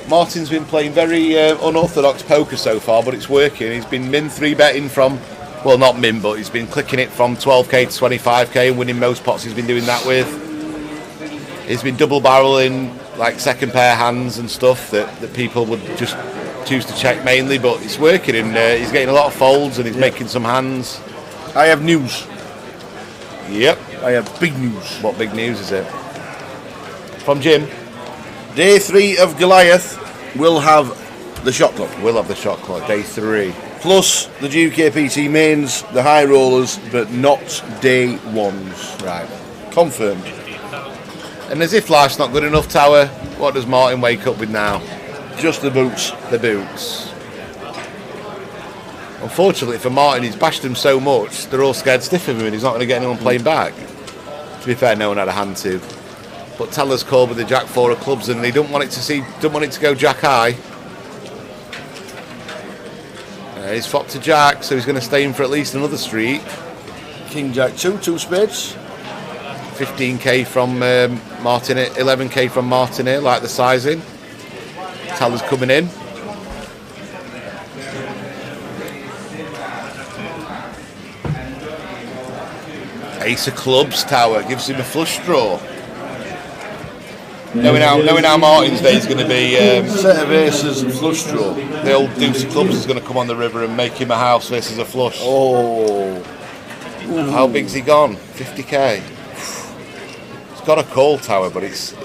Martin's been playing very unorthodox poker so far, but it's working. He's been min 3-betting from, well, not min, but he's been clicking it from 12k to 25k and winning most pots he's been doing that with. He's been double barreling like second pair hands and stuff that people would just choose to check mainly, but it's working, and he's getting a lot of folds and he's making some hands. I have news. Yep. I have big news. What big news is it? From Jim. Day 3 of Goliath will have the shot clock. We'll have the shot clock, day 3. Plus the GUKPT mains, the high rollers, but not day 1s. Right. Confirmed. And as if life's not good enough, Tower, what does Martin wake up with now? Just the boots. The boots. Unfortunately for Martin, he's bashed them so much, they're all scared stiff of him and he's not going to get anyone playing back. To be fair, no one had a hand to. But Teller's called with the Jack 4 of clubs and they don't want it to go Jack high. He's flopped to Jack, so he's going to stay in for at least another street. King Jack 2, 2 spades. 15k from Martin, 11k from Martin here, like the sizing. Teller's coming in. Ace of clubs, Tower, gives him a flush draw. Knowing how Martin's day is going to be, set of aces and flush draw. The old deuce of clubs is going to come on the river and make him a house versus a flush. Oh. How big's he gone? 50k. He's got a call, Tower, but it's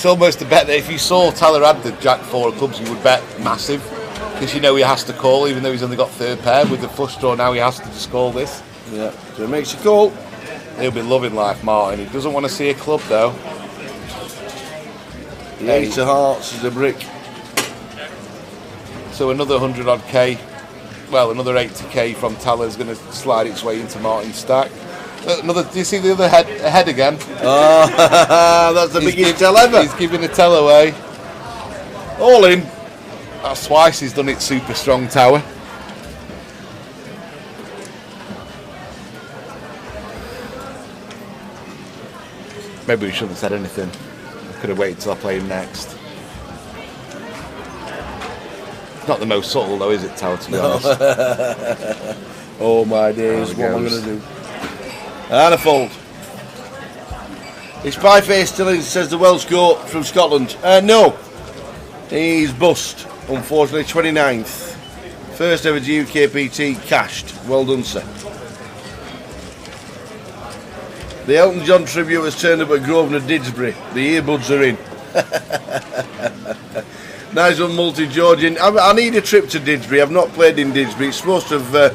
almost a bet that if you saw Teller had the Jack 4 of clubs, you would bet massive, because you know he has to call, even though he's only got 3rd pair. With the flush draw now, he has to just call this. Yeah, so it makes a call. He'll be loving life, Martin. He doesn't want to see a club, though. The 8 of hearts is a brick. So another 100 odd k, well, another 80k from Teller is going to slide its way into Martin's stack. Do you see the other head again? Oh, that's the biggest tell ever. He's giving a tell away. All in. That's twice he's done it super strong, Tower. Maybe we shouldn't have said anything. I could have waited till I play him next. It's not the most subtle though, is it, Tower, to be honest? Oh my days, what am I going to do? And a fold. Is Pieface still in, says the Welsh goat from Scotland? No. He's bust, unfortunately, 29th. First ever GUKPT cashed. Well done, sir. The Elton John tribute has turned up at Grosvenor Didsbury. The earbuds are in. Nice one, Multi-Georgian. I need a trip to Didsbury. I've not played in Didsbury. It's supposed to have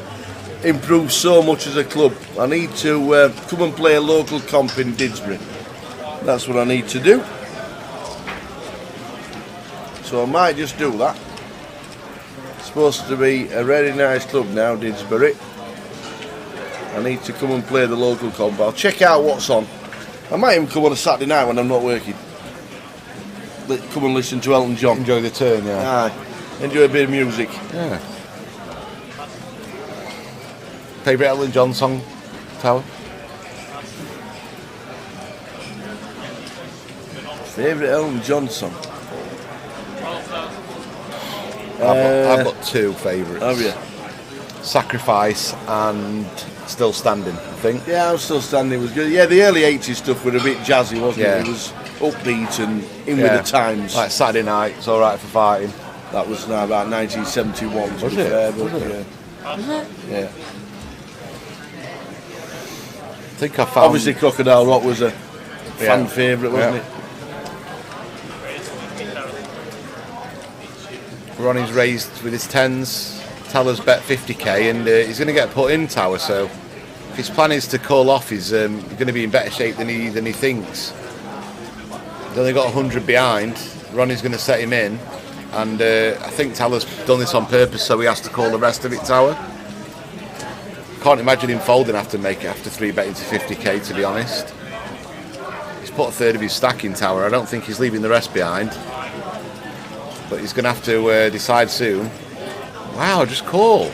improved so much as a club. I need to come and play a local comp in Didsbury. That's what I need to do. So I might just do that. It's supposed to be a really nice club now, Didsbury. I need to come and play the local comp. I'll check out what's on. I might even come on a Saturday night when I'm not working. Come and listen to Elton John. Enjoy the turn, yeah. Aye. Enjoy a bit of music. Yeah. Favourite Elton John song, Tower? Favourite Elton John song? I've got two favourites. Have you? Sacrifice and Still Standing, I think. Yeah, I'm Still Standing was good. Yeah, the early 80s stuff was a bit jazzy, wasn't it? It was upbeat and in with the times. Like Saturday Night, It's Alright for Fighting. That was now about 1971. Was it? Was it? Yeah. I think I found... Obviously Crocodile Rock was a fan favourite, wasn't it? Ronnie's raised with his tens. Teller's bet 50k and he's going to get put in, Tower, so if his plan is to call off, he's going to be in better shape than he thinks. He's only got 100 behind. Ronnie's going to set him in, and I think Teller's done this on purpose, so he has to call the rest of it, Tower. Can't imagine him folding after 3 betting to 50k, to be honest. He's put a third of his stack in, Tower. I don't think he's leaving the rest behind, but he's going to have to decide soon. Wow, just call.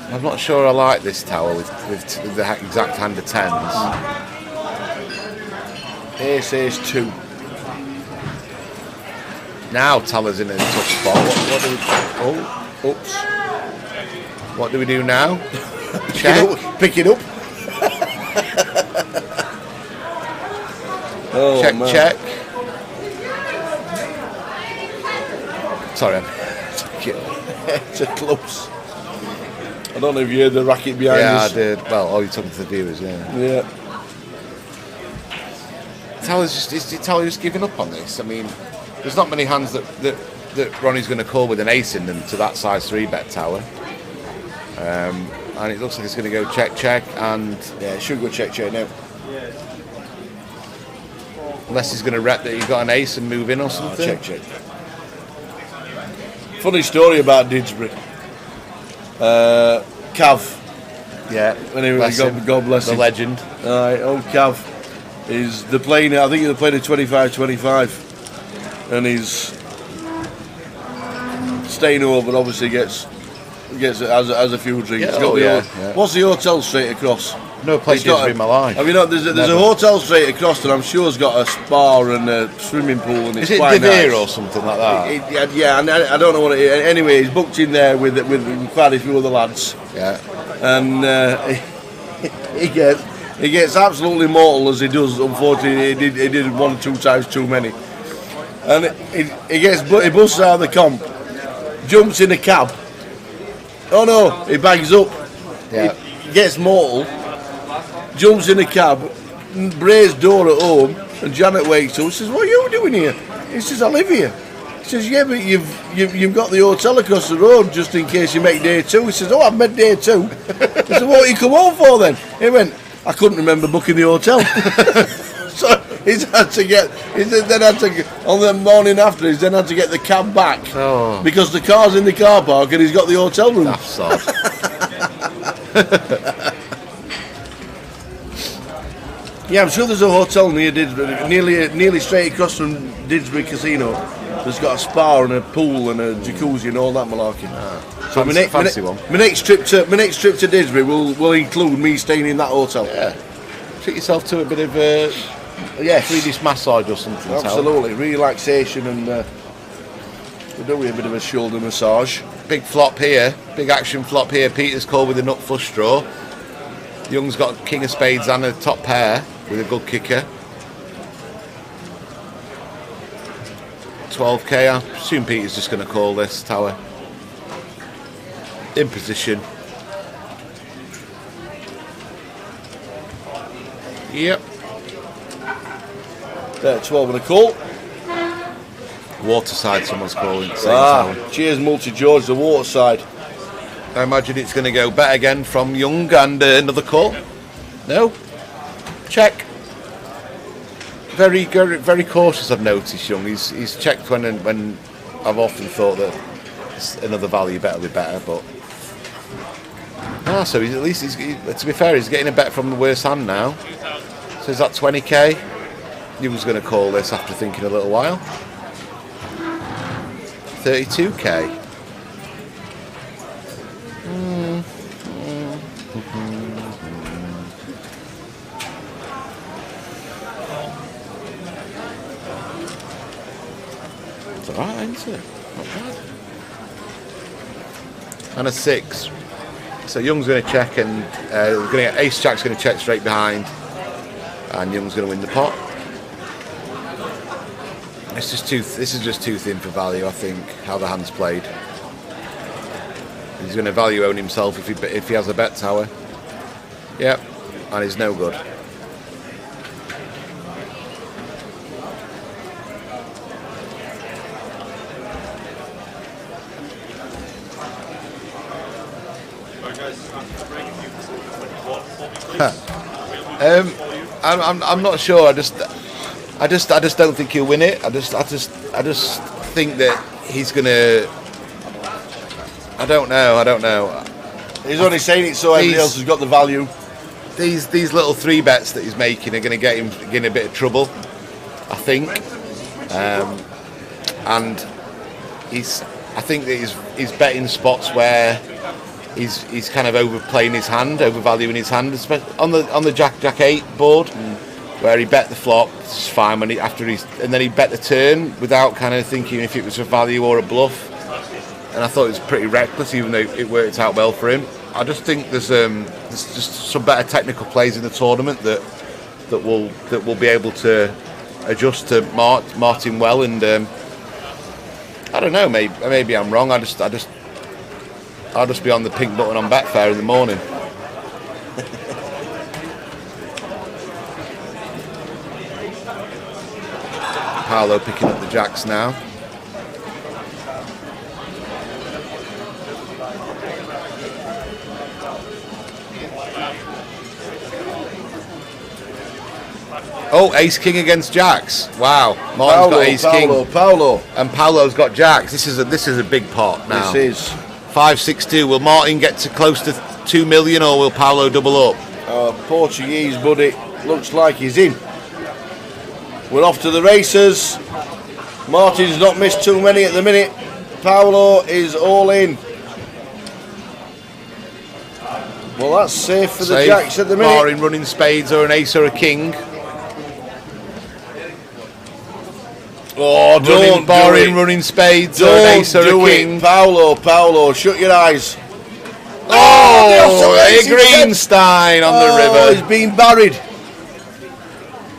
I'm not sure I like this, Tower, with the exact hand of tens. Ace 2. Now Teller's in a tough spot. What do we... Oh, oops. What do we do now? Check. Pick it up. Oh, check, man. Check. Sorry, it's a close. I don't know if you heard the racket behind us. Yeah, I did. Well, you're talking to the viewers, yeah. Teller's just giving up on this. I mean, there's not many hands that Ronnie's going to call with an ace in them to that size 3 bet, Tower. And it looks like it's going to go check, and yeah, it should go check now. Unless he's going to rep that he's got an ace and move in or something. Check. Funny story about Didsbury. Cav. Yeah. Anyway, God bless him. The legend. Old Cav is I think they're playing a 25-25, and he's staying over. Obviously gets as a few drinks. What's the hotel straight across? No place in my life. Have you not? There's a hotel straight across, and I'm sure it's got a spa and a swimming pool, and it's quite nice. Is it De Vere or something like that? Yeah, and I don't know what it is. Anyway, he's booked in there with quite a few other lads. Yeah. And he gets absolutely mortal as he does. Unfortunately, he did 1 or 2 times too many. And he busts out of the comp, jumps in a cab. Oh no, he bags up. Yeah. He gets mortal. Jumps in a cab, braised door at home, and Janet wakes up. Says, "What are you doing here?" He says, "I live here." He says, "Yeah, but you've got the hotel across the road just in case you make day 2." He says, "Oh, I've made day 2." He said, "What you come home for then?" He went, "I couldn't remember booking the hotel." So he's had to on the morning after. He's then had to get the cab back because the car's in the car park and he's got the hotel room. That's sad. Yeah, I'm sure there's a hotel near Didsbury, nearly straight across from Didsbury Casino. There's got a spa and a pool and a jacuzzi and all that malarkey. So fancy one. My next trip to Didsbury will include me staying in that hotel. Yeah. treat yourself to a bit of yes, Swedish massage or something. Absolutely, relaxation, and we're doing a bit of a shoulder massage. Big flop here, big action flop here. Peter's called with a nut flush draw. Young's got king of spades and a top pair with a good kicker. 12k. I assume Peter's just going to call this tower. In position. Yep. 12 and a call. Waterside, someone's calling. Tower. Cheers, Multi George, the Waterside. I imagine it's going to go bet again from Young and another call. No. Check. Very cautious, I've noticed, Young. He's checked when I've often thought that another value bet will be better, but so at least to be fair, he's getting a bet from the worst hand now. So is that 20k? Young's going to call this after thinking a little while. 32k. It's alright, isn't it? Not bad. And a 6. So Young's going to check, and Ace Jack's going to check straight behind, and Young's going to win the pot. This is just too thin for value, I think. How the hand's played. He's going to value own himself if he has a bet tower. Yep, and he's no good. I'm not sure. I just don't think he'll win it. I just think that he's gonna. I don't know. He's only saying it so everybody else has got the value. These little 3 bets that he's making are going to get him in a bit of trouble, I think. And I think that he's betting spots where he's kind of overplaying his hand, overvaluing his hand, especially on the Jack 8 board, where he bet the flop. It's fine and then he bet the turn without kind of thinking if it was a value or a bluff. And I thought it was pretty reckless, even though it worked out well for him. I just think there's just some better technical plays in the tournament that will be able to adjust to Martin well, and I don't know, maybe I'm wrong. I'll just be on the pink button on Betfair in the morning. Paolo picking up the jacks now. Oh, Ace King against Jacks. Wow. Martin's got Ace King. Paolo. And Paolo's got Jacks. This is a big pot now. This is 5-6-2. Will Martin get to close to 2 million, or will Paolo double up? Portuguese buddy looks like he's in. We're off to the races. Martin's not missed too many at the minute. Paolo is all in. Well, that's safe for the Jacks at the minute. Barring running spades or an ace or a king. Oh, don't barring running spades or an ace or a king. Paolo, shut your eyes. Oh, a Greenstein on the river. He's been buried.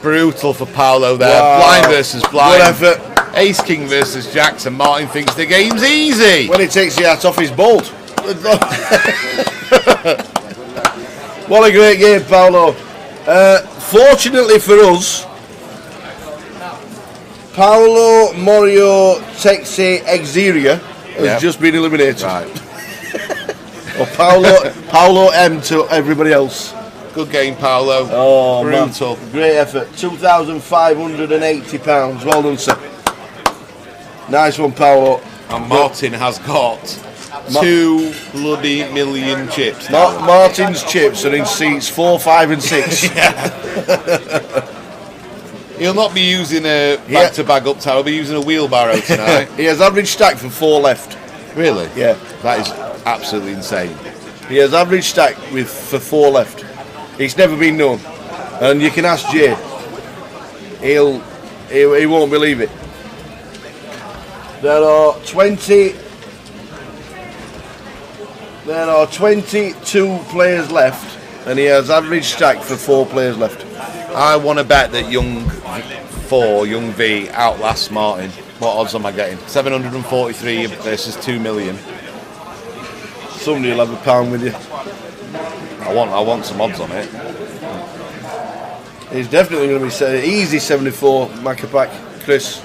Brutal for Paolo there. Wow. Blind versus blind. Good effort. Ace King versus Jacks, and Martin thinks the game's easy. When he takes the hat off, he's bold. What a great game, Paolo. Fortunately for us, Paolo Mario Texi Exeria has just been eliminated. Right. Or Paolo M to everybody else. Good game, Paolo. Oh, brutal. Man. Great effort. £2,580. Well done, sir. Nice one, Paolo. And Martin has got 2 bloody million chips. Martin's chips are in seats 4, 5 and 6. He'll not be using a bag-to-bag up tower, he'll be using a wheelbarrow tonight. He has average stack for 4 left. Really? Yeah. That is absolutely insane. He has average stack for 4 left. It's never been known. And you can ask Jay. He won't believe it. There are 22 players left, and he has average stack for 4 players left. I want to bet that young V outlasts Martin. What odds am I getting? 743 versus 2 million. Somebody will have a pound with you. I want some odds on it. He's definitely going to be easy 74 Macapac, Chris.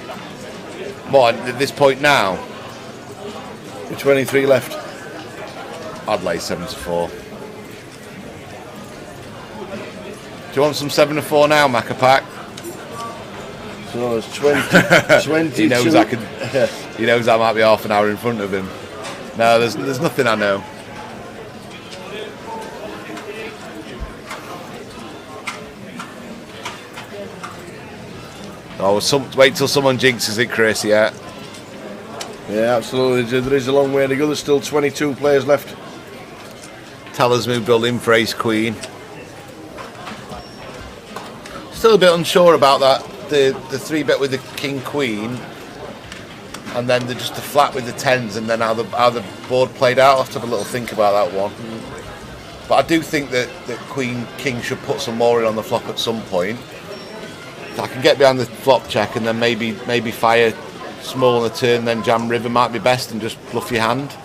What, at this point now? With 23 left. I'd lay 74. Do you want some 7-4 now, Macapac? So it's 22. He knows he knows I might be half an hour in front of him. No, there's nothing I know. Oh, wait till someone jinxes it, Chris. Yeah. Yeah, absolutely. There is a long way to go. There's still 22 players left. Talisman building for Ace Queen. Still a bit unsure about that. The 3-bet with the King Queen, and then just the flat with the 10s, and then how the board played out. I'll have to have a little think about that one. But I do think that Queen King should put some more in on the flop at some point. If I can get behind the flop check and then maybe fire small on the turn, then jam river might be best, and just bluff your hand.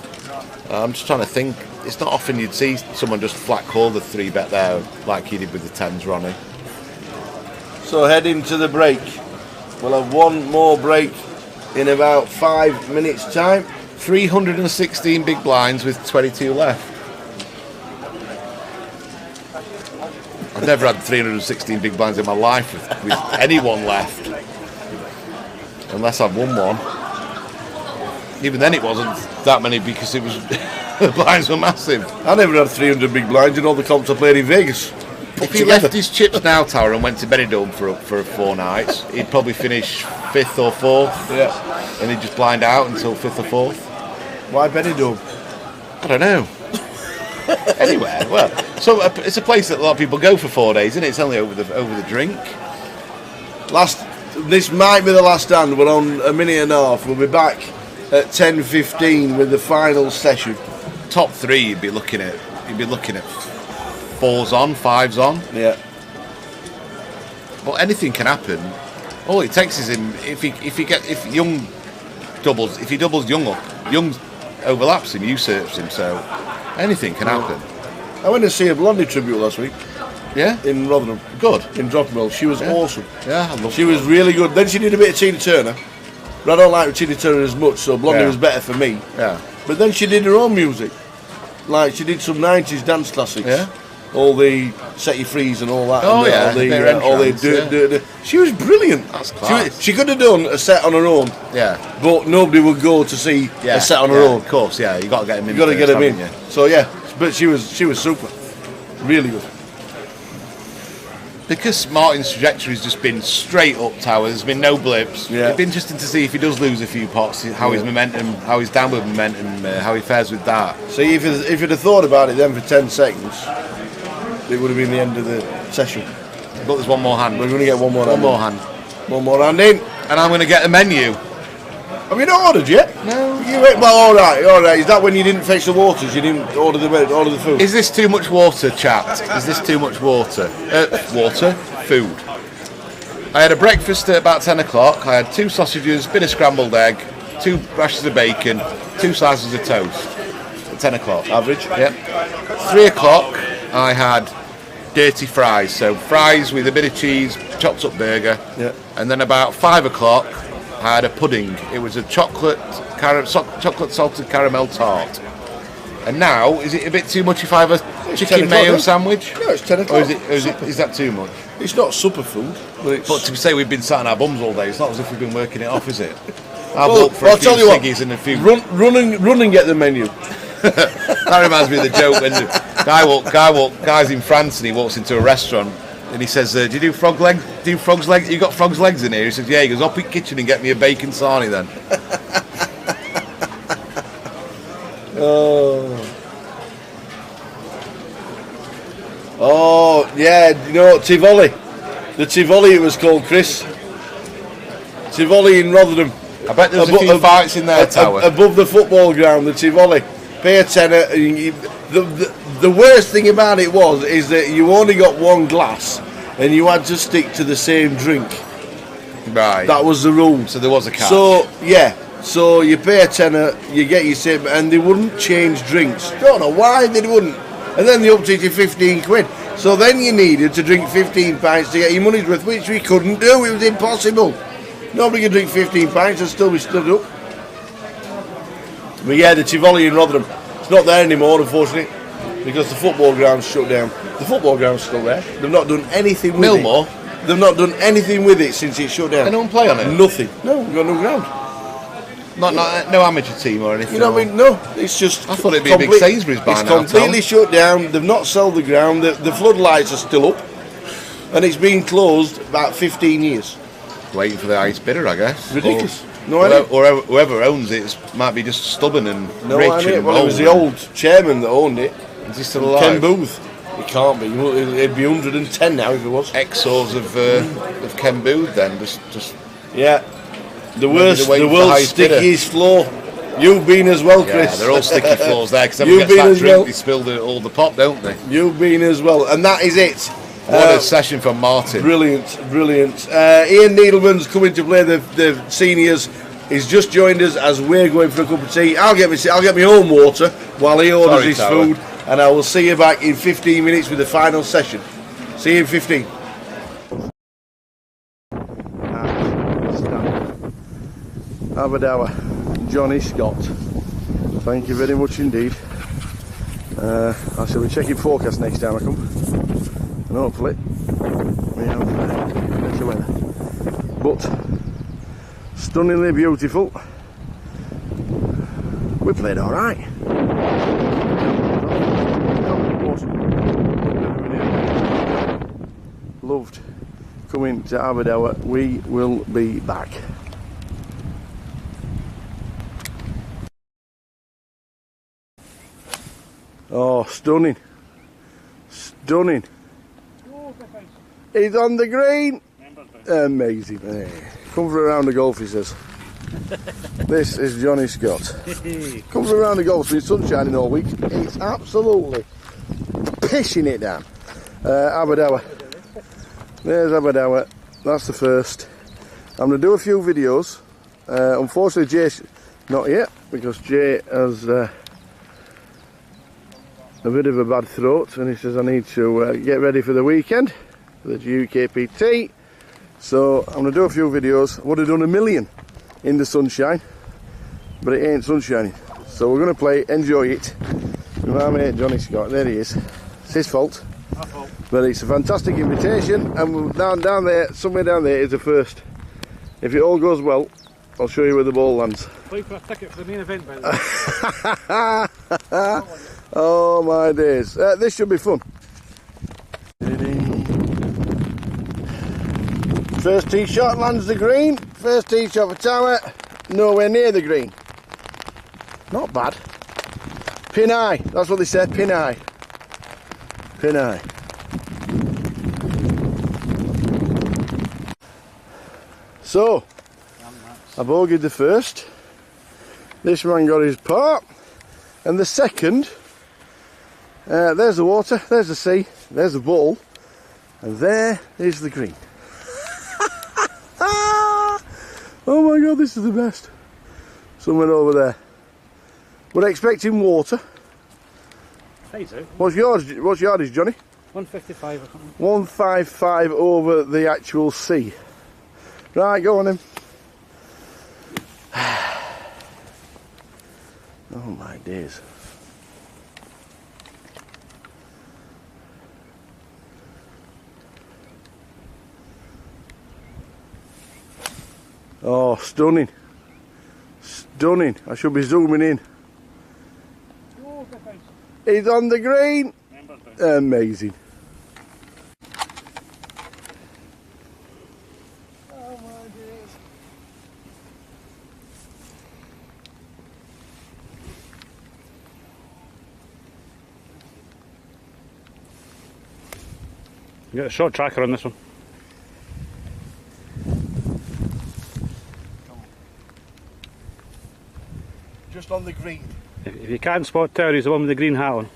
I'm just trying to think. It's not often you'd see someone just flat call the 3-bet there like he did with the 10s, Ronnie. So heading to the break. We'll have one more break in about 5 minutes' time. 316 big blinds with 22 left. I've never had 316 big blinds in my life with anyone left. Unless I've won one. Even then it wasn't that many because it was the blinds were massive. I never had 300 big blinds in all the comps I played in Vegas. If he left his chips now, Tower, and went to Benidorm for 4 nights, he'd probably finish 5th or 4th. Yeah. And he'd just blind out until 5th or 4th. Why Benidorm? I don't know. Anywhere. Well, so it's a place that a lot of people go for 4 days, isn't it? It's only over the drink. This might be the last hand. We're on a minute and a half. We'll be back at 10:15 with the final session. Top 3, you'd be looking at 4s on, 5s on. Yeah. Well, anything can happen. All it takes is him if Young doubles, if he doubles Young up, Young overlaps him, usurps him. So anything can happen. I went to see a Blondie tribute last week. Yeah. In Rotherham. Good. In Dropmill. She was awesome. Yeah, I love She was really good. Then she did a bit of Tina Turner. But I don't like Tina Turner as much, so Blondie was better for me. Yeah. But then she did her own music. Like she did some 90s dance classics. Yeah. All the Set You Frees and all that. Oh, and yeah. all the She was brilliant. That's class. She could have done a set on her own. Yeah. But nobody would go to see a set on her own. Of course, yeah. You got to get him in. You got to get him in. You? So yeah, but she was super. Really good. Because Martin's trajectory has just been straight up, Tower. There's been no blips. Yeah. It'd be interesting to see if he does lose a few pots, how his momentum, how his downward momentum, how he fares with that. See, if you'd have thought about it then for 10 seconds, it would have been the end of the session. But there's one more hand. We're going to get one more hand. One more hand in. And I'm going to get the menu. Have you not ordered yet? No. Well, all right. Is that when you didn't fetch the waters? You didn't order the food? Is this too much water, chat? Is this too much water? Food. I had a breakfast at about 10 o'clock. I had 2 sausages, bit of scrambled egg, 2 rashers of bacon, 2 slices of toast at 10 o'clock. Average? Yep. 3 o'clock, I had dirty fries. So fries with a bit of cheese, chopped up burger. Yeah. And then about 5 o'clock, I had a pudding. It was a chocolate salted caramel tart. And now, is it a bit too much if I have a chicken mayo sandwich? No, it's 10 o'clock. Or is that too much? It's not supper food. But to say we've been sat on our bums all day, it's not as if we've been working it off, is it? I'll tell you what, and a few... run and get the menu. That reminds me of the joke when the guy's in France and he walks into a restaurant and he says, do you do frog legs? You got frog's legs in here? He says, yeah. He goes, up in the kitchen and get me a bacon sarnie then. Oh, yeah, Tivoli. The Tivoli it was called, Chris. Tivoli in Rotherham. I bet there's a few fights in there, Tower. Above the football ground, the Tivoli. Pay a tenner. The worst thing about it is that you only got one glass and you had to stick to the same drink. Right. That was the rule. So there was a catch. So, yeah. So you pay a tenner, you get your sip, and they wouldn't change drinks. Don't know why they wouldn't. And then they upped it to 15 quid. So then you needed to drink 15 pints to get your money's worth, which we couldn't do. It was impossible. Nobody could drink 15 pints and still be stood up. But yeah, the Tivoli in Rotherham, it's not there anymore, unfortunately, because the football ground's shut down. The football ground's still there. They've not done anything with Millmore? it. They've not done anything with it since it's shut down. They don't play on it? Nothing. No, we've got no ground. No amateur team or anything? You know what I mean? No, it's just... I thought it'd be a big Sainsbury's by It's now, completely shut down. They've not sold the ground. The floodlights are still up. And it's been closed about 15 years. Waiting for the highest bidder, I guess. Ridiculous. Or whoever owns it might be just stubborn and rich. And well, it was the old chairman that owned it. Is he still alive? Ken Booth. He can't be. It'd be 110 now if it was. Exors of Ken Booth then. Just yeah. The world's stickiest floor. You've been as well, Chris. Yeah, they're all sticky floors there because everyone gets that drink, they spill all the pop, don't they? You've been as well, and that is it. What a session from Martin. Brilliant. Ian Needleman's coming to play the seniors. He's just joined us as we're going for a cup of tea. I'll get my own water while he orders his food, and I will see you back in 15 minutes with the final session. See you in 15. Aberdour, Johnny Scott. Thank you very much indeed. I shall be checking forecast next time I come, and hopefully we have better weather. But stunningly beautiful. We played all right. Loved coming to Aberdour. We will be back. Oh, stunning. Stunning. He's on the green. Amazing. Hey. Come for a round of golf, he says. This is Johnny Scott. Come for a round of golf, so it's sunshine all week. It's absolutely pissing it down. Aberdour. There's Aberdour. That's the first. I'm going to do a few videos. Unfortunately, Jay's not yet, because Jay has... a bit of a bad throat, and he says I need to get ready for the weekend, for the GUKPT. So I'm going to do a few videos. I would have done a million in the sunshine, but it ain't sunshiny. So we're going to play, enjoy it with my mate Johnny Scott. There he is. It's his fault. My fault. But it's a fantastic invitation, and down there, somewhere down there is the first. If it all goes well, I'll show you where the ball lands. Wait for a ticket for the main event, by the way. Oh my days. This should be fun. First tee shot lands the green. First tee shot for Tower. Nowhere near the green. Not bad. Pin high. That's what they said. Pin high. Pin high. So, I bogeyed the first. This man got his part. And the second... there's the water, there's the sea, there's the ball, and there is the green. Oh my god, this is the best. Somewhere over there. We're expecting water. Hey, so. What's yardage, Johnny? 155 or something. 155 over the actual sea. Right, go on then. Oh my days. Oh, stunning. Stunning. I should be zooming in. He's on the green. Amazing. Oh my days. You got a short tracker on this one. just on the green. If you can't spot Tower, he's the one with the green hat on.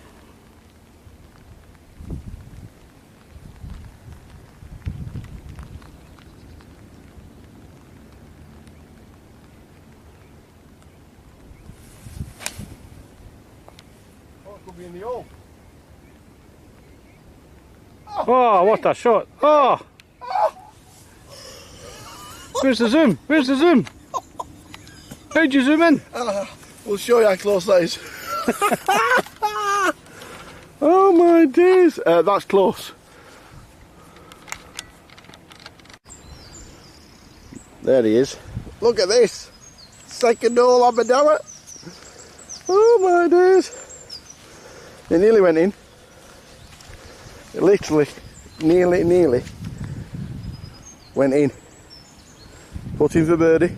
Oh, it could be in the hole. Oh, what a shot! Oh! Where's the zoom? Where's the zoom? How'd you zoom in? We'll show you how close that is. Oh my days! That's close. There he is. Look at this. Second hole Aberdour. Oh my days. It nearly went in. It literally, nearly went in. Put in for birdie.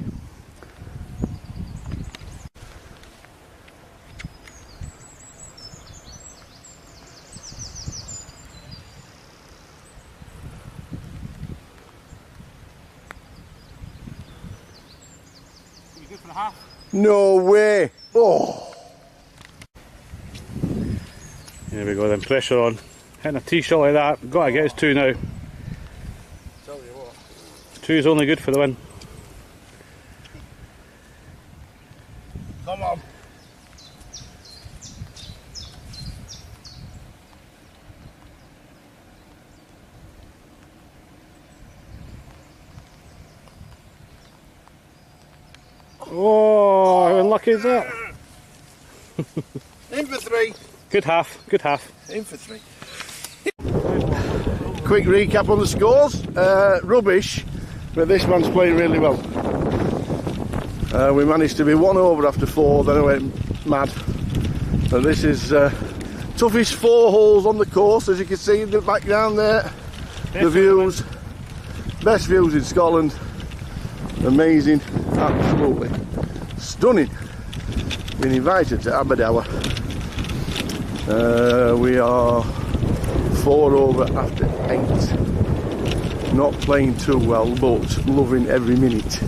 You good for the half? No way. Oh. Here we go then, pressure on. Hitting a tee shot like that, got to get his 2 now. Tell you what. 2 is only good for the win. Come on. Oh, how unlucky is that? In for 3. Good half, good half. In for 3. Quick recap on the scores. Rubbish, but this man's playing really well. We managed to be 1 over after 4, then I went mad. And this is toughest 4 holes on the course, as you can see in the background there. The views, best views in Scotland. Amazing, absolutely stunning. Been invited to Aberdour. We are 4 over after 8. Not playing too well, but loving every minute.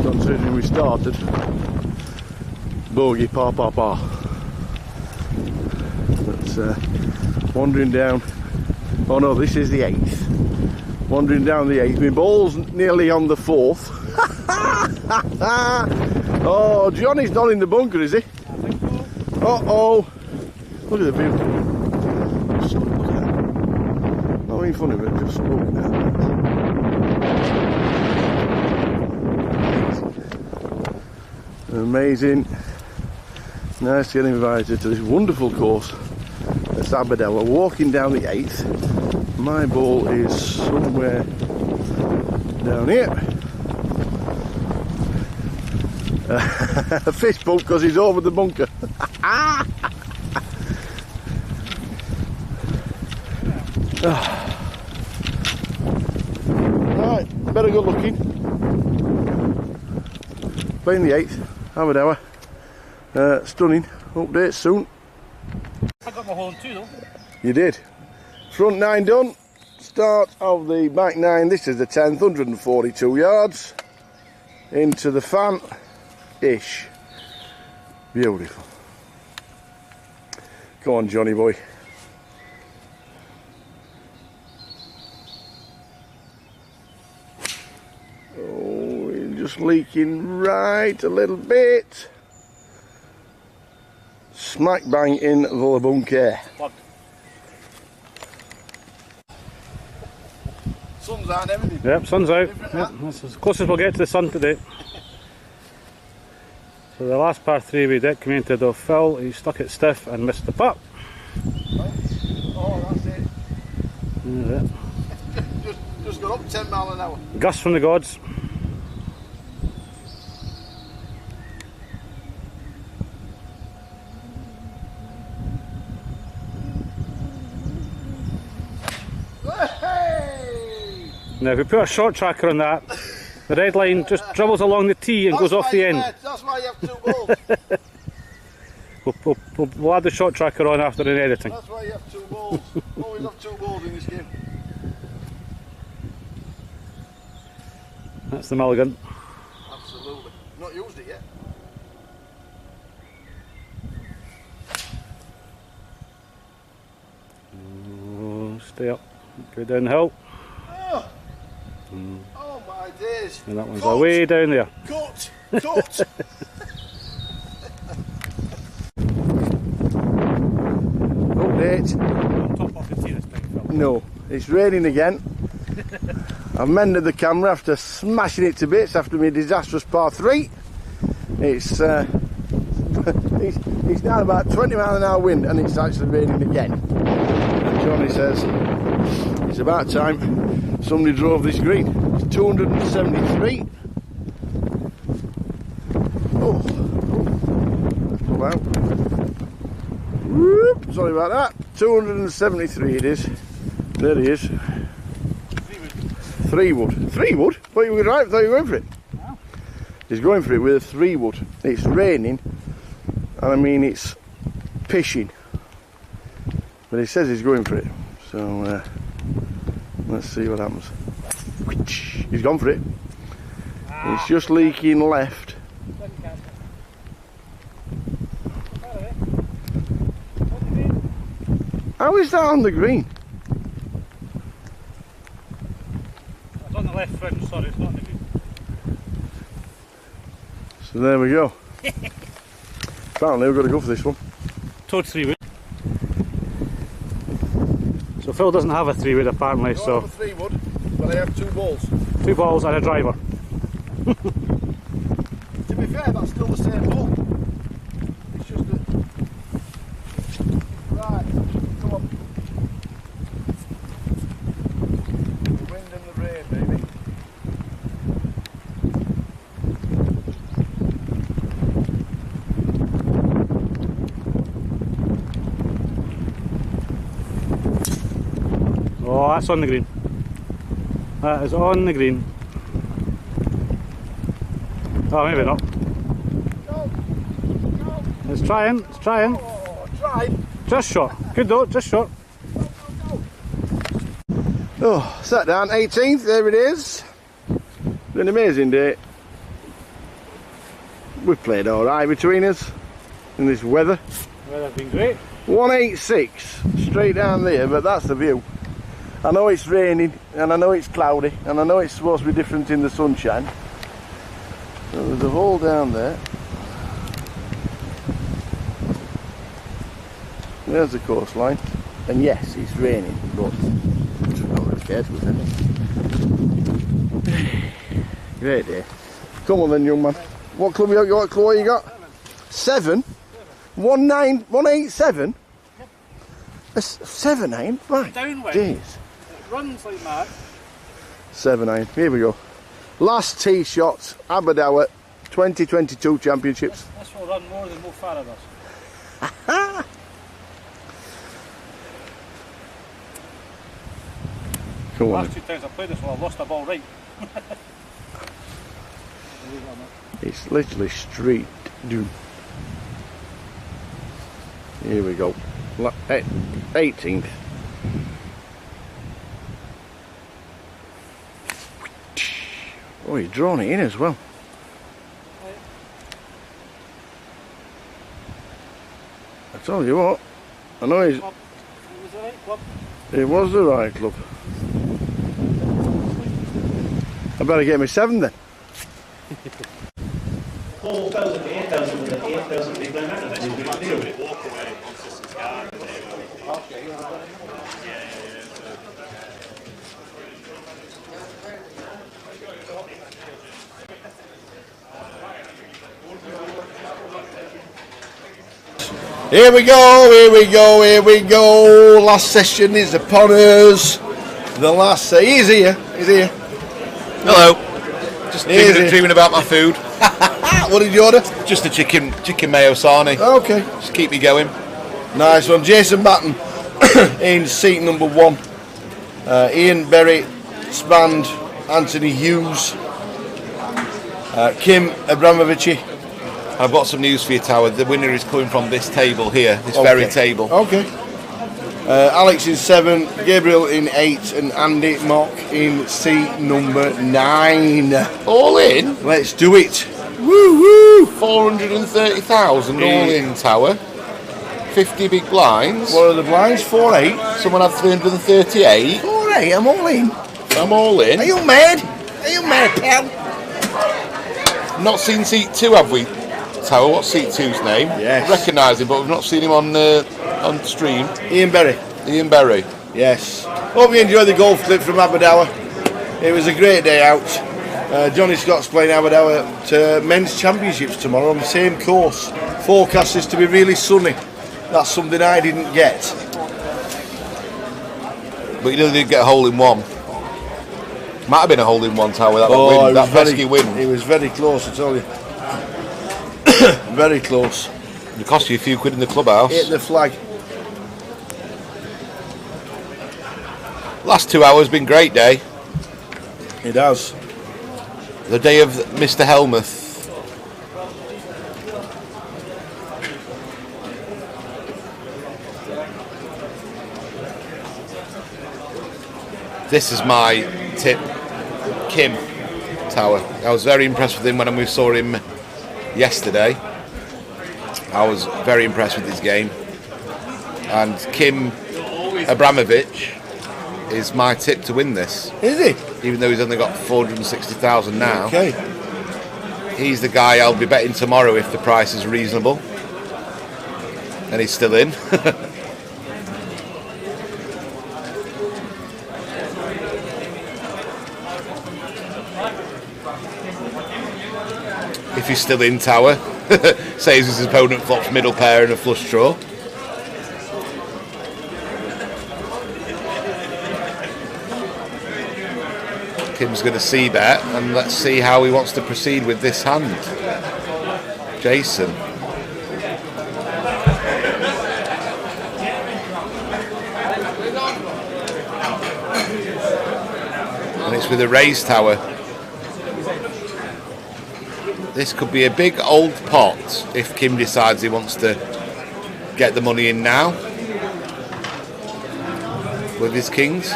Considering we started bogey par. But wandering down. Oh no, this is the 8th. Wandering down the 8th. My ball's nearly on the 4th. Oh, Johnny's not in the bunker, is he? Uh-oh. Look at the view. Just look at that. Not being funny, but just look at that. Amazing. Nice to get invited to this wonderful course at Aberdour. Walking down the 8th. My ball is somewhere down here. A fist bump because he's over the bunker. Right, better good looking. Playing the 8th, Aberdour. Stunning. Update soon. I got my hole in 2 though. You did. Front 9 done. Start of the back 9. This is the 10th, 142 yards. Into the fan-ish. Beautiful. Go on, Johnny boy. Oh, we're just leaking right a little bit. Smack bang in the bunker. Sun's out and everything. Yep, sun's out. Yep, that's as close as we'll get to the sun today. So the last par 3 we did commented of Phil, he stuck it stiff and missed the putt. Oh, that's it. That's it. Just got up 10 miles an hour. Gust from the gods. Now if we put a short tracker on that, the red line just dribbles along the tee and goes off the end. That's why you have 2 balls. We'll add the short tracker on after in editing. That's why you have 2 balls. Always have 2 balls in this game. That's the mulligan. Absolutely. Not used it yet. Stay up. Go down the hill. Oh, oh my days. And that one's way down there. Cut! Cut! Update. Top off the tee this time, Phil. No, it's raining again. I've mended the camera after smashing it to bits after my disastrous par 3. It's it's down about 20 mile an hour wind and it's actually raining again. And Johnny says it's about time somebody drove this green. It's 273. Oh, come out. Whoop, sorry about that. 273 it is. There he is. 3 wood. 3 wood? Thought you were right. Thought you were going for it. No. He's going for it with a 3 wood. It's raining, and I mean it's pishing. But he says he's going for it. So let's see what happens. He's gone for it. It's just leaking left. How is that on the green? It's on the left fringe, sorry, it's not on the green. So there we go. Apparently we've got to go for this one. Toad 3 wood. So Phil doesn't have a 3 wood apparently, I so. have a 3 wood, but I have 2 balls. 2 balls and a driver. To be fair, that's still the same ball. It's just that. Right, come on. The wind and the rain, baby. Oh, that's on the green. That is on the green. Oh, maybe not. It's trying, it's trying. Oh, tried. Just short. Good though, just short. Oh, sat down, 18th, there it is. Been an amazing day. We've played alright between us in this weather. Weather's been great. 186 straight down there, but that's the view. I know it's raining and I know it's cloudy and I know it's supposed to be different in the sunshine. So there's a hole down there. There's the coastline, and yes, it's raining, but I'm not really scared with it. Great day. Come on then, young man. What club you got? What club you got? 7? 187? That's 7-9? Right. Downwind. Days. It runs like mad. 7-9. Here we go. Last tee shots, Aberdour 2022 championships. This will run more than Mo Farah does. Come on. Last 2 times I played this one, I've lost a ball right. It's literally street doom. Here we go. 18th. Oh, he's drawn it in as well. I tell you what, I know he's. It was the right club. I better get me 7 then. 4,000, 8,000, 8,000 big limit. Here we go, here we go, here we go. Last session is upon us. The last he's here, he's here. Hello. Just dreaming about my food. What did you order? Just a chicken mayo sarnie. Okay. Just keep me going. Nice one. Jason Batten in seat number 1. Ian Berry, Spand, Anthony Hughes, Kim Abramovici. I've got some news for you, Tower. The winner is coming from this table here, this very table. Okay. Alex in 7, Gabriel in 8, and Andy Mock in seat number 9. All in? Let's do it. Woo woo! 430,000 all in, Tower. 50 big blinds. What are the blinds? 4-8. Someone had 338. 4-8. I'm all in. I'm all in. Are you mad? Are you mad, pal? Not seen seat 2, have we? Tower, what's seat 2's name? Yes. Recognise him, but we've not seen him on stream. Ian Berry. Ian Berry. Yes. Hope you enjoyed the golf clip from Aberdour. It was a great day out. Johnny Scott's playing Aberdour at men's championships tomorrow on the same course. Forecast is to be really sunny. That's something I didn't get. But you did get a hole in one. Might have been a hole in one, Tower. That win, that pesky win. It was very close, I tell you. Very close. It cost you a few quid in the clubhouse. Hit the flag. Last 2 hours been great day. It has. The day of Mr. Helmuth. This is my tip, Kim Tower. I was very impressed with him when we saw him yesterday. I was very impressed with his game. And Kim Abramovich is my tip to win this. Is he? Even though he's only got 460,000 now. Okay. He's the guy I'll be betting tomorrow if the price is reasonable. And he's still in. If he's still in, Tower. Saves his opponent flops middle pair and a flush draw. Kim's going to see bet, and let's see how he wants to proceed with this hand. Jason. And it's with a raised Tower. This could be a big old pot if Kim decides he wants to get the money in now with his kings.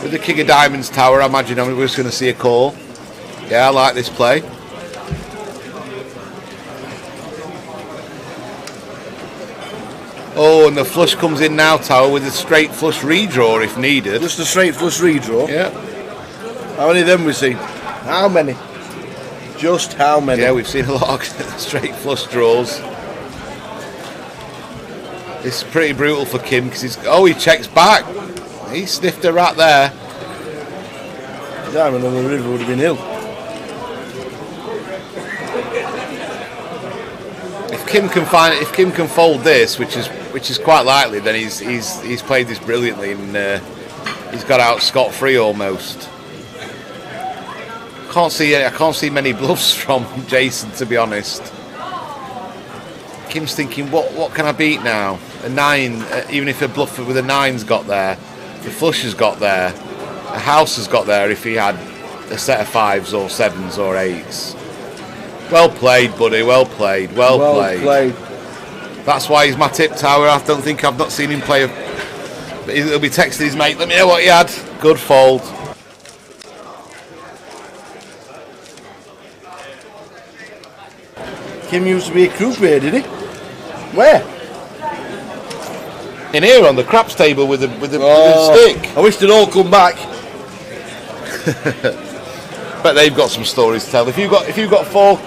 With the King of Diamonds, Tower, I imagine we're just going to see a call. Yeah, I like this play. Oh, and the flush comes in now, Tower, with a straight flush redraw if needed. Just a straight flush redraw? Yeah. How many of them we've seen? How many? Just how many? Yeah, we've seen a lot of straight flush draws. It's pretty brutal for Kim because he checks back. He sniffed her right there. Diamond on the river would have been ill. If Kim can fold this, which is quite likely, then he's played this brilliantly and he's got out scot-free almost. I can't see many bluffs from Jason, to be honest. Kim's thinking, what can I beat now? A 9, even if a bluff with a 9's got there, the flush has got there, a house has got there if he had a set of 5s or 7s or 8s. Well played, buddy. Well played. Well played. That's why he's my tip, Tower. I don't think I've not seen him play. But he'll be texting his mate. Let me know what he had. Good fold. Kim used to be a croupier, did he? Where? In here on the craps table with the stick. I wish they'd all come back. Bet they've got some stories to tell. If you've got four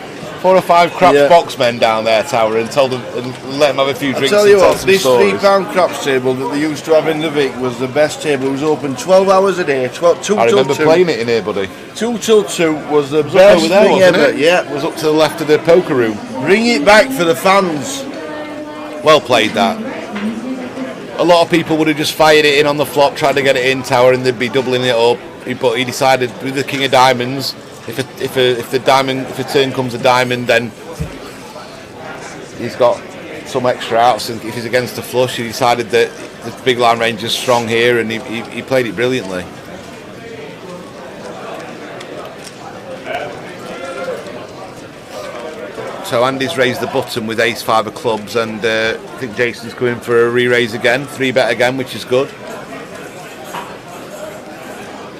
or 5 craps boxmen down there, Tower, and told them and let them have a few drinks. I tell you and what, tell this stories. £3 craps table that they used to have in the Vic was the best table. It was open 12 hours a day, 2 I remember till 2. playing it in here, buddy. 2 till 2 was the It was best over there, thing wasn't ever. it? Yeah, It was up to the left of the poker room. Bring it back for the fans. Well played, that. A lot of people would have just fired it in on the flop, tried to get it in, Tower, and they'd be doubling it up. But he decided with the King of Diamonds, if a turn comes a diamond, then he's got some extra outs, and if he's against a flush, he decided that the big line range is strong here, and he played it brilliantly. So Andy's raised the button with ace-5 of clubs, and I think Jason's coming for a re-raise again, 3-bet again, which is good.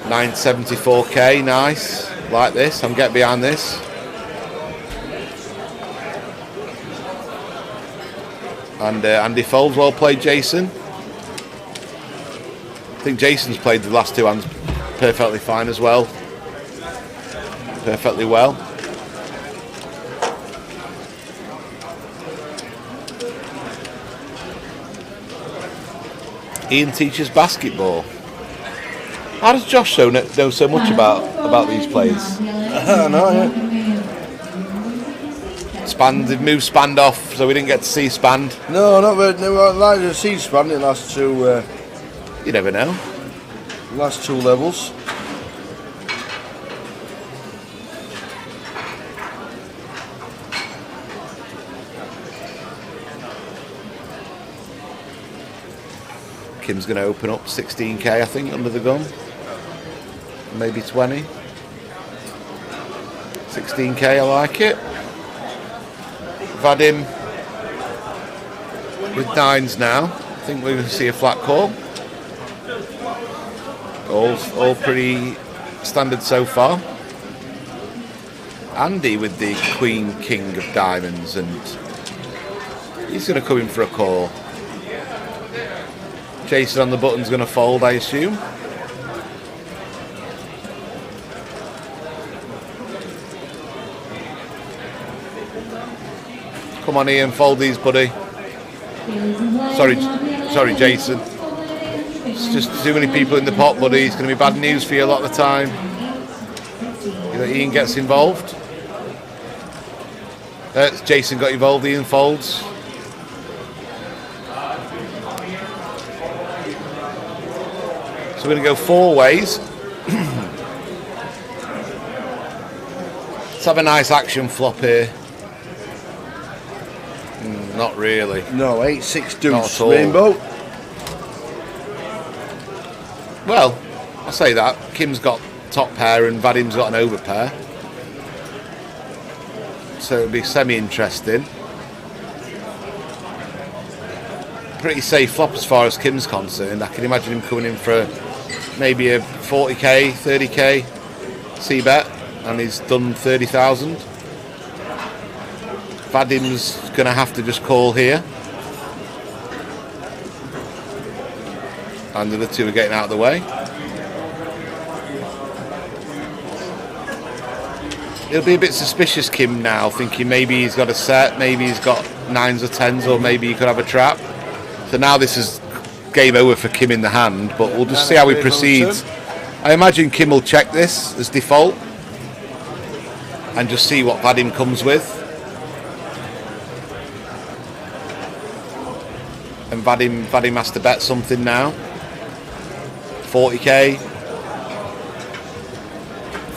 974k, nice. Like this, I'm getting behind this. And Andy folds. Well played, Jason. I think Jason's played the last two hands perfectly fine as well. Perfectly well. Ian teaches basketball. How does Josh know so much about these players? I know, yeah. Spand, they've moved Spand off, so we didn't get to see Spand. No, not very. No, I'd like to see Spand in the last two. You never know. Last two levels. Kim's going to open up 16k, I think, under the gun. Maybe 20. 16k, I like it. Vadim with nines now. I think we're going to see a flat call. All pretty standard so far. Andy with the Queen King of Diamonds, and he's going to come in for a call. Jason on the button's going to fold, I assume. Come on, Ian, fold these, buddy. Sorry, Jason. It's just too many people in the pot, buddy. It's going to be bad news for you a lot of the time. Ian gets involved. Jason got involved, Ian folds. So we're going to go four ways. Let's have a nice action flop here. Not really. No, 8-6 deuce. Not at all. Rainbow. Well, I'll say that. Kim's got top pair and Vadim's got an over pair. So it'll be semi-interesting. Pretty safe flop as far as Kim's concerned. I can imagine him coming in for maybe a 40k, 30k c-bet, and he's done 30,000. Vadim's going to have to just call here. And the other two are getting out of the way. He'll be a bit suspicious, Kim, now, thinking maybe he's got a set, maybe he's got 9s or 10s, or maybe he could have a trap. So now this is game over for Kim in the hand, but we'll just see how he proceeds. I imagine Kim will check this as default and just see what Vadim comes with. And Vadim has to bet something now. 40k.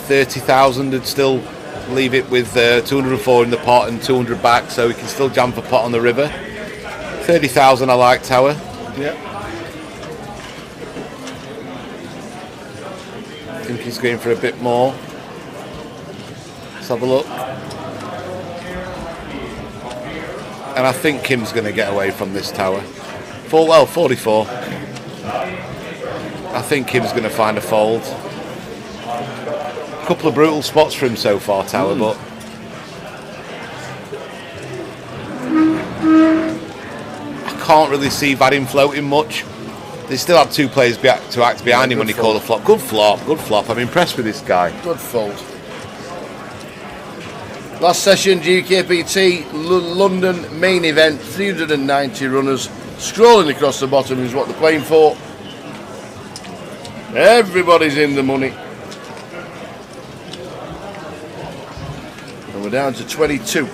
30,000 would still leave it with 204 in the pot and 200 back, so he can still jam for pot on the river. 30,000 I like, Tower. Yeah. I think he's going for a bit more. Let's have a look. And I think Kim's going to get away from this, Tower. 44. I think Kim's going to find a fold. A couple of brutal spots for him so far, Tower, but I can't really see Vadim floating much. They still have two players to act behind him when he called a flop. Good flop. I'm impressed with this guy. Good fold. Last session, GUKPT London main event, 390 runners. Scrolling across the bottom is what they're playing for. Everybody's in the money. And we're down to 22.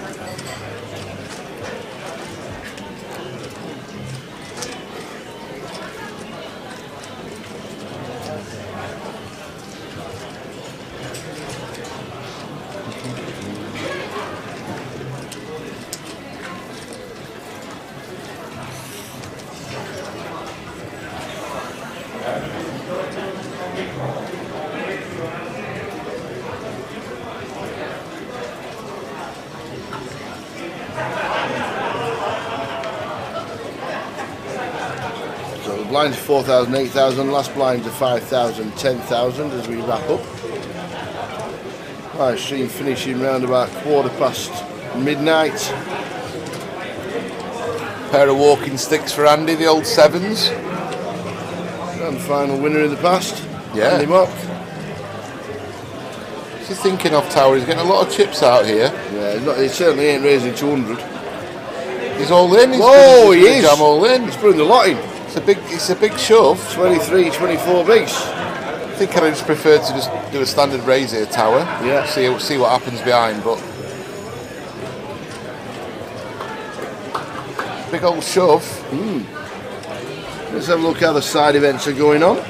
Blinds 4,000, 8,000, last blinds are 5,000, 10,000 as we wrap up. Live stream finishing round about midnight. Pair of walking sticks for Andy, the old sevens. And final winner in the past. Yeah. Andy Mock. What's he thinking of, Tower? He's getting a lot of chips out here. Yeah, he certainly ain't raising 200. He's all in. He's he is. Jam all in. He's putting the lot in. It's a big shove. 23, 24 bigs. I think I just prefer to just do a standard raise here, Tower. Yeah. See what happens behind, but big old shove. Let's have a look how the side events are going on.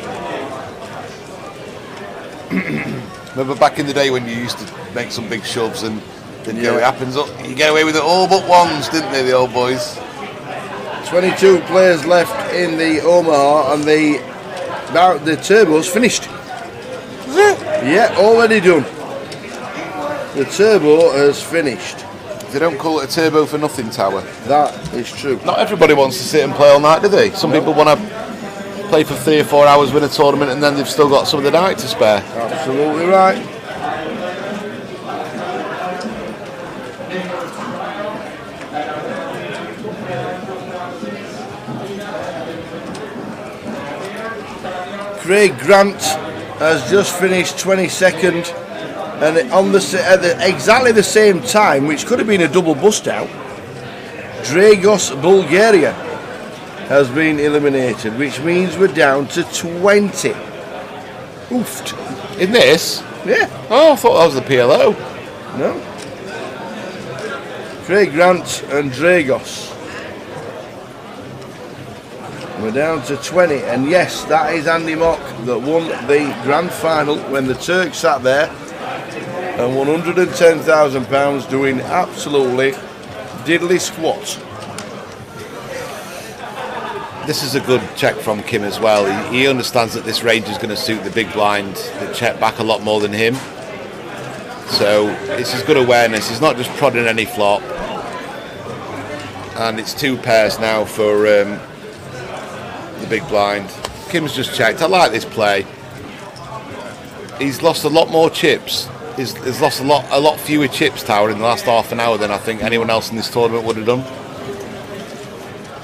Remember back in the day when you used to make some big shoves and then it happens up. You get away with it all but ones, didn't they, the old boys? 22 players left in the Omaha, and the turbo's finished. Is it? Yeah, already done. The turbo has finished. They don't call it a turbo for nothing, Tower. That is true. Not everybody wants to sit and play all night, do they? Some people want to play for 3 or 4 hours, win a tournament, and then they've still got some of the night to spare. Absolutely right. Craig Grant has just finished 22nd, and on at exactly the same time, which could have been a double bust out, Dragos, Bulgaria, has been eliminated, which means we're down to 20. Oofed. In this? Yeah. Oh, I thought that was the PLO. No. Craig Grant and Dragos. We're down to 20, and yes, that is Andy Mock that won the grand final when the Turk sat there and won £110,000 doing absolutely diddly squat. This is a good check from Kim as well. He understands that this range is going to suit the big blind that check back a lot more than him. So this is good awareness. He's not just prodding any flop. And it's 2 pairs now for the big blind. Kim's just checked. I like this play. He's lost a lot more chips. He's lost a lot fewer chips, Tower, in the last half an hour than I think anyone else in this tournament would have done.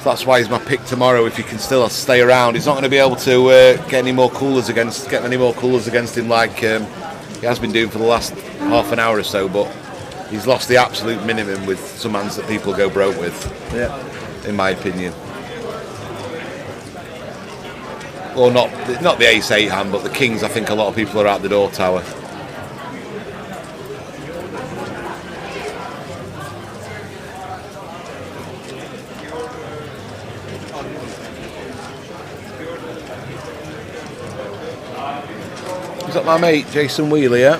That's why he's my pick tomorrow. If he can still stay around, he's not going to be able to get any more coolers against him like he has been doing for the last half an hour or so. But he's lost the absolute minimum with some hands that people go broke with. Yeah, in my opinion. Or not the ace-8 hand, but the kings. I think a lot of people are out the door, Tower. Is that my mate Jason Wheeler? Yeah.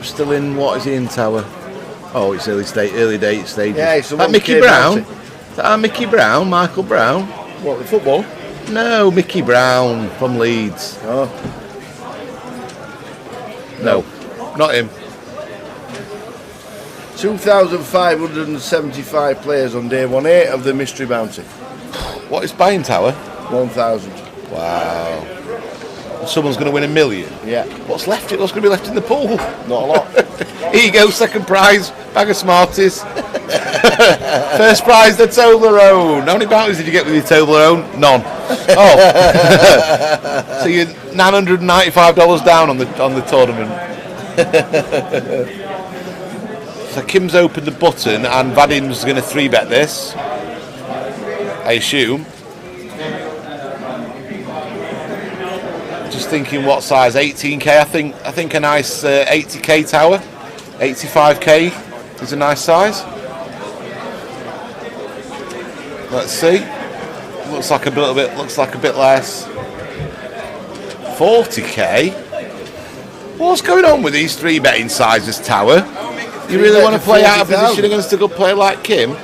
Still in. What is he in, Tower? Oh, it's early date stages. Yeah, it's the that one Mickey Brown. Is that Mickey Brown? Michael Brown? What, the football? No, Mickey Brown from Leeds. Oh. No, not him. 2,575 players on day 1A of the Mystery Bounty. What is buying, Tower? 1,000. Wow. Someone's going to win $1 million. Yeah. What's left? What's going to be left in the pool? Not a lot. Here you go, second prize, bag of Smarties. First prize, the Toblerone. How many bounties did you get with your Toblerone? None. Oh. So you're $995 down on the tournament. So Kim's opened the button and Vadim's going to 3-bet this, I assume. Just thinking what size, 18k. I think a nice 80k Tower, 85k is a nice size. Let's see. Looks like a bit less. 40k. What's going on with these 3-betting sizes, Tower? You really want to play out of position against a good player like Kim?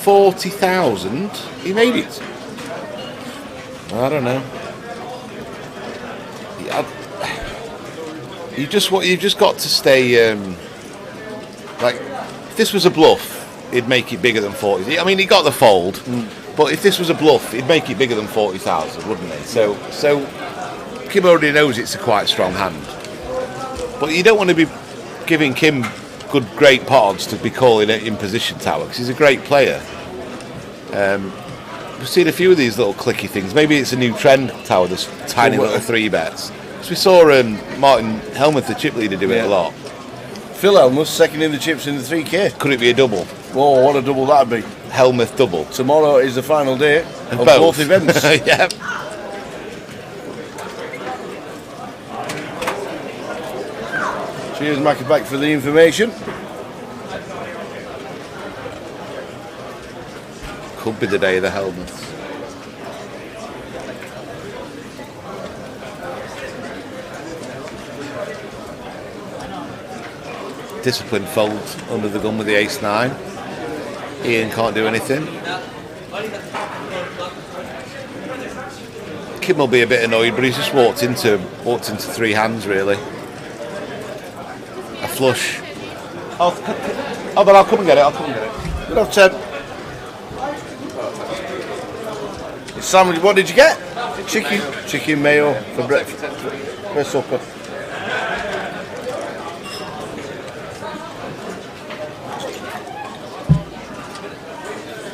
40,000. He made it. I don't know. You've just got to stay. Like, if this was a bluff, he'd make it bigger than 40. I mean, he got the fold, but if this was a bluff, he'd make it bigger than 40,000, wouldn't he? So Kim already knows it's a quite strong hand. But you don't want to be giving Kim great pods to be calling it in position tower because he's a great player. We've seen a few of these little clicky things. Maybe it's a new trend, tower, this tiny little 3-bets. Because we saw Martin Helmuth, the chip leader, do it a lot. Phil Helmuth, second in the chips in the 3K. Could it be a double? Oh, what a double that'd be. Helmuth double. Tomorrow is the final day of both events. Yeah. Cheers, Mackie, back for the information. Could be the day of the Helmuths. Discipline folds under the gun with the ace-9. Ian can't do anything. Kim will be a bit annoyed, but he's just walked into 3 hands really. A flush. Oh, but I'll come and get it. Good off, Ted. Sandwich, what did you get? Chicken mayo for breakfast, for supper.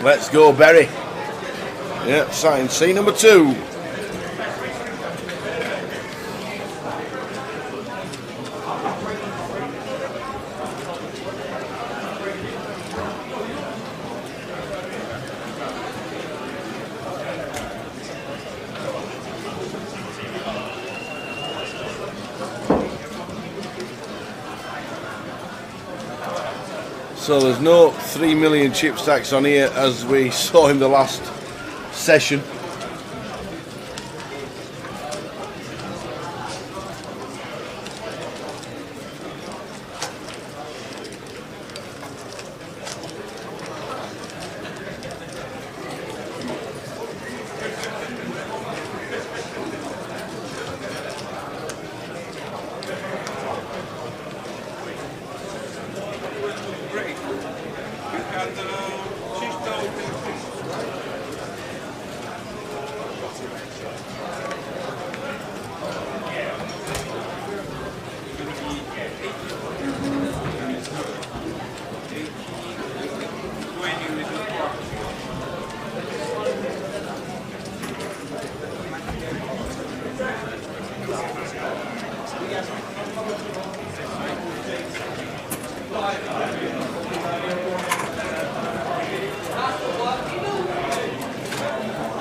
Let's go, Berry. Yeah, sign C number 2. So there's no 3 million chip stacks on here as we saw in the last session.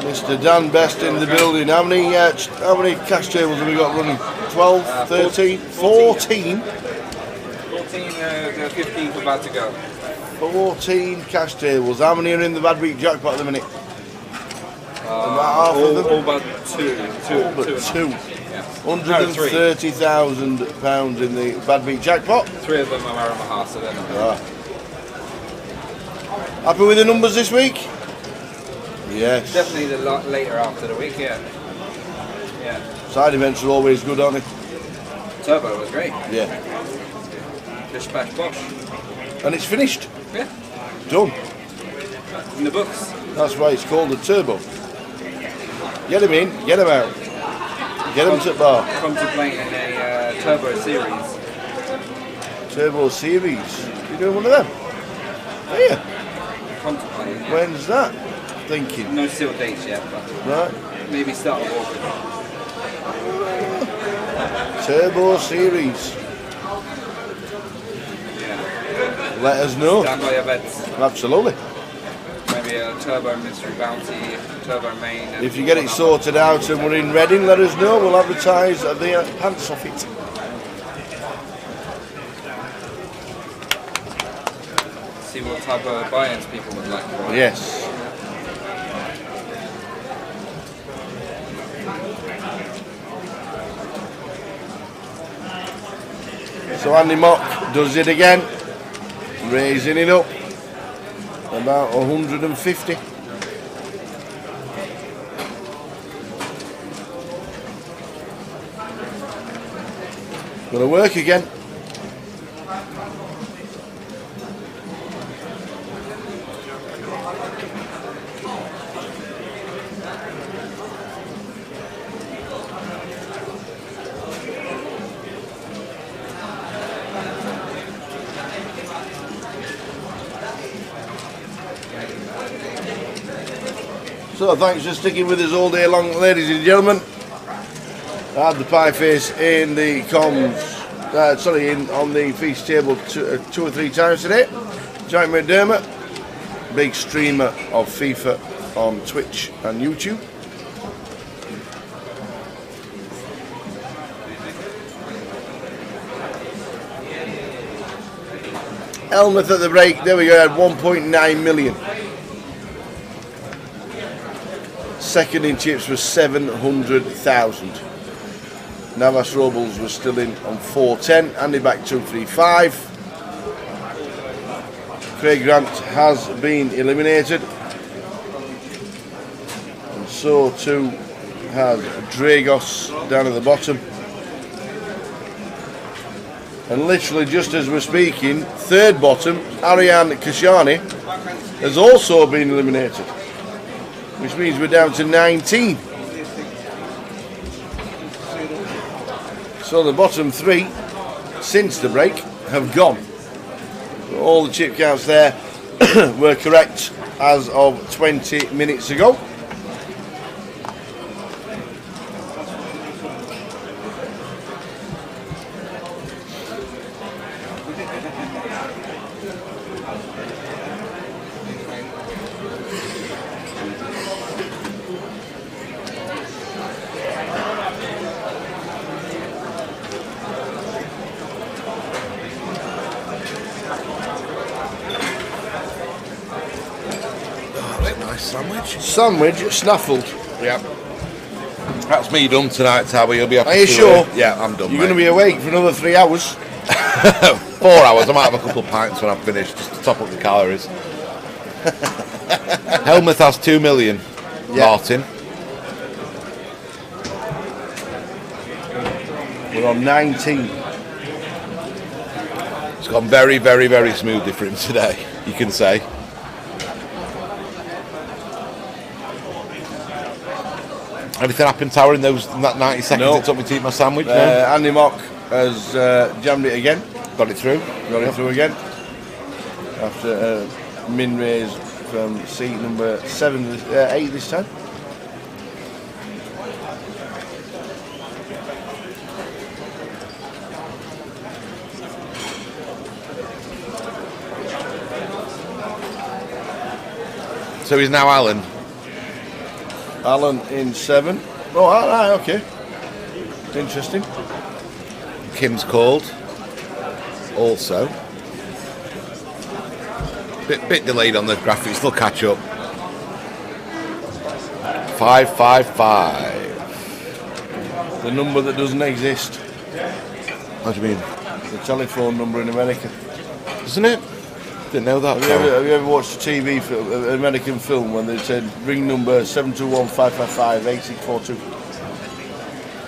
Mr. Dan Best in the building. How many cash tables have we got running? 12, 13, 14? 15 about to go. 14 cash tables. How many are in the Bad Week jackpot at the minute? All but two. Two. Yeah. £130,000 in the Bad Week jackpot. 3 of them are Omaha, so they're not. Happy with the numbers this week? Yes. Definitely the later after the week, yeah. Side events are always good, aren't they? Turbo was great. Yeah. Bish bash bosh. And it's finished. Yeah. Done. In the books. That's why it's called a turbo. Get him in, get him out. Get him to the bar. Contemplating a turbo series. Turbo series? You doing one of them? Are you? Contemplating. When's that? Thinking. No sealed dates yet, but right. Maybe start of August. Turbo series. Yeah. Let us know. Stand by your bets. Absolutely. Maybe a turbo mystery bounty, turbo main. If you get it sorted out and we're in Reading, let us know. We'll advertise the pants off it. See what type of buy-ins people would like. Right? Yes. So Andy Mock does it again, raising it up about 150. Gonna work again. So thanks for sticking with us all day long, ladies and gentlemen. I had the pie face in the comms, on the feast table 2 or 3 times today. Jack McDermott, big streamer of FIFA on Twitch and YouTube. Elmeth at the break, there we go, had 1.9 million. Second in chips was 700,000. Navas Robles was still in on 410. Andy back 235. Craig Grant has been eliminated. And so too has Dragos down at the bottom. And literally just as we're speaking, third bottom, Ariane Kashani, has also been eliminated. Which means we're down to 19. So the bottom 3, since the break, have gone. All the chip counts there were correct as of 20 minutes ago. Sandwich snaffled. Yeah. That's me done tonight, Tabby. You'll be happy. Are you sure? Yeah, I'm done. You're going to be awake for another 3 hours. 4 hours. I might have a couple of pints when I've finished, just to top up the calories. Helmuth has 2 million. Yeah. Martin. We're on 19. It's gone very, very, very smoothly for him today, you can say. Anything happened, Tower, in that 90 seconds it took me to eat my sandwich? No? Andy Mock has jammed it again. Got it through. Got it through again. After min raise from seat number 8 this time. So he's now Alan. Alan in 7. Oh, right, okay. Interesting. Kim's called. Also. Bit delayed on the graphics, they'll catch up. 555. The number that doesn't exist. What do you mean? The telephone number in America. Isn't it? Didn't know that. Have you ever watched a TV film, an American film, when they said ring number 721-555-8642?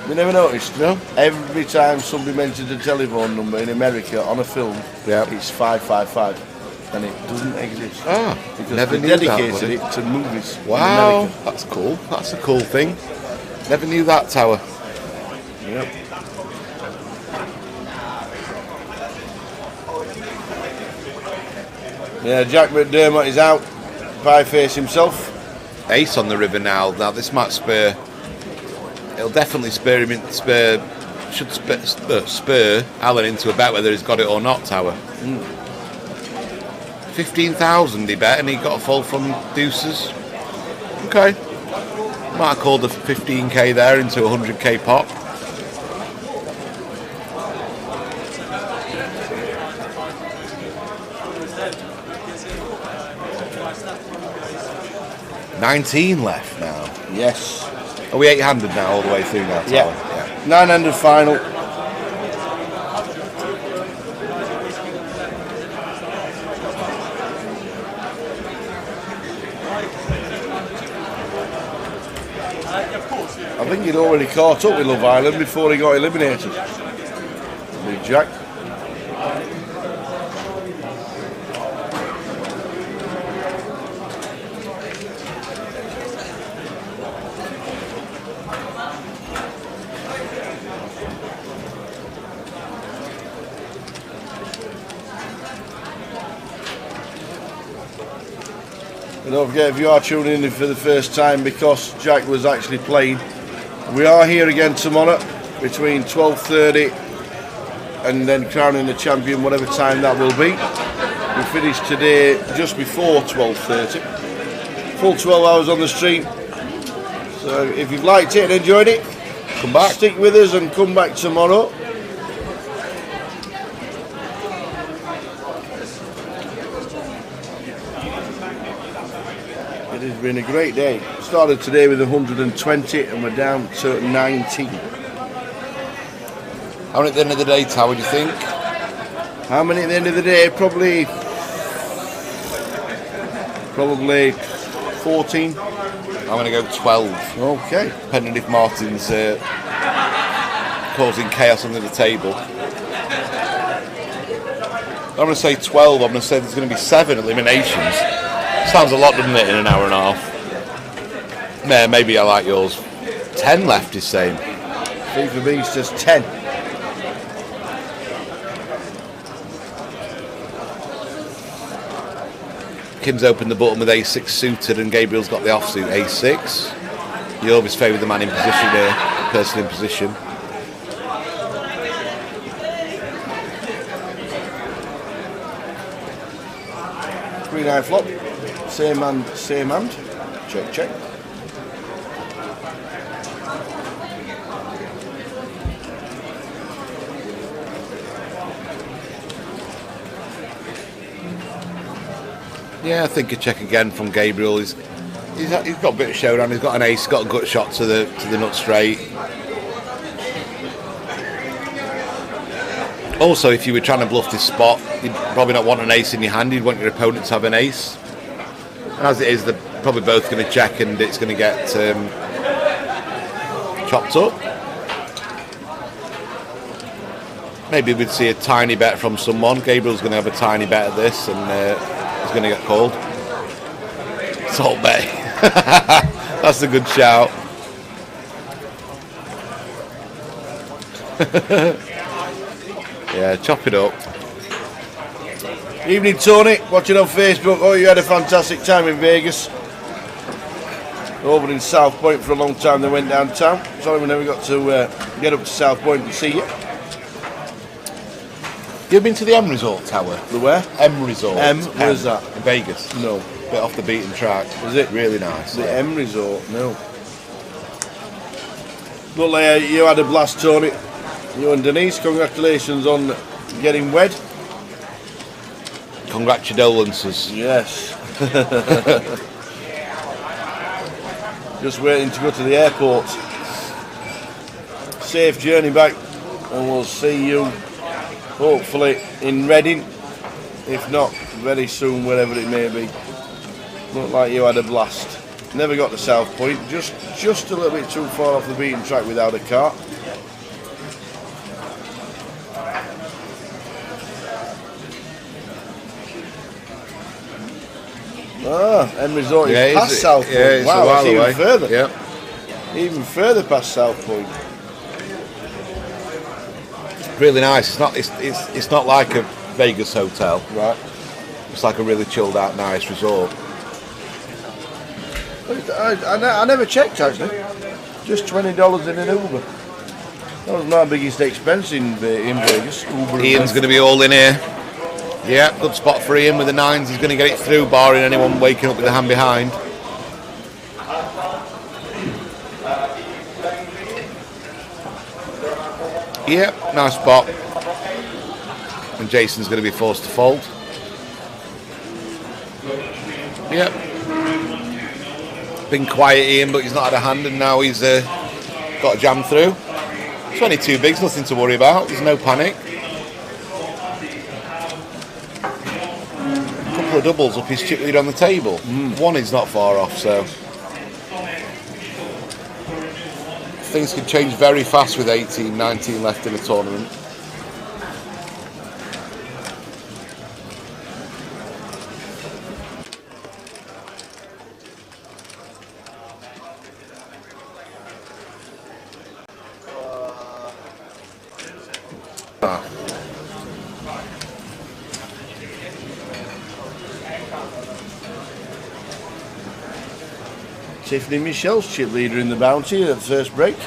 You never noticed? No. Every time somebody mentions a telephone number in America on a film, it's 555, and it doesn't exist. Ah, because never they knew dedicated that, it to movies. Wow, in America. that's cool. That's a cool thing. Never knew that, Tower. Yep. Yeah, Jack McDermott is out. Pie face himself. Ace on the river now. Now this might spur. It'll definitely spur him. Should spur Alan into a bet whether he's got it or not. Tower. 15,000 he bet, and he got a fall from deuces. Okay. Might have called a 15k there into a 100k pot. $19 left now. Yes. Are we 8-handed now all the way through now? Yeah. 900 final. I think he'd already caught up with Love Island before he got eliminated. Big Jack. And don't forget, if you are tuning in for the first time because Jack was actually playing, we are here again tomorrow between 12:30 and then crowning the champion, whatever time that will be. We finished today just before 12:30. Full 12 hours on the stream. So if you've liked it and enjoyed it, come back. Stick with us and come back tomorrow. It has been a great day. Started today with 120 and we're down to 19. How many at the end of the day, Tower, do you think? How many at the end of the day? Probably 14. I'm going to go 12. Okay. Depending if Martin's causing chaos under the table. I'm going to say 12. I'm going to say there's going to be 7 eliminations. Sounds a lot, doesn't it, in an hour and a half? Yeah, maybe I like yours. 10 left, he's saying. FIFA Beast says 10. Kim's opened the button with A6 suited and Gabriel's got the offsuit A6. You always favour the man in position here, the person in position. Green eye flop. Same hand, same hand. Check, check. Yeah, I think a check again from Gabriel. He's got a bit of showdown. He's got an ace, got a gut shot to the nut straight. Also, if you were trying to bluff this spot, you'd probably not want an ace in your hand. You'd want your opponent to have an ace. And as it is, they're probably both going to check, and it's going to get chopped up. Maybe we'd see a tiny bet from someone. Gabriel's going to have a tiny bet at this, and he's going to get called. Salt Bay. That's a good shout. Yeah, chop it up. Evening, Tony. Watching on Facebook. Oh, you had a fantastic time in Vegas. Over in South Point for a long time. They went downtown. Sorry we never got to get up to South Point and see you. You been to the M Resort Tower? The where? M Resort. Where's that? In Vegas. No. Bit off the beaten track. Is it? Really nice. The M Resort? No. Look like you had a blast, Tony. You and Denise, congratulations on getting wed. Congratulations. Yes. Just waiting to go to the airport. Safe journey back, and we'll see you hopefully in Reading, if not very soon, wherever it may be. Looked like you had a blast. Never got to South Point, just a little bit too far off the beaten track without a car. Ah, M Resort is past South Point. Yeah, wow, it's even away. further. Yep. Even further past South Point. Really nice. It's not like a Vegas hotel. Right. It's like a really chilled out, nice resort. I never checked actually. Just $20 in an Uber. That was my biggest expense in Vegas. Uber. Ian's going to be all in here. Yeah, good spot for Ian with the 9s. He's going to get it through, barring anyone waking up with a hand behind. Yep, nice spot. And Jason's going to be forced to fold. Yep. Been quiet, Ian, but he's not had a hand, and now he's got a jam through. 22 bigs, nothing to worry about. There's no panic. A couple of doubles up his chip lead on the table. One is not far off, so things can change very fast with 18, 19 left in the tournament. Tiffany Michelle's chip leader in the bounty at the first break.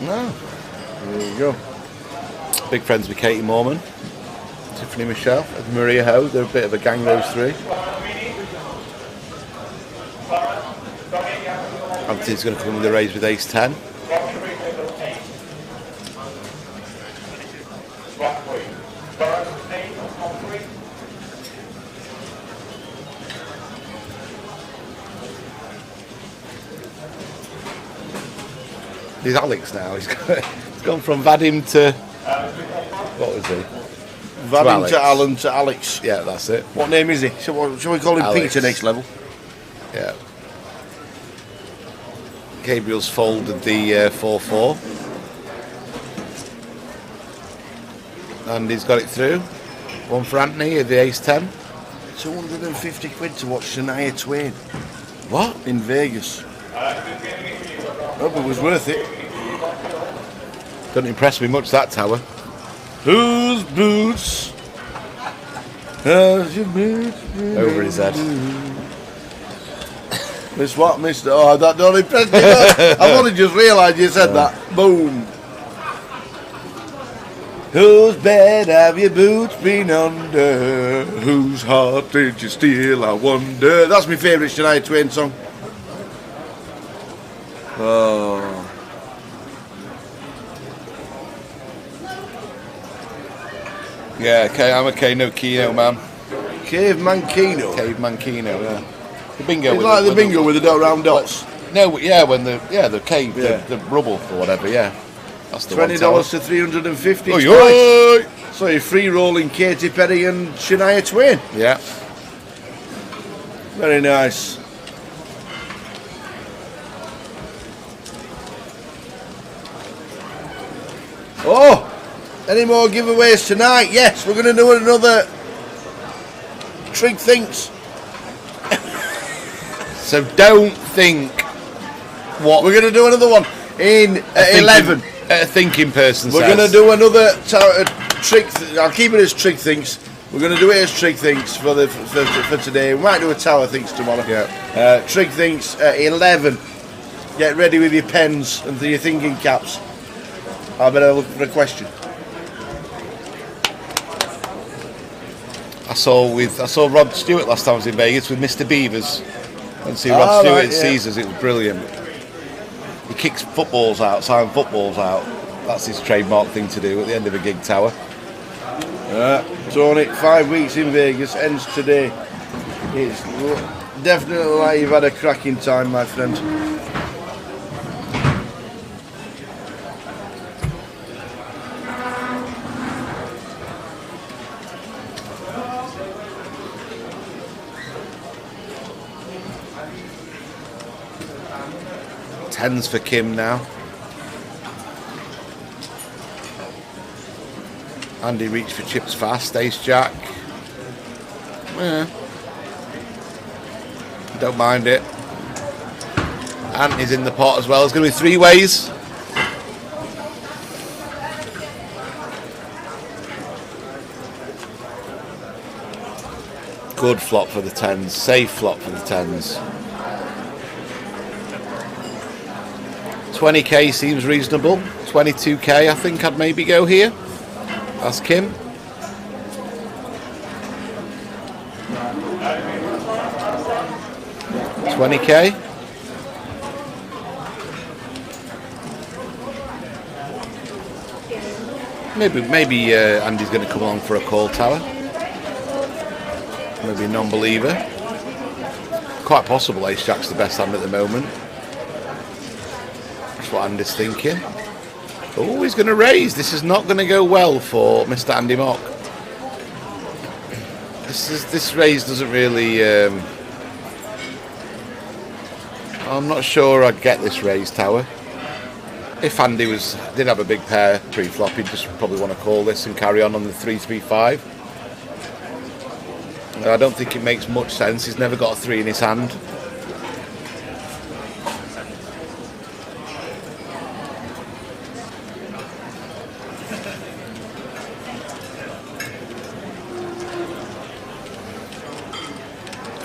No. There you go. Big friends with Katie Mormon, Tiffany Michelle, and Maria Ho. They're a bit of a gang, those three. Anthony's going to come with the raise with ace 10. He's Alex now. He's gone from Vadim to, what was he? Vadim to Alan to Alex. Yeah, that's it. What name is he? Shall we call him Alex. Peter next level? Yeah. Gabriel's folded the 4-4. And he's got it through. One for Anthony at the ace 10. 250 quid to watch Shania Twain. What? In Vegas. Hope it was worth it. Doesn't impress me much, that tower. Whose boots? How's your boots? Over his head. Miss what, mister? Oh, that don't impress me. I've only just realised you said that. Boom. Whose bed have your boots been under? Whose heart did you steal, I wonder? That's my favourite Shania Twain song. Oh. Yeah, okay, I'm a Kano Kino man. Caveman Kino? Caveman Kino, yeah. The bingo. It's like the bingo with the round dots. No, yeah, when the cave, the rubble or whatever, yeah. That's the $20 to 350. Oi, So you're free rolling Katy Perry and Shania Twain. Yeah. Very nice. Oh! Any more giveaways tonight? Yes, we're going to do another Trig Thinks. So don't think what... We're going to do another one in 11. A thinking person We're going to do another Trig... I'll keep it as Trig Thinks. We're going to do it as Trig Thinks for today. We might do a Tower Thinks tomorrow. Yeah. Trig Thinks 11. Get ready with your pens and your thinking caps. I better look for a question. I saw Rod Stewart last time I was in Vegas with Mr. Beavers. And see Rod Stewart at Caesars, it was brilliant. He kicks footballs out, signed footballs out. That's his trademark thing to do at the end of a gig, Tower. Tony, 5 weeks in Vegas, ends today. It's definitely like you've had a cracking time, my friend. Tens for Kim now. Andy reached for chips fast, ace jack. Don't mind it. Ant is in the pot as well. It's going to be three ways. Good flop for the tens. Safe flop for the tens. 20k seems reasonable. 22k I think I'd maybe go here. That's Kim. $20k. Maybe Andy's going to come along for a call, Tower. Maybe a non-believer. Quite possible ace jack's the best hand at the moment. That's what Andy's thinking. Oh, he's going to raise. This is not going to go well for Mr. Andy Mock. This raise doesn't really... I'm not sure I'd get this raise, Tower. If Andy did have a big pair pre-flop, he'd just probably want to call this and carry on the 3-3-5. I don't think it makes much sense. He's never got a 3 in his hand.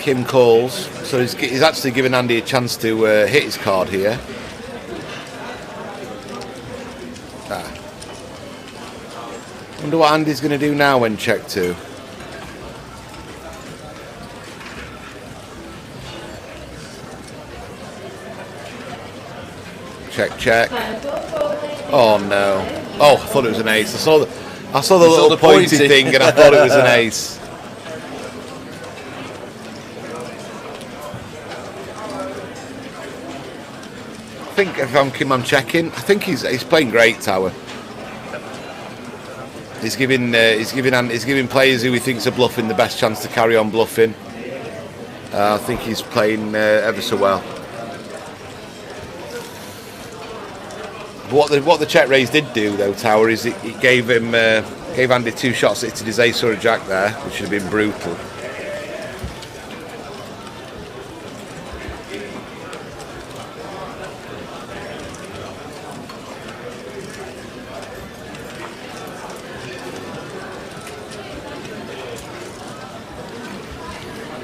Kim calls, so he's actually given Andy a chance to hit his card here. Wonder what Andy's going to do now when check 2. Check. Oh no! Oh, I thought it was an ace. I saw the little pointy thing, and I thought it was an ace. I think if I'm Kim, I'm checking. I think he's playing great, Tower. He's giving players who he thinks are bluffing the best chance to carry on bluffing. I think he's playing ever so well. What the check raise did do though, Tower, is it gave Andy 2 shots that hit his ace or a jack there, which would have been brutal.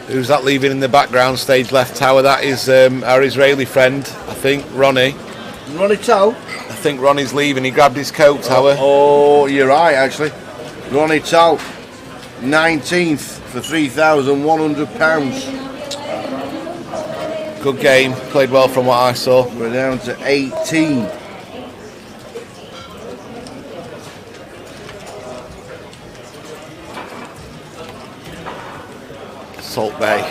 Who's that leaving in the background, stage left, Tower? That is our Israeli friend, I think, Ronnie. Ronnie Tow? I think Ronnie's leaving. He grabbed his coat, Tower. Oh, you're right, actually. Ronnie Tow, 19th for £3,100. Good game. Played well from what I saw. We're down to 18. Salt Bay.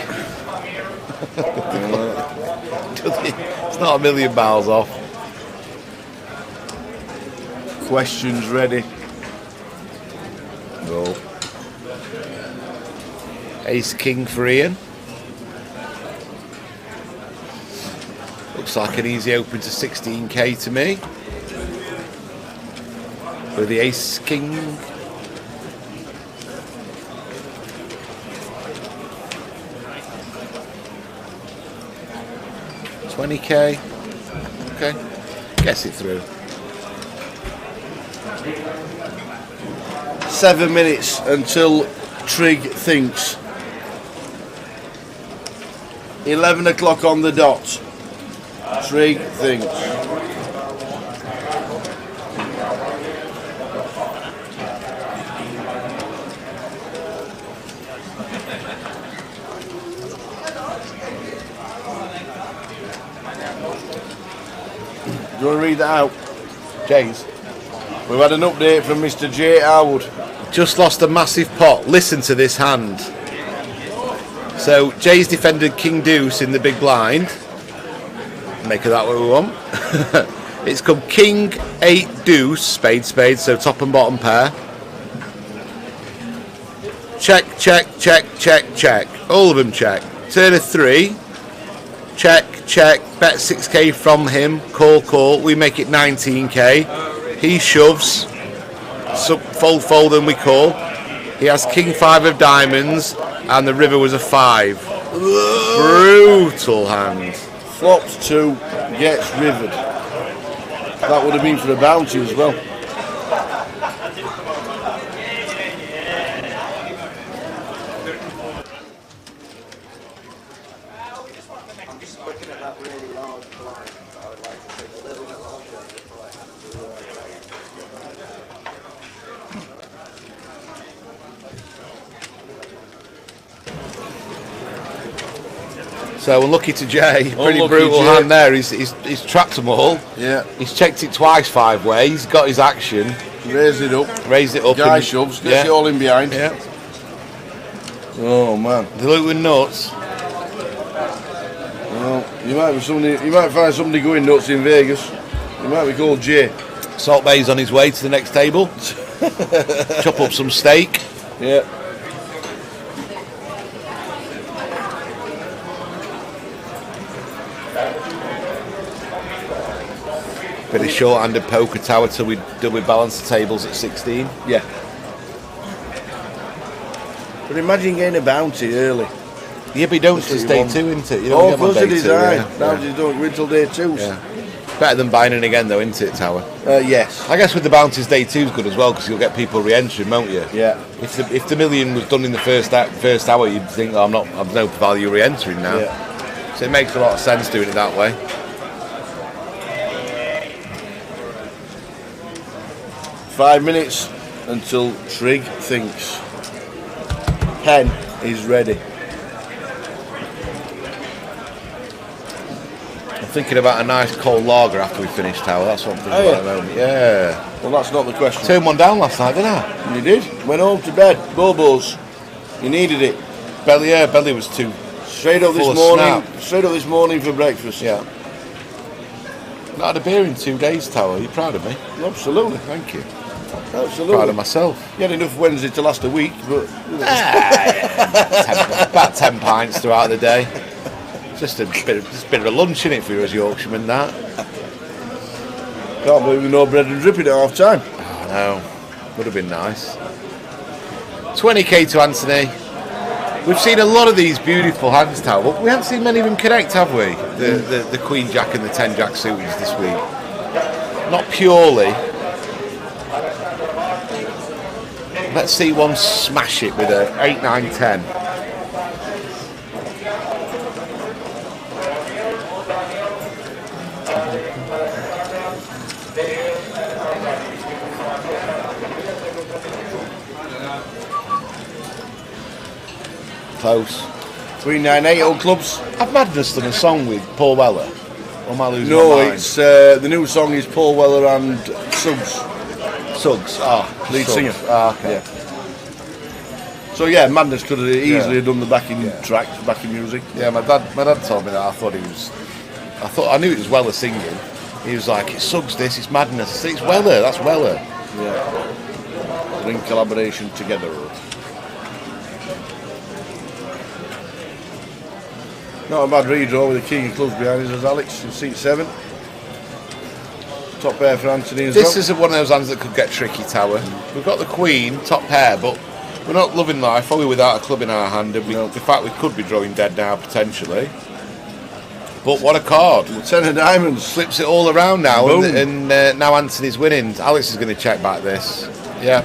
It's not a million miles off. Questions ready. No. Ace King for Ian. Looks like an easy open to 16k to me. With the Ace King. $20k. Okay. Guess it through. 7 minutes until Trig thinks. 11 o'clock on the dot. Trig thinks. Do you want to read that out? James. We've had an update from Mr. J. Harwood. Just lost a massive pot. Listen to this hand. So Jay's defended King Deuce in the big blind. Make of that what we want. It's come King 8 Deuce, spade, so top and bottom pair. Check. All of them check. Turn of 3. Check. Bet 6k from him. Call. We make it 19k. He shoves. Fold and we call. He has King 5 of diamonds and the river was a 5. Brutal hand. Flops 2, gets rivered. That would have been for the bounty as well. So unlucky to Jay, pretty brutal hand there. He's trapped them all. Yeah. He's checked it twice 5 ways. Got his action. Raised it up. Guy shoves. Gets it all in behind. Yeah. Oh man. The Luton nuts. Well, you might find somebody going nuts in Vegas. He might be called Jay. Salt Bay's on his way to the next table. Chop up some steak. Yeah. Bit of short-handed poker, Tower, till we balance the tables at 16. Yeah. But imagine getting a bounty early. Yeah, but you don't till day 2, isn't it? You don't get on day 2. Yeah. Now you don't wait till day 2. Yeah. better than buying in again, though, isn't it, Tower? Yes. I guess with the bounties, day 2 is good as well because you'll get people re-entering, won't you? Yeah. If the million was done in the first hour, you'd think, oh, I've no value re-entering now. Yeah. So it makes a lot of sense doing it that way. 5 minutes until Trig thinks. Pen is ready. I'm thinking about a nice cold lager after we finish, Tower. That's what I'm thinking about at the moment. Yeah. Well, that's not the question. Turned one down last night, didn't I? You did. Went home to bed. Bobos. You needed it. Belly was too. Straight up this morning. Straight up this morning for breakfast. Yeah. Not had a beer in 2 days, Tower. Are you proud of me? Absolutely. Thank you. Absolutely. Proud of myself. You had enough Wednesday to last a week, but about 10 pints throughout the day. Just a bit of a lunch in it for you as Yorkshireman, that. Can't believe no bread and dripping at half time. I know. Would have been nice. 20k to Anthony. We've seen a lot of these beautiful hands, Tower, but we haven't seen many of them connect, have we? The Queen Jack and the 10 Jack suities this week. Not purely. Let's see one smash it with a 8, 9, 10. Close. 398 old clubs. Have Madness done a song with Paul Weller? Or am I losing my mind? It's the new song is Paul Weller and Suggs. Suggs, lead Suggs. singer. Okay. Yeah. So yeah, Madness could have easily have done the backing track, backing music. Yeah, my dad told me that. I knew it was Weller singing. He was like, "It's Suggs, this. It's Madness." I said, "It's Weller. That's Weller." Yeah. They're in collaboration together. Not a bad redraw with the king of clubs behind us as Alex in seat 7. Top pair for Anthony as well. This is one of those hands that could get tricky, Tower. We've got the Queen, top pair, but we're not loving life, are we, without a club in our hand? And in fact, we could be drawing dead now, potentially. But what a card. 10 of diamonds. Flips it all around now, and now Anthony's winning. Alex is going to check back this. Yeah.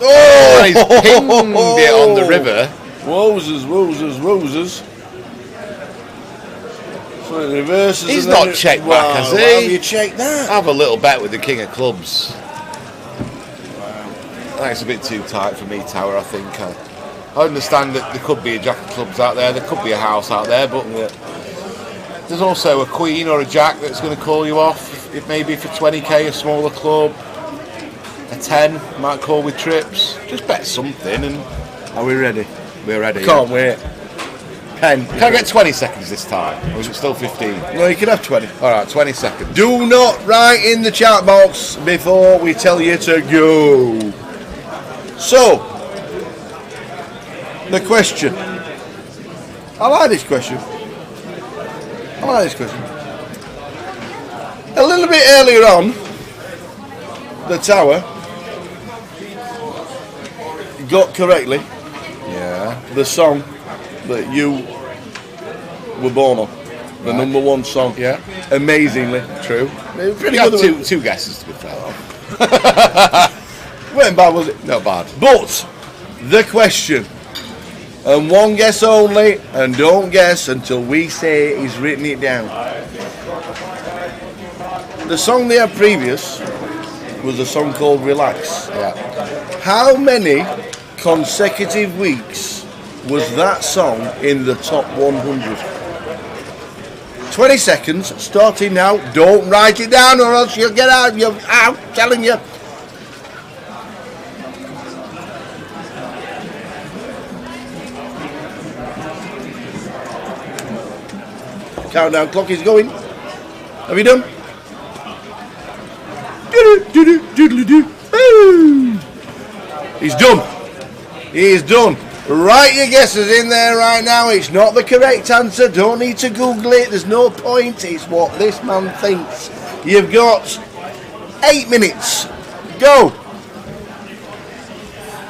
Oh, he's pinged it on the river. Wowzers. So it reverses. He's not checked back, has he? How have you checked that? Have a little bet with the king of clubs. That's a bit too tight for me, Tower, I think. I understand that there could be a jack of clubs out there could be a house out there, but there's also a queen or a jack that's going to call you off. It may be for 20k, a smaller club. A 10 might call with trips. Just bet something. And are we ready? We're ready. Can't wait. Pen. Can I get 20 seconds this time? Or is it still 15? No, you can have 20. Alright, 20 seconds. Do not write in the chat box before we tell you to go. So, the question. I like this question. A little bit earlier on, the Tower got correctly the song that you were born on. The number 1 song. Yeah. Amazingly. True. Pretty good. Two two guesses, to be fair. Wasn't bad, was it? Not bad. But the question, and one guess only, and don't guess until we say he's written it down. The song they had previous was a song called Relax. Yeah. How many consecutive weeks was that song in the top 100? 20 seconds, starting now. Don't write it down or else you'll get out. I'm telling you. Countdown clock is going. Have you done? He's done. He is done. Write your guesses in there right now. It's not the correct answer. Don't need to Google it. There's no point. It's what this man thinks. You've got 8 minutes. Go.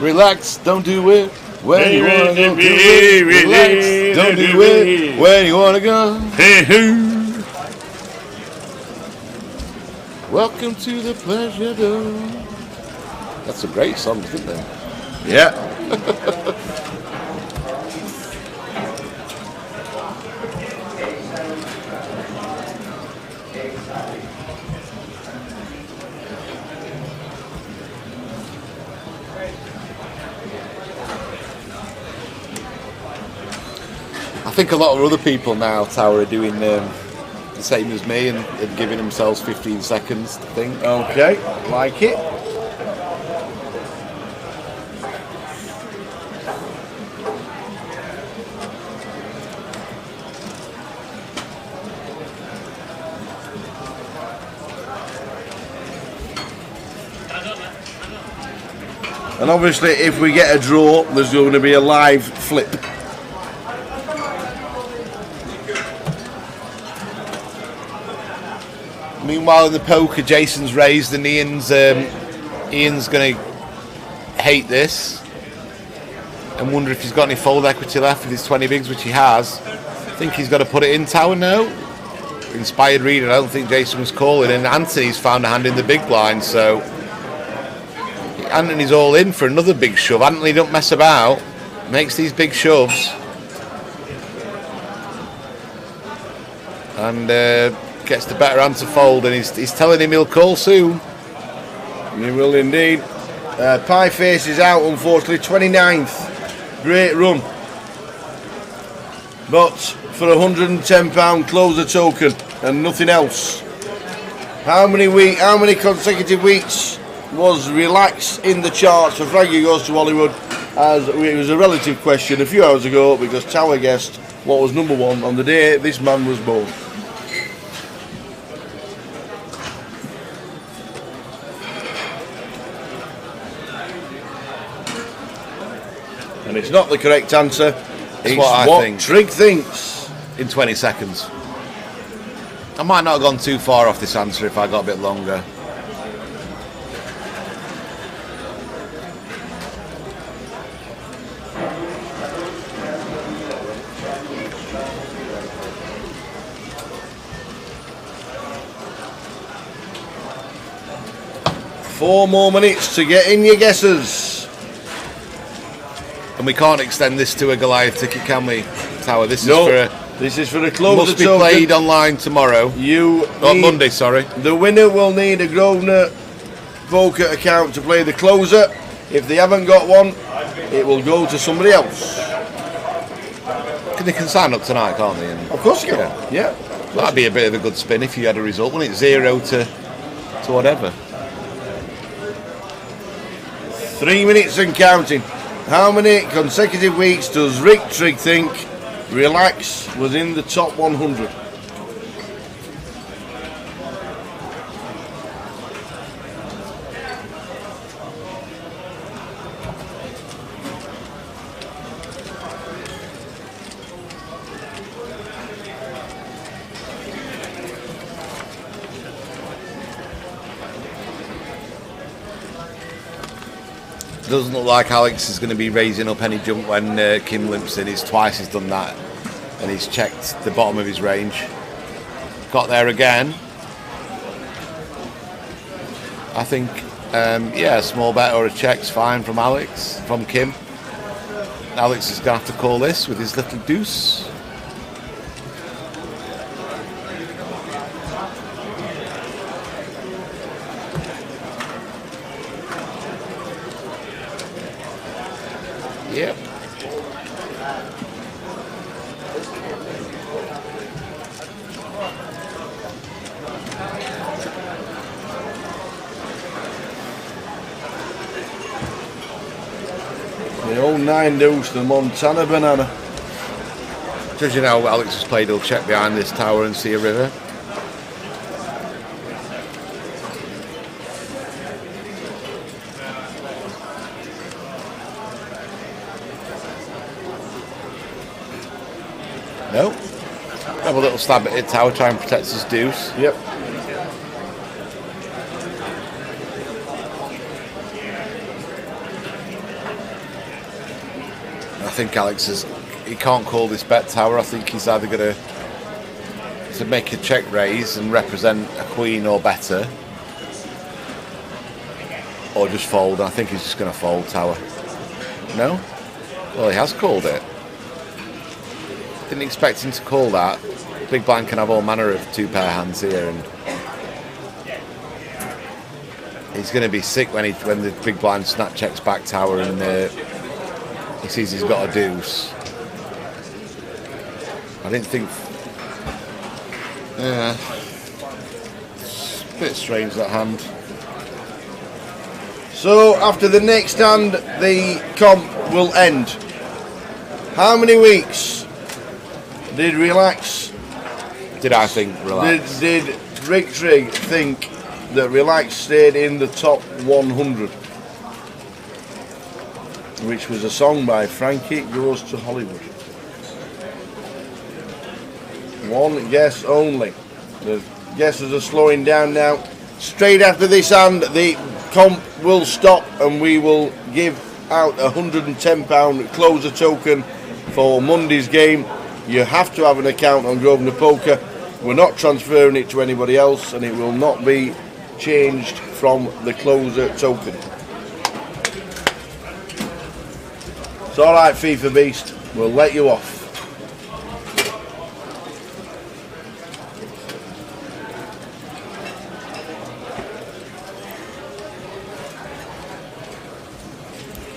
Relax. Don't do it. When you wanna go do it, relax. Don't do it when you wanna go. Welcome to the pleasure dome. That's a great song, isn't it? Yeah. I think a lot of other people now, Tower, are doing the same as me and giving themselves 15 seconds to think. Okay, like it. And obviously, if we get a draw, there's going to be a live flip. Meanwhile, in the poker, Jason's raised and Ian's going to hate this and wonder if he's got any fold equity left with his 20 bigs, which he has. I think he's got to put it in, Tower, now. Inspired reader, I don't think Jason was calling, and Anthony's found a hand in the big blind, so Anthony's all in for another big shove. Anthony don't mess about, makes these big shoves, and gets the better hand to fold, and he's telling him he'll call soon. He will indeed. Pie Face is out, unfortunately, 29th. Great run. But for £110 closer token and nothing else. How many consecutive weeks was Relax in the charts for Frankie Goes to Hollywood? As it was a relative question a few hours ago because Tower guessed what was number one on the day this man was born. And it's not the correct answer. It's what Trig thinks. In 20 seconds. I might not have gone too far off this answer if I got a bit longer. Four more minutes to get in your guesses. And we can't extend this to a Goliath ticket, can we, Tower? This is for a closer must be played online tomorrow. On Monday, sorry. The winner will need a Grosvenor poker account to play the closer. If they haven't got one, it will go to somebody else. They can sign up tonight, can't they? Of course you can. Yeah. That'd be a bit of a good spin if you had a result, wouldn't it? 0 to whatever. 3 minutes and counting. How many consecutive weeks does Rick Trigg think Relax was in the top 100? Doesn't look like Alex is going to be raising up any jump when Kim limps in. He's twice he's done that, and he's checked the bottom of his range. Got there again. I think, yeah, a small bet or a check's fine from Kim. Alex is going to have to call this with his little deuce. Yep. The old 9 deuce, the Montana banana. Judging how Alex has played, he'll check behind this tower and see a river. No. Have a little stab at it, tower, try and protect his deuce. Yep. think Alex he can't call this bet, Tower. I think he's either going to make a check raise and represent a queen or better, or just fold. I think he's just going to fold, Tower. No? Well, he has called it. Didn't expect him to call that. Big blind can have all manner of two-pair hands here, and he's going to be sick when the big blind snap checks back, Tower, and he sees he's got a deuce. I didn't think. Yeah, it's a bit strange, that hand. So after the next hand, the comp will end. How many weeks did Relax? Did I think Relax? Did Rick Trigg think that Relax stayed in the top 100? Which was a song by Frankie Goes to Hollywood. One guess only. The guesses are slowing down now. Straight after this hand, the comp will stop and we will give out a £110 closer token for Monday's game. You have to have an account on Grosvenor Poker. We're not transferring it to anybody else, and it will not be changed from the closer token. It's alright, FIFA Beast, we'll let you off.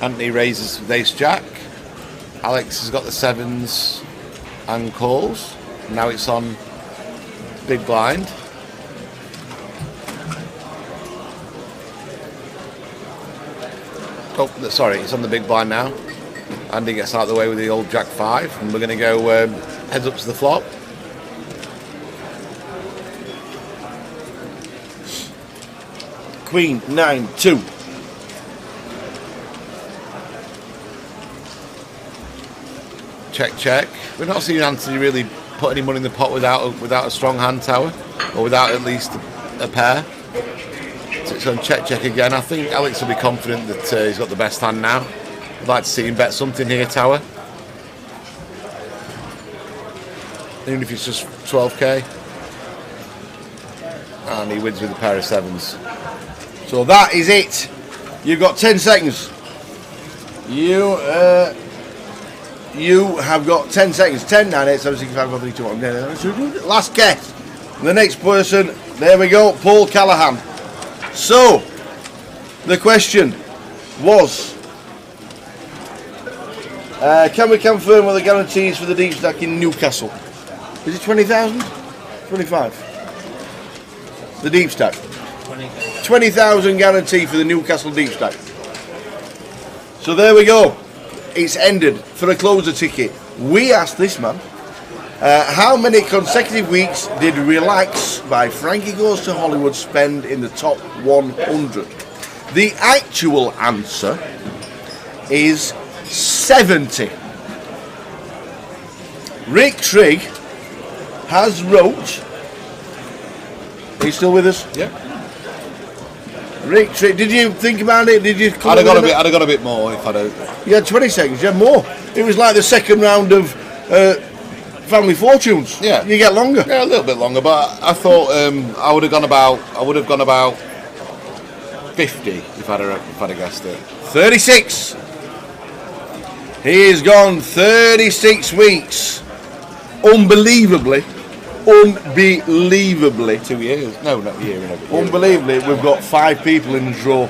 Anthony raises with ace jack. Alex has got the sevens and calls. Now it's on big blind. Oh, sorry, it's on the big blind now. Andy gets out of the way with the old jack 5, and we're going to go heads up to the flop. Queen 9-2. Check, check. We're not seeing Anthony really put any money in the pot without a strong hand, Tower, or without at least a pair. So it's on check, check again. I think Alex will be confident that he's got the best hand now. I'd like to see him bet something here, Tower. Even if it's just 12k. And he wins with a pair of sevens. So that is it. You've got 10 seconds. You have got 10 seconds. 10, 9, 8, 7, 6, 5, 4, 3, 2, 1. Last guess. The next person, there we go, Paul Callahan. So, the question was, can we confirm what the guarantees for the deep stack in Newcastle? Is it 20,000? 25. The deep stack. 20,000 guarantee for the Newcastle deep stack. So there we go. It's ended for a closer ticket. We asked this man, how many consecutive weeks did Relax by Frankie Goes to Hollywood spend in the top 100? The actual answer is 70. Rick Trigg has wrote. Are you still with us? Yeah. Rick Trigg, did you think about it? Did you? I'd have got a bit more if I'd have. You had 20 seconds. You had more. It was like the second round of Family Fortunes. Yeah. You get longer. Yeah, a little bit longer, but I thought I would have gone about 50 if I'd have guessed it. 36. He has gone 36 weeks. Unbelievably. 2 years. No, not a year and a bit. Unbelievably, we've got 5 people in the draw.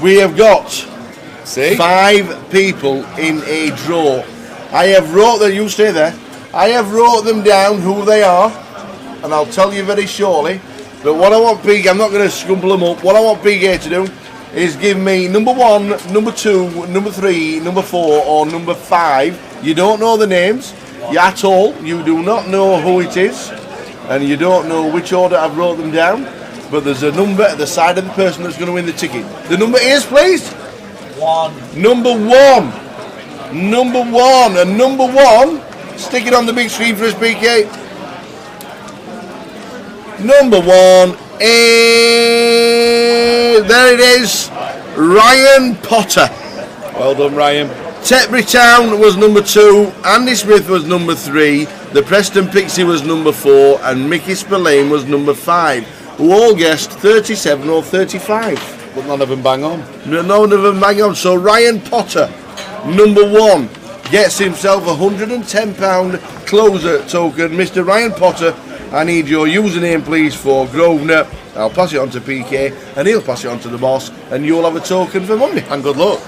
We have got 5 people in a draw. I have wrote them, you stay there. I have wrote them down who they are, and I'll tell you very shortly. But what I want Big, I'm not going to scumble them up. What I want Big here to do is give me number 1, number 2, number 3, number 4, or number 5. You don't know the names at all. You do not know who it is, and you don't know which order I've wrote them down. But there's a number at the side of the person that's going to win the ticket. The number is, please. 1. Number 1. Number 1. And number 1, stick it on the big screen for us, BK. Number 1 is, there it is, Ryan Potter. Well done, Ryan. Tetbury Town was number 2, Andy Smith was number 3, the Preston Pixie was number 4, and Mickey Spillane was number 5, who all guessed 37 or 35. But none of them bang on. None of them bang on. So Ryan Potter, number 1, gets himself a £110 closer token. Mr. Ryan Potter, I need your username please for Grosvenor. I'll pass it on to PK and he'll pass it on to the boss and you'll have a token for Monday. And good luck.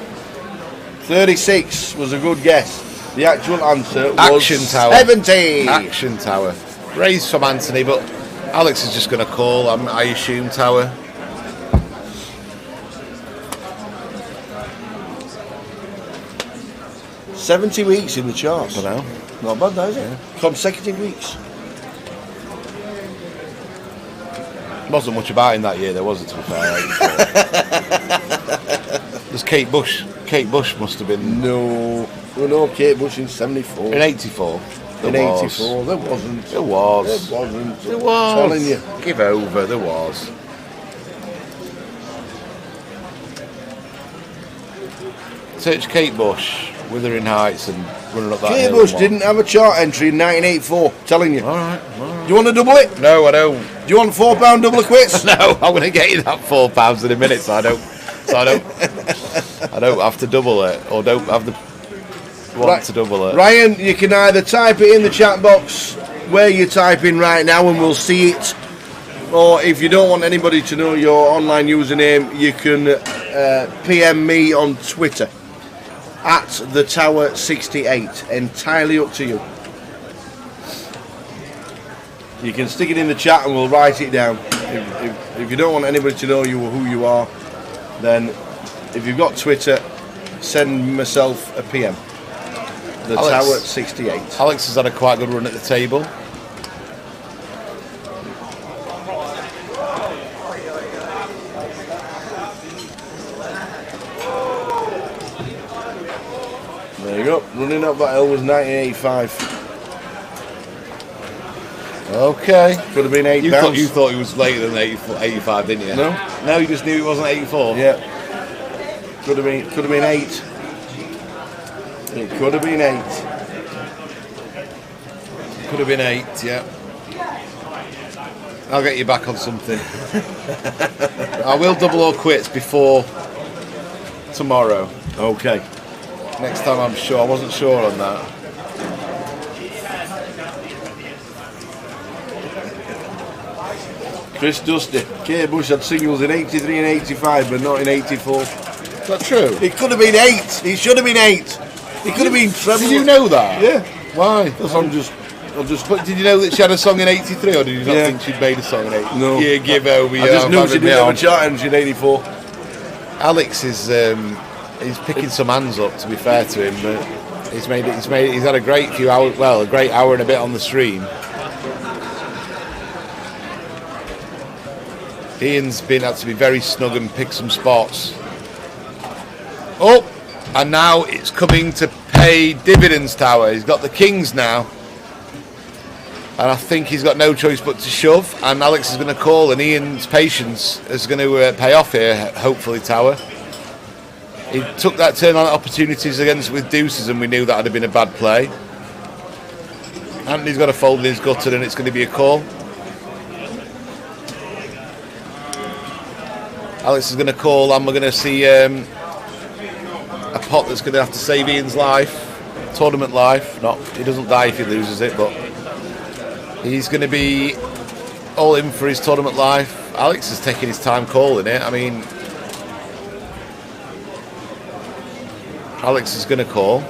36 was a good guess. The actual answer was Action Tower. 70. Action Tower. Raised from Anthony, but Alex is just going to call, I assume, Tower. $70 weeks in the charts. I know. Not bad, that, is it? Consecutive weeks. Wasn't much about him that year, there was it, to be fair. There's Kate Bush. Kate Bush must have been. No, Kate Bush in 74. In 84. In 84, there wasn't. There was. There wasn't. There was. I'm telling you. Give over, there was. Search Kate Bush, Wuthering Heights, and running up that Kate hill. Bush didn't have a chart entry in 1984. Telling you. All right. Do you want to double it? No, I don't. Do you want £4 double of quits? No, I'm going to get you that £4 in a minute, so I don't have to double it, or don't have the want to double it. Ryan, you can either type it in the chat box where you're typing right now and we'll see it, or if you don't want anybody to know your online username, you can PM me on Twitter at TheTower68. Entirely up to you. You can stick it in the chat and we'll write it down. If you don't want anybody to know who you are, then if you've got Twitter, send myself a PM. The Tower 68. Alex has had a quite good run at the table. There you go. Running up that hill was 1985. Okay. Could have been £8. You thought he was later than 85, didn't you? No. No, you just knew it wasn't 84. Yeah. Could have been 8. It could have been 8. Could have been 8, yeah. I'll get you back on something. I will double or quits before tomorrow. Okay. Next time I'm sure. I wasn't sure on that. Chris Dusty. Kate Bush had singles in 83 and 85, but not in 84. Is that true? It could have been 8. It should have been 8. It could have been treble. Did you know that? Yeah. Why? Because I'm just. But did you know that she had a song in 83, or did you not think she'd made a song in 83? No. Yeah, give over. I just knew she didn't have a chart entry in 84. Alex is he's picking some hands up. To be fair to him, but he's had a great few hours. Well, a great hour and a bit on the stream. Ian's been had to be very snug and pick some spots. Oh, and now it's coming to pay dividends, Tower. He's got the kings now. And I think he's got no choice but to shove. And Alex is going to call, and Ian's patience is going to pay off here, hopefully, Tower. He took that turn on opportunities against with deuces, and we knew that would have been a bad play. Anthony's got a fold in his gutter, and it's going to be a call. Alex is going to call, and we're going to see a pot that's going to have to save Ian's life, tournament life. Not, he doesn't die if he loses it, but he's going to be all in for his tournament life. Alex is taking his time calling it. I mean, Alex is going to call.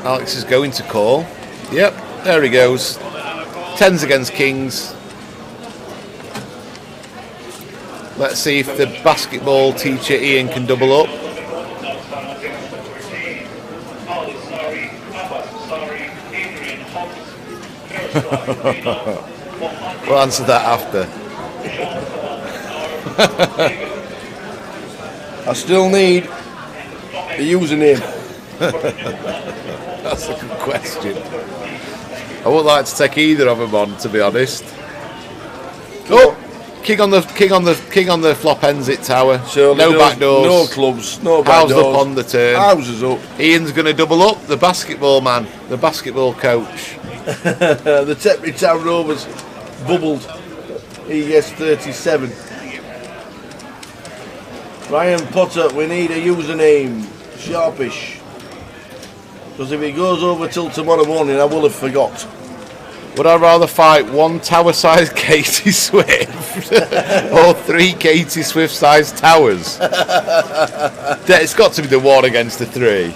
Alex is going to call. Yep, there he goes. Tens against kings. Let's see if the basketball teacher Ian can double up. We'll answer that after. I still need a username. That's a good question. I wouldn't like to take either of them on, to be honest. Oh, King on the flop ends it tower. So no back doors. No clubs. No back doors. Houses up on the turn. Houses up. Ian's going to double up. The basketball man. The basketball coach. The Tetbury Town Rovers bubbled. He gets 37. Ryan Potter, we need a username. Sharpish. Because if it goes over till tomorrow morning, I will have forgot. Would I rather fight one tower-sized Katie Swift or 3 Katie Swift-sized towers? It's got to be the 1 against the 3.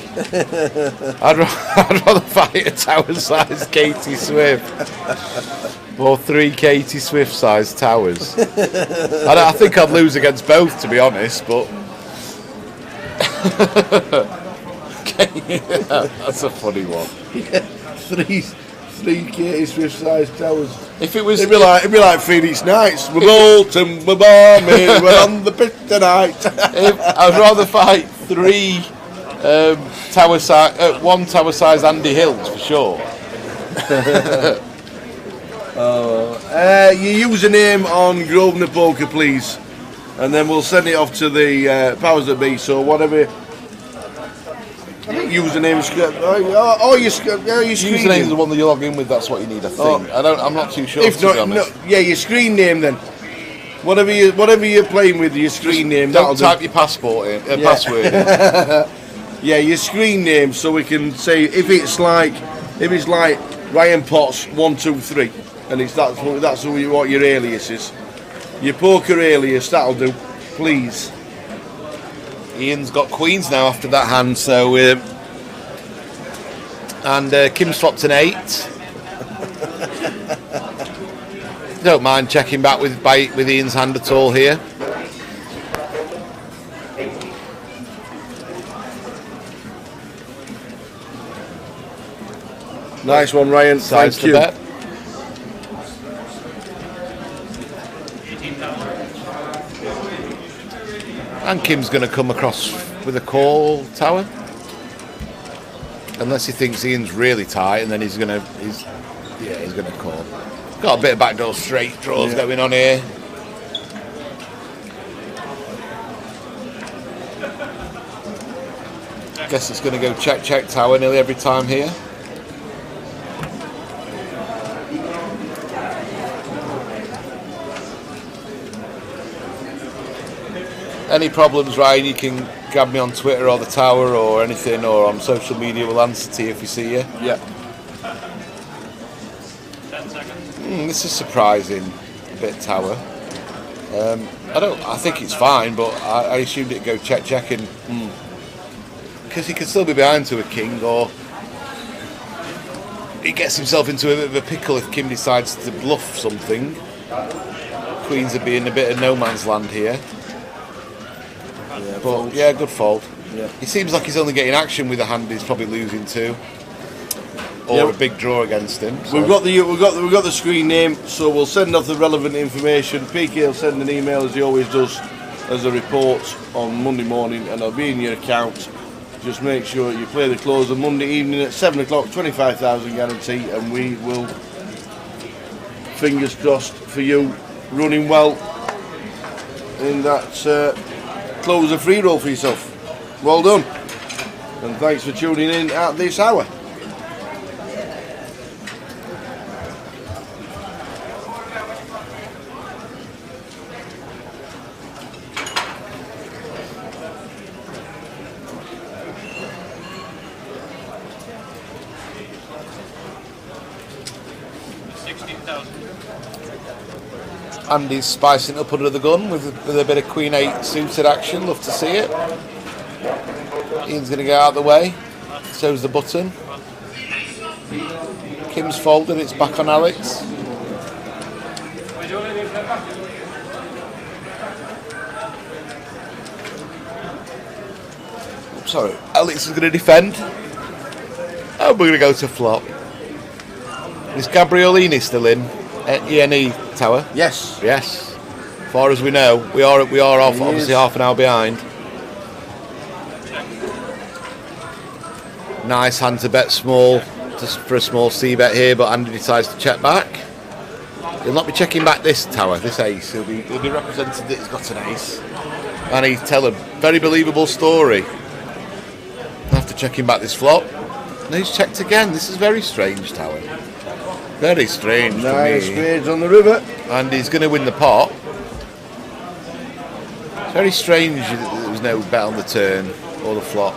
I'd rather fight a tower-sized Katie Swift or 3 Katie Swift-sized towers. I think I'd lose against both, to be honest, but... That's a funny one. Yeah, 3 Katie Swift-sized towers. If it was, it'd be like Phoenix Nights. We're Bolton, we're Barmy, we're on the pitch tonight. I'd rather fight 3 one tower-sized Andy Hills for sure. Your username on Grosvenor Poker, please, and then we'll send it off to the powers that be. So whatever. I think username's your screen Username's the one that you log in with. That's what you need, I think. I'm not too sure. If not, your screen name then. Whatever you're playing with, your screen name. Don't type your passport in, password in. Yeah, your screen name, so we can say if it's like Ryan Potts 123, and that's what your alias is. Your poker alias, that'll do. Please. Ian's got queens now after that hand, so and Kim's flopped an 8. Don't mind checking back with Ian's hand at all here. Nice one, Ryan. Thank you. Bet. And Kim's going to come across with a call tower, unless he thinks Ian's really tight, and then he's going to call. Got a bit of backdoor straight draws going on here. Guess it's going to go check tower nearly every time here. Any problems, Ryan, you can grab me on Twitter or the tower or anything, or on social media. We'll answer to you if we see you. Yeah. 10 seconds. This is surprising, a bit tower. I think it's fine, but I assumed it'd go checking. Because he could still be behind to a king, or he gets himself into a bit of a pickle if Kim decides to bluff something. Queens would be in a bit of no man's land here. But yeah, good fold. Yeah. He seems like he's only getting action with a hand he's probably losing to, or a big draw against him. So. We've got the screen name, so we'll send off the relevant information. PK will send an email as he always does as a report on Monday morning, and it'll be in your account. Just make sure you play the close on Monday evening at 7 o'clock, 25,000 guarantee, and we will, fingers crossed for you, running well in that close a free roll for yourself. Well done, and thanks for tuning in at this hour. Andy's spicing up under the gun with a bit of Queen 8 suited action. Love to see it. Ian's going to get out of the way. So's the button. Kim's folded. It's back on Alex. Sorry, Alex is going to defend. And we're going to go to flop. Is Gabriolini still in? ENE tower? Yes. Yes. As far as we know, we are off, obviously half an hour behind. Nice hand to bet small, just for a small C bet here, but Andy decides to check back. He'll not be checking back this tower, this ace. He'll be represented that he's got an ace. And he'll tell a very believable story. I'll have to check him back this flop. No, he's checked again. This is very strange, tower. Very strange to me. 9 spades on the river. And he's going to win the pot. It's very strange that there was no bet on the turn or the flop.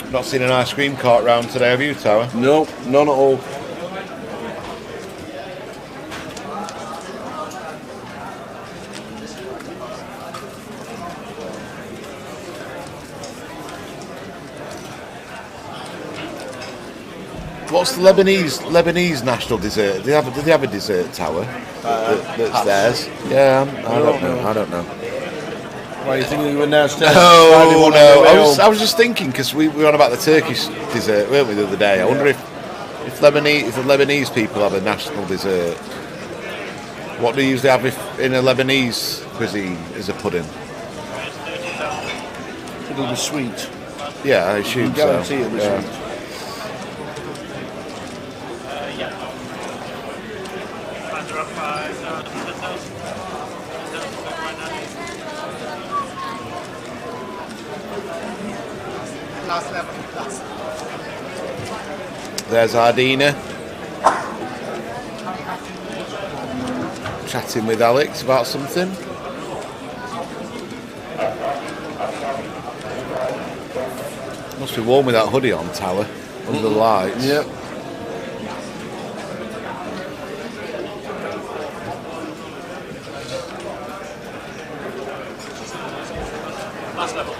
Not seen an ice cream cart round today, have you, Tower? No, none at all. What's the Lebanese national dessert? Do they have a dessert, Tower? That's theirs. Yeah, I don't know. Why are you thinking you were downstairs? Oh no! I was just thinking because we were on about the Turkish dessert, weren't we, the other day? I wonder if the Lebanese people have a national dessert. What do you usually have in a Lebanese cuisine as a pudding? It'll be sweet. Yeah, I assume so. Guarantee it'll be sweet. There's Ardina chatting with Alex about something. Must be warm with that hoodie on, Tower, under the lights. Yep. Last level.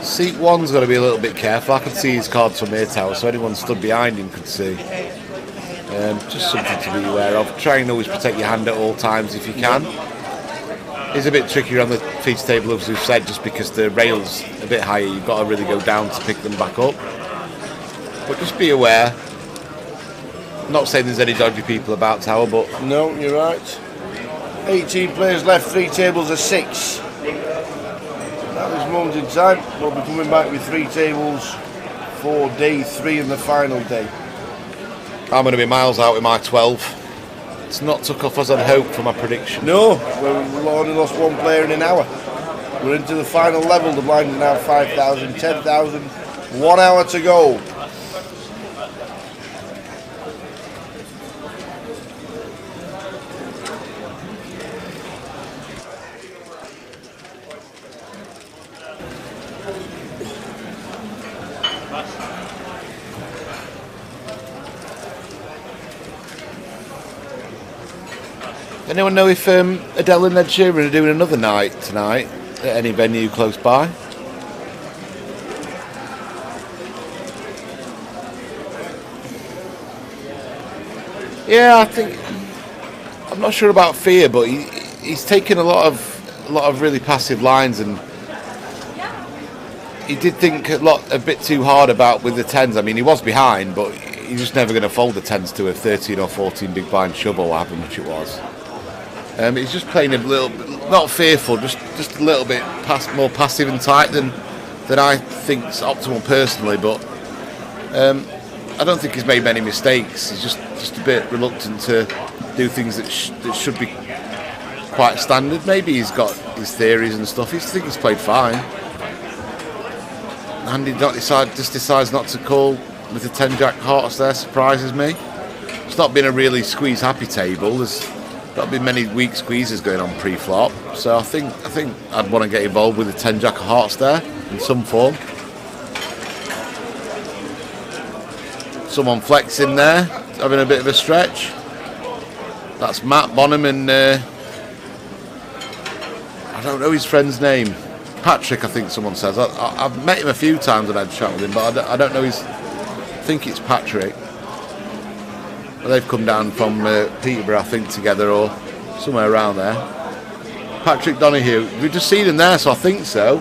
Seat one's got to be a little bit careful. I can see his cards from here, Tower, so anyone stood behind him could see. Just something to be aware of. Try and always protect your hand at all times if you can. It's a bit trickier on the feature table, as we've said, just because the rail's a bit higher. You've got to really go down to pick them back up. But just be aware. I'm not saying there's any dodgy people about, Tower, but... No, you're right. 18 players left, 3 tables of 6. At this moment in time, we'll be coming back with 3 tables for day 3 and the final day. I'm going to be miles out with my 12. It's not took off as I'd hoped for my prediction. No, we've only lost 1 player in an hour. We're into the final level. The blind is now 5,000, 10,000. 1 hour to go. Anyone know if Adele and Ed Sheeran are doing another night tonight at any venue close by? Yeah, I think I'm not sure about Fear, but he's taken a lot of really passive lines, and he did think a bit too hard about with the 10s. I mean, he was behind, but he's just never going to fold the 10s to a 13 or 14 big blind shove or however much it was. He's just playing a little bit, not fearful, just a little bit more passive and tight than I think's optimal personally. But I don't think he's made many mistakes. He's just a bit reluctant to do things that should be quite standard. Maybe he's got his theories and stuff. I think he's played fine, and he decides not to call with the 10-jack hearts. There surprises me. It's not been a really squeeze-happy table. There's not been many weak squeezes going on pre-flop, so I think I'd want to get involved with the 10-jack of hearts there in some form. Someone flexing there, having a bit of a stretch. That's Matt Bonham and I don't know his friend's name. Patrick, I think someone says. I've met him a few times and I'd chat with him, but I don't know his. I think it's Patrick. They've come down from Peterborough, I think, together or somewhere around there. Patrick Donahue. We've just seen him there, so I think so.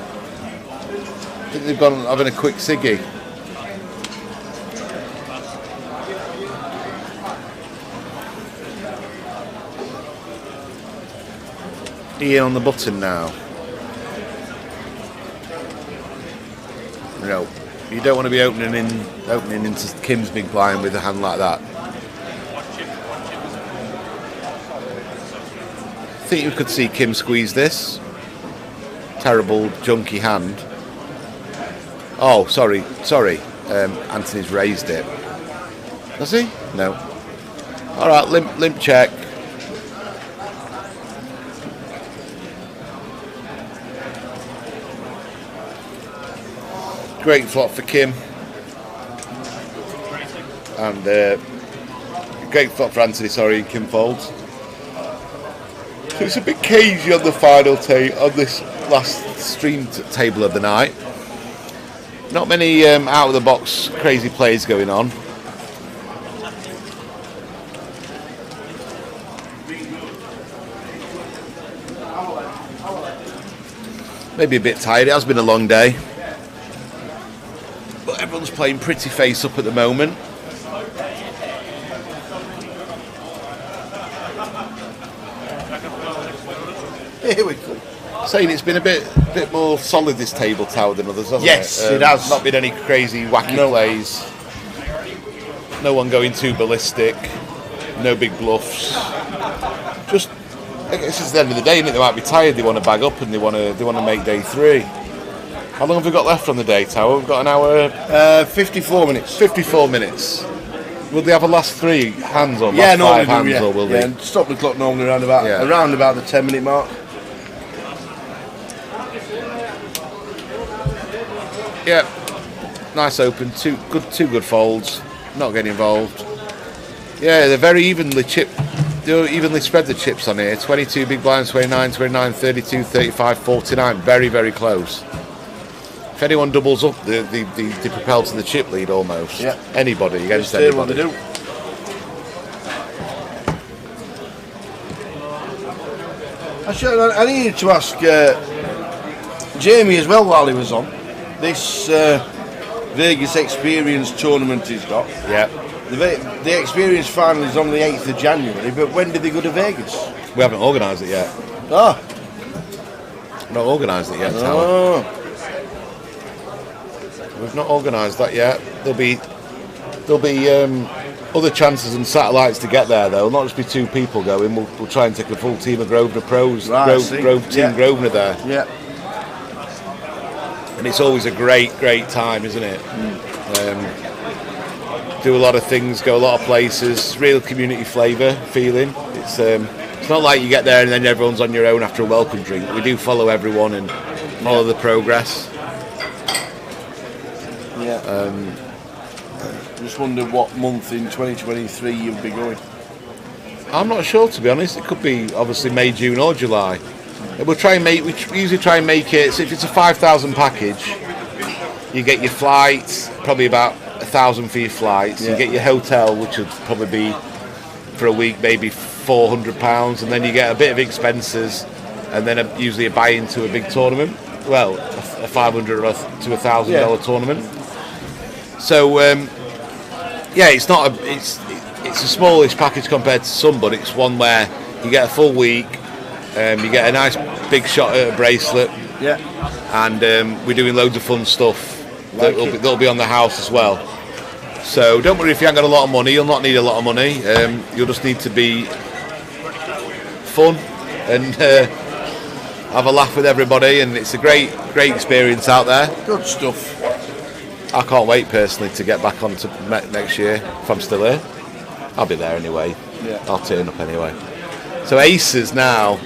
think they've gone having a quick ciggy. Ian on the button now. No, you don't want to be opening into Kim's big blind with a hand like that. I think you could see Kim squeeze this. Terrible junky hand. Oh, sorry. Anthony's raised it. Does he? No. All right, limp check. Great flop for Kim. And great flop for Anthony, sorry, and Kim folds. So it's a bit cagey on the final on this last streamed table of the night. Not many out of the box crazy plays going on. Maybe a bit tired. It has been a long day. But everyone's playing pretty face up at the moment. Here we go. Saying it's been a bit more solid this table tower than others, hasn't it? Yes, it has. Not been any crazy wacky plays. No one going too ballistic. No big bluffs. Just, I guess it's the end of the day, isn't it? They might be tired. They want to bag up and they want to make day 3. How long have we got left on the day tower? We've got an hour. 54 minutes. 54 minutes. Will they have a last 3 hands or last 5 hands, or will they? And stop the clock normally around about the 10-minute mark. Yeah, nice open. Two good folds. Not getting involved. Yeah, they're very evenly chipped. They evenly spread the chips on here. 22 big blinds, 29, 29, 32, 35, 49. Very, very close. If anyone doubles up, they propel to the chip lead almost. Yeah. Anybody against anybody. What they do. I needed to ask Jamie as well while he was on. This Vegas Experience tournament he's got. Yeah. The Experience final is on the 8th of January, but when did they go to Vegas? We haven't organised it yet. Ah. Not organised it yet, Tower. Oh. We've not organised that yet. There'll be other chances and satellites to get there, though. It'll not just be 2 people going. We'll try and take a full team of Grosvenor pros. Team Grosvenor there. Yeah. And it's always a great time, isn't it? Do a lot of things, go a lot of places. Real community flavour feeling. It's not like you get there and then everyone's on your own after a welcome drink. We do follow everyone and follow the progress. Yeah. Just wonder what month in 2023 you'll be going. I'm not sure, to be honest. It could be obviously May, June, or July. We usually try and make it. So if it's a 5,000 package, you get your flights, probably about 1,000 for your flights. Yeah. You get your hotel, which would probably be for a week, maybe £400, and then you get a bit of expenses, and then usually a buy into a big tournament. Well, a $500 to $1,000 tournament. So it's not it's a smallish package compared to some, but it's one where you get a full week, you get a nice big shot at a bracelet, and we're doing loads of fun stuff that'll be on the house as well. So don't worry if you haven't got a lot of money. You'll not need a lot of money. You'll just need to be fun and have a laugh with everybody, and it's a great experience out there. Good stuff. I can't wait personally to get back on to next year if I'm still here. I'll be there anyway. Yeah. I'll turn up anyway. So Aces now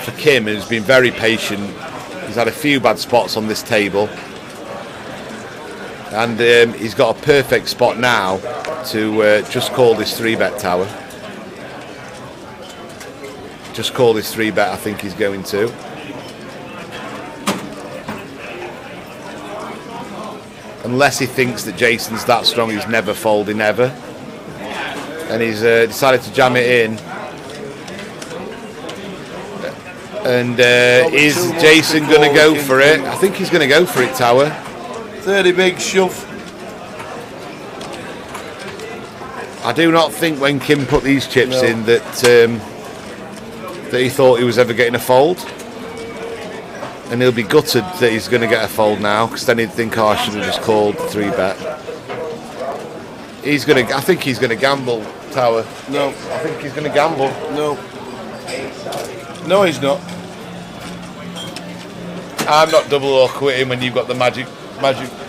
for Kim, who's been very patient. He's had a few bad spots on this table, and he's got a perfect spot now to just call this 3-bet tower. Just call this 3-bet, I think he's going to. Unless he thinks that Jason's that strong, he's never folding ever. And he's decided to jam it in. And is Jason going to go for it? I think he's going to go for it, Tower. 30 big shove. I do not think when Kim put these chips in that that he thought he was ever getting a fold. And he'll be gutted that he's going to get a fold now, because then he'd think, oh, I should have just called 3-bet. I think he's going to gamble, Tower. No. I think he's going to gamble. No. No, he's not. I'm not double or quitting when you've got the magic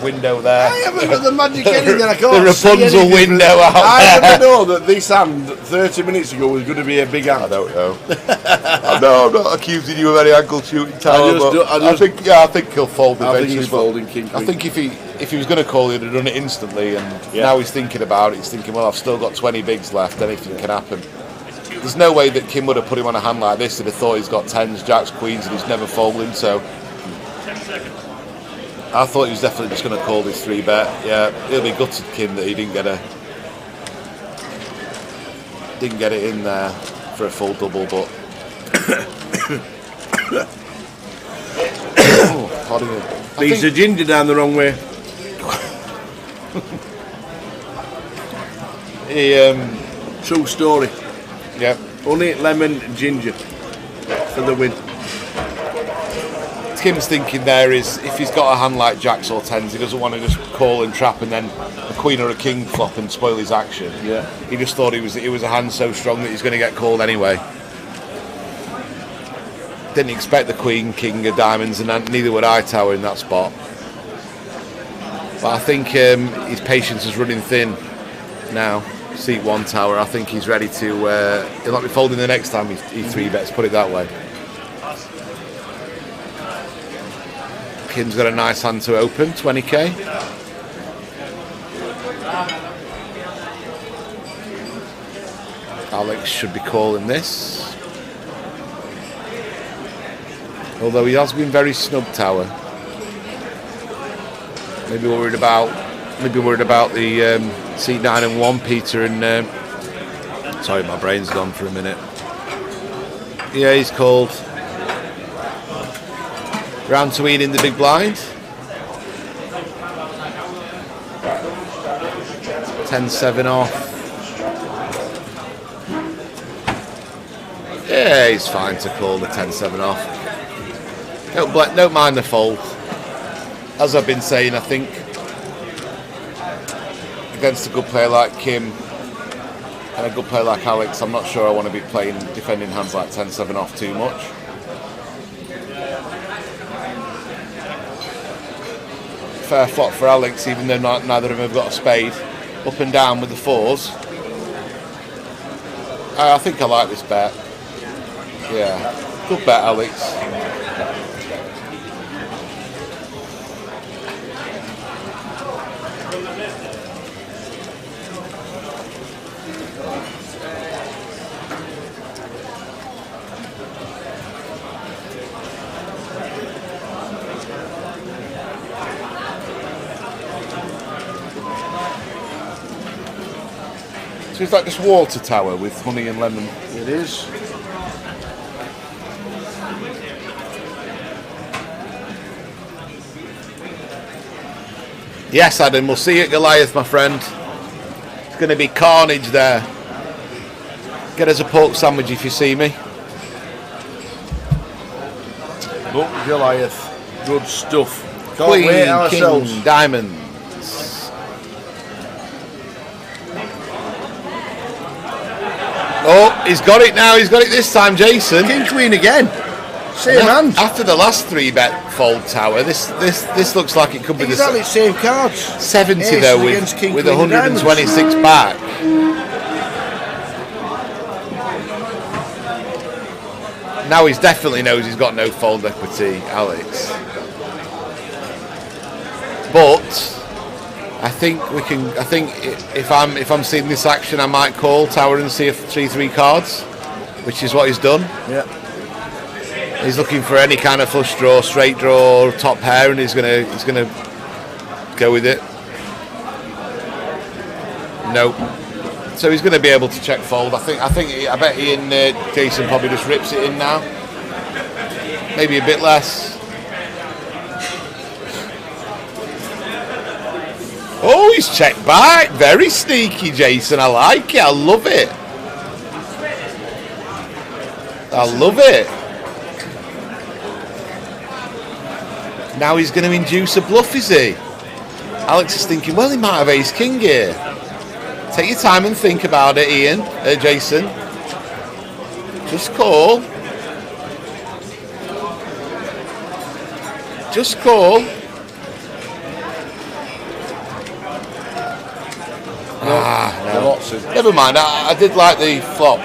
window there. I haven't got the magic anything. I can't the Rapunzel window out I there. didn't know that this hand 30 minutes ago was going to be a big hand. I don't know. I'm not accusing you of any ankle shooting, Tower. I think he'll fold eventually. I think he's folding king. I think if he was going to call, he'd have done it instantly. And now he's thinking about it. He's thinking, well, I've still got 20 bigs left. Anything can happen. There's no way that Kim would have put him on a hand like this. He'd have thought he's got 10s, jacks, queens, and he's never folding. So I thought he was definitely just going to call this 3-bet. Yeah, he'll be gutted, Kim, that he didn't get it in there for a full double. But Piece of ginger down the wrong way. True story. Yeah. Honey, lemon, ginger for the win. Kim's thinking there is, if he's got a hand like jacks or 10s, he doesn't want to just call and trap and then a queen or a king flop and spoil his action. Yeah. He just thought it was a hand so strong that he's going to get called anyway. Didn't expect the queen, king of diamonds, and neither would I, Tower, in that spot. But I think his patience is running thin now. Seat 1, Tower. I think he's ready to. He'll not be folding the next time he 3-bets. Put it that way. Kim's got a nice hand to open, 20k. Alex should be calling this. Although he has been very snub, Tower. Maybe worried about the seat 9 and 1, Peter and. Sorry, my brain's gone for a minute. Yeah, he's called. Round to Ian in the big blind. 10-7 off. Yeah, he's fine to call the 10-7 off. Don't mind the fold. As I've been saying, I think against a good player like Kim and a good player like Alex, I'm not sure I want to be defending hands like 10-7 off too much. Fair flop for Alex, even though neither of them have got a spade. Up and down with the 4s. I think I like this bet. Yeah, good bet, Alex. So it's like this water tower with honey and lemon. It is. Yes, Adam, we'll see you at Goliath, my friend. It's going to be carnage there. Get us a pork sandwich if you see me. Look, Goliath. Good stuff. Can't Queen, wait ourselves. King, diamonds. Oh, he's got it now. He's got it this time, Jason. King, queen again. Same hand. After the last 3-bet fold, Tower, this looks like it could be exactly the same cards. 70 Ace though, with 126 back. Now he definitely knows he's got no fold equity, Alex. But I think if I'm seeing this action, I might call Tower and see if 3-3 cards, which is what he's done. Yeah. He's looking for any kind of flush draw, straight draw, top pair, and he's gonna go with it. Nope. So he's going to be able to check fold. I bet Ian Jason probably just rips it in now. maybe a bit less. Oh, he's checked back. Very sneaky, Jason. I like it. I love it. I love it. Now he's going to induce a bluff, is he? Alex is thinking, well, he might have ace king here. Take your time and think about it, Ian, Jason. Just call. Just call. No. Never mind. I did like the flop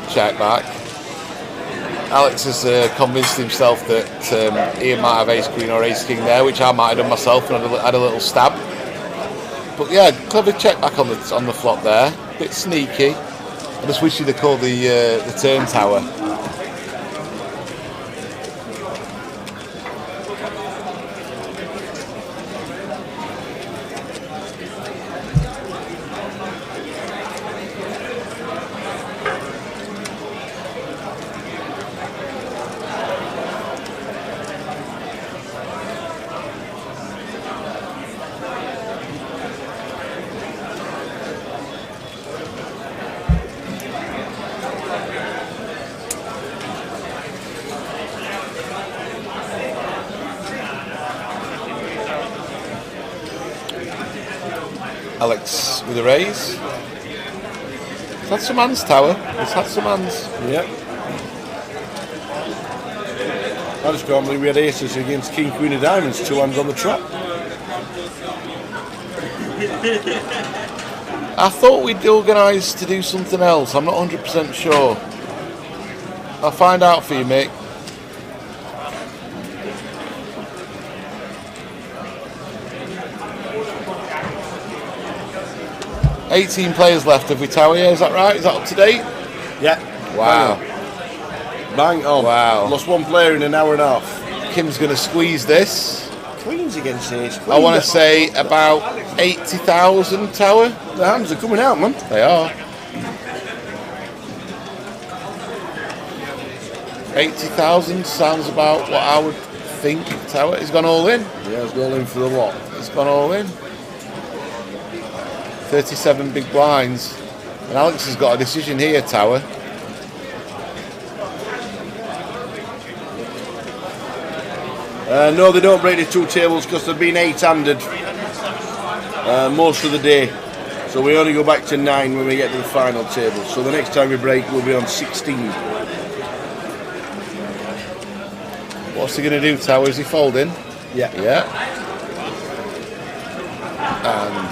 check back. Alex has convinced himself that Ian might have ace queen or ace king there, which I might have done myself and had a little stab. But yeah, clever check back on the flop there. Bit sneaky. I just wish you'd have called the turn tower. Alex with a raise. He's had some hands, Tower. He's had some hands. Yep. I just can't believe we had aces against King Queen of Diamonds, 2 hands on the trap. I thought we'd organised to do something else. I'm not 100% sure. I'll find out for you, Mick. $18 players left, have we, Tower? Yeah, is that right? Is that up to date? Yeah. Wow. Bang on. Wow. Lost 1 player in an hour and a half. Kim's going to squeeze this. Queen's against ace. I want to say about 80,000, Tower. The hands are coming out, man. They are. 80,000 sounds about what I would think, Tower. He's gone all in. Yeah, he's gone in for the lot. He's gone all in. 37 big blinds. And Alex has got a decision here, Tower. No, they don't break the 2 tables because they've been 8-handed most of the day. So we only go back to 9 when we get to the final table. So the next time we break, we'll be on 16. What's he going to do, Tower? Is he folding? Yeah. Yeah. And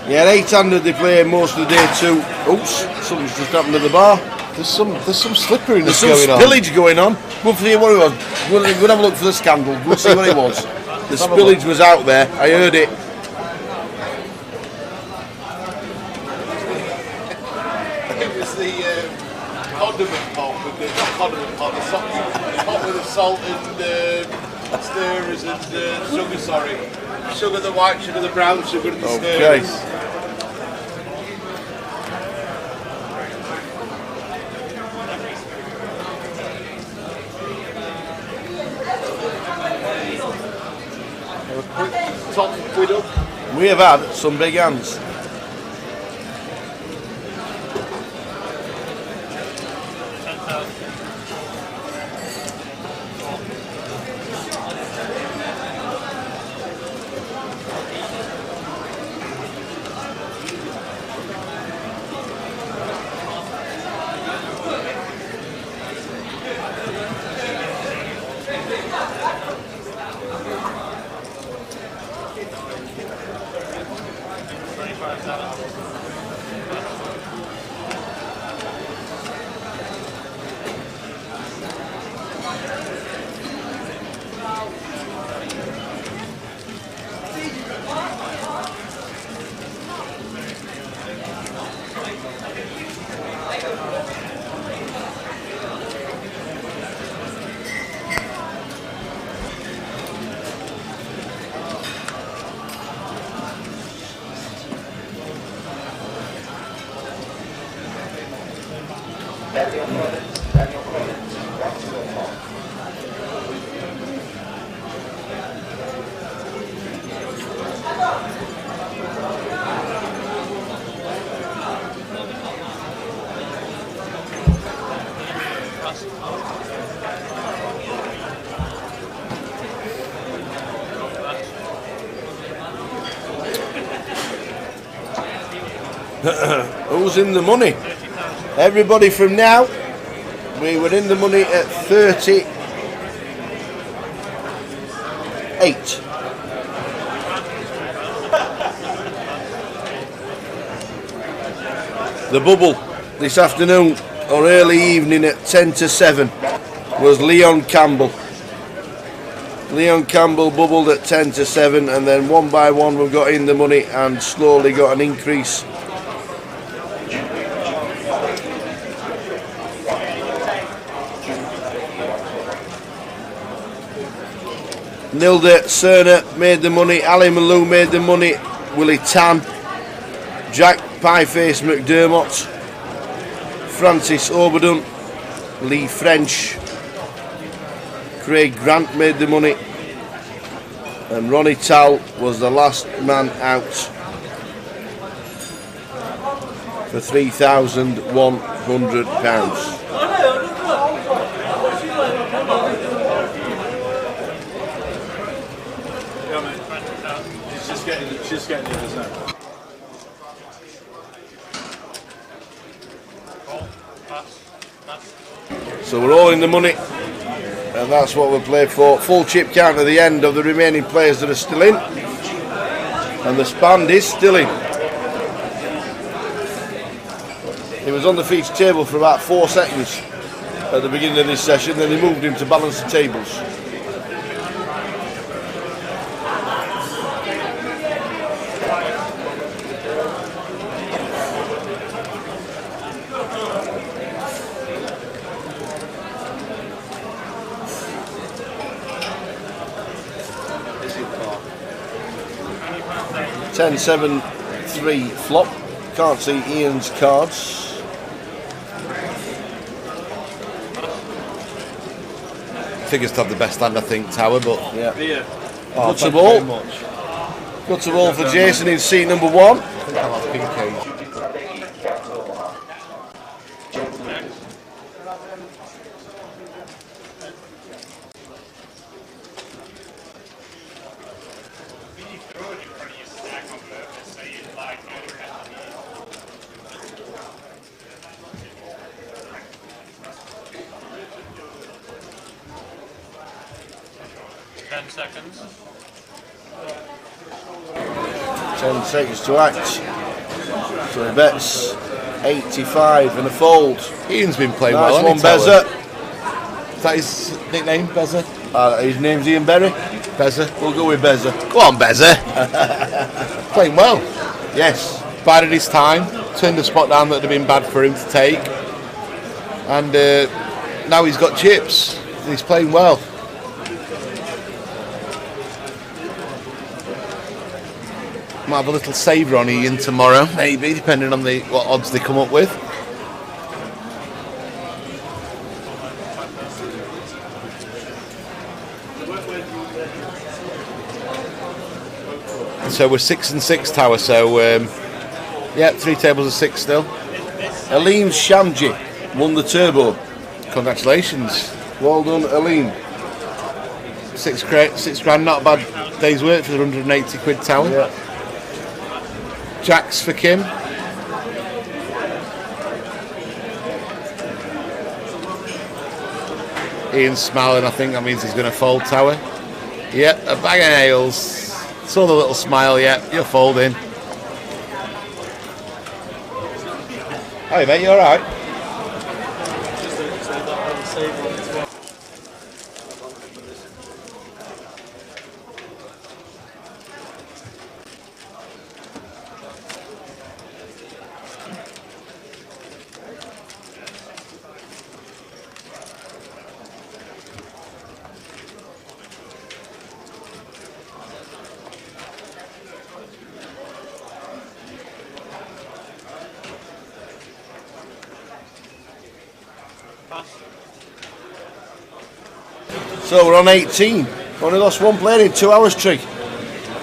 yeah, 8-handed they play most of the day too. Oops, something's just happened to the bar. There's some slipperiness There's some going on. spillage going on. We'll see what it was. We'll have a look for the scandal. We'll see what it was. The spillage was out there. I heard it. It was the condiment pot with the pot with the salt and stirrers and sugar. Sorry, sugar, the white sugar, the brown sugar, and the stirrers. We have had some big hands. Who's in the money? Everybody from now. We were in the money at 38. The bubble this afternoon or early evening at 10 to 7 was Leon Campbell. Leon Campbell bubbled at 10 to 7, and then one by one we got in the money and slowly got an increase. Nilda Cerner made the money, Ali Malou made the money, Willie Tan, Jack Pieface McDermott, Francis Oberdon, Lee French, Craig Grant made the money, and Ronnie Tal was the last man out for £3,100. Just getting the others now. So we're all in the money, and that's what we'll play for. Full chip count at the end of the remaining players that are still in, and the Spand is still in. He was on the feature table for about 4 seconds at the beginning of this session, then they moved him to balance the tables. Ten, 7, 3 flop. Can't see Ian's cards. Figures to have the best hand, I think, Tower, but yeah. Oh, Guts of all. Guts of all for Jason in seat number 1. I think I'll have pink cage. 10 seconds. 10 seconds to act. So he bets 85 and a fold. Ian's been playing nice well. Nice one, Bezza. Is that his nickname, Bezza? His name's Ian Berry. Bezza. We'll go with Bezza. Go on, Bezza. Playing well. Yes. Bided his time. Turned the spot down that had been bad for him to take. And now he's got chips. He's playing well. Might have a little saver on Ian tomorrow, maybe, depending on what odds they come up with. So we're 6 and 6, Tower. So yeah, 3 tables of 6 still. Aleem Shamji won the turbo. Congratulations. Well done, Aleem. 6 grand, not a bad day's work for the 180 quid, Tower. Yeah. Jacks for Kim. Ian's smiling, I think that means he's going to fold, Tower. Yep, a bag of nails. Saw the little smile, yep, you're folding. Hey mate, you alright? So we're on 18. Only lost one player in 2 hours, Trig.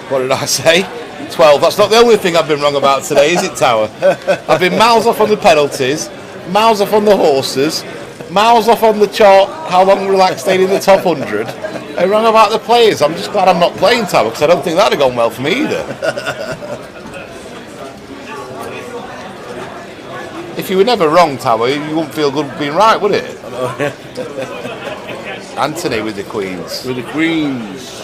What did I say? 12. That's not the only thing I've been wrong about today, is it, Tower? I've been miles off on the penalties, miles off on the horses, miles off on the chart, how long Relax stayed in the top 100. I'm wrong about the players. I'm just glad I'm not playing, Tower, because I don't think that'd have gone well for me either. If you were never wrong, Tower, you wouldn't feel good being right, would it? Anthony with the Queens. With the Queens.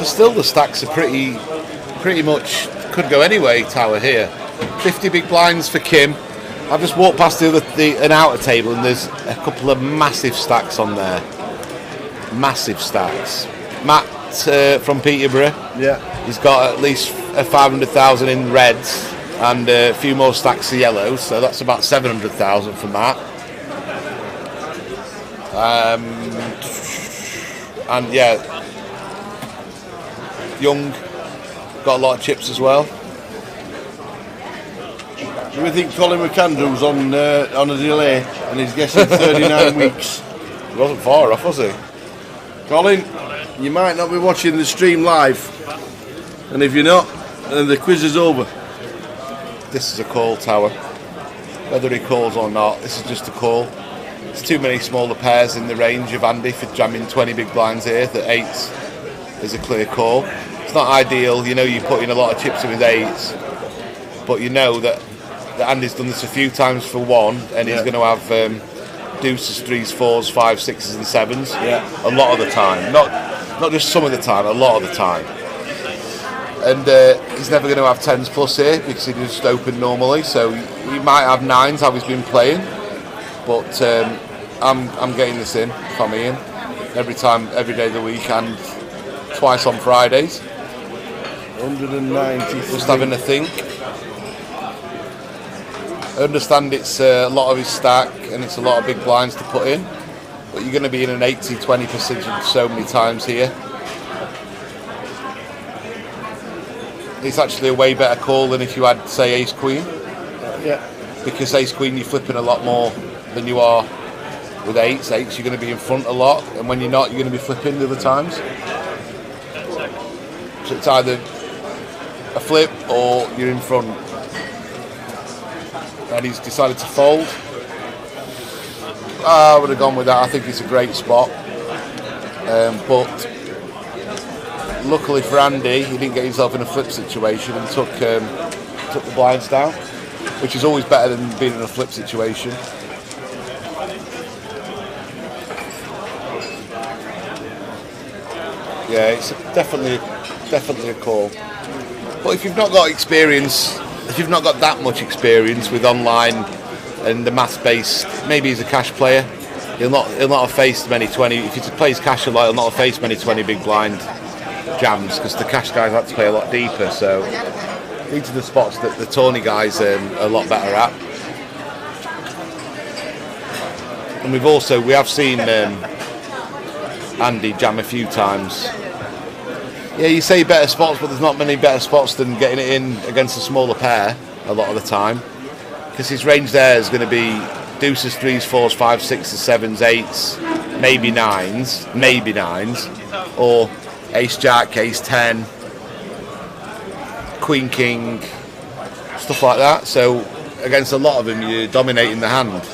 Still, the stacks are pretty much could go anyway. Tower here, 50 big blinds for Kim. I've just walked past an outer table and there's a couple of massive stacks on there. Massive stacks. Matt from Peterborough. Yeah. He's got at least 500,000 in reds and a few more stacks of yellows, so that's about 700,000 for Matt. And yeah. Young got a lot of chips as well. Do we think Colin McAndrew's on a delay and he's guessing 39 weeks? He wasn't far off, was he? Colin, you might not be watching the stream live, and if you're not, then the quiz is over. This is a call, Tower. Whether he calls or not, this is just a call. There's too many smaller pairs in the range of Andy for jamming 20 big blinds here. That 8s is a clear call. It's not ideal, you know, you put in a lot of chips in with 8s, but you know that Andy's done this a few times for 1, and he's going to have deuces, 3s, 4s, 5s, 6s and 7s a lot of the time, not just some of the time, a lot of the time. And he's never going to have 10s plus here because he just opened normally, so he might have 9s how he's been playing, but I'm getting this in if I'm Ian every time, every day of the week, and twice on Fridays. 190. Just having a think. I understand it's a lot of his stack and it's a lot of big blinds to put in, but you're going to be in an 80-20 position so many times here. It's actually a way better call than if you had, say, Ace Queen. Yeah. Because Ace Queen you're flipping a lot more than you are with 8s. 8s you're going to be in front a lot, and when you're not, you're going to be flipping the other times. So it's either a flip or you're in front. And he's decided to fold. I would have gone with that. I think it's a great spot. But luckily for Andy, he didn't get himself in a flip situation and took the blinds down, which is always better than being in a flip situation. Yeah, it's definitely a call. But if you've not got experience, if you've not got that much experience with online and the maths-based, maybe he's a cash player, he'll not have faced many 20. If he plays cash a lot, he'll not have faced many 20 big blind jams because the cash guys like to play a lot deeper. So these are the spots that the tourney guys are a lot better at. And we have seen Andy jam a few times. Yeah, you say better spots, but there's not many better spots than getting it in against a smaller pair a lot of the time, because his range there is going to be deuces, 3s, 4s, 5s, 6s, 7s, 8s, maybe 9s, or ace jack, ace 10, queen king, stuff like that. So against a lot of them, you're dominating the hand.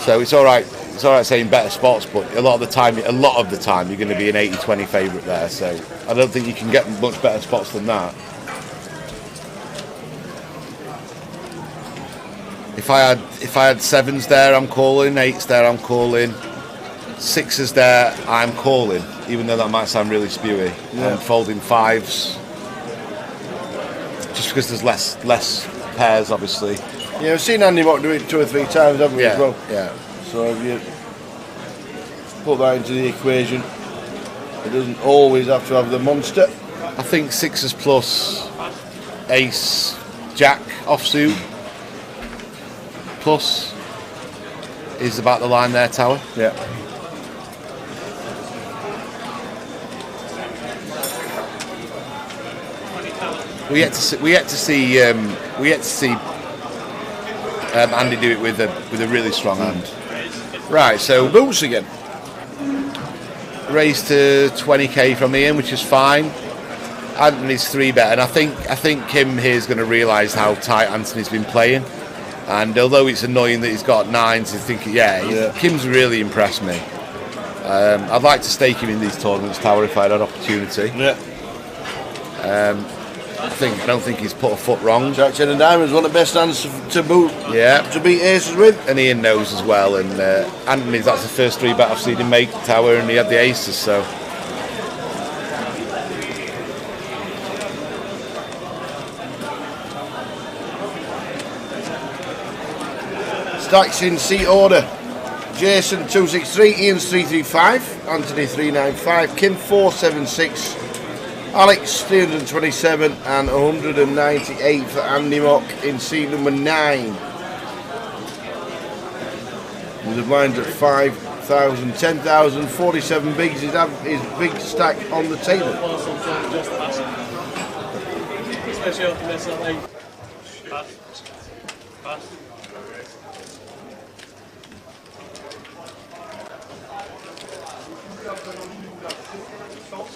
So it's all right. It's all right saying better spots, but a lot of the time you're going to be an 80-20 favourite there. So I don't think you can get much better spots than that. If I had 7s there, I'm calling. 8s there, I'm calling. 6s there, I'm calling. Even though that might sound really spewy. Yeah. I'm folding 5s, just because there's less pairs, obviously. Yeah, I've seen Andy Mock do it 2 or 3 times, haven't we, as well? Yeah. So if you put that into the equation, it doesn't always have to have the monster. I think sixes plus ace, jack offsuit plus is about the line there, Tower. Yeah. We yet to see Andy do it with a really strong hand. Right, so boots again. Raised to 20k from Ian, which is fine. Anthony's 3-bet, and I think Kim here is going to realise how tight Anthony's been playing. And although it's annoying that he's got 9s, I think Kim's really impressed me. I'd like to stake him in these tournaments, Tower, if I had an opportunity. Yeah. I don't think he's put a foot wrong. Jack 10 of diamonds, one of the best hands to beat aces with. And Ian knows as well. And Anthony's, that's the first 3-bet I've seen him make, Tower, and he had the aces, so. Stacks in seat order. Jason 263, Ian's 335, Anthony 395, Kim 476, Alex 327 and 198 for Andy Mock in seat number 9. With the blinds at 5,000, 10,000, 47 bigs, his big stack on the table.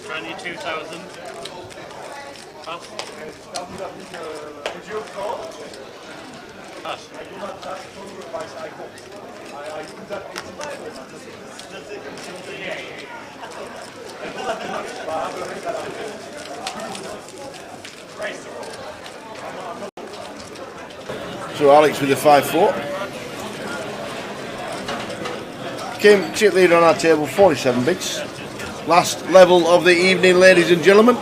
Randy 2000. Pass. Pass. So Alex with the 5-4. Kim, chip leader on our table, 47 bigs. Last level of the evening, ladies and gentlemen.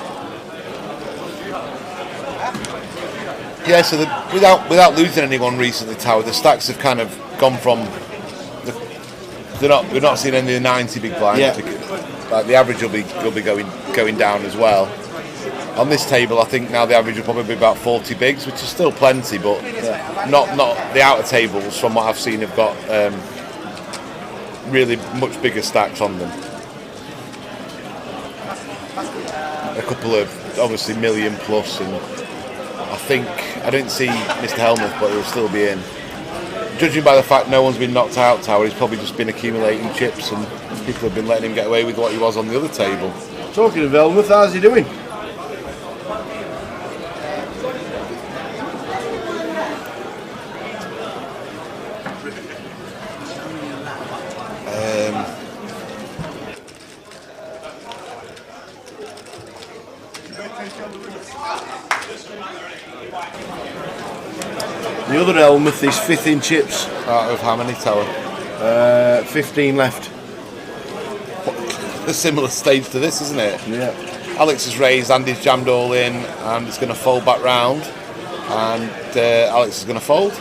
Yeah, so without losing anyone recently, Tower, the stacks have kind of gone from. We're not seeing any of the 90 big blinds. Yeah. Like the average will be going down as well. On this table, I think now the average will probably be about 40 bigs, which is still plenty, but not the outer tables. From what I've seen, have got really much bigger stacks on them. A couple of obviously million plus, and I didn't see Mr. Helmuth, but he'll still be in. Judging by the fact no one's been knocked out, Tower, he's probably just been accumulating chips, and people have been letting him get away with what he was on the other table. Talking of Helmuth, how's he doing? The other Helmuth is 5th in chips. Out of how many, Tower? 15 left. A similar stage to this, isn't it? Yeah. Alex has raised, Andy's jammed all in, and it's going to fold back round, and Alex is going to fold.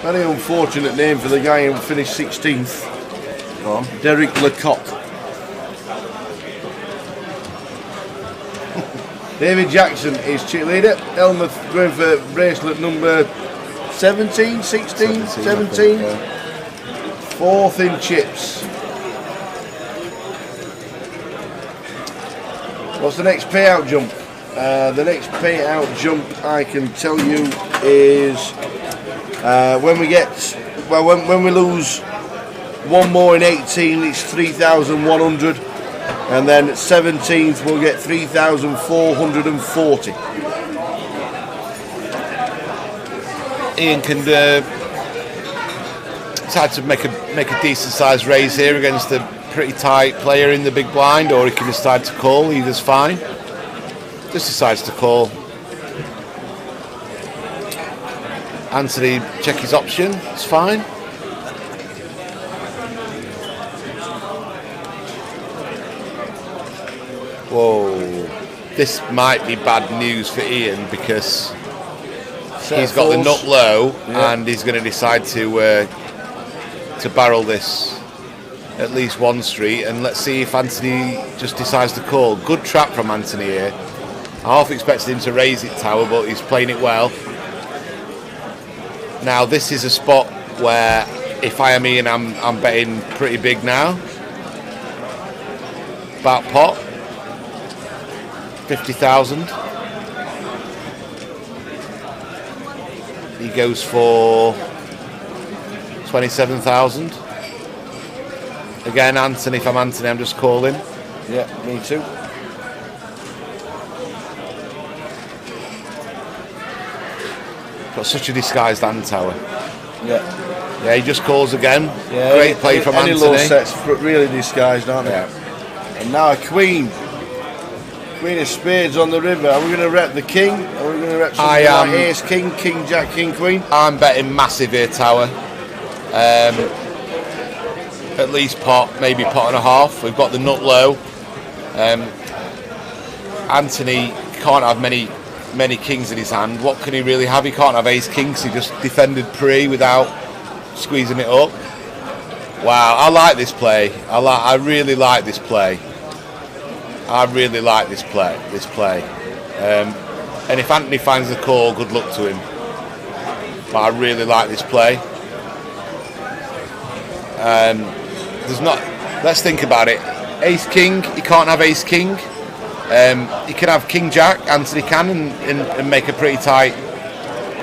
Very unfortunate name for the guy who finished 16th. Derek Lecoq. David Jackson is chip leader. Helmuth going for bracelet number 17, 16, 17. 4th in chips. What's the next payout jump? The next payout jump I can tell you is when we lose one more in 18, it's 3,100, and then 17th we'll get 3,440. Ian can decide to make a decent sized raise here against a pretty tight player in the big blind, or he can decide to call. Either's fine. Just decides to call. Anthony, check his option, it's fine. Whoa. this might be bad news for Ian because he's got the falls. nut low Yeah. and he's going to decide to barrel this at least one street, and let's see if Anthony just decides to call. Good trap from Anthony here. I half expected him to raise it, Tower, but he's playing it well. Now this is a spot where if I am Ian, I'm betting pretty big now. About pot. 50,000. He goes for 27,000. Again, Anthony, if I'm Anthony, I'm just calling. Yeah, me too. Got such a disguised hand, Tower. Yeah. Yeah, he just calls again. Yeah, Great play from any Anthony. low sets really disguised, aren't they? Yeah. And now a queen. Queen of spades on the river. Are we going to rep the king? Are we going to rep something like ace, king, king, jack, king, queen? I'm betting massive here, Tower. At least pot, maybe pot and a half. We've got the nut low. Anthony can't have many kings in his hand. What can he really have? He can't have ace kings. He just defended pre without squeezing it up. Wow, I like this play. I really like this play. I really like this play. And if Anthony finds the call, good luck to him. But I really like this play. There's not. Let's think about it. Ace king. He can't have ace king. He can have king jack. Anthony can and make a pretty tight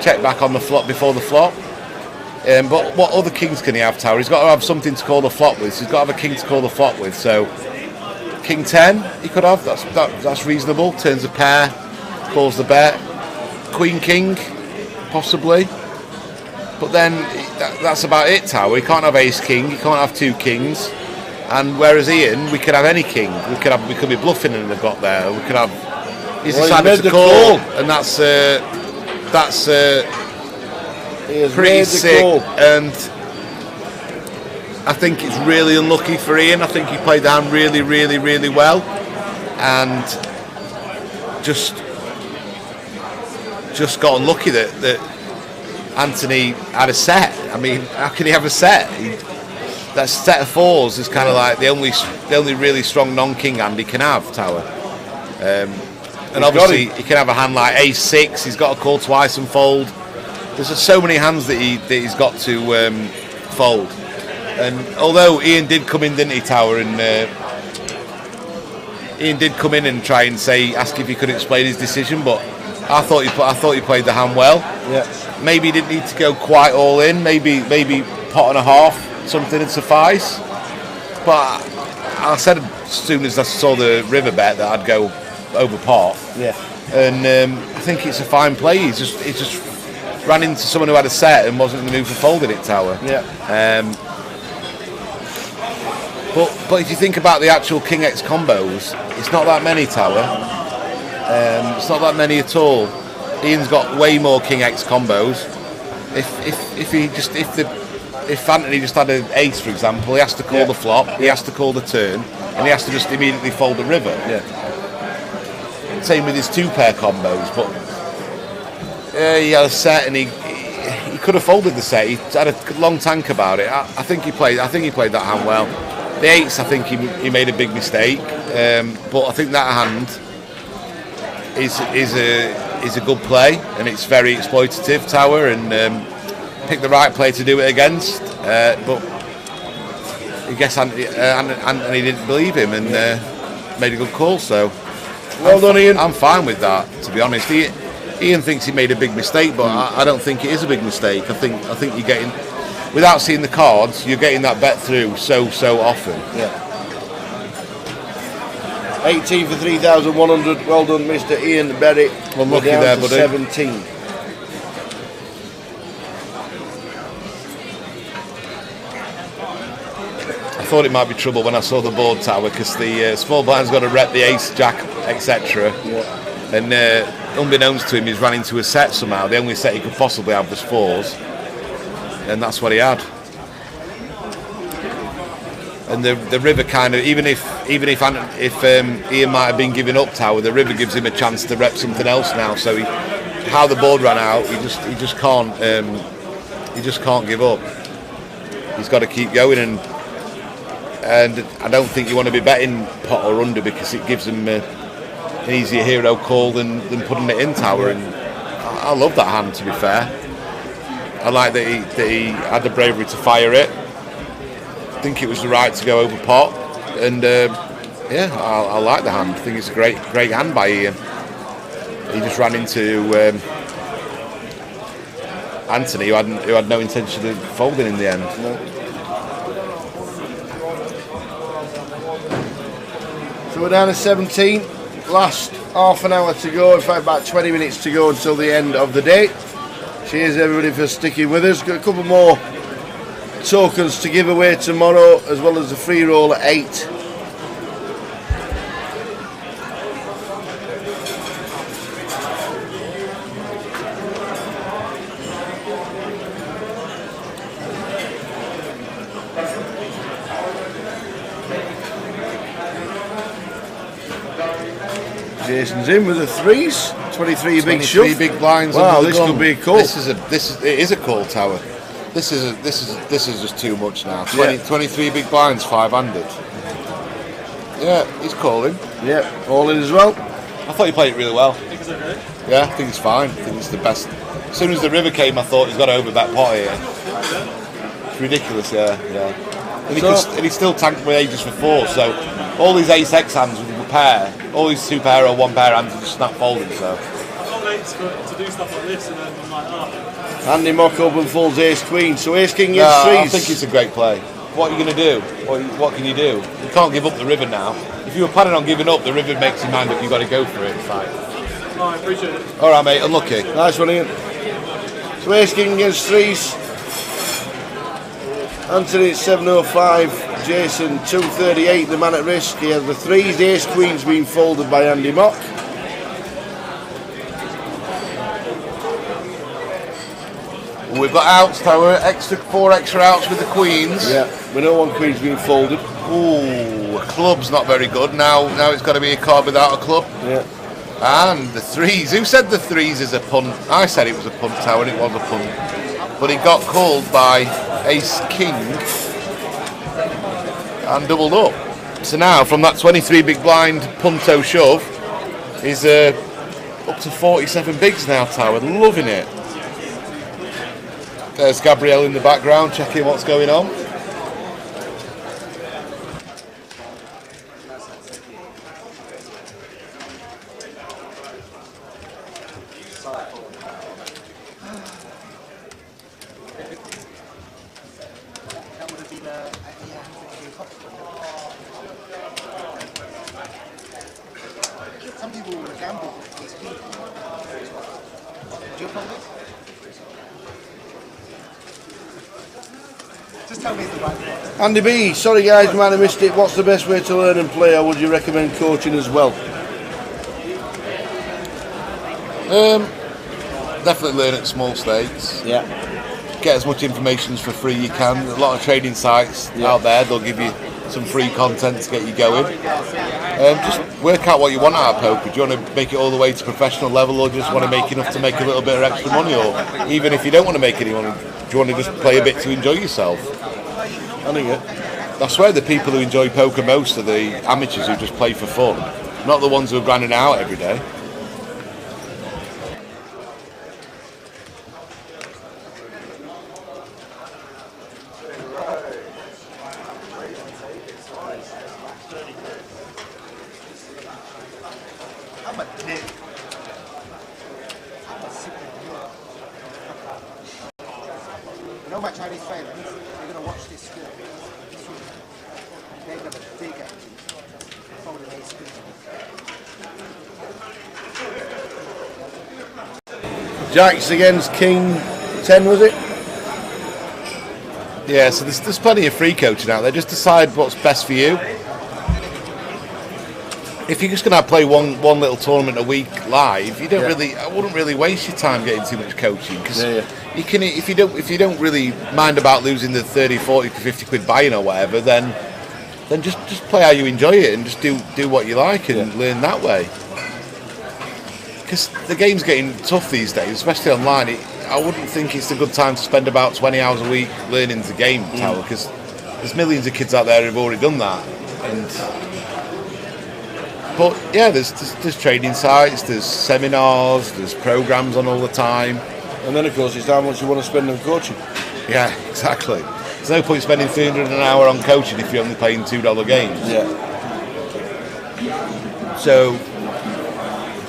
check back on the flop before the flop. But what other kings can he have, Tower? He's got to have something to call the flop with. So he's got to have a king to call the flop with. So king 10 he could have. That's reasonable. Turns a pair, calls the bet. Queen king, possibly. But then that's about it, Tower. He can't have ace king. He can't have two kings. And whereas Ian, we could have any king. We could be bluffing and they've got there. We could have. He's decided to call, and that's pretty sick. And I think it's really unlucky for Ian. I think he played the hand really, really, really well, and just got unlucky that Anthony had a set. I mean, how can he have a set? That set of fours is kind of like the only really strong non-king hand he can have, Tower. And obviously he can have a hand like ace six. He's got to call twice and fold. There's just so many hands that he's got to fold. And although Ian did come in, didn't he, Tower? And Ian did come in and try and ask if he could explain his decision, but I thought he played the hand well. Yeah. Maybe he didn't need to go quite all in. Maybe pot and a half, something would suffice. But I said as soon as I saw the river bet that I'd go over pot. Yeah. And I think it's a fine play. He just ran into someone who had a set and wasn't in the mood for folding it, Tower. Yeah. But if you think about the actual King X combos, it's not that many, Tower. It's not that many at all. Ian's got way more King X combos. If Anthony just had an ace, for example, he has to call the flop, he has to call the turn, and he has to just immediately fold the river. Yeah. Same with his two pair combos, but he had a set and he could have folded the set. He had a long tank about it. I think he played that hand well. The eights, I think he made a big mistake, but I think that hand is a good play and it's very exploitative, Tower, and picked the right play to do it against. But I guess Anthony didn't believe him and made a good call. So well done, Ian. I'm fine with that, to be honest. Ian thinks he made a big mistake, but I don't think it is a big mistake. I think you're getting, without seeing the cards, you're getting that bet through so often. Yeah. 18 for 3,100. Well done, Mr. Ian Berry. Unlucky there, buddy. 17. I thought it might be trouble when I saw the board, Tower, because the small blind's got to rep the ace, jack, etc. Yeah. And unbeknownst to him, he's ran into a set somehow. The only set he could possibly have was fours, and that's what he had. And the river kind of, even if Ian might have been giving up Tower, the river gives him a chance to rep something else now. So how the board ran out, he just can't give up. He's got to keep going, and I don't think you want to be betting pot or under, because it gives him an easier hero call than putting it in Tower. And I love that hand, to be fair. I like that he had the bravery to fire it. I think it was the right to go over pot, and yeah, I like the hand. I think it's a great hand by Ian. He just ran into Anthony, who had no intention of folding in the end. So we're down to 17. Last half an hour to go. In fact, about 20 minutes to go until the end of the day. Cheers everybody for sticking with us. Got a couple more tokens to give away tomorrow, as well as the free roll at 8. Jason's in with the 3s. 23 big shove. 23 big blinds. Wow, this could be a call. It is a call, Tower. This is just too much now. 23 big blinds, 5-handed. Yeah, he's calling. Yeah, all in as well. I thought he played it really well. Yeah, I think it's fine. I think it's the best. As soon as the river came, I thought he's got to overbet pot here. It's ridiculous, yeah. And he still tanked with ages for 4, so all these ace-x hands with a pair, all these 2-pair or 1-pair hands are just snap folding, so. I'm not late to do stuff like this, and then I'm like, Andy mock up and folds ace-queen, so ace-king is 3s. I think it's a great play. What are you going to do? What can you do? You can't give up the river now. If you were planning on giving up, the river makes your mind up, you've got to go for it. It's like... Oh, I appreciate it. Alright mate, unlucky. Nice one, Ian. So ace-king against 3s. Anthony at 705, Jason 238, the man at risk. He has the 3s, ace-queen's been folded by Andy Mock. We've got outs, Tower, 4 extra outs with the queens. Yeah, we know 1 queen's been folded. Ooh, a club's not very good. Now it's got to be a card without a club. Yeah. And the 3s. Who said the 3s is a punt? I said it was a punt, Tower, and it was a punt. But it got called by ace-king and doubled up. So now, from that 23 big blind punto shove, is up to 47 bigs now, Tower. Loving it. There's Gabrielle in the background, checking what's going on. Some people will gamble with these people. Do you follow this? Just tell me the right one. Andy B, sorry guys, might have missed it. What's the best way to learn and play, or would you recommend coaching as well? Definitely learn at small stakes. Yeah. Get as much information for free you can. A lot of trading sites out there, they'll give you some free content to get you going. Just work out what you want out of poker. Do you want to make it all the way to professional level, or just want to make enough to make a little bit of extra money? Or even if you don't want to make any money, do you want to just play a bit to enjoy yourself? I think it. I swear the people who enjoy poker most are the amateurs who just play for fun, not the ones who are grinding out every day. I'm a dick. You know my Chinese friends, they're going to watch this film. They're going to dig at you. Fold an ace queen. Jacks against King 10, was it? Yeah, so there's plenty of free coaching out there. Just decide what's best for you. If you're just going to play one little tournament a week live, you don't I wouldn't really waste your time getting too much coaching, because you can, if you don't really mind about losing the 30, 40, 50 quid buy-in or whatever, then then just play how you enjoy it and just do what you like and learn that way. Because the game's getting tough these days, especially online. I wouldn't think it's a good time to spend about 20 hours a week learning the game, Tower, because there's millions of kids out there who've already done that. But yeah, there's training sites, there's seminars, there's programs on all the time. And then of course it's how much you want to spend on coaching. Yeah, exactly. There's no point spending $300 an hour on coaching if you're only playing $2 games. Yeah. So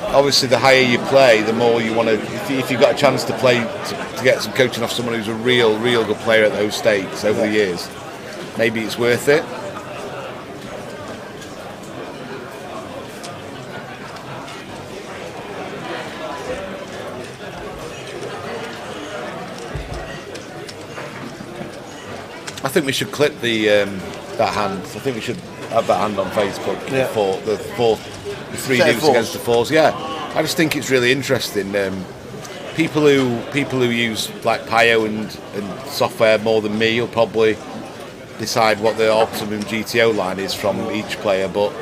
obviously the higher you play, the more you want to, if you've got a chance to play, to get some coaching off someone who's a real good player at those stakes over the years, maybe it's worth it. I think we should clip that hand. I think we should have that hand on Facebook for the three dudes against the fours. Yeah, I just think it's really interesting. People who use like Pio and software more than me will probably decide what the optimum GTO line is from each player. But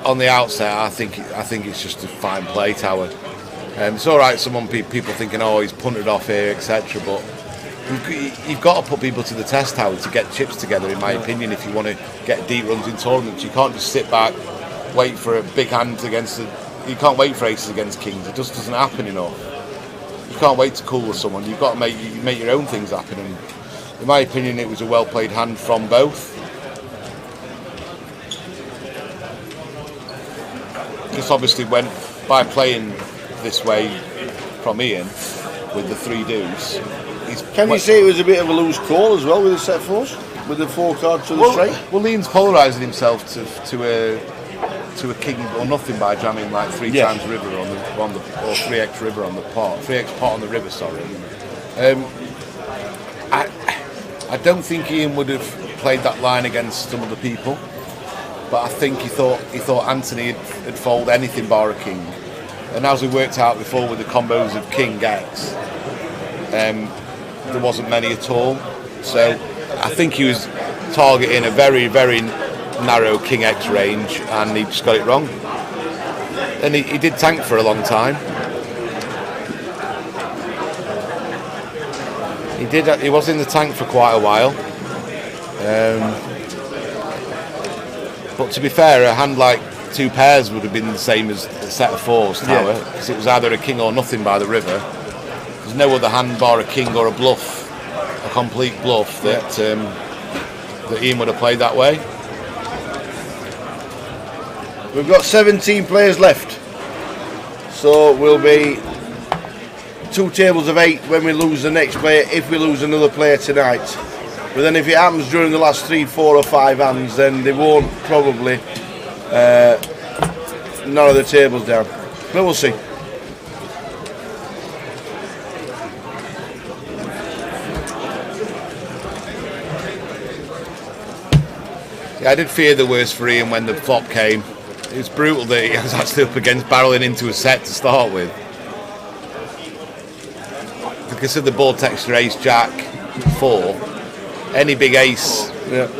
on the outset, I think it's just a fine play, Tower. It's all right. People thinking, oh, he's punted off here, etc. But you've got to put people to the test, Tower, to get chips together, in my opinion, if you want to get deep runs in tournaments. You can't just sit back, wait for a big hand against you can't wait for aces against kings. It just doesn't happen enough. You can't wait to cool with someone. You've got to make your own things happen. And in my opinion, it was a well-played hand from both. Just obviously went by playing this way from Ian with the three deuce. Can you say it was a bit of a loose call as well with the set fours, with the 4 cards to the straight? Well, Ian's polarising himself to a king or nothing by jamming like 3 times river on the or 3x river on the pot, 3x pot on the river. Sorry. I don't think Ian would have played that line against some other people, but I think he thought Anthony had fold anything bar a king, and as we worked out before with the combos of king X. There wasn't many at all, so I think he was targeting a very, very narrow King X range, and he just got it wrong. And he did tank for a long time. He was in the tank for quite a while. But to be fair, a hand like 2 pairs would have been the same as a set of 4s, Tower, because it was either a king or nothing by the river. There's no other hand bar a king or a bluff, a complete bluff that Ian would have played that way. We've got 17 players left, so we'll be 2 tables of 8 when we lose the next player, if we lose another player tonight. But then if it happens during the last 3, 4 or 5 hands, then they won't probably narrow the tables down. But we'll see. I did fear the worst for Ian when the flop came. It was brutal that he was actually up against barreling into a set to start with. Because of the board texture ace jack 4, any big ace,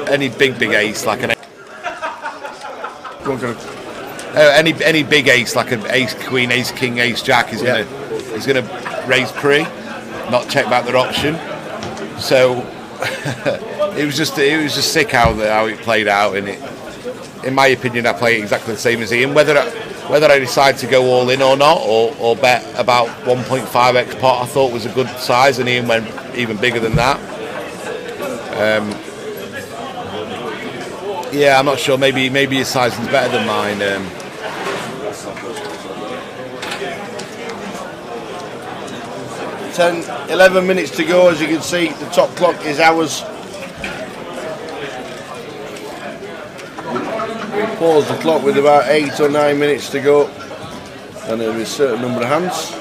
any big ace like an any big ace like an ace queen, ace king, ace jack is gonna raise pre, not check back their option. So it was just sick how it played out, and in my opinion, I play exactly the same as Ian. Whether I decide to go all in or not, or bet about 1.5x pot, I thought was a good size, and Ian went even bigger than that. Yeah, I'm not sure. Maybe his sizing's better than mine. 10, 11 minutes to go. As you can see, the top clock is ours. Pause the clock with about 8 or 9 minutes to go, and there'll be a certain number of hands.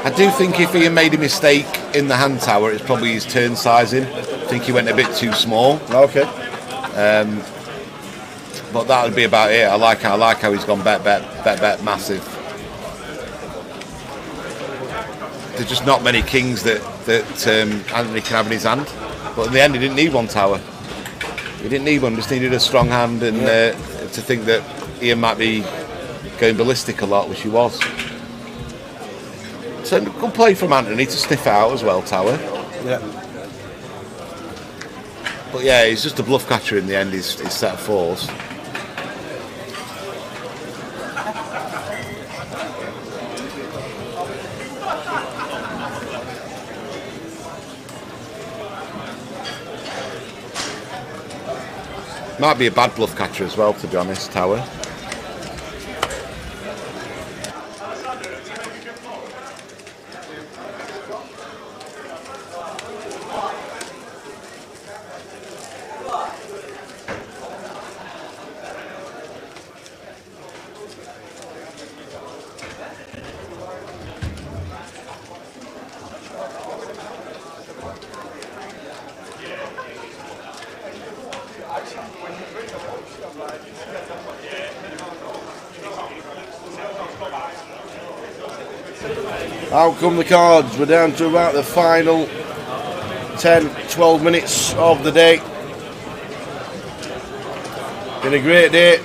I do think if Ian made a mistake in the hand tower, it's probably his turn sizing. I think he went a bit too small. Okay. But that would be about it. I like how he's gone bet massive. There's just not many kings that Anthony can have in his hand. But in the end, he didn't need one tower. He didn't need one, just needed a strong hand and to think that Ian might be going ballistic a lot, which he was. So good play from Anthony to sniff out as well, Tower. Yeah. But yeah, he's just a bluff catcher in the end, his set of fours. Might be a bad bluff catcher as well, to be honest, Tower. Out come the cards. We're down to about the final 10-12 minutes of the day. Been a great day.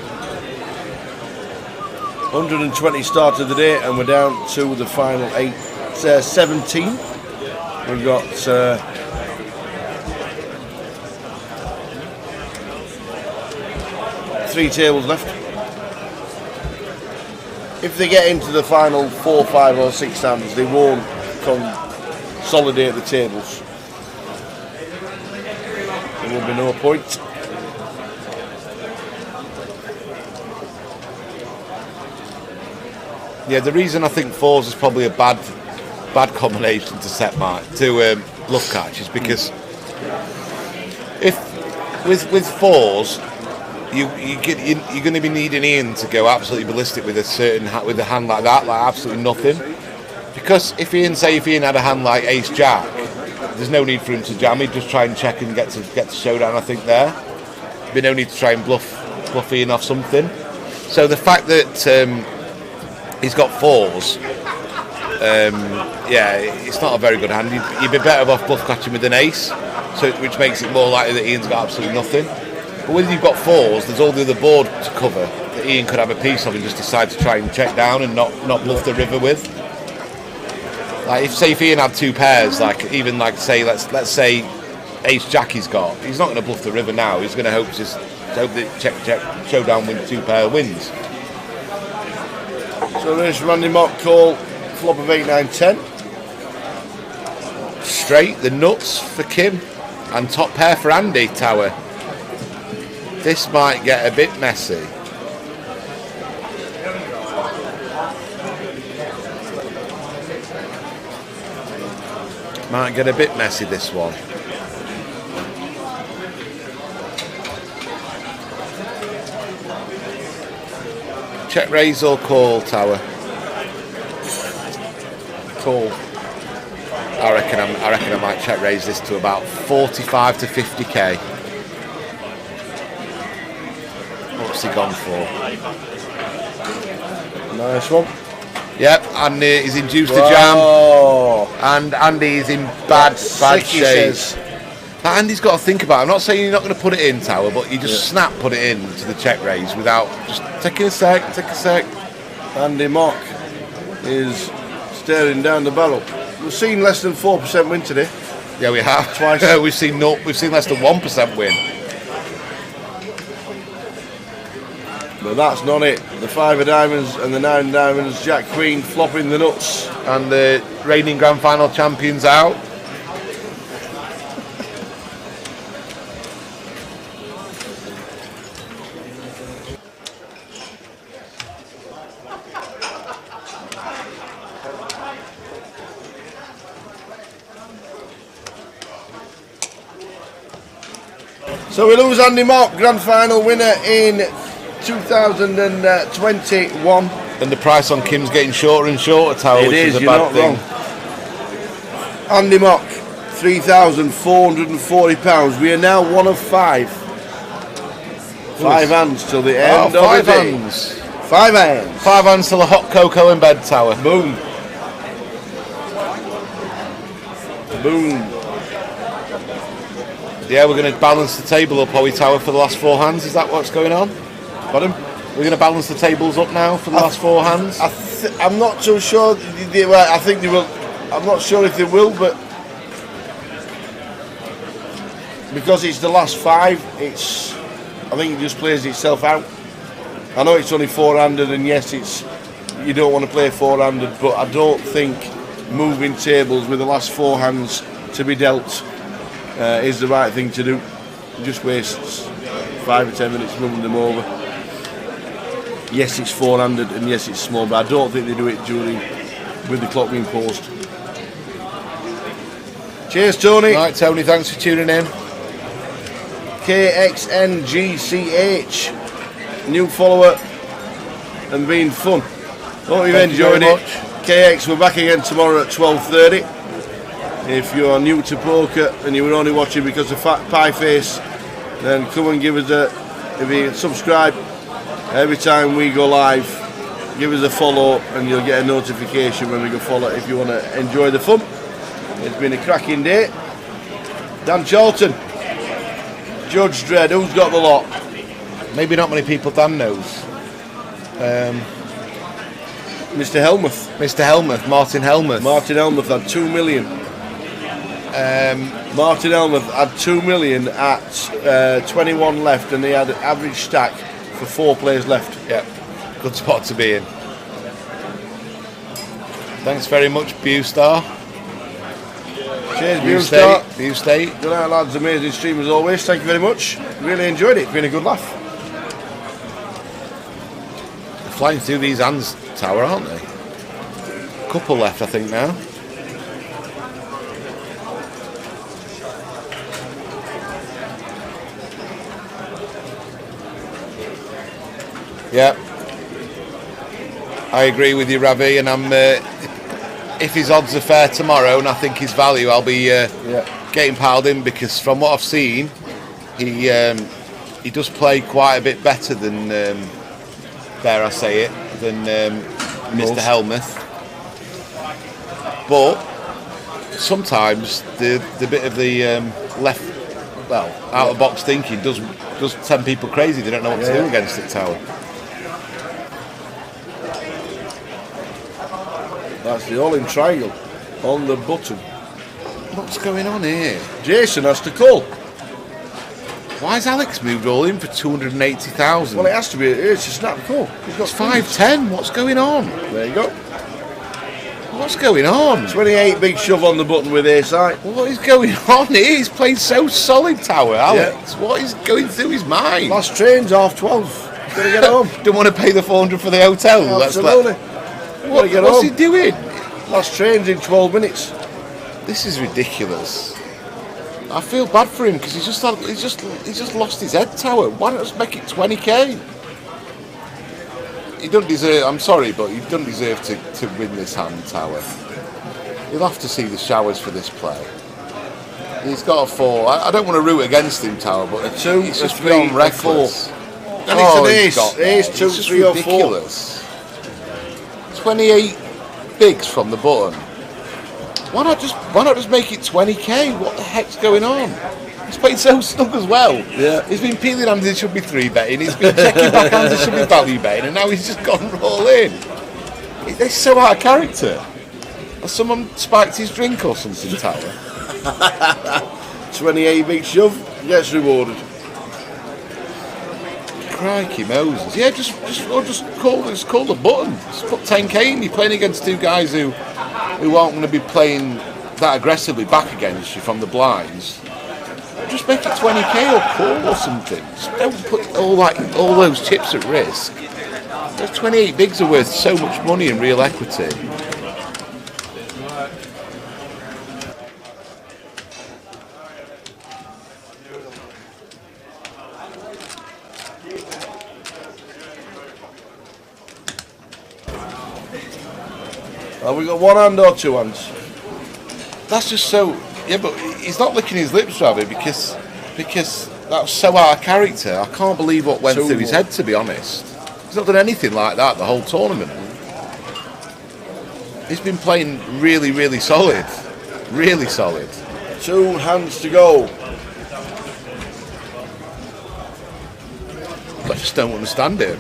120 start of the day, and we're down to the final 17. We've got 3 tables left. If they get into the final 4, 5 or 6 hands, they won't consolidate the tables. There will be no point. Yeah, the reason I think fours is probably a bad combination to set to bluff catch is because if with fours you're going to be needing Ian to go absolutely ballistic with a hand like that, like absolutely nothing. Because if Ian had a hand like Ace Jack, there's no need for him to jam. He'd just try and check and get to showdown. I think there, be no need to try and bluff Ian off something. So the fact that he's got fours, yeah, it's not a very good hand. You'd be better off bluff catching with an ace, which makes it more likely that Ian's got absolutely nothing. But when you've got fours, there's all the other board to cover that Ian could have a piece of and just decide to try and check down and not bluff the river with. Like if Ian had 2 pairs, let's say Ace Jack he's got, he's not going to bluff the river now. He's going to hope that check showdown win 2 pair wins. So there's Randy Mock call flop of 8, 9, 10. Straight the nuts for Kim and top pair for Andy. Tower. This might get a bit messy. Might get a bit messy, this one. Check raise or call, Tower? Call. I reckon I might check raise this to about 45 to 50k. What's he gone for? Nice one. Yep, and he's induced a jam. And Andy is in bad shape. Now, Andy's got to think about it. I'm not saying you're not going to put it in, Tower, but you just put it in to the check raise without just taking a sec. Andy Mock is staring down the barrel. We've seen less than 4% win today. Yeah, we have. Twice. We've seen less than 1% win. But that's not it. The 5 of diamonds and the 9 diamonds, Jack Queen flopping the nuts. And the reigning grand final champions out. So we lose Andy Mock, grand final winner in 2021. And the price on Kim's getting shorter and shorter, Tower, which is a bad thing. Wrong. Andy Mock, £3,440. We are now 1 of 5. 5 hands till the end of the day. 5 hands. 5 hands till a hot cocoa in bed, Tower. Boom. Boom. Yeah, we're going to balance the table up, Howie Tower, for the last 4 hands. Is that what's going on? Pardon? We're going to balance the tables up now for the last 4 hands? I'm not too sure. I think they will. I'm not sure if they will, but because it's the last 5, I think it just plays itself out. I know it's only 4-handed, and yes, you don't want to play 4-handed, but I don't think moving tables with the last 4 hands to be dealt is the right thing to do. It just wastes 5 or 10 minutes moving them over. Yes, it's 4-handed, and yes, it's small, but I don't think they do it with the clock being paused. Cheers, Tony. Right, Tony, thanks for tuning in. KXNGCH, new follower and being fun. Hope you've enjoyed it. KX, we're back again tomorrow at 12:30. If you're new to poker and you were only watching because of Fat Pie Face, then come and give us if you subscribe every time we go live, give us a follow and you'll get a notification when we go follow if you want to enjoy the fun. It's been a cracking day. Dan Charlton, Judge Dredd, who's got the lot? Maybe not many people Dan knows. Mr. Helmuth. Mr. Helmuth, Martin Helmuth. Martin Helmuth had 2 million. Martin Helmuth had 2 million at 21 left, and they had an average stack for 4 players left. Yeah, good spot to be in. Thanks very much, Bewstar. Cheers, Bewstar. Bew State. Good night, lads. Amazing stream as always. Thank you very much. Really enjoyed it. It's been a good laugh. Flying through these hands, Tower, aren't they? Couple left, I think, now. Yeah, I agree with you, Ravi, and I'm. If his odds are fair tomorrow, and I think his value, I'll be getting piled in, because from what I've seen, he does play quite a bit better than, dare I say it, than Mr. Helmuth. But sometimes the bit of the left, out of box thinking does send people crazy. They don't know what to do against it, Tower. That's the all-in triangle on the button. What's going on here? Jason has to call. Why has Alex moved all in for 280,000? Well, it has to be. It's a snap call. He's got 510. What's going on? There you go. What's going on? 28 big shove on the button with ace high. What is going on here? He's played so solid, Tower, Alex. Yeah. What is going through his mind? Last train's 12:30. Gotta get home. Don't want to pay the 400 for the hotel. Absolutely. What's he doing? Last train's in 12 minutes. This is ridiculous. I feel bad for him because he's just lost his head, Tower. Why don't just make it 20k? He doesn't deserve. I'm sorry, but he doesn't deserve to win this hand, Tower. He'll have to see the showers for this play. He's got a 4. I don't want to root against him, Tower, but a 2, it's a just 3, beyond a reckless. 4. And it's an ace. Ace 2, it's 3 or 4. Ridiculous. 28 bigs from the button. Why not just make it 20k? What the heck's going on? He's played so snug as well. Yeah. He's been peeling hands, he should be 3-betting. He's been checking back hands, he should be value betting, and now he's just gone all in. They're so out of character. Has someone spiked his drink or something, Tower? 28 big shove, gets rewarded. Crikey Moses. Yeah, just call the button. Just put 10k in. You're playing against 2 guys who aren't going to be playing that aggressively back against you from the blinds. Just make it 20k or call or something. Just don't put all those chips at risk. Those 28 bigs are worth so much money in real equity. Have we got 1 hand or 2 hands? That's just so. Yeah, but he's not licking his lips, Ravi, because that's so out of character. I can't believe what went through his head, to be honest. He's not done anything like that the whole tournament. He's been playing really, really solid. Really solid. 2 hands to go. just don't understand it.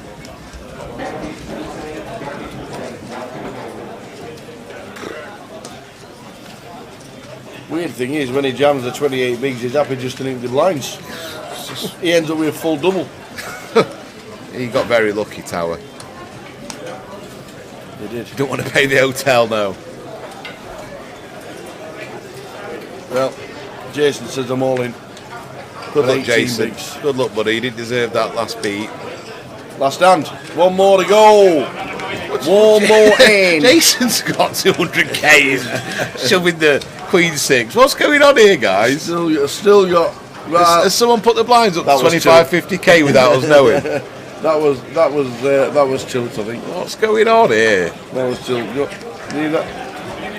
Weird thing is, when he jams the 28 bigs, he's happy just to nick the blinds. He ends up with a full double. He got very lucky, Tower. He did. Don't want to pay the hotel now. Well, Jason says I'm all in. Good luck, 18 Jason. bigs. Good luck, buddy. You didn't deserve that last beat. Last hand. One more to go. One more in. Jason's got 200k shoving the Queen 6. What's going on here, guys? Still got. Has someone put the blinds up to 25, 50k without us knowing? That was tilt, I think. What's going on here? That was tilt. Need that?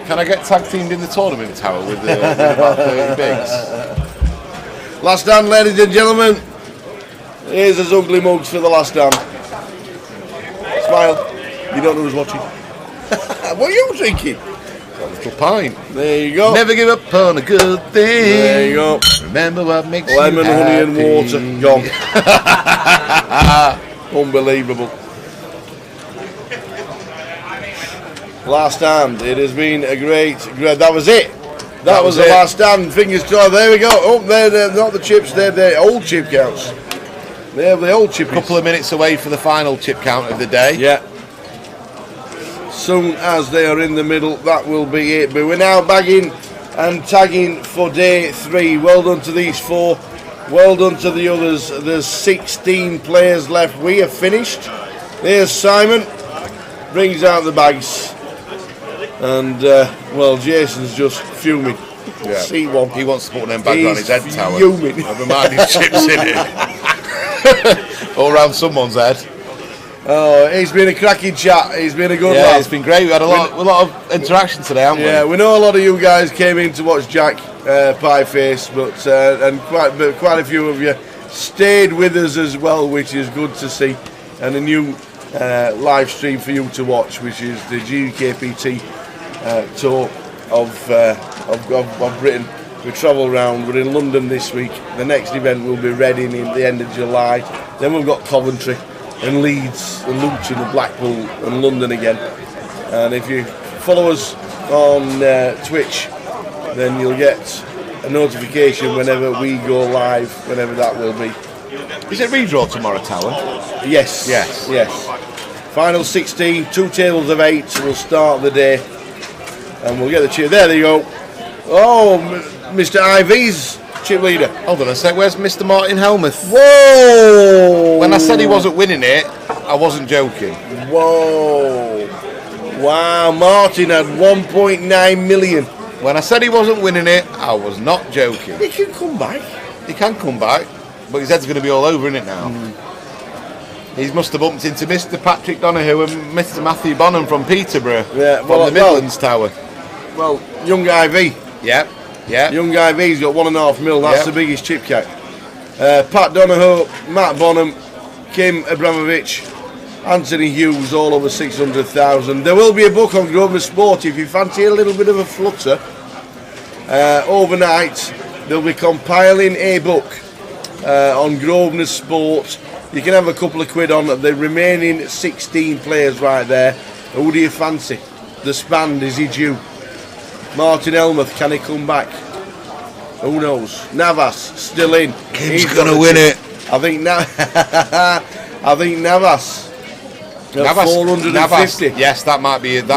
Can I get tag teamed in the tournament, Tower, with about 30 bigs? Last hand, ladies and gentlemen. Here's his ugly mugs for the last hand. Smile. You don't know who's watching. What are you drinking? A little pint. There you go. Never give up on a good thing. There you go. Remember what makes lemon, you happy. honey and water. Gone. Unbelievable. Last hand. It has been a great. That was it. That was the last hand. Fingers crossed. There we go. Oh, they're not the chips. They're the old chip counts. They're the old chip. Couple of minutes away for the final chip count of the day. Yeah. Soon as they are in the middle, that will be it. But we're now bagging and tagging for day 3. Well done to these 4. Well done to the others. There's 16 players left. We are finished. There's Simon. Brings out the bags. And, well, Jason's just fuming. Yeah. See one. He wants to put them bags on his head, Tower. Fuming. Never mind his chips in it. All around someone's head. Oh, it's been a cracking chat. It's been a good Yeah, laugh. it's been great. We had a lot of interaction today, haven't we? Yeah, we know a lot of you guys came in to watch Jack Pieface, but and quite a few of you stayed with us as well, which is good to see. And a new live stream for you to watch, which is the GUKPT tour of Britain. We travel around. We're in London this week. The next event will be Reading in the end of July. Then we've got Coventry and Leeds and Luton and Blackpool and London again. And if you follow us on Twitch, then you'll get a notification whenever we go live, whenever that will be. Is it redraw tomorrow, Tower? Yes. Yes. Yes. Final 16, 2 tables of 8 will start the day. And we'll get the chip. There they go. Oh, Mr. IV's chip leader. Hold on a sec, where's Mr. Martin Helmuth? Whoa! When I said he wasn't winning it, I wasn't joking. Whoa! Wow, Martin had 1.9 million. When I said he wasn't winning it, I was not joking. He can come back. He can come back, but his head's going to be all over in it now. He must have bumped into Mr. Patrick Donahue and Mr. Matthew Bonham from Peterborough, from the Midlands Tower. Well, young IV. Yep. Yeah. Young IV's got 1.5 mil. That's the biggest chip count. Pat Donahue, Matt Bonham, Kim Abramovich, Anthony Hughes, all over 600,000. There will be a book on Grosvenor Sport if you fancy a little bit of a flutter. Overnight, they'll be compiling a book on Grosvenor Sport. You can have a couple of quid on the remaining 16 players right there. Who do you fancy? The Spand, is he due? Martin Helmuth, can he come back? Who knows? Navas still in. Kim's gonna win it. I think I think Navas. 450. Yes, that might be it.